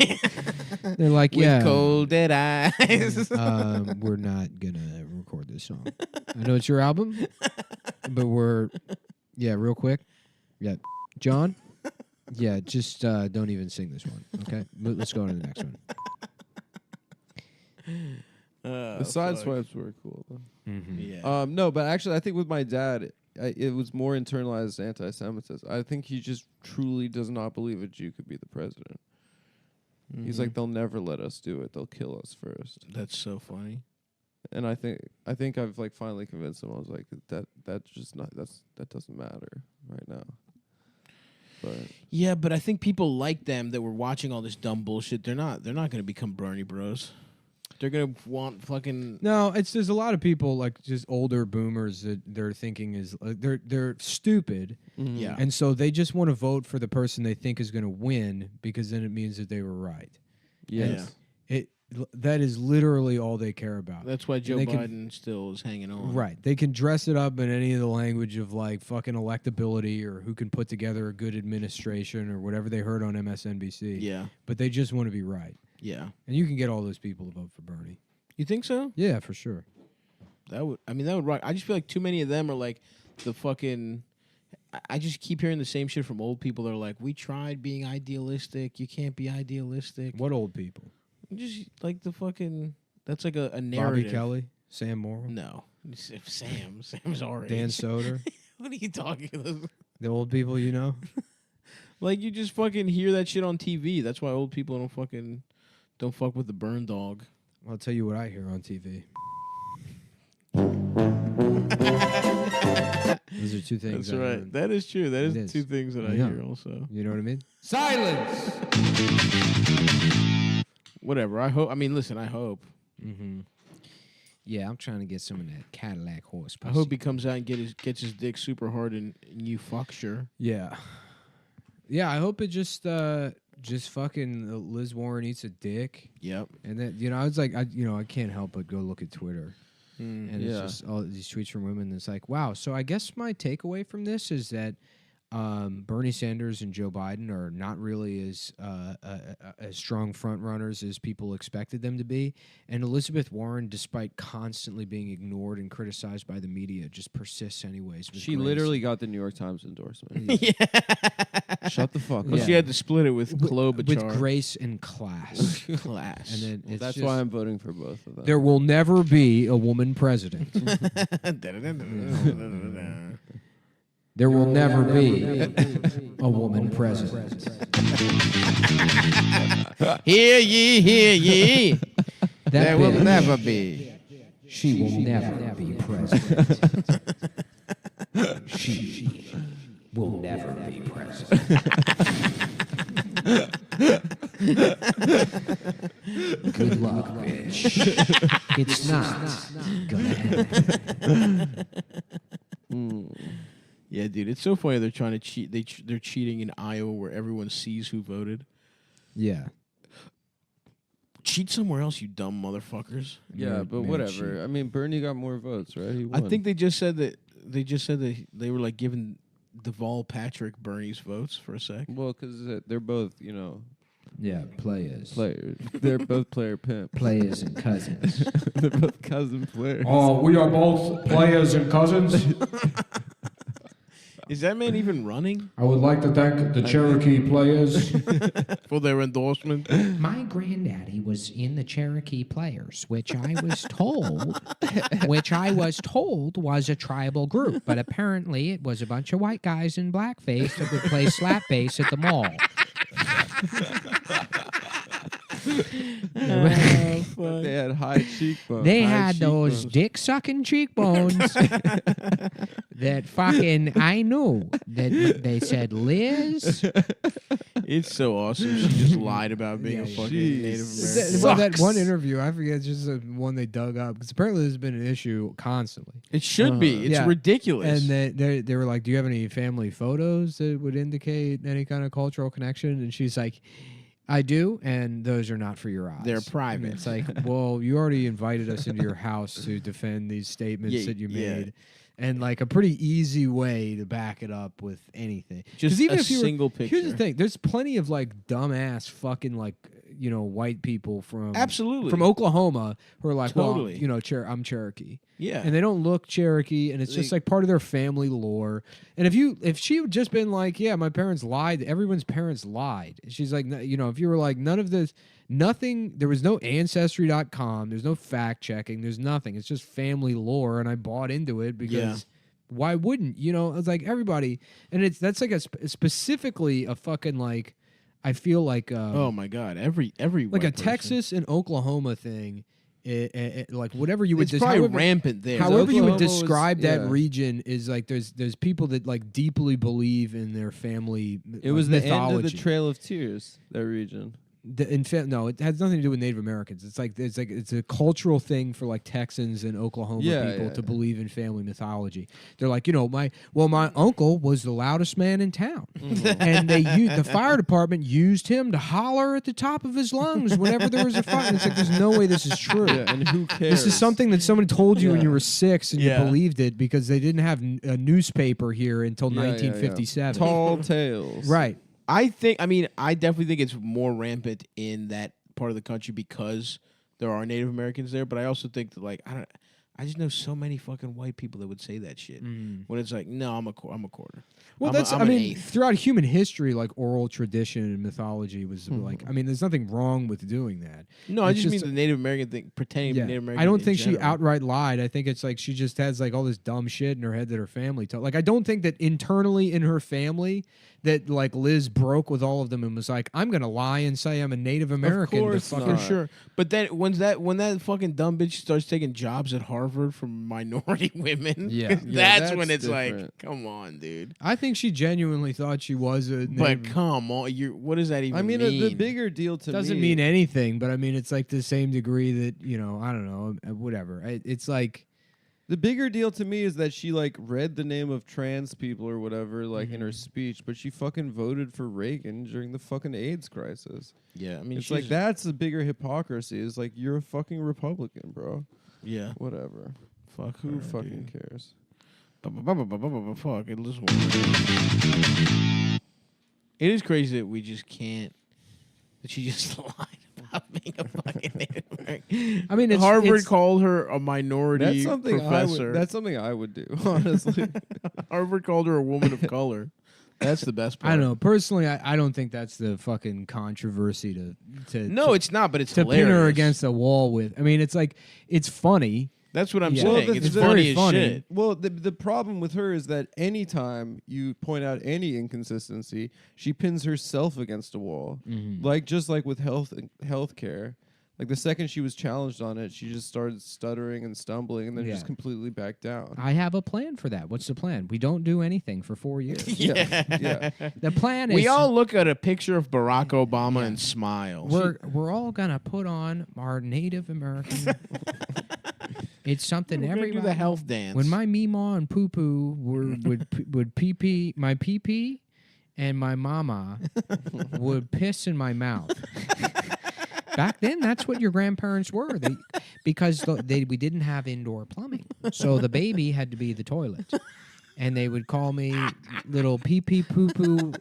They're like, with yeah, cold dead eyes. we're not gonna record this song. I know it's your album, but real quick, John, just don't even sing this one, okay? Let's go on to the next one. the side swipes were cool though. Yeah. No, but actually, I think with my dad, it was more internalized anti-Semitism. I think he just truly does not believe a Jew could be the president. He's like, they'll never let us do it. They'll kill us first. That's so funny. And I think I've like finally convinced him. I was like, that's just not that doesn't matter right now. But Yeah, but I think people like them that were watching all this dumb bullshit. They're not going to become Bernie Bros. They're gonna want fucking. No, there's a lot of people like just older boomers that they're thinking is they're stupid, Yeah. and so they just want to vote for the person they think is going to win because then it means that they were right. Yes. That is literally all they care about. That's why Joe they Biden still is hanging on. Right. They can dress it up in any of the language of like fucking electability or who can put together a good administration or whatever they heard on MSNBC. Yeah. But they just want to be right. Yeah. And you can get all those people to vote for Bernie. You think so? Yeah, for sure. That would rock. I just feel like too many of them are like the fucking. I just keep hearing the same shit from old people. They're like, we tried being idealistic. You can't be idealistic. What old people? Just like the fucking. That's like a narrative. Bobby Kelly? Sam Morrill? No. Sam's already. Dan Soder? What are you talking about? The old people you know? Like you just fucking hear that shit on TV. That's why old people don't fuck with the burn dog. I'll tell you what I hear on TV. Those are two things. That's right. heard. That is true. That It is two things that I Yeah. hear also. You know what I mean? Silence! Whatever. I hope. I mean, listen. I hope. Mm-hmm. Yeah, I'm trying to get some of that Cadillac horse I pussy. hope he comes out and gets his dick super hard and you fuck sure. Yeah. Yeah, I hope it just fucking Liz Warren eats a dick. Yep. And then, I was like, I can't help but go look at Twitter. Mm, And it's just all these tweets from women. It's like, wow. So I guess my takeaway from this is that Bernie Sanders and Joe Biden are not really as strong front runners as people expected them to be. And Elizabeth Warren, despite constantly being ignored and criticized by the media, just persists anyways. with She grace. literally got the New York Times endorsement. Shut the fuck Well, up. she had to split it with Klobuchar. with grace and class. Class. And then it's That's just, why I'm voting for both of them. there will never be a woman president. There will never be a woman president. Hear ye, hear ye. That There will bitch, never be. She will never be president. She will never be president. Good luck, bitch. It's not gonna happen. Yeah, dude, it's so funny. They're trying to cheat. They're cheating in Iowa where everyone sees who voted. Yeah. Cheat somewhere else, you dumb motherfuckers. Yeah, but whatever. I mean, Bernie got more votes, right? He I won. think they just said that they were like giving Deval Patrick Bernie's votes for a sec. Well, because they're both, Yeah, players. They're both player pimp. Players and cousins. They're both cousin players. Oh, we are both players and cousins. Is that man even running I would like to thank the Cherokee players. for their endorsement? My granddaddy was in the Cherokee Players, which I was told was a tribal group, but apparently it was a bunch of white guys in blackface that would play slap bass at the mall. But they had high cheekbones. They high had those cheekbones. dick-sucking cheekbones that fucking I knew. That they said, Liz. It's so awesome. She just lied about being a fucking Native American. Well, that one interview, I forget, it's just the one they dug up because apparently there's been an issue constantly. It should be. It's Yeah. ridiculous. And they were like, "Do you have any family photos that would indicate any kind of cultural connection?" And she's like, "I do, and those are not for your eyes. They're private." And it's like, well, you already invited us into your house to defend these statements Yeah, that you yeah. made. And like a pretty easy way to back it up with anything. 'Cause Just even a if you were- single Here's picture. the thing: there's plenty of like dumbass fucking like white people from Absolutely. from Oklahoma who are like, Totally. well, I'm Cherokee. Yeah. And they don't look Cherokee, and it's just like part of their family lore. And if she had just been like, yeah, my parents lied, everyone's parents lied. She's like, if you were like, none of this, nothing, there was no Ancestry.com, there's no fact checking, there's nothing. It's just family lore, and I bought into it because why wouldn't? It's like everybody, and that's like specifically a fucking like, I feel like oh my god, every like white a person. Texas and Oklahoma thing. Like whatever you would It's probably rampant there. However you would Oklahoma was- describe that yeah. region is like there's people that like deeply believe in their family. It was the end of the Trail of Tears, that region. No, it has nothing to do with Native Americans. It's a cultural thing for like Texans and Oklahoma people to believe in family mythology. They're like, my uncle was the loudest man in town, and the fire department used him to holler at the top of his lungs whenever there was a fire. It's like there's no way this is true. Yeah, and who cares? This is something that somebody told you when you were 6 and you believed it because they didn't have a newspaper here until 1957. Tall tales. Right. I definitely think it's more rampant in that part of the country because there are Native Americans there. But I also think that I just know so many fucking white people that would say that shit when it's like, no, I'm a quarter. Well, throughout human history, like oral tradition and mythology was like, there's nothing wrong with doing that. No, I just mean the Native American thing, pretending to be Native American. I don't think she outright lied. I think it's like she just has like all this dumb shit in her head that her family told. Like, I don't think that internally in her family that like Liz broke with all of them and was like, I'm gonna lie and say I'm a Native American. Of course, for sure. But then when that fucking dumb bitch starts taking jobs at Harvard from minority women, that's when it's different. Like, come on, dude. I think she genuinely thought she was a Native. But come on, what does that even mean? The bigger deal to me doesn't mean anything. But it's like the same degree that I don't know, whatever. It's like. The bigger deal to me is that she like read the name of trans people or whatever like in her speech, but she fucking voted for Reagan during the fucking AIDS crisis. Yeah, it's like that's the bigger hypocrisy. Is like you're a fucking Republican, bro. Yeah, whatever. Fuck who her, fucking dude. cares? Fuck it. Listen. It is crazy that we just can't. That she just lied about being a fucking Native American. Harvard called her a minority professor. That's something I would do, honestly. Harvard called her a woman of color. That's the best part. I don't know. Personally, I don't think that's the fucking controversy to. No, it's not. But it's to hilarious. Pin her against a wall with. It's like it's funny. That's what I'm saying. It's funny as shit. Well, the problem with her is that anytime you point out any inconsistency, she pins herself against a wall. Like just like with healthcare. Like the second she was challenged on it, she just started stuttering and stumbling and then just completely backed down. I have a plan for that. What's the plan? We don't do anything for 4 years. Yeah. The plan is we all look at a picture of Barack Obama and smile. We're all gonna put on our Native American. It's something everybody do the health dance. When my Meemaw and Poo Poo would pee pee, my pee pee, and my mama would piss in my mouth. Back then, that's what your grandparents were. Because we didn't have indoor plumbing, so the baby had to be the toilet, and they would call me little pee pee poo poo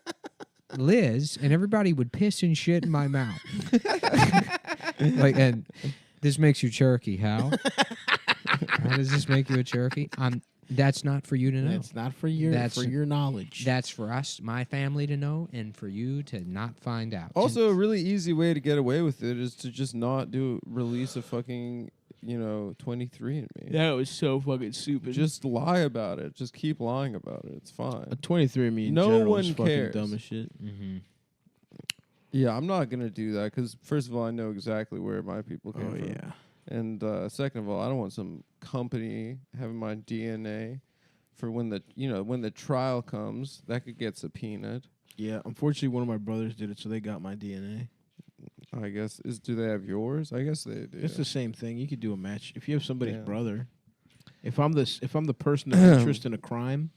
Liz, and everybody would piss and shit in my mouth. And this makes you Cherokee, How does this make you a Cherokee? That's not for you to know. That's not for your knowledge. That's for us, my family, to know, and for you to not find out. Also, a really easy way to get away with it is to just not release a fucking 23andMe. That was so fucking stupid. Just lie about it. Just keep lying about it. It's fine. A 23andMe in no general one is fucking cares. dumb as shit. Yeah, I'm not gonna do that because first of all, I know exactly where my people came from. Yeah. And second of all, I don't want some company having my DNA for when the trial comes. That could get subpoenaed. Yeah, unfortunately, one of my brothers did it, so they got my DNA. I guess do they have yours? I guess they do. It's the same thing. You could do a match if you have somebody's brother. If I'm the person that's interested in a crime,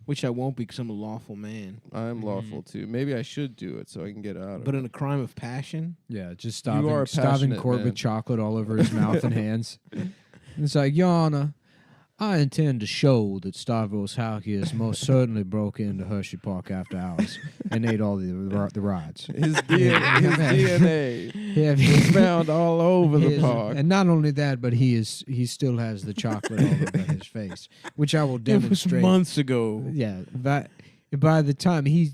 which I won't because I'm a lawful man. I'm lawful too. Maybe I should do it so I can get out of it. But in a crime of passion, just stopping Corbett chocolate all over his mouth and hands. And it's like, Your Honor, I intend to show that Stavros Halkias most certainly broke into Hershey Park after hours and ate all the rides. His DNA was found all over the park. And not only that, but he still has the chocolate all over his face, which I will demonstrate. It was months ago. Yeah, by the time he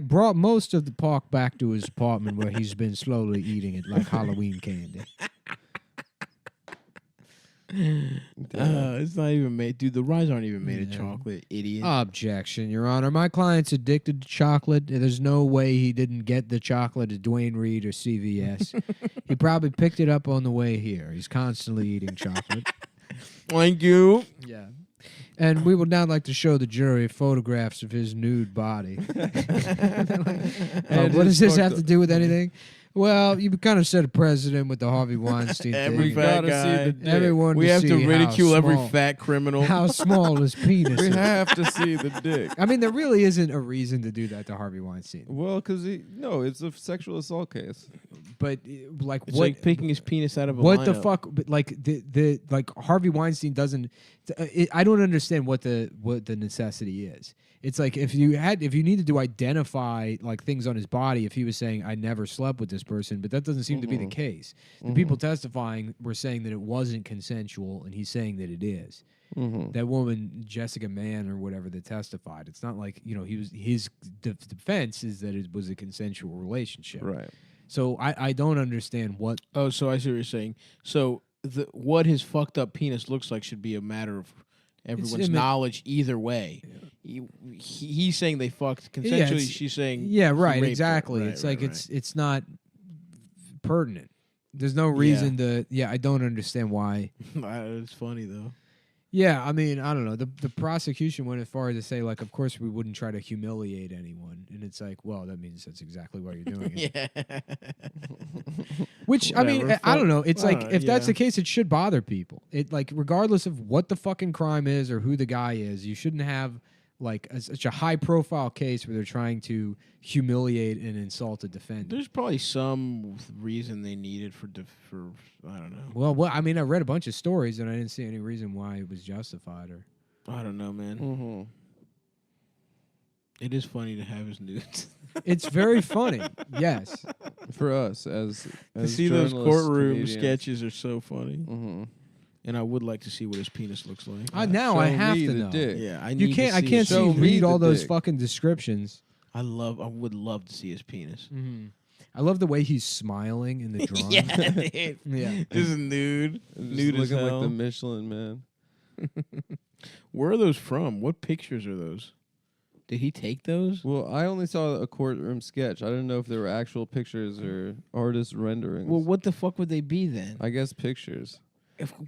brought most of the park back to his apartment where he's been slowly eating it like Halloween candy. It's not even made. Dude, the rides aren't even made of chocolate, idiot. Objection, Your Honor. My client's addicted to chocolate. There's no way he didn't get the chocolate at Duane Reade or CVS. He probably picked it up on the way here. He's constantly eating chocolate. Thank you. Yeah. And we would now like to show the jury photographs of his nude body. What does this have to do with anything? Well, you kind of set a precedent with the Harvey Weinstein Every thing. fat guy. Everyone. We have to see how ridicule every small- fat criminal. How small his penis We is. have to see the dick. I mean, there really isn't a reason to do that to Harvey Weinstein. Well, because it's a sexual assault case. But like, It's what? like picking his penis out of a What the lineup. fuck? But like the like Harvey Weinstein doesn't. I don't understand what the necessity is. It's like if you needed to identify like things on his body, if he was saying I never slept with this person, but that doesn't seem to be the case. The people testifying were saying that it wasn't consensual, and he's saying that it is. That woman Jessica Mann or whatever that testified. It's not like his defense is that it was a consensual relationship. Right. So I don't understand what. Oh, so I see what you're saying. So what his fucked up penis looks like should be a matter of everyone's knowledge either way. He's saying they fucked consensually. She's saying yeah, he right, raped her. exactly. Right, it's right, like right. it's not pertinent. There's no reason to. Yeah, I don't understand why. It's funny though. Yeah, I mean, I don't know. The prosecution went as far as to say, like, of course we wouldn't try to humiliate anyone, and it's like, well, that means that's exactly why you're doing it. Yeah. Which I mean, Whatever. I don't know. It's like if that's yeah. the case, it should bother people. It like regardless of what the fucking crime is or who the guy is, you shouldn't have like such a high profile case where they're trying to humiliate and insult a defendant. There's probably some reason they needed for I don't know. Well, I mean, I read a bunch of stories and I didn't see any reason why it was justified or. I don't know, man. It is funny to have his nudes. It's very funny. Yes. For us as To see those journalists, courtroom comedians. sketches are so funny. And I would like to see what his penis looks like. Now I Show have me to the know. dick. Yeah, I You need can't. to I see can't his- see Show me read the all those dick. fucking descriptions. I would love to see his penis. I love the way he's smiling in the drawing. Yeah, dude. Yeah. Just nude. Just Nude as looking hell. like the Michelin Man. Where are those from? What pictures are those? Did he take those? Well, I only saw a courtroom sketch. I didn't know if there were actual pictures or artist renderings. Well, what the fuck would they be then? I guess pictures.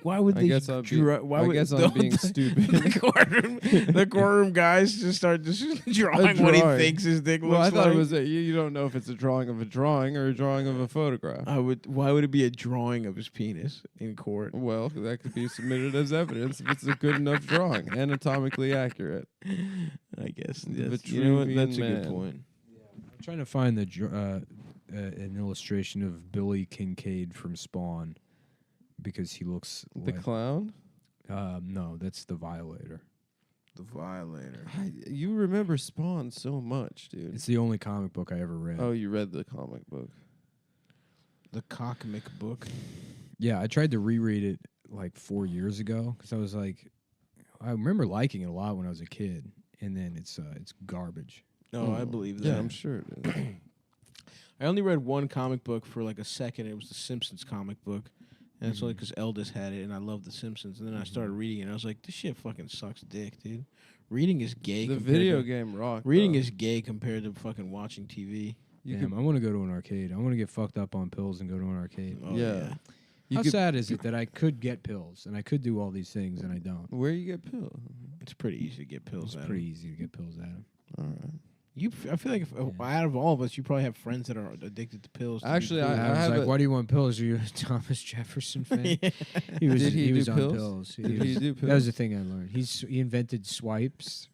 Why would I they? guess I'm being- why I would guess I'm being stupid. the courtroom guys just start drawing what he drawing. thinks his dick Well, I looks thought like. it was you don't know if it's a drawing of a drawing or a drawing of a photograph. Why would it be a drawing of his penis in court? Well, that could be submitted as evidence if it's a good enough drawing, anatomically accurate. I guess. The You know what? That's a Vitruvian good Man. point. I'm trying to find an illustration of Billy Kincaid from Spawn because he looks The like, clown? no, that's the Violator. The Violator. You remember Spawn so much, dude. It's the only comic book I ever read. Oh, you read the comic book. The Cockmick book. Yeah, I tried to reread it like 4 years ago because I was like, I remember liking it a lot when I was a kid, and then it's garbage. No, I believe that. Yeah, I'm sure it is. I only read one comic book for like a second. It was the Simpsons comic book. And it's only because Eldest had it, and I loved The Simpsons. And then I started reading it, and I was like, this shit fucking sucks dick, dude. Reading is gay. The compared video to- game rock. Reading though. is gay compared to fucking watching TV. Damn, I want to go to an arcade. I want to get fucked up on pills and go to an arcade. Oh, Yeah. You How could- sad is it that I could get pills and I could do all these things and I don't? Where you get pills? It's pretty easy to get pills It's out of. pretty easy to get pills out of. All right. I feel like out of all of us, you probably have friends that are addicted to pills. to do Actually, cool. I was have like, a- why do you want pills? Are you a Thomas Jefferson fan? Yeah. He was. Did he was do on pills? pills. Did he do That was pills? the thing I learned. He invented swipes.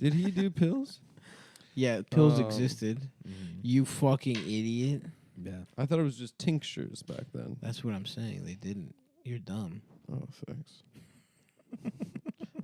Did he do pills? Yeah, pills Oh. existed. You fucking idiot. Yeah. I thought it was just tinctures back then. That's what I'm saying. They didn't. You're dumb. Oh, thanks.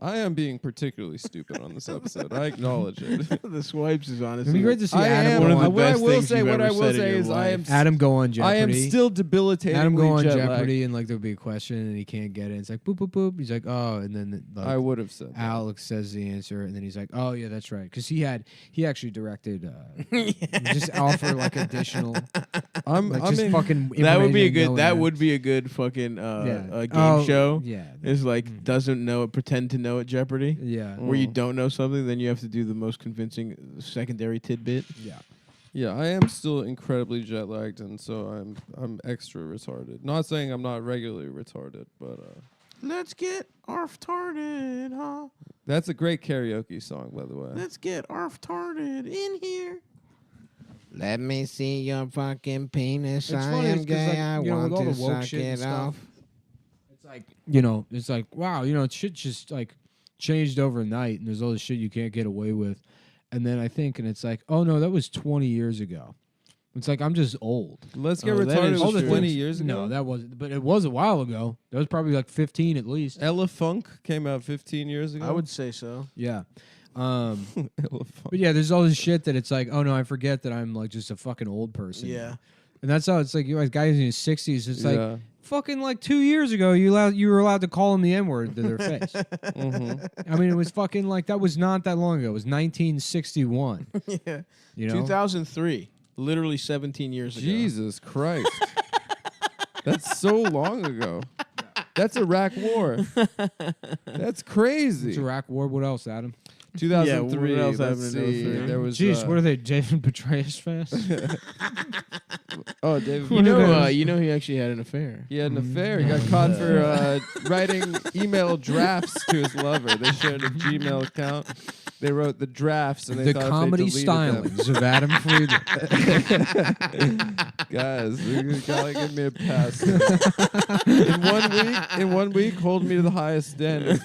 I am being particularly stupid on this episode. I acknowledge it. The swipes is honestly. It'd be great to see I Adam. am. one of go the on, what I best will things say, you've what I ever will said in say your is, I am. life. Adam go on I Jeopardy. am still debilitatingly Adam go on jet lagged. Jeopardy and like there'll be a question and he can't get it. It's like boop boop boop. He's like, oh, and then like, I would have said that. Alex says the answer, and then he's like, "Oh yeah, that's right," because he actually directed. Just offer like additional. I'm just in- fucking. That would be a information good. knowing That would be a good fucking game show. Yeah, Is like doesn't know it, pretend to know it Jeopardy. yeah, Where you don't know something, then you have to do the most convincing secondary tidbit. yeah. Yeah, I am still incredibly jet lagged, and so I'm extra retarded. Not saying I'm not regularly retarded, but Let's get arf-tarded, huh? that's a great karaoke song, by the way. Let's get arf-tarded in here. Let me see your fucking penis. It's I funny, am it's 'cause, gay. like, I you know, with want all to the woke suck shit and it stuff, off. it's like, you know, it's like, wow, you know, shit just like changed overnight, and there's all this shit you can't get away with. And then I think, and it's like, oh no, that was 20 years ago. It's like I'm just old. Let's Get Oh, that Retarded is was true. 20 years ago. No, that wasn't. But it was a while ago. That was probably like 15 at least. Ella Funk came out 15 years ago. I would say so. Yeah. Ella Funk. But yeah, there's all this shit that it's like, oh no, I forget that I'm like just a fucking old person. Yeah. And that's how it's like, you know, guys in his 60s. It's like Yeah. fucking like 2 years ago, you were allowed to call him the N-word to their face. I mean, it was fucking like that was not that long ago. It was 1961. Yeah. You know, 2003. Literally 17 years ago. Jesus Christ. That's so long ago. That's Iraq War. That's crazy. it's Iraq War. What else, Adam? 2003. Yeah, what else let's happened in see. 03? There was. Jeez, what are they? David Petraeus fast? Oh, David. You know he actually had an affair. He had an affair. He got caught for writing email drafts to his lover. They shared a Gmail account. They wrote the drafts, and they The thought comedy if they deleted stylings of Adam Friedland. them, guys, you gotta give me a pass. In 1 week, hold me to the highest standards.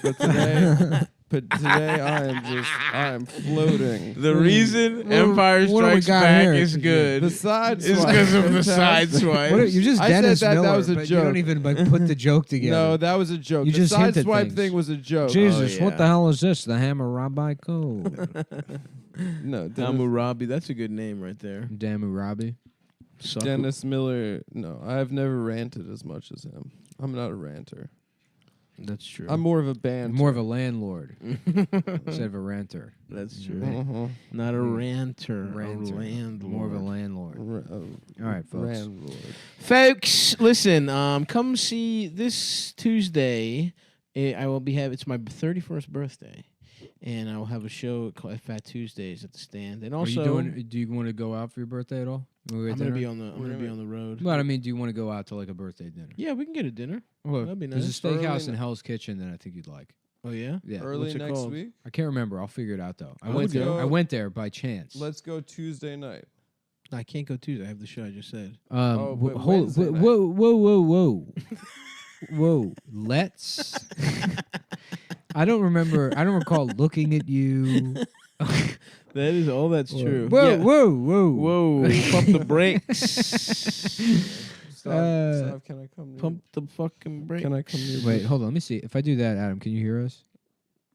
But today, I am floating. The reason Empire what do we Strikes got Back here? is good The side is swipe. because of the Fantastic. side swipe. What, you just I said Dennis that Miller, was a but joke. you don't even like put the joke together. No, that was a joke. You The just side hinted swipe things. thing was a joke. Jesus, Oh, what yeah. the hell is this? The Hammurabi Code. No, Dennis, Hammurabi, that's a good name right there. Hammurabi. Dennis Miller. No, I've never ranted as much as him. I'm not a ranter. That's true. I'm more of a band. More of a landlord instead of a ranter. That's true. Uh-huh. Not a ranter. Ranter. A landlord. More of a landlord. All right, folks. Landlord. Folks, listen. Come see this Tuesday. I will be having. It's my 31st birthday, and I will have a show called Fat Tuesdays at the Stand. And also, do you want to go out for your birthday at all? I'm gonna be on the road. But I mean, do you want to go out to like a birthday dinner? Yeah, we can get a dinner. Well, That'd be there's nice. a steakhouse Early in Hell's Kitchen that I think you'd like. Oh yeah. Yeah. Early What's it next called? week. I can't remember. I'll figure it out though. I Let's went there. go- I went there by chance. Let's go Tuesday night. I can't go Tuesday. I have the show I just said. Oh, but hold, Wednesday night. whoa. Whoa. Let's. I don't remember. I don't recall looking at you. That is all that's true. Whoa, Yeah. whoa. Pump the brakes. Stop, can I come? Pump the fucking brakes. Can I come? Near Wait, hold on. Let me see. If I do that, Adam, can you hear us?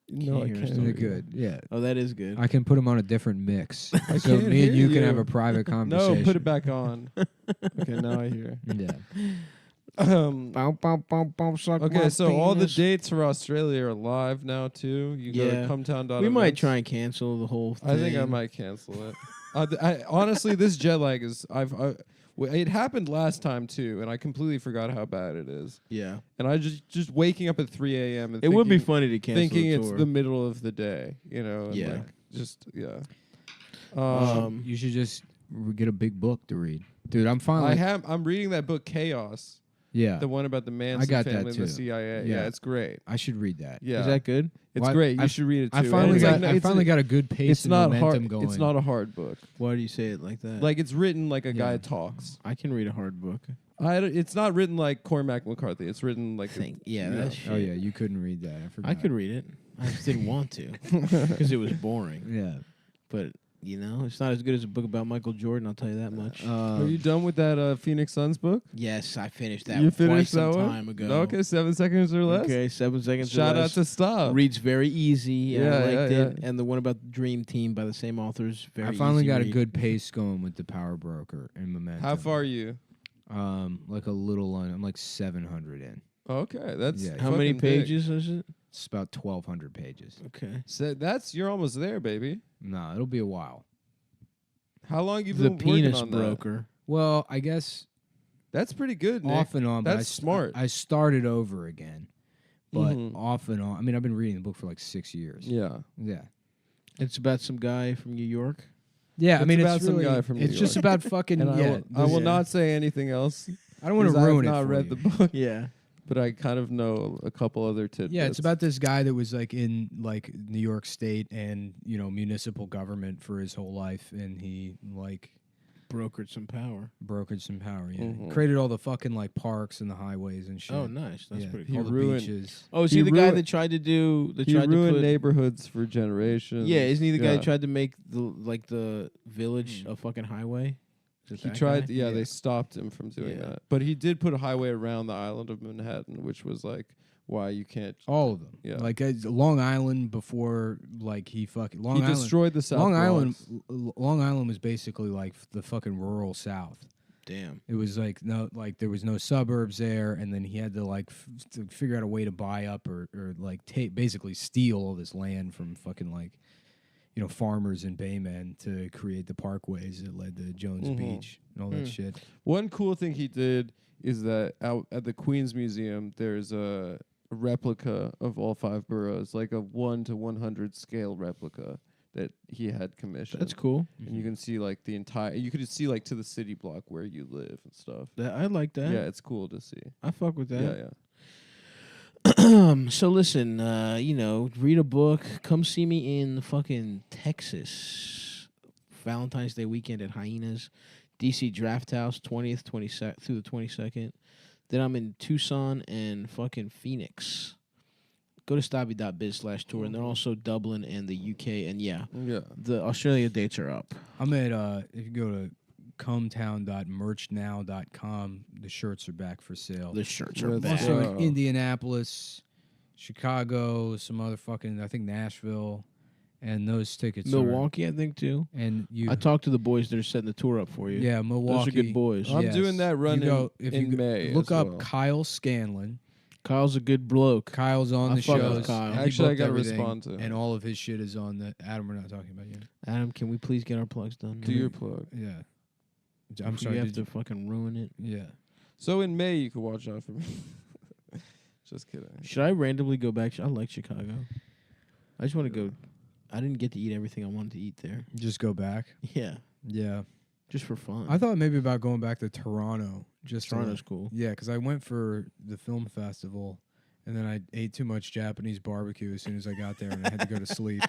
No, I Can't hear us, can't. Is it good? Yeah. Oh, that is good. I can put them on a different mix. So can't me and hear you can have you. a private conversation. No, put it back on. Okay, now I hear. Yeah. Okay, so all the dates for Australia are live now too. You go to Yeah. cumtown.events. We might try and cancel the whole thing. I think I might cancel it. Honestly, this jet lag is. It happened last time too, and I completely forgot how bad it is. Yeah. And I just waking up at 3 a.m. and It would be thinking- funny to cancel thinking the it's tour. the middle of the day, you know. And Yeah. like, just yeah. You should just get a big book to read, dude. I'm finally. I'm reading that book Chaos. Yeah. The one about the Manson got that family and the too. CIA. Yeah. Yeah, it's great. I should read that. Yeah. Is that good? It's Well, great. You I- should read it too. I And finally it's got. like- I it's finally a- got a good pace It's and not momentum hard. going. It's not a hard book. Why do you say it like that? Like it's written like a guy Yeah. talks. I can read a hard book. It's not written like Cormac McCarthy. It's written like Yeah, you know. that's shit. Oh yeah, you couldn't read that. I forgot. I could read it. I just didn't want to because it was boring. Yeah. But you know, it's not as good as a book about Michael Jordan. I'll tell you that much. Are you done with that Phoenix Suns book? Yes, I finished that You quite finished some that one? time ago. Okay, 7 seconds or less. Okay, 7 seconds. or Shout out less. to Stop. Reads very easy. And I Yeah, liked yeah, it. And the one about the Dream Team by the same authors. Very I finally easy got a read. good pace going with the Power Broker and Momentum. How far are you? Like a little. I'm like 700 in. Okay, that's Yeah. How many fucking big. pages is it? It's about 1,200 pages. Okay. So you're almost there, baby. No, it'll be a while. How long you The been working Penis on that? Broker. Well, I guess That's pretty good, Nick. off and on. But That's smart. I started over again, but Mhm. off and on. I mean, I've been reading the book for like 6 years. Yeah. Yeah. It's about some guy from New York. Yeah, I It's mean, about it's some really, guy from New it's just York. about fucking. And yeah, I will Yeah. not say anything else. I don't want to 'cause ruin it. I've not for read you. the book, Yeah. but I kind of know a couple other tidbits. Yeah, it's about this guy that was like in like New York State and municipal government for his whole life, and he like brokered some power. Brokered some power, yeah. Mhm. Created all the fucking like parks and the highways and shit. Oh, nice. That's pretty All cool. the He ruined- beaches. Oh, is He he the guy ruined- that tried to do? That He tried to ruined put, neighborhoods for generations. Yeah, isn't he the guy Yeah. that tried to make the village a fucking highway? Is it He that tried. guy? Yeah, they stopped him from doing Yeah. that. But he did put a highway around the island of Manhattan, which was like why you can't. All of them. Yeah. Like Long Island before, like he fucking Long He Island destroyed the South Long Bronx. Long Island was basically like the fucking rural South. Damn. It was like there was no suburbs there, and then he had to like to figure out a way to buy up or like basically steal all this land from fucking like farmers and baymen to create the parkways that led to Jones Beach and all that shit. One cool thing he did is that out at the Queens Museum, there's a replica of all 5 boroughs, like a 1 to 100 scale replica that he had commissioned. That's cool. And you can see like the entire. You could see like to the city block where you live and stuff. I like that. Yeah, it's cool to see. I fuck with that. Yeah, yeah. So listen, read a book. Come see me in fucking Texas. Valentine's Day weekend at Hyenas. DC Draft House, 20th through the 22nd. Then I'm in Tucson and fucking Phoenix. Go to stabby.biz/tour. And they're also Dublin and the UK. And yeah, the Australia dates are up. I'm at if you go to cometown.merchnow.com, the shirts are back for sale. The shirts are I'm back. also in Indianapolis, Chicago, some other fucking, I think Nashville, and those tickets Milwaukee, I think, too. And I talked to the boys that are setting the tour up for you. Yeah, Milwaukee. Those are good boys. I'm doing that run in May. Look as up well. Kyle Scanlon. Kyle's a good bloke. Kyle's on I the fuck with shows. Kyle. He Actually, I booked gotta everything, respond to him. and all of his shit is on the Adam. We're not talking about you. Adam, can we please get our plugs done? Do your plug. Yeah. I'm sorry. You have to fucking ruin it. Yeah. So in May, you can watch out for me. Just kidding. Should I randomly go back? I like Chicago. I just want to go. I didn't get to eat everything I wanted to eat there. Just go back. Yeah. Yeah. Just for fun. I thought maybe about going back to Toronto. Toronto's cool. Yeah, because I went for the film festival, and then I ate too much Japanese barbecue as soon as I got there, and I had to go to sleep.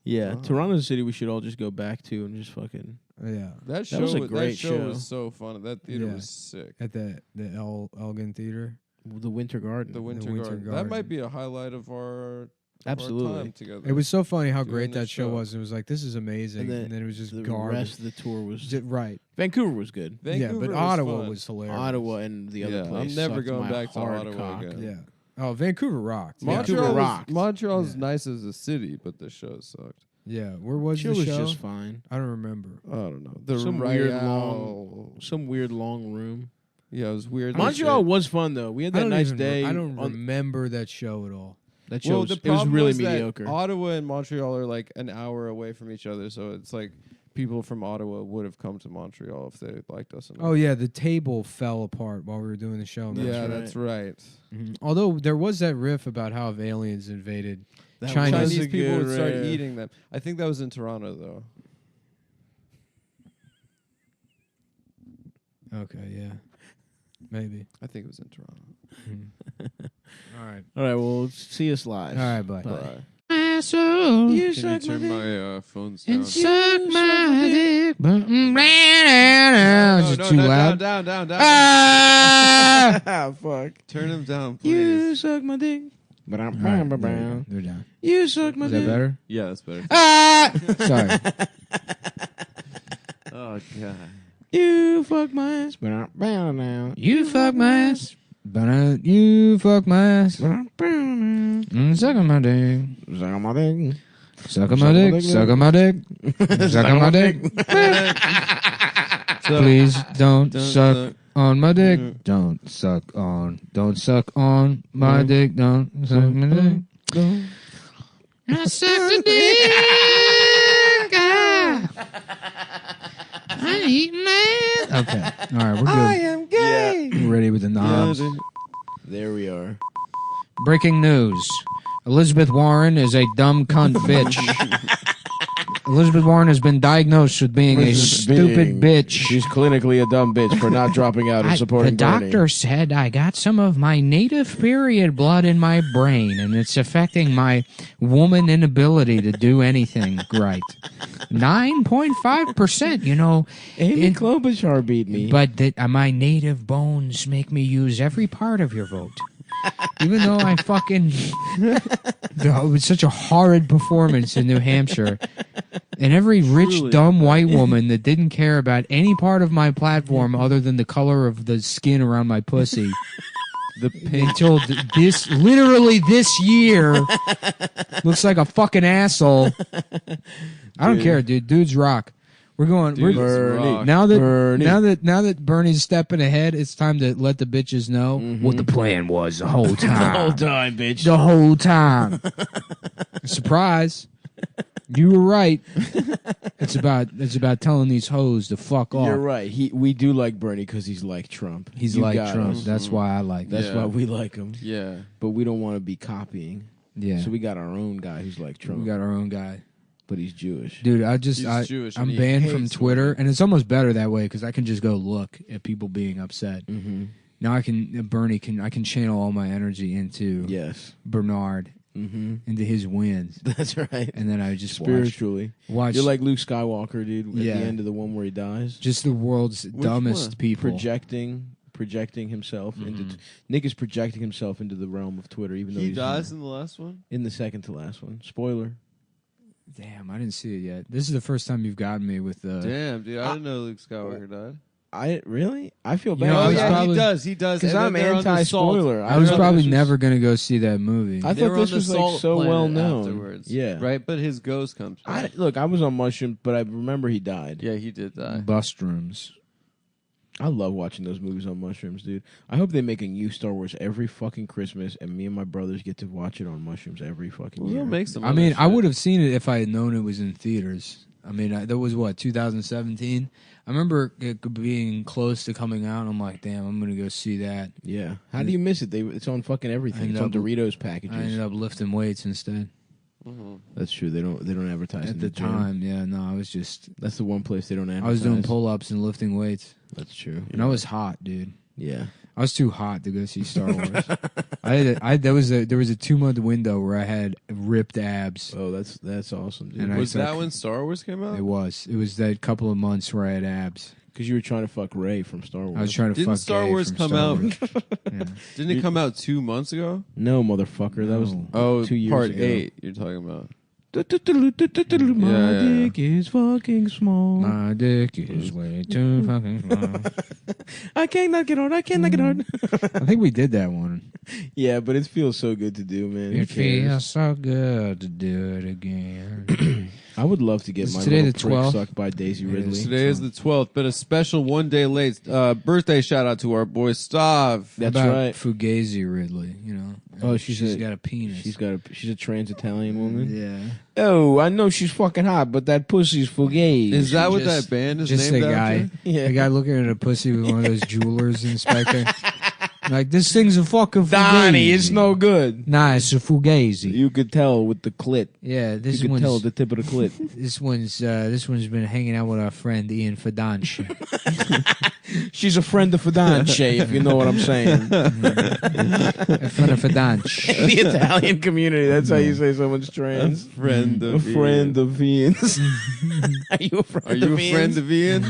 Yeah, Toronto's a city we should all just go back to and just fucking. Yeah, That show was a that great show show. was so fun. That theater Yeah. was sick. At the Elgin Theater. The Winter Garden. The Winter, Winter Garden. That Garden. might be a highlight of our Absolutely. time together. It was so funny how Doing great this that show show. was. It was like, this is amazing, and then it was just the garbage. rest of the tour was Right. Vancouver was good. Vancouver yeah, but was Ottawa fun. was hilarious. Ottawa and the other Yeah, place. I'm never sucked going my back to hard Ottawa cock. again. Yeah. Oh, Vancouver rocked. Vancouver rocked. Montreal's nice as a city, but the show sucked. Yeah. Where was Show the was show? just fine. I don't remember. I don't know. The Some Royale- weird long room. Yeah, it was weird. Montreal was fun though. We had that nice day. I don't on- remember that show at all. That show Well, the it was problem really that mediocre. Ottawa and Montreal are like an hour away from each other, so it's like people from Ottawa would have come to Montreal if they liked us enough. Oh yeah, the table fell apart while we were doing the show. yeah, that's right. Mhm. Although there was that riff about how if aliens invaded That Chinese was a people good would start riff. eating them. I think that was in Toronto though. Okay, yeah. Maybe. I think it was in Toronto. All right. All right, well, see us live. All right, bye. Bye. Asshole. Can you turn my phones down? And suck my dick. Is it too loud? Down. Ah! Fuck. Turn them down, please. You suck my dick. All right, they're down. You suck my Is dick. that better? Yeah, that's better. Ah! Sorry. Oh god. You fuck my ass. You fuck my ass. You fuck my ass. Suck on my dick. Suck on my dick. Suck on my dick. Suck on my dick. Suck on my dick. Please don't suck on my dick. Don't suck on my dick. Don't suck my dick. I suck the dick. I'm eating ass. Okay. All right, we're good. I am gay. We're ready with the knobs. There we are. Breaking news. Elizabeth Warren is a dumb cunt bitch. Elizabeth Warren has been diagnosed with being a stupid bitch. She's clinically a dumb bitch for not dropping out and supporting The Bernie. doctor said I got some of my native period blood in my brain, and it's affecting my woman inability to do anything right. 9.5%, you know. Amy Klobuchar beat me. But my native bones make me use every part of your vote. Even though I fucking... it was such a horrid performance in New Hampshire. And every rich, dumb white woman that didn't care about any part of my platform other than the color of the skin around my pussy... until literally this year looks like a fucking asshole. I don't care, dude. Dudes rock. We're going. Bernie. Now that Bernie's stepping ahead, it's time to let the bitches know what the plan was the whole time. The whole time, bitch. The whole time. Surprise. You were right. It's about telling these hoes to fuck off. You're right. We do like Bernie because he's like Trump. He's You like got Trump. us. That's why I like him. That's why we like him. Yeah. But we don't want to be copying. Yeah. So we got our own guy who's like Trump. We got our own guy. But he's Jewish. Dude, He's Jewish and I'm he banned from hates Twitter, women. and it's almost better that way because I can just go look at people being upset. Mm-hmm. Now I can channel all my energy into Bernard, into his wins. That's right. And then I just spiritually watch. You're like Luke Skywalker, dude. At Yeah. the end of the one where he dies, just the world's dumbest people projecting himself into. Nick is projecting himself into the realm of Twitter, even though He he's dies in the last one? In the second to last one. Spoiler. Damn, I didn't see it yet. This is the first time you've gotten me with the. Damn, dude, I didn't know Luke Skywalker died. I feel bad. You know, I was probably- he does. Because And I'm then they're on the salt. anti-spoiler. I was They're on probably the- never gonna go see that movie. I They thought were on this the was like salt so planet well known. afterwards. Yeah. Right, but his ghost comes back. Look, I was on mushrooms, but I remember he died. Yeah, he did die. Bust rooms. I love watching those movies on mushrooms, dude. I hope they make a new Star Wars every fucking Christmas, and me and my brothers get to watch it on mushrooms every fucking year. We'll make some. I mean, I would have seen it if I had known it was in theaters. I mean, that was 2017. I remember it being close to coming out. And I'm like, damn, I'm gonna go see that. Yeah. How do you miss it? It's on fucking everything. It's on Doritos packages. I ended up lifting weights instead. That's true. They don't advertise At in the gym. time, yeah, no, I was just. That's the one place they don't advertise. I was doing pull-ups and lifting weights. That's true. And I was hot, dude. Yeah. I was too hot to go see Star Wars. There was a 2-month window where I had ripped abs. Oh, that's awesome, dude. And Was that when Star Wars came out? It was. It was that couple of months where I had abs. Because you were trying to fuck Ray from Star Wars. I was trying to Didn't fuck Star gay Wars from come Star out? Wars. Yeah. Didn't it come out 2 months ago? No, motherfucker. That was 2 years part ago. 8 you're talking about. My Yeah. dick is fucking small. My dick is way too fucking small. I cannot get hard. I cannot get hard. I think we did that one. Yeah, but it feels so good to do, man. Who It cares? feels so good to do it again. I would love to get Is my today little the prick 12th? sucked by Daisy Ridley. Today is the 12th, but a special 1 day late birthday shout out to our boy Stav. That's About right. Fugazi Ridley, you know. Oh, she's got a penis. She's a trans Italian woman. Yeah. Oh, I know she's fucking hot, but that pussy's fugazi. Is that what Just- that band is Just named a guy. after? Yeah. A guy looking at a pussy with one of those jewelers inspector. Like, this thing's a fucking Fugazi. Donnie, it's no good. Nah, it's a Fugazi. You could tell with the clit. Yeah, this You could one's tell the tip of the clit. this one's been hanging out with our friend Ian Fidanche. She's a friend of Fidanche, if you know what I'm saying. A friend of Fidanche. In the Italian community, that's how you say someone's trans. Friend A of friend of Ian's. Are you a friend Are you of a friend of Ian?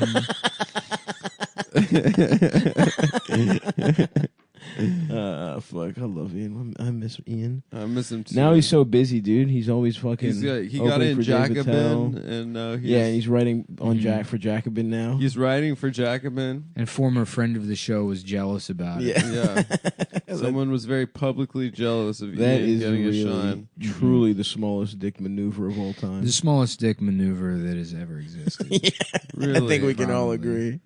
Fuck, I love Ian. I miss Ian. I miss him too. Now he's so busy, dude. He's always fucking. he got opening in for Dave Attell. Jacobin, and Yeah, and he's writing on Jack for Jacobin now. he's writing for Jacobin. And former friend of the show was jealous about it. Yeah, someone was very publicly jealous of That Ian is getting really, a shine. truly the smallest dick maneuver of all time. The smallest dick maneuver that has ever existed. Really, I think we can all probably. agree.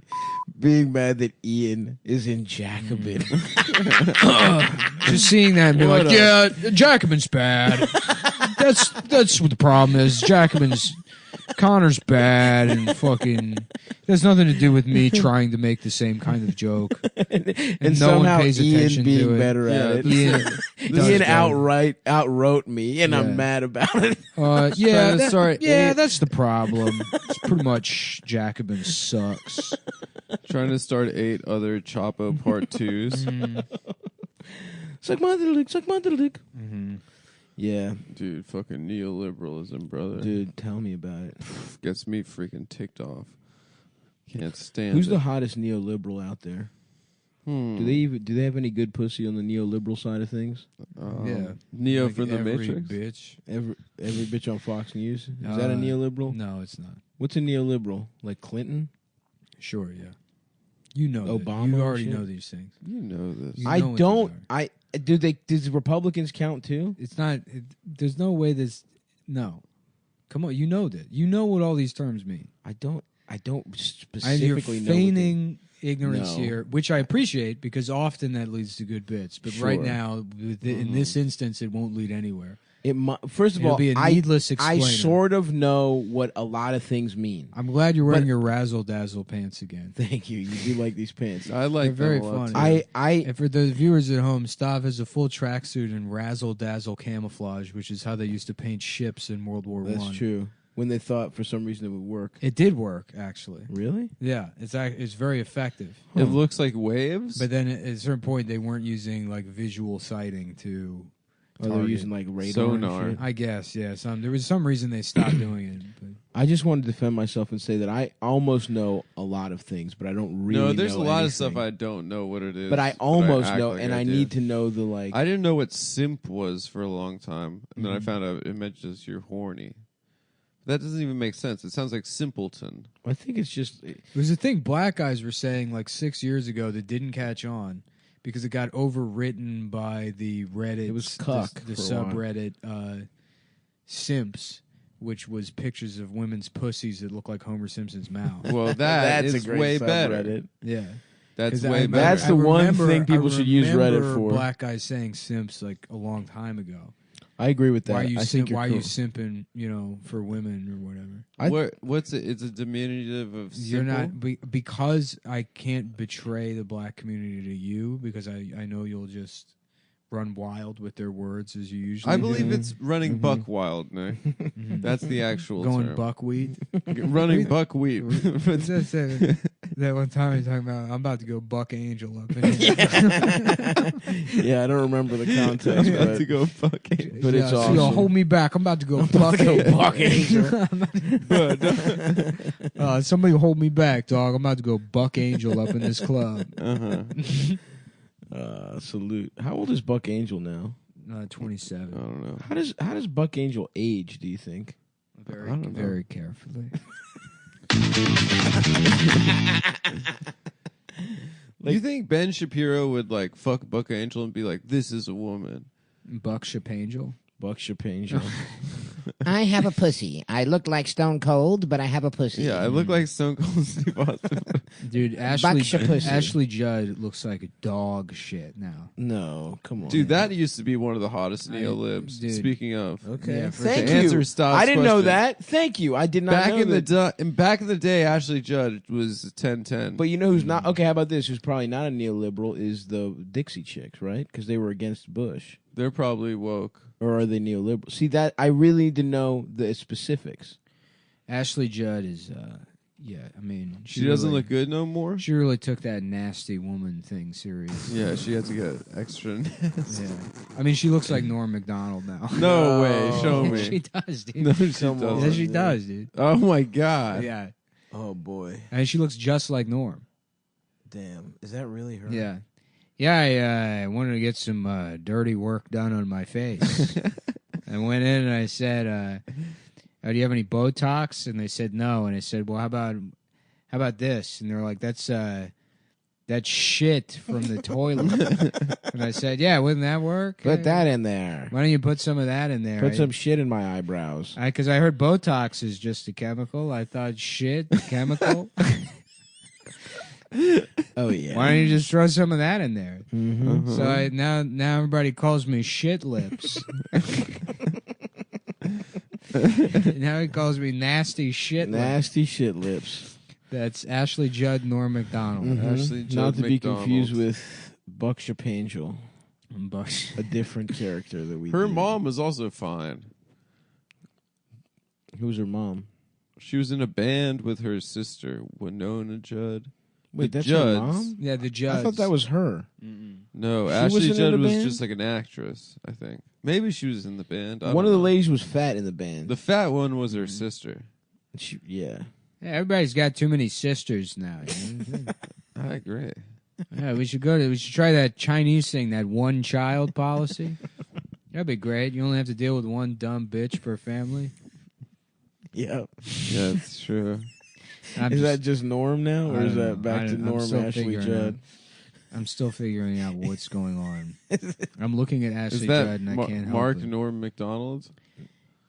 Being mad that Ian is in Jacobin. Just seeing that and be What like, a- yeah, Jacobin's bad. That's what the problem is. Connor's bad, and fucking There's nothing to do with me trying to make the same kind of joke, and no somehow one pays Ian attention being to it. better at it. Ian outwrote me, and I'm mad about it. That's the problem. It's pretty much Jacobin sucks. Trying to start 8 other Chapo Part 2s. Suck my little dick, suck my little dick. Yeah. Dude, fucking neoliberalism, brother. Dude, tell me about it. Gets me freaking ticked off. Can't stand Who's it. the hottest neoliberal out there? Do they have any good pussy on the neoliberal side of things? Neo Like from the every Matrix? bitch. Every bitch on Fox News? Is that a neoliberal? No, it's not. What's a neoliberal? Like Clinton? Sure, yeah. You know Obama You and already shit? know these things. You know this. You I know what don't. these are. Does Republicans count too? It's not. There's no way this. No. Come on, you know that. You know what all these terms mean. I don't And specifically you're know. what they- feigning ignorance No. here, which I appreciate because often that leads to good bits. But right Sure. now, in this instance, it won't lead anywhere. First of It'll all, be a needless I explainer. sort of know what a lot of things mean. I'm glad you're wearing your razzle dazzle pants again. Thank you. You do like these pants. I like They're very them a lot, funny. too. And for the viewers at home, Stav has a full tracksuit and razzle dazzle camouflage, which is how they used to paint ships in World War That's I. true. When they thought for some reason it would work. It did work, actually. Really? Yeah, it's very effective. It looks like waves. But then at a certain point, they weren't using like visual sighting to. Or they're using like radar Sonar. and shit. I guess, yeah. There was some reason they stopped doing it. But. I just wanted to defend myself and say that I almost know a lot of things, but I don't really know No, there's a lot of anything. stuff I don't know what it is. But I almost act know, like and I do. need to know the like. I didn't know what simp was for a long time, and then I Mhm. found out it meant just you're horny. That doesn't even make sense. It sounds like simpleton. I think it's just. It was a thing black guys were saying like 6 years ago that didn't catch on because it got overwritten by the Reddit. It was cuck the for a while. subreddit simps, which was pictures of women's pussies that look like Homer Simpson's mouth. Well, That's is a great way better. subreddit. Yeah. That's 'Cause way I better. That's the one thing people should use Reddit remember for. Black guys saying simps like a long time ago. I agree with that. Why are you I think you're why are you cool. simping, for women or whatever? What's it? It's a diminutive of You're simple? not because I can't betray the black community to you because I know you'll just run wild with their words as you usually I do. believe it's running buck wild, Nick. That's the actual going term. buckwheat. Running buckwheat. What's that say? That one time you're talking about, I'm about to go buck angel up in here. Yeah, I don't remember the context, I'm about but, to go buck angel. but it's so awesome. yo, hold me back. I'm about to go buck angel. buck angel. Somebody hold me back, dog. I'm about to go buck angel up in this club. Salute. How old is Buck Angel now? 27. I don't know. How does Buck Angel age? Do you think? Very, I don't know. very carefully. You think Ben Shapiro would like fuck Buck Angel and be like, "This is a woman"? Buck Shapangel. Buck Shapangel. I have a pussy. I look like Stone Cold, but I have a pussy. Yeah, I look like Stone Cold Steve Austin. Dude, Ashley Judd looks like a dog shit now. No, come on. Dude, that used to be one of the hottest neo-libs. dude. Speaking of, Okay. Yeah, for Thank to you. answer Stav's I didn't know question. that. Thank you. I did not back know in that. back in the day, Ashley Judd was 10-10. But you know who's not? Okay, how about this? Who's probably not a neoliberal is the Dixie Chicks, right? Because they were against Bush. They're probably woke. Or are they neoliberal? See, that I really need to know the specifics. Ashley Judd is, I mean, She doesn't really- look good no more. She really took that nasty woman thing serious. Yeah, she had to get extra. Yeah. I mean, she looks like Norm Macdonald now. No way, show me. She does, dude. No, she Come on. doesn't. Yeah, she does, dude. Oh my god. Yeah. Oh boy, And she looks just like Norm. damn! Is that really her? Yeah. Yeah, I wanted to get some dirty work done on my face. I went in and I said, do you have any Botox? And they said no. And I said, well, how about this? And they're like, that's shit from the toilet. And I said, yeah, wouldn't that work? Put that in there. Why don't you put some of that in there? Put some shit in my eyebrows. Because I heard Botox is just a chemical. I thought shit, chemical. Oh yeah. Why don't you just throw some of that in there? Mm-hmm. So now everybody calls me shit lips. Now he calls me nasty shit lips. Nasty shit lips. That's Ashley Judd, Norm Macdonald. Mhm. Ashley Judd Not to be McDonald. confused with Buck Shapangel, Buck. a different character that we. Her did. mom was also fine. Who's her mom? She was in a band with her sister, Winona Judd. Wait, The that's Judds. her mom? Yeah, the Judds. I thought that was her. No, She Ashley wasn't in Judd the was band? just like an actress, I think. Maybe she was in the band. I One don't of the know. ladies was fat in the band. The fat one was her sister. Yeah. Yeah, everybody's got too many sisters now. You know? I agree. Yeah, we should try that Chinese thing, that one child policy. That'd be great. You only have to deal with one dumb bitch per family. Yeah. Yeah, it's true. Is that just Norm now, or is that back to Norm Ashley Judd? I'm still figuring out what's going on. I'm looking at Ashley Is that Judd and I can't help Mark it. Norm McDonald?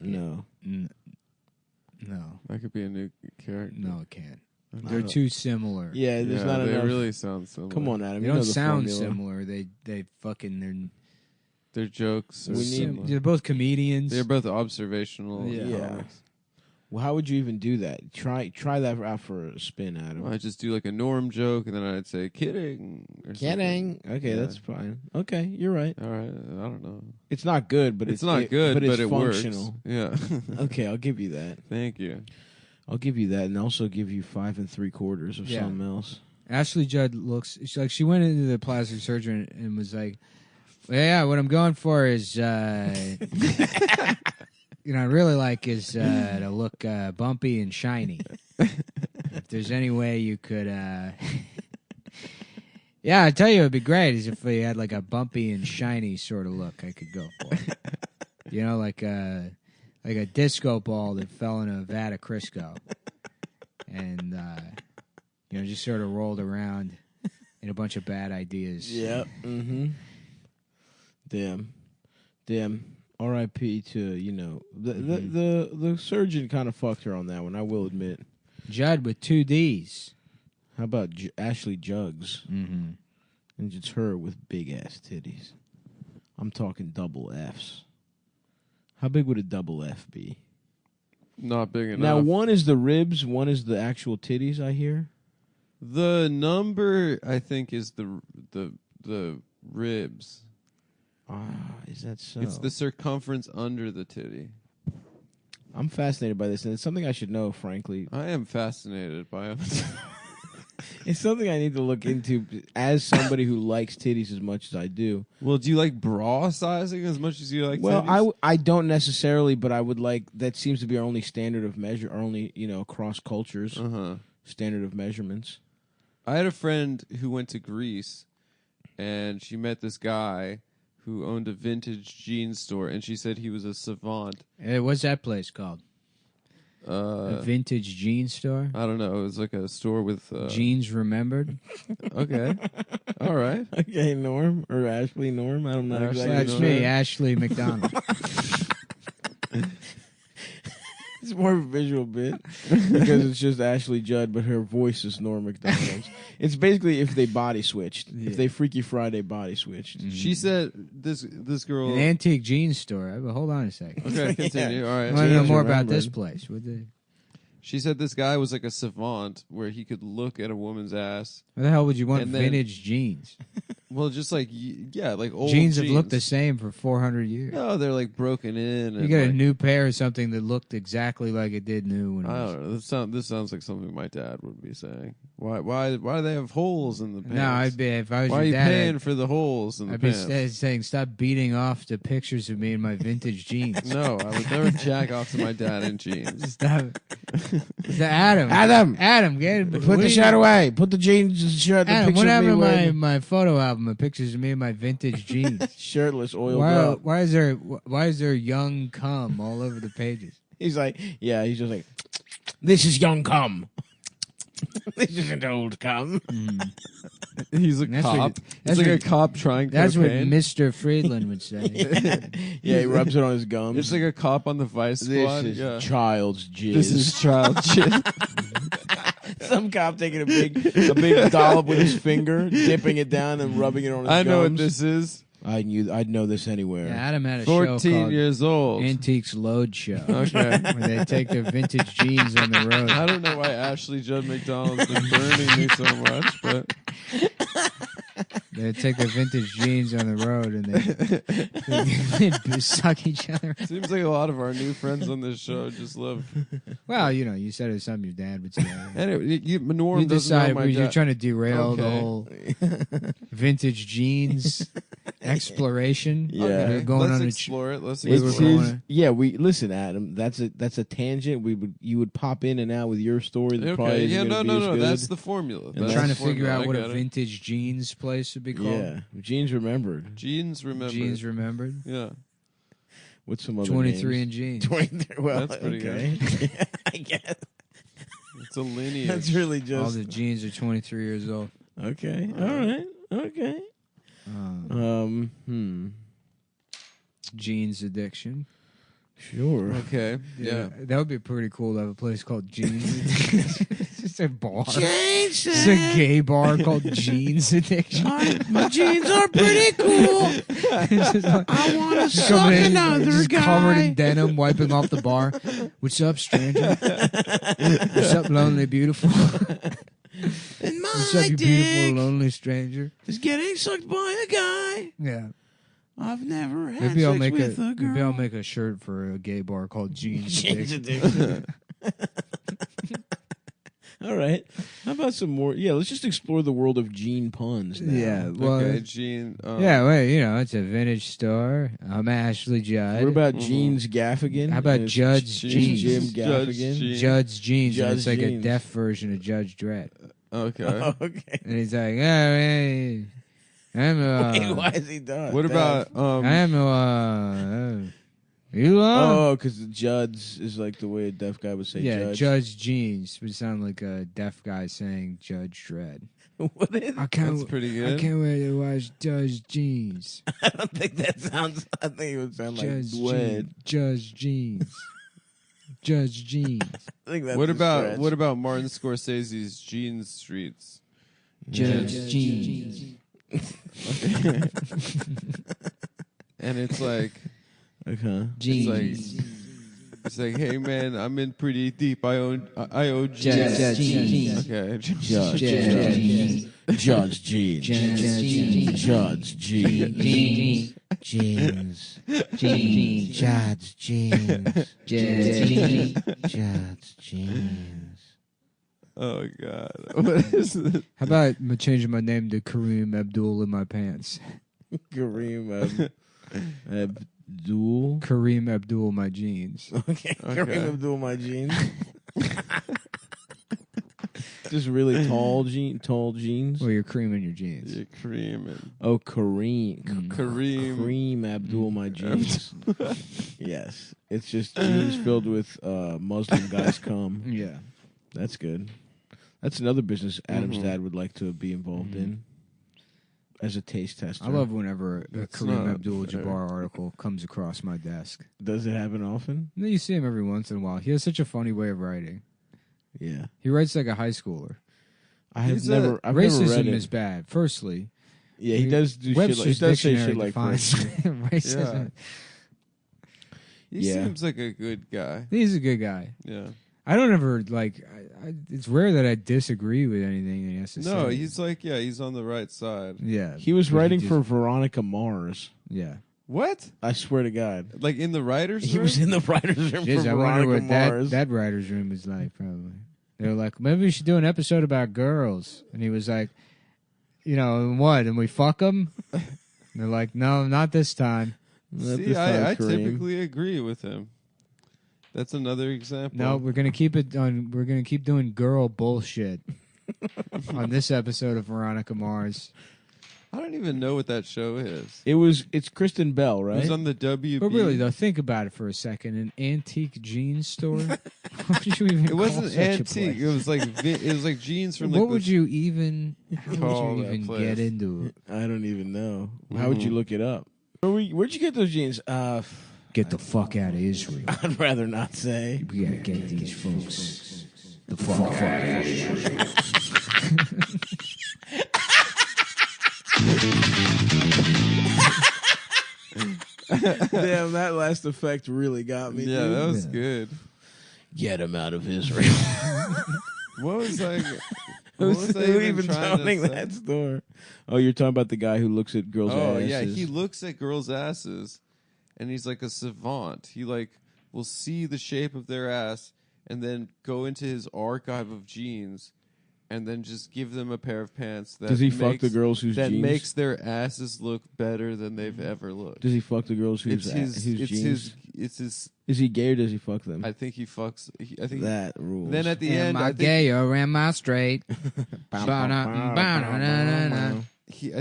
No. No. That could be a new character. No, it can't. They're too similar. Yeah, there's not they enough. really sound similar. Come on, Adam. They you don't know the sound formula. similar. They fucking Their jokes are similar. they're both comedians. They're both observational. Yeah. comics. Well, how would you even do that? Try that out for a spin, Adam. I just do like a Norm joke, and then I'd say "kidding." Or Kidding. something. Okay, Yeah. that's fine. Okay, you're right. All right. I don't know. It's not good, but It's not good, but it's but it functional. works. Yeah. Okay, I'll give you that. Thank you. I'll give you that, and also give you 5 3/4 of Yeah. something else. Ashley Judd looks she went into the plastic surgeon and was like, well, yeah, what I'm going for is you know, I really like is to look bumpy and shiny. If there's any way you could yeah, I tell you it'd be great is if you had like a bumpy and shiny sort of look I could go for. You know, like a disco ball that fell in a vat of Crisco. And you know, just sort of rolled around in a bunch of bad ideas. Yep. Mm-hmm. Damn. R.I.P. to, you know, the surgeon kind of fucked her on that one, I will admit. Judd with 2 Ds. How about Ashley Jugs? Mm-hmm. And it's her with big ass titties. I'm talking double Fs. How big would a double F be? Not big enough. Now, one is the ribs, one is the actual titties, I hear. The number I think is the ribs. Is that so? It's the circumference under the titty. I'm fascinated by this, and it's something I should know, frankly. I am fascinated by it. It's something I need to look into as somebody who likes titties as much as I do. Well, do you like bra sizing as much as you like Well, titties? I don't necessarily, but I would like, that seems to be our only standard of measure, our only, you know, across cultures, standard of measurements. I had a friend who went to Greece, and she met this guy who owned a vintage jeans store, and she said he was a savant. Hey, what's that place called? A vintage jean store? I don't know. It was like a store with... Jeans Remembered? Okay. All right. Okay, Norm, or Ashley Norm, I don't know exactly. That's me, Ashley McDonald. It's more of a visual bit because it's just Ashley Judd, but her voice is Norm Macdonald's. It's basically if they body switched, if they Freaky Friday body switched. She said this girl... An antique jeans store. But hold on a second. Okay, continue. All right. I want to know Jeans more about Remembered. this place. What the She said this guy was like a savant where he could look at a woman's ass. What the hell would you want And then- vintage jeans? Well, just like, yeah, like old Jeans have looked the same for 400 years. No, they're like broken in. You and get a like, new pair of something that looked exactly like it did new. When it I was, don't know. This sounds like something my dad would be saying. Why do they have holes in the pants? No, I'd be if I was Why your are you dad, paying for the holes in the I'd be pants? saying stop beating off to pictures of me in my vintage jeans. No, I would never jack off to my dad in jeans. Stop. Adam, get Put the shirt away. Put the jeans shirt. The Adam, picture what of happened me to wearing my photo album of pictures of me in my vintage jeans? shirtless, oiled up. Why is there young cum all over the pages? He's like, yeah, he's just like, this is young cum. This isn't old cum. He's a That's cop. what- He's that's like a what- cop trying That's what cocaine. Mr. Friedland would say. Yeah, he rubs it on his gums. It's like a cop on the Vice This Squad. is yeah. child's jizz. This is child shit. Some cop taking a big dollop with his finger, dipping it down and rubbing it on his I know what gums. this is. I'd know this anywhere. Yeah, Adam had a 14 show called years old. Antiques Load Show. Okay. Where they take their vintage jeans on the road. I don't know why Ashley Judd McDonald's been burning me so much, but They take their vintage jeans on the road and they suck each other. seems like a lot of our new friends on this show just love. Well, you said it's something your dad would say. Anyway, Norm You doesn't know decided my you're dad. trying to derail the Okay. whole vintage jeans exploration. Yeah. We're going Let's on a explore it. Let's we were explore going it. on Yeah, we listen, Adam. That's a tangent. You would pop in and out with your story. That probably Okay. isn't Yeah, gonna no, be as good. that's the formula. And I'm That's trying the to figure formula. out what I a got it. vintage jeans place would be called. Yeah, Jeans remembered. Jeans remembered. Jeans remembered. Yeah. What's some other 23 names? and jeans. 23. Well, That's pretty okay. good. I guess It's a lineage. that's really All just the jeans are 23 years old. okay. All right. Okay. Jeans addiction. Sure. Okay. Yeah. That would be pretty cool to have a place called Jeans Addiction. It's just a bar. Jeans. It's a gay bar called Jeans Addiction. My jeans are pretty cool. I want to suck another just covered in guy. denim, wiping off the bar. What's up, stranger? What's up, lonely, beautiful? And What's my up, you dick beautiful, lonely stranger? is getting sucked by a guy. Yeah. I've never had Maybe I'll sex make with a girl. maybe I'll make a shirt for a gay bar called Jeans Jeans Addiction. All right. How about some more? Yeah, let's just explore the world of Gene puns now. Yeah, well, Okay, Gene. yeah, well, it's a vintage store. I'm Ashley Judd. What about Jeans Gaffigan? How about And Judge Jeans? Jim Judge Gaffigan? Jean. Judge Jeans. and Judge it's like Jeans. a deaf version of Judge Dredd. Okay. Okay. And he's like, hey, I'm Wait, why is he done? What about I'm you Oh, because Judds is like the way a deaf guy would say yeah, Judge. Judge Jeans would sound like a deaf guy saying Judge Dredd. What is? I can't. That's pretty I good. can't wait to watch Judge Jeans. I don't think that sounds. I think it would sound like Judge Dwed. Judge Jeans. Judge Jeans. I think that's What a about stretch. what about Martin Scorsese's Jean Streets? Judge Jeans. And it's like Jeans. it's like, hey man, I'm in pretty deep. I owe Judge Jeans. Okay. Judge Jeans? Judge Jeans. Judge Jeans. Jeans. Jeans. Judge Jeans. Judge Jeans. Oh God. What is this? How about changing my name to Kareem Abdul in my pants? Kareem Abdul. Kareem Abdul my jeans. Okay. Kareem Abdul my jeans. Just really tall jeans. Well, you're creaming your jeans. You're creaming. Oh, Kareem. Kareem. Kareem Abdul my jeans. Yes. It's just jeans filled with Muslim guys cum. Yeah. That's good. That's another business Adam's dad would like to be involved in as a taste tester. I love whenever a That's Kareem not Abdul-Jabbar article comes across my desk. Does it happen often? And then you see him every once in a while. He has such a funny way of writing. Yeah. He writes like a high schooler. I've never read Racism it. is bad. Firstly, Yeah, he does do Webster's shit like, he does say Dictionary shit like defines racism. He Yeah. seems like a good guy. He's a good guy. Yeah. I don't ever like. It's rare that I disagree with anything that he has to say. No, he's like, yeah, he's on the right side. Yeah. He was but he writing just- for Veronica Mars. Yeah. What? I swear to God. Like in the writers' He room? was in the writer's room Jeez, for I wonder Veronica what Mars. that writer's room is like. Probably they're like, maybe we should do an episode about girls, and he was like, and what? And we fuck them? And they're like, no, not this time. See, I typically agree with him. That's another example. No, we're gonna keep it on. We're gonna keep doing girl bullshit on this episode of Veronica Mars. I don't even know what that show is. It's Kristen Bell, right? It was on the WB. But really, though, think about it for a second. An antique jeans store. What would you even? It wasn't call such a antique. place? It was like jeans from like What would you even? How call would you that even place? get into it? I don't even know. How would you look it up? Where'd you get those jeans? Get the fuck out of Israel. I'd rather not say. We gotta get these folks the fuck out of Israel. Damn, that last effect really got me. Yeah, dude. that was good. Get him out of Israel. What was I? Who's even telling that story? Oh, you're talking about the guy who looks at girls' Oh asses. yeah, he looks at girls' asses, and he's like a savant. He like will see the shape of their ass, and then go into his archive of genes, and then just give them a pair of pants. That Does he fuck makes, the girls whose that genes? makes their asses look better than they've ever looked? Does he fuck the girls whose genes? It's his. Is he gay or does he fuck them? I think he fucks. I think that rules. Then at the Am end, I I think gay or am I straight? I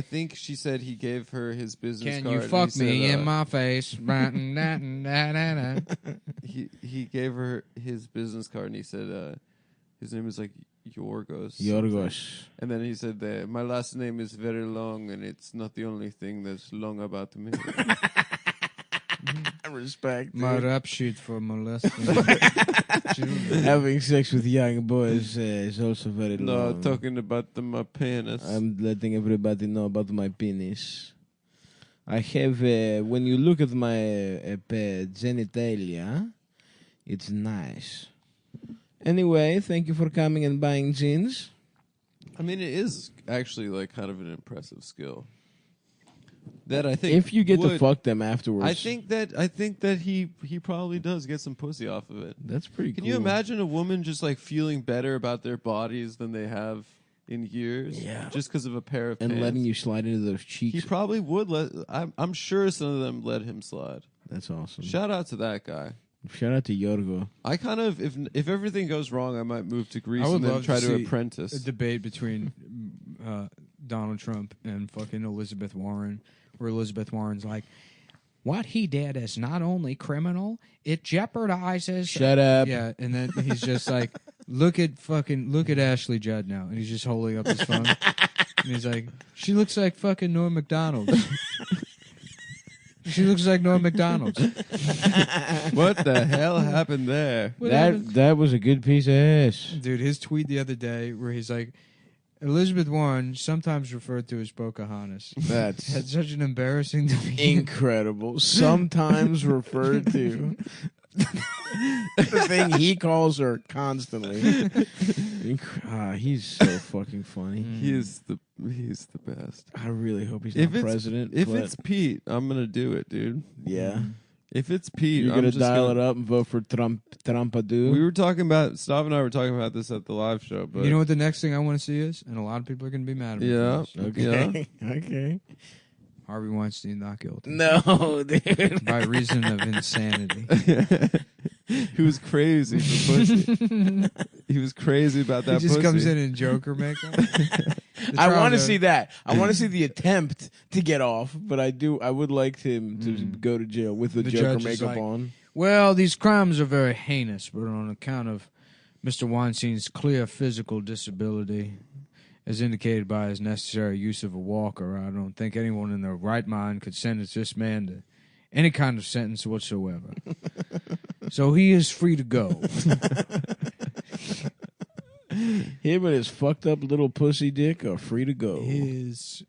think she said he gave her his business Can card. you and fuck he me said, in my face? He gave her his business card and he said his name is like Yorgos. Yorgos. And then he said that my last name is very long and it's not the only thing that's long about me. Respect. My rap sheet for molesting. Having sex with young boys is also very No, long. talking about my penis. I'm letting everybody know about my penis. I have, when you look at my genitalia, it's nice. Anyway, thank you for coming and buying jeans. I mean, it is actually like kind of an impressive skill. That I think If you get to would- fuck them afterwards. I think that he probably does get some pussy off of it. That's pretty Can cool. you imagine a woman just like feeling better about their bodies than they have in years? Yeah. Just because of a pair of And pants? letting you slide into those cheeks. He probably would let. I'm sure some of them let him slide. That's awesome. Shout out to that guy. Shout out to Yorgo. I kind of, if everything goes wrong, I might move to Greece I would and then love try to to see apprentice. a debate between Donald Trump and fucking Elizabeth Warren, where Elizabeth Warren's like, What he did is not only criminal, it jeopardizes. Shut up. yeah, and then he's just like, look at Ashley Judd now, and he's just holding up his phone, and he's like, she looks like fucking Norm Macdonald. She looks like Norm Macdonald. What the hell happened there? That was a good piece of ass. Dude, his tweet the other day where he's like, Elizabeth Warren, sometimes referred to as Pocahontas, That's had such an embarrassing demeanor. incredible. Sometimes referred to. The thing he calls her constantly. He's so fucking funny. He's the best. I really hope he's If not it's president. if but it's Pete, I'm gonna do it, dude. yeah, If it's Pete, you're I'm gonna just dial it up and vote for Trumpadoo. We were talking about Stav and I were talking about this at the live show, but You know what the next thing I want to see is? And a lot of people are going to be mad at me. Yeah. for this. Okay, okay. Harvey Weinstein not guilty. No, dude. By reason of insanity. he was crazy for pussy. He was crazy about that. He just pussy. comes in Joker makeup. I want to see that. I want to see the attempt to get off, but I would like him to go to jail with the Joker judge is makeup like, on. Well, these crimes are very heinous, but on account of Mr. Weinstein's clear physical disability, as indicated by his necessary use of a walker, I don't think anyone in their right mind could sentence this man to any kind of sentence whatsoever. So he is free to go. Him and his fucked up little pussy dick are free to go. His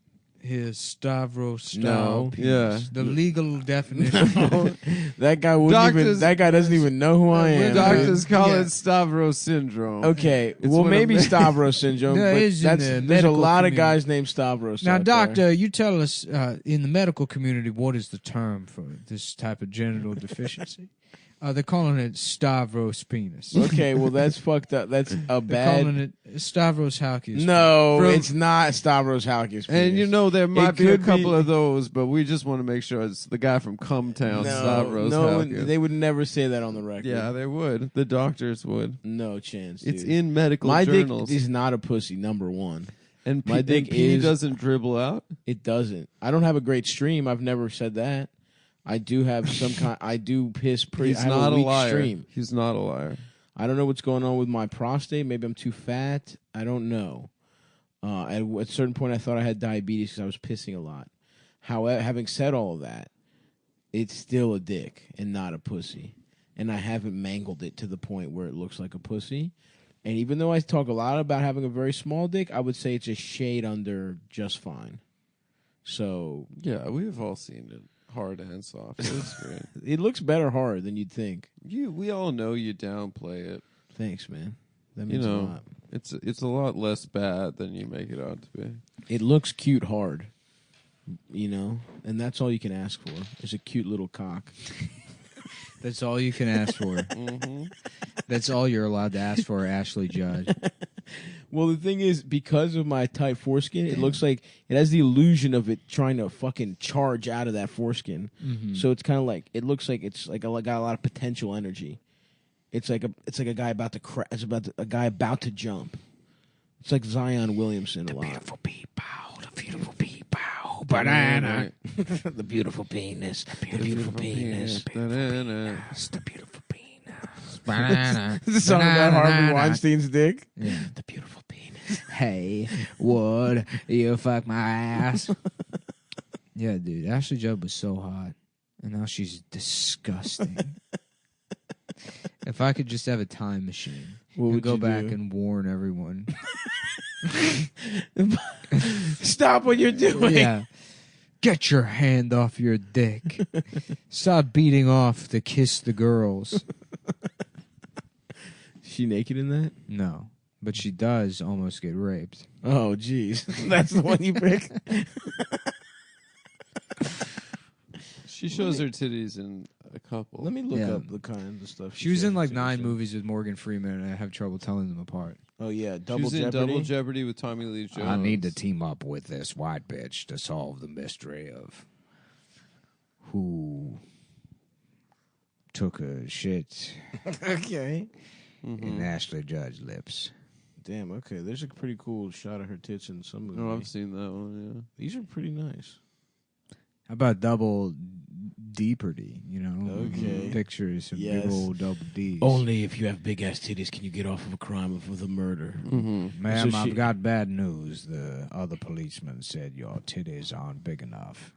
Stavros style No. penis. Yeah. The legal definition. No. That guy wouldn't even. That guy doesn't even know who I am. Doctors call Yeah. it Stavros syndrome. Okay, It's well one of maybe the- Stavros syndrome. There but is in the there's a medical lot of community. guys named Stavros. Now, out there. doctor, you tell us in the medical community what is the term for this type of genital deficiency? They're calling it Stavros penis. Okay, well that's fucked up. That's a They're calling bad. it Stavros Halkias. No, From- it's not Stavros Halkias. And you know there might be a could couple be- of those, but we just want to make sure it's the guy from Cumtown, Stavros. no, Halkias. they would never say that on the record. Yeah, they would. The doctors would. No chance. It's dude. in medical My journals. dick is not a pussy. Number one, and my dick and P is- doesn't dribble out. it doesn't. I don't have a great stream. I've never said that. I do have some kind. I do piss pretty. He's I have not a a weak liar. stream. He's not a liar. I don't know what's going on with my prostate. Maybe I'm too fat. I don't know. At a certain point, I thought I had diabetes because I was pissing a lot. However, having said all of that, it's still a dick and not a pussy. And I haven't mangled it to the point where it looks like a pussy. And even though I talk a lot about having a very small dick, I would say it's a shade under just fine. So Yeah, we have all seen it. hard and soft. It's great. It looks better hard than you'd think. We all know you downplay it. Thanks, man. That means a lot. It's a lot less bad than you make it out to be. It looks cute hard, and that's all you can ask for is a cute little cock. That's all you can ask for. That's all you're allowed to ask for, Ashley Judd. Well, the thing is, because of my tight foreskin, it looks like it has the illusion of it trying to fucking charge out of that foreskin. So it's kind of like it looks like it's like got a lot of potential energy. It's like a guy about to a guy about to jump. It's like Zion Williamson a lot. Beautiful people, the beautiful people. Banana. The beautiful penis. The beautiful penis. Banana. The beautiful penis. Banana. Is the song about Harvey Weinstein's dick? Yeah. The beautiful penis. Hey, would you fuck my ass? Yeah, dude. Ashley Judd was so hot, and now she's disgusting. If I could just have a time machine and go back and warn everyone. Stop what you're doing. Yeah. Get your hand off your dick. Stop beating off to kiss the girls. Is she naked in that? No. But she does almost get raped. Oh, jeez. That's the one you pick? She shows her titties in a couple. Let me look up the kind of stuff. She was in like 9 movies with Morgan Freeman, and I have trouble telling them apart. Oh, yeah. She Double was in Jeopardy. Double Jeopardy with Tommy Lee Jones. I need to team up with this white bitch to solve the mystery of who took a shit Okay. in Ashley Judd's lips. Damn, okay. There's a pretty cool shot of her tits in some movie. Oh, I've seen that one, yeah. These are pretty nice. How about double D-perdy, Okay. Pictures of Yes. big old double D's. Only if you have big ass titties can you get off of a crime of a murder. Ma'am, So I've got bad news. The other policeman said your titties aren't big enough.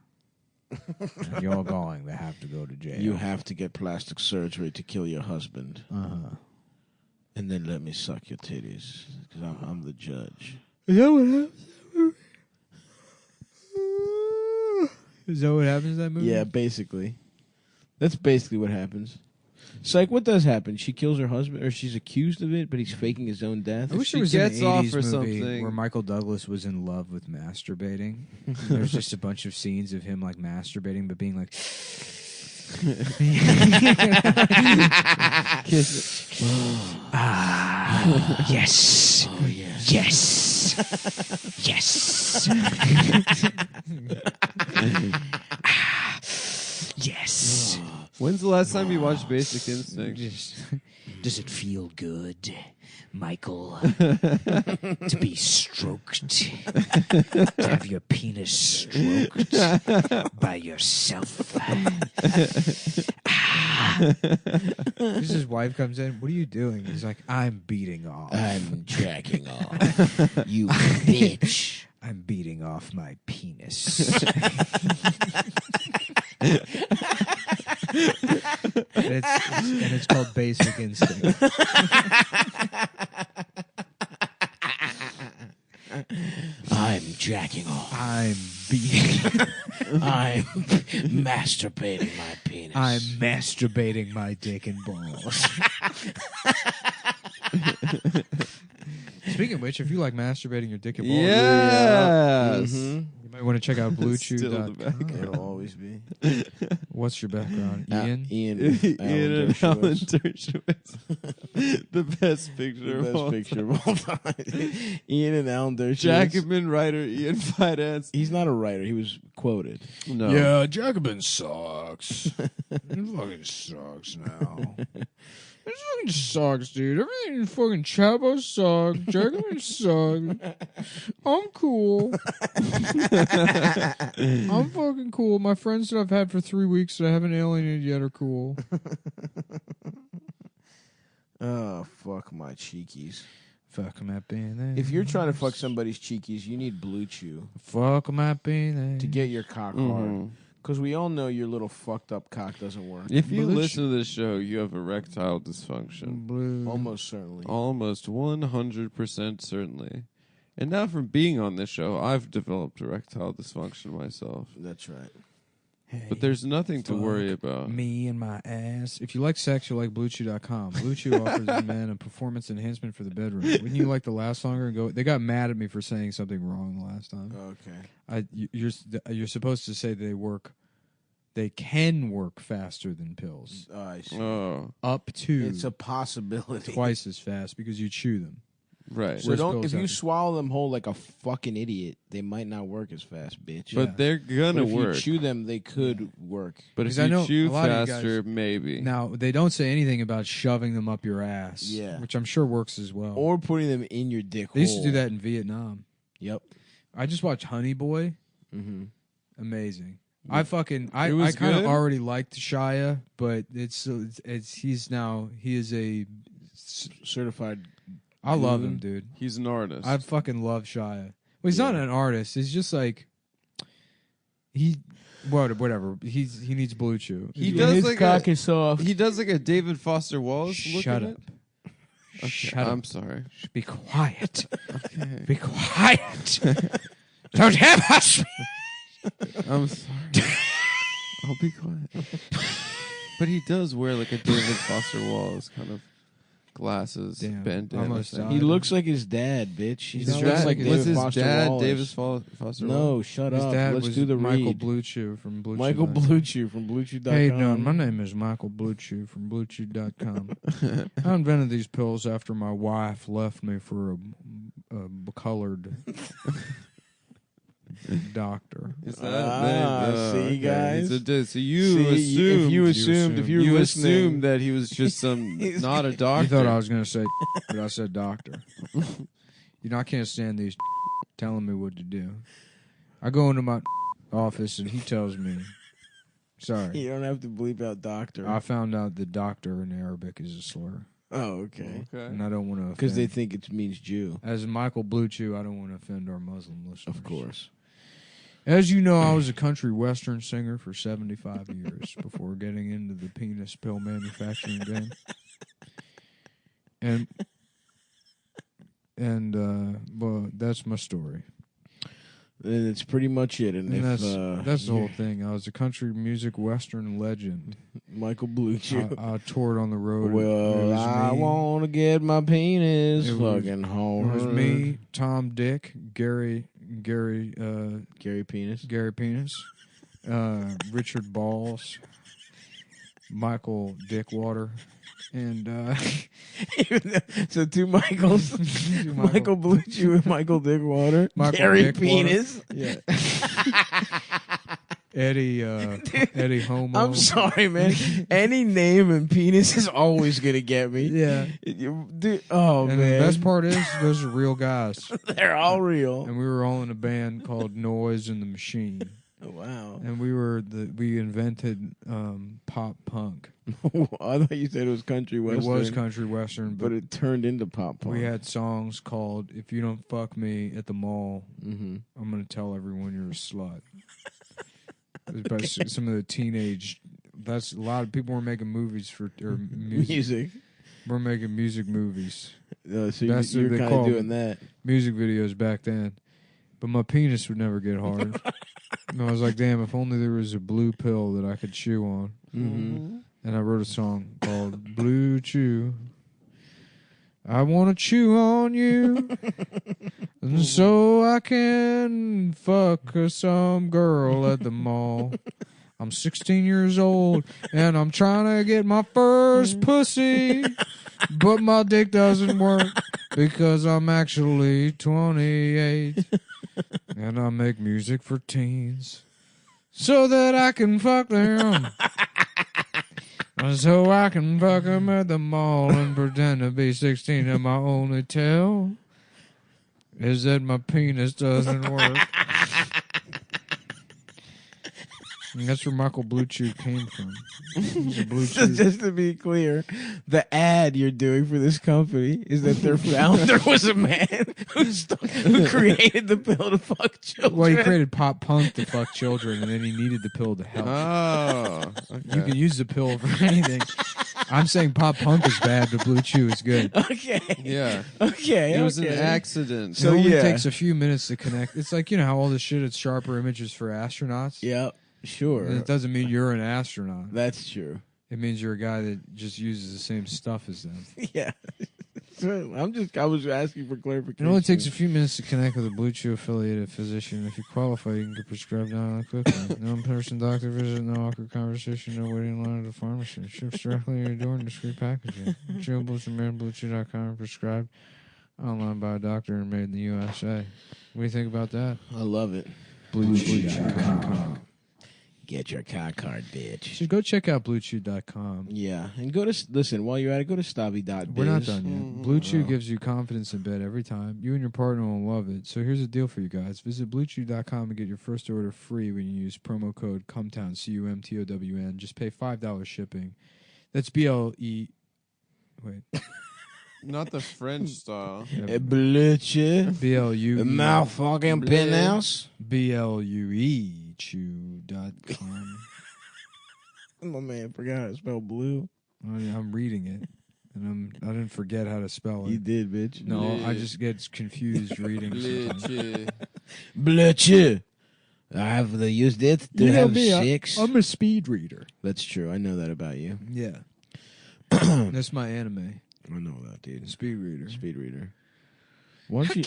And you're going to have to go to jail. You have to get plastic surgery to kill your husband. Uh-huh. And then let me suck your titties. Because I'm the judge. Is that what happens? Is that what happens in that movie? Yeah, basically. That's basically what happens. It's like, what does happen? She kills her husband, or she's accused of it, but he's faking his own death. I wish she there was gets an off 80s for movie something. where Michael Douglas was in love with masturbating. There's just a bunch of scenes of him like masturbating, but being like, Yes. Oh, yes. Yes. Yes. Yes. When's the last time you watched Basic Instinct? Does it feel good, Michael, to be stroked? To have your penis stroked by yourself? his wife comes in. What are you doing? He's like, I'm beating off. I'm jacking off. You bitch. I'm beating off my penis. and it's called Basic Instinct. I'm jacking off. I'm beating. I'm masturbating my penis. I'm masturbating my dick and balls. Speaking of which, if you like masturbating your dick and balls, Yes. you might want to check out Still in the back. BlueChew.com. It'll always be. What's your background, Ian? Ian Ian and Alan Dershowitz. The best picture The of all best picture of all time. Ian and Alan Dershowitz. Jacobin writer Ian Fidance. He's not a writer. He was quoted. No. Yeah, Jacobin sucks. It fucking sucks now. It fucking sucks, dude. Everything fucking Chabo sucks. Jacobin sucks. I'm cool. I'm fucking cool. My friends that I've had for 3 weeks that I haven't alienated yet are cool. Oh, fuck my cheekies. Fuck my penis. If you're trying to fuck somebody's cheekies, you need Blue Chew Fuck my penis. to get your cock hard. Because we all know your little fucked up cock doesn't work. If you Blue listen to this show, you have erectile dysfunction. Blue. Almost certainly. Almost 100% certainly. And now from being on this show, I've developed erectile dysfunction myself. That's right. But there's nothing to worry about. Me and my ass. If you like sex, you'll like BlueChew.com. Blue Chew offers men a performance enhancement for the bedroom. Wouldn't you like to last longer and go? They got mad at me for saying something wrong the last time. Okay. You're supposed to say they work. They can work faster than pills. I see. Up to It's a possibility. twice as fast because you chew them. Right. So Whereas don't. pills If you have to- swallow them whole like a fucking idiot, they might not work as fast, bitch. But they're gonna But if work. You chew them, they could work. But if 'Cause I you know chew a lot of you faster, guys- maybe. Now they don't say anything about shoving them up your ass. Yeah. which I'm sure works as well. Or putting them in your dick. They used to hole. do that in Vietnam. Yep. I just watched Honey Boy. Mm-hmm. Amazing. I It kind was of good? already liked Shia, but he is a certified. I love goon. him, dude. He's an artist. I fucking love Shia. Well, he's not an artist. He's just like whatever. He needs Blue Chew. He does like cock is soft. He does like a David Foster Wallace. Shut look up. at it. Okay, Shut up. I'm sorry. Be quiet. Okay. Be quiet. Don't have us. I'm sorry. I'll be quiet. But he does wear like a David Foster Wallace kind of glasses, Damn, bandana. almost thing. died. He looks like his dad, bitch. He's His not dad- like was Was David his Foster dad Wallace. David Foster No, Wallace? shut His up. dad Let's was do the Michael read. Blue Chew from Blue Michael Chew. Blue Chew from BlueChew.com. How you doing? My name is Michael Blue Chew from BlueChew.com. I invented these pills after my wife left me for a colored doctor. Is that see, guys? So you See, assumed if you were listening- assumed that he was just some not a doctor. You thought I was going to say, but I said doctor. I can't stand these telling me what to do. I go into my office and he tells me, sorry. You don't have to bleep out doctor. I found out that doctor in Arabic is a slur. Oh, okay. And I don't want to offend. Because they think it means Jew. As Michael Blue Chew, I don't want to offend our Muslim listeners. Of course. As you know, I was a country western singer for 75 years before getting into the penis pill manufacturing game. Well, that's my story. And it's pretty much it. And if, that's the whole thing. I was a country music western legend. Michael Blue Chew. I toured on the road. It Well, was I me. want to get my penis It was- fucking It hard. was me, Tom Dick, Gary Penis. Richard Balls, Michael Dickwater, and So two Michaels. Michael Blue Chew and Michael Dickwater. Michael Gary Dickwater. Penis. Yeah. Eddie Homo. I'm sorry, man. Any name and penis is always gonna get me. Yeah. Dude, oh And man. the best part is, those are real guys. They're all real. And we were all in a band called Noise in the Machine. Oh, wow. And we invented pop punk. I thought you said it was country western. It was country western, but it turned into pop punk. we had songs called "If You Don't Fuck Me at the Mall, Mm-hmm. I'm Gonna Tell Everyone You're a Slut." It was about some of the teenage. That's a lot of people were making movies for or Music. We're making music movies. So That's you're what they kind call of doing that. music videos back then. But my penis would never get hard. And I was like, damn, if only there was a blue pill that I could chew on. Mm-hmm. And I wrote a song called Blue Chew. I want to chew on you and so I can fuck some girl at the mall. I'm 16 years old and I'm trying to get my first pussy, but my dick doesn't work because I'm actually 28 and I make music for teens so that I can fuck them. So I can fuck them at the mall and pretend to be 16 and my only tell is that my penis doesn't work. And that's where Michael Blue Chew came from. He's a Blue Chew. Just to be clear, the ad you're doing for this company is that their founder was a man who created the pill to fuck children. Well, he created pop punk to fuck children, and then he needed the pill to help. Oh, okay. You can use the pill for anything. I'm saying pop punk is bad, but Blue Chew is good. Okay. Yeah. Okay. It was an okay. accident. So it only takes a few minutes to connect. It's like, you know how all this shit, it's sharper images for astronauts? Yep. Sure. And it doesn't mean you're an astronaut. That's true. It means you're a guy that just uses the same stuff as them. Yeah. I was asking for clarification. It only takes a few minutes to connect with a Blue Chew affiliated physician. If you qualify, you can get prescribed now quickly. No in-person doctor visit, no awkward conversation, no waiting line at the pharmacy. Ships directly to your door in discreet packaging. Chewables from BlueChew.com, prescribed online by a doctor and made in the USA. What do you think about that? I love it. BlueChew.com. Get your car card, bitch. So go check out BlueChew.com. Yeah, and go to listen while you're at it. Go to Stabby.biz. We're not done yet. Blue Chew gives you confidence in bed every time. You and your partner will love it. So here's a deal for you guys. Visit BlueChew.com and get your first order free when you use promo code CUMTOWN, CUMTOWN. Just pay $5 shipping. That's BLE. Wait. Not the French style. Blue Chew. BLUE. Motherfucking penthouse. BLUE Chew.com. My man forgot how to spell blue. I'm reading it. And I didn't forget how to spell it. You did, bitch. No, I just get confused reading sometimes. Blue Chew. I have used it to have sex. I'm a speed reader. That's true. I know that about you. Yeah. That's my anime. I know that, dude. Speed reader. Speed reader. Why don't you...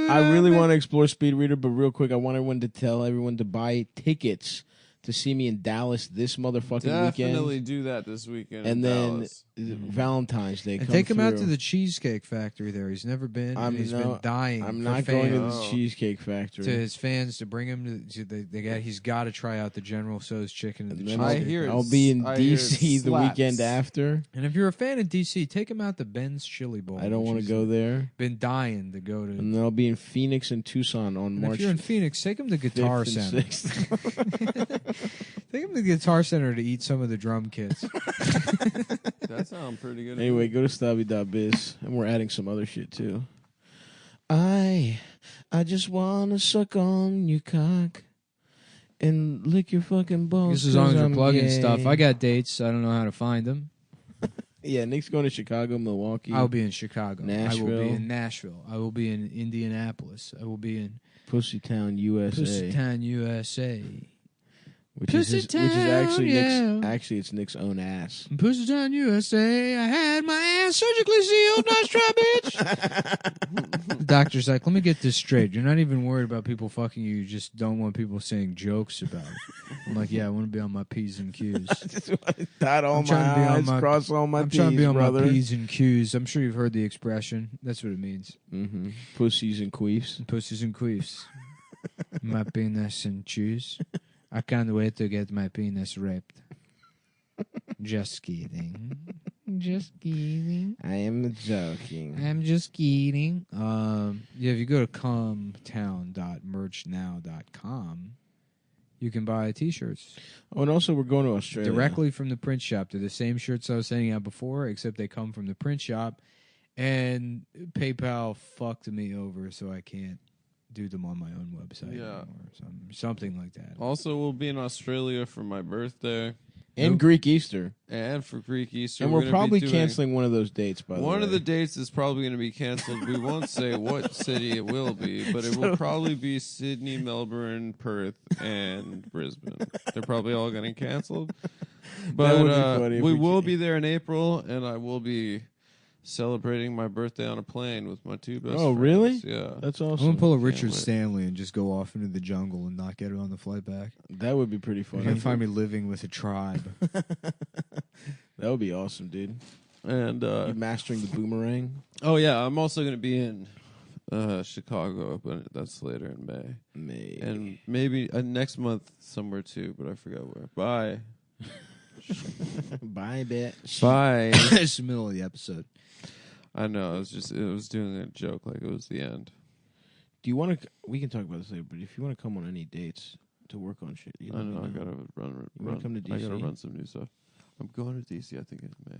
I really want to explore Speed Reader, but real quick, I want everyone to tell everyone to buy tickets to see me in Dallas this motherfucking Definitely weekend. do that this weekend. And in then Dallas. Valentine's Day. And take him out to the Cheesecake Factory there. He's never been. He's been dying. I'm for not fans. going to the Cheesecake Factory. To his fans to bring him to he's got to try out the General Tso's chicken at the Then Cheesecake. I'll be in DC the weekend after. And if you're a fan of DC, take him out to Ben's Chili Bowl. I don't want to go there. Been dying to go to. And then I'll be in Phoenix and Tucson on And March. if you're in Phoenix, take him to Guitar 5th Center. and 6th. Take him to the Guitar Center to eat some of the drum kits. That sounds pretty good. Anyway, go to stabby.biz, and we're adding some other shit too. I just wanna suck on your cock and lick your fucking balls. Just as long as you're I'm plugging gay. stuff. I got dates. I don't know how to find them. Yeah, Nick's going to Chicago, Milwaukee. I'll be in Chicago. Nashville. I will be in Nashville. I will be in Indianapolis. I will be in Pussytown, USA. Pussytown, USA. Which is Pussytown, actually yeah. Nick's. Actually, it's Nick's own ass. Pussytown, USA. I had my ass surgically sealed. Nice try, bitch. The doctor's like, let me get this straight. You're not even worried about people fucking you. You just don't want people saying jokes about it. I'm like, yeah, I want to be on my P's and Q's. I just want to dot all my I's, cross all my I'm T's, trying to be on brother. my P's and Q's. I'm sure you've heard the expression. That's what it means. Mm-hmm. Pussies and queefs. Pussies and queefs. My penis and cheese. I can't wait to get my penis raped. Just kidding. Just kidding. I am joking. I'm just kidding. Yeah, if you go to comtown.merchnow.com, you can buy T-shirts. Oh, and also we're going to Australia. Directly from the print shop. They're the same shirts I was sending out before, except they come from the print shop. And PayPal fucked me over, so I can't do them on my own website anymore. Something like that. Also, we'll be in Australia for my birthday. And Greek Easter. And for Greek Easter. And we're gonna probably be doing- canceling one of those dates, by the way. One of the dates is probably going to be canceled. We won't say what city it will be, but it will probably be Sydney, Melbourne, Perth, and Brisbane. They're probably all getting canceled. But would be funny if we we will be there in April, and I will be celebrating my birthday on a plane with my two best friends. really? Yeah. That's I'm awesome. gonna pull a Can't Richard wait. Stanley and just go off into the jungle and not get it on the flight back. That would be pretty funny. You're gonna find me living with a tribe. That would be awesome, dude. And You mastering the boomerang. oh yeah, I'm also going to be in Chicago, but that's later in May. May. And maybe next month somewhere too, but I forgot where. Bye. Bye, bitch. Bye. It's the middle of the episode. I know. It was doing a joke like it was the end. Do you want to? We can talk about this later, but if you want to come on any dates to work on shit, I know. I gotta run. You wanna come to I gotta DC? run some new stuff. I'm going to DC. I think in May.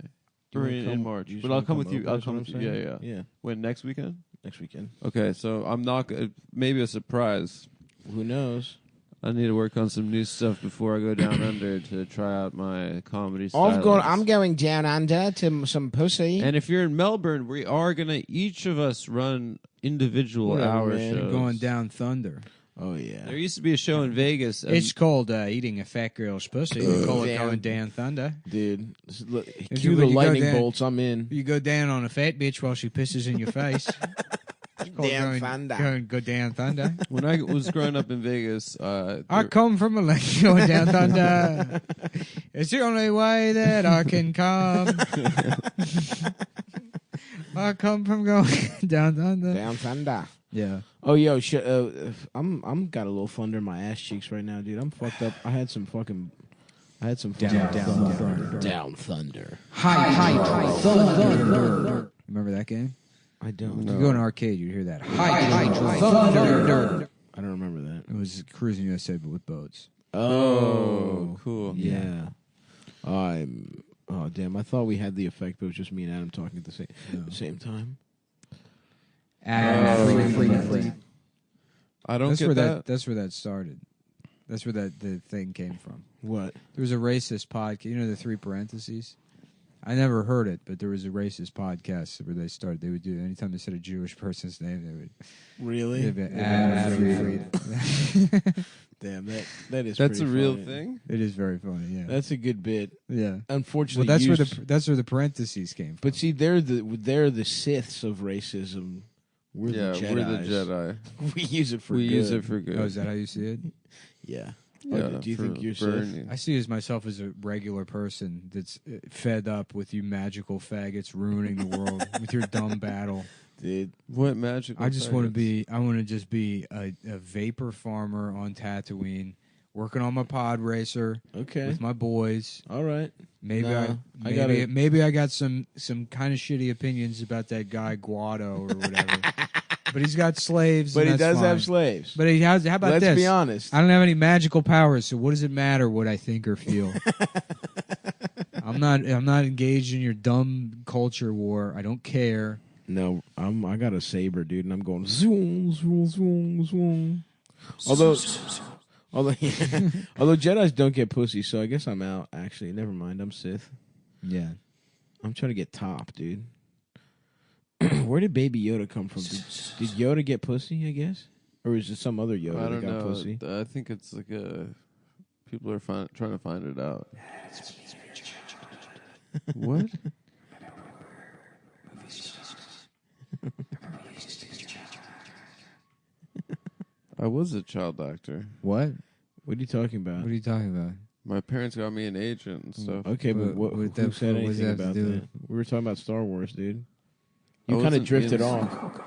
Do you Or wanna in come- March. do you just But I'll wanna come come with you. over, I'll is come what with I'm you. saying? Yeah. Yeah. When next weekend? Next weekend. Okay, so I'm not. Maybe a surprise. Who knows? I need to work on some new stuff before I go down under to try out my comedy style. I'm going down under to some pussy. And if you're in Melbourne, we are gonna each of us run individual Whatever, hour man. shows. Going down thunder. Oh yeah. There used to be a show in Vegas. It's called eating a fat girl's pussy. They call it Damn. going down thunder. Dude, look, If cue you- the when you go lightning down- bolts. I'm in. You go down on a fat bitch while she pisses in your face. It's called Down going- thunder. Go down thunder. When I was growing up in Vegas, I come from a lake going down thunder. It's the only way that I can come. I come from going down thunder. Down thunder. Yeah. Oh, yo, I'm got a little thunder in my ass cheeks right now, dude. I'm fucked up. I had some down thunder. Down thunder. High thunder. Remember that game? I don't. You go in an arcade, you'd hear that. High thunder. I don't remember that. It was Cruising USA, but with boats. Oh, cool. Yeah. Oh, damn. I thought we had the effect, but it was just me and Adam talking at the same time. Free. I don't That's get where that. That's where that started. That's where the thing came from. What? There was a racist podcast. You know the three parentheses? I never heard it, but there was a racist podcast where they started. They would do anytime they said a Jewish person's name, they would Really? Free. Damn, that is. That's a pretty real funny. thing. It is very funny. Yeah, That's a good bit. yeah. Unfortunately, Well, that's where the parentheses came from. But see, they're the Siths of racism. We're the Jedis. we're the Jedi. We use it for we good. use it for good. Oh, is that how you see it? Yeah. Yeah, Do you for think you're burning. Sith? I see myself as a regular person that's fed up with you magical faggots ruining the world with your dumb battle. Dude, What magic? I just want to be. I want to just be a vapor farmer on Tatooine, working on my pod racer okay. with my boys. All right. Maybe No, maybe I got some kind of shitty opinions about that guy Guado or whatever. But he's got slaves. But and he that's does have fine. slaves. But he has. How about Let's this? be honest. I don't have any magical powers, so what does it matter what I think or feel? I'm not engaged in your dumb culture war. I don't care. No, I got a saber, dude, and I'm going zoom, zoom, zoom, zoom. Although Jedis don't get pussy, so I guess I'm out. Actually, never mind. I'm Sith. Yeah. I'm trying to get top, dude. Where did Baby Yoda come from? Did Yoda get pussy? I guess, or is it some other Yoda I that don't got know. pussy? I think it's like people are trying to find it out. What? I was a child actor. What? What are you talking about? What are you talking about? My parents got me an agent and stuff. Okay, but What who that- said what does anything that have to about do that? with- We were talking about Star Wars, dude. I You kind of wasn't drifted in- off.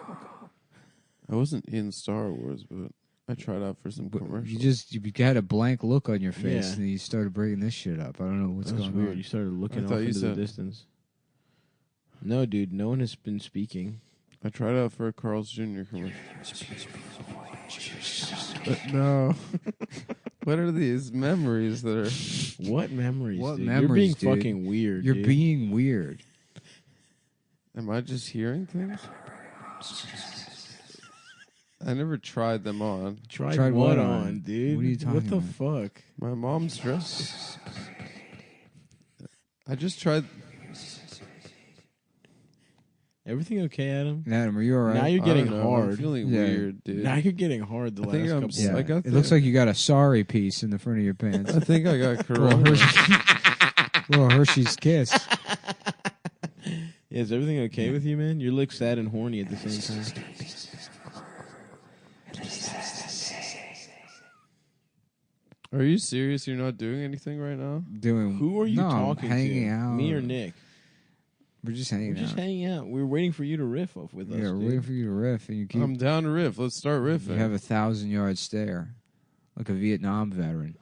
I wasn't in Star Wars, but I tried out for some commercials. You had a blank look on your face, Yeah. and then you started bringing this shit up. I don't know what's That was going weird. on. You started looking I off thought you into the said- distance. No, dude. No one has been speaking. I tried out for a Carl's Jr. commercial. No. What are these memories that are? What memories? What dude? memories, You're being dude? fucking weird. You're dude. being weird. Am I just hearing things? I never tried them on. Tried what on, dude? What are you talking What the about? fuck? My mom's dress. I just tried. Everything okay, Adam? Adam, are you all right? Now you're I getting don't know, hard. I'm feeling Yeah. weird, dude. Now you're getting hard. The I think last I'm couple. s- I got It the- looks like you got a sorry piece in the front of your pants. I think I got Little corona. Hershey's Kiss. Yeah, is everything okay with you, man? You look sad and horny at the same time. Are you serious? You're not doing anything right now? Doing Who are you no, talking hanging to? out. Me or Nick? We're just hanging We're just out. hanging out. We're waiting for you to riff off with us. Yeah, we're dude. waiting for you to riff, and you keep. I'm down to riff. Let's start riffing. You have a 1,000-yard stare, like a Vietnam veteran.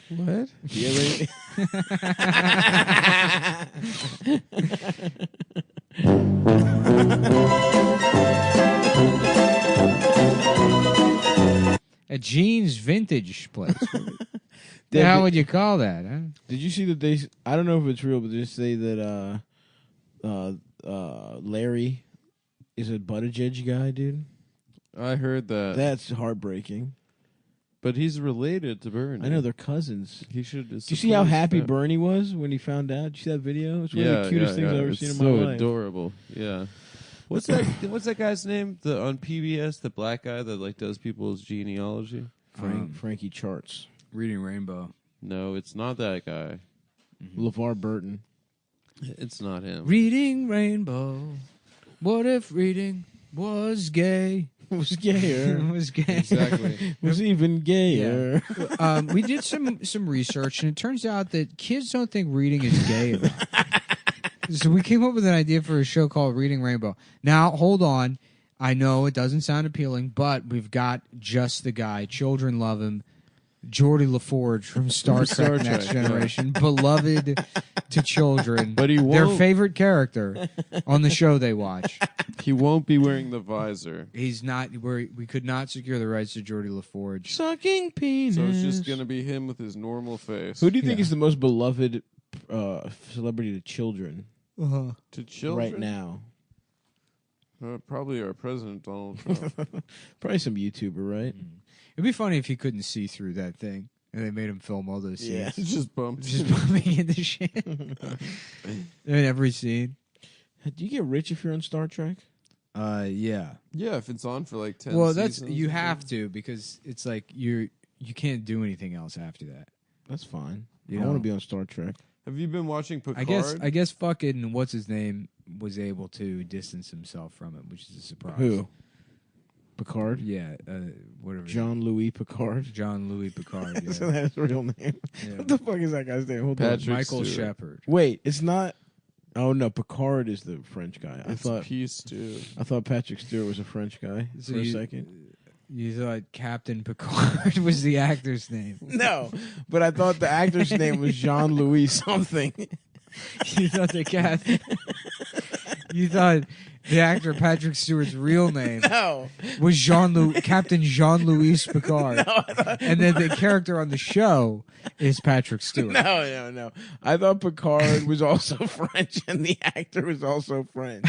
What? Do you A jeans vintage place. Did- How would you call that? Huh? Did you see that they? I don't know if it's real, but they say that Larry is a Buttigieg guy, dude. I heard that. That's heartbreaking. But he's related to Bernie. I know they're cousins. He should. Do you see how happy Bernie was when he found out? Did you see that video? It's one of the cutest things I've ever seen in my life. So adorable. Yeah. What's that guy's name? On PBS, the black guy that like does people's genealogy. Frankie Charts. Reading Rainbow. No, it's not that guy. LeVar Burton. It's not him. Reading Rainbow. What if reading was gay? Was gayer. Was gay. Exactly. Was even gayer. Yeah. We did some research, and it turns out that kids don't think reading is gay at all. So we came up with an idea for a show called Reading Rainbow. Now, hold on. I know it doesn't sound appealing, but we've got just the guy. Children love him. Geordie LaForge from Star Trek Next Generation, beloved to children, but he won't. Their favorite character on the show they watch. He won't be wearing the visor. He's not. We could not secure the rights to Geordie LaForge. Sucking penis. So it's just gonna be him with his normal face. Who do you think is the most beloved celebrity to children? To children right now? Probably our president, Donald Trump. Probably some YouTuber, right? It'd be funny if he couldn't see through that thing, and they made him film all those scenes. Yeah, just bumping into shit in every scene. Do you get rich if you're on Star Trek? Yeah. Yeah, if it's on for like 10 Well, seasons. you have to, because it's like you can't do anything else after that. That's fine. You I want know? to be on Star Trek. Have you been watching Picard? I guess fucking what's his name was able to distance himself from it, which is a surprise. Who? Picard? Yeah, whatever. Jean-Louis Picard. Jean-Louis Picard. Yeah. So that's his real name. Yeah. What the fuck is that guy's name? Hold Patrick on. Michael Stewart. Shepard. Wait, it's not. Oh no, Picard is the French guy. It's Peace too. I thought Patrick Stewart was a French guy So for a you- second. You thought Captain Picard was the actor's name. No, but I thought the actor's name was Jean-Louis something. You thought you thought the actor Patrick Stewart's real name was Captain Jean-Louis Picard. And then the character on the show is Patrick Stewart. No. I thought Picard was also French and the actor was also French.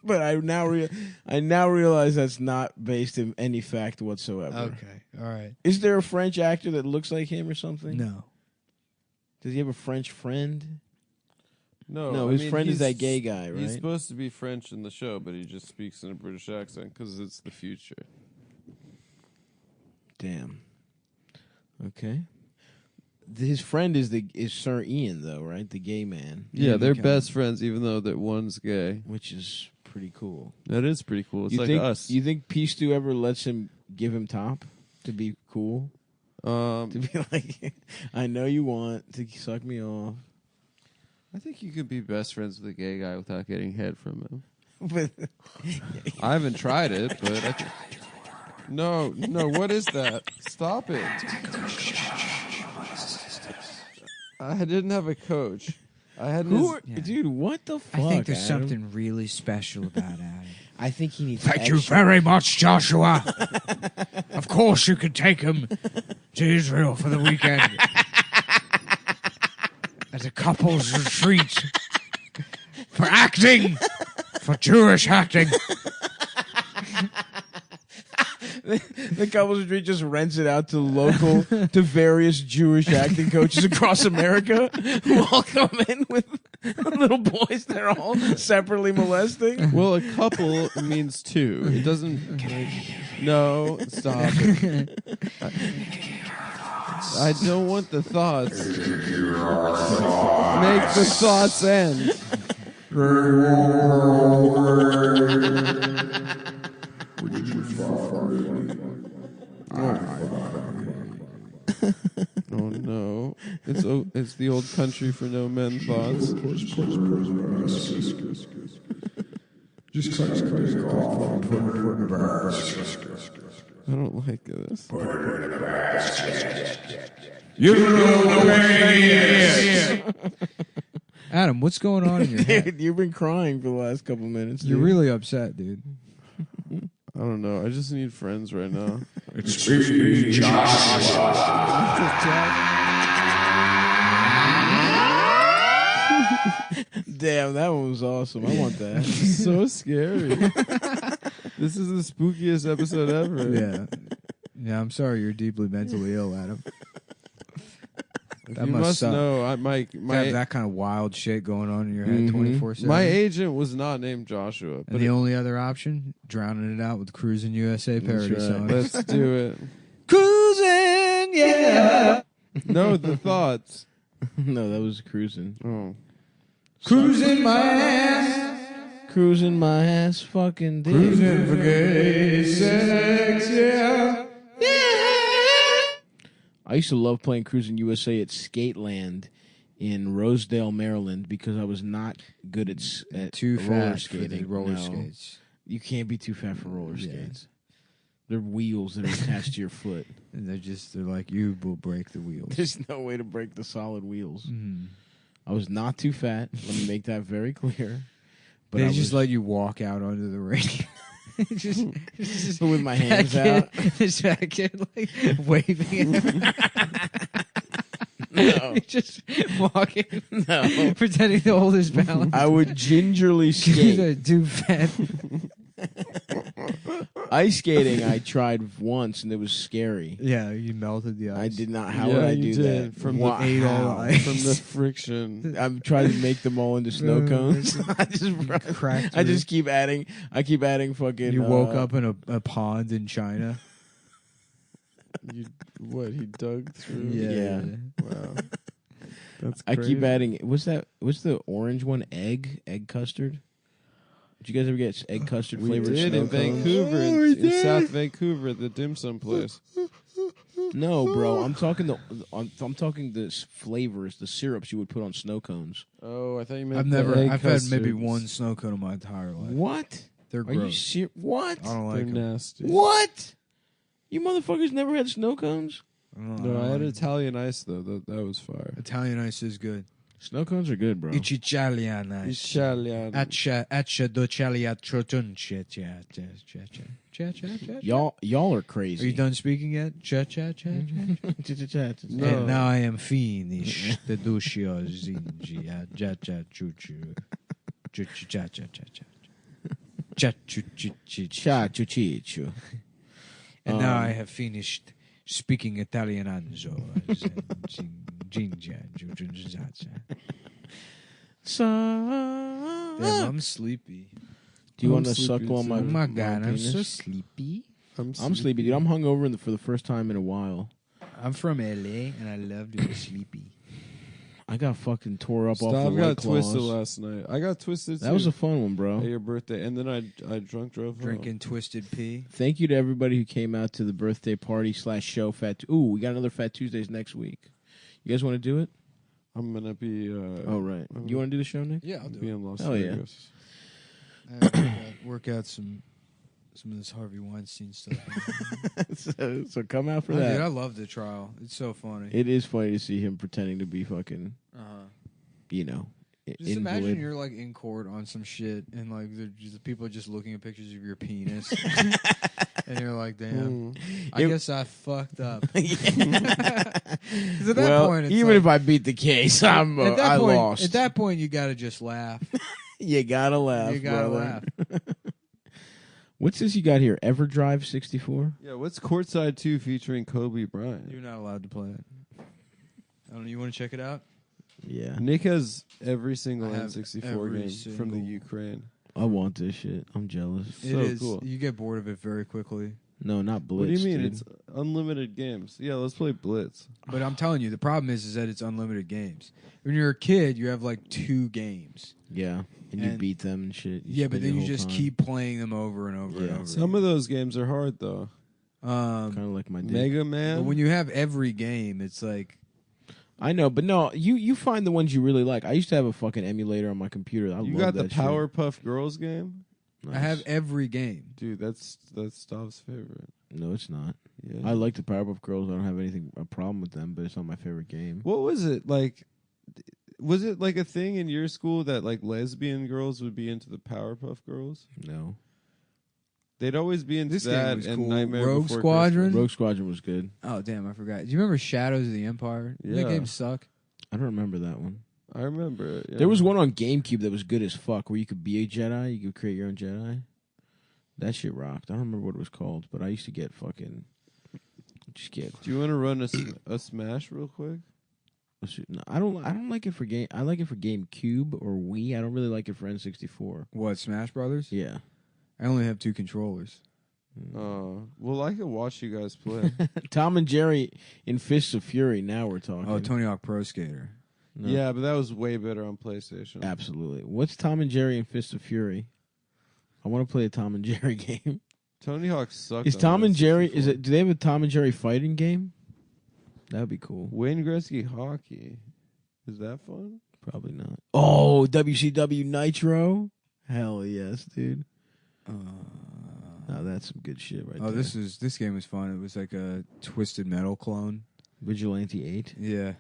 But I now realize that's not based in any fact whatsoever. Okay, all right. Is there a French actor that looks like him or something? No. Does he have a French friend? No, his friend is that gay guy, right? He's supposed to be French in the show, but he just speaks in a British accent because it's the future. Damn. Okay. His friend is Sir Ian, though, right? The gay man. Yeah, they're Okay. best friends, even though that one's gay. Which is pretty cool. That is pretty cool. It's you like think, us. You think Peace Stew ever lets him give him top to be cool? To be like, I know you want to suck me off. I think you could be best friends with a gay guy without getting head from him. But I haven't tried it, but no, what is that? Stop it. I didn't have a coach. I had dude, what the fuck? I think there's Adam? something really special about Adam. I think he needs Thank you very much, Joshua. Of course, you could take him to Israel for the weekend as a couple's retreat for acting, for Jewish acting. The couples retreat just rents it out to various Jewish acting coaches across America who all come in with little boys they're all separately molesting. Well, a couple means two. It doesn't. No, stop it. I don't want the thoughts. Make the thoughts end. Oh no! It's the old country for no men thoughts. I don't like this. You know where he is. Adam, what's going on in your head? Dude, you've been crying for the last couple minutes. You're dude. really upset, dude. I don't know. I just need friends right now. It's me, Joshua. Damn, that one was awesome. I want that. So scary. This is the spookiest episode ever. Yeah. Yeah, I'm sorry you're deeply mentally ill, Adam. You must know, my have that kind of wild shit going on in your head 24/7. My agent was not named Joshua. And the only other option, drowning it out with Cruisin' USA parody songs. Let's do it. Cruisin', yeah. No, the thoughts. No, that was cruising. Oh. Cruising my ass. Cruising my ass, fucking dick. Cruising for gay sex, yeah. I used to love playing Cruising USA at Skateland in Rosedale, Maryland, because I was not good at too roller fat skating. for the roller No. skates. You can't be too fat for roller skates. They're wheels that are attached to your foot. And they're like, you will break the wheels. There's no way to break the solid wheels. Mm. I was not too fat. Let me make that very clear. But They I just was, let you walk out onto the ring. just with my hands kid, out. This fat kid like waving it. No. Just walking. No. Pretending to hold his balance. I would gingerly skate. Too fat. Ice skating I tried once and it was scary. Yeah, you melted the ice. I did not. How would I do that? From Wha- the ate all how? the ice. From the friction. I'm trying to make them all into snow cones. I just keep adding. I keep adding fucking. You woke up in a pond in China. He dug through? Yeah. Wow. That's I keep crazy. adding. What's the orange one? Egg custard. Did you guys ever get egg custard We flavored did snow in cones? Vancouver, in South Vancouver, the dim sum place. No, bro. I'm talking the flavors, the syrups you would put on snow cones. Oh, I thought you meant I've had maybe one snow cone in my entire life. What? They're Are you gross. serious? What? I don't They're like them. nasty. What? You motherfuckers never had snow cones? No, I had Italian ice though. That was fire. Italian ice is good. Snow cones are good, bro. It's Italian ice. Italian. Accia doccia Y'all are crazy. Are you done speaking yet? Cha cha cha cha. No. And now I am finished. The dushio zinji. Cha cha choo choo. Cha cha cha cha cha. Cha choo choo choo. Cha choo choo choo. And now I have finished speaking Italiananzo. Damn, I'm sleepy. Do you I'm want to sleepy suckle on my? Oh my god, I'm penis? so sleepy. I'm sleepy, dude. I'm hungover for the first time in a while. I'm from LA and I love to be sleepy. I got fucking tore up off the Stop White got Claws. twisted last night. I got twisted too. That was a fun one, at bro. your birthday, and then I drunk drove home. Drinking twisted pee. Thank you to everybody who came out to the birthday party /show. Ooh, we got another Fat Tuesdays next week. You guys want to do it? I'm gonna be. Oh right. You want to do the show, Nick? Yeah, I'll Be do in Las Hell yeah. Vegas. it. Work out some of this Harvey Weinstein stuff. so come out for Dude, that. I love the trial. It's so funny. It is funny to see him pretending to be fucking, you know, Just imagine you're like in court on some shit, and like the people are just looking at pictures of your penis, and you're like, "Damn, I guess I fucked up." 'Cause at that point, it's even like, if I beat the case, I lost. At that point, you gotta just laugh. You gotta laugh. You gotta brother. laugh. What's this you got here? EverDrive 64. Yeah, what's Courtside 2 featuring Kobe Bryant? You're not allowed to play it. I don't know. You want to check it out? Yeah, Nick has every single I have N64 every game from the single- Ukraine. I want this shit. I'm jealous. It So is. cool. You get bored of it very quickly. No, not Blitz. What do you mean? dude. It's unlimited games. Yeah, let's play Blitz. But I'm telling you, the problem is that it's unlimited games. When you're a kid, you have like 2 games. Yeah, and you And- beat them and shit. Yeah, but spend then your you whole just time. keep playing them over and over and Yeah. over. Some of those games are hard though. kind of like my dick. Mega Man. But when you have every game, it's like I know, but no, you find the ones you really like. I used to have a fucking emulator on my computer. I you love got the that shit. Powerpuff Girls game, Nice. I have every game. dude. That's Stav's favorite. No, it's not. Yeah. I like the Powerpuff Girls. I don't have a problem with them, but it's not my favorite game. What was it like? Was it like a thing in your school that like lesbian girls would be into the Powerpuff Girls? No. They'd always be into This game that was and cool. Nightmare Rogue Before Squadron? Rogue Squadron was good. Oh damn, I forgot. Do you remember Shadows of the Empire? Did Yeah. that game suck? I don't remember that one. I remember it. Yeah. There was one on GameCube that was good as fuck, where you could be a Jedi. You could create your own Jedi. That shit rocked. I don't remember what it was called, but I used to get fucking. Just get. Do you want to run a Smash real quick? No, I don't like it for game. I like it for GameCube or Wii. I don't really like it for N64. What, Smash Brothers? Yeah. I only have 2 controllers. Well, I could watch you guys play. Tom and Jerry in Fists of Fury. Now we're talking. Oh, Tony Hawk Pro Skater. No. Yeah, but that was way better on PlayStation. Absolutely. What's Tom and Jerry in Fists of Fury? I want to play a Tom and Jerry game. Tony Hawk sucks. Is Tom and Jerry? Do they have a Tom and Jerry fighting game? That'd be cool. Wayne Gretzky hockey. Is that fun? Probably not. Oh, WCW Nitro. Hell yes, dude. That's some good shit right there. This game was fun. It was like a Twisted Metal clone. Vigilante 8. Yeah.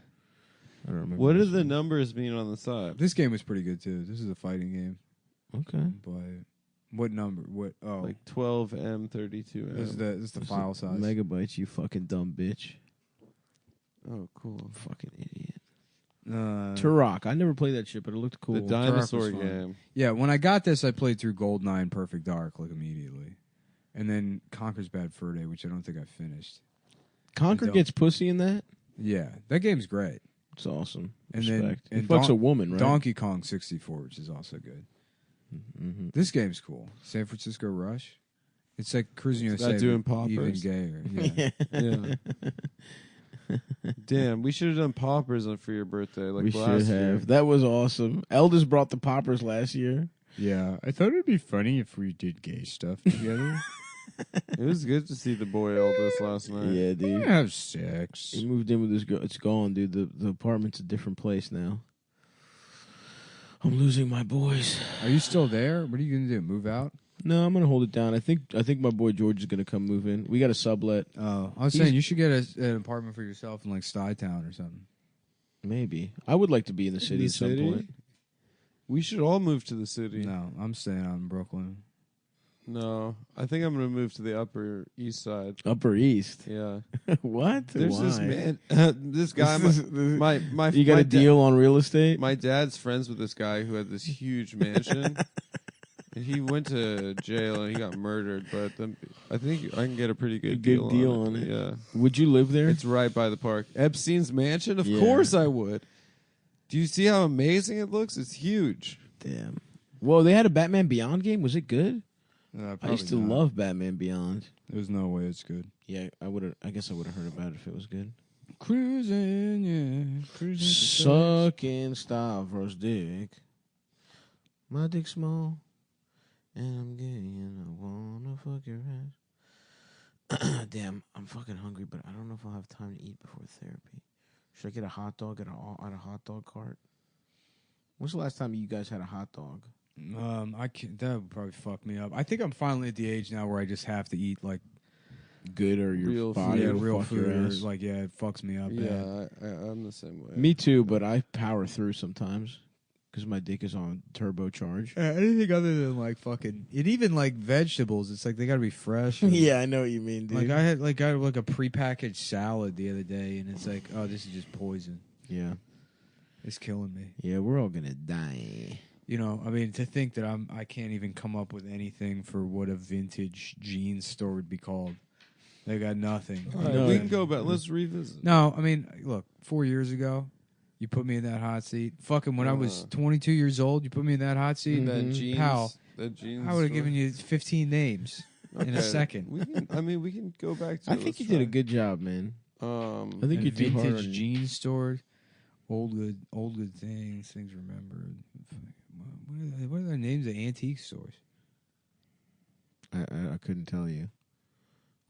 I don't remember. What do the numbers mean on the side? This game was pretty good too. This is a fighting game. Okay. But what number? What? Oh, like 12M, 32M. This is the file size. Megabytes. You fucking dumb bitch. Oh, cool. Fucking idiot. Turok. I never played that shit, but it looked cool. The dinosaur game. Yeah, when I got this, I played through GoldenEye and Perfect Dark like immediately, and then Conker's Bad Fur Day, which I don't think I finished. Conker gets pussy in that. Yeah, that game's great. It's awesome. And Respect. then He fucks a woman, right? Donkey Kong 64, which is also good. Mm-hmm. This game's cool. San Francisco Rush. It's like Cruising It's USA, not doing but even poppers. gayer. Yeah. Damn, we should have done poppers for your birthday. Like We last should year. have. That was awesome. Elders brought the poppers last year. Yeah, I thought it'd be funny if we did gay stuff together. It was good to see the boy Eldest last night. Yeah, dude. Have sex. He moved in with his girl. It's gone, dude. The apartment's a different place now. I'm losing my boys. Are you still there? What are you gonna do? Move out? No, I'm gonna hold it down. I think my boy George is gonna come move in. We got a sublet. Oh, I was saying you should get an apartment for yourself in like Stuytown or something. Maybe. I would like to be in the city the at some city? point. We should all move to the city. No, I'm staying out in Brooklyn. No, I think I'm gonna move to the Upper East Side. Upper East. Yeah. What? There's Why? this man, this guy. My You got my a deal on real estate? My dad's friends with this guy who had this huge mansion. And he went to jail and he got murdered, but I think I can get a pretty good deal on it. Yeah. Would you live there? It's right by the park. Epstein's mansion? Of Yeah. course I would. Do you see how amazing it looks? It's huge. Damn. Whoa, they had a Batman Beyond game? Was it good? I probably used to not. love Batman Beyond. There's no way it's good. Yeah, I guess I would have heard about it if it was good. Cruising, yeah. Cruising. Sucking Stavros' dick. My dick small. And I'm gay and I wanna fuck your ass. Damn, I'm fucking hungry, but I don't know if I'll have time to eat before therapy. Should I get a hot dog at a hot dog cart? When's the last time you guys had a hot dog? That would probably fuck me up. I think I'm finally at the age now where I just have to eat like Good or your Real body yeah, will real fuck your food. Or, ass. like it fucks me up. Yeah, I'm the same way. Me too, but I power through sometimes because my dick is on turbocharge. Anything other than like fucking, and even like vegetables, it's like they gotta be fresh. Yeah, I know what you mean, dude. Like I had like a prepackaged salad the other day, and it's like, oh, this is just poison. Yeah, It's killing me. yeah, we're all gonna die. You know, I mean, to think that I can't even come up with anything for what a vintage jeans store would be called. They got nothing. All right, we can go back. Let's revisit. No, I mean, look, 4 years ago, you put me in that hot seat. Fucking when I was 22 years old, you put me in that hot seat. That jeans, Pal, that jeans I would have store. given you 15 names in a Okay, second. We can go back to I it. think Let's you did a try. good job, man. I think And you did hard. vintage jeans store, old good things remembered. What are the names of antique stores? I couldn't tell you.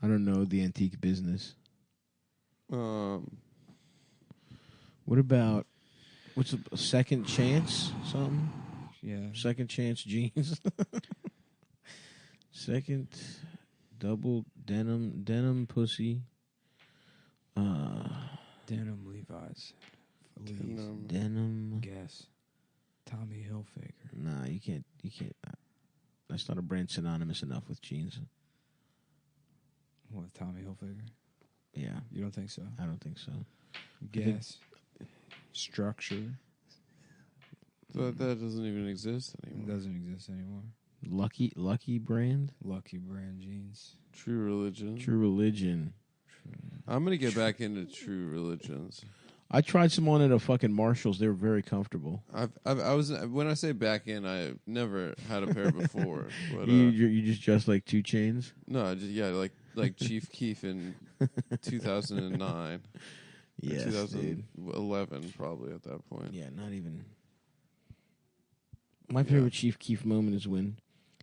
I don't know the antique business. What about what's a second chance something? Yeah, second chance jeans. Second double denim pussy. Denim Levi's. Denim. Guess. Tommy Hilfiger. Nah, you can't. That's not a brand synonymous enough with jeans. What, Tommy Hilfiger? Yeah, You don't think so? I don't think so. Guess. Structure. That doesn't even exist anymore. It doesn't exist anymore. Lucky brand? Lucky brand jeans. True Religion. True Religion. I'm gonna get back into True Religions. I tried some on at a fucking Marshalls. They were very comfortable. I was when I say back in, I've never had a pair before. But, you just dressed like 2 Chainz? No, like Chief Keef in 2009. Yes, 2011 probably at that point. Yeah, not even. My favorite Chief Keef moment is when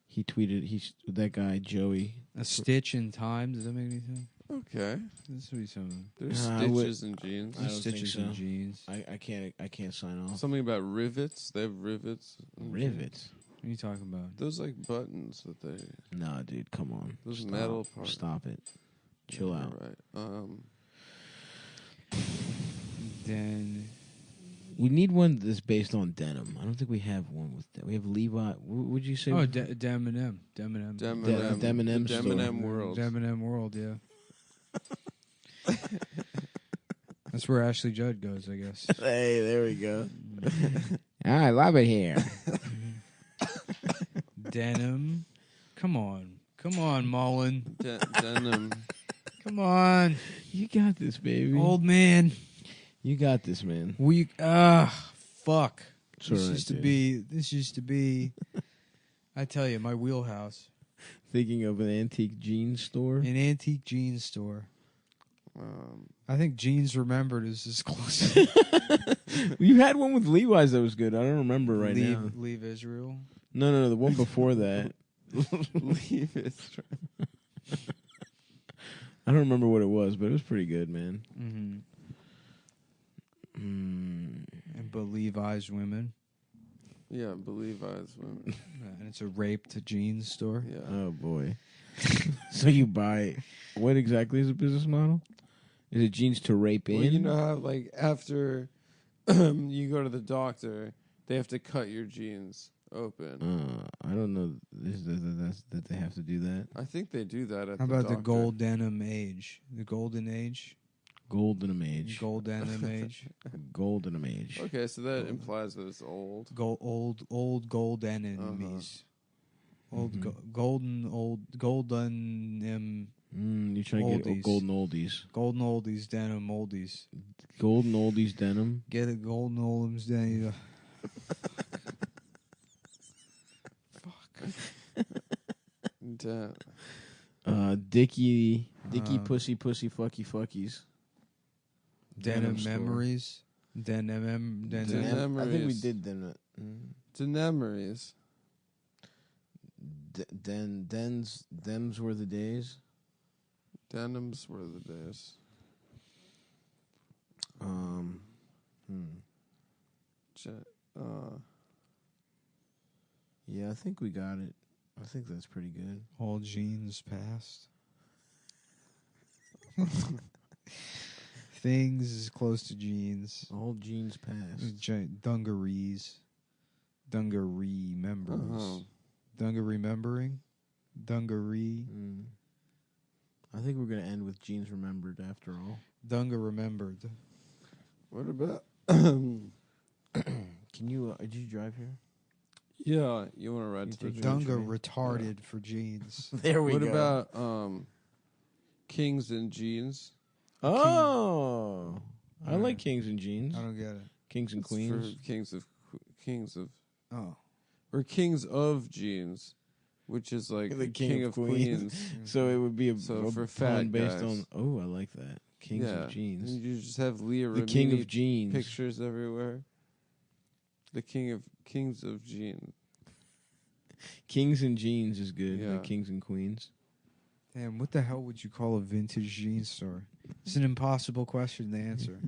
he tweeted, that guy Joey. A stitch in time. Does that make any sense? Okay, this would be something. There's stitches in jeans. I don't Stitches think so. in jeans. I can't sign off. Something about rivets. They have rivets. Rivets. What are you talking about? Those like buttons that they. Nah, dude, come on. Those metal parts. Stop it. Chill out. Right. Then we need one that's based on denim. I don't think we have one with that. We have Levi. Would you say? Oh, Demonem. Demonem. Demonem World. Demonem World, yeah. That's where Ashley Judd goes, I guess. Hey, there we go. I love it here. Denim. Come on, Mullen. Denim. Come on. You got this, baby. Old man. You got this, man. Fuck. Sorry, This used to be. I tell you, my wheelhouse. Thinking of an antique jeans store. An antique jeans store. I think Jeans Remembered is as close. You had one with Levi's that was good. I don't remember now. Leave Israel. No, the one before that. Leave Israel. I don't remember what it was, but it was pretty good, man. And Believe Eyes Women. Yeah, Believe Eyes Women. And it's a raped jeans store. Yeah. Oh boy. So you buy. What exactly is the business model? Is it jeans to rape in? Well, you know how like after you go to the doctor, they have to cut your jeans open. I don't know that they have to do that. I think they do that at How the about doctor. the gold denim age? The golden age? Golden age. Gold denim age. Golden age. Okay, so that implies that it's old. Old gold enemies. Golden you're trying to get golden oldies. Golden oldies denim oldies. Golden oldies denim. Get it, golden oldies denim. Dicky pussy fucky fuckies. Denim memories. Denim. I think we did them. Denemeries. Dems were the days. Denims were the days. Yeah, I think we got it. I think that's pretty good. All jeans past. Things is close to jeans. All jeans past. Dungarees. Dungaree members. Dungaree membering. Dungaree. I think we're going to end with jeans remembered after all. Dunga remembered. What about... Can you... did you drive here? Yeah, you want to ride to the Dunga retarded for jeans. There we go. What about Kings and Jeans? Oh, I like Kings and Jeans. I don't get it. Kings and It's Queens. for Kings of Oh, or Kings of Jeans, which is like The King of Queens. So it would be a for pun fat based guys. on. Oh, I like that. Kings of Jeans. And you just have Leah The King Remini of Jeans. pictures everywhere. The Kings of Jeans. Kings and Jeans is good. Yeah. Like Kings and Queens. damn! What the hell would you call a vintage jeans store? It's an impossible question to answer.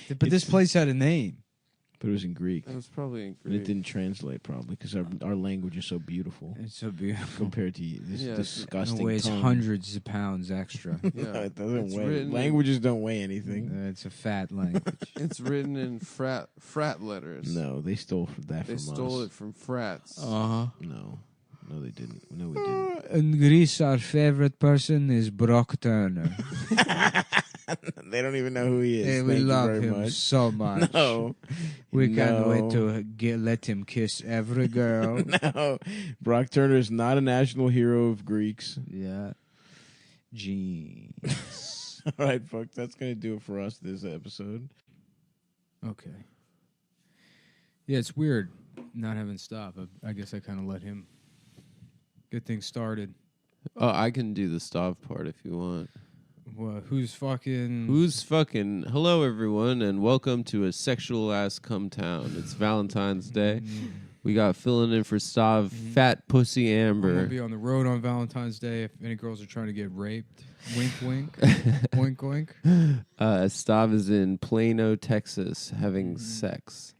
But this place had a name. But it was in Greek. It was probably in And Greek. it didn't translate probably because our language is so beautiful. It's so beautiful compared to this disgusting It weighs tongue. hundreds of pounds extra. Yeah. It doesn't It's weigh. written- Languages don't weigh anything. It's a fat language. It's written in frat letters. No, they stole that They from stole us. it from frats. No, they didn't. No, we didn't. In Greece, our favorite person is Brock Turner. They don't even know who he is. Hey, we Thank you love very him much. so much. No. We can't wait No. to let him kiss every girl. No. Brock Turner is not a national hero of Greeks. Yeah. Jeez. All right, folks, that's going to do it for us this episode. Okay. Yeah, it's weird not having Stav. I guess I kind of let him get things started. Oh, I can do the Stav part if you want. Well, who's fucking? Hello, everyone, and welcome to a sexual ass come town. It's Valentine's Day. We got filling in for Stav, Fat Pussy I'm gonna Amber. be on the road on Valentine's Day. If any girls are trying to get raped, wink, wink, wink, wink. Stav is in Plano, Texas, having sex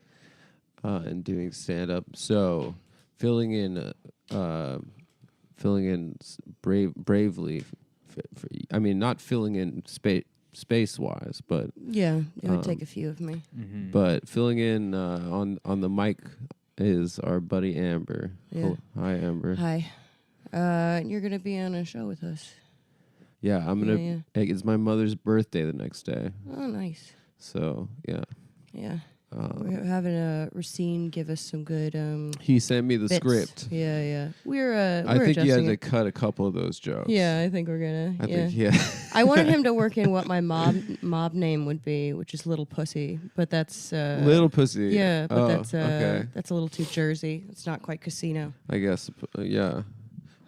and doing stand up. So, filling in bravely. I mean, not filling in space wise, but yeah, it would take a few of me. But filling in on the mic is our buddy Amber. Yeah. Oh, hi, Amber. Hi. You're gonna be on a show with us. Yeah, I'm gonna. Yeah. It's my mother's birthday the next day. Oh, nice. So yeah. Yeah. We're having Racine give us some good. He sent me the bits. script. Yeah. We're. I think he had adjusting to it. cut a couple of those jokes. Yeah, I think we're gonna. I think, yeah. I wanted him to work in what my mob name would be, which is Little Pussy, but that's Little Pussy. Yeah, but Oh, that's okay. that's a little too Jersey. It's not quite casino. I guess. Yeah.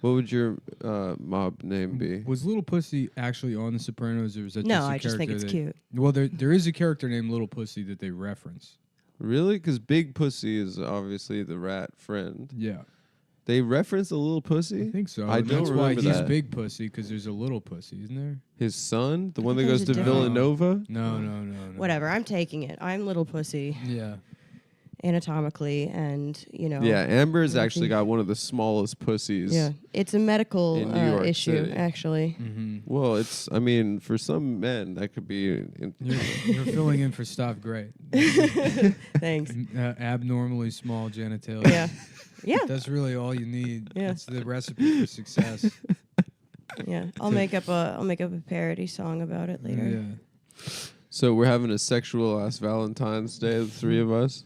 What would your mob name be? Was Little Pussy actually on The Sopranos, or was that No, just a I just think character it's that- cute. Well, there is a character named Little Pussy that they reference. Really? Because Big Pussy is obviously the rat friend. Yeah. They reference a Little Pussy? I think so. I and don't that's why remember he's that. Big Pussy, because there's a Little Pussy, isn't there? His son? The one that There's goes a to different- Villanova? No. Whatever. I'm taking it. I'm Little Pussy. Yeah. Anatomically, and Yeah, Amber's I actually think- got one of the smallest pussies. Yeah, it's a medical in New York issue, City. actually. Well, I mean, for some men, that could be. You're filling in for Stav great. Thanks. Abnormally small genitalia. Yeah. Yeah. That's really all you need. Yeah. That's the recipe for success. Yeah, I'll make up a parody song about it later. Yeah. So we're having a sexual ass Valentine's Day, the three of us.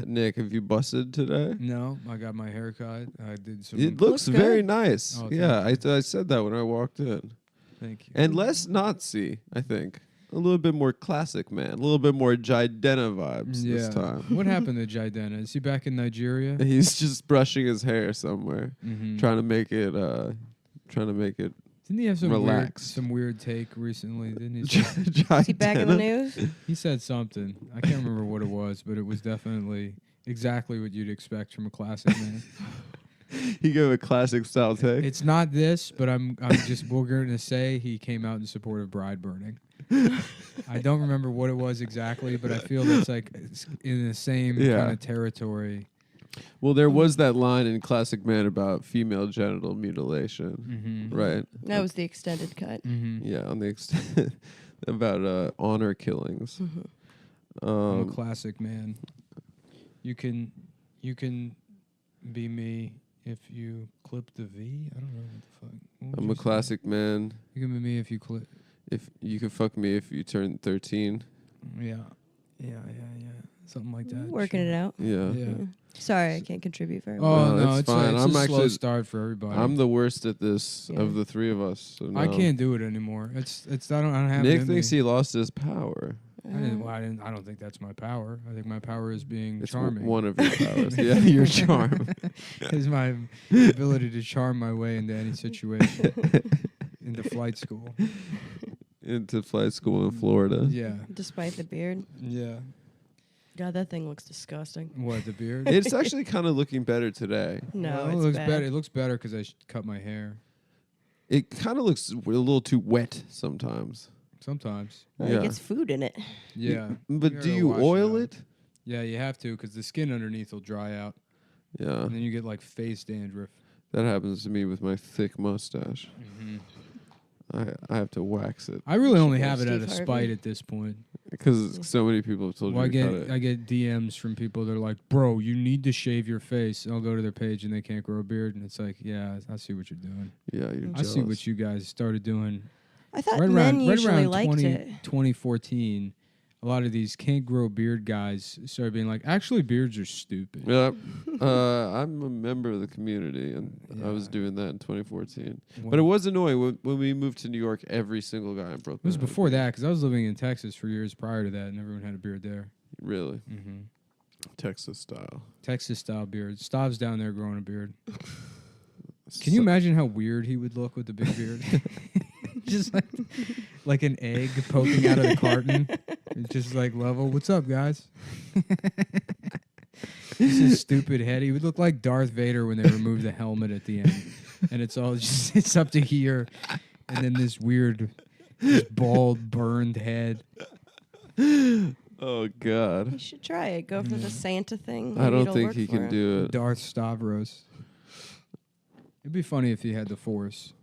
Nick, have you busted today? No, I got my hair cut. I did some. It looks very nice. Oh, thank Yeah, I said that when I walked in. Thank you. And less Nazi, I think. A little bit more classic, man. A little bit more Jidena vibes this time. What happened to Jidena? Is he back in Nigeria? He's just brushing his hair somewhere, Mhm. trying to make it. Didn't he have relaxed? some weird take recently? Didn't he? Is he back in the news? He said something. I can't remember what it was, but it was definitely exactly what you'd expect from a classic man. He gave a classic style take. It's not this, but we're going to say he came out in support of bride burning. I don't remember what it was exactly, but I feel it's like it's in the same Yeah. kind of territory. Well, there was that line in Classic Man about female genital mutilation, right? That was the extended cut. Yeah, on the extent about honor killings. I'm a classic man. You can be me if you clip the V. I don't know what the fuck. What would I'm you a say? classic man. You can be me if you clip. If you could fuck me if you turn 13. Yeah. Something like that. Working it out. Yeah. Sorry, I can't contribute very Oh well. no, it's it's fine. A, I'm a slow actually start for everybody. I'm the worst at this of the three of us. So I no. can't do it anymore. It's I don't have. Nick it in thinks me. he lost his power. I don't think that's my power. I think my power is being It's charming. one of your powers. Yeah, your charm. Is my ability to charm my way into any situation. Into flight school. Into flight school in Florida. Yeah. Despite the beard. Yeah. God, that thing looks disgusting. What, the beard? It's actually kind of looking better today. No, Well, it's it looks bad. better. It looks better because I cut my hair. It kind of looks a little too wet sometimes. Sometimes. Well, it gets food in it. Yeah. But You do gotta you wash oil out. it? Yeah, you have to because the skin underneath will dry out. Yeah. And then you get like face dandruff. That happens to me with my thick mustache. Mhm. I have to wax it. I really only have it Steve out of Harvey. spite at this point. Because so many people have told Well, you to cut it. I get DMs from people that are like, "Bro, you need to shave your face." And I'll go to their page and they can't grow a beard, and it's like, "Yeah, I see what you're doing. Yeah, you're I see jealous. what you guys started doing." I thought right men around, usually right around liked it. 2014, a lot of these can't grow beard guys started being like, actually, beards are stupid. Yep. I'm a member of the community, and I was doing that in 2014. But it was annoying when we moved to New York. Every single guy in Brooklyn. It was had a before beard. that because I was living in Texas for years prior to that, and everyone had a beard there. Really? Mm-hmm. Texas style. Texas style beard. Stav's down there growing a beard. Can you imagine how weird he would look with the big beard? Just like an egg poking out of the carton. It's just like level. What's up, guys? Just his stupid head. He would look like Darth Vader when they removed the helmet at the end. And it's all just, it's up to here. And then this weird, this bald, burned head. Oh, God. You should try it. Go for the Santa thing. I Maybe don't it'll think work he for can him. do it. Darth Stavros. It'd be funny if he had the Force.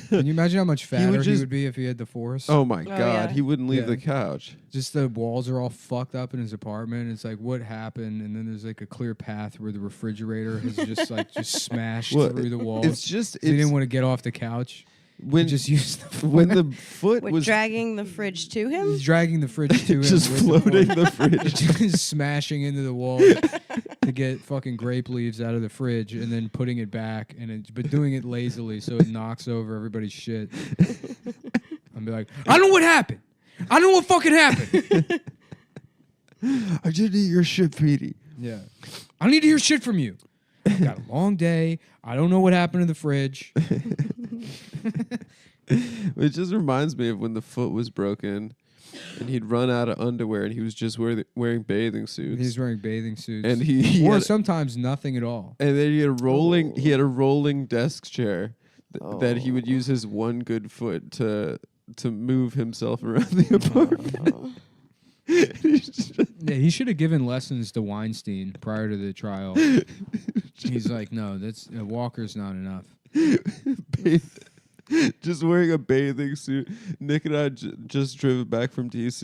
Can you imagine how much fatter he would be if he had the Force? Oh my God, he wouldn't leave the couch. Just the walls are all fucked up in his apartment. It's like, what happened? And then there's like a clear path where the refrigerator has just like smashed Well, through the walls. it's just- he didn't it's- want to get off the couch. When he just used the when the foot Wait, was dragging the fridge to him? He's dragging the fridge to him. Just with floating foot. the fridge. Just smashing into the wall to get fucking grape leaves out of the fridge and then putting it back, but doing it lazily so it knocks over everybody's shit. I'd be like, I know what happened. I know what fucking happened. I didn't eat your shit, Petey. Yeah. I need to hear shit from you. I've got a long day. I don't know what happened to the fridge. It just reminds me of when the foot was broken and he'd run out of underwear and he was just wearing bathing suits. He's wearing bathing suits. And he or had- sometimes nothing at all. And then he had a rolling desk chair that he would use his one good foot to move himself around the apartment. Yeah, he should have given lessons to Weinstein prior to the trial. He's like, no, that's Walker's not enough. Just wearing a bathing suit. Nick and I just driven back from DC.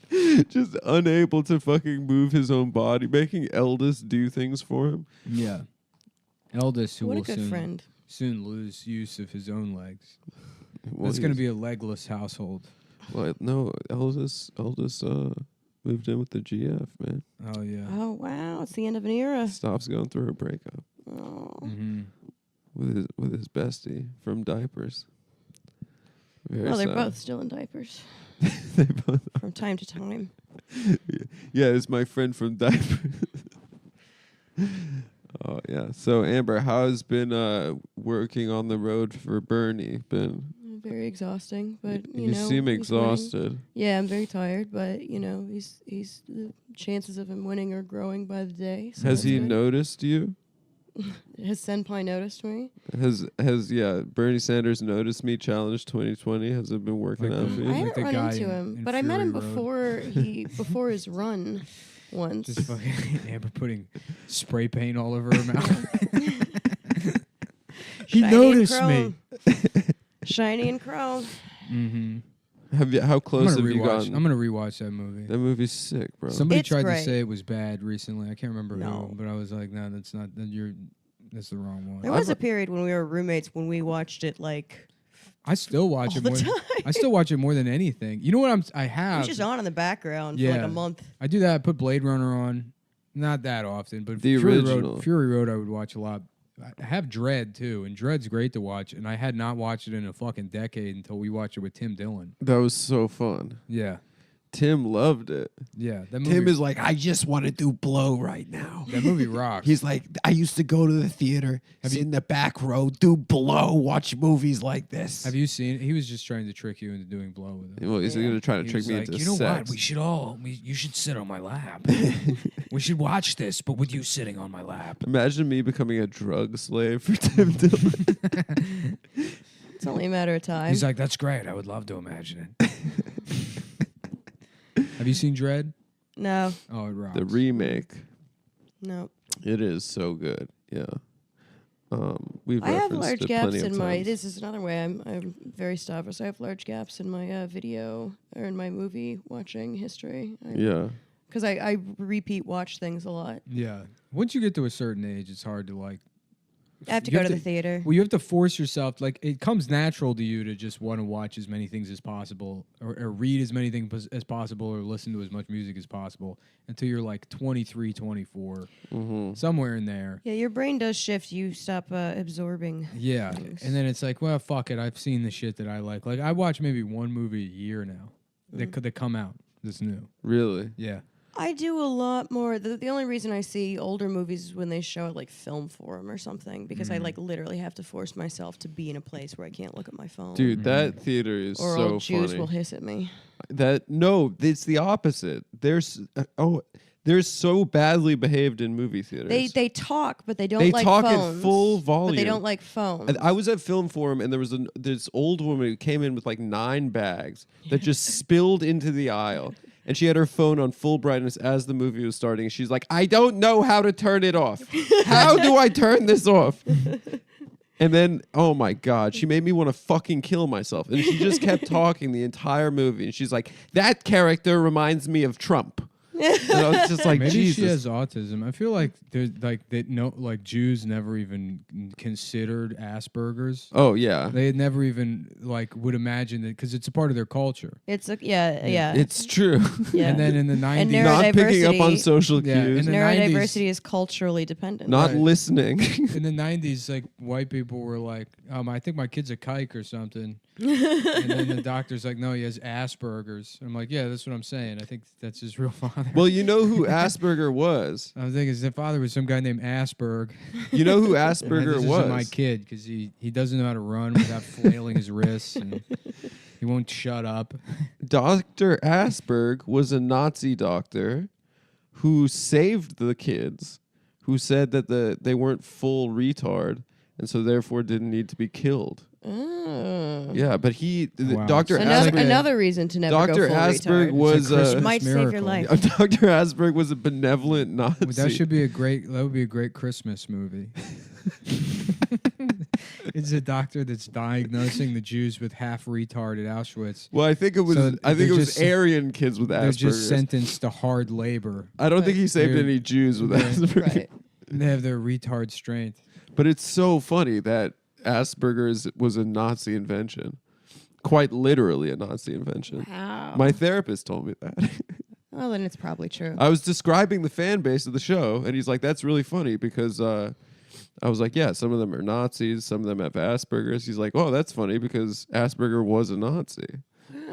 He's just unable to fucking move his own body, making Eldest do things for him. Yeah. Eldest, who What a will good friend. soon lose use of his own legs. Well, It's going to he's- be a legless household. Well, no, Eldest moved in with the GF, man. Oh, yeah. Oh, wow. It's the end of an era. Stops going through her breakup Oh. Mm-hmm. with his bestie from diapers. Very Well, they're sad. both still in diapers. They both From time to time. Yeah, it's my friend from diapers. Oh yeah. So Amber, how has been working on the road for Bernie been? Very exhausting, but You know, seem he's winning. exhausted. Yeah, I'm very tired, but he's the chances of him winning are growing by the day. So Has that's he good. noticed you? Has Senpai noticed me? Has Bernie Sanders noticed me? Challenge 2020 has it been working out for you? I haven't run into him, but I met him before before his run once. Just fucking Amber putting spray paint all over her mouth. He Shiny noticed and me. chrome. Shiny and chrome. Mm-hmm. How close have you gotten? I'm gonna rewatch that movie. That movie's sick, bro. Somebody It's tried to great. say it was bad recently. I can't remember No. who, but I was like, no, that's not. That's the wrong one. There was a period when we were roommates when we watched it like I still watch all it the more. time. I still watch it more than anything. You know what I it have. was just on in the background for like a month. I do that. I put Blade Runner on. Not that often, but The Fury original. Road, Fury Road I would watch a lot. I have Dread too, and Dread's great to watch. And I had not watched it in a fucking decade until we watched it with Tim Dillon. That was so fun. Yeah, Tim loved it. yeah. That Tim movie, is like, I just want to do Blow right now. that movie rocks. He's like, I used to go to the theater, sit in the back row, do Blow, watch movies like this. Have you seen it? He was just trying to trick you into doing Blow with him. Well, he's gonna try to He trick was me like, into You know sex. what? You should sit on my lap. We should watch this, but with you sitting on my lap. Imagine me becoming a drug slave for Tim Dillon. It's only a matter of time. He's like, that's great. I would love to imagine it. Have you seen Dread? No, Oh, it rocks. The remake. no. It is so good. Yeah. We've I have referenced large it gaps plenty of in my. times. This is another way I'm very Stavros. I have large gaps in my video or in my movie watching history. Yeah. Because I repeat watch things a lot. Yeah. Once you get to a certain age, it's hard to like I have to you go to the theater. Well, you have to force yourself. Like it comes natural to you to just want to watch as many things as possible, or read as many things as possible, or listen to as much music as possible until you're like 23, 24, somewhere in there. Yeah, your brain does shift. You stop absorbing. Yeah, things. and then it's like, well, fuck it. I've seen the shit that I like. Like I watch maybe one movie a year now that come out that's new. Really? Yeah. I do a lot more. The only reason I see older movies is when they show it like Film Forum or something, because I like literally have to force myself to be in a place where I can't look at my phone. Dude, that theater is or so old Jews funny. will hiss at me. No, it's the opposite. They're so badly behaved in movie theaters. They talk, but they don't They like talk phones. at full volume. But they don't like phones. And I was at Film Forum, and there was this old woman who came in with like 9 bags that just spilled into the aisle. And she had her phone on full brightness as the movie was starting. She's like, I don't know how to turn it off. How do I turn this off? And then, oh my God, she made me want to fucking kill myself. And she just kept talking the entire movie. And she's like, that character reminds me of Trump. And I was just like, maybe Jesus. she has autism. I feel like there's like Jews never even considered Asperger's. Oh yeah, they had never even like would imagine that because it's a part of their culture. It's yeah. It's true. Yeah. And then in the 90s, And not picking up on social Yeah, cues, in the neurodiversity is culturally dependent. not listening. in the 90s, like white people were like, I think my kid's a kike or something. And then the doctor's like, no, he has Asperger's. I'm like, yeah, that's what I'm saying. I think that's his real father. Well, you know who Asperger was. I was thinking his father was some guy named Asperg. You know who And Asperger this was? Isn't my kid, because he doesn't know how to run without flailing his wrists, and he won't shut up. Dr. Asperg was a Nazi doctor who saved the kids, who said that they weren't full retard, and so therefore didn't need to be killed. Oh. Yeah, but Wow. Dr. Another, Asperg, another reason to never Dr. go full Asperg retard. was might save your life. Dr. Asperg was a benevolent Nazi. That should be that would be a great Christmas movie. It's a doctor that's diagnosing the Jews with half retard at Auschwitz. Well, I think it was. So I think it they're was just- Aryan kids with Asperger's. They're just sentenced to hard labor. I don't think he saved They're- any Jews with they're- Asperger's. They have their retard strength. But it's so funny that Asperger's was a Nazi invention. Quite literally a Nazi invention. Wow. My therapist told me that. Well, then it's probably true. I was describing the fan base of the show, and he's like, that's really funny because I was like, yeah, some of them are Nazis, some of them have Asperger's. He's like, oh, that's funny because Asperger was a Nazi.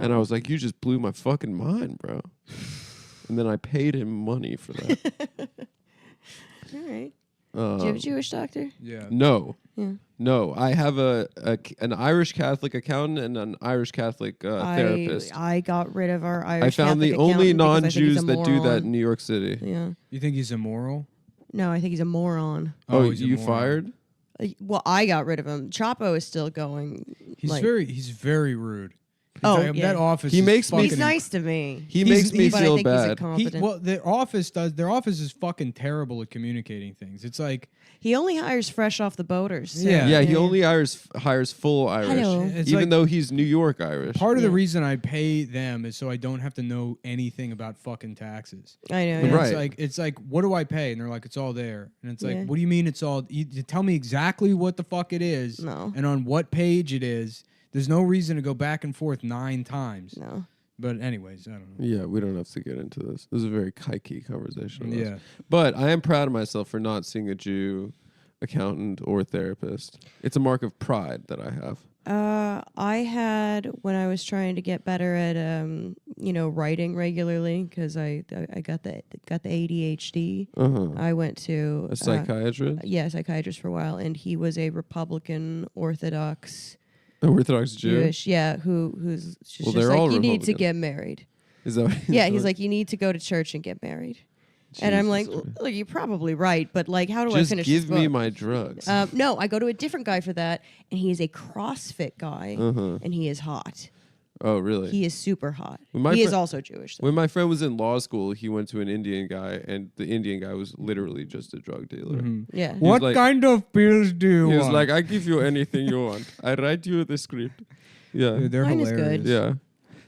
And I was like, you just blew my fucking mind, bro. And then I paid him money for that. All right. Do you have a Jewish doctor? Yeah. No. Yeah. No, I have an Irish Catholic accountant and an Irish Catholic therapist. I got rid of our I Irish found the Catholic only accountant because I think he's non-Jews a that do that moron. in New York City. Yeah. You think he's immoral? No, I think he's a moron. Oh, he's a you moron. fired? Well, I got rid of him. Chapo is still going. He's like- very rude. Oh, That- yeah. That office. He is makes me- He's fucking nice to me. He makes me but I feel think He's bad. incompetent. Well, their office is fucking terrible at communicating things. It's like He only hires fresh off the boaters. so- Yeah. He only hires full Irish, Hello. It's even like- though he's New York Irish. part of the reason I pay them is so I don't have to know anything about fucking taxes. I know. And Right. It's like, what do I pay? And they're like, it's all there. And it's like, Yeah. what do you mean it's all? You tell me exactly what the fuck it is, No. and on what page it is. There's no reason to go back and forth 9 times. No. But anyways, I don't know. Yeah, we don't have to get into this. This is a very kikey conversation. with us. Yeah. But I am proud of myself for not seeing a Jew accountant or therapist. It's a mark of pride that I have. I had when I was trying to get better at writing regularly because I got the ADHD. Uh-huh. I went to A psychiatrist? Yeah, a psychiatrist for a while, and he was a Republican Orthodox Orthodox Jew? Jewish, yeah, who's just, Well, just they're like all you need to Republican. get married. Is that? Yeah, he's like you need to go to church and get married. And I'm like, look, you're probably right, but like, how do I Just finish? give this me book? my drugs. No, I go to a different guy for that, and he is a CrossFit guy, Uh-huh. and he is hot. Oh, really? He is super hot. When my He is fri- also Jewish. Though. When my friend was in law school, he went to an Indian guy, and the Indian guy was literally just a drug dealer. Yeah. He was What like- kind of pills do you He was want? like, I give you anything you want. I write you the script. Yeah. Dude, they're Mine is hilarious. good.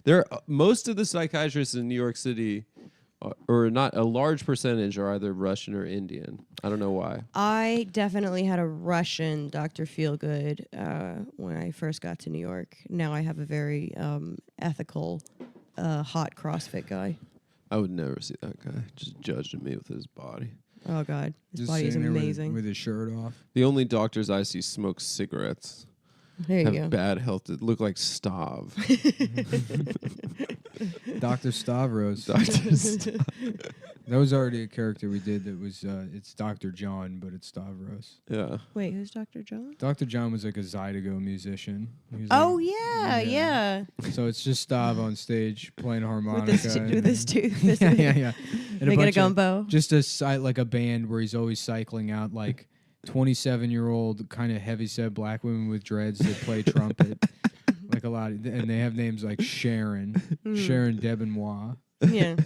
Yeah. Most of the psychiatrists in New York City or not a large percentage, are either Russian or Indian. I don't know why. I definitely had a Russian Dr. Feelgood when I first got to New York. Now I have a very ethical, hot CrossFit guy. I would never see that guy just judging me with his body. Oh, God. His Just body is sitting there amazing. with his shirt off. The only doctors I see smoke cigarettes. There you have go. bad health. That look like Stav. Dr. Stavros. That was already a character we did that was, it's Dr. John, but it's Stavros. Yeah. Wait, who's Dr. John? Dr. John was like a Zydeco musician. He was Oh, like- yeah. So it's just Stav on stage playing harmonica. With his tooth. yeah. And Making a bunch of- gumbo. Just like a band where he's always cycling out like 27-year-old kind of heavyset black women with dreads that play trumpet. Like a lot. And they have names like Sharon Debenois. Yeah.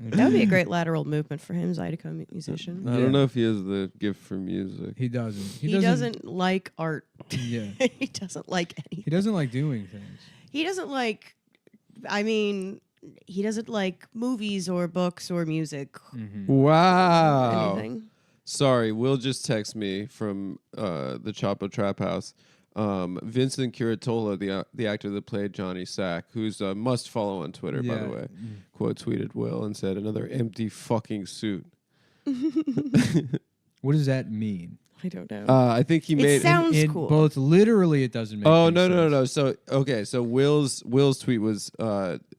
That would be a great lateral movement for him, Zydeco musician. I don't know if he has the gift for music. He doesn't. He doesn't like art. Yeah. He doesn't like anything. He doesn't like doing things. He doesn't like, he doesn't like movies or books or music. Wow. Anything. Sorry, Will just texted me from the Chapo Trap House. Vincent Curatola, the actor that played Johnny Sack, who's a must follow on Twitter, by the way, quote tweeted Will and said, "Another empty fucking suit." What does that mean? I don't know. I think he made sounds cool. Both literally, it doesn't make. Oh any no. sense. So Will's tweet was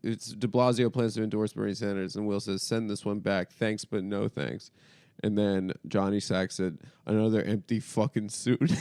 it's De Blasio plans to endorse Bernie Sanders, and Will says, "Send this one back, thanks but no thanks." And then Johnny Sack said, "Another empty fucking suit."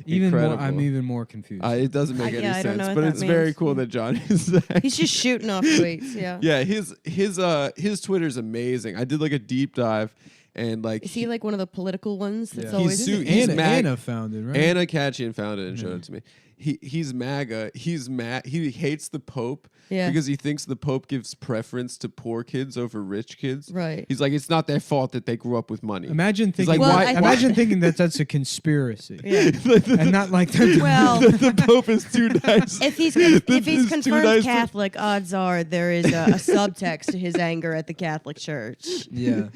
I'm even more confused. It doesn't make any I don't know sense, what but that it's very means. cool that Johnny Sack. He's just shooting off tweets. Yeah. Yeah, his Twitter's amazing. I did like a deep dive, and like Is he like one of the political ones? That's Yeah. always. Anna found it, right? Anna Katchian found it and showed it to me. He's MAGA. He's mad. He hates the Pope because he thinks the Pope gives preference to poor kids over rich kids. Right. He's like, it's not their fault that they grew up with money. Imagine He's thinking. like, imagine thinking that that's a conspiracy, Yeah. and not like Well, the Pope is too nice. If he's too confirmed nice to- Catholic, odds are there is a subtext to his anger at the Catholic Church. Yeah.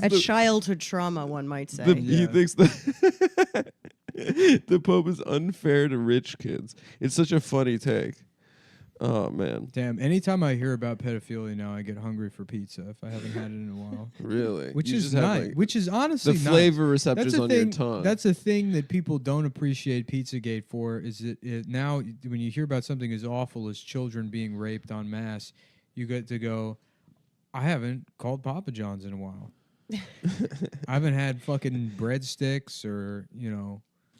A childhood trauma, one might say. He thinks that the Pope is unfair to rich kids. It's such a funny take. Oh man. Damn. Anytime I hear about pedophilia now, I get hungry for pizza if I haven't had it in a while. Really? Which You is just have, nice. like, Which is honestly the nice. flavor receptors That's a on your thing- tongue. That's a thing that people don't appreciate Pizzagate for. Is that it now when you hear about something as awful as children being raped en masse, you get to go. I haven't called Papa John's in a while. I haven't had fucking breadsticks or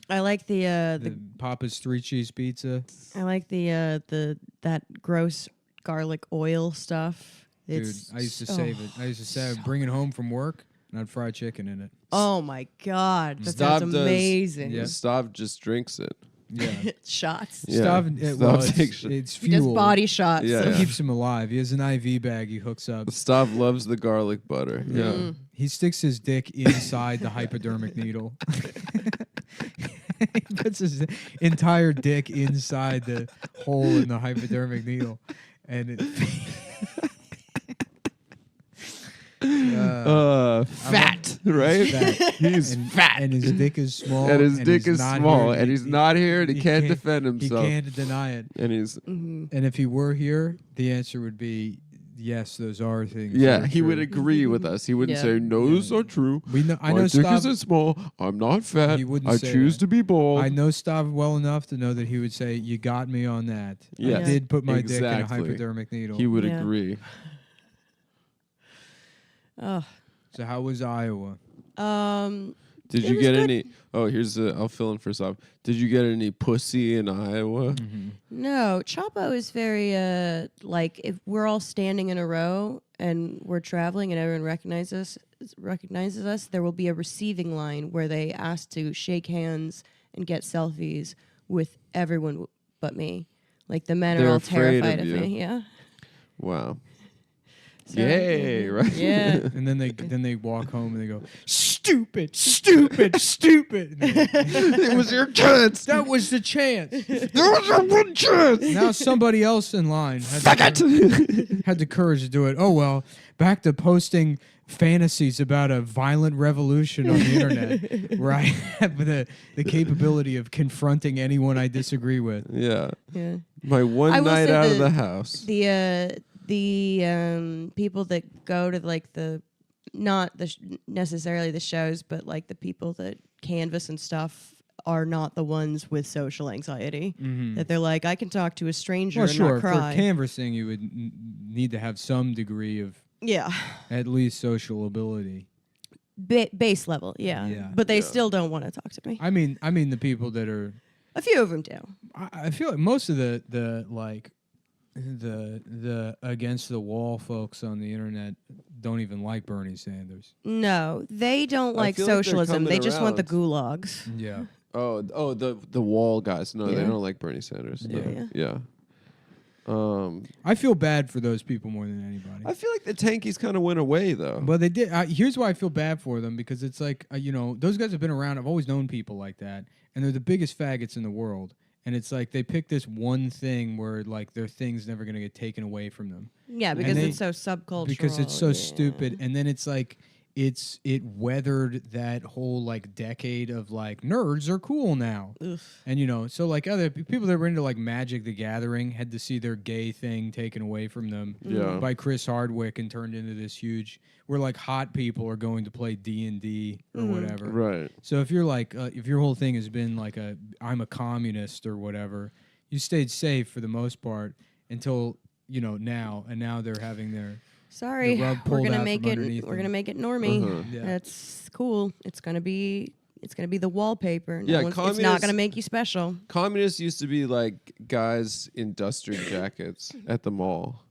I like the Papa's 3-cheese pizza. I like the that gross garlic oil stuff. Dude, I used to save it. I used to say I'd bring it home from work and I'd fry chicken in it. Oh my god, that sounds amazing. Stav just drinks it. Yeah. Shots. Yeah. Stav takes shit. it's He does fuel. body shots. Yeah, It yeah. keeps him alive. He has an IV bag he hooks up. Stav loves the garlic butter. Yeah. He sticks his dick inside the hypodermic needle. He puts his entire dick inside the hole in the hypodermic needle, and it. Fat, right? He's fat, and his dick is small, and his dick he's is not small, here. and he's not here, and he can't defend He himself. can't deny it. And he's And if he were here, the answer would be yes. Those are things. that yeah, are he true. would agree with us. He wouldn't Yeah. say no, those are true. We know. I My know. dick Stav, isn't small. I'm not fat. He wouldn't I say choose that. to be bald. I know Stav well enough to know that he would say, "You got me on that." Yes, I did put my dick in a exactly. hypodermic needle. He would Yeah. agree. Oh. So how was Iowa? Did It you was get good. any? Oh, I'll fill in for Stav. Did you get any pussy in Iowa? No, Chapo is very like if we're all standing in a row and we're traveling and everyone recognizes us, there will be a receiving line where they ask to shake hands and get selfies with everyone but me. Like the men They're are all afraid terrified of of you. me. Yeah. Wow. So, Yay! Right. Yeah. And then they walk home and they go, "Shh, stupid, stupid, stupid. It was your chance. That was the chance. There was your one chance. Now somebody else in line had the courage to do it. Oh well, back to posting fantasies about a violent revolution on the internet, where I have the capability of confronting anyone I disagree with. Yeah. Yeah. My one I will night say out of the house. The people that go to like not necessarily the shows, but like the people that canvas and stuff are not the ones with social anxiety. Mhm. That they're like, I can talk to a stranger Well, and sure. not cry. For canvassing, you would need to have some degree of at least social ability. Base level, yeah. But they still don't want to talk to me. I mean the people that are. A few of them do. I feel like most of the against the wall folks on the internet don't even like Bernie Sanders. No, they don't I like feel like they're socialism. They coming just want the around. gulags. Yeah. Oh, the wall guys. No, they Yeah. don't like Bernie Sanders. No. Yeah. Yeah. I feel bad for those people more than anybody. I feel like the tankies kind of went away though. Well, they did. Here's why I feel bad for them, because it's like those guys have been around. I've always known people like that, and they're the biggest faggots in the world. And it's like they pick this one thing where like their thing's never gonna get taken away from them. Yeah, because it's so subcultural. Because it's so yeah. stupid, and then it's like it weathered that whole like decade of like nerds are cool now. And so like other people that were into like Magic the Gathering had to see their gay thing taken away from them by Chris Hardwick and turned into this huge where like hot people are going to play D&D or whatever. Right. So if you're like if your whole thing has been like I'm a communist or whatever, you stayed safe for the most part until now, and now they're having their Sorry, rug we're pulled gonna out make from it. underneath We're them. gonna make it normie. Yeah. That's cool. It's gonna be the wallpaper. Yeah, It's not communists- gonna make you special. Communists used to be like guys in duster jackets at the mall.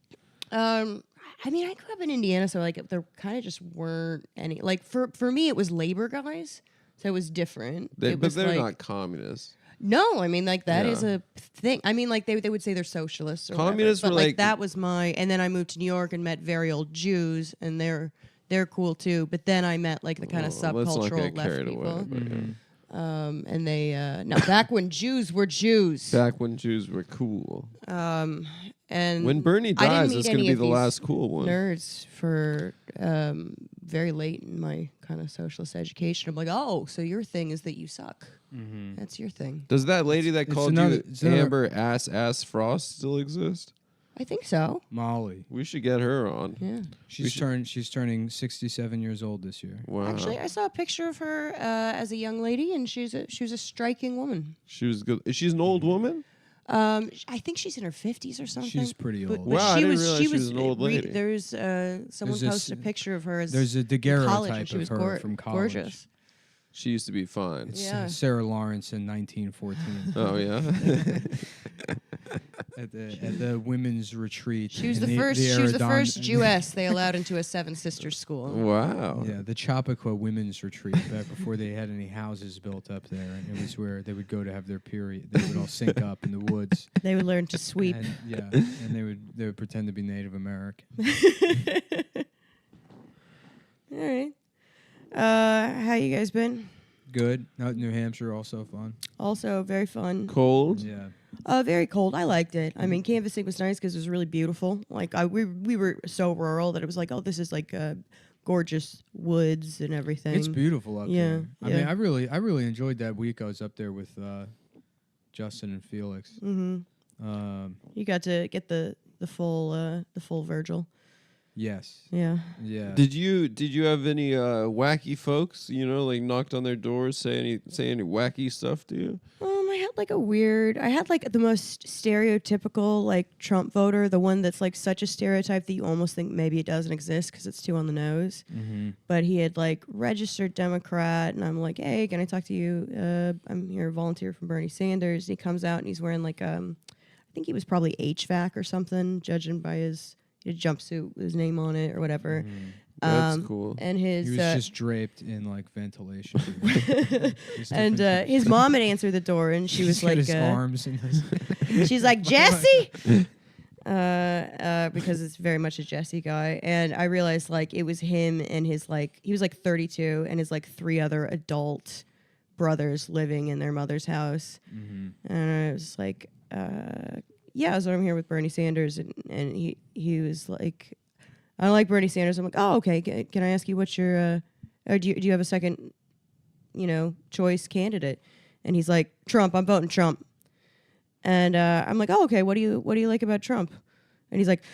I mean, I grew up in Indiana, so like there kind of just weren't any. Like for me, it was labor guys, so it was different. It But was they're like, not communists. No, I mean like that is Yeah. a thing. I mean like they would say they're socialists or Communists whatever, but were like like- that was my. And then I moved to New York and met very old Jews, and they're cool too. But then I met like the kind of Let's not subcultural get left carried people. away, but yeah. And they now back when Jews were Jews. Back when Jews were cool. And When Bernie I didn't dies, meet it's gonna any be of the these last cool one. Nerds for very late in my kind of socialist education. I'm like, oh, so your thing is that you suck. That's your thing. Does that lady that It's called another- you it's another- Amber Ass Frost still exist? I think so. Molly. We should get her on. Yeah. She's turning 67 years old this year. Wow. Actually, I saw a picture of her as a young lady, and she was a striking woman. She was good. She's an old woman? I think she's in her 50s or something. She's pretty But, old. but Wow, I she didn't was realize she she was was an old lady. There's someone There's this- posted a picture of her as there's a in daguerreotype college, and she of was her from college. gorgeous. She used to be fine. It's Yeah. Sarah Lawrence in 1914. Oh, yeah? at the women's retreat. She was in the first. She was the Aradon- first Jewess they allowed into a Seven Sisters school. Wow. Yeah, the Chappaqua Women's Retreat back before they had any houses built up there, and it was where they would go to have their period. They would all sync up in the woods. They would learn to sweep. And, yeah, and they would pretend to be Native American. All right. How you guys been? Good. New Hampshire also fun. Also very fun. Cold? Yeah. Very cold. I liked it. I mean, canvassing was nice because it was really beautiful. Like we were so rural that it was like, oh, this is like gorgeous woods and everything. It's beautiful up Yeah, there. I mean, I really enjoyed that week I was up there with Justin and Felix. Mm-hmm. You got to get the full Virgil. Yes. Yeah. Yeah. Did you have any wacky folks, like knocked on their doors, say any wacky stuff to you? I had like the most stereotypical like Trump voter, the one that's like such a stereotype that you almost think maybe it doesn't exist because it's too on the nose. Mm-hmm. But he had like registered Democrat, and I'm like, hey, can I talk to you? I'm here, volunteer from Bernie Sanders. And he comes out and he's wearing like I think he was probably HVAC or something, judging by his jumpsuit with his name on it or whatever. Mm-hmm. That's cool. And his he was just draped in like ventilation. and his mom had answered the door, and she was He's got like, his arms in his she's like, Jesse. because it's very much a Jesse guy. And I realized like it was him and his like he was like 32 and his like 3 other adult brothers living in their mother's house. And I was like, yeah, so I'm here with Bernie Sanders, and he was like, I don't like Bernie Sanders. I'm like, oh, okay. Can I ask you what's your do you have a second, choice candidate? And he's like, Trump. I'm voting Trump. And I'm like, oh, okay. What do you like about Trump? And he's like,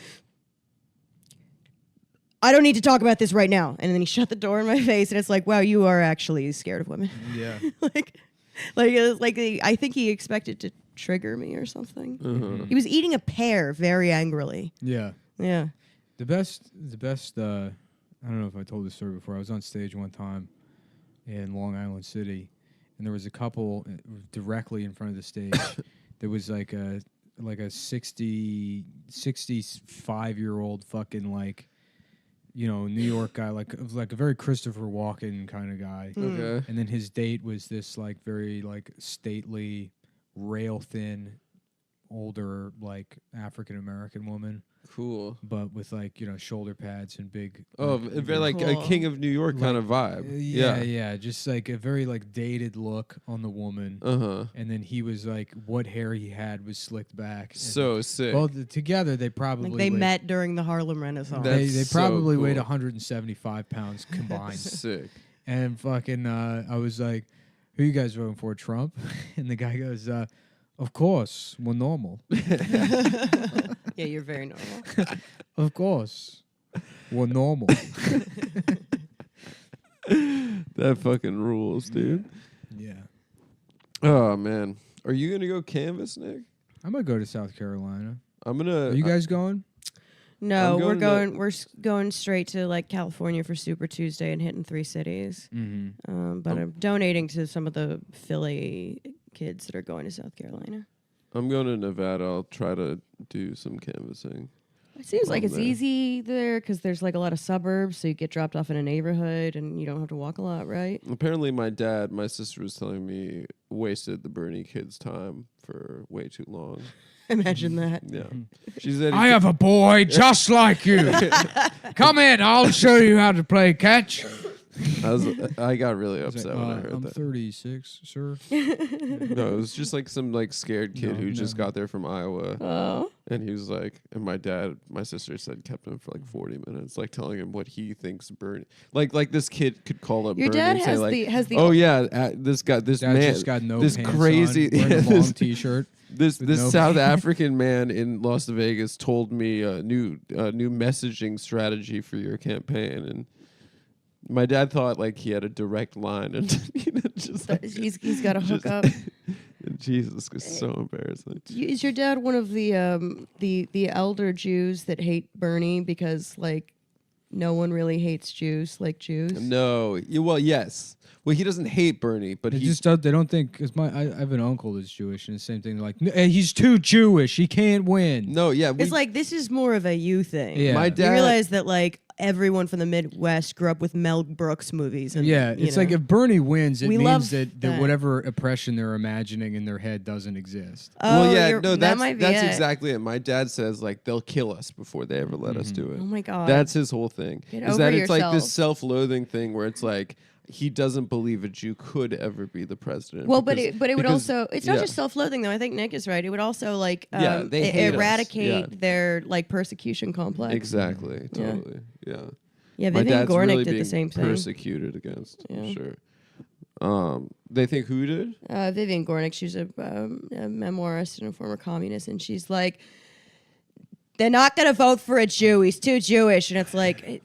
I don't need to talk about this right now. And then he shut the door in my face, and it's like, wow, you are actually scared of women. Yeah. like I think he expected to trigger me or something. He was eating a pear very angrily. Yeah. Yeah. The best. I don't know if I told this story before. I was on stage one time in Long Island City, and there was a couple directly in front of the stage. There was like a 65-year-old fucking New York guy, like a very Christopher Walken kind of guy. Okay. And then his date was this like very like stately, rail thin, older like African American woman. Cool. But with shoulder pads and big. Oh, very like a King of New York kind of vibe. Yeah. Just like a very like dated look on the woman. And then he was like, what hair he had was slicked back. So sick. Well, together they probably Like they met during the Harlem Renaissance. They probably so weighed cool. 175 pounds combined. Sick. And fucking, I was like, who you guys voting for, Trump? And the guy goes, of course, we're normal. Yeah, you're very normal. Of course, we're normal. That fucking rules, dude. Yeah. Oh man, are you gonna go canvas, Nick? I'm gonna go to South Carolina. Are you guys going? No, I'm we're going going straight to like California for Super Tuesday and hitting 3 cities. But I'm donating to some of the Philly kids that are going to South Carolina. I'm going to Nevada. I'll try to do some canvassing. It seems like it's there. easy there because there's like a lot of suburbs, so you get dropped off in a neighborhood and you don't have to walk a lot, right? Apparently, my sister was telling me, wasted the Bernie kids' time for way too long. Imagine that. Yeah. She said, I have a boy just like you. Come in, I'll show you how to play catch. I got really upset when I heard I'm that. 36, sir. No, it was just like some like scared kid who just got there from Iowa. Oh. And he was like, and my sister said kept him for like 40 minutes, like telling him what he thinks Bernie, like this kid could call up Your Bernie dad and say has like, the oh yeah, this Dad man, just got no this pants crazy, on, wearing a this- long t-shirt. This with no South pants. African man in Las Vegas told me a new messaging strategy for your campaign, and my dad thought like he had a direct line, and just like, he's got a hookup. Jesus, it's so embarrassing. Is your dad one of the elder Jews that hate Bernie because like no one really hates Jews like Jews? No, well, yes. Well, he doesn't hate Bernie, but They he just don't, they don't think because I have an uncle that's Jewish, and the same thing. Like, he's too Jewish. He can't win. No, yeah, It's like this is more of a you thing. Yeah. My You dad- realize that like everyone from the Midwest grew up with Mel Brooks movies. And, Yeah, you it's know. like if Bernie wins, it We means love that that. whatever oppression they're imagining in their head doesn't exist. well, yeah, no, that that's might be that's it. exactly it. My dad says like they'll kill us before they ever let us do it. Oh my God. that's his whole thing. Get is over that it's like yourself. this self-loathing thing where it's like he doesn't believe a Jew could ever be the president. Well, because- but it would because- also it's not yeah. just self-loathing though. I think Nick is right. It would also like Yeah, they hate us. eradicate Yeah. their like persecution complex. Exactly, Yeah. totally, yeah. Yeah, My Vivian dad's Gornick really did the being same thing. Persecuted against, Yeah. sure. They think who did? Vivian Gornick, she's a memoirist and a former communist, and she's like, they're not going to vote for a Jew. He's too Jewish, and it's like,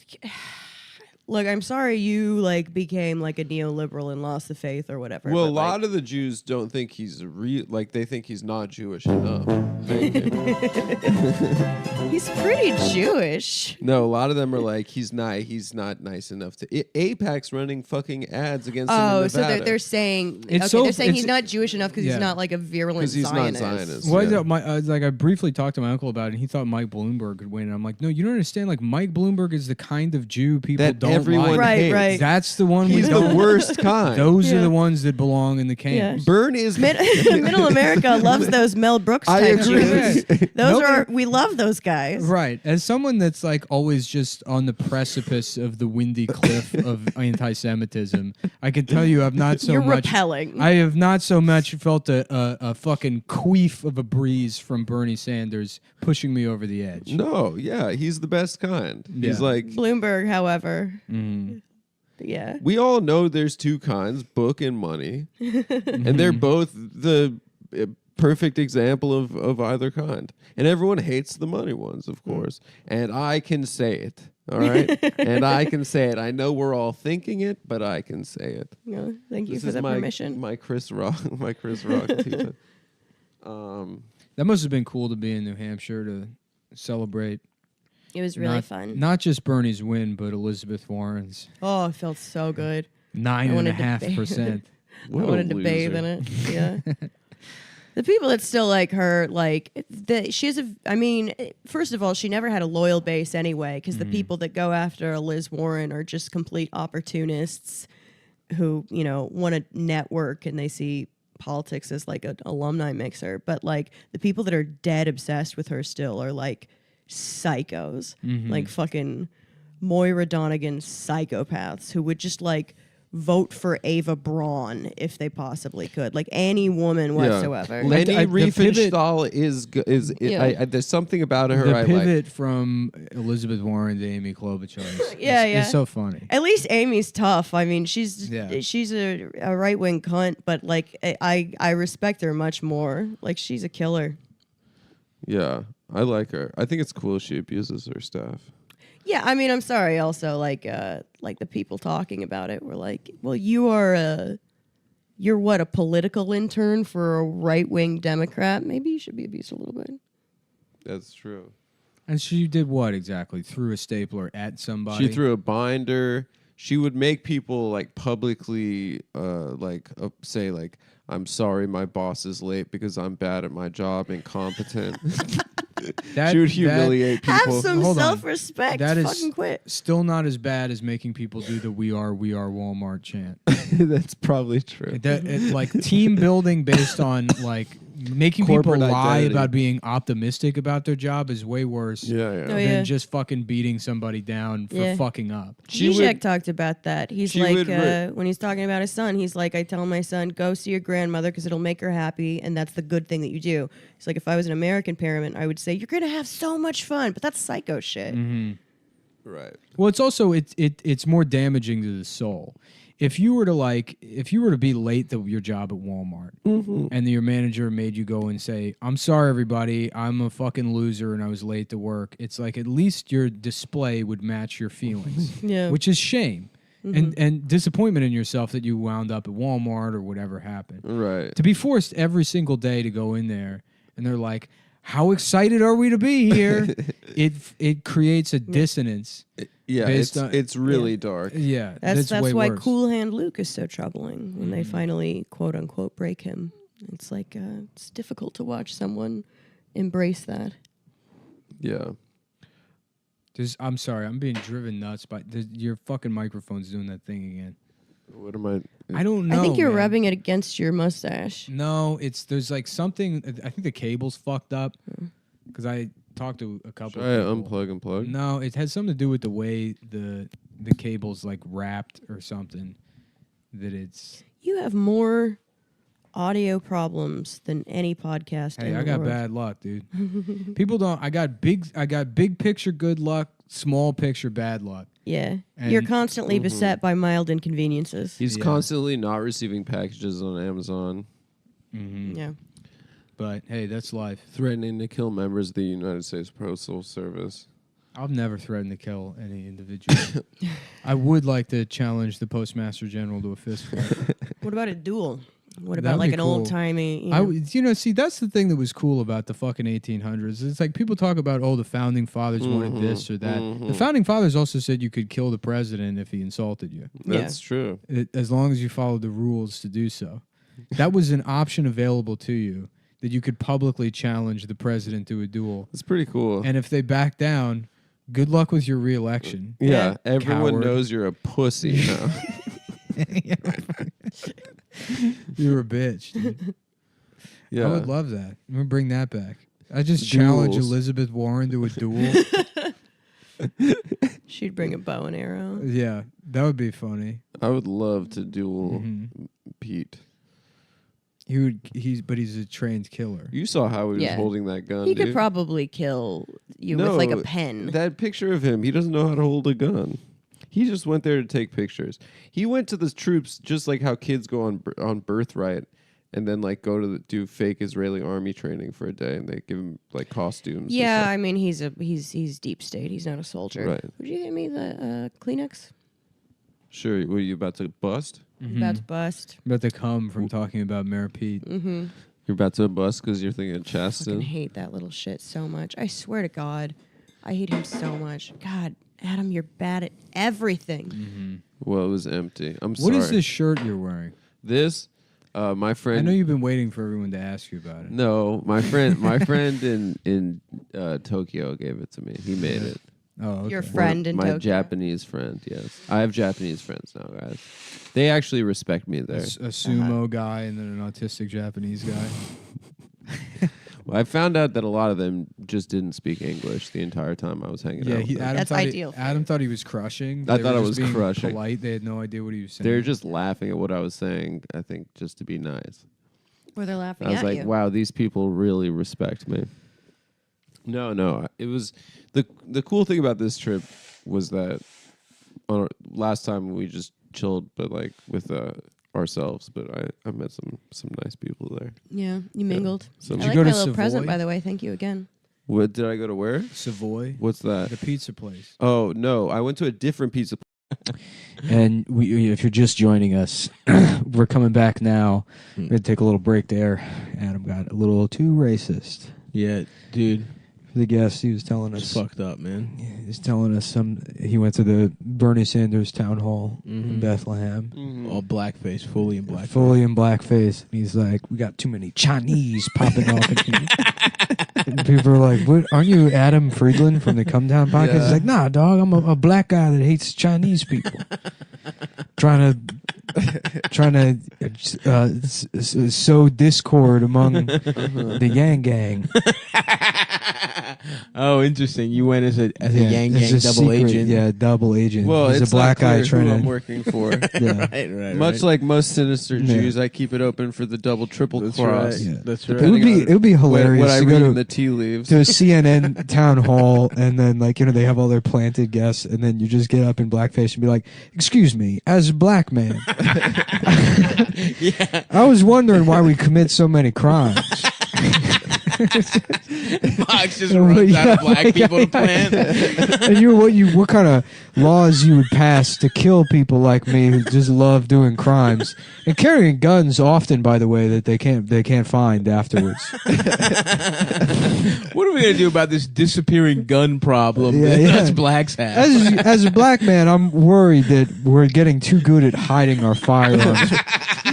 look, I'm sorry you like became like a neoliberal and lost the faith or whatever. Well, a but, like, lot of the Jews don't think he's real. Like they think he's not Jewish enough. he's pretty Jewish. No, a lot of them are like he's not nice enough to. AIPAC's running fucking ads against him in Oh, Nevada. so they're saying It's okay, so- they're saying it's- he's not Jewish enough because Yeah. he's not like a virulent 'Cause he's not Zionist. Zionist. Well, Yeah. like I briefly talked to my uncle about it, and he thought Mike Bloomberg could win. And I'm like, no, you don't understand. Like Mike Bloomberg is the kind of Jew people That don't everyone like. hates. That's the one. He's we the don't- worst kind. Those are Yeah. the ones that belong in the camps. Bern is Middle America loves those Mel Brooks I type agree. Jews. Those Nobody- we love those guys. Right. As someone that's like always just on the precipice of the windy cliff of anti-Semitism, I can tell you I've not so You're much. repelling. I have not so much felt a fucking queef of a breeze from Bernie Sanders pushing me over the edge. No, yeah, he's the best kind. He's Yeah. like Bloomberg, however. Mm. Yeah. we all know there's two kinds, book and money. And they're both the perfect example of either kind. And everyone hates the money ones, of course. And I can say it. All right? And I can say it. I know we're all thinking it, but I can say it. No, thank you This for is the my, permission. My Chris Rock my Chris Rock teacher. That must have been cool to be in New Hampshire to celebrate. It was really not, fun. Not just Bernie's win, but Elizabeth Warren's Oh, it felt so good. I wanted to bathe- 9.5%. I wanted to bathe in it. Yeah. The people that still like her, like, she has a, I mean, first of all, she never had a loyal base anyway, because the people that go after Liz Warren are just complete opportunists who, you know, want to network and they see politics as like an alumni mixer. But like the people that are dead obsessed with her still are like psychos, like fucking Moira Donegan psychopaths who would just like vote for Ava Braun if they possibly could, like any woman whatsoever. Lenny the pivot- Riefenstahl is Yeah. there's something about her The I like. pivot from Elizabeth Warren to Amy Klobuchar is so funny. At least Amy's tough. I mean, she's Yeah. she's a right wing cunt, but like I respect her much more. Like she's a killer. Yeah, I like her. I think it's cool she abuses her staff. Yeah, I mean, I'm sorry. Also, like the people talking about it were like, "Well, you're what, a political intern for a right wing Democrat? Maybe you should be abused a little bit." That's true. And she did what exactly? Threw a stapler at somebody? She threw a binder. She would make people like publicly say like, "I'm sorry, my boss is late because I'm bad at my job, incompetent." She would humiliate people. Have some Hold on. self-respect. That is Fucking quit. still not as bad as making people do the we are Walmart chant. That's probably true. Like team building based on like making Corporate people lie identity. about being optimistic about their job is way worse Yeah. than just fucking beating somebody down for fucking up. Zizek talked about that. He's she like, would when he's talking about his son, he's like, I tell my son, go see your grandmother because it'll make her happy, and that's the good thing that you do. He's like, if I was an American parent, I would say, you're going to have so much fun, but that's psycho shit. Right. Well, it's also it's more damaging to the soul. If you were to be late to your job at Walmart and your manager made you go and say, "I'm sorry, everybody, I'm a fucking loser and I was late to work," it's like at least your display would match your feelings, Yeah. which is shame and disappointment in yourself that you wound up at Walmart or whatever happened. Right. To be forced every single day to go in there and they're like, "How excited are we to be here?" it creates a dissonance. Yeah, based it's really dark. Yeah, That's way why worse. Cool Hand Luke is so troubling when they finally, quote unquote, break him. It's like, it's difficult to watch someone embrace that. Yeah. I'm sorry, I'm being driven nuts by your fucking microphone's doing that thing again. What am I? I don't know. I think you're man. rubbing it against your mustache. No, there's like something. I think the cable's fucked up because I talked to a couple. Should I of people. unplug and plug? No, it has something to do with the way the cable's like wrapped or something. That it's. You have more audio problems than any podcast. Hey, in I the got world. bad luck, dude. People don't. I got big picture good luck, small picture bad luck. Yeah, And- you're constantly beset by mild inconveniences. He's constantly not receiving packages on Amazon. Yeah. But hey, that's life. Threatening to kill members of the United States Postal Service. I've never threatened to kill any individual. I would like to challenge the Postmaster General to a fist fight. What about a duel? What That'd about like be an cool. old timey? See, that's the thing that was cool about the fucking 1800s. It's like people talk about, the founding fathers wanted this or that. The founding fathers also said you could kill the president if he insulted you. That's true. As long as you followed the rules to do so. That was an option available to you, that you could publicly challenge the president to a duel. That's pretty cool. And if they backed down, Good luck with your reelection. Yeah, everyone Coward. knows you're a pussy now. You're a bitch. Dude. Yeah. I would love that. I'm gonna bring that back. I just challenge Duels. Elizabeth Warren to a duel. She'd bring a bow and arrow. Yeah, that would be funny. I would love to duel Pete. But he's a trained killer. You saw how he was Yeah. holding that gun. He dude. could probably kill you No, with like a pen. That picture of him, he doesn't know how to hold a gun. He just went there to take pictures. He went to the troops just like how kids go on birthright and then like go to do fake Israeli army training for a day, and they give him like costumes. and Yeah, stuff. I mean he's deep state. He's not a soldier. Right. Would you get me the Kleenex? Sure. Were you about to bust? About to bust. About to come from talking about Mayor Pete. Mm-hmm. You're about to bust because you're thinking of I fucking Chasten. hate that little shit so much. I swear to God, I hate him so much. God, Adam, you're bad at everything. Well, it was empty. I'm What sorry. is this shirt you're wearing? This, my friend. I know you've been waiting for everyone to ask you about it. No, my friend in Tokyo gave it to me. He made it. Oh, okay. Your friend in my Tokyo. Japanese friend. Yes, I have Japanese friends now, guys. They actually respect me there. A sumo guy and then an autistic Japanese guy. Well, I found out that a lot of them just didn't speak English the entire time I was hanging out. With them. That's ideal. Adam thought he was crushing. I They thought were I just was being crushing. Polite. They had no idea what he was saying. They're just laughing at what I was saying. I think just to be nice. Or they're laughing I was at like, you. wow, these people really respect me. No, it was the cool thing about this trip was that last time we just chilled, but like with ourselves. But I met some nice people there. Yeah, you mingled. So I Did like you go my to little present, Savoy? by the way. Thank you again. What did I go to where? Savoy. What's that? The pizza place. Oh no, I went to a different pizza. And if you're just joining us, we're coming back now. We're going to take a little break there. Adam got a little too racist. Yeah, dude. For the guest, he was telling us. It's fucked up, man. He was telling us he went to the Bernie Sanders town hall in Bethlehem. All blackface, fully in blackface. Fully in blackface. And he's like, we got too many Chinese popping off in here. And people are like, what, aren't you Adam Friedland from the Come Down podcast? Yeah. He's like, nah, dog, I'm a black guy that hates Chinese people. trying to sow discord among the Yang Gang. Oh, interesting. You went as a Yang it's Gang a double secret, agent. Yeah, double agent. Well, he's it's a black not clear guy trying who to. I'm working for. Yeah. right. Much like most sinister Yeah. Jews, I keep it open for the double, triple That's cross. right. Yeah. That's It right. would be hilarious What I to read go to in the tea leaves. to a CNN town hall, and then they have all their planted guests, and then you just get up in blackface and be like, "Excuse me, as a black man, I was wondering why we commit so many crimes." Fox just runs out of black people to plant. And what kind of laws you would pass to kill people like me who just love doing crimes and carrying guns often, by the way, that they can't find afterwards. What are we gonna do about this disappearing gun problem Yeah, that yeah. us blacks have? As a black man, I'm worried that we're getting too good at hiding our firearms,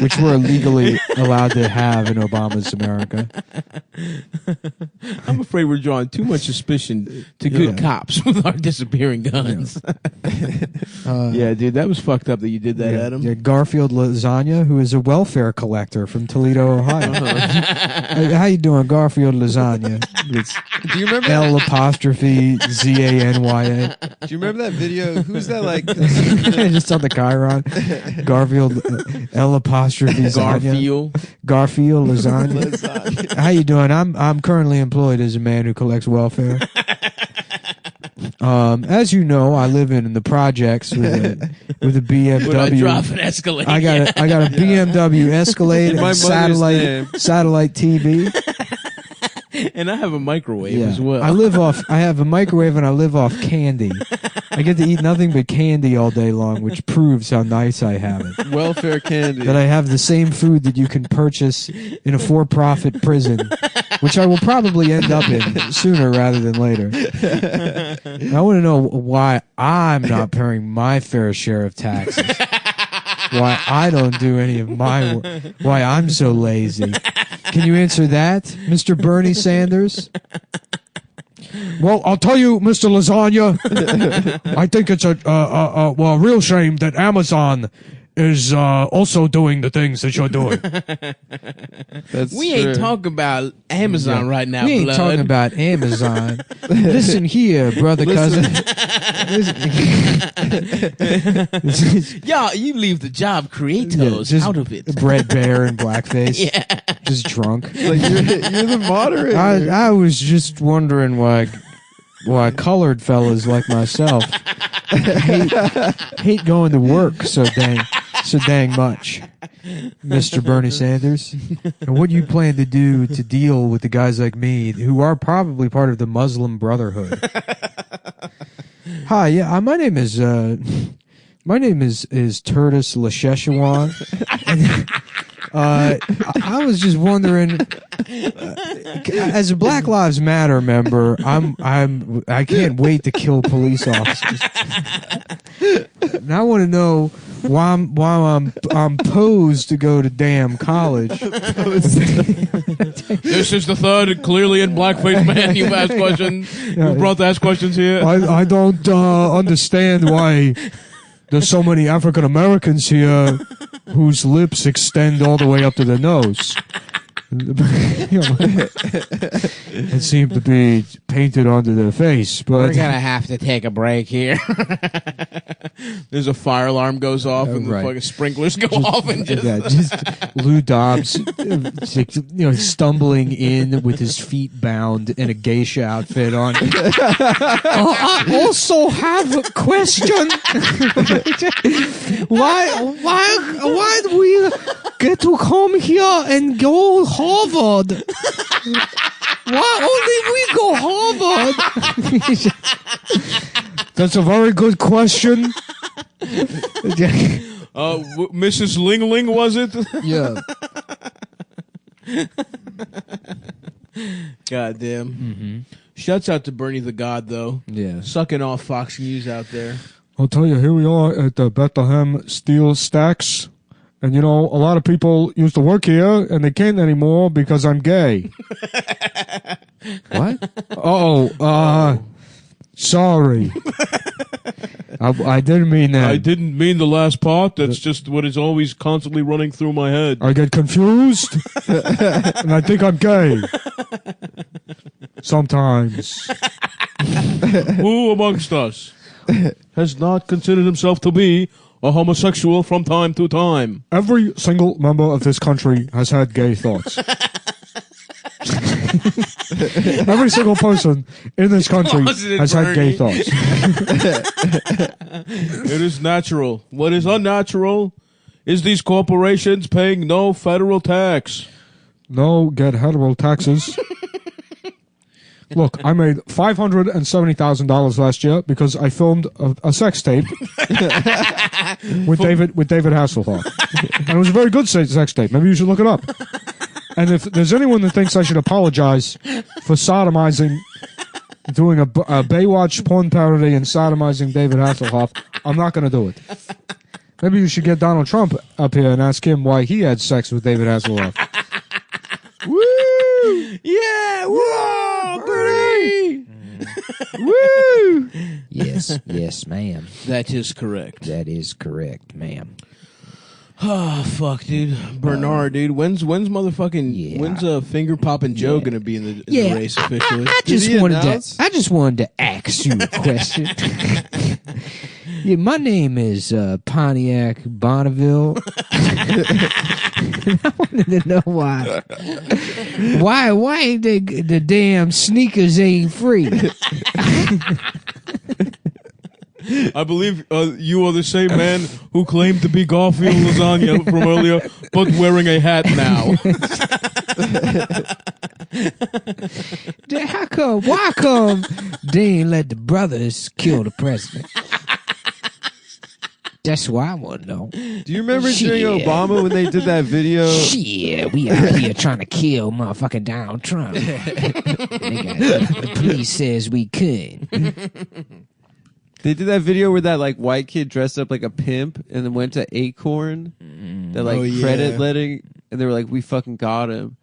which we're legally allowed to have in Obama's America. I'm afraid we're drawing too much suspicion to good cops with our disappearing guns. Yeah, dude, that was fucked up that you did that, Adam. Yeah, Garfield Lasagna, who is a welfare collector from Toledo, Ohio. How you doing, Garfield Lasagna? It's Do you remember L apostrophe ZANYA. Do you remember that video? Who's that like? Just on the Chiron. Garfield L apostrophe Lasagna. Garfield Lasagna. How you doing? I'm currently employed as a man who collects welfare. As you know, I live in the projects with a BMW. When I drive an Escalade. I got a BMW Escalade My and mother's name. satellite TV. And I have a microwave as well. I have a microwave and I live off candy. I get to eat nothing but candy all day long, which proves how nice I have it. Welfare candy. That I have the same food that you can purchase in a for-profit prison, which I will probably end up in sooner rather than later. I want to know why I'm not paying my fair share of taxes. Why I don't do any of my work. Why I'm so lazy. Can you answer that, Mr. Bernie Sanders? Well, I'll tell you, Mr. Lasagna, I think it's a real shame that Amazon is also doing the things that you're doing. We ain't talking about Amazon right now, We ain't blood. talking about Amazon. Listen here, brother, cousin. Y'all, you leave the job creators just out of it. Bread Bear in blackface. Yeah. Just drunk. Like you're the moderator. I was just wondering why colored fellas like myself hate going to work so dang much, Mr. Bernie Sanders. And what you plan to do to deal with the guys like me who are probably part of the Muslim Brotherhood? Hi, yeah, my name is Tertus Lasheshawan. I was just wondering, as a Black Lives Matter member, I can't wait to kill police officers. And I want to know why I'm posed to go to damn college. This is the third clearly in blackface man you've asked questions. You brought to ask questions here. I don't understand why there's so many African Americans here whose lips extend all the way up to the nose. It seemed to be painted onto their face, but We're gonna have to take a break here. There's a fire alarm goes off and the fucking sprinklers go off and just Lou Dobbs, stumbling in with his feet bound and a geisha outfit on. I also have a question. Why do we get to come here and go Harvard? Why only we go Harvard? That's a very good question. Mrs. Ling Ling, was it? Yeah. Goddamn. Mm-hmm. Shouts out to Bernie the God, though. Yeah. Sucking off Fox News out there. I'll tell you, here we are at the Bethlehem Steel Stacks. And, a lot of people used to work here, and they can't anymore because I'm gay. What? Sorry. I didn't mean that. I didn't mean the last part. That's just what is always constantly running through my head. I get confused, and I think I'm gay. Sometimes. Who amongst us has not considered himself to be a homosexual from time to time? Every single member of this country has had gay thoughts. Every single person in this country has had gay thoughts. It is natural. What is unnatural is these corporations paying no federal tax. No, get hetero taxes. Look, I made $570,000 last year because I filmed a sex tape with David Hasselhoff, and it was a very good sex tape. Maybe you should look it up. And if there's anyone that thinks I should apologize for sodomizing, doing a Baywatch porn parody and sodomizing David Hasselhoff, I'm not going to do it. Maybe you should get Donald Trump up here and ask him why he had sex with David Hasselhoff. Woo! Yeah! Whoa, Bernie! Woo! Yes, ma'am. That is correct. That is correct, ma'am. Oh fuck, dude, Bernard, dude. When's Finger Poppin' Joe gonna be in the race officially? I just wanted to ask you a question. Yeah, my name is Pontiac Bonneville. I wanted to know why the damn sneakers ain't free. I believe you are the same man who claimed to be Garfield Lasagna from earlier, but wearing a hat now. Why come they ain't let the brothers kill the president? That's what I want to know. Do you remember during Obama when they did that video? Shit, we out here trying to kill motherfucking Donald Trump. The police says we could. They did that video where that white kid dressed up like a pimp and then went to Acorn. That credit letting, and they were like, "We fucking got him."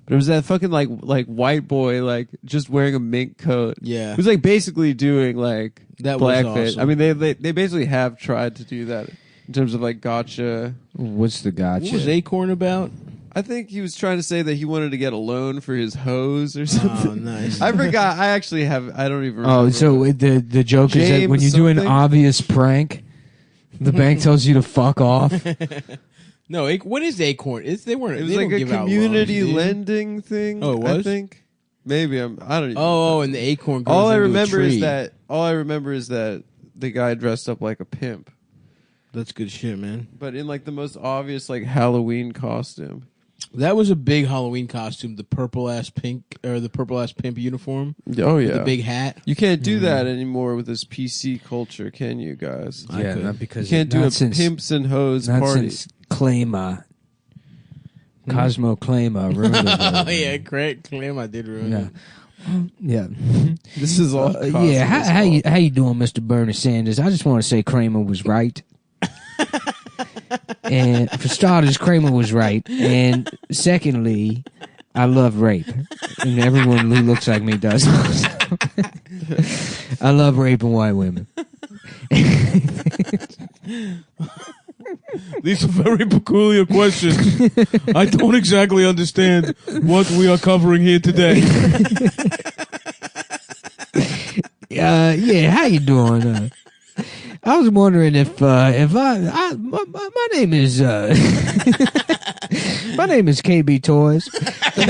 But it was that fucking like white boy like just wearing a mink coat. Yeah. It was like basically doing like That was blackface. awesome. I mean they basically have tried to do that in terms of like gotcha. What's the gotcha? What was Acorn about? I think he was trying to say that he wanted to get a loan for his hose or something. Oh, nice. I forgot. I actually have. I don't even. remember. Oh, so the joke is that when you do an obvious prank, the bank tells you to fuck off. No, what is Acorn? They weren't. It was they like don't a give out community loans, dude. lending thing. Oh, it was? I think. Maybe I don't even. Oh, and the acorn. Goes All I into a remember is tree. that. All I remember is that the guy dressed up like a pimp, That's good shit, man. but in like the most obvious like Halloween costume. That was a big Halloween costume. The purple ass pimp uniform. Oh with yeah, the big hat. You can't do that anymore with this PC culture, can you guys? Yeah, not because You can't do not a since- pimps and hoes Not party. since Clama, Cosmo Clama ruined it. Oh yeah, correct. Clam, I did ruin Yeah. it. Yeah. This is all. Yeah. How you doing, Mr. Bernie Sanders? I just want to say Kramer was right. And for starters, Kramer was right. And secondly, I love rape. And everyone who looks like me does. I love raping white women. These are very peculiar questions. I don't exactly understand what we are covering here today. Yeah, how you doing? I was wondering if my name is my name is KB Toys. And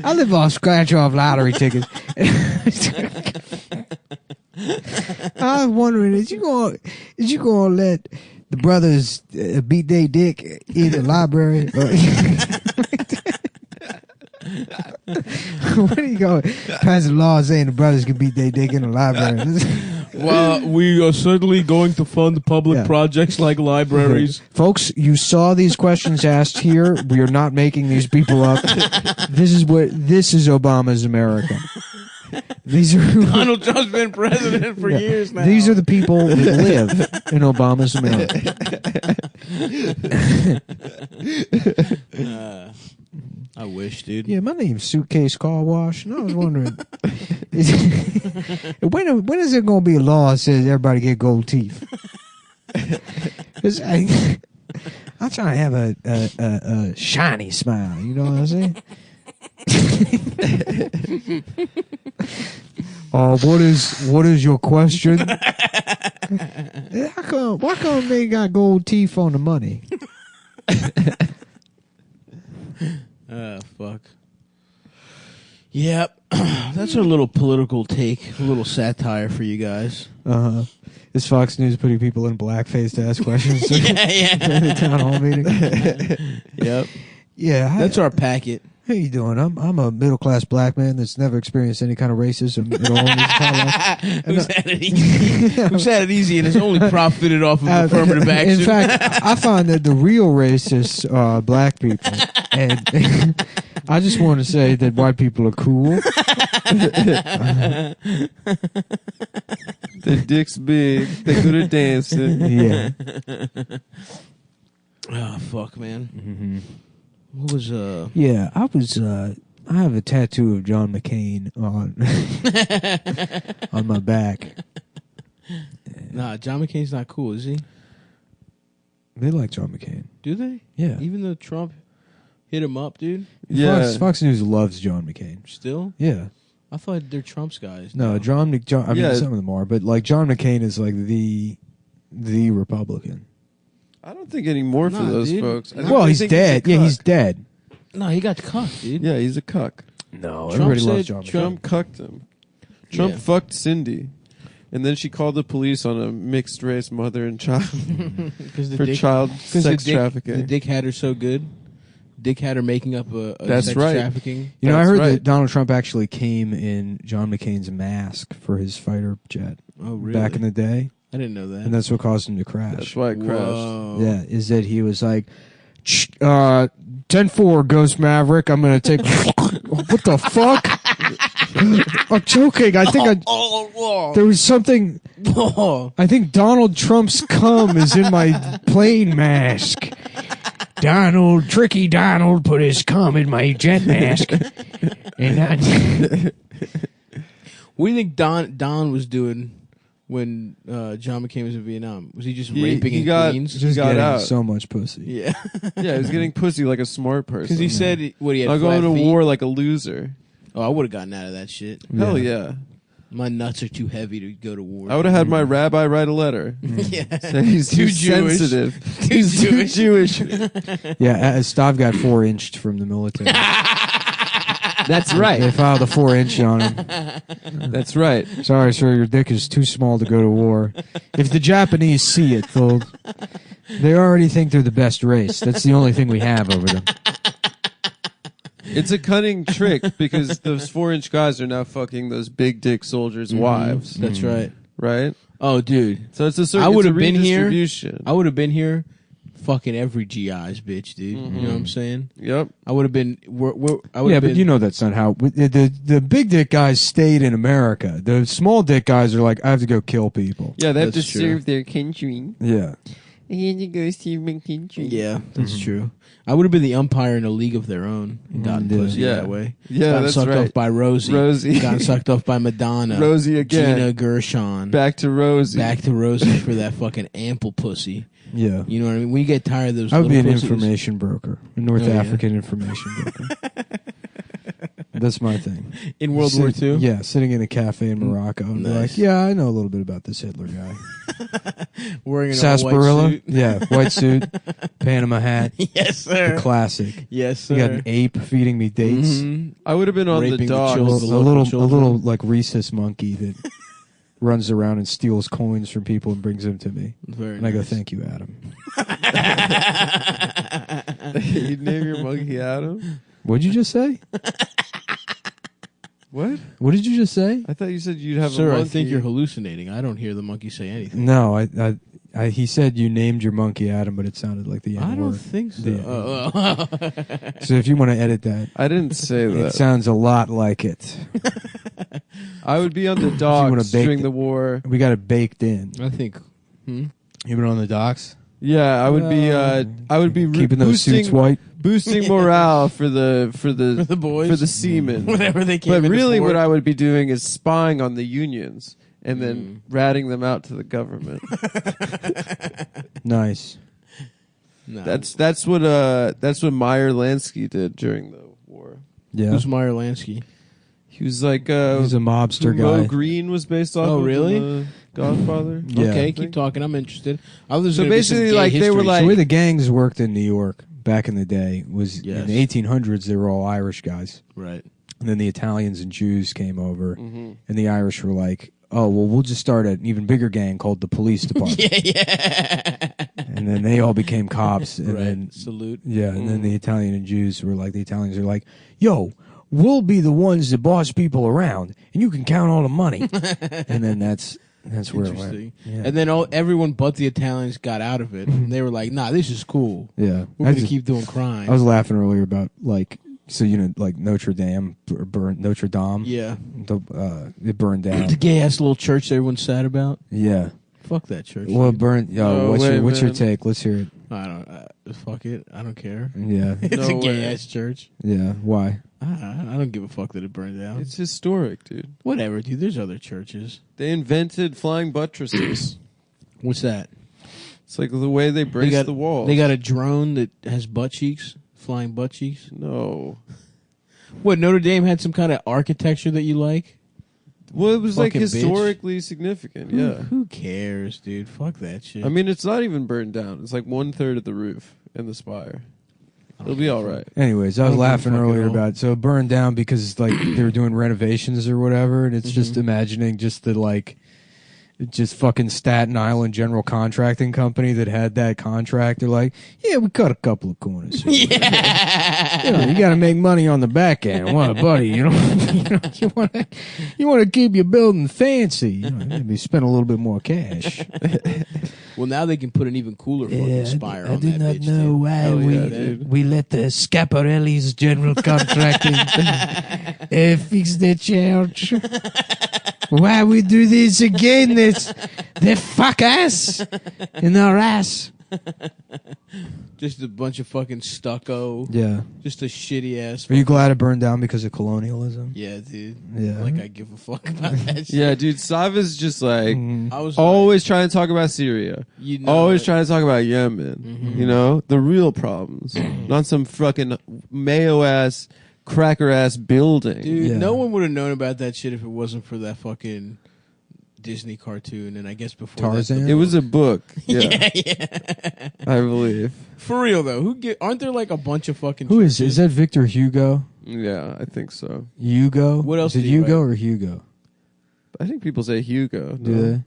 I live off scratch off lottery tickets. I was wondering, is you gonna let the brothers beat their dick in the library? What are you going pass a law saying the brothers can beat their dick in the library? Well, we are certainly going to fund public projects like libraries. Folks, you saw these questions asked here. We are not making these people up. This is Obama's America. These are Donald Trump's been president for years now. These are the people that live in Obama's America. I wish, dude. Yeah, my name's Suitcase Car Wash, and I was wondering, when is there going to be a law that says everybody get gold teeth? 'Cause I'm trying to have a shiny smile. You know what I'm saying? What is your question? Why come they got gold teeth on the money? Fuck. Yep. That's our little political take, a little satire for you guys. Is Fox News putting people in blackface to ask questions? Yeah. During the town hall meeting. Yep. Yeah, That's our packet. How you doing? I'm a middle class black man that's never experienced any kind of racism at all. In his entire life. Who's had it easy? Who's had it easy and has only profited off of affirmative action? In fact, I find that the real racists are black people, and I just want to say that white people are cool. Their dick's big. They're good at dancing. Yeah. Oh fuck, man. Mm-hmm. What was Yeah, I have a tattoo of John McCain on my back. Nah, John McCain's not cool, is he? They like John McCain. Do they? Yeah. Even though Trump hit him up, dude. Yeah. Fox News loves John McCain. Still? Yeah. I thought they're Trump's guys. No, John. I mean, Yeah. some of them are, but like John McCain is like the Republican. I don't think anymore for Nah, those dude. folks. I Well, think he's a dead. Yeah, he's cuck. dead. No, he got cucked, dude. Yeah, he's a cuck. No, Trump everybody said loves John McCain. Trump cucked him. Trump Yeah. fucked Cindy. And then she called the police on a mixed race mother and child for child sex trafficking. The dick had her so good. Dick had her making up a That's sex right. trafficking. You know, I That's heard right. that Donald Trump actually came in John McCain's mask for his fighter jet Oh, really? back in the day, I didn't know that. and that's what caused him to crash. That's why it crashed. Whoa. Yeah, is that he was like, 10-4, Ghost Maverick. I'm gonna take. What the fuck? I'm joking. I think there was something. I think Donald Trump's cum is in my plane mask, Tricky Donald put his cum in my jet mask. And What do you think Don was doing when John McCain was in Vietnam? Was he just raping in Queens? Just got getting out. so much pussy. Yeah. Yeah, he was getting pussy like a smart person. Because he said, he had I'll go flat to feet? war like a loser. Oh, I would have gotten out of that shit. Hell yeah. My nuts are too heavy to go to war. I would have had my rabbi write a letter. Yeah. Say he's too Jewish. sensitive. Too He's too Jewish. Yeah, Stav got 4-inched from the military. That's right. They filed a 4-inch on him. That's right. Sorry, sir, your dick is too small to go to war. If the Japanese see it, they already think they're the best race. That's the only thing we have over them. It's a cunning trick because those 4-inch guys are now fucking those big dick soldiers' wives. That's right. Right? Oh, dude. So it's a certain I would have been here. redistribution. I would have been here fucking every GI's bitch, dude. You know what I'm saying? Yep. I would have been. Yeah, but you know that's not how the big dick guys stayed in America. The small dick guys are like, I have to go kill people. Yeah, they have That's to true. serve their country. Yeah. I had to go serve my country. Yeah, that's true. I would have been the umpire in a league of their own and gotten pussy Yeah. that way. Yeah, gotten that's sucked right. off by Rosie. gotten sucked off by Madonna. Rosie again. Gina Gershon. Back to Rosie. Back to Rosie for that fucking ample pussy. Yeah. You know what I mean? When you get tired of those I would be little an pussies- information broker, a North Oh, yeah. African information broker. That's my thing. In World War II? Yeah, sitting in a cafe in Morocco and be Nice. like, yeah, I know a little bit about this Hitler guy. Wearing an Sarsaparilla? all-white suit. Yeah, white suit, Panama hat. Yes, sir. The classic. Yes, You got sir. an ape feeding me dates. Mhm. I would have been on Raping the the dock. children. A local little children. like rhesus monkey that runs around and steals coins from people and brings them to me. Very and I go, nice. thank you, Adam. You'd name your monkey Adam? What'd you just say? What? What did you just say? I thought you said you'd have a Sir, monkey. I think you're hallucinating. I don't hear the monkey say anything. No, he said you named your monkey Adam, but it sounded like the N-word. I don't think so. Yeah. So if you want to edit that, I didn't say it that. sounds a lot like it. I would be on the wanna docks bake during it- the war. We got it baked in. I think. You been on the docks? Yeah, I would be. I would be Keeping those boosting, suits white. boosting morale for the boys? for the seamen. Whenever they came But into really, port. what I would be doing is spying on the unions and then ratting them out to the government. Nice. No. That's what Meyer Lansky did during the war. Yeah. Who's Meyer Lansky? He was like He's a mobster who Mo guy. Green was based off. Oh, of really? The Godfather. Yeah. Okay, keep talking. I'm interested. I was So gonna be some basically, gay like, they were history like- The way the gangs worked in New York back in the day was Yes. in the 1800s, they were all Irish guys. right. And then the Italians and Jews came over, Mm-hmm. and the Irish were like, oh, well, we'll just start an even bigger gang called the police department. Yeah. And then they all became cops. And Right. then, Salute. yeah, and then the Italian and Jews were like, the Italians are like, yo, we'll be the ones that boss people around, and you can count all the money. And then that's where it went. Interesting. Yeah. And then everyone but the Italians got out of it. And they were like, "Nah, this is cool. Yeah. We're I gonna just- keep doing crime." I was laughing earlier about, like, so, you know, like Notre Dame, Notre Dame. Yeah. It burned down. The gay ass little church everyone's sad about. Yeah. Fuck that church. Well, it burned. No what's way, your man. take? Let's hear it. I don't. Fuck it. I don't care. Yeah. It's No a gay way. ass church. Yeah. Why? I don't give a fuck that it burned down. It's historic, dude. Whatever, dude. There's other churches. They invented flying buttresses. What's that? It's like the way they brace got the walls. They got a drone that has butt cheeks, flying butt cheeks. No. What, Notre Dame had some kind of architecture that you like? Well, it was like Fucking bitch. historically significant. Yeah. Who cares, dude? Fuck that shit. I mean, it's not even burned down. It's like 1/3 of the roof and the spire. It'll be all right. Anyways, I was I don't laughing give a fuck at earlier all. about it. So it burned down because like they were doing renovations or whatever, and it's just imagining just the like just fucking Staten Island general contracting company that had that contract. They're like, yeah, we cut a couple of corners. Yeah. You got to make money on the back end. What, buddy? You want to keep your building fancy. You know, maybe spend a little bit more cash. Well, now they can put an even cooler fucking spire on that bitch. know dude. why Hell we yeah, dude. we let the Scaparelli's general contracting fix the church. Why we do this again? They fuck us in our ass. Just a bunch of fucking stucco. Yeah. Just a shitty ass. Are you glad it burned down because of colonialism? Yeah, dude. Yeah. Like I give a fuck about that shit. Yeah, dude, Sava's just like I was always trying to talk about Syria. You know always it. trying to talk about Yemen. You know, the real problems, not some fucking Mayo ass, cracker ass building. Dude, no one would have known about that shit if it wasn't for that fucking Disney cartoon, and I guess before Tarzan? that, It was a book. yeah, Yeah, I believe. For real though, aren't there like a bunch of fucking? Who is churches? that? Victor Hugo? Yeah, I think so. Hugo? What else Is it did he Hugo write? or Hugo? I think people say Hugo. Do no? they?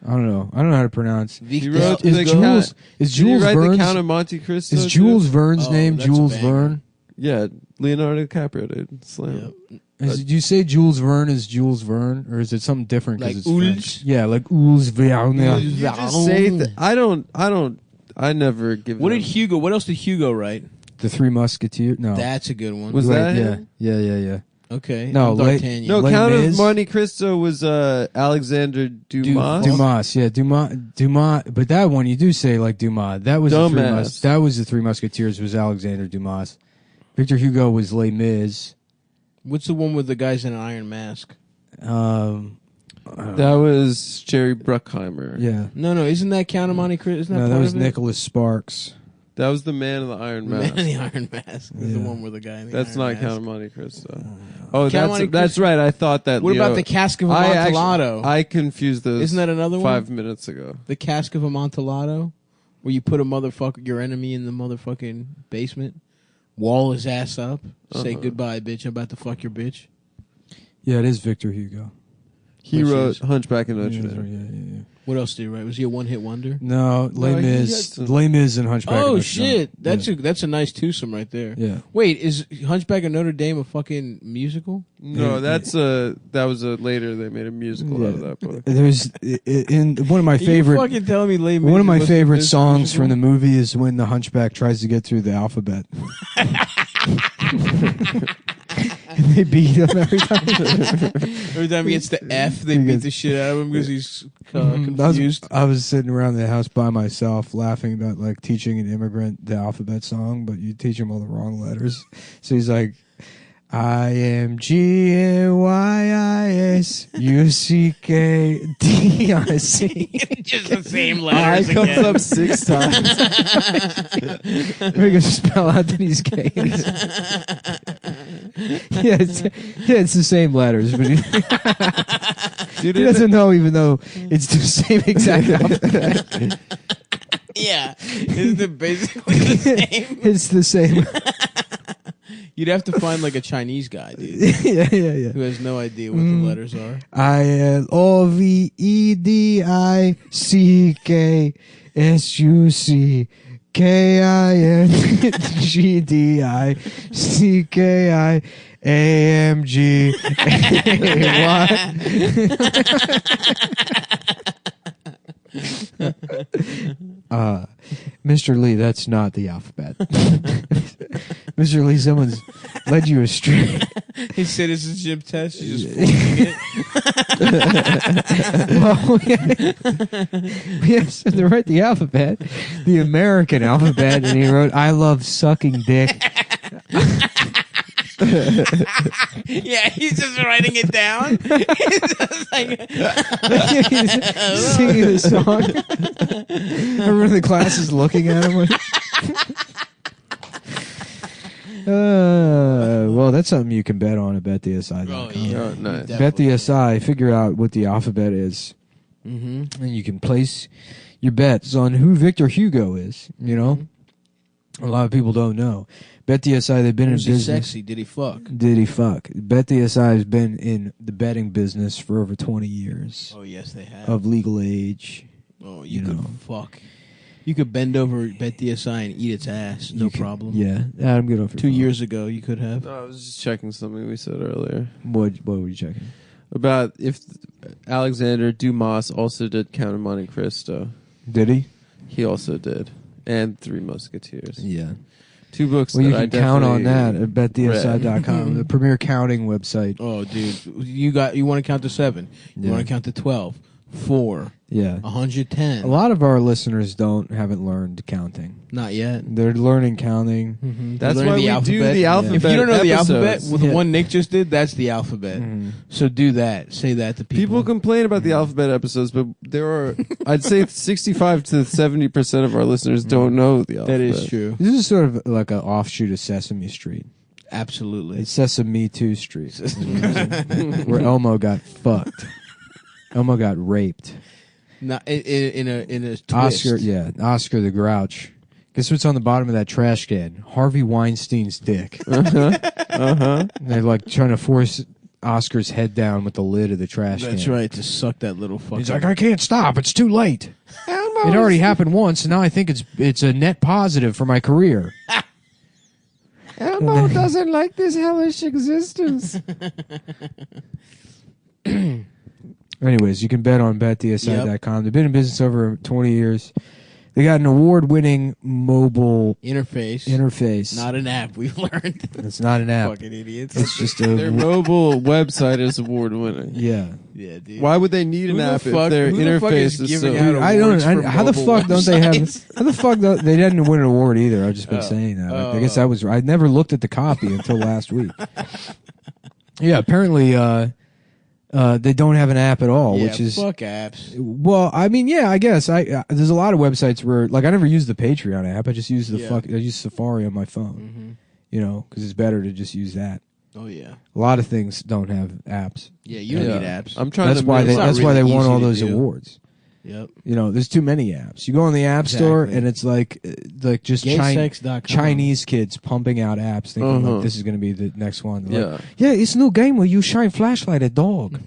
I don't know. I don't know how to pronounce. He wrote Is the Jules? Is Did he Jules write Verne's? the Count of Monte Cristo? Is too? Jules Verne's Oh, name that's a Jules banger. Verne? Yeah, Leonardo DiCaprio did. Slam. Did you say Jules Verne is Jules Verne, or is it something different? 'cause Like it's Jules? French? Yeah, like Jules Verne. You just say I never give. What them- did Hugo? What else did Hugo write? The Three Musketeers. No, That's a good one. Was Wait, that yeah, him? yeah. Okay. No, I'm late- D'Artagnan. No, Les Count Mis? of Monte Cristo was Alexander Dumas. Dumas, yeah, Dumas. But that one you do say like Dumas. That was the Dumbass. That was the Three Musketeers. Was Alexander Dumas. Victor Hugo was Les Mis. What's the one with the guys in an iron mask? That was Jerry Bruckheimer. Yeah. No, isn't that Count of Monte Cristo? Isn't that No, that part was of it? Nicholas Sparks. That was the Man in the Iron Man Mask. in the Iron Mask. Is the Yeah. one with the guy in the That's iron not mask. Count of Monte Cristo. Oh, Count of Monte that's Cristo- right. I thought that. What Leo, about the Cask of I Amontillado? I confused those. Isn't that another one? 5 minutes ago. The Cask of Amontillado, where you put a your enemy in the motherfucking basement, wall his ass up, say Uh-huh. goodbye, bitch. I'm about to fuck your bitch. Yeah, it is Victor Hugo. He Which wrote is- Hunchback of Yeah, Notre that's right, Dame. yeah. What else did he write? Was he a one-hit wonder? No, Les he Mis, had some- Les Mis and Hunchback. of Oh Notre shit, Dame. that's a nice twosome right there. Yeah. Wait, is Hunchback of Notre Dame a fucking musical? No, that was a later. They made a musical out of that book. There's in one of my Are favorite. you fucking telling me Les Mis One of my was favorite this songs musical? from the movie is when the Hunchback tries to get through the alphabet. And they beat him every time. Every time he gets to F, they beat the shit out of him because he's confused. I was sitting around the house by myself laughing about like teaching an immigrant the alphabet song, but you teach him all the wrong letters. So he's like, IMGAYISUCKDIC. Just the same I letters comes again. up 6 times. We're gonna spell out that he's gay. It's the same letters, but he doesn't know, even though it's the same exact alphabet. Yeah, isn't it basically the same? It's the same. You'd have to find like a Chinese guy, dude, yeah. who has no idea what the letters are. Mr. Lee, that's not the alphabet. Mr. Lee, someone's led you astray. His citizenship test, you just flunking it. Well, yes, to write the alphabet, the American alphabet, and he wrote, "I love sucking dick." Yeah, he's just writing it down. He's just like Singing the song. Everyone in the class is looking at him. Well, that's something you can bet on at BetDSI.com. Oh, yeah. Oh, nice. BetDSI, figure out what the alphabet is, and you can place your bets on who Victor Hugo is. You know, a lot of people don't know. BetDSI, they've been in Was he business. sexy? Did he fuck? Did he fuck? BetDSI has been in the betting business for over 20 years. Oh yes, they have. Of legal age. Oh, you could fuck. You could bend over BetDSI and eat its ass, no problem. Yeah, Adam, get off your 2 phone. years ago, you could have. No, I was just checking something we said earlier. What were you checking? About if Alexander Dumas also did Count of Monte Cristo. Did he? He also did. And Three Musketeers. Yeah. 2 books Well, that you I can count on that definitely at BetDSI.com, the premier counting website. Oh, dude, you want to count to 7. You Yeah. want to count to 12. 4. Yeah. 110. A lot of our listeners haven't learned counting. Not yet. They're learning counting. Mm-hmm. That's why we do the alphabet. If you don't know the alphabet, episodes. well, the one Nick just did, that's the alphabet. So do that. Say that to people. People complain about the alphabet episodes, but there are, I'd say 65 to 70% of our listeners don't know the alphabet. That is true. This is sort of like an offshoot of Sesame Street. Absolutely. It's Sesame 2 Street. Where Elmo got fucked. Elmo got raped. Not in a twist. Oscar the Grouch. Guess what's on the bottom of that trash can? Harvey Weinstein's dick. They're like trying to force Oscar's head down with the lid of the trash can. That's right, to suck that little fucking... He's like, I can't stop. It's too late. It already happened once, and now I think it's a net positive for my career. Elmo doesn't like this hellish existence. Anyways, you can bet on betdsi.com. They've been in business over 20 years. They got an award-winning mobile interface. Not an app, we've learned. It's not an app. Fucking idiots. It's just their mobile website is award-winning. Yeah. Yeah, dude. Why would they need an app if their interface is so... How the fuck don't they have... How the fuck they didn't win an award either. I've just been saying that. I guess that was... I never looked at the copy until last week. Yeah, apparently... they don't have an app at all, which is fuck apps. Well, I mean, yeah, I guess there's a lot of websites where, like, I never use the Patreon app. I just use I use Safari on my phone, you know, because it's better to just use that. Oh yeah, a lot of things don't have apps. Yeah, you don't need apps. I'm trying. That's why they won all those awards. Yep. You know, there's too many apps. You go on the app store and it's like just Chinese kids pumping out apps, thinking like this is going to be the next one. Like, it's a new game where you shine flashlight at dog.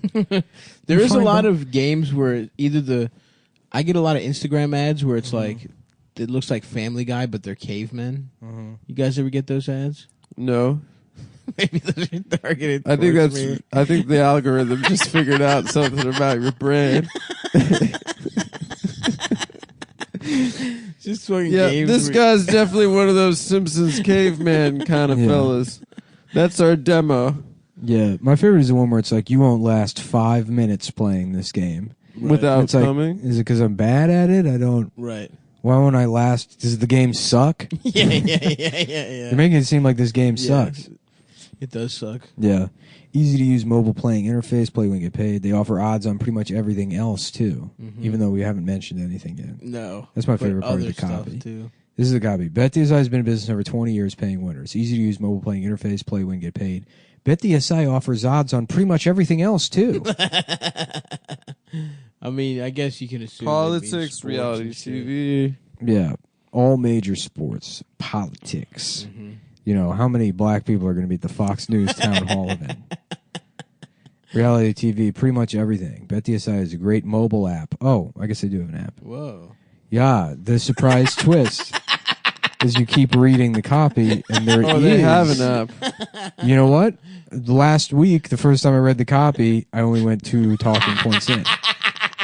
There is a lot of games where I get a lot of Instagram ads where it's like it looks like Family Guy, but they're cavemen. You guys ever get those ads? No. Maybe those are targeted. I think towards me. I think the algorithm just figured out something about your brain. Just fucking games. This guy's definitely one of those Simpsons caveman kind of fellas. That's our demo. Yeah, my favorite is the one where it's like you won't last 5 minutes playing this game without it's like, coming. Is it because I'm bad at it? I don't. Right. Why won't I last? Does the game suck? Yeah. You're making it seem like this game sucks. It does suck. Yeah. Easy to use mobile playing interface, play when get paid. They offer odds on pretty much everything else too, even though we haven't mentioned anything yet. No. That's my favorite part of the copy. This is the copy. BetDSI has been in business over 20 years paying winners. Easy to use mobile playing interface, play when get paid. BetDSI offers odds on pretty much everything else too. I mean, I guess you can assume politics, reality TV. Yeah. All major sports, politics. You know, how many black people are going to be at the Fox News town hall event? Reality TV, pretty much everything. BetDSI is a great mobile app. Oh, I guess they do have an app. Whoa. Yeah, the surprise twist is you keep reading the copy and there is. They have an app. You know what? Last week, the first time I read the copy, I only went 2 talking points in.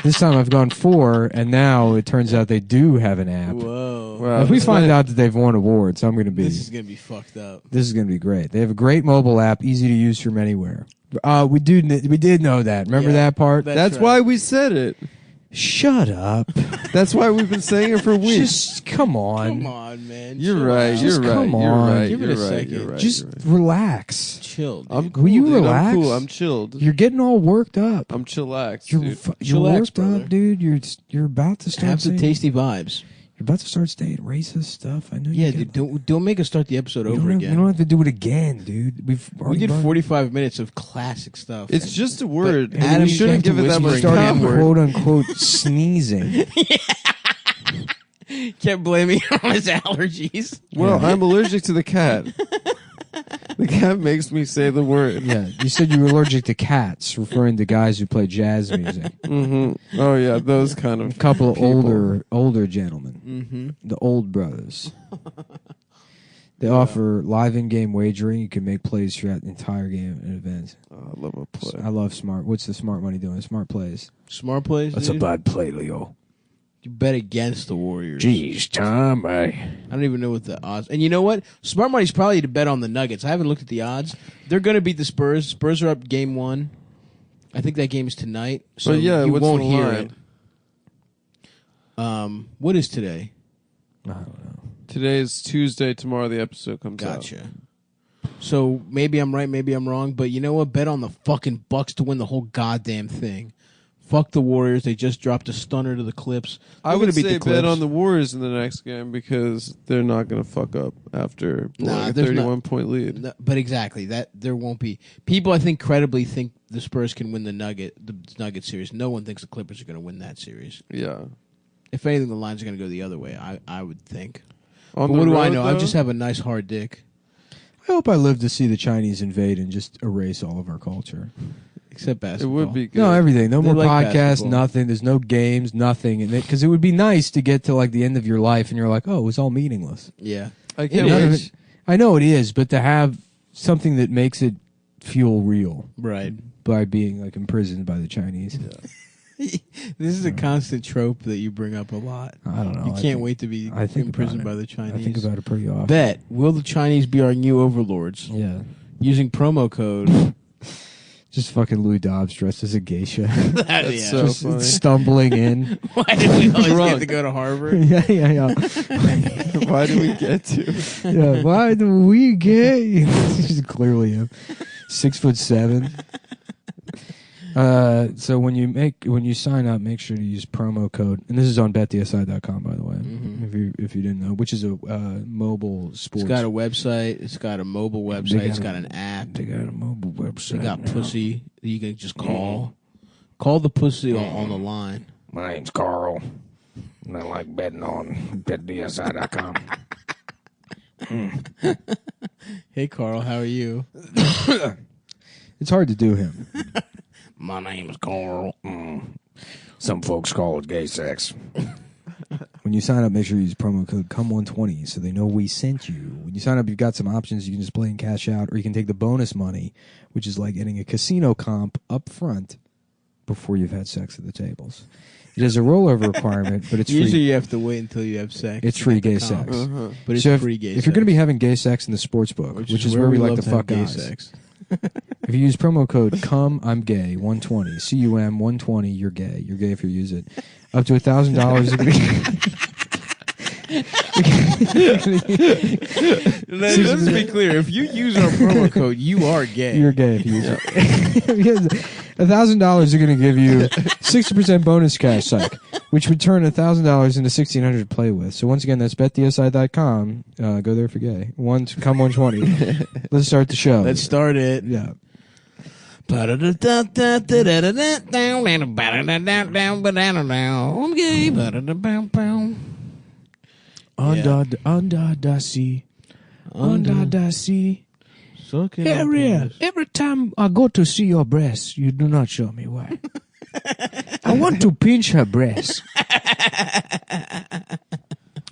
This time I've gone 4, and now it turns out they do have an app. Whoa. Wow, if we find out that they've won awards, I'm going to be... This is going to be fucked up. This is going to be great. They have a great mobile app, easy to use from anywhere. We did know that. Remember that part? That's why we said it. Shut up. That's why we've been saying it for weeks. Just come on. Come on, man. You're right. Just You're right. come You're on. right. Give it You're a right. second. You're right. Just You're right. relax. Chill. Dude. I'm cool, Will you dude. relax? I'm cool. I'm chilled. You're getting all worked up. I'm chillaxed. You're dude. worked brother. up, dude. You're about to start Have some saying, tasty vibes. You're about to start saying racist stuff. I know. Yeah, you dude, don't make us start the episode over You again. don't have to do it again, dude. We did already 45 minutes of classic stuff. It's just a word. But Adam we shouldn't give it that much started time. quote unquote sneezing. Kept blaming on his allergies. Well, I'm allergic to the cat. The cat makes me say the word. Yeah, you said you were allergic to cats, referring to guys who play jazz music. Oh yeah, those kind of a couple of people. older gentlemen, the old brothers. They offer live in-game wagering. You can make plays throughout the entire game and events. Oh, I love a play. I love smart. What's the smart money doing? Smart plays. Smart plays. That's dude? a bad play, Leo. You bet against the Warriors. Jeez, Tom, I don't even know what the odds. And you know what? Smart money's probably to bet on the Nuggets. I haven't looked at the odds. They're going to beat the Spurs. Spurs are up game 1. I think that game's tonight, so But yeah, you what's won't the hear line? it. What is today? I don't know. Today is Tuesday. Tomorrow the episode comes out. Gotcha. So maybe I'm right, maybe I'm wrong, but you know what? Bet on the fucking Bucks to win the whole goddamn thing. Fuck the Warriors. They just dropped a stunner to the Clips. I They're would gonna beat say the Clips. bet on the Warriors in the next game because they're not going to fuck up after blowing a there's 31-point lead. No, but exactly that there won't be people. I think credibly think the Spurs can win the Nugget series. No one thinks the Clippers are going to win that series. Yeah. If anything, the lines are going to go the other way. I would think. On But the what do I road, know? I though? just have a nice hard dick. I hope I live to see the Chinese invade and just erase all of our culture. Except It basketball. would be good. No, everything. No They more like podcasts, basketball. nothing. There's no games, nothing. Because it would be nice to get to like the end of your life and you're like, oh, it was all meaningless. Yeah. I can't None of wait. it- I know it is, but to have something that makes it feel real Right. by being like imprisoned by the Chinese. This is a constant trope that you bring up a lot. I don't know. You I can't think- wait to be I think imprisoned about by it. the Chinese. I think about it pretty often. Bet. Will the Chinese be our new overlords? Yeah. Using promo code. Just fucking Louis Dobbs dressed as a geisha. That's Yeah. so Just funny. stumbling in. Why did we always Drunk. get to go to Harvard? yeah. Why did we get to? Yeah, why do we get? He's clearly him. 6'7". So when you sign up, make sure to use promo code, and this is on betdsi.com, by the way, if you didn't know, which is a mobile sports. It's got a website. It's got a mobile website. It's got an app. They got a mobile website. They got now. pussy that you can just call. Call the pussy on the line. My name's Carl, and I like betting on betdsi.com. Hey, Carl, how are you? It's hard to do him. My name's Carl. Some folks call it gay sex. When you sign up, make sure you use promo code COME120 so they know we sent you. When you sign up, you've got some options. You can just play and cash out, or you can take the bonus money, which is like getting a casino comp up front before you've had sex at the tables. It has a rollover requirement, but it's Usually free. you have to wait until you have sex. It's to free get the gay comp. sex. But it's So free gay if sex. you're going to be having gay sex in the sports book, which is where we like love to have fuck gay guys. sex. If you use promo code COMEI'MGAY 120, CUM 120, you're gay. You're gay if you use it. Up to $1,000. Let's be clear. If you use our promo code, you are gay. You're gay if you use it. $1,000 are going to give you 60% bonus cash psych, which would turn $1,000 into $1,600 to play with. So once again, that's betdsi.com. Go there for gay. Come 120. Let's start the show. Let's start it. Yeah. I'm gay. Under the sea. Under the sea. Ariel, every time I go to see your breasts, you do not show me why. I want to pinch her breasts.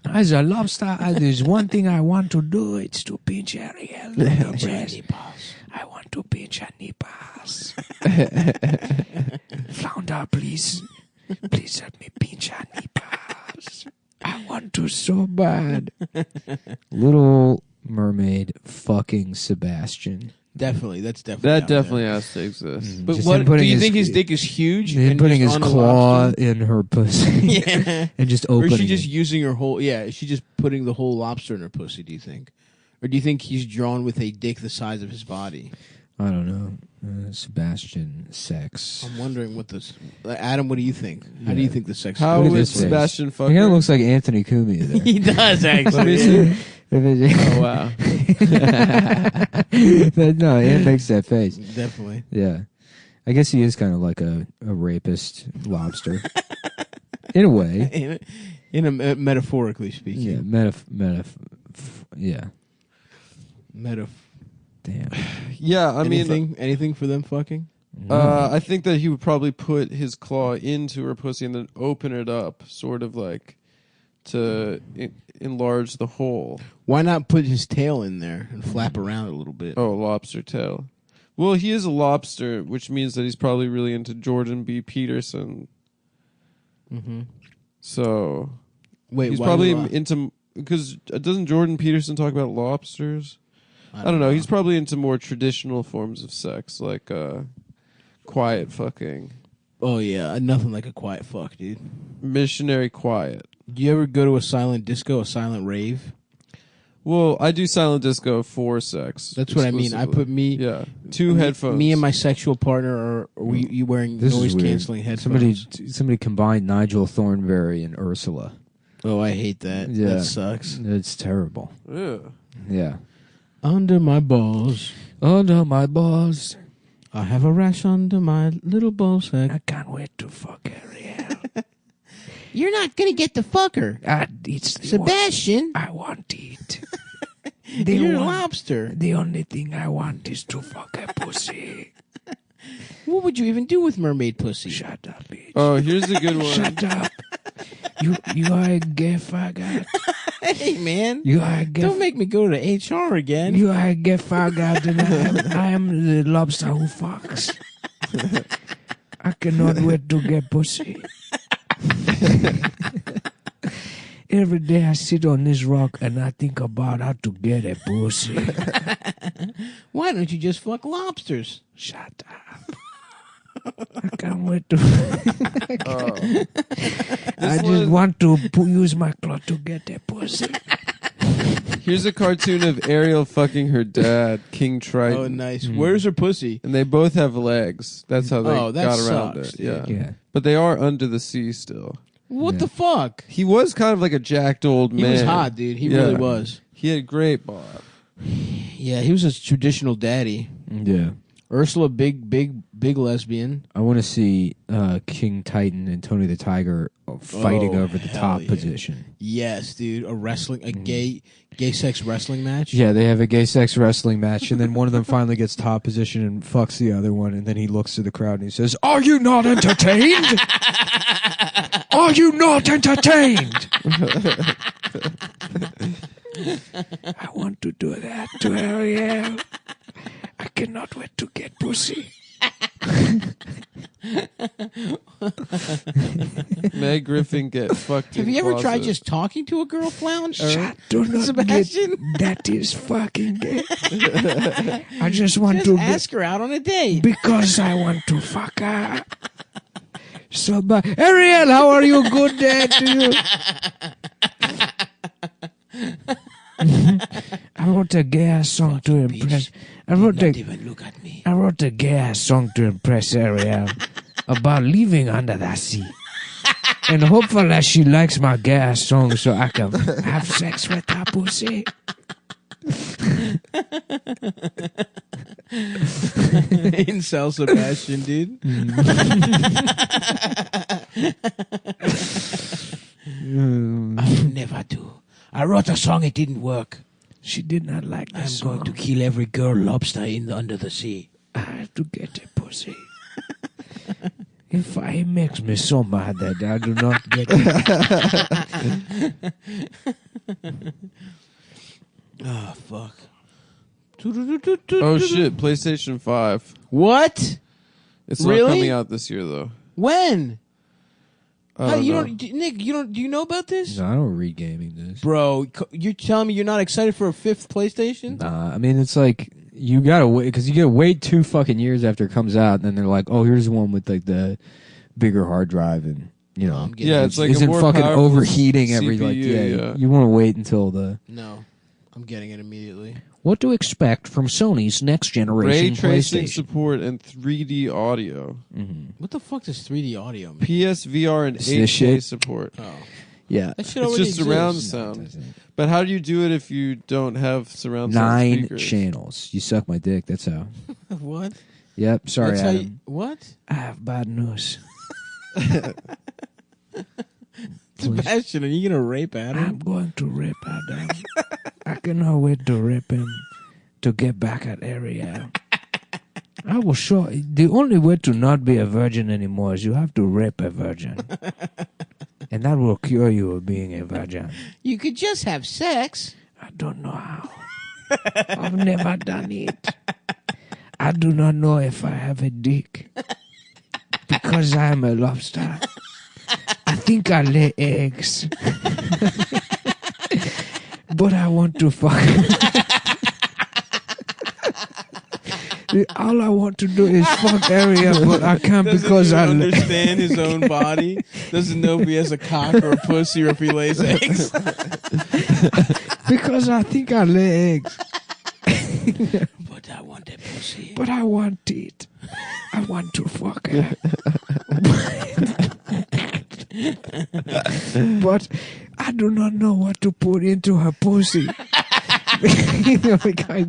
As a lobster, there's one thing I want to do. It's to pinch Ariel. Her breasts. I want to pinch her nipples. Flounder, please. Please let me pinch her nipples. I want to so bad. Little Mermaid fucking Sebastian. Definitely. That's definitely That out there. definitely has to exist. But Just what him do putting you his- think his dick is huge? Him and putting just his on a claw lobster? in her pussy. Yeah. And just Or is opening she just it. using her whole? Yeah, is she just putting the whole lobster in her pussy? Do you think, or do you think he's drawn with a dick the size of his body? I don't know. Sebastian sex. I'm wondering what this. Adam, what do you think? How do you think the sex? How Look at would this face. Sebastian fuck He kind of her? looks like Anthony Cumia there. He does Let me actually. see. Oh wow. No, Ant makes that face. Definitely. Yeah. I guess he is kind of like a rapist lobster. In a way. In a metaphorically speaking. Yeah. Yeah. Damn. Yeah, I mean, anything for them fucking. I think that he would probably put his claw into her pussy and then open it up, sort of like to enlarge the hole. Why not put his tail in there and flap around a little bit? Oh, lobster tail. Well, he is a lobster, which means that he's probably really into Jordan B. Peterson. Mm-hmm. So, Wait, he's why probably lo- into, because doesn't Jordan Peterson talk about lobsters? I don't know. He's probably into more traditional forms of sex, like quiet fucking. Oh yeah, nothing like a quiet fuck, dude. Missionary quiet. Do you ever go to a silent disco, a silent rave? Well, I do silent disco for sex. That's what I mean. I put two headphones. Me and my sexual partner are you wearing This is noise weird. canceling headphones? Somebody combined Nigel Thornberry and Ursula. Oh, I hate that. Yeah. That sucks. It's terrible. Yeah. Yeah. Under my balls. Under my balls. I have a rash under my little ball sack. I can't wait to fuck Ariel. You're not gonna get to fuck her. It's Sebastian. I want it. You're a lobster. The only thing I want is to fuck a pussy. What would you even do with mermaid pussy? Shut up, bitch. Oh, here's a good one. Shut up. You are a gay faggot. Hey, man. You are a gay Don't make me go to HR again. You are a gay faggot, and I am the lobster who fucks. I cannot wait to get pussy. Every day I sit on this rock and I think about how to get a pussy. Why don't you just fuck lobsters? Shut up. I can't wait to. I just want to use my claw to get a pussy. Here's a cartoon of Ariel fucking her dad, King Triton. Oh, nice. Where's her pussy? And they both have legs. That's how they that got around sucks, it. dude. Yeah. But they are under the sea still. What the fuck? He was kind of like a jacked old man. He was hot, dude. He really was. He had great bob. Yeah, he was a traditional daddy. Yeah. Ursula, big lesbian. I want to see King Titan and Tony the Tiger fighting over the top position. Yes, dude. A gay sex wrestling match. Yeah, they have a gay sex wrestling match, and then one of them finally gets top position and fucks the other one, and then he looks to the crowd and he says, "Are you not entertained? Are you not entertained?" I want to do that to Ariel. I cannot wait to get pussy. Meg Griffin get fucked. Have you ever tried just talking to a girl, Flounce? Do not Sebastian? That is fucking gay. I just want to ask her out on a date. Because I want to fuck her. So, Ariel, how are you? Good day to you. I wrote a gay ass song to impress. I wrote even look at me. I wrote a gay ass song to impress Ariel about living under the sea. And hopefully she likes my gay ass song so I can have sex with her pussy. Incel Sebastian, dude. I will never do. I wrote a song, it didn't work. She did not like the song. I'm going to kill every girl lobster under the sea. I have to get a pussy. It makes me so mad that I do not get it. Oh, fuck. Oh, shit. PlayStation 5. What? It's Really? not coming out this year, though. When? I don't know. Nick, do you know about this? No, I don't read gaming this. Bro, you're telling me you're not excited for a fifth PlayStation? Nah, I mean, it's like, you gotta wait, because you gotta wait 2 fucking years after it comes out, and then they're like, oh, here's one with like the bigger hard drive, and, you know, it's like a isn't more fucking powerful overheating every, like, CPU, yeah. you want to wait until the... No, I'm getting it immediately. What to expect from Sony's next generation Ray tracing PlayStation? support and 3D audio. What the fuck does 3D audio mean? PSVR and It's this 8K shit. support. Oh. Yeah. That shit It's already just surround exists. sound. But how do you do it if you don't have surround sound 9 speakers? channels. You suck my dick, that's how. What? Yep, sorry, That's how Adam. you, what? I have bad news. Sebastian, are you going to rape Adam? I'm going to rape Adam. I cannot wait to rape him to get back at Ariel. I will show. The only way to not be a virgin anymore is you have to rape a virgin. And that will cure you of being a virgin. You could just have sex. I don't know how. I've never done it. I do not know if I have a dick. Because I am a lobster. I think I lay eggs. But I want to fuck. All I want to do is fuck Ariel, but I can't because I understand his own body. Doesn't know if he has a cock or a pussy or if he lays eggs. because I think I lay eggs. But I want that pussy. But I want it. I want to fuck her. But I do not know what to put into her pussy. Like I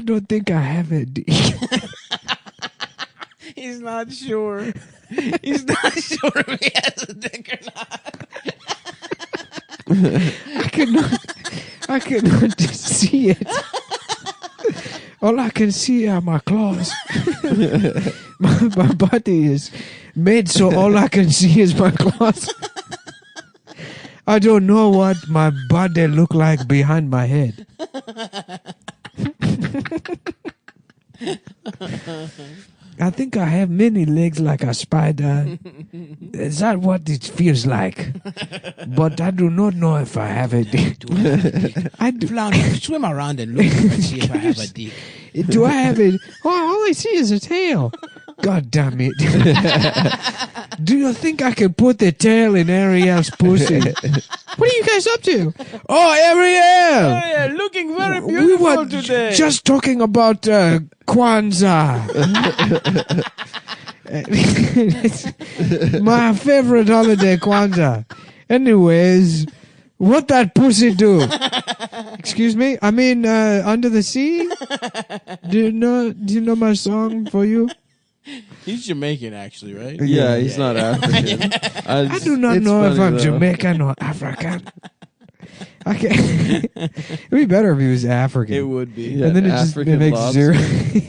don't think I have a dick. He's not sure. He's not sure if he has a dick or not. I cannot just see it. All I can see are my claws. my body is made so all I can see is my claws. I don't know what my body look like behind my head. I think I have many legs like a spider. Is that what it feels like? But I do not know if I have a dick. I do. Flounder, swim around and look and see if I have a dick. Do I have it? Oh, all I see is a tail. God damn it. Do you think I can put the tail in Ariel's pussy? What are you guys up to? Oh, Ariel! Oh, yeah, looking very We beautiful were today. just talking about Kwanzaa. My favorite holiday, Kwanzaa. Anyways, what that pussy do? Excuse me? I mean, Under the Sea? Do you know my song for you? He's Jamaican, actually, right? Yeah, he's not African. I do not know if I'm Jamaican or African. It'd be better if he was African. It would be. Yeah, And then it African makes lobster. zero.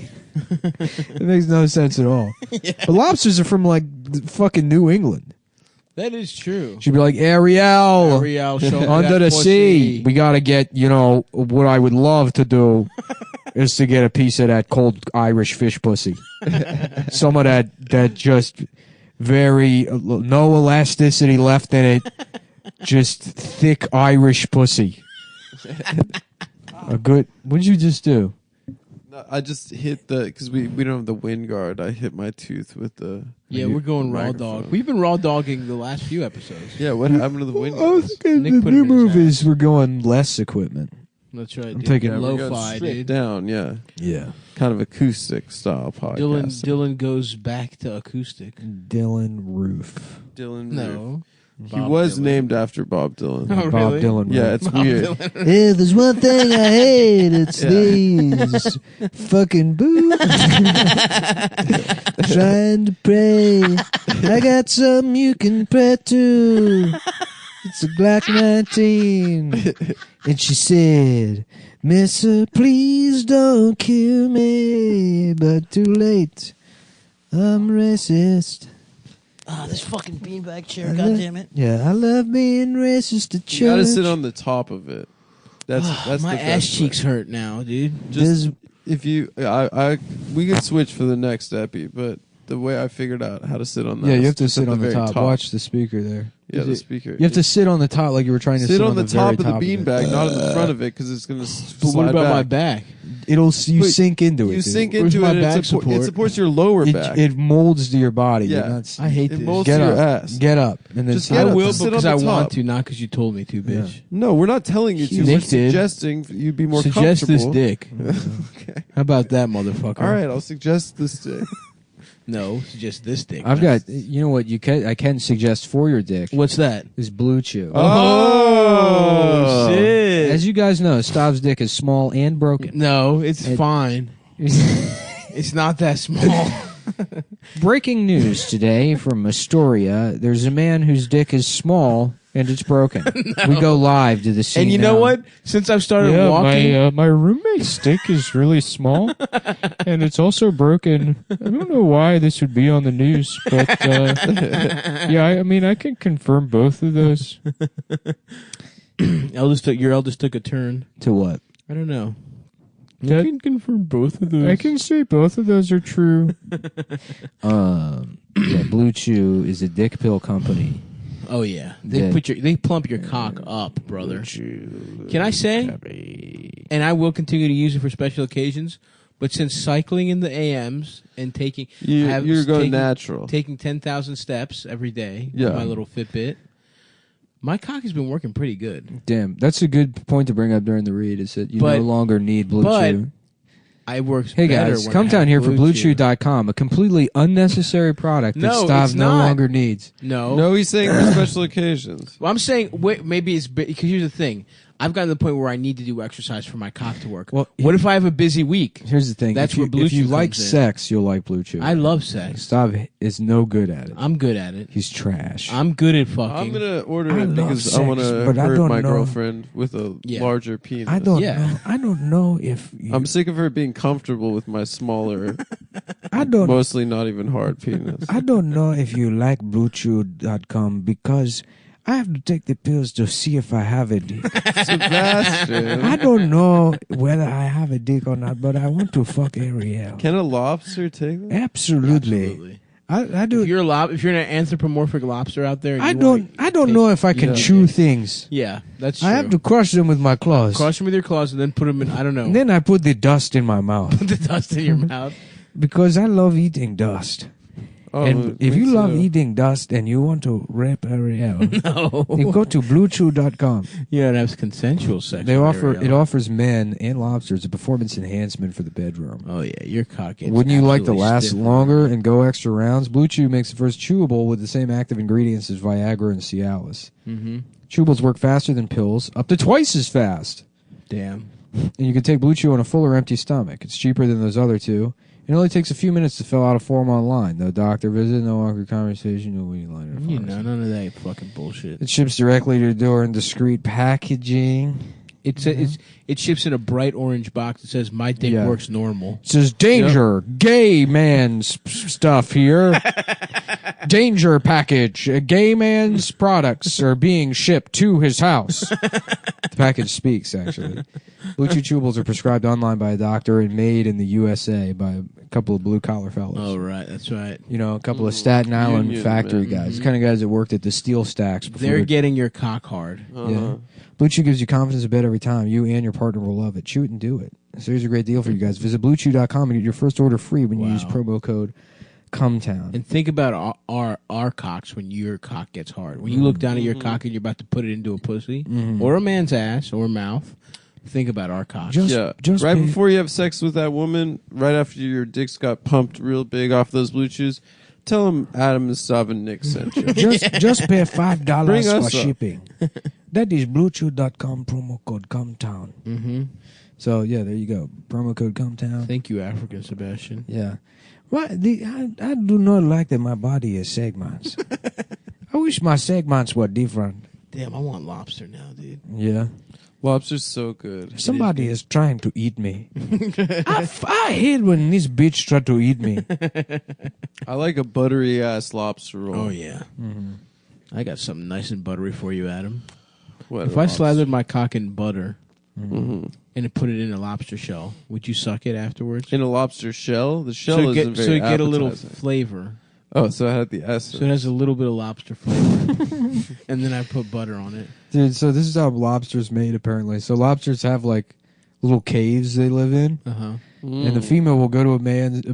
It makes no sense at all. Yeah. But lobsters are from like fucking New England. That is true. She'd be like, Ariel, Ariel, show me under that the sea. pussy. We got to get, what I would love to do is to get a piece of that cold Irish fish pussy. Some of that just very, no elasticity left in it. Just thick Irish pussy. A good, what did you just do? No, I just hit because we don't have the wind guard. I hit my tooth with the. Yeah, we're going raw microphone. dog. We've been raw dogging the last few episodes. Yeah, what happened to the wind I guard? was thinking Nick the put new it in his move is we're going less equipment. That's right. I'm dude. taking Yeah, we're going lo-fi, stripped dude. down. Yeah, Yeah. kind of acoustic style podcast. Dylan goes back to acoustic. Dylan Roof. Dylan. No. Roof. He Bob was Dylan. named after Bob Dylan. Oh, Bob really? Dylan. Yeah, Roof. it's Bob weird. Dylan. If there's one thing I hate, it's these fucking boots. Trying to pray. I got something you can pray to. It's a Glock 19. And she said, Missa, please don't kill me. But too late. I'm racist. Ah, this fucking beanbag chair, I goddammit. Yeah, I love being racist to church. You gotta sit on the top of it. That's My the ass best cheeks way. hurt now, dude. Just if you, we could switch for the next epi, but the way I figured out how to sit on that. Yeah, is you have to just at sit on the very top. Watch the speaker there. Yeah, Is the it- speaker. You have to sit on the top like you were trying to sit on the very top of the it. beanbag, not in the front of it, because it's gonna. But what about my back? You Wait, sink into it. You dude. sink Where's into my it. back It support? supports your lower back. It molds to your body. Yeah. You're not- I hate It this. molds Get to your up. ass. Get up. And then Just sit get I on up. will the- Sit because on I the want top. to, not because you told me to, bitch. No, we're not telling you to. Nick We're did. suggesting you'd be more Suggest this comfortable. dick. Okay. How about that, motherfucker? All right, I'll suggest this dick. No, suggest this dick. I've got. You know what? I can suggest for your dick What's that? is Blue Chew. Oh, shit! As you guys know, Stav's dick is small and broken. No, it's It- fine. It's not that small. Breaking news today from Astoria. There's a man whose dick is small and it's broken. We go live to the scene. And you know now. what? Since I've started walking, my roommate's dick is really small, and it's also broken. I don't know why this would be on the news, but yeah, I mean, I can confirm both of those. your eldest took a turn. To what? I don't know. That- I can confirm both of those. I can say both of those are true. Yeah, Blue Chew is a dick pill company. Oh yeah, Yeah. they plump your cock up, brother. Can I say? And I will continue to use it for special occasions. But since cycling in the AMs and taking You're going natural. taking 10,000 steps every day Yeah. with my little Fitbit, my cock has been working pretty good. Damn, that's a good point to bring up during the read. Is that you But- no longer need Blue but Chew. I works. Hey better guys, when come I down have here for Blue Chew. BlueChew.com, a completely unnecessary product that No, Stav it's no not. longer needs. No, No, he's saying for special occasions. Well, I'm saying maybe it's because here's the thing. I've gotten to the point where I need to do exercise for my cock to work. Well, what if I have a busy week? Here's the thing: That's if where you, Blue if you Chew like comes in. sex, you'll like Blue Chew. I love sex. Stav is no good at it. I'm good at it. He's trash. I'm good at fucking. I'm gonna order I it love because I sex, want to but I hurt don't my know. girlfriend with a Yeah. larger penis. I don't Yeah. know. I don't know if I'm sick of her being comfortable with my smaller, I don't mostly not even hard penis. I don't know if you like BlueChew.com because I have to take the pills to see if I have a dick. Sebastian. I don't know whether I have a dick or not, but I want to fuck Ariel. Can a lobster take that? Absolutely. I do. If you're an anthropomorphic lobster out there, and I you don't. wanna I don't take- know if I can Yeah. chew things. Yeah, that's true. I have to crush them with my claws. Crush them with your claws and then put them in. I don't know. And then I put the dust in my mouth Put the dust in your mouth. because I love eating dust. Oh, And if me you love too. eating dust and you want to rape Ariel, No, you go to BlueChew.com. you don't have consensual sex. They with offer Ariel. it offers men and lobsters a performance enhancement for the bedroom. Oh yeah, your cock. gets Wouldn't you like to absolutely last stiff. longer and go extra rounds? Blue Chew makes the first chewable with the same active ingredients as Viagra and Cialis. Mm-hmm. Chewables work faster than pills, up to twice as fast. Damn. And you can take Blue Chew on a full or empty stomach. It's cheaper than those other two. It only takes a few minutes to fill out a form online. No doctor visit, no awkward conversation, no waiting line. at a You pharmacy. know, none of that fucking bullshit. It ships directly to your door in discreet packaging. It ships in a bright orange box that says "My dick Yeah. works normal." It says danger, gay man's stuff here. Danger package. Gay man's products are being shipped to his house. The package speaks, actually. Blue Chew chewables are prescribed online by a doctor and made in the USA by a couple of blue-collar fellows. Oh right, that's right. You know, a couple of Staten Island Union factory men. guys. The kind of guys that worked at the steel stacks. Before They're getting your cock hard. yeah. Blue Chew gives you confidence in bed every time. You and your partner will love it. Chew it and do it. So here's a great deal for you guys. Visit BlueChew.com and get your first order free when you use promo code CUMTOWN. And think about our cocks when your cock gets hard. When you look down at your cock and you're about to put it into a pussy or a man's ass or mouth, think about our cocks. Just right before you have sex with that woman, right after your dicks got pumped real big off those Blue Chews, tell them Adam and Stav and Nick sent you. just pay $5 Bring for us up. shipping. That is BlueChew.com promo code CUMTOWN. Mm-hmm. So, yeah, there you go. Promo code CUMTOWN. Thank you, African Sebastian. Yeah. What? I do not like that my body is segments. I wish my segments were different. Damn, I want lobster now, dude. Yeah. Lobster's so good. Somebody is trying to eat me. I hate when this bitch try to eat me. I like a buttery ass lobster roll. Oh yeah. I got something nice and buttery for you, Adam. What, if a I lobster? slathered my cock in butter Mhm. and put it in a lobster shell, would you suck it afterwards? In a lobster shell? The shell so isn't very you get a little appetizing. flavor. Oh, so it had the essence. So it has a little bit of lobster flavor, and then I put butter on it. Dude, so this is how lobster's made, apparently. So lobsters have, like, little caves they live in. Uh-huh. And the female will go to a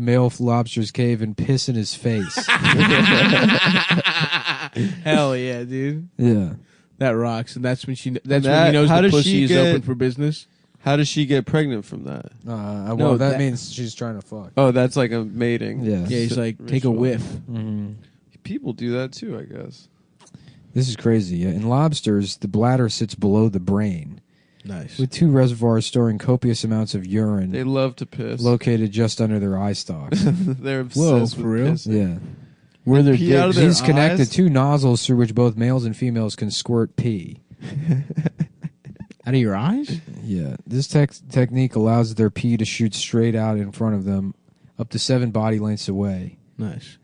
male lobster's cave and piss in his face. Hell yeah, dude. Yeah. That rocks, and that's when when he knows how the does pussy she is get- open for business. How does she get pregnant from that? Well, No, that that- means she's trying to fuck. Oh, that's like a mating. Yeah. Yeah, he's like, take a ritual. whiff. Mhm. People do that too, I guess. This is crazy. Yeah. In lobsters, the bladder sits below the brain, Nice. with two reservoirs storing copious amounts of urine They love to piss. located just under their eye stalks. They're obsessed Whoa, with for real? pissing. Yeah. Where their Pee out of dicks. their These connect the eyes? two nozzles through which both males and females can squirt pee. Out of your eyes? Yeah. This technique allows their pee to shoot straight out in front of them up to 7 body lengths away. Nice.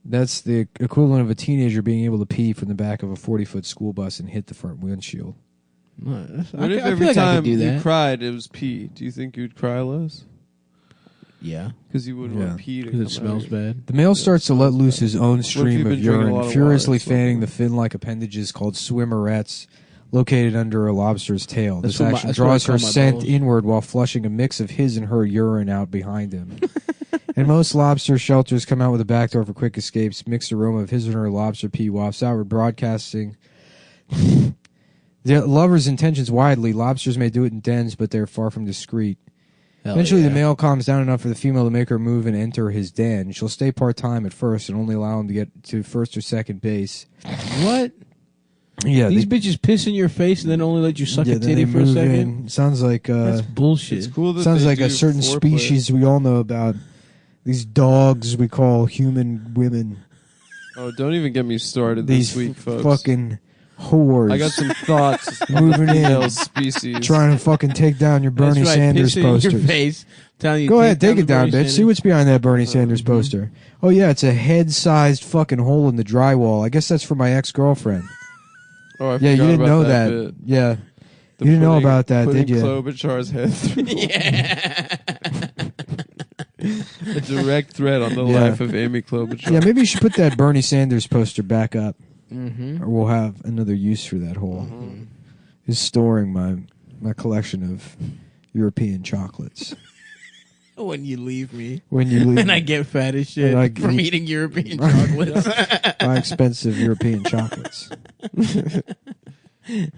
That's the equivalent of a teenager being able to pee from the back of a 40-foot school bus and hit the front windshield. Nice. What if I every feel like I time could do you that. cried it was pee? Do you think you'd cry less? Yeah, Because you wouldn't Yeah. want pee to because it come out smells of your- bad. The male starts to let loose his own if stream you've of been drinking a lot urine, of furiously water, so- fanning the fin-like appendages called swimmerettes located under a lobster's tail. That's This what my- action that's what I draws her call my scent balls. inward while flushing a mix of his and her urine out behind him. And most lobster shelters come out with a back door for quick escapes. Mixed aroma of his and her lobster pee wafts outward, broadcasting the lover's intentions widely. Lobsters may do it in dens, but they're far from discreet. Eventually, the male calms down enough for the female to make her move and enter his den. She'll stay part-time at first and only allow him to get to first or second base. What? Yeah, These bitches piss in your face and then only let you suck a then titty they for a move second. in. Sounds like That's bullshit. It's cool that sounds they like a do certain foreplay. species we all know about. These dogs we call human women. Oh, don't even get me started These this week, folks. fucking whores. I got some thoughts on the moving female in, species. trying to fucking take down your Bernie That's right, Sanders pissing in your posters. face, telling you Go ahead, take it down, the Bernie bitch. See what's behind that Bernie Sanders poster. Oh yeah, it's a head-sized fucking hole in the drywall. I guess that's for my ex-girlfriend. Oh, I Yeah, you forgot didn't about know that that. bit. Yeah. The You didn't know putting- about that, putting did you? Klobuchar's head through. A direct threat on the Yeah. life of Amy Klobuchar. Yeah, maybe you should put that Bernie Sanders poster back up. Mhm. Or we'll have another use for that hole. Is storing my collection of European chocolates. When you leave me. When you leave and I me. get fat as shit And I from eat- eating European chocolates. My expensive European chocolates. Do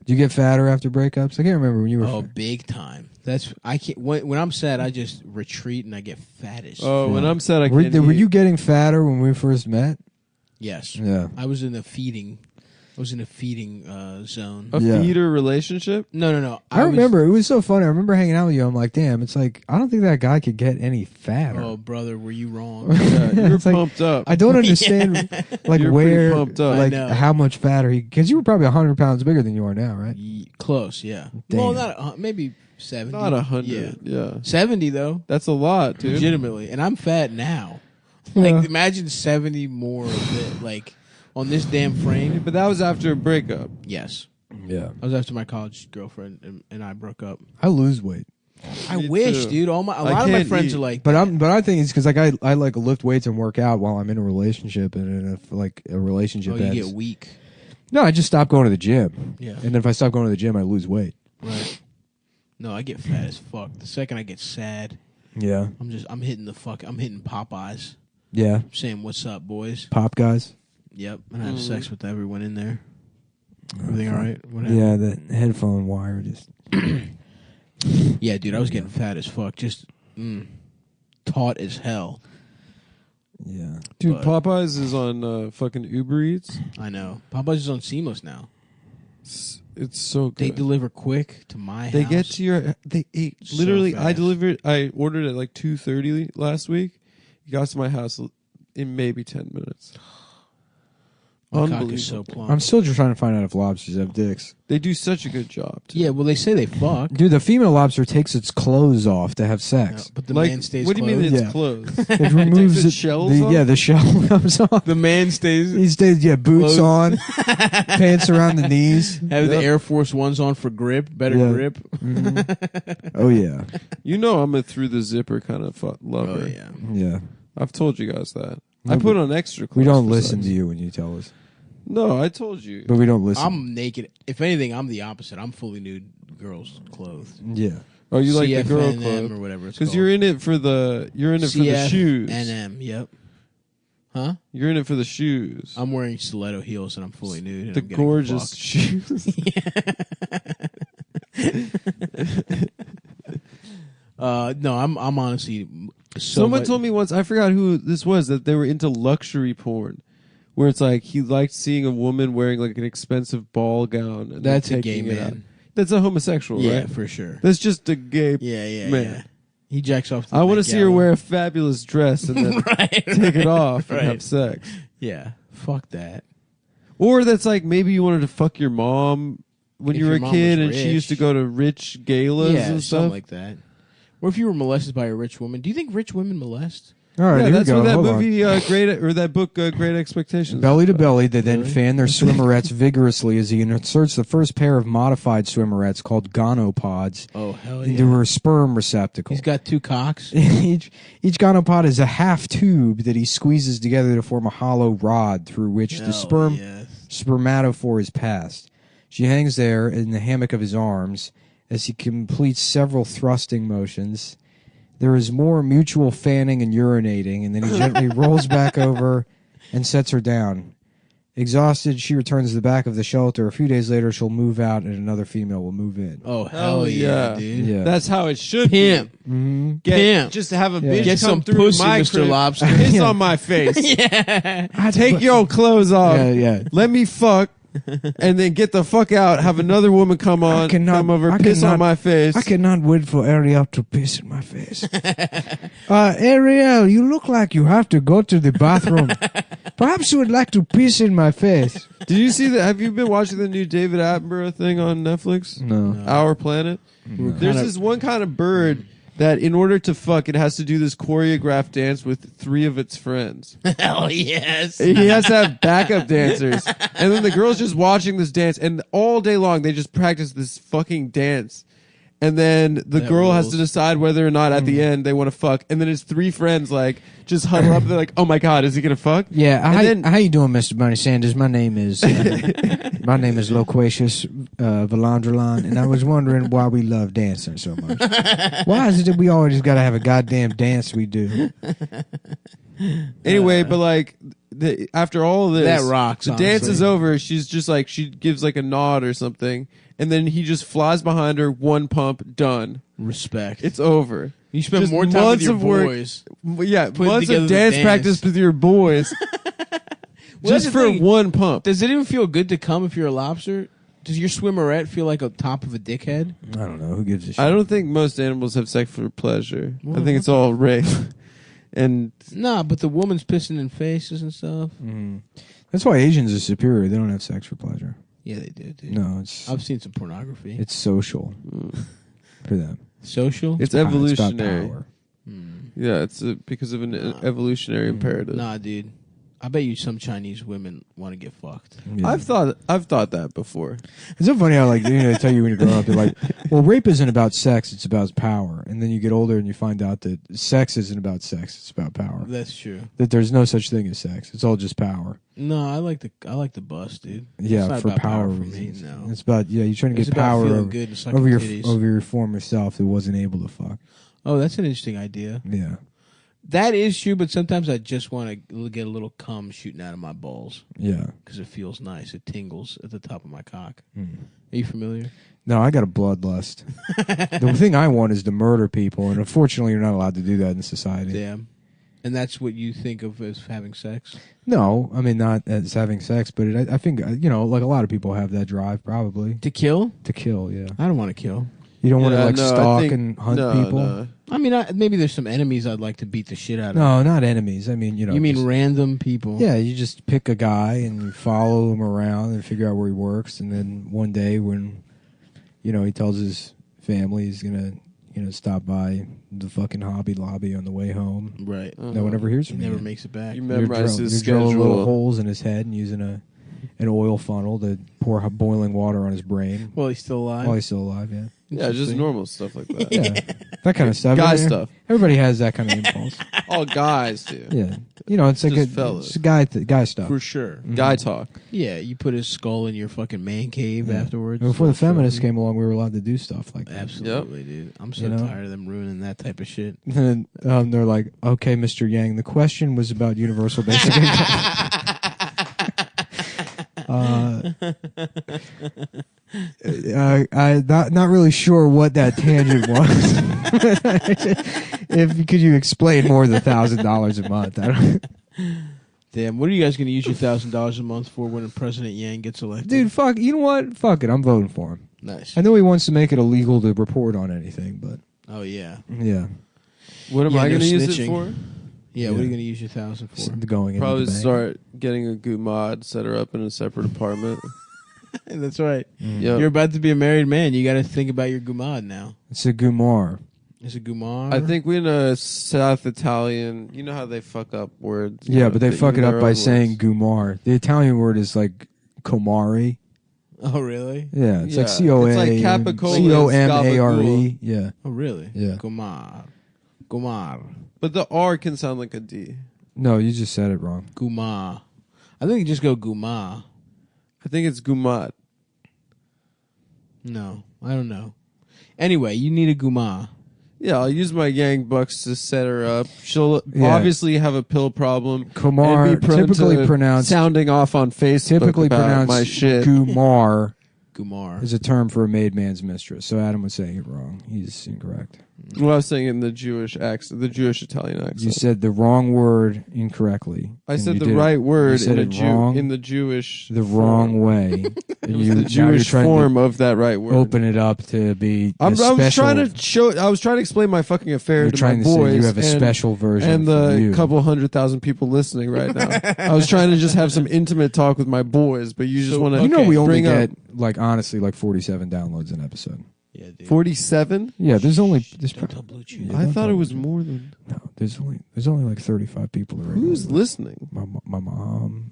you get fatter after breakups? I can't remember when you were. Oh, big time. That's I can't. When I'm sad, I just retreat and I get fat as. Oh, fuck. when I'm sad, I were, can't were eat. you getting fatter when we first met? Yes. Yeah. I was in a feeding. I was in a feeding zone. A Yeah. feeder relationship? No. I remember it was so funny. I remember hanging out with you. I'm like, damn, it's like I don't think that guy could get any fatter. Oh, brother, were you wrong? Yeah, you were It's like, pumped up. I don't understand, like You were pretty where, pumped up. like I know. how much fatter he. Because you were probably 100 pounds bigger than you are now, right? Close, yeah. Damn. Well, not maybe 70. Not 100. Yeah. 70 though. That's a lot, dude. Legitimately, and I'm fat now. Yeah. Like, imagine 70 more of it, like on this damn frame. But that was after a breakup. Yes, Yeah. that was after my college girlfriend and I broke up. I lose weight. I Me wish, too. dude. A I lot of my can't friends eat. are like, But I think it's because like I like lift weights and work out while I'm in a relationship, and in a relationship oh, you ends. get weak. No, I just stop going to the gym. Yeah. And then if I stop going to the gym, I lose weight. Right. No, I get fat as fuck. The second I get sad, Yeah. I'm hitting Popeyes. Yeah. I'm saying, "What's up, boys?" Pop guys. Yep, and I have sex with everyone in there. Everything all right? What happened? Yeah, the headphone wire just. Yeah, dude, I was getting fat as fuck. Just taut as hell. Yeah. Dude, But- Popeyes is on fucking Uber Eats. I know. Popeyes is on Seamless now. It's so good. They deliver quick to my They house. get to your. They ate So literally. I fast. delivered. I ordered at like 2:30 last week. It got to my house in maybe 10 minutes. My cock Unbelievable. is so plump. I'm still just trying to find out if lobsters have dicks. They do such a good job. Too. Yeah, well, they say they fuck. Dude, the female lobster takes its clothes off to have sex. But the Like, man stays what do you mean clothed. it's closed? It removes takes the it- shells off? Yeah, the shell comes off. The man stays. He stays, boots Clothes. on, pants around the knees. Have the Air Force Ones on for grip, better Yeah. grip. Oh, yeah. You know I'm a through the zipper kind of lover. Oh yeah. Yeah. I've told you guys that. No, I put but on extra clothes. We don't for listen sex. to you when you tell us. No, I told you. But we don't listen. I'm naked. If anything, I'm the opposite. I'm fully nude, girls clothed. Yeah. Oh, you like the girl CFNM clothes or whatever it's because called. you're in it for the shoes. CFNM, yep. Huh? You're in it for the shoes. I'm wearing stiletto heels and I'm fully nude. And The I'm getting gorgeous fucked. shoes. No, I'm honestly. Someone told me once, I forgot who this was, that they were into luxury porn, where it's like he liked seeing a woman wearing like an expensive ball gown. And That's then a gay taking it out. man. That's a homosexual, Yeah, right? for sure. That's just a gay Yeah, man. yeah. He jacks off. To I the want to Met see her Gala. wear a fabulous dress and then Right, take it off and right. have sex. Yeah, fuck that. Or that's like maybe you wanted to fuck your mom when If you were your a mom kid was and she used to rich. go to rich galas Yeah, and something stuff. like that. Or if you were molested by a rich woman, do you think rich women molest? All right, yeah, here that's we go. what that Hold on. movie, that book, Great Expectations. Belly to belly, they then Really? fan their swimmerettes vigorously as he inserts the first pair of modified swimmerettes called gonopods Oh hell into yeah! her sperm receptacle. He's got two cocks. each gonopod is a half tube that he squeezes together to form a hollow rod through which the Oh, sperm yes. spermatophore is passed. She hangs there in the hammock of his arms as he completes several thrusting motions. There is more mutual fanning and urinating, and then he gently rolls back over and sets her down. Exhausted, she returns to the back of the shelter. A few days later, she'll move out, and another female will move in. Oh, hell yeah, dude. Yeah. That's how it should Pimp. be. Mm-hmm. Pimp. Just to have a Yeah. bitch Get come some through pussy, my Mr. crib, Lobster. piss Yeah. on my face. Yeah. Take your clothes off. Yeah. Let me fuck. And then get the fuck out. Have another woman come on, come over, piss on my face. I cannot wait for Ariel to piss in my face. Ariel, you look like you have to go to the bathroom. Perhaps you would like to piss in my face. Did you see that? Have you been watching the new David Attenborough thing on Netflix? No. Our Planet? No. There's this one kind of bird that in order to fuck, it has to do this choreographed dance with 3 of its friends. Hell yes. He has to have backup dancers. And then the girl's just watching this dance, and all day long they just practice this fucking dance. And then the That girl has rules. to decide whether or not at the end they want to fuck. And then his 3 friends like just huddle up. They're like, "Oh my god, is he gonna fuck?" Yeah, And how you doing, Mr. Bernie Sanders? My name is Loquacious Valandrelon, and I was wondering why we love dancing so much. Why is it that we always got to have a goddamn dance we do? Anyway, but like after all of this, That rocks, The dance honestly. is over. She's just like she gives like a nod or something, and then he just flies behind her. 1 pump, done. Respect. It's over. You spend Just more time with months your of work- boys. Yeah, putting months together of the dance practice with your boys, Well, just that's the for thing. 1 pump. Does it even feel good to come if you're a lobster? Does your swimmerette feel like a top of a dickhead? I don't know. Who gives a shit? I don't think most animals have sex for pleasure. Well, I think it's all rape. And Nah, but the woman's pissing in faces and stuff. That's why Asians are superior. They don't have sex for pleasure. Yeah, they do, dude. No, it's I've seen some pornography. it's social for them. Social? it's about evolutionary. power. Yeah, it's because of an evolutionary imperative. Nah, dude. I bet you some Chinese women want to get fucked. Yeah. I've thought that before. It's so funny how like they tell you when you're growing up, they're like, well, rape isn't about sex, it's about power. And then you get older and you find out that sex isn't about sex, it's about power. That's true. That there's no such thing as sex. It's all just power. No, I like the bus, dude. Yeah, It's not for about power for me, reasons. no. It's about you're trying to It's get about power feeling over, good and sucking over your titties. over your former self that wasn't able to fuck. Oh, that's an interesting idea. Yeah. That is true, but sometimes I just want to get a little cum shooting out of my balls. Yeah. Because it feels nice. It tingles at the top of my cock. Mm. Are you familiar? No, I got a bloodlust. The thing I want is to murder people, and unfortunately, you're not allowed to do that in society. Damn. And that's what you think of as having sex? No, I mean not as having sex, but I think like a lot of people have that drive, probably To kill? to kill. Yeah, I don't want to kill. you don't want to Yeah, like no, I stalk think- and hunt no, people. no. I mean, maybe there's some enemies I'd like to beat the shit out of. No, not enemies. I mean, You mean just- random people? yeah, you just pick a guy and you follow him around and figure out where he works, and then one day when he tells his family he's gonna stop by the fucking Hobby Lobby on the way home. Right. No one ever hears He from never you. makes it back. You You're memorize drill- his you're drilling little schedule. holes in his head and using an oil funnel to pour boiling water on his brain Well, he's still alive. while he's still alive. Yeah, Yeah, just Interesting. normal stuff like that. yeah, that kind of stuff. Guy Everybody- stuff. Everybody has that kind of impulse. All guys do. Yeah, it's like Just fellas. it's guy stuff. For sure. Guy talk. Yeah, you put his skull in your fucking man cave Yeah. afterwards. And before the feminists came along, we were allowed to do stuff like that. Absolutely, dude. I'm so You know? tired of them ruining that type of shit. And they're like, "Okay, Mr. Yang, the question was about universal basic income." I'm not really sure what that tangent was. Could you explain more than $1,000 a month? I don't, Damn, what are you guys going to use your $1,000 a month for when President Yang gets elected? dude, fuck. You know what? Fuck it. I'm voting for him. Nice. I know he wants to make it illegal to report on anything, but Oh, yeah. yeah, What am Yeah, I no going to use it snitching. for? Yeah, what are you going to use your 1,000 for? it's going in Probably the bank. start getting a Gumad, set her up in a separate apartment. That's right. Yep. You're about to be a married man. You got to think about your gumad now. It's a gumar. Is it gumar? I think we know South Italian. You know how they fuck up words. you Yeah, know, but they fuck even it up their by own saying words. gumar. The Italian word is like comari. Oh, really? Yeah, it's Yeah. like COA. It's like capicola and COMARE. Yeah. Oh, really? Yeah. Gumar. Gumar. But the R can sound like a D. No, you just said it wrong. Guma. I think you just go guma. I think it's Gumad. No, I don't know. Anyway, you need a guma. Yeah, I'll use my Yang bucks to set her up. She'll Yeah. obviously have a pill problem. Kumar, and be prone typically to pronounced sounding off on Facebook typically about pronounced my shit. Gumar. Gumar is a term for a maid man's mistress. So Adam was saying it wrong. He's incorrect. Well, I was saying in the Jewish accent, the Jewish Italian accent. You said the wrong word incorrectly. I and said you the did it. right word You said in, it wrong, in the Jewish the form. wrong way. It was the Jewish form of that right word. Open it up to be. I was special, trying to show. I was trying to explain my fucking affair You're to trying my to say boys. you have a and- special version and for the you. couple 100,000 people listening right now. I was trying to just have some intimate talk with my boys, but you just want to. You know, we only bring up get like honestly like 47 downloads an episode. Yeah, dude. 47. Yeah, there's only. There's I thought it was more than. No, there's only like 35 people. That Who's listening? My mom.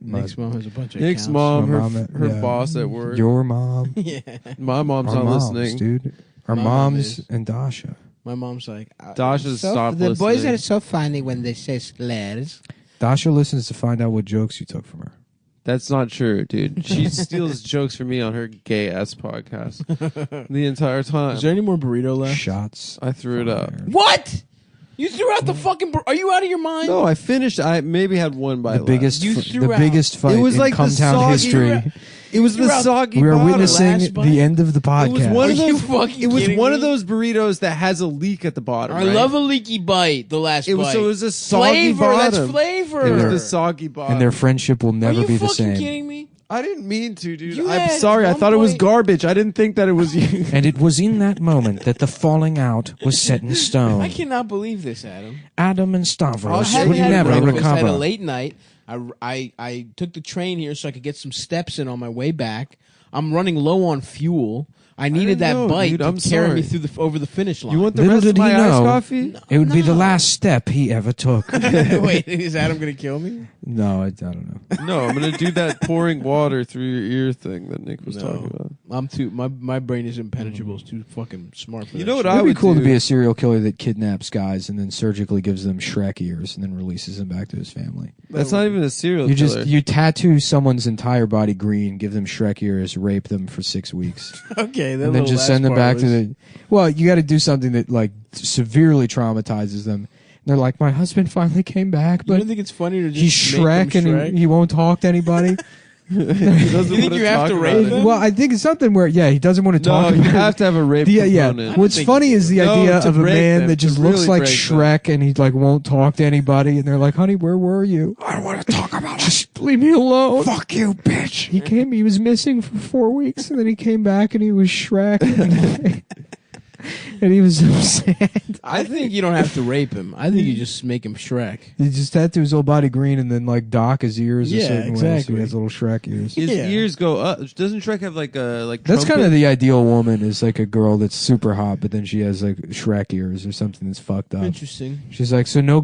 Nick's mom has a bunch of Nick's accounts. mom, My her yeah. boss at work. Your mom. Yeah. My mom's Our not moms, listening, dude. Our My mom moms is. and Dasha. My mom's like, Dasha's stopped The boys listening. are so funny when they say slurs. Dasha listens to find out what jokes you took from her. That's not true, dude. She steals jokes from me on her gay ass podcast the entire time. is there any more burrito left? Shots. I threw it up. What? You threw out the fucking. Are you out of your mind? No, I finished. I maybe had one by The biggest, You the threw out- biggest fight It was in like the Cumtown soggy- history. It was the threw out- soggy. We are bottom. witnessing Last bite? the end of the podcast. It was one of Are you those. fucking It was kidding one me? of those burritos that has a leak at the bottom. I right? love a leaky bite. The last It was bite. so it was a soggy flavor. bottom. That's flavor. It was the soggy bottom. and their friendship will Are never you be the fucking same. kidding me? I didn't mean to, dude. You I'm had sorry. I one thought it was point- garbage. I didn't think that it was you. And it was in that moment that the falling out was set in stone. I cannot believe this, Adam. Adam and I Stavros hadn't would had never breakfast. I had a recover. late night. I took the train here so I could get some steps in on my way back. I'm running low on fuel. I needed didn't that know, bite dude. to I'm carry me sorry. through over the finish line. You want the Little rest of did he my iced know, coffee? it would be the last step he ever took. Wait, is Adam going to kill me? No, I don't know. No, I'm gonna do that pouring water through your ear thing that Nick was talking about. I'm too. My brain is impenetrable. It's too fucking smart for that. You know what shit. I It'd be would cool do? to be a serial killer that kidnaps guys and then surgically gives them Shrek ears and then releases them back to his family. That's not even a serial You killer. you tattoo someone's entire body green, give them Shrek ears, rape them for 6 weeks, Okay, that and then little just last send them part back was- to the. Well, you got to do something that like severely traumatizes them. And they're like, my husband finally came back, You but don't think it's funny to just he's make Shrek them and Shrek? he won't talk to anybody. He doesn't You think wanna you have talk to about rape it. them? Well, I think it's something where he doesn't want to talk. No, you about have to have a rape Yeah. component. What's think funny you is the No, idea to of a break man them, that just to looks really like break them. Shrek and he like won't talk to anybody, and they're like, "Honey, where were you? I don't want to talk about it. Just leave me alone. Fuck you, bitch." He was missing for 4 weeks, and then he came back and he was Shrek, and he was so sad. I think you don't have to rape him. I think you just make him Shrek. He just tattoo his whole body green and then like dock his ears a Yeah, certain way, so exactly. he has little Shrek ears. His Yeah. ears go up. Doesn't Shrek have like a like? That's trumpet? kind of the ideal woman is like a girl that's super hot, but then she has like Shrek ears or something that's fucked up. Interesting. She's like, so no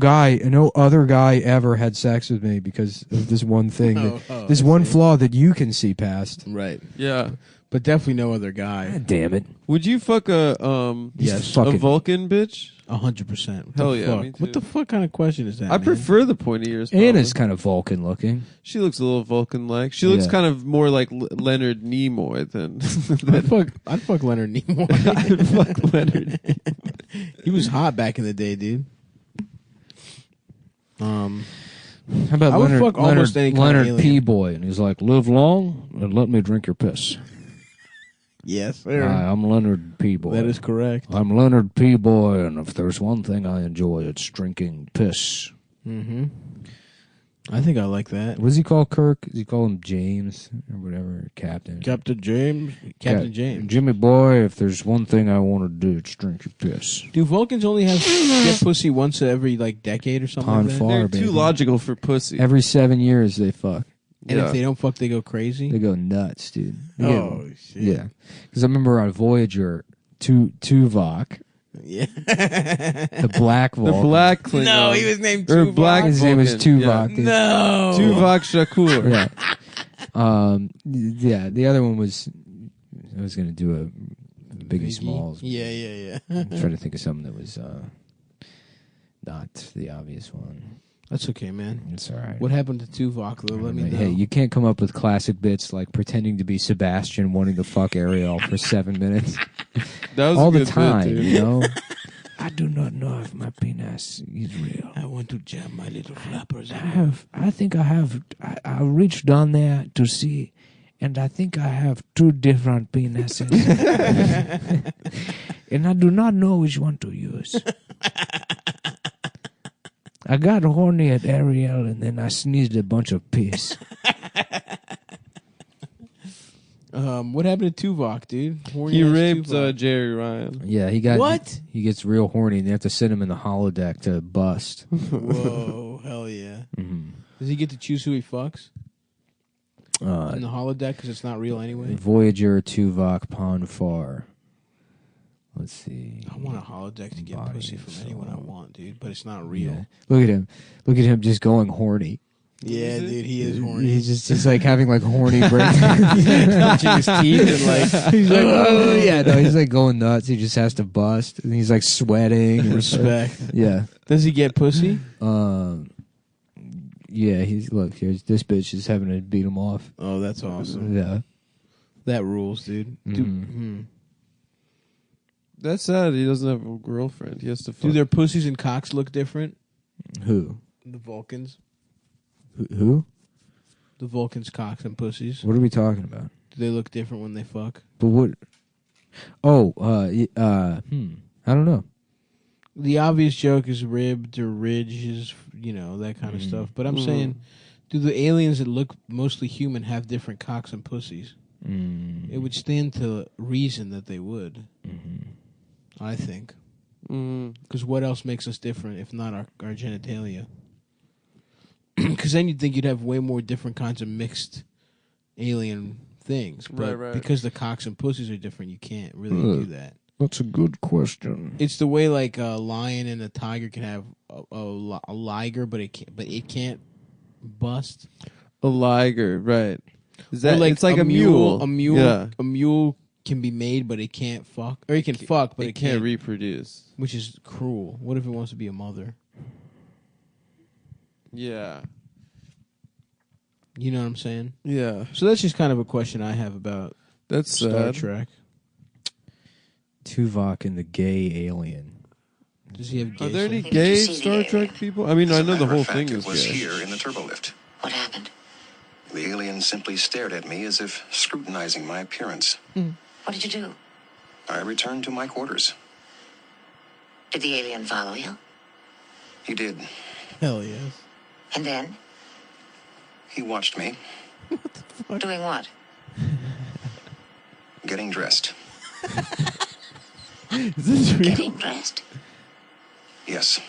other guy ever had sex with me because of this one thing, this one flaw that you can see past. Right. Yeah. But definitely no other guy. God damn it! Would you fuck a Yes. a Vulcan bitch? 100%. Hell yeah, me What too. the fuck kind of question is that? I man? prefer the pointy ears. Anna's probably. kind of Vulcan looking. She looks a little Vulcan-like. She looks Yeah. kind of more like Leonard Nimoy than. I'd fuck Leonard Nimoy. I'd fuck Leonard. He was hot back in the day, dude. How about I would Leonard, fuck almost any kind of Leonard alien. P. Boy? And he's like, live long and let me drink your piss. Yes, Hi, sir. I'm Leonard P. Boy. That is correct. I'm Leonard P. Boy, and if there's one thing I enjoy, it's drinking piss. Mm-hmm. I think I like that. What does he call Kirk? Does he call him James or whatever? Captain. Captain James. Captain James. Jimmy Boy, if there's one thing I want to do, it's drink your piss. Do Vulcans only have get pussy once every like decade or something? Pond like that? far, They're baby. too logical for pussy. Every 7 years they fuck. And Yeah. if they don't fuck, they go crazy. They go nuts, dude. They Oh, get- shit. Yeah. Because I remember on Voyager, Tuvok, Yeah. the black The Vulcan. black Klingon. No, he was named Or Tuvok. black His name was Vulcan, Tuvok. yeah. dude. No. Tuvok Shakur. Yeah. The other one was, I was going to do a Biggie Smalls. Yeah. I'm trying to think of something that was not the obvious one. That's okay, man. It's all right. What happened to Tuvok, though? Let me know. Hey, you can't come up with classic bits like pretending to be Sebastian wanting to fuck Ariel for 7 minutes. That was all a the good time, bit, dude. you know. I do not know if my penis is real. I want to jam my little flappers. I think I have. I reached down there to see, and I think I have 2 different penises. And I do not know which one to use. I got horny at Ariel, and then I sneezed a bunch of piss. What happened to Tuvok, dude? He raped Jerry Ryan. Yeah, he got What? He gets real horny, and they have to send him in the holodeck to bust. Whoa, hell yeah. Does he get to choose who he fucks? In the holodeck, because it's not real anyway? Voyager, Tuvok, Ponfar. Let's see. I want a holodeck to get pussy from anyone I want, dude, but it's not real. Yeah. Look at him. Look at him just going horny. Yeah, dude, he is horny. He's like having like horny breakdowns. Punching his teeth and like he's like, oh yeah, no, he's like going nuts. He just has to bust, and he's like sweating. Respect. Yeah. Does he get pussy? Yeah. He's here's this bitch is having to beat him off. Oh, that's awesome. Yeah. That rules, dude. That's sad. He doesn't have a girlfriend. He has to fuck. Do their pussies and cocks look different? Who? The Vulcans. Who? The Vulcans' cocks and pussies. What are we talking about? Do they look different when they fuck? But what? Oh, I don't know. The obvious joke is ribbed or ridges, that kind of stuff. But I'm saying, do the aliens that look mostly human have different cocks and pussies? It would stand to reason that they would. I think. Because what else makes us different if not our genitalia? Because then you'd think you'd have way more different kinds of mixed alien things. But Right. because the cocks and pussies are different, you can't really do that. That's a good question. It's the way like a lion and a tiger can have a liger, but it can't bust. A liger, right? Is Or that like it's like a mule? mule? Yeah. A mule can be made, but it can't fuck, or it can fuck, but it can't reproduce, which is cruel. What if it wants to be a mother? Yeah. You know what I'm saying? Yeah. So that's just kind of a question I have about That's Star sad. Trek. Tuvok and the gay alien. Does he have gay Are there any sex? gay Star Trek people? I mean, I know the whole thing It is was gay. here in the turbolift. What happened? The alien simply stared at me as if scrutinizing my appearance. What did you do? I returned to my quarters. Did the alien follow you? He did. Hell yes. And then? He watched me. Doing what? Getting dressed. Is this real? Getting dressed? Yes.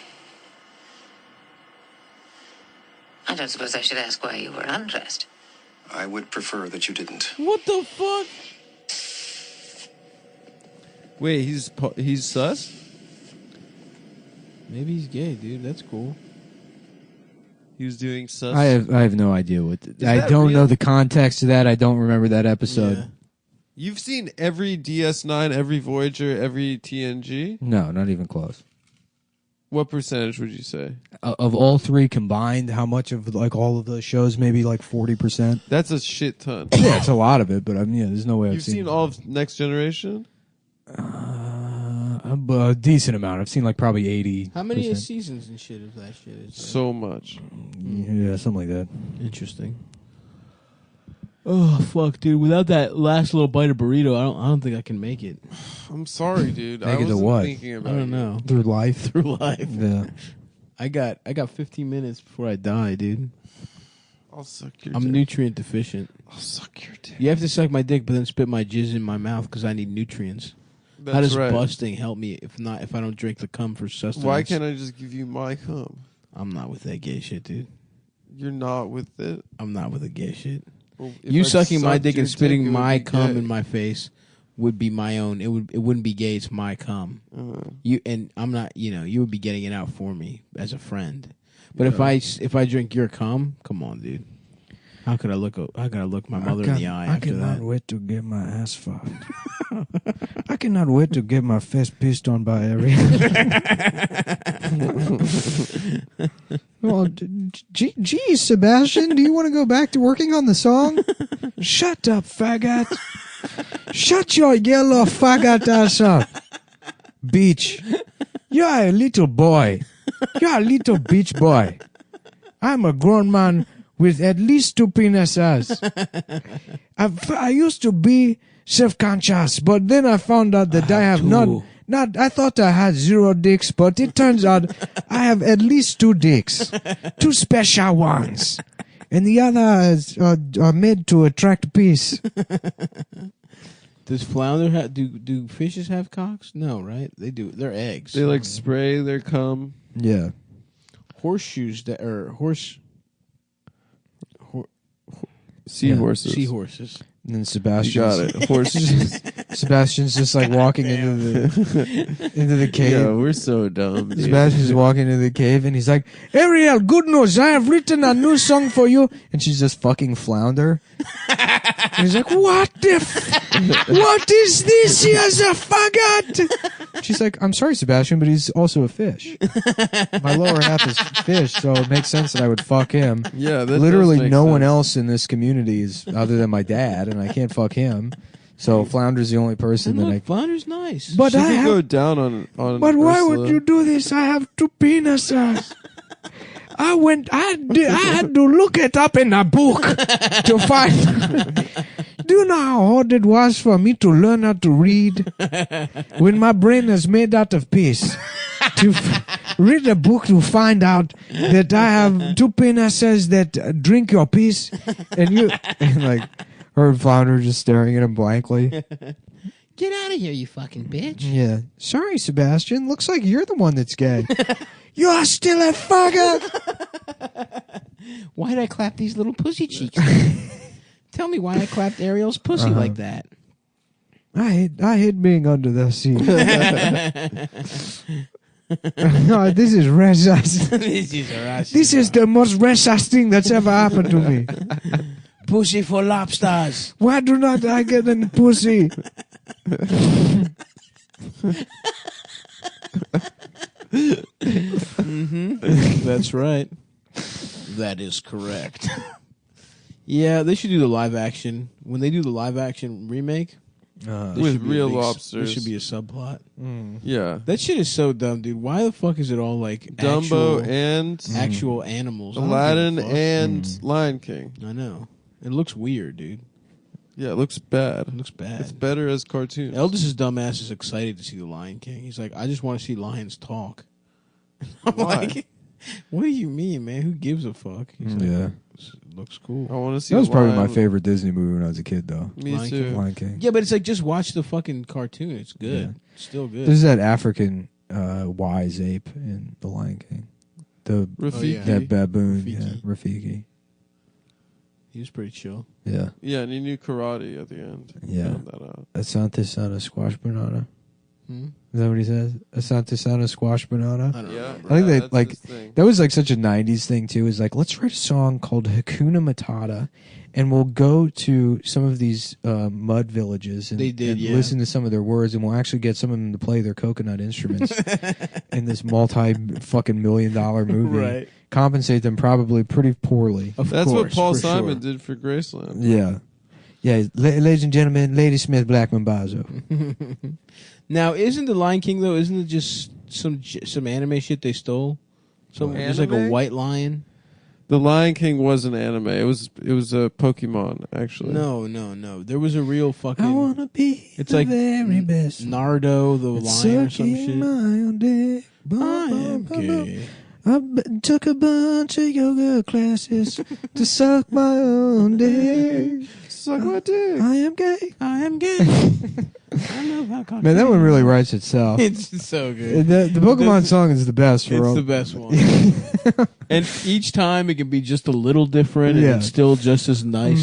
I don't suppose I should ask why you were undressed. I would prefer that you didn't. What the fuck? Wait, he's sus? Maybe he's gay, dude. That's cool. He was doing sus. I have no idea what. I that don't real? know the context of that. I don't remember that episode. Yeah. You've seen every DS9, every Voyager, every TNG? No, not even close. What percentage would you say? Of all three combined, how much of like all of the shows? Maybe like 40%. That's a shit ton. Yeah, it's a lot of it, but there's no way You've I've seen all of Next Generation? a decent amount. I've seen like probably 80. How many seasons and shit of that shit is there? So much. Yeah, something like that. Interesting. Oh fuck, dude! Without that last little bite of burrito, I don't think I can make it. I'm sorry, dude. Make I it to wasn't what? thinking about I don't you. know. Through life. Through life. Yeah. I got 15 minutes before I die, dude. I'll suck your I'm dick. nutrient deficient. I'll suck your dick. You have to suck my dick, but then spit my jizz in my mouth because I need nutrients. How That's does right. busting help me if I don't drink the cum for sustenance? Why can't I just give you my cum? I'm not with that gay shit, dude. You're not with it? I'm not with the gay shit. Well, if You I sucking my sucked dick your and spitting dick, it would my be cum gay. in my face would be my own. It wouldn't be gay. It's my cum. You and I'm not. You would be getting it out for me as a friend. But if I drink your cum, come on, dude. How could I look my mother in the eye I after cannot that? wait to get my ass fucked. I cannot wait to get my face pissed on by everyone. Well, geez, Sebastian, do you want to go back to working on the song? Shut up, faggot. Shut your yellow faggot ass up. Beach. You're a little boy. You're a little beach boy. I'm a grown man with at least 2 penises. I used to be self-conscious, but then I found out that I have not, I thought I had 0 dicks, but it turns out I have at least 2 dicks. 2 special ones. And the others are made to attract peace. Does flounder have, do fishes have cocks? No, right? They do. They're eggs. They like spray their cum. Yeah. Horseshoes that are Seahorses. Seahorses. And then Sebastian. You got it. Horses. Sebastian's just like walking into the cave. Yeah, we're so dumb. Dude. Sebastian's walking into the cave and he's like, Ariel, good news, I have written a new song for you. And she's just fucking flounder. And he's like, what is this? He has a faggot. She's like, I'm sorry, Sebastian, but he's also a fish. My lower half is fish, so it makes sense that I would fuck him. Yeah, that literally does make no sense. one else in this community is other than my dad, and I can't fuck him. So Flounder's the only person that I. Flounder's nice. But she I could have, go down on. But why Ursula. would you do this? I have 2 penises. I had to look it up in a book to find. Do you know how hard it was for me to learn how to read when my brain is made out of piss? To read a book to find out that I have 2 penises that drink your piss, and you and like her and Flounder just staring at him blankly. Get out of here, you fucking bitch. Yeah. Sorry, Sebastian. Looks like you're the one that's gay. You're still a fucker. Why'd I clap these little pussy cheeks? Tell me why I clapped Ariel's pussy like that. I hate being under the sea. No, this is racist. This is the most racist thing that's ever happened to me. Pussy for lobsters. Why do not I get any pussy? That's right. That is correct. Yeah, they should do the live action. When they do the live action remake, this with should be a real big lobsters. This should be a subplot. Yeah. That shit is so dumb, dude. Why the fuck is it all like Dumbo actual and animals? I don't Aladdin give a fuck. and Lion King. I know. It looks weird, dude. Yeah, it looks bad. It looks bad. It's better as cartoons. Eldest's dumbass is excited to see the Lion King. He's like, I just want to see lions talk. I'm like, what do you mean, man? Who gives a fuck? He's like, Yeah. It looks cool. I want to see. That was a probably my lion. favorite Disney movie when I was a kid, though. Me Lion too. King. Lion King. Yeah, but it's like just watch the fucking cartoon. It's good. Yeah. It's still good. There's that African wise ape in The Lion King. The Rafiki. that baboon, Rafiki. yeah, Rafiki. He was pretty chill. Yeah. Yeah, and he knew karate at the end. Yeah. Found that out. Asante Sana squash banana. Hmm? Is that what he says? Asante Sana squash banana. I don't Yeah, know. I think yeah, that like that's his thing. that was like such a '90s thing too. Is like let's write a song called Hakuna Matata, and we'll go to some of these mud villages and, They did, and yeah. listen to some of their words, and we'll actually get some of them to play their coconut instruments in this multi-fucking $1 million movie. Right. Compensate them probably pretty poorly. Of That's course, what Paul for Simon sure. did for Graceland. Yeah, yeah. Ladies and gentlemen, Lady Smith Blackman Bazo. Now, isn't the Lion King though? Isn't it just some anime shit they stole? There's like a Anime? white lion. The Lion King was an anime. It was a Pokemon actually. No. There was a real fucking. I wanna be It's the like very best. Naruto the lion or some Sucking shit. my own dick. I am gay. I took a bunch of yoga classes to suck my own dick. Suck my dick. I am gay. I am gay. I love how cocky. Man, that one really writes itself. It's so good. The Pokemon song is the best. For It's all. the best one. And each time it can be just a little different, and Yeah. it's still just as nice.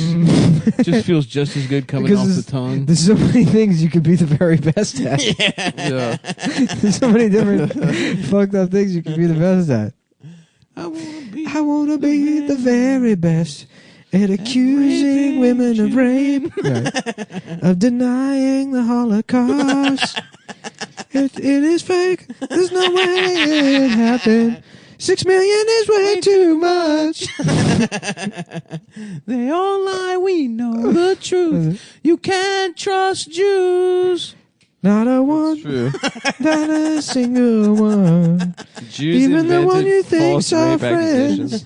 It just feels just as good coming off the tongue. There's so many things you could be the very best at. Yeah. There's so many different fucked up things you could be the best at. I wanna be the very best at accusing women of rape, of denying the Holocaust. It is fake. There's no way it happened. $6 million is way too much. They all lie, we know the truth. You can't trust Jews. Not a one, not a single one. Jews even the one you think's false our rape friends.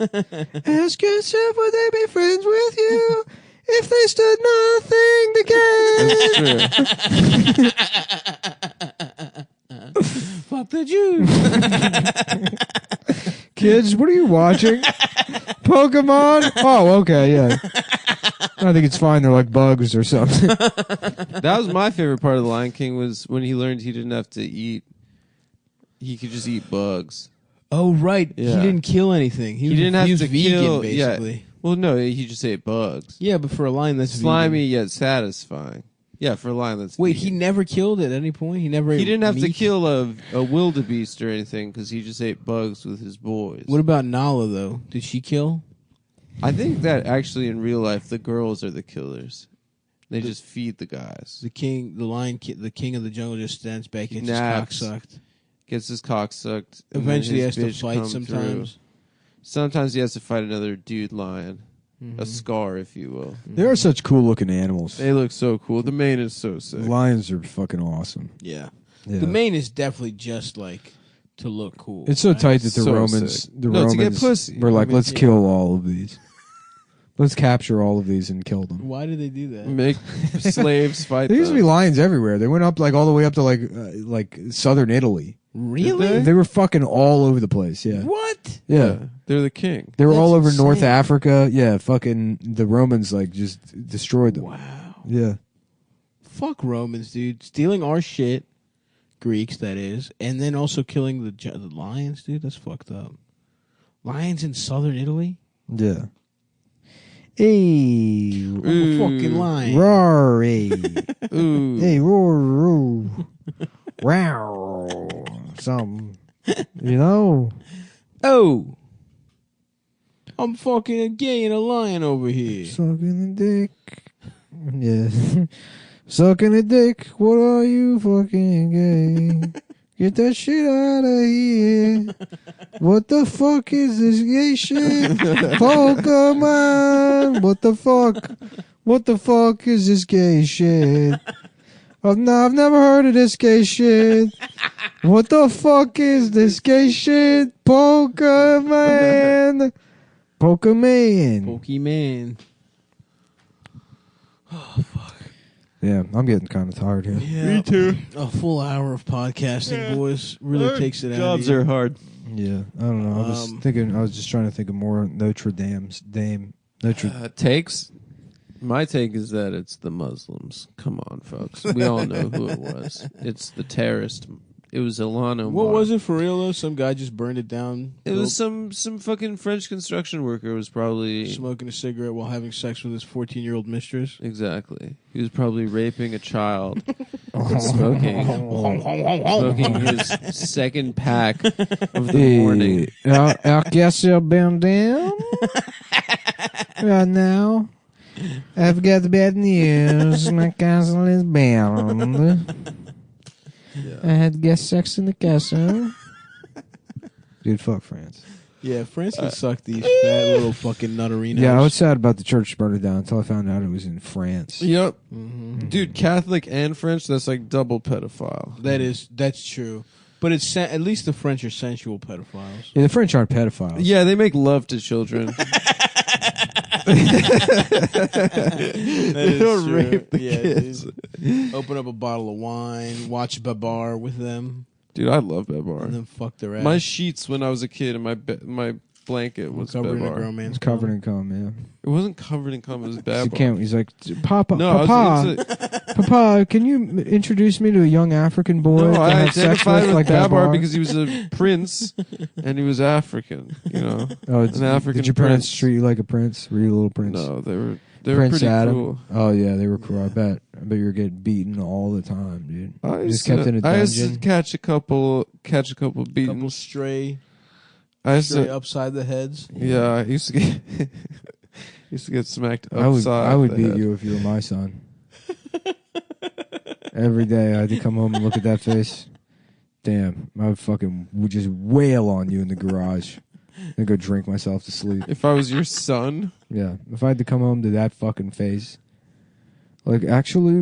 Ask yourself, would they be friends with you if they stood nothing to gain? Fuck the Jews. Kids, what are you watching? Pokemon? Oh, okay, yeah. I think it's fine. They're like bugs or something. That was my favorite part of The Lion King, was when he learned he didn't have to eat. He could just eat bugs. Oh, right. Yeah. He didn't kill anything. He didn't have was to vegan, kill. basically. Yeah. Well, no, he just ate bugs. Yeah, but for a lion, that's slimy vegan. yet satisfying. Yeah, for a lion, that's Wait, vegan. he never killed at any point? He never He ate didn't have to meat? kill a wildebeest or anything because he just ate bugs with his boys. What about Nala, though? Did she kill? I think that actually in real life, the girls are the killers. They just feed the guys. The king, the king of the jungle just stands back and gets his cock Naps, sucked. Gets his cock sucked. and Eventually then his he has to bitch fight come sometimes. through. Sometimes he has to fight another dude lion. Mm-hmm. A scar, if you will. They are such cool looking animals. They look so cool. The mane is so sick. Lions are fucking awesome. Yeah. Yeah. The mane is definitely just like to look cool. It's so right? tight that the So Romans, sick. the No, to get Romans pussy. were like, I mean, let's yeah. kill all of these. Let's capture all of these and kill them. Why did they do that? Make slaves fight There used to be them. lions everywhere. They went up like all the way up to like southern Italy. Really? They were fucking all over the place. Yeah. What? Yeah. They're the king. They were That's all over North insane. Africa. Yeah. Fucking the Romans like just destroyed them. Wow. Yeah. Fuck Romans, dude. Stealing our shit, Greeks, that is, and then also killing the lions, dude. That's fucked up. Lions in southern Italy? Yeah. Hey. I'm a fucking lion. Roar. Hey. Ooh. Hey. Roar. Roar. Wow. Something. You know. Oh. I'm fucking a gay and a lion over here. Sucking the dick. Yeah. Sucking a dick. What are you fucking gay? Get that shit out of here. What the fuck is this gay shit? Pokemon. What the fuck? What the fuck is this gay shit? I've never heard of this gay shit. What the fuck is this gay shit? Pokemon. Pokemon. Pokemon. Oh, fuck. Yeah, I'm getting kind of tired here. Yeah. Me too. A full hour of podcasting, boys, really takes it out of Jobs you. are hard. Yeah, I don't know. I was thinking. I was just trying to think of more Notre Dame's Dame. Notre. Takes. My take is that it's the Muslims. Come on, folks. We all know who it was. It's the terrorist. It was Ilhan Omar. What was it for real though? Some guy just burned it down. It was some fucking French construction worker was probably smoking a cigarette while having sex with his 14-year-old mistress. Exactly. He was probably raping a child and smoking his second pack of the morning. I guess you've been down right now. I've got the bad news. My castle is bound. I had guest sex in the castle. Dude, fuck France. Yeah, France can suck these fat little fucking nuttarinos. Yeah, I was sad about the church burning down until I found out it was in France. Yep. Dude, Catholic and French, that's like double pedophile. That's true. But it's at least the French are sensual pedophiles. Yeah, the French aren't pedophiles. Yeah, they make love to children. They don't rape the kids. Dude. Open up a bottle of wine, watch Babar with them. Dude, I love Bebar. And then fuck their ass. My sheets when I was a kid and my blanket was covered in a Bebar. grown man's It's covered in cum, yeah. It wasn't covered in cum, it was He Bebar. can't, he's like, Papa, No, I was Papa, Papa, can you introduce me to a young African boy? No, to I have sex identified with like Babar because he was a prince and he was African, you know. Oh, an African did your parents treat you like a prince? Were you a little prince? No, they were Prince pretty Adam. cool. Oh yeah, they were cool. I bet you were getting beaten all the time, dude. I You used, just kept to, in a I used dungeon. to catch a couple beatings. Couple stray upside the heads. Yeah, I used to get smacked I would upside. beat you if you were my son. Every day I had to come home and look at that face. Damn, I would just wail on you in the garage. and go drink myself to sleep. If I was your son, Yeah, if I had to come home to that fucking face, like actually,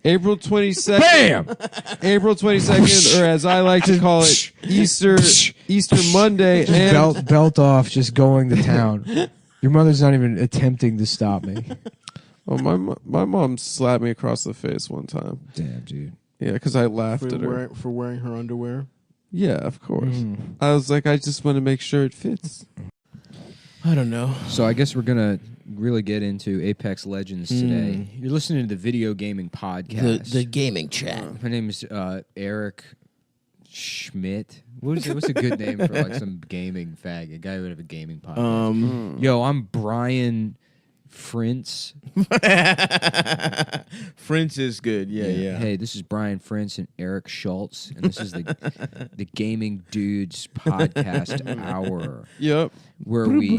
April 22nd. Bam! April 22nd, or as I like to call it, Easter Monday, and belt off, just going to town. Your mother's not even attempting to stop me. Oh, my mom slapped me across the face one time. Damn, dude. Yeah, because I laughed at her. For wearing her underwear? Yeah, of course. I was like, I just want to make sure it fits. I don't know. So I guess we're gonna really get into Apex Legends today. You're listening to the Video Gaming Podcast. The gaming chat. My name is Eric Schmidt. What's a good name for like some gaming fag? A guy who would have a gaming podcast. Yo, I'm Brian Frintz. Frintz is good. Yeah. Hey, this is Brian Frintz and Eric Schultz, and this is the Gaming Dudes Podcast Hour. Yep. Where we,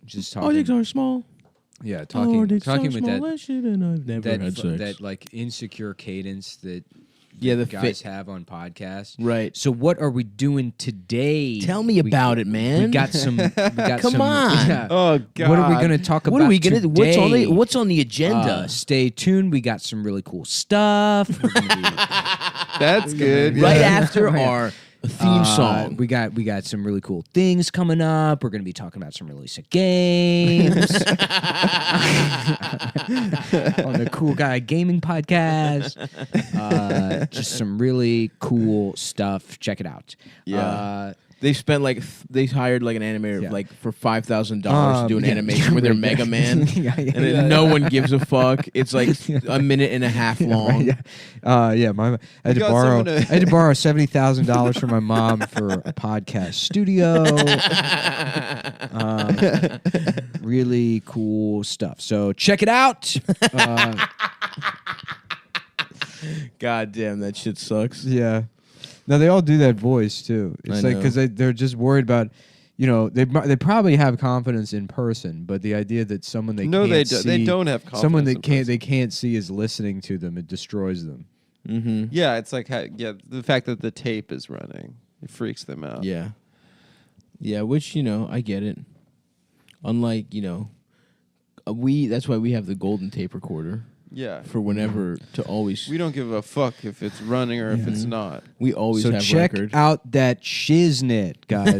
just talking. Our dicks are small. Yeah, talking with that shit, and I've never had sex. that like insecure cadence that the guys have on podcasts. Right. So what are we doing today? Tell me about it, man. We got some. Come on. Yeah. Oh God. What are we going to talk about? What are we gonna? Today? What's on the agenda? Stay tuned. We got some really cool stuff. We're gonna be, That's good. Right Yeah. after our theme song. We got some really cool things coming up. We're going to be talking about some really sick games on the Cool Guy Gaming Podcast. Just some really cool stuff. Check it out. Yeah. They spent they hired like an animator for $5,000 to do an animation with their Mega Man, and then no one gives a fuck. It's like a minute and a half long. I had to borrow $70,000 from my mom for a podcast studio. Really cool stuff. So check it out. God damn, that shit sucks. Yeah. Now they all do that voice too. It's like because they're just worried about, they probably have confidence in person, but the idea that someone they don't have confidence. Someone they can't see is listening to them, it destroys them. Mm-hmm. Yeah, it's like the fact that the tape is running, it freaks them out. Yeah, which I get it. Unlike that's why we have the golden tape recorder. Yeah. For whenever to always. We don't give a fuck if it's running or if it's not. We always have check record. out that shiznit, guys.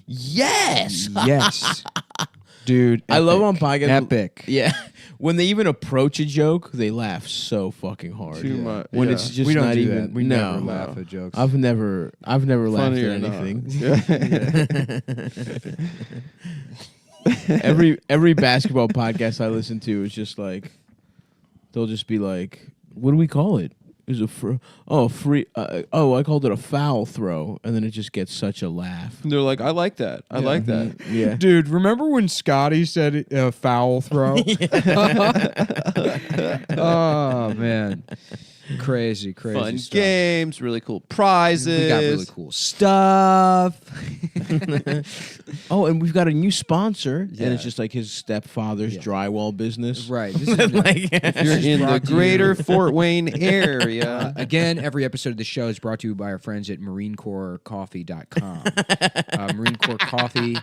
Yes. Yes. Dude, I love on podcasts. Epic. Yeah. When they even approach a joke, they laugh so fucking hard. Too much. When Yeah. it's just We don't not do even. that. We no. never laugh at jokes. I've never laughed Funny at or not. anything. Every basketball podcast I listen to is just like, they'll just be like, what do we call it? Is it free? I called it a foul throw, and then it just gets such a laugh. And they're like, I like that. I like that. Yeah, Dude, remember when Scotty said foul throw? Oh man, crazy Fun stuff. games, really cool prizes. We got really cool stuff. Oh, and we've got a new sponsor, Yeah. and it's just like his stepfather's drywall business. Right. This is Like, If you're in the brought to you- greater Fort Wayne area. Again, every episode of the show is brought to you by our friends at MarineCorpsCoffee.com. Marine Corps Coffee.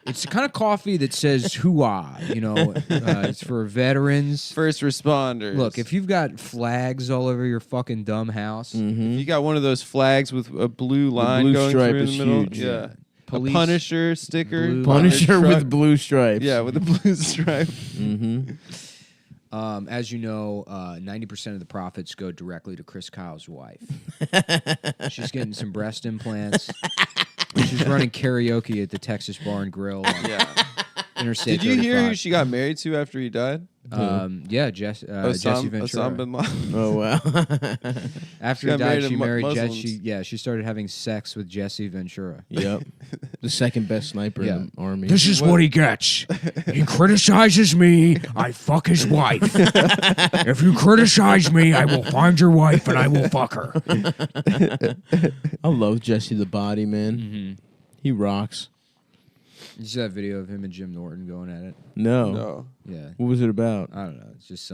It's the kind of coffee that says hoo-ah. It's for veterans. First responders. Look, if you've got flags all over your fucking dumb house, if you got one of those flags with a blue line blue going stripe through is the middle, huge. yeah. Police, a Punisher sticker. blue- Punisher on their with truck. blue stripes. Yeah, with a blue stripe. Mm-hmm. As you know, 90% of the profits go directly to Chris Kyle's wife. She's getting some breast implants. She's running karaoke at the Texas Bar and Grill. On Interstate Did you hear 35. who she got married to after he died? Jesse Ventura. Osama bin Laden. Oh wow! After She he got married died, to she married Muslims. Jesse. She started having sex with Jesse Ventura. Yep, the second best sniper in the army. This is what he gets. He criticizes me, I fuck his wife. If you criticize me, I will find your wife and I will fuck her. I love Jesse the Body, man. Mm-hmm. He rocks. You see that video of him and Jim Norton going at it? No. Yeah. What was it about? I don't know. It's just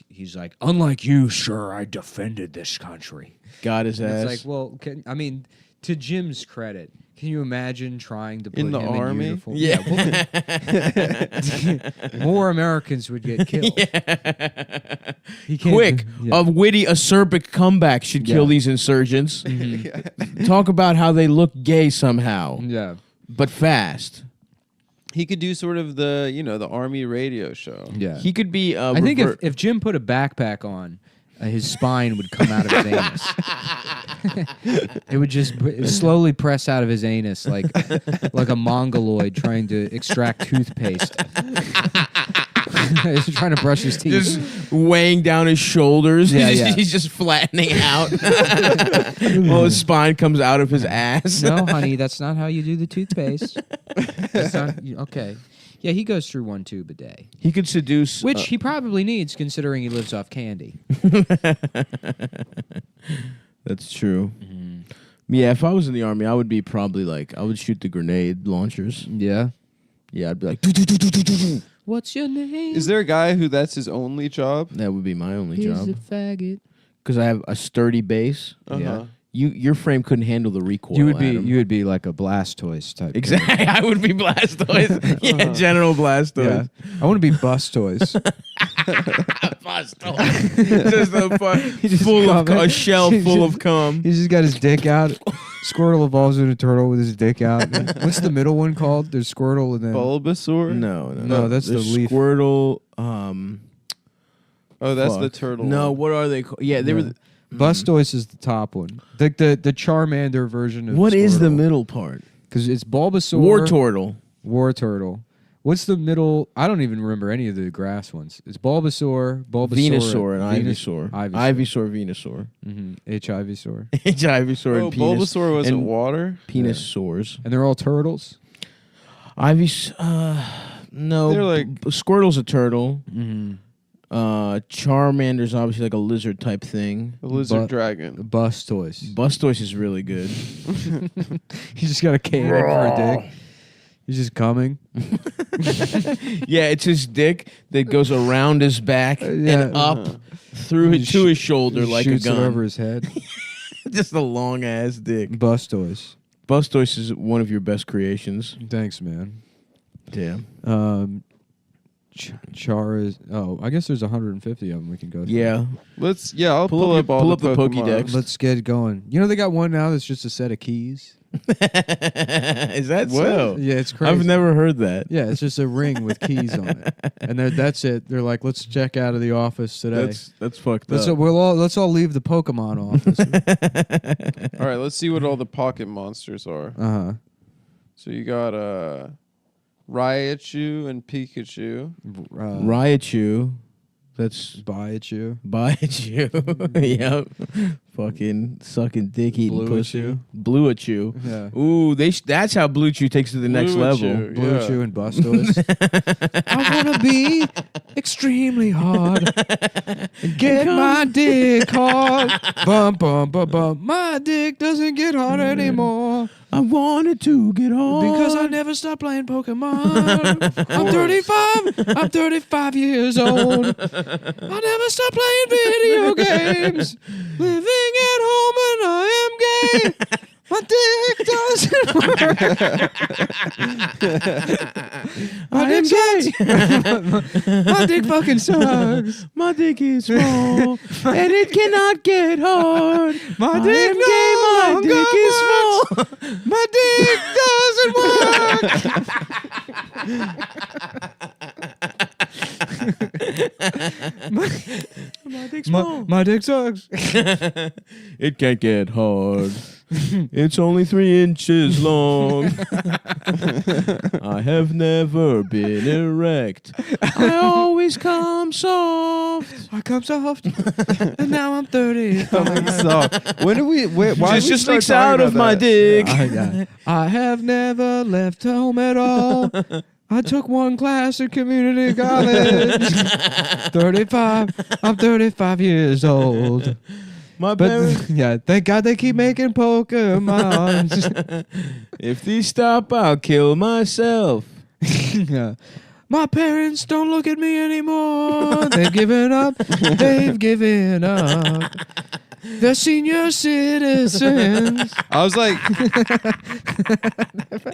he's like, unlike you, sir, I defended this country. Got his And ass. It's like, well, to Jim's credit, can you imagine trying to put In the him army? in uniform? Yeah. More Americans would get killed. He can't Quick, do- a witty, acerbic comeback should kill Yeah. these insurgents. Talk about how they look gay somehow. Yeah. But fast. He could do sort of the the army radio show. Yeah. He could be. I think if Jim put a backpack on, his spine would come out of his anus. It would just slowly press out of his anus like a mongoloid trying to extract toothpaste. He's trying to brush his teeth. Just weighing down his shoulders. Yeah, He's just flattening out. While his spine comes out of his ass. No, honey, that's not how you do the toothpaste. That's not, okay. Yeah, he goes through 1 tube a day. He could seduce. Which he probably needs considering he lives off candy. That's true. Yeah, if I was in the army, I would be probably I would shoot the grenade launchers. Yeah. Yeah, I'd be like, What's your name? Is there a guy who that's his only job? That would be my only He's job. a faggot. Because I have a sturdy base. Yeah. Your frame couldn't handle the recoil. You would be Adam. like a Blastoise type. Exactly. I would be Blastoise. Yeah, General Blastoise. Yeah. I want to be Bustoise. Just a shell full of cum. He's just got his dick out. Squirtle evolves into a turtle with his dick out. What's the middle one called? There's Squirtle and then Bulbasaur? No, that's the There's leaf. Squirtle. Oh, that's fuck. the turtle. No, one. what are they called? Yeah, they were. Bustoise is the top one. The Charmander version of What is the Squirtle. middle part? Because it's Bulbasaur. War Turtle. What's the middle? I don't even remember any of the grass ones. It's Bulbasaur, Venusaur, and Venus- Ivysaur. Ivysaur. Venusaur. Hivysaur. Ivysaur Oh, and penis. Bulbasaur wasn't and water? Penis sores. And they're all turtles? No. They're like- Squirtle's a turtle. Mm-hmm. Charmander's obviously like a lizard type thing. A lizard dragon. Bustoise. Bustoise is really good. He's just got a cannon for a dick. He's just coming. Yeah, it's his dick that goes around his back and up through He to his shoulder he like a shoots it gun. over his head. Just a long ass dick. Bustoise. Bustoise is one of your best creations. Thanks, man. Yeah. Char is. Oh, I guess there's 150 of them we can go through. Yeah. I'll pull up all the Pokemon. Pokédex. Let's get going. You know they got one now that's just a set of keys. Is that so? Yeah, it's crazy. I've never heard that. Yeah, it's just a ring with keys on it, and that's it. They're like, let's check out of the office today. That's fucked Let's up. let's all leave the Pokemon office. All right, let's see what all the pocket monsters are. So you got Raichu and Pikachu. Raichu. That's Baichu. Yep. Fucking sucking dick eating pussy. Blueachu. Yeah. Ooh, that's how Bluechew takes it to the next level. Bluechew and Bustoise. I wanna be extremely hard and get my dick hard. Bum bum bum bum. My dick doesn't get hard anymore. I wanted to get hard because I never stopped playing Pokemon. I'm 35. I'm 35 years old. I never stopped playing video games. Living at home and I am gay. My dick doesn't work. My dick sucks. My dick fucking sucks. My dick is small and it cannot get hard. My dick My dick is small. My dick doesn't work. My dick's small. My dick sucks. It can't get hard. It's only 3 inches long. I have never been erect. I always come soft. I come soft, and now I'm 30. Soft. When do we? Why Just sticks out of my dick. I have never left home at all. I took one class at community college. 35. I'm 35 years old. My But parents. yeah, thank God they keep making Pokemon. If these stop, I'll kill myself. Yeah. My parents don't look at me anymore. They've given up. They've given up. They're senior citizens. I was like,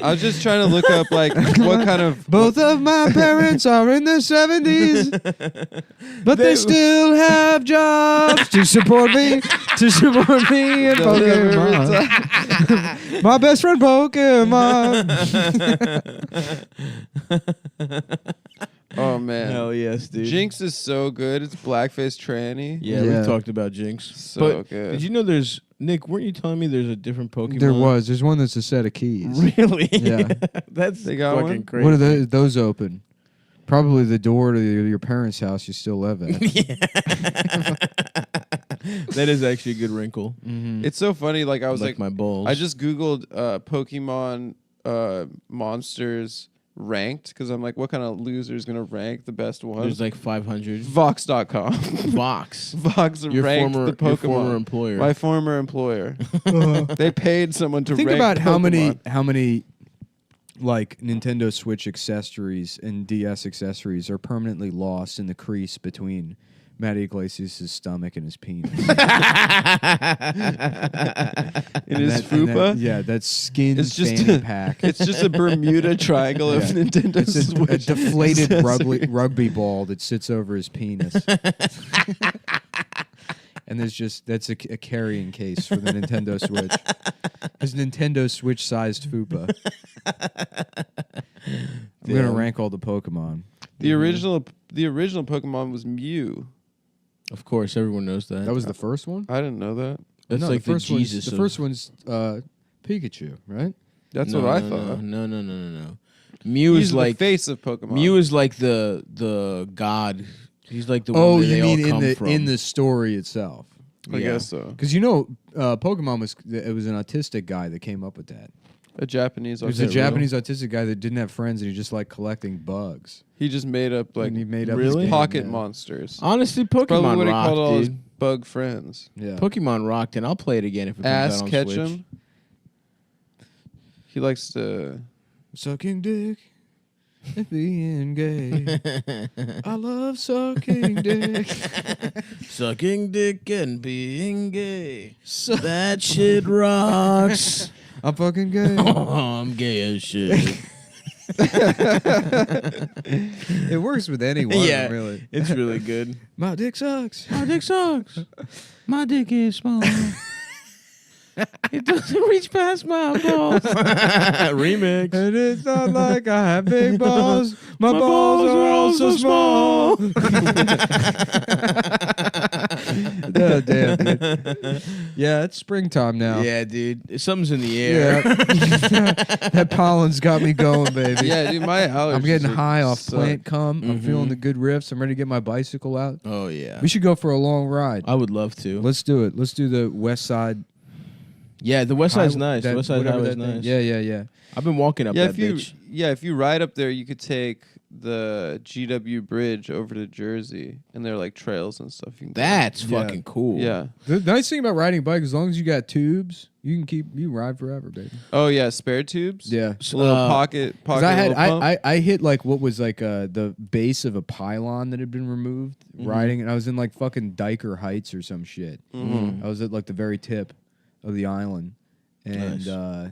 I was just trying to look up like what kind of. Both of my parents are in their 70s, but they still have jobs to support me in Pokemon. My best friend Pokemon. Oh man, Hell yes, dude. Jinx is so good. It's blackface tranny. Yeah, we've talked about Jinx. So but good. Did you know there's Nick? Weren't you telling me there's a different Pokemon? There was. There's one that's a set of keys. Really? Yeah. That's They got fucking one? crazy. What are those open? Probably the door to your parents' house you still live at. That is actually a good wrinkle. It's so funny. Like I was like my balls. I just googled Pokemon monsters ranked because I'm like, what kind of loser is gonna rank the best one? There's like 500. Vox.com. Vox. Vox Your ranked former- the Pokemon. your former employer. My former employer. They paid someone to Think rank about how Pokemon. many like Nintendo Switch accessories and DS accessories are permanently lost in the crease between Matty Iglesias' stomach and his penis. In his fupa? Yeah, that skin It's just fanny a- pack. it's just a Bermuda Triangle of Nintendo It's a Switch deflated accessories. rugby ball that sits over his penis. And that's a carrying case for the Nintendo Switch. His Nintendo Switch-sized fupa. I'm gonna rank all the Pokemon. The original Pokemon was Mew. Of course, everyone knows that. That was the first one? I didn't know that. That's No, like the first Jesus. The first one's Pikachu, right? That's No, what I no, thought. No. Mew He's is the like face of Pokemon. Mew is like the god. He's like the Oh, one that you they mean all come in from. the story itself? I guess so. Because Pokemon was an autistic guy that came up with that. A Japanese. He was a Japanese autistic guy that didn't have friends and he just liked collecting bugs. He just made up like And he made up Really? his pocket game, yeah. monsters. Honestly, Probably Pokemon what he called all his rocked, dude. bug friends. Yeah. Pokemon rocked, and I'll play it again if it comes Ass out on catch Switch. him. He likes to. Sucking dick and being gay. I love sucking dick. Sucking dick and being gay. That shit rocks. I'm fucking gay. Oh, I'm gay as shit. It works with anyone, Yeah, really. it's really good. My dick sucks. My dick sucks. My dick is small. It doesn't reach past my balls. Remix. And it's not like I have big balls. My balls are all so small. Oh, damn, dude. Yeah, it's springtime now. Yeah, dude. Something's in the air. Yeah. That pollen's got me going, baby. Yeah, dude, my allergies. I'm getting are- high off suck. plant cum. I'm feeling the good riffs. I'm ready to get my bicycle out. Oh, yeah. We should go for a long ride. I would love to. Let's do it. Let's do the West Side. Yeah, the West Side's Highway- nice. that- The West Side whatever Highway's that thing- nice. Yeah. I've been walking up Yeah, that bitch. if you ride up there, you could take the GW Bridge over to Jersey, and there are like trails and stuff. You can go. That's Yeah. fucking cool. Yeah. The nice thing about riding a bike, as long as you got tubes, you can ride forever, baby. Oh yeah, spare tubes. Yeah. A little pocket. 'Cause I had little pump. I hit like what was like the base of a pylon that had been removed riding, and I was in like fucking Diker Heights or some shit. Mhm. I was at like the very tip of the island, and Nice.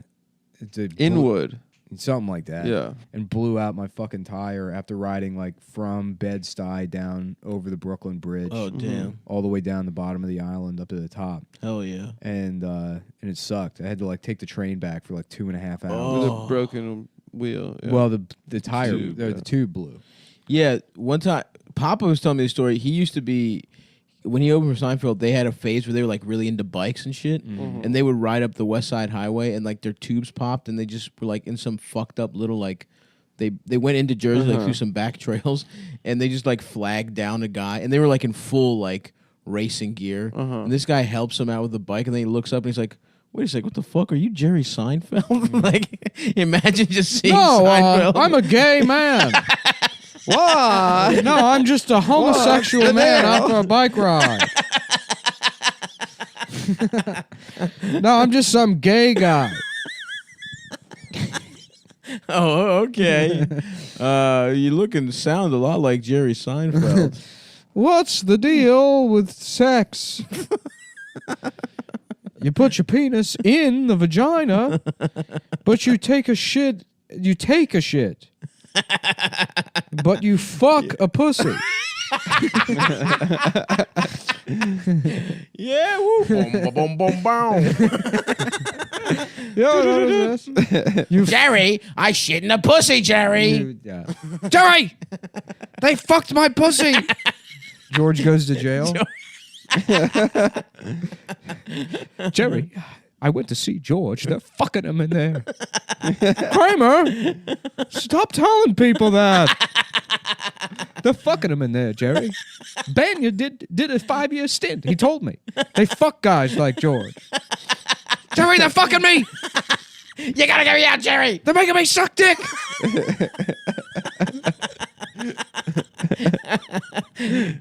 it's a Inwood. something like that. Yeah. and blew out my fucking tire after riding like from Bed-Stuy down over the Brooklyn Bridge. Oh, damn. All the way down the bottom of the island up to the top. Hell yeah. And it sucked. I had to like take the train back for like 2.5 hours. Oh. With a broken wheel. Yeah. Well, the tire, Tube, the yeah. tube blew. Yeah, one time Papa was telling me the story. He used to be when he opened for Seinfeld. They had a phase where they were like really into bikes and shit, and they would ride up the West Side Highway and like their tubes popped, and they just were like in some fucked up little like they went into Jersey like through some back trails, and they just like flagged down a guy, and they were like in full like racing gear, and this guy helps him out with the bike, and then he looks up and he's like, "Wait a second, what the fuck? Are you Jerry Seinfeld?" Like, imagine just seeing Seinfeld. I'm a gay man. Why? No, I'm just a homosexual What? man out for a bike ride. No, I'm just some gay guy. Oh, okay. You look and sound a lot like Jerry Seinfeld. What's the deal with sex? You put your penis in the vagina, but you take a shit. You take a shit, but you fuck a pussy. Yeah, woo. Boom, boom, boom, boom. Jerry, I shit in a pussy, Jerry. Jerry, they fucked my pussy. George goes to jail. Jerry, I went to see George. They're fucking him in there. Kramer, stop telling people that. They're fucking him in there, Jerry. Banya did a 5-year stint. He told me. They fuck guys like George. Jerry, they're fucking me. You gotta get me out, Jerry. They're making me suck dick.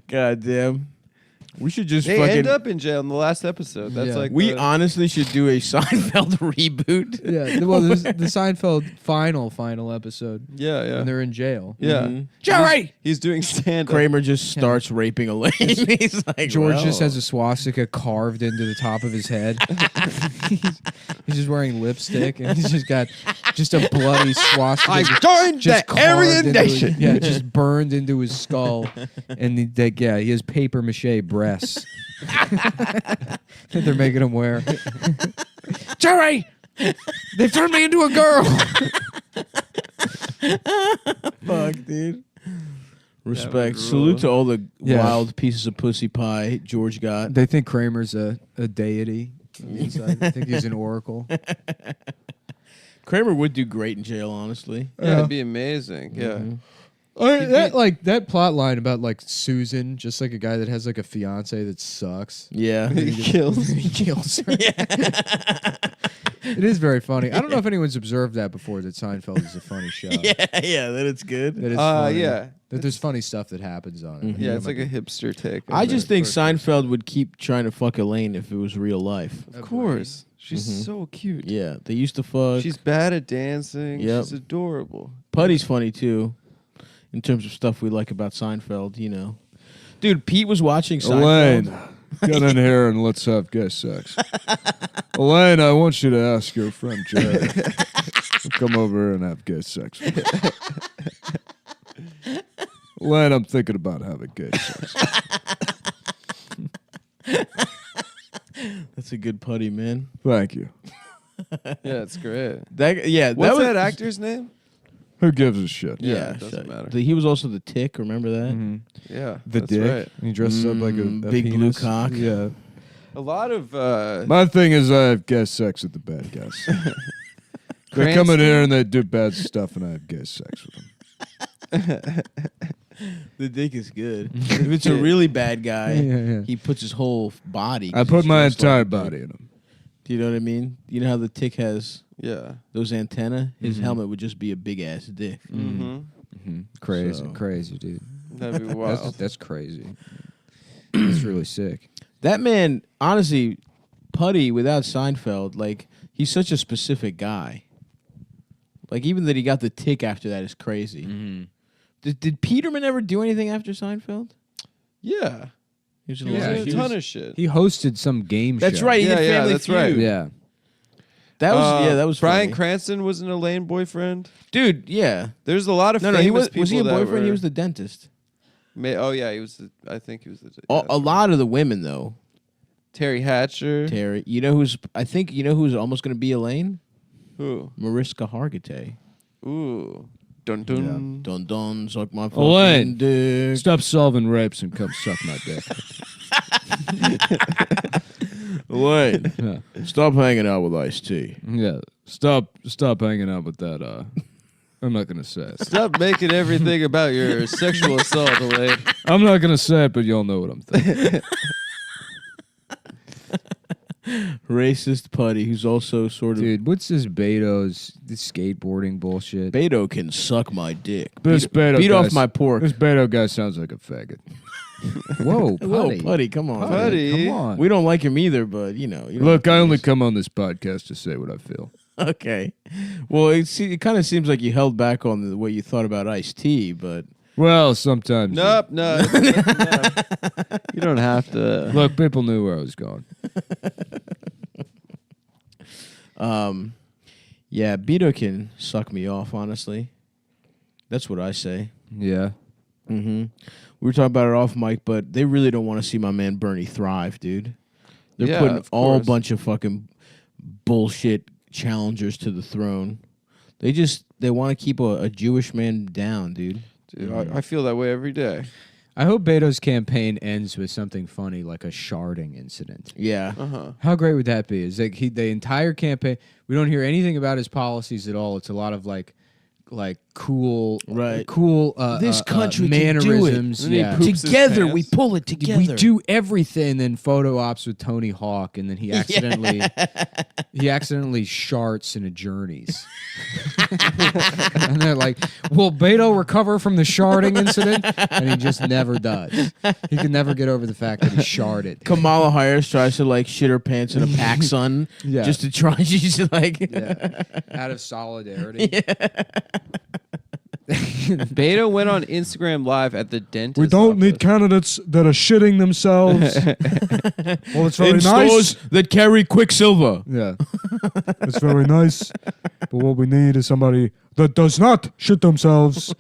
God damn. We should just They fucking end up in jail in the last episode. That's like we the- honestly should do a Seinfeld reboot. Yeah, well, there's the Seinfeld final episode. Yeah, yeah. And they're in jail. Yeah. Mhm. Jerry! He's doing stand-up. Kramer just starts raping Elaine. He's like, George well. just has a swastika carved into the top of his head. he's just wearing lipstick, and he's just got just a bloody swastika. I joined just the carved Aryan into his- Nation. Yeah, just burned into his skull, and he has paper mache breasts that they're making him wear. Jerry, they've turned me into a girl. Fuck, dude. Respect. That would Salute rule. to all the Yeah. wild pieces of pussy pie George got. They think Kramer's a deity. Inside. I think he's an oracle. Kramer would do great in jail, honestly. Yeah, it'd be amazing. Yeah. Mhm. That plot line about like Susan, just like a guy that has like a fiance that sucks. Yeah. He kills. He kills her. It is very funny. I don't know if anyone's observed that before. That Seinfeld is a funny show. Yeah, that it's good. That it's funny. Yeah. That there's funny stuff that happens on it. Yeah, it's like a hipster take. on I just the think first- Seinfeld would keep trying to fuck Elaine if it was real life. Of course. She's Mhm. so cute. Yeah, they used to fuck. She's bad at dancing. Yep. She's adorable. Putty's funny too, in terms of stuff we like about Seinfeld. You know, dude, Pete was watching Seinfeld. Elaine, get in here and let's have gay sex. Elaine, I want you to ask your friend Jerry to come over here and have gay sex with me. Elaine, I'm thinking about having gay sex. That's a good putty, man. Thank you. Yeah, it's great. That What's was, that actor's name? Who gives a shit? Yeah, it doesn't matter. He was also the Tick. Remember that? Yeah, The that's dick. right. He dresses up like a Big blue penis. cock. Yeah. A lot of My thing is I have gay sex with the bad guys. They come in here and they do bad stuff and I have gay sex with them. The dick is good. If it's a really bad guy, Yeah. he puts his whole body. I 'cause put he's my dressed like entire a dick. body in them. Do you know what I mean? You know how the Tick has yeah. those antenna? His Mhm. helmet would just be a big ass dick. Mm-hmm. Crazy, So- crazy, dude. That'd be wild. That's crazy. That's really sick. That man, honestly, Putty without Seinfeld, like he's such a specific guy. Like even that he got the Tick after that is crazy. Mm-hmm. Did Peterman ever do anything after Seinfeld? Yeah. He was He was in a ton of shit. He hosted some game show. That's right. He Yeah, did yeah, Family that's Feud. right. Yeah. That was that was Bryan funny. Cranston was an Elaine boyfriend. Dude, yeah. There's a lot of No, famous he was people he a that boyfriend? He were- was the dentist. Oh yeah, he was. I think he was the. A lot of the women though. Terry Hatcher. Terry, you know who's? I think you know who's almost going to be Elaine. Who? Mariska Hargitay. Ooh. Dun dun. Dun dun. Suck my fucking Elaine, dick. stop solving rapes and come suck my dick. Elaine, Yeah. stop hanging out with Ice-T. Yeah. Stop hanging out with that I'm not gonna say it. Stop making everything about your sexual assault, Elaine. I'm not gonna say it, but y'all know what I'm thinking. Racist Putty, who's also sort of. Dude, what's this Beto's skateboarding bullshit? Beto can suck my dick. This Beto beat guy off my pork. This Beto guy sounds like a faggot. Whoa, Putty, come on. Putty. Come on. We don't like him either, but you know. Look, I only come on this podcast to say what I feel. Okay. Well, it kind of seems like you held back on what you thought about Ice-T, but Well, sometimes. No. You don't have to. Look, people knew where I was going. yeah, Beto can suck me off, honestly. That's what I say. Yeah. Mm-hmm. We were talking about it off mic, but they really don't want to see my man Bernie thrive, dude. They're Yeah, putting of all course. bunch of fucking bullshit challengers to the throne. They want to keep a Jewish man down, dude. Dude, I feel that way every day. I hope Beto's campaign ends with something funny like a sharding incident. Yeah. Uh-huh. How great would that be? Is like the entire campaign, we don't hear anything about his policies at all. It's a lot of like cool, Right. cool. This country can do it. mannerisms. And then he Yeah. poops his Together, we pants. pull it together. We do everything, then photo ops with Tony Hawk, and then he accidentally sharts in a Journeys. And they're like, "Will Beto recover from the sharding incident?" And he just never does. He can never get over the fact that he sharded. Kamala Harris tries to like shit her pants in a PacSun Yeah. just to try. She's like, Yeah. Out of solidarity. Beto went on Instagram Live at the dentist. We don't need office. candidates that are shitting themselves. Well, it's very in nice. stores that carry Quicksilver. Yeah. It's very nice. But what we need is somebody that does not shit themselves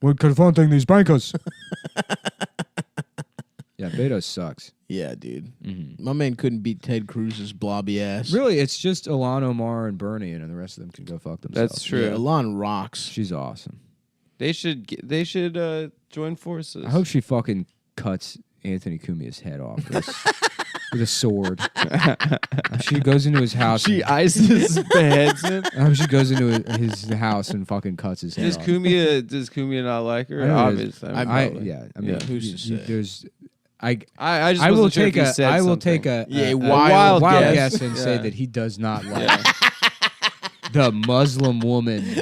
when confronting these bankers. Yeah, Beto sucks. Yeah, dude. My man couldn't beat Ted Cruz's blobby ass. Really, it's just Ilhan Omar and Bernie, and the rest of them can go fuck themselves. That's true. Yeah, Elon rocks. She's awesome. They should join forces. I hope she fucking cuts Anthony Cumia's head off with a sword. She goes into his house. She ISIS beheads him. I hope she goes into his house and fucking cuts his head Does off. Kumia not like her? I know Obviously. I mean, who's to say? there's. I just I will wasn't sure if take he a. said I will something. take a Yeah, wild wild guess and say Yeah. that he does not like the Muslim woman.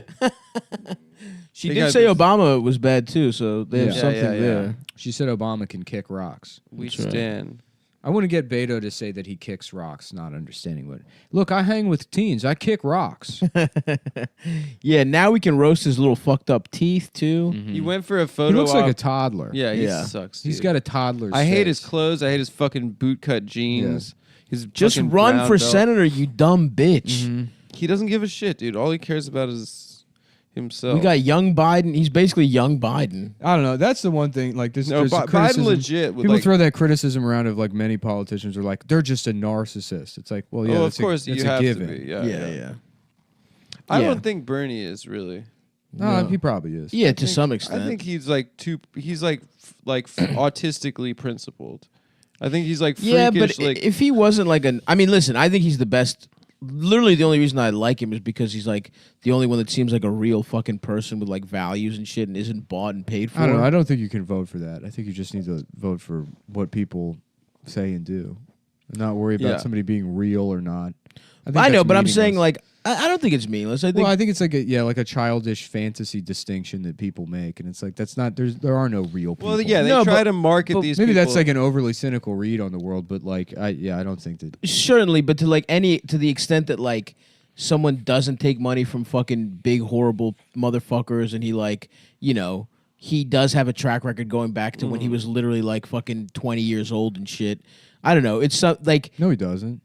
She They did got say this- Obama was bad too, so they have Yeah. something Yeah, yeah, there. yeah. She said Obama can kick rocks. We That's right. stand. I want to get Beto to say that he kicks rocks, not understanding what. Look, I hang with teens. I kick rocks. Yeah, now we can roast his little fucked up teeth too. He went for a He photo looks like op. a toddler. Yeah, he Yeah. sucks. He's dude. got a toddler's I hate his face. clothes. I hate his fucking bootcut jeans. His Just fucking run brown for belt. senator, you dumb bitch. He doesn't give a shit, dude. All he cares about is himself. We got young Biden. He's basically young Biden. I don't know. That's the one thing. Like this, No, there's a Biden criticism- legit would, People like- throw that criticism around of like many politicians are like they're just a narcissist. It's like, well, yeah, Oh, that's of course that's you a have given. to be. Yeah, Yeah. I Yeah. don't think Bernie is really. No, he probably is. Yeah, to some extent. I think he's like He's like autistically principled. I think he's like freakish. Yeah, but like if he wasn't like an, I mean, listen, I think he's the best. Literally, the only reason I like him is because he's like the only one that seems like a real fucking person with like values and shit and isn't bought and paid for. I don't know. I don't think you can vote for that. I think you just need to vote for what people say and do, and not worry about Yeah. somebody being real or not. think I know, that's but I'm saying meaningless. like I don't think it's meaningless. I think Well, I think it's like a childish fantasy distinction that people make, and it's like that's not there are no real people. Well, yeah, they try to market these Maybe that's people- like an overly cynical read on the world, but like I don't think that. certainly, but to the extent that like someone doesn't take money from fucking big horrible motherfuckers, and he like he does have a track record going back to when he was literally like fucking 20 years old and shit. I don't know. It's like No, he doesn't.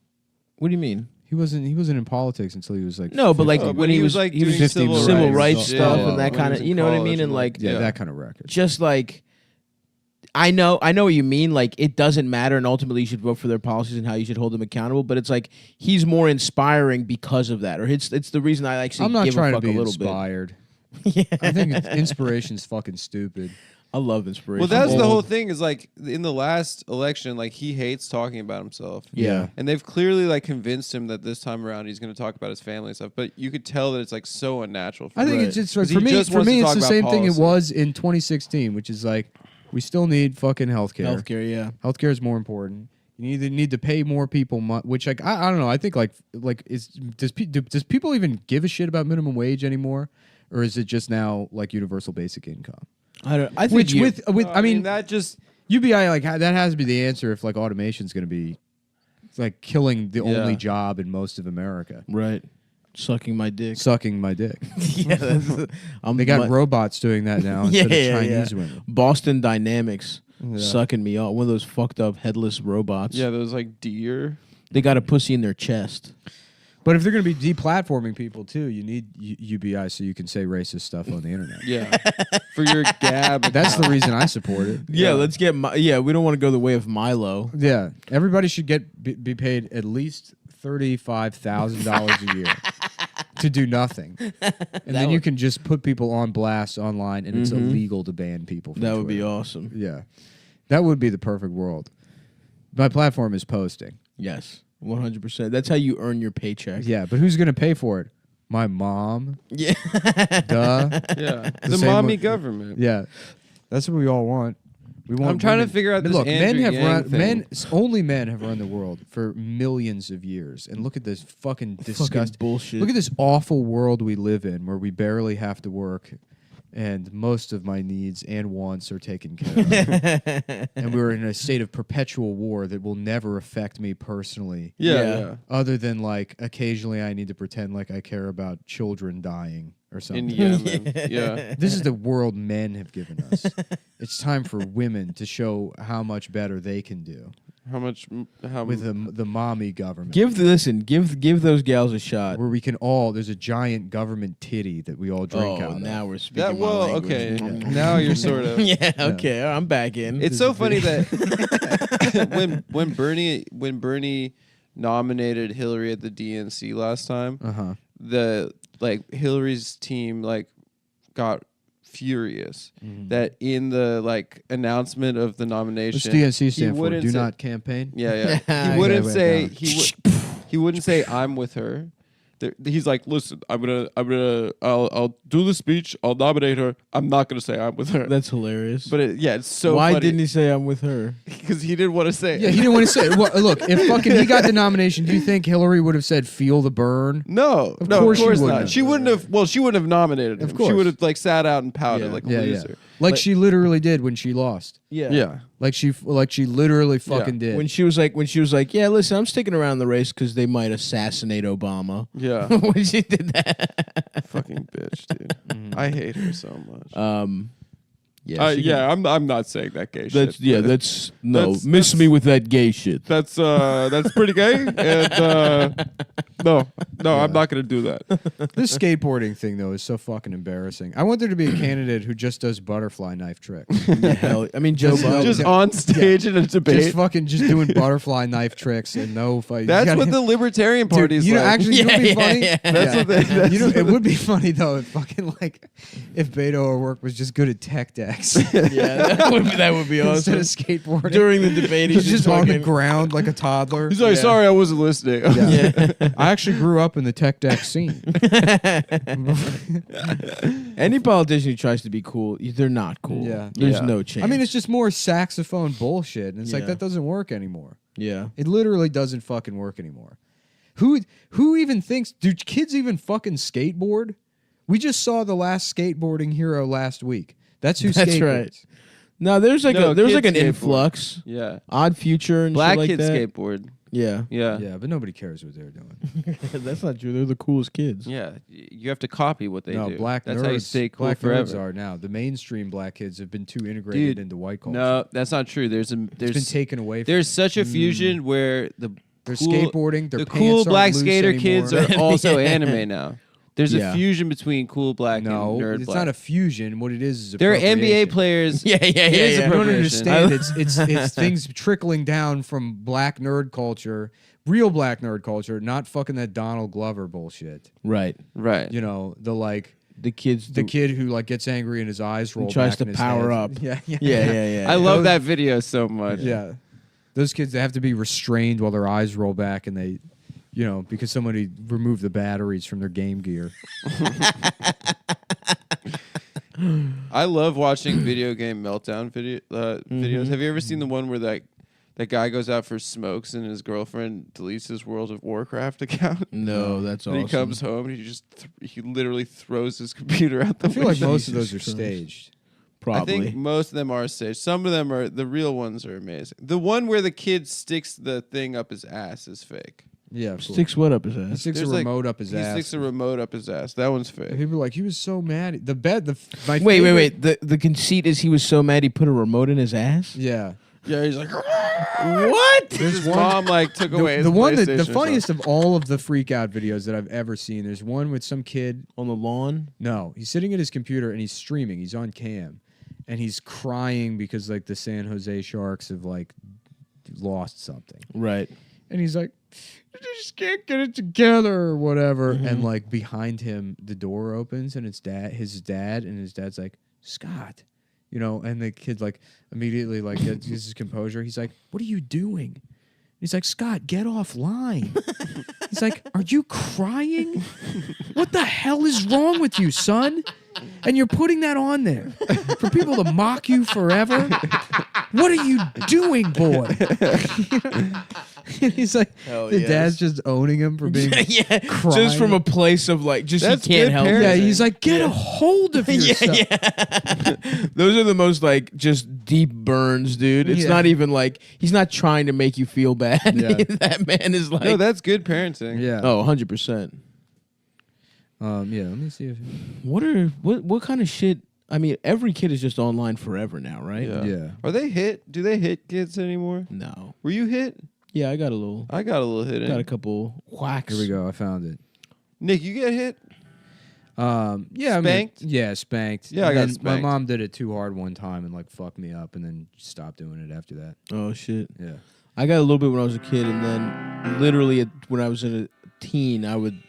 What do you mean? He wasn't in politics until he was like No, but like 50. when he was like he was doing 50 civil civil rights rights stuff. stuff Yeah, and that when he kind was of in you know what I college mean, and and, like that kind of record. just like I know what you mean. Like it doesn't matter, and ultimately you should vote for their policies and how you should hold them accountable. But it's like he's more inspiring because of that, or it's the reason I actually I'm not give trying a to fuck be a little inspired. bit. Yeah, I think inspiration's fucking stupid. I love inspiration. Well, that's I'm the whole old. thing. Is like in the last election, like he hates talking about himself. Yeah. and they've clearly like convinced him that this time around he's going to talk about his family and stuff. But you could tell that it's like so unnatural. For I think him. it's just 'Cause for he me. just For wants to me, it's talk the about same thing it policy. was in 2016, which is like we still need fucking healthcare. Healthcare, yeah. Healthcare is more important. You either need to pay more people, which like I don't know. I think like does people even give a shit about minimum wage anymore, or is it just now like universal basic income? I think Which you- with I mean that just UBI, like that has to be the answer if like automation's going to be like killing the only job in most of America. Right. Sucking my dick. Sucking my dick. Yeah, they got robots doing that now instead of Chinese women. Boston Dynamics sucking me off. One of those fucked up headless robots. Yeah, those like deer. They got a pussy in their chest. But if they're going to be deplatforming people too, you need UBI so you can say racist stuff on the internet. Yeah, for your Gab. That's the reason I support it. Yeah, let's get. We don't want to go the way of Milo. Yeah, everybody should be paid at least $35,000 a year to do nothing, and then you can just put people on blast online, and it's illegal to ban people. From That would be Twitter. awesome. Yeah, that would be the perfect world. My platform is posting. Yes. 100%. That's how you earn your paycheck. Yeah, but who's going to pay for it? My mom. Yeah. Duh. Yeah. The mommy government. Yeah. That's what we all want. We want. I'm trying women. to figure out this Look, Andrew men have Yang thing. only men have run the world for millions of years, and look at this fucking disgusting bullshit. Look at this awful world we live in, where we barely have to work, and most of my needs and wants are taken care of. And we're in a state of perpetual war that will never affect me personally. Yeah. Other than like occasionally I need to pretend like I care about children dying or something. In Yemen. Yeah. This is the world men have given us. It's time for women to show how much better they can do. How With the mommy government. Give those gals a shot. Where we can there's a giant government titty that we all drink out of. Now we're speaking my language. Okay. Now you're sort of. Yeah, okay. I'm back in. It's so funny that when Bernie nominated Hillary at the DNC last time, the Hillary's team got furious that in the announcement of the nomination, What's DNC stand for? Do not campaign. Yeah. He wouldn't say he wouldn't say I'm with her. He's like, listen, I'll do the speech. I'll nominate her. I'm not gonna say I'm with her. That's hilarious. But it's so. Why funny. didn't he say I'm with her? Because he didn't want to say it. Yeah, he didn't want to say it. Well, look, if fucking he got the nomination, do you think Hillary would have said "feel the burn"? No, of course not. Have. She wouldn't have. Well, she wouldn't have nominated him. Of course. She would have sat out and pouted like a loser. Like she literally did when she lost. Yeah. Like she literally fucking did. When she was like, yeah, listen, I'm sticking around the race because they might assassinate Obama. Yeah. When she did that. Fucking bitch, dude. I hate her so much. Yeah. I'm not saying that gay shit. Miss me with that gay shit. That's pretty gay. And no, I'm not gonna do that. This skateboarding thing though is so fucking embarrassing. I want there to be a candidate who just does butterfly knife tricks. Joe Biden. Just on stage in a debate. Just doing butterfly knife tricks and no fight. That's what the Libertarian Party is like. Actually, you know what would be funny? That's what they, it would be funny though if fucking if Beto O'Rourke was just good at tech decks. Yeah, that would be awesome. Instead of skateboarding. During the debate, he's just on the ground like a toddler. He's like, sorry, I wasn't listening. Yeah. I actually grew up in the tech deck scene. Any politician who tries to be cool, they're not cool. Yeah. There's no chance. I mean, it's just more saxophone bullshit. And it's like, that doesn't work anymore. Yeah. It literally doesn't fucking work anymore. Who even thinks, do kids even fucking skateboard? We just saw the last skateboarding hero last week. That's who skateboards. Right. No, there's an influx. Yeah. Odd Future and Black shit like kids that. skateboard. Yeah. Yeah, but nobody cares what they're doing. That's not true. They're the coolest kids. Yeah, you have to copy what they do. Black That's nerds, how you stay cool black forever. nerds are now. The mainstream black kids have been too integrated into white culture. No, that's not true. There's been taken away. There's such a fusion where they're cool, skateboarding. Their the pants cool aren't black loose skater anymore. kids are also anime now. There's Yeah. a fusion between cool black and nerd it's black. not a fusion. What it is They're appropriation. NBA players. Yeah. It is I don't appropriation. understand. It's things trickling down from black nerd culture, real black nerd culture, not fucking that Donald Glover bullshit. Right. You know, the kid who gets angry and his eyes roll tries back to in his power head. up. Yeah. I love that video so much. Yeah. Those kids, they have to be restrained while their eyes roll back and they, because somebody removed the batteries from their Game Gear. I love watching video game meltdown videos. Have you ever seen the one where that guy goes out for smokes and his girlfriend deletes his World of Warcraft account? No, that's and awesome. He comes home and he literally throws his computer out the I feel like window. most of those are staged. Probably. I think most of them are staged. Some of them are. The real ones are amazing. The one where the kid sticks the thing up his ass is fake. Yeah, of course. Sticks what up his ass? He sticks There's a remote up his he ass. sticks a remote up his ass. That one's fake. And people are like, he was so mad. The bed. My Wait. favorite- The conceit is he was so mad he put a remote in his ass? Yeah. Yeah, he's like, what? His mom like took away his the one that PlayStation the or funniest of all of the freak out videos that I've ever seen. There's one with some kid on the lawn. No, he's sitting at his computer and he's streaming. He's on cam, and he's crying because like the San Jose Sharks have like lost something. Right. And he's like, I just can't get it together or whatever. Mhm. And like behind him, the door opens and it's his dad, and his dad's like, Scott, you know, and the kid like immediately like gets his composure. He's like, what are you doing? He's like, Scott, get offline. He's like, are you crying? What the hell is wrong with you, son? And you're putting that on there for people to mock you forever? What are you doing, boy? And he's like, Hell the yes. dad's just owning him for being Yeah, crying. just from a place of like, just That's he can't good help parenting. it. Yeah, he's like, get a hold of yourself. Those are the most like just deep burns, dude. It's Yeah. not even like he's not trying to make you feel bad. Yeah. That man is like, No, that's good parenting. Yeah. oh, 100%. Yeah, let me see if What kind of shit? I mean, every kid is just online forever now, right? Yeah. Are they hit? Do they hit kids anymore? No. Were you hit? Yeah, I got a little. I got a little hit in. Got a couple whacks. Here we go. I found it. Nick, you get hit? Yeah, Spanked? Spanked. Yeah, I And got then spanked. My mom did it too hard one time and like fucked me up, and then stopped doing it after that. Oh shit. Yeah. I got a little bit when I was a kid, and then literally when I was a teen, I would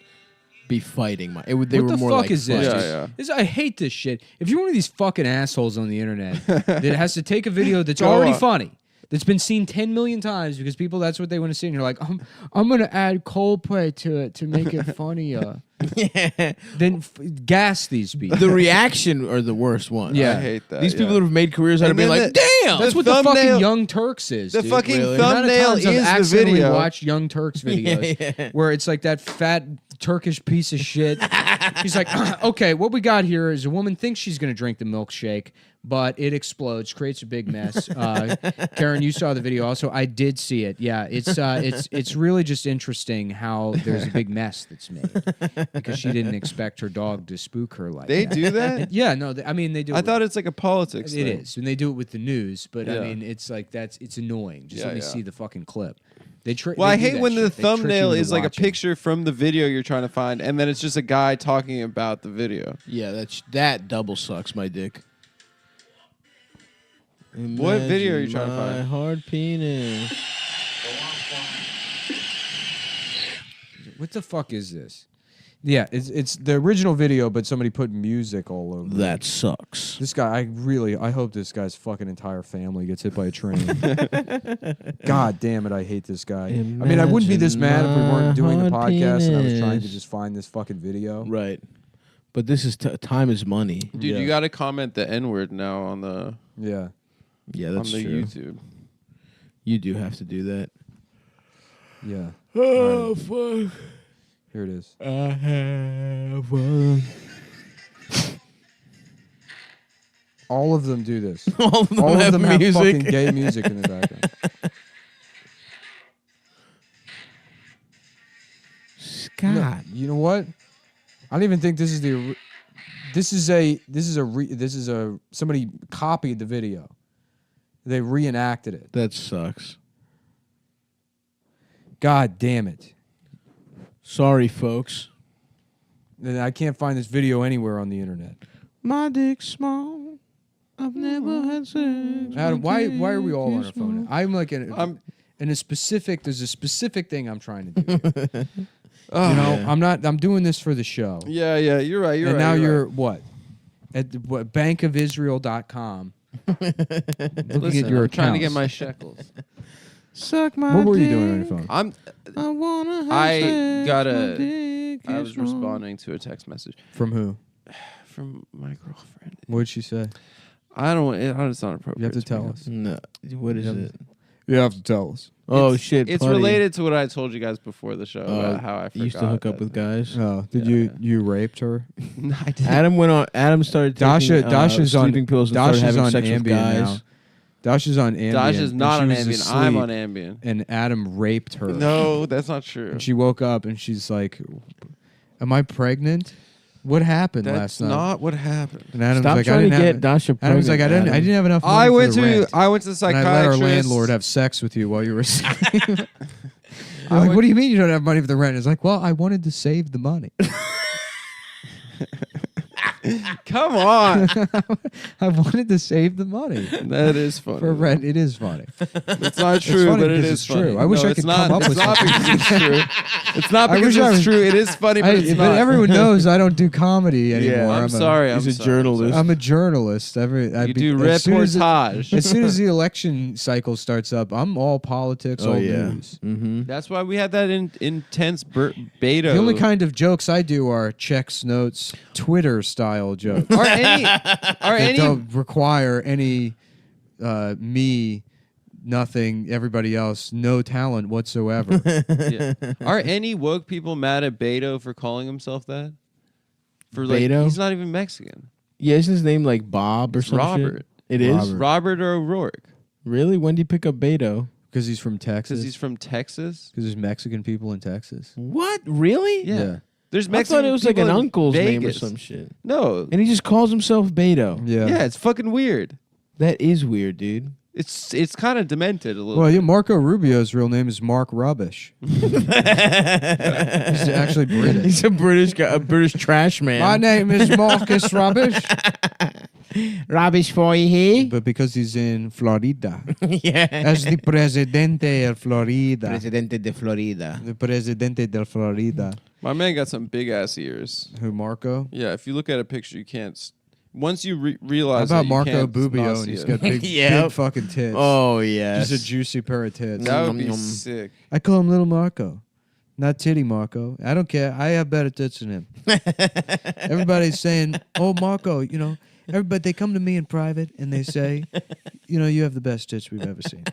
be fighting they What were the more fuck like is this? fights. I hate this shit. If you're one of these fucking assholes on the internet that has to take a video that's Go already on. funny, that's been seen 10 million times because people that's what they want to see, and you're like, I'm gonna add Coldplay to it to make it funnier. Then gas these people. The reaction are the worst ones. Yeah. I hate that. These people yeah. that have made careers out of And being then like, the- damn. That's what the fucking Young Turks is. The dude. fucking Really? The amount of thumbnail times I've is the accidentally video. watched Young Turks videos Yeah. where it's like that fat Turkish piece of shit. He's like, okay, what we got here is a woman thinks she's going to drink the milkshake, but it explodes, creates a big mess. Karen, you saw the video also. I did see it. Yeah, it's really just interesting how there's a big mess that's made because she didn't expect her dog to spook her like They that. do that? Yeah, no, I mean they do. I it thought it's like a politics it thing. is, and they do it with the news. But Yeah. I mean, it's like it's annoying. Just Yeah, let me yeah. see the fucking clip. Well, they I do hate that when the shit. They trick you thumbnail into is like a watching. picture from the video you're trying to find, and then it's just a guy talking about the video. Yeah, that double sucks my dick. What video are you trying to My find? hard penis. What the fuck is this? Yeah, it's the original video, but somebody put music all over. That it. sucks. This guy, I hope this guy's fucking entire family gets hit by a train. God damn it, I hate this guy. I mean, I wouldn't be this mad if we weren't doing the Hard podcast and I was trying to penis. just find this fucking video. Right. But this is time is money. Dude, Yeah. you got to comment the N word now on the Yeah. Yeah, that's on the true. YouTube. You do have to do that. Yeah. Oh fuck! Here it is. I have one. All of them do this. All of them All have of them have music. fucking gay music in the background. Scott. No, you know what? I don't even think this is the. This is a somebody copied the video. They reenacted it. That sucks. God damn it! Sorry, folks. And I can't find this video anywhere on the internet. My dick's small. I've never had sex. Adam, why are we all on our phone? I'm like in a specific. There's a specific thing I'm trying to do. Oh, you know, yeah. I'm doing this for the show. Yeah, you're right. You're and right. now you're you're right. what? At bankofisrael.com. Looking Listen, at your I'm trying to get accounts. my shekels. Suck my What were you dick. doing on your phone? I wanna have I sex. got My a. dick I is was small. responding to a text message From who? from my girlfriend. What did she say? I don't. It's not appropriate. You have to tell me. us. No. What is Yeah. it? You have to tell us. Oh shit! It's Putty. related to what I told you guys before the show about how I forgot. You used to hook up with guys. Oh, did you raped her? No, I didn't. Adam went on. Adam started taking Dasha's on sleeping pills and started Dasha's having on sex with Ambien guys. now. Dasha's on Ambien. Dasha's not and on she was Ambien. I'm asleep, on Ambien. And Adam raped her. No, that's not true. And she woke up and she's like, "Am I pregnant? What happened That's last night?" not what happened. And Adam's Stop like, trying "I didn't to have get Dasha Adam's like, pregnant, I didn't have enough money I for went the to rent. the And I let our psychiatrist. landlord have sex with you while you were asleep. I'm like, what do you mean you don't have money for the rent? It's like, well, I wanted to save the money. Come on. I wanted to save the money. That is funny. For rent, it is funny. It's not It's true, funny but it because is it's funny. true. I wish No, I it's could not, come up it's with not something. because it's true. It's not I because wish I it's was- true. It is funny, but it's but not. everyone knows I don't do comedy anymore. I'm sorry. I'm He's a sorry. journalist. I'm a journalist. I You do as soon as reportage. as soon as the election cycle starts up, I'm all politics, all news. Mm-hmm. That's why we had that intense beta. The only kind of jokes I do are checks, notes, Twitter style jokes. Are any that don't require any me, nothing, everybody else, no talent whatsoever. Yeah. Are any woke people mad at Beto for calling himself that? For like, Beto? he's not even Mexican. Yeah, isn't his name like Bob or It's something? Robert. It is Robert O'Rourke. Really? When did you pick up Beto? Because he's from Texas. Because he's from Texas. Because there's Mexican people in Texas. What? Really? Yeah. There's I Mexican thought it was like people an in uncle's name or Vegas. some shit. No. And he just calls himself Beto. Yeah, it's fucking weird. That is weird, dude. It's kind of demented a little. Well, bit. yeah, Marco Rubio's real name is Mark Rubbish. He's actually British. He's a British guy, a British trash man. My name is Marcus Rubbish. Rubbish for you here. But because he's in Florida. Yeah. As the Presidente of Florida. Presidente de Florida. The Presidente de Florida. My man got some big ass ears. Who, Marco? Yeah, if you look at a picture, you can't. Once you How realize about that you Marco can't not Bubio? And see he's it. got big, Yep. big fucking tits. Oh, yes. Just a juicy pair of tits. That would be sick. I call him Little Marco. Not Titty Marco. I don't care. I have better tits than him. Everybody's saying, oh, Marco, you know, everybody, they come to me in private and they say, you know, you have the best tits we've ever seen.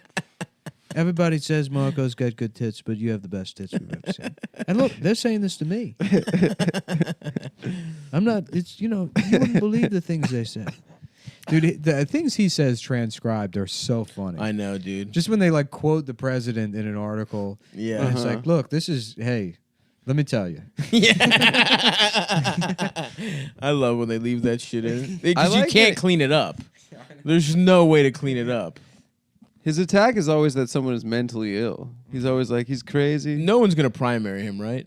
Everybody says Marco's got good tits, but you have the best tits we've ever seen. And look, they're saying this to me. I'm not, it's, you know, you wouldn't believe the things they say. Dude, the things he says transcribed are so funny. I know, dude. Just when they like quote the president in an article. Yeah. And it's like, look, this is, hey, let me tell you. I love when they leave that shit in. I Because like you can't it. clean it up. There's no way to clean it up. His attack is always that someone is mentally ill. He's always like, he's crazy. No one's going to primary him, right?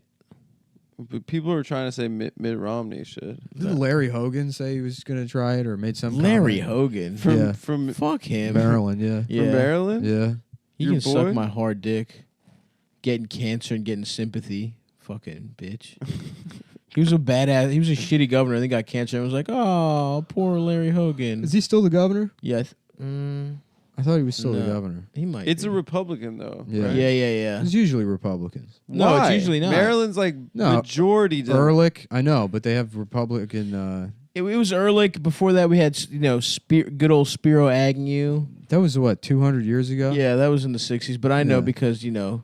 But people are trying to say Mitt Romney shit. Didn't Larry Hogan say he was going to try it or made some Larry comment? Hogan. From Fuck him. Maryland, yeah. Yeah. Maryland? Yeah. He Your can suck boy? my hard dick. Getting cancer and getting sympathy. Fucking bitch. He was a badass. He was a shitty governor. And then got cancer and was like, oh, poor Larry Hogan. Is he still the governor? Yeah. I thought he was still the No. governor. He might It's be. a Republican, though. Yeah. right? Yeah. It's usually Republicans. No, it's Why? usually not. Maryland's like No. majority. Ehrlich, I know, but they have Republican. It was Ehrlich. Before that, we had, you know, good old Spiro Agnew. That was what, 200 years ago? Yeah, that was in the 60s. But I know Yeah. because, you know,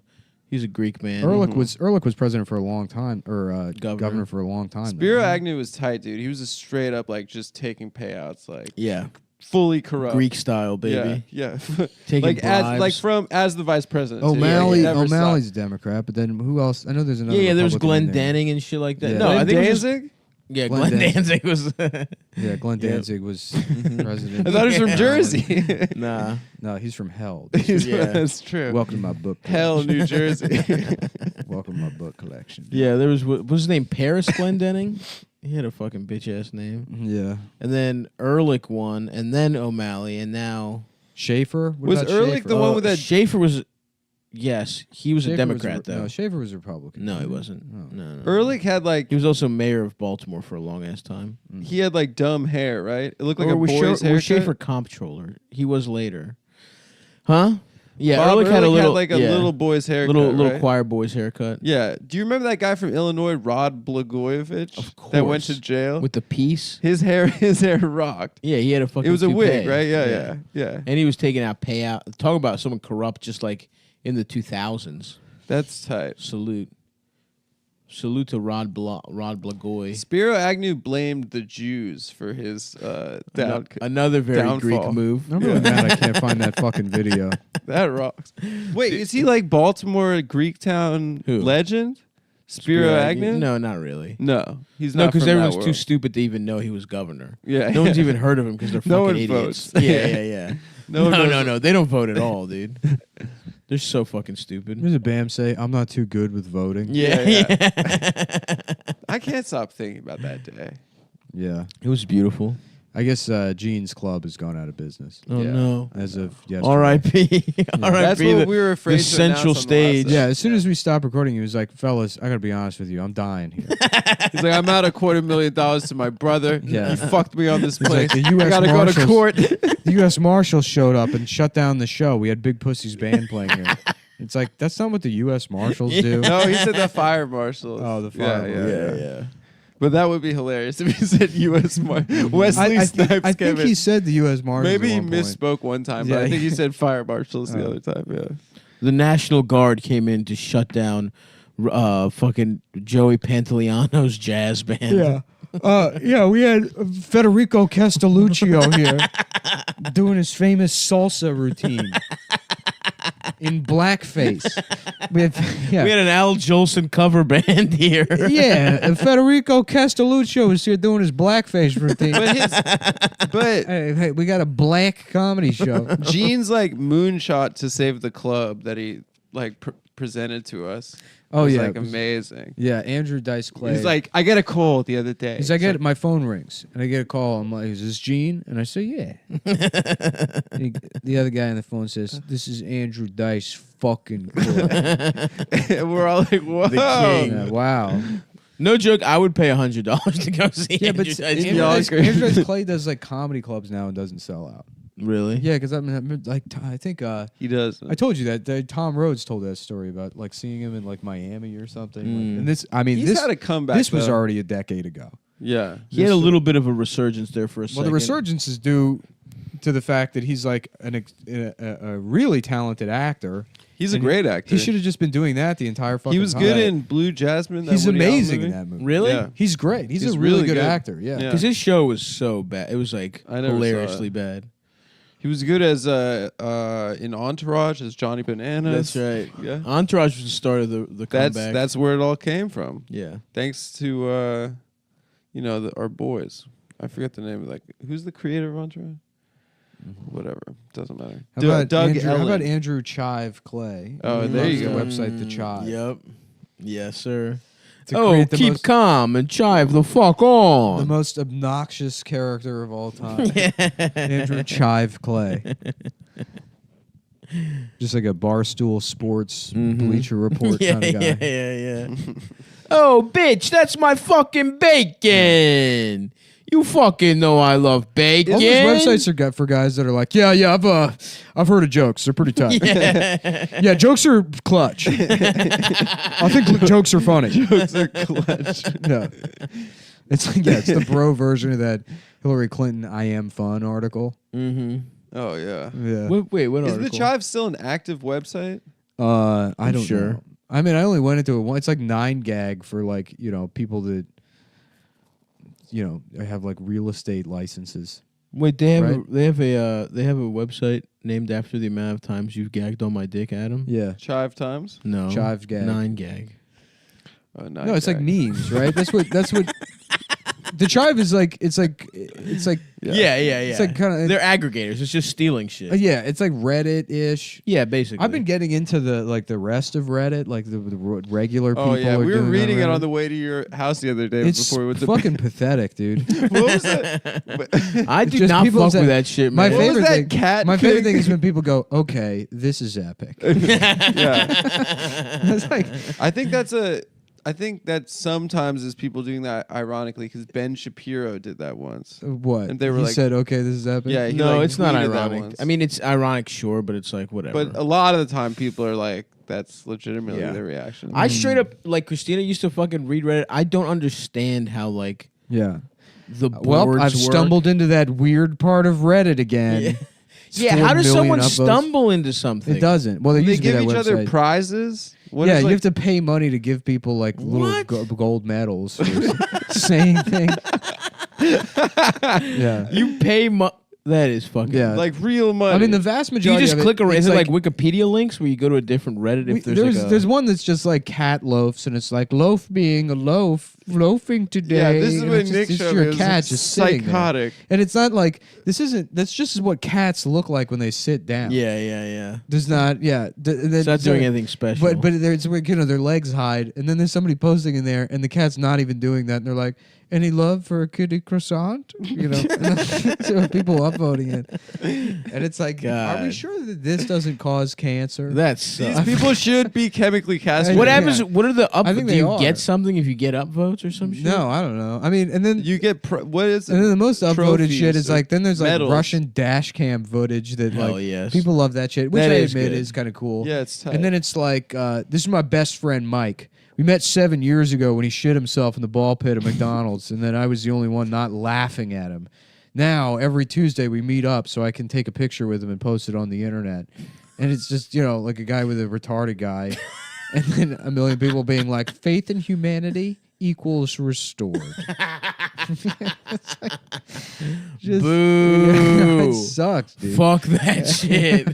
he's a Greek man. Ehrlich was president for a long time, or governor for a long time. Spiro Agnew was tight, dude. He was a straight up like just taking payouts, like Yeah. fully corrupt, Greek style, baby. Yeah. Taking like bribes. as the vice president. too. O'Malley, He never O'Malley's a stopped. Democrat, but then who else? I know there's another. Yeah, there was Republican Glenn in there. Danning and shit like that. Yeah. No, I think it was Danzig? Yeah, Glenn Glenn Danzig. Danzig was. Yeah, Glenn Yeah. Danzig was president. I thought he was from Jersey. Nah. No, he's from Hell. Yeah. That's true. Welcome to my book. Hell, collection. New Jersey. Welcome to my book collection. Yeah, there was what was his name? Paris Glendenning. He had a fucking bitch ass name. Yeah. And then Ehrlich won, and then O'Malley, and now Schaefer? What Was about Ehrlich Schaefer? the one with that? Schaefer was. Yes, he was a Schaefer Democrat was though. No, Schaefer was a Republican. No, he wasn't. Oh. No. Ehrlich had like He was also mayor of Baltimore for a long ass time. he had like dumb hair, right? It looked like Or a was boy's was haircut. Schaefer comptroller? He was later. Huh? Yeah, Bob Ehrlich had a little like a little boy's haircut, little right? choir boy's haircut. Yeah. Do you remember that guy from Illinois, Rod Blagojevich? Of course. That went to jail With the piece. His hair rocked. Yeah, he had a fucking It was a toupee. wig, right? Yeah. And he was taking out payout. Talk about someone corrupt just like in the 2000s. That's tight. Salute to Rod Blagoj. Spiro Agnew blamed the Jews for his Another very downfall. Greek move. I'm really mad I can't find that fucking video. That rocks. Wait, is he like Baltimore Greektown legend? Spiro Agnew? No, not really. No, he's No, not. because from everyone's that too world. stupid to even know he was governor. Yeah, no one's even heard of him because they're No fucking one idiots. votes. Yeah. No one knows No. They don't vote at all, dude. They're so fucking stupid. There's a Bam say, I'm not too good with voting. Yeah. I can't stop thinking about that day. Yeah. It was beautiful. I guess Gene's Club has gone out of business. Oh, no. As of yesterday. R.I.p. That's what we were afraid the to central announce on the stage. last Yeah, as soon as we stopped recording, he was like, fellas, I gotta be honest with you, I'm dying here. He's like, I'm out $250,000 to my brother. Yeah. He fucked me on this He's place. like, the US I gotta Marshals, go to court. The U.S. Marshals showed up and shut down the show. We had Big Pussy's band playing here. It's like, that's not what the U.S. Marshals do. No, he said the fire marshals. Oh, the fire marshals. Yeah. But that would be hilarious if he said U.S. Wesley Snipes. I think he said the U.S. Marshals. Maybe he at one point. misspoke one time, but Yeah. I think he said fire marshals the other time. Yeah. The National Guard came in to shut down fucking Joey Pantoliano's jazz band. Yeah, we had Federico Castelluccio here doing his famous salsa routine in blackface. We had an Al Jolson cover band here. and Federico Castelluccio was here doing his blackface routine. But hey, we got a black comedy show. Gene's like moonshot to save the club that he like presented to us. Oh, was, yeah, like it was- amazing. Yeah, Andrew Dice Clay. He's like, I got a call the other day. He's like, my phone rings, and I get a call. I'm like, is this Gene? And I say, yeah. And the other guy on the phone says, this is Andrew Dice fucking Clay. We're all like, whoa. The king. Yeah, wow. No joke, I would pay $100 to go see Yeah, but Andrew Dice Andrew Clay. Dice Clay does like comedy clubs now and doesn't sell out. Really? Yeah, because I think he does. I told you that Tom Rhodes told that story about like seeing him in like Miami or something. Mm. And this, I mean, He's this had a comeback, This was though. already a decade ago. Yeah. He had a little bit of a resurgence there for a second. Well, the resurgence is due to the fact that he's like a really talented actor. He's a And great actor. He should have just been doing that the entire fucking He was time. good in Blue Jasmine. That He's Woody Allen amazing movie. in that movie. Really? Yeah. He's great. He's a He's really really good good. actor. Yeah. Because his show was so bad. It was like I never saw hilariously it. bad. He was good as in Entourage as Johnny Bananas. That's right. Yeah. Entourage was the start of the comeback. That's where it all came from. Yeah. Thanks to our boys. I forget the name of who's the creator of Entourage? Whatever. Doesn't matter. How about Doug Andrew, how Ellen. about Andrew Chive Clay? Oh, He there runs you the go. website The Chive. Yep. Yes, sir. To Oh, create the keep most- calm and chive the fuck The on. most obnoxious character of all time. Andrew Chive Clay. Just like a Barstool Sports Bleacher Report kind of guy. Yeah. Oh, bitch, that's my fucking bacon. You fucking know I love bacon. All those websites are for guys that are like, yeah, I've heard of jokes. They're pretty tight. Yeah, jokes are clutch. I think jokes are funny. Jokes are clutch. No, it's like it's the bro version of that Hillary Clinton "I am fun" article. Mm-hmm. Oh yeah. Yeah. Wait, what Is article? the Chive still an active website? I don't sure. know. I mean, I only went into it once. It's like 9gag for like people that have like real estate licenses. Wait, they have Right? they have a website named after the amount of times you've gagged on my dick, Adam. Yeah, Chive Times? No, Chive Gag. 9gag. Oh, No, it's like memes, right? That's what. The Chive is like. It's like. Yeah. It's like kind of. They're aggregators. It's just stealing shit. Yeah, it's like Reddit-ish. Yeah, basically. I've been getting into the rest of Reddit, like the regular people. Oh yeah, are we were doing reading it Reddit. on the way to your house the other day It's before we went to fucking pathetic, dude. What was that? I do Just not people fuck say- with that shit, My man. What was favorite that thing. cat My favorite pic? thing is when people go, "Okay, this is epic." Yeah. It's like, I think that's I think that sometimes is people doing that ironically because Ben Shapiro did that once. What? And they were he like, said, "Okay, this is epic." Yeah, he No, like it's not tweeted that ironic. once. I mean, it's ironic, sure, but it's like whatever. But a lot of the time, people are like, "That's legitimately Yeah. their reaction." I straight up like Christina used to fucking read Reddit. I don't understand how like Yeah. the Well, boards I've work. stumbled into that weird part of Reddit again. Yeah. It's Yeah, 4 how does million someone upvotes. stumble into something? It doesn't. Well, there they used to be give that each other website. prizes. What Yeah, is, you like, have to pay money to give people like little What? gold medals for saying things. Yeah. You pay that is fucking Yeah. like real money. I mean, the vast Do you majority. just of click it, around? it's Is it like Wikipedia links where you go to a different Reddit if there's one that's just like cat loafs, and it's like loaf being a loaf, loafing today. Yeah, this is and what it's Nick just showed your me. It was, cat like, just sitting there. psychotic. And it's not like this isn't. That's just what cats look like when they sit down. Yeah. There's not. Yeah. It's not doing anything special. But there's their legs hide, and then there's somebody posting in there, and the cat's not even doing that, and they're like, "Any love for a kitty croissant?" You know, so people upvoting it, and it's like, are we God. sure that this doesn't cause cancer? That's These people should be chemically castrated. what happens? What are the up? I think Do they you are. get something if you get upvotes or some shit? No, I don't know. I mean, and then You get what is? and then the most upvoted trophies shit is or like then there's like medals. Russian dash cam footage that Hell like yes. people love that shit, which That I is admit good. is kind of cool. Yeah, it's tight. And then it's like this is my best friend Mike. We met 7 years ago when he shit himself in the ball pit at McDonald's, and then I was the only one not laughing at him. Now every Tuesday we meet up so I can take a picture with him and post it on the internet. And it's just like a guy with a retarded guy, and then a million people being like, "Faith in humanity equals restored." It's like, just, Boo. it sucks, dude. Fuck that shit.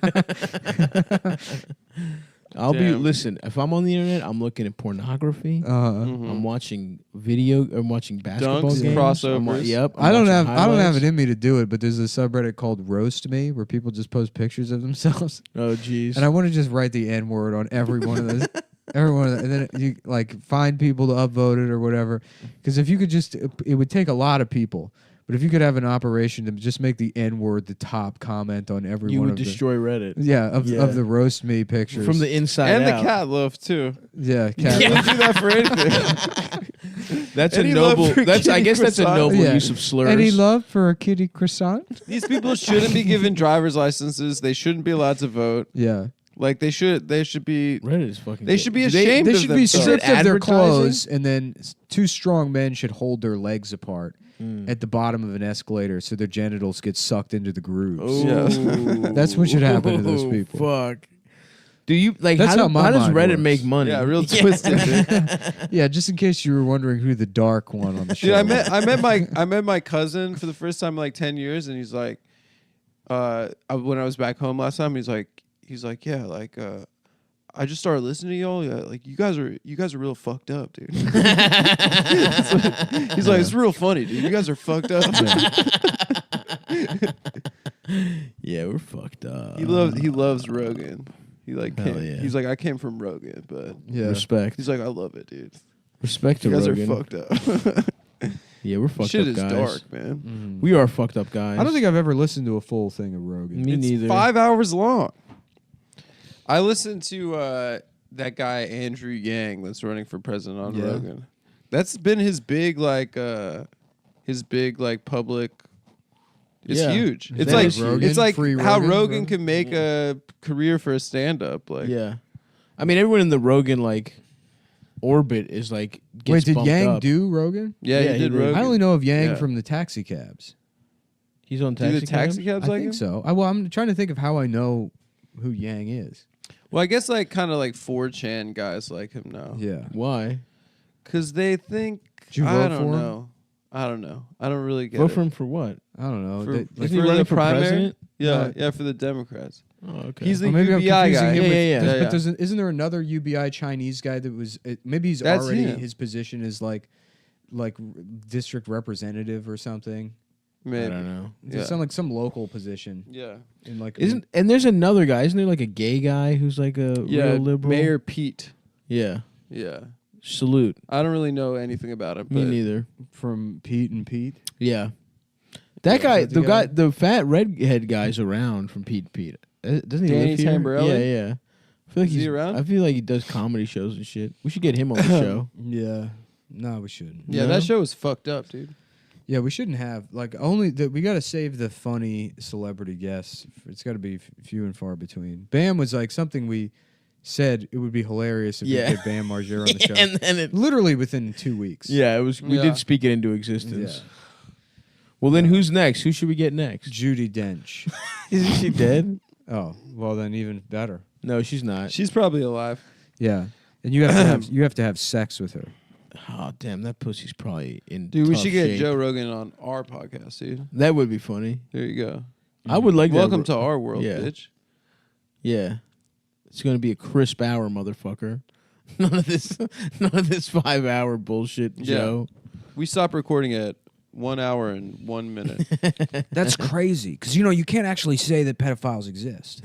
Damn. Listen, if I'm on the internet, I'm looking at pornography. I'm watching I'm watching basketball Dunks, games. crossovers. Yep. I don't have highlights. it in me to do it, but there's a subreddit called Roast Me where people just post pictures of themselves, Oh jeez. and I want to just write the N word on every one of those. Every one of them. And then you like find people to upvote it or whatever. Because if you could just, it would take a lot of people. But if you could have an operation to just make the N word the top comment on every You one would of destroy Reddit. of the Roast Me pictures From the inside and out. the cat loaf too. Yeah, You wouldn't do that for anything. That's Any a love noble. for That's I kitty guess that's a croissant? noble Yeah. use of slurs. Any love for a kitty croissant? These people shouldn't be given driver's licenses. They shouldn't be allowed to vote. Yeah. Like they should be. Reddit is fucking. They good. should be Do ashamed They of should be themselves. stripped of their advertising? clothes, and then two strong men should hold their legs apart Hmm. at the bottom of an escalator, so their genitals get sucked into the grooves. Ooh. That's what should happen to those people. Fuck. Do you like? That's how how my does mind Reddit works. make money? Yeah, real twisted. Dude. Yeah, just in case you were wondering who the dark one on the show. Dude, was. I met my cousin for the first time in like 10 years, and he's like, when I was back home last time, he's like, yeah, like, I just started listening to y'all. Yeah, like you guys are real fucked up, dude. He's like, it's real funny, dude. You guys are fucked up. Yeah, we're fucked up. He loves Rogan. He like Hell came, yeah. he's like, I came from Rogan, but Yeah. Respect. he's like, I love it, dude. Respect to You guys Rogan. are fucked up. Yeah, we're fucked Shit up is guys. dark, man. We are fucked up guys. I don't think I've ever listened to a full thing of Rogan. Me It's neither. 5 hours long. I listened to that guy Andrew Yang that's running for president on Yeah. Rogan. That's been his big public. It's Yeah. huge. Is It's that like his Rogan? it's like Free how Rogan? Rogan can make a career for a stand-up. Like, Yeah. I mean, everyone in the Rogan like orbit is like. Gets Wait, did bumped Yang up. do Rogan? yeah, Yeah, he did he did. Rogan. I only know of Yang Yeah. from the taxi cabs. He's on Do taxi. the taxi cabs I like think him? so. I'm trying to think of how I know who Yang is. Well, I guess like kind of like 4chan guys like him now. Yeah. Why? Because they think Did you I vote don't for him? know. I don't know. I don't really get Vote it. for him for what? I don't know. For, They- Isn't like, he for running the for primary? president? Yeah, for the Democrats. Oh, okay. He's the oh, maybe I'm UBI confusing guy. him with. Yeah. But Yeah. isn't there another UBI Chinese guy that was? Maybe he's That's already him. his position is like district representative or something. Maybe. I don't know. Does Yeah. it sound like some local position? Yeah. In like And there's another guy. Isn't there like a gay guy who's like a Yeah, real liberal? Mayor Pete. Yeah. Yeah. Salute. I don't really know anything about him. Me but neither. from Pete and Pete. Yeah. That guy, is that the guy? the fat redhead guy's around from Pete. Doesn't he Danny live here? Tamborelli? Yeah. I feel like Is he he's around? I feel like he does comedy shows and shit. We should get him on the show. Yeah. No, we shouldn't. Yeah, No? that show was fucked up, dude. Yeah, we shouldn't have we got to save the funny celebrity guests. It's got to be few and far between. Bam was like something we said it would be hilarious if we Yeah. get Bam Margera on the show. And then it Literally within 2 weeks. Yeah, it was. We Yeah. did speak it into existence. Yeah. Well, then who's next? Who should we get next? Judi Dench. Isn't she dead? Oh, well then even better. No, she's not. She's probably alive. Yeah, and you have to have sex with her. Oh damn, that pussy's probably in. Dude, we tough should get shape. Joe Rogan on our podcast, dude. That would be funny. There you go. I would like. Welcome that. to our world, Yeah. bitch. Yeah, it's gonna be a crisp hour, motherfucker. None of this 5 hour bullshit, Yeah. Joe. We stopped recording at 1 hour and 1 minute. That's crazy because you can't actually say that pedophiles exist.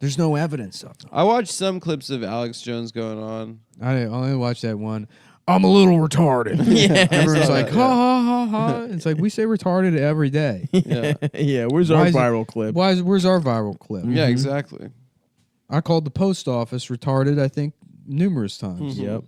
There's no evidence of them. I watched some clips of Alex Jones going on. I only watched that one. I'm a little retarded. Yeah. Everyone's saw like, that, ha ha ha ha. It's like we say retarded every day. Yeah, Yeah, where's Why our is it- viral clip? Where's our viral clip? yeah, exactly. I called the post office retarded, I think, numerous times. Yep.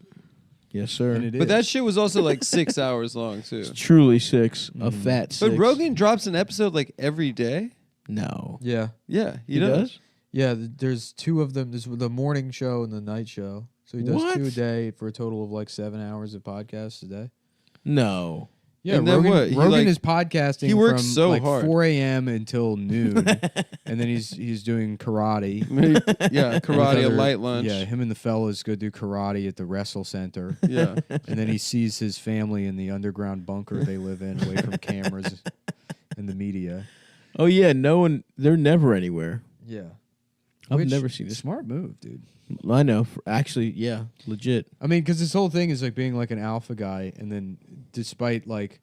Yes, sir. And it But is. that shit was also like 6 hours long too. Truly six. A fat six. But Rogan drops an episode like every day. No. Yeah. Yeah, He does? Yeah, there's two of them. There's the morning show and the night show. So he does What? 2 a day for a total of like 7 hours of podcasts a day. No. Yeah, And then Rogan, what? He, Rogan like- is podcasting he works from so like hard. 4 a.m. until noon, and then he's doing karate. Yeah, karate, a With light lunch. Yeah, him and the fellas go do karate at the Wrestle Center. Yeah. And then he sees his family in the underground bunker they live in, away from cameras and the media. Oh yeah, no one. They're never anywhere. Yeah. I've Which- never seen this. Smart move, dude. I know. Actually, yeah, legit. I mean, because this whole thing is like being like an alpha guy, and then despite like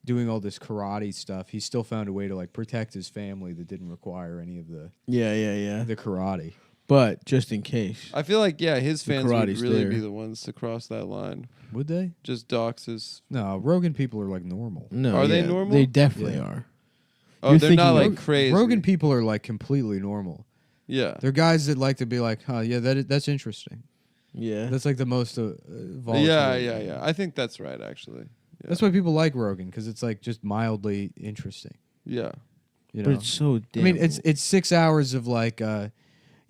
doing all this karate stuff, he still found a way to like protect his family that didn't require any of the Yeah. the karate. But just in case. I feel like his The fans would karate's really there. be the ones to cross that line. Would they? Just dox his. No, Rogan people are like normal. No, Are they yeah, normal? They definitely Yeah. are. Oh, You're they're not thinking like crazy. Rogan people are like completely normal. Yeah. They're guys that like to be like, "Huh, yeah, that's interesting." Yeah. That's like the most volatile. Yeah. I think that's right, actually. Yeah. That's why people like Rogan, because it's like just mildly interesting. Yeah. You But know? it's so damn. I mean, it's 6 hours of like, yeah,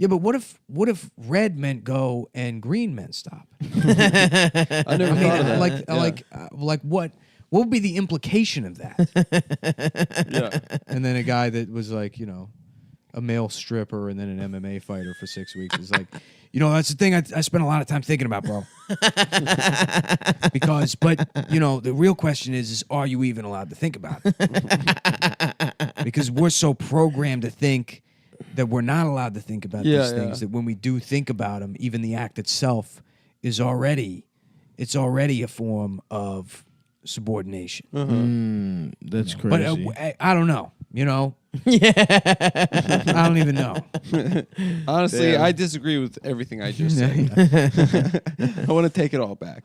but what if red meant go and green meant stop? I never thought of that. Like what would be the implication of that? Yeah. And then a guy that was like, a male stripper and then an MMA fighter for 6 weeks is like, that's the thing I spent a lot of time thinking about, bro. But the real question is are you even allowed to think about it? Because we're so programmed to think that we're not allowed to think about these things, that when we do think about them, even the act itself is already a form of subordination. That's But crazy. I don't know, I don't even know. Honestly, Damn. I disagree with everything I just said. I want to take it all back.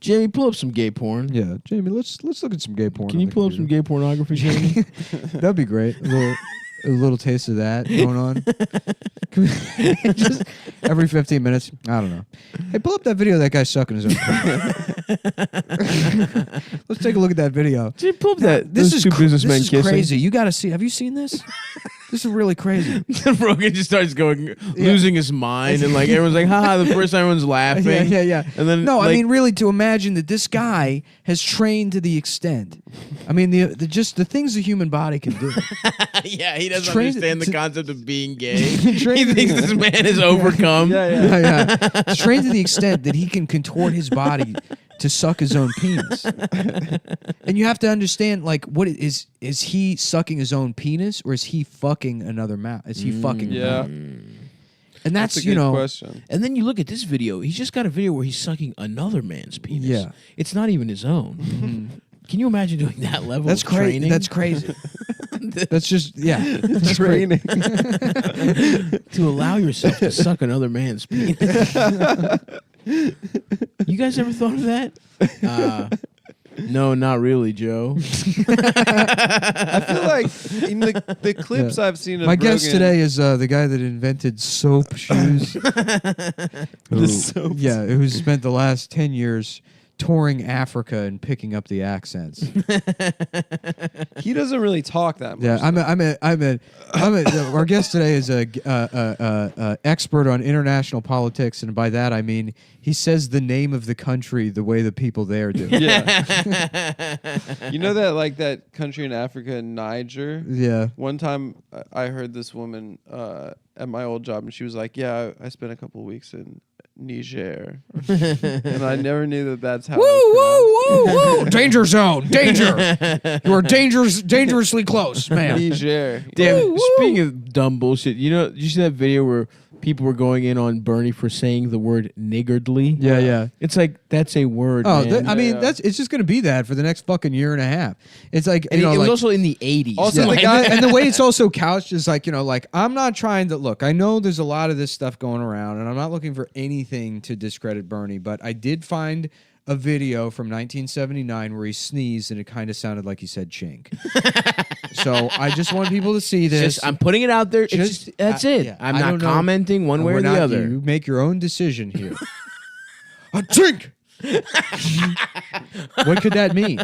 Jamie, pull up some gay porn. Yeah, Jamie, let's look at some gay porn. Can you pull up some gay pornography, Jamie? That'd be great. A little taste of that going on. Just every 15 minutes. I don't know. Hey, pull up that video of that guy sucking his own cock. Let's take a look at that video. Dude, pull up that. This those is two businessmen this is kissing. crazy. You got to see. Have you seen this? This is really crazy. Rogan just starts losing his mind, and like everyone's like, haha, the first time everyone's laughing. Yeah. And then No, I like, mean really to imagine that this guy has trained to the extent. I mean the things the human body can do. yeah, he doesn't trained understand the to- concept of being gay. he Trained- thinks this man is overcome. Yeah. It's trained to the extent that he can contort his body to suck his own penis. And you have to understand, like, what is he sucking his own penis or is he fucking another mouth? Is he fucking a Yeah. mouth? And that's, a good question. And then you look at this video. He's just got a video where he's sucking another man's penis. Yeah. It's not even his own. Can you imagine doing that level That's of crazy. training? That's crazy. That's just that's Training. to allow yourself to suck another man's penis. You guys ever thought of that? No, not really, Joe. I feel like in the clips I've seen of My guest Rogan- today is the guy that invented soap shoes. Who spent the last 10 years touring Africa and picking up the accents. He doesn't really talk that much. Yeah, our guest today is a expert on international politics, and by that I mean he says the name of the country the way the people there do. Yeah. You know that country in Africa, Niger? Yeah. One time I heard this woman at my old job, and she was like, "Yeah, I spent a couple of weeks in Niger," and I never knew that that's how. Woo! Danger zone! Danger! You are dangerously close, man. Niger. Damn. Speaking of dumb bullshit, did you see that video where people were going in on Bernie for saying the word niggardly? Yeah. It's like that's a word. Oh, man. it's just going to be that for the next fucking year and a half. It's like, And it was also in the 80s. Also, the guy, and the way it's also couched is like, I'm not trying to look. I know there's a lot of this stuff going around, and I'm not looking for anything to discredit Bernie, but I did find a video from 1979 where he sneezed and it kind of sounded like he said chink. So I just want people to see this. I'm putting it out there. That's it. Yeah, I'm I not don't know. commenting one way or the other. You make your own decision here. A chink. What could that mean?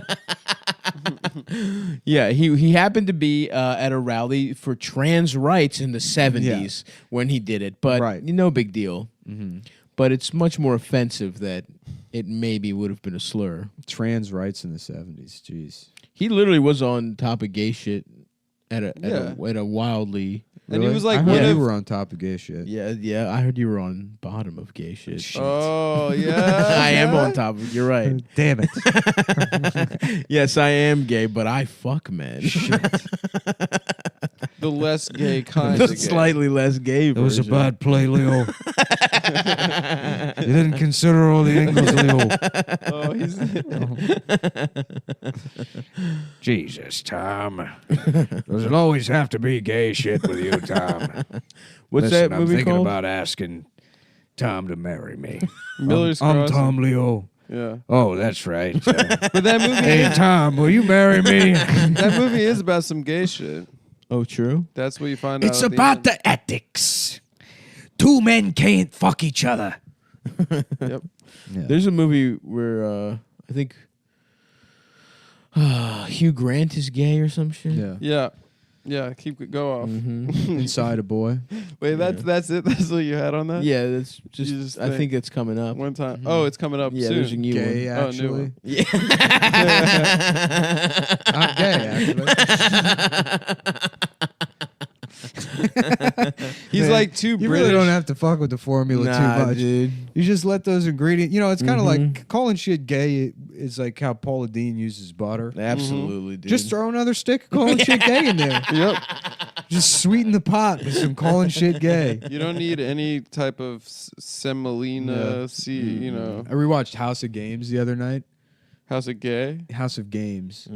Yeah, he happened to be at a rally for trans rights in the 70s when he did it, but no big deal. Mm-hmm. But it's much more offensive that it maybe would have been a slur. Trans rights in the 70s, jeez. He literally was on top of gay shit at a wildly. And he was like, I heard you were on top of gay shit. Yeah, I heard you were on bottom of gay shit. Oh, yeah. I am on top of it. You're right. Damn it. Yes, I am gay, but I fuck men. The less gay kind The of gay. slightly less gay It was a version. bad play, Leo. You didn't consider all the angles, Leo. Jesus, Tom. Does it always have to be gay shit with you, Tom? What's Listen, that movie I'm thinking called? about asking Tom to marry me. Miller's I'm Crossing. Tom Leo. Yeah. Oh, that's right. But that movie. Hey, Tom, will you marry me? That movie is about some gay shit. Oh, true. That's what you find out. It's at about the end. the ethics. Two men can't fuck each other. Yep. Yeah. There's a movie where I think Hugh Grant is gay or some shit. Yeah. Yeah. Keep it go off. Inside a boy. Wait, that's it. That's what you had on that. Yeah, that's You just. I think it's coming up. one time. Oh, it's coming up Yeah, soon. there's a new Gay, one. Oh, new actually. one. Yeah. Not gay, actually. He's Man, like too You British. really don't have to fuck with the formula Nah, too much. dude. You just let those ingredients. It's kind of like calling shit gay is like how Paula Deen uses butter. Absolutely, dude. Just throw another stick of calling shit gay in there. Yep. Just sweeten the pot with some calling shit gay. You don't need any type of semolina. I rewatched House of Games the other night. How's it gay? House of Games,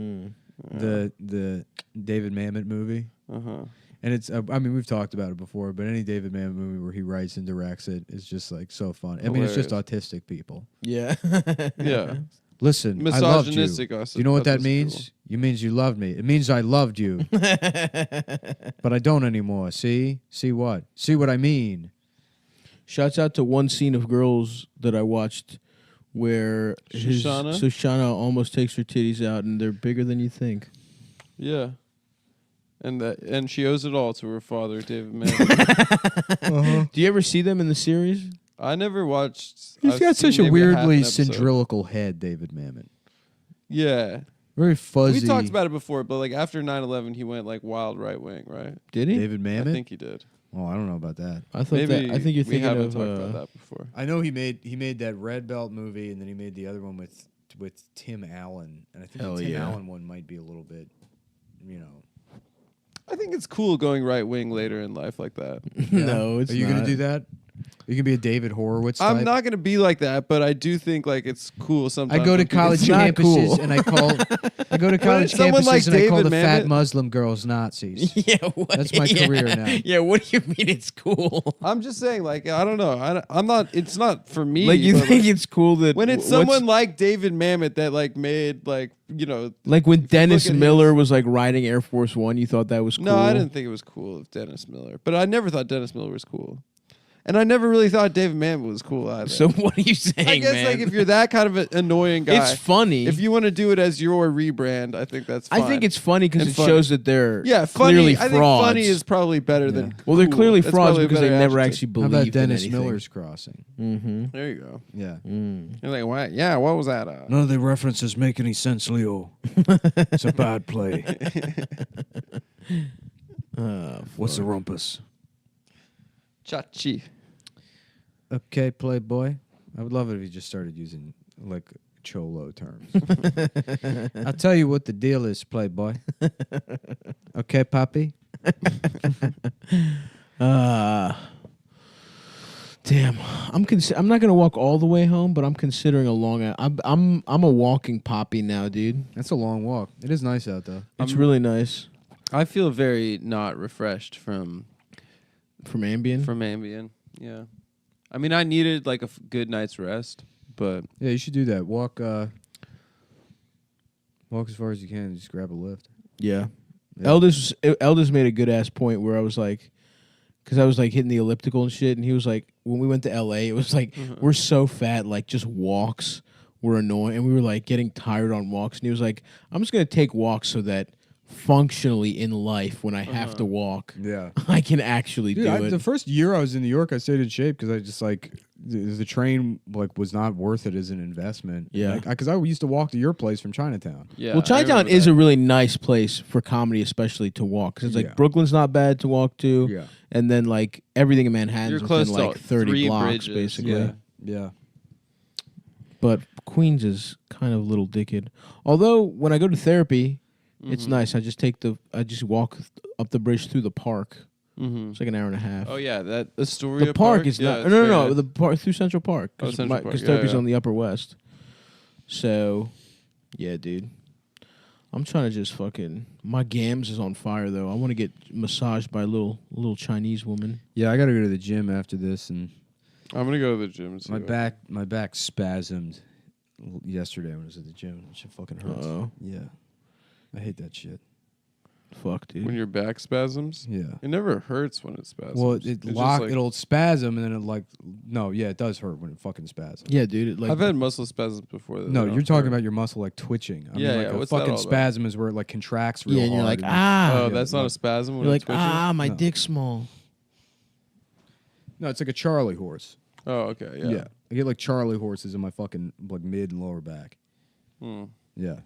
the David Mamet movie. Uh-huh. And it's, we've talked about it before, but any David Mamet movie where he writes and directs it is just like so fun. I mean, it's just autistic people. Yeah. Yeah. Listen, I loved you. Misogynistic Do you know what that autistic means? people. It means you loved me. It means I loved you. But I don't anymore. See? See what? See what I mean? Shouts out to one scene of Girls that I watched where Shoshana almost takes her titties out and they're bigger than you think. Yeah. And she owes it all to her father, David Mamet. Do you ever see them in the series? I never watched. He's I've got seen such a maybe half an weirdly episode. centrilocal head, David Mamet. Yeah. Very fuzzy. We talked about it before, but like after 9/11, he went like wild right wing, right? Did he? David Mamet? I think he did. Oh, I don't know about that. I thought Maybe I think you're we thinking haven't of talked about that before. I know he made that Red Belt movie, and then he made the other one with Tim Allen, and I think Hell the Tim yeah. Allen one might be a little bit, I think it's cool going right wing later in life like that. No, it's Are you not. gonna do that? You can be a David Horowitz type. I'm not gonna be like that, but I do think like it's cool sometimes. I go to college campuses and I call. I go to college someone campuses like and I call David the fat Mamet- Muslim girls Nazis. Yeah, what, That's my yeah. career now. Yeah, what do you mean it's cool? I'm just saying, like, I don't know. I'm not. It's not for me. Like, you but, think it's cool that when it's what's- someone like David Mamet that like made like like when Dennis look at Miller was like riding Air Force One, you thought that was cool? No, I didn't think it was cool of Dennis Miller, but I never thought Dennis Miller was cool. And I never really thought David Mamet was cool either. So what are you saying, I guess man? like if you're that kind of an annoying guy, It's funny. If you want to do it as your rebrand, I think that's fine. I think it's funny because And it fun. shows that they're funny. clearly I frauds. think funny is probably better than Well, they're cool. clearly That's frauds probably a because they better never adjective. actually How believed about in Dennis anything. Miller's Crossing? Mm-hmm. There you go. Yeah. You're like, what? Yeah, what was that? None of the references make any sense, Leo. It's a bad play. What's the rumpus? Chachi. Okay, Playboy. I would love it if you just started using like cholo terms. I'll tell you what the deal is, Playboy. Okay, Poppy. Damn, I'm not gonna walk all the way home, but I'm considering a long. I'm a walking poppy now, dude. That's a long walk. It is nice out though. It's really nice. I feel very not refreshed from Ambien. From Ambien, yeah. I mean, I needed like a good night's rest, but Yeah, you should do that. Walk as far as you can and just grab a lift. Yeah. Elders made a good ass point where I was like, because I was like hitting the elliptical and shit, and he was like, when we went to LA, it was like we're so fat, like just walks were annoying, and we were like getting tired on walks, and he was like, I'm just gonna take walks so that functionally in life when I have to walk, I can actually do it. The first year I was in New York, I stayed in shape because I just like the train like was not worth it as an investment. Yeah. Because I used to walk to your place from Chinatown. Well, Chinatown is a really nice place for comedy, especially to walk. Because it's like Brooklyn's not bad to walk to. Yeah. And then like everything in Manhattan's You're close within to like 30 3 blocks, bridges. basically. Yeah. But Queens is kind of a little dickhead. Although when I go to therapy, it's nice. I just walk up the bridge through the park. Mm-hmm. It's like an hour and a half. Oh yeah, that Astoria The park is yeah, not. it's No, very no, nice. the park through Central Park. Oh, Central Park. Because Yeah, therapy's yeah. on the Upper West. So, yeah, dude. I'm trying to just fucking. My gams is on fire though. I want to get massaged by a little Chinese woman. Yeah, I got to go to the gym after this, and I'm gonna go to the gym. my back spasmed yesterday when I was at the gym. It shit fucking hurts. Uh-oh. Yeah, I hate that shit. Fuck, dude. When your back spasms, Yeah. it never hurts when it spasms. Well, It's just like- it'll spasm and then it does hurt when it fucking spasms. Yeah, dude. It, like, I've had muscle spasms before. That No, they you're don't talking hurt. about your muscle like twitching. I Yeah, mean, yeah, like a what's that fucking all about? spasm is where it like contracts real Yeah, and you're hard like, ah. Oh, that's not a spasm. When You're it like, twitches? my No. dick's small. No, it's like a Charlie horse. Oh, okay, yeah. I get like Charlie horses in my fucking like mid and lower back. Hmm. Yeah.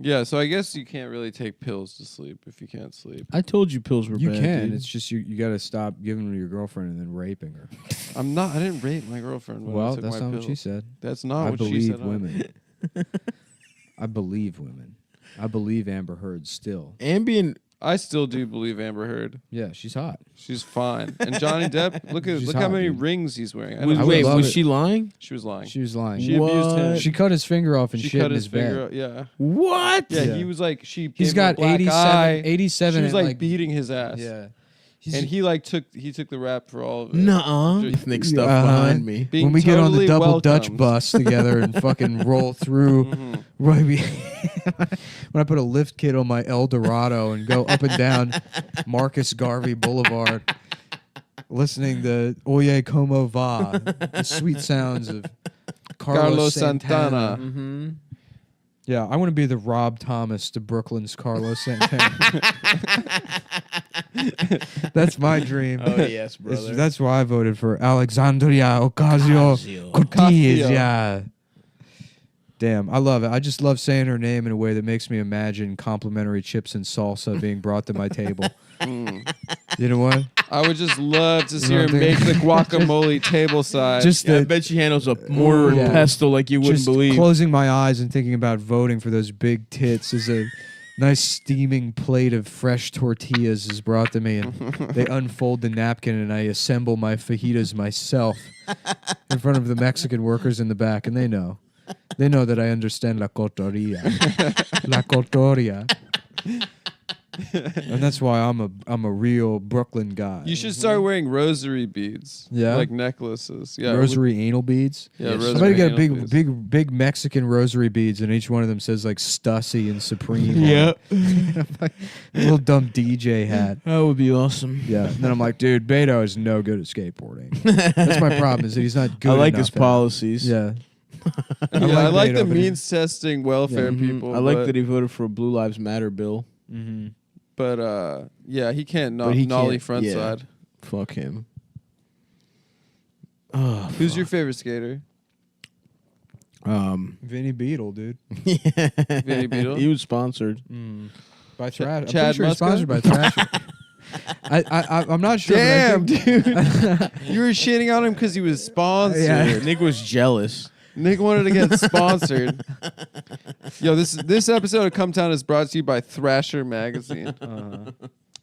Yeah, so I guess you can't really take pills to sleep if you can't sleep. I told you pills were You bad. can. Dude. It's just you got to stop giving them to your girlfriend and then raping her. I didn't rape my girlfriend when I Well, took that's my not what she pills. said. That's not I what she believe said. women. I believe women. I believe Amber Heard still. Ambien. I still do believe Amber Heard. Yeah, she's hot. She's fine. And Johnny Depp, look She's how hot, many dude. rings he's wearing. I Was, don't know. wait, love was it. she lying? She was lying. She was lying. She abused him. She cut his finger off and She shit cut in his his finger. bed. Yeah. What? Yeah, Yeah. he was like He's gave him a got black 87 eye. 87 She was and, like beating his ass. Yeah. And he like took the rap for all of it. Nuh-uh. Just Ethnic stuff behind me. being When we get on the totally double Dutch welcomed. bus together and fucking roll through, right? When I put a lift kit on my El Dorado and go up and down Marcus Garvey Boulevard, listening to Oye Como Va, the sweet sounds of Carlos Santana. Mm-hmm. Yeah, I want to be the Rob Thomas to Brooklyn's Carlos Santana. That's my dream. Oh, yes, brother. That's why I voted for Alexandria Ocasio-Cortez. Yeah. Damn, I love it. I just love saying her name in a way that makes me imagine complimentary chips and salsa being brought to my table. You know what? I would just love to see know her what I'm make the thinking? guacamole table side. Just I the, bet she handles a mortar and Yeah. pestle like you wouldn't just believe. closing my eyes and thinking about voting for those big tits is a nice steaming plate of fresh tortillas is brought to me, and they unfold the napkin, and I assemble my fajitas myself in front of the Mexican workers in the back, and they know that I understand la cotorilla, la cotorilla, and that's why I'm a real Brooklyn guy. You should start wearing rosary beads. Yeah? Like necklaces. Yeah. Rosary anal beads. Yeah, How rosary about you get anal a beads. big Mexican rosary beads, and each one of them says like Stussy and Supreme. on Yep. it. A little dumb DJ hat. That would be awesome. Yeah. And then I'm like, dude, Beto is no good at skateboarding. That's my problem, is that he's not good I like enough his at it. policies. Yeah. I like the Beto, but means testing welfare Mhm. people. I like but- that he voted for a Blue Lives Matter bill. Mm-hmm. But yeah, he can't But he nollie can't- front yeah. side. Fuck him. Oh, Who's your favorite skater? Vinny Beetle, dude. Vinny Beetle? He was sponsored. By Thrasher. Chad I'm pretty sure he's Muska? sponsored by Thrasher. I'm not sure. but I Damn, think- dude. You were shitting on him because he was sponsored. Yeah. Nick was jealous. Nick wanted to get sponsored. Yo, this episode of Come Town is brought to you by Thrasher Magazine.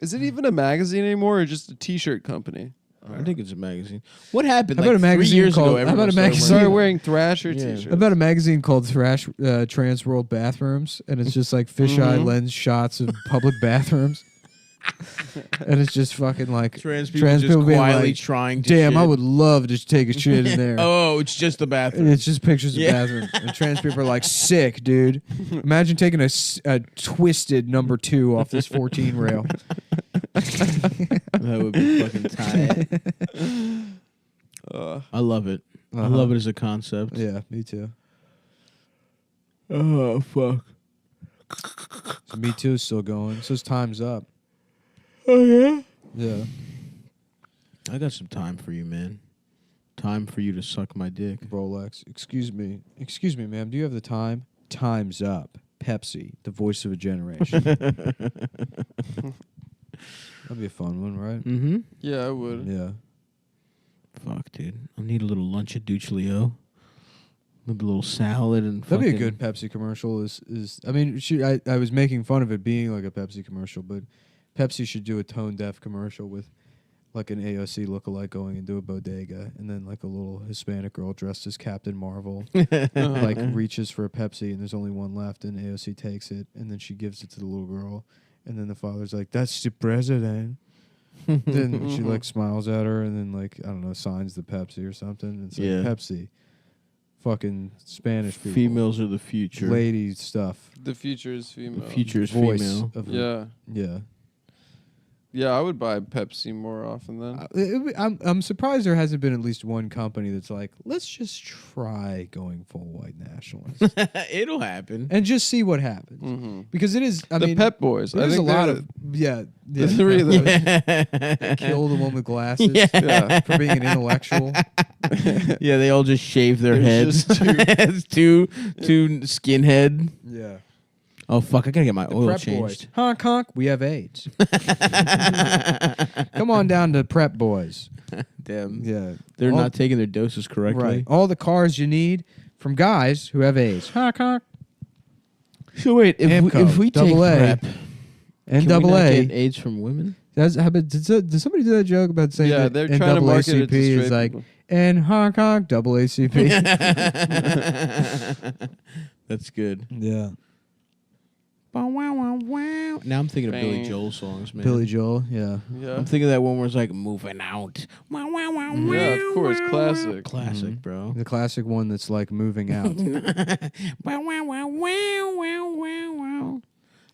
Is it even a magazine anymore, or just a T-shirt company? I think it's a magazine. What happened? How Like about a 3 magazine years called- ago, how about a everyone magazine- Started wearing Thrasher Yeah. T-shirts. About a magazine called Thrash Trans World Bathrooms, and it's just like fisheye lens shots of public bathrooms. And it's just fucking like Trans people just being quietly like, trying to damn, I shit." would love to take a shit in there. Oh, it's just the And bathroom. it's just pictures of Yeah. bathrooms. And trans people are like, sick, dude. Imagine taking a twisted number 2 off this 14 rail. That would be fucking tight. I love it. I Uh-huh. love it as a concept. Yeah, me too. Oh, fuck. So Me Too is still going. So Time's Up. Oh, yeah? Yeah. I got some time for you, man. Time for you to suck my dick. Rolex. Excuse me, ma'am. Do you have the time? Time's Up. Pepsi, the voice of a generation. That'd be a fun one, right? Mm-hmm. Yeah, I would. Yeah. Fuck, dude. I need a little lunch at Duce Leo. Maybe a little salad and That'd be a fucking- good Pepsi commercial. Is I mean, I was making fun of it being like a Pepsi commercial, but Pepsi should do a tone deaf commercial with like an AOC lookalike going into a bodega, and then like a little Hispanic girl dressed as Captain Marvel like reaches for a Pepsi, and there's only one left, and AOC takes it, and then she gives it to the little girl, and then the father's like, "That's the president." Then she like smiles at her, and then like I don't know, signs the Pepsi or something, and it's like Yeah. Pepsi. Fucking Spanish people. Females are the future. Lady stuff. The future is female. The future is Voice female. of Yeah. Yeah. Yeah, I would buy Pepsi more often then. I'm surprised there hasn't been at least one company that's like, let's just try going full white nationalist It'll happen. and just see what happens. Mm-hmm. Because it is, I The mean, Pep Boys. I There's think a lot they're of the the three of those. Kill the one with glasses Yeah. for being an intellectual. Yeah, they all just shave their There's heads. just two skinhead. Yeah. Oh fuck! I gotta get my oil Prep changed. Boys. Honk honk. We have AIDS. Come on down to Prep Boys. Damn. Yeah. They're All- not taking their doses correctly. Right. All the cars you need from guys who have AIDS. Honk honk. So wait, if Amco, we take double A, PrEP, and can double we not A. get AIDS from women? Did somebody do that joke about saying Yeah, that they're trying to market it NAACP to is straight like people. and Hong Kong double ACP? That's good. Yeah. Now I'm thinking of Billy Bang. Joel songs, man. Billy Joel, yeah. Yeah. I'm thinking of that one where it's like moving out. Yeah, of course, classic. Classic, bro. The classic one that's like moving out.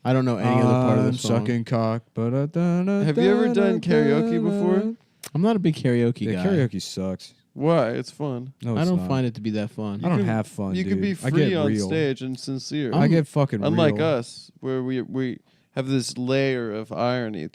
I don't know any other part of the I'm song. sucking cock. Have you ever done karaoke before? I'm not a big karaoke Yeah, guy. karaoke sucks. Why? It's fun. No, I it's don't not. find it to be that fun. I don't can- have fun. You can be dude. I free get on real. stage and sincere. I get fucking Unlike real. us, where we have this layer of irony to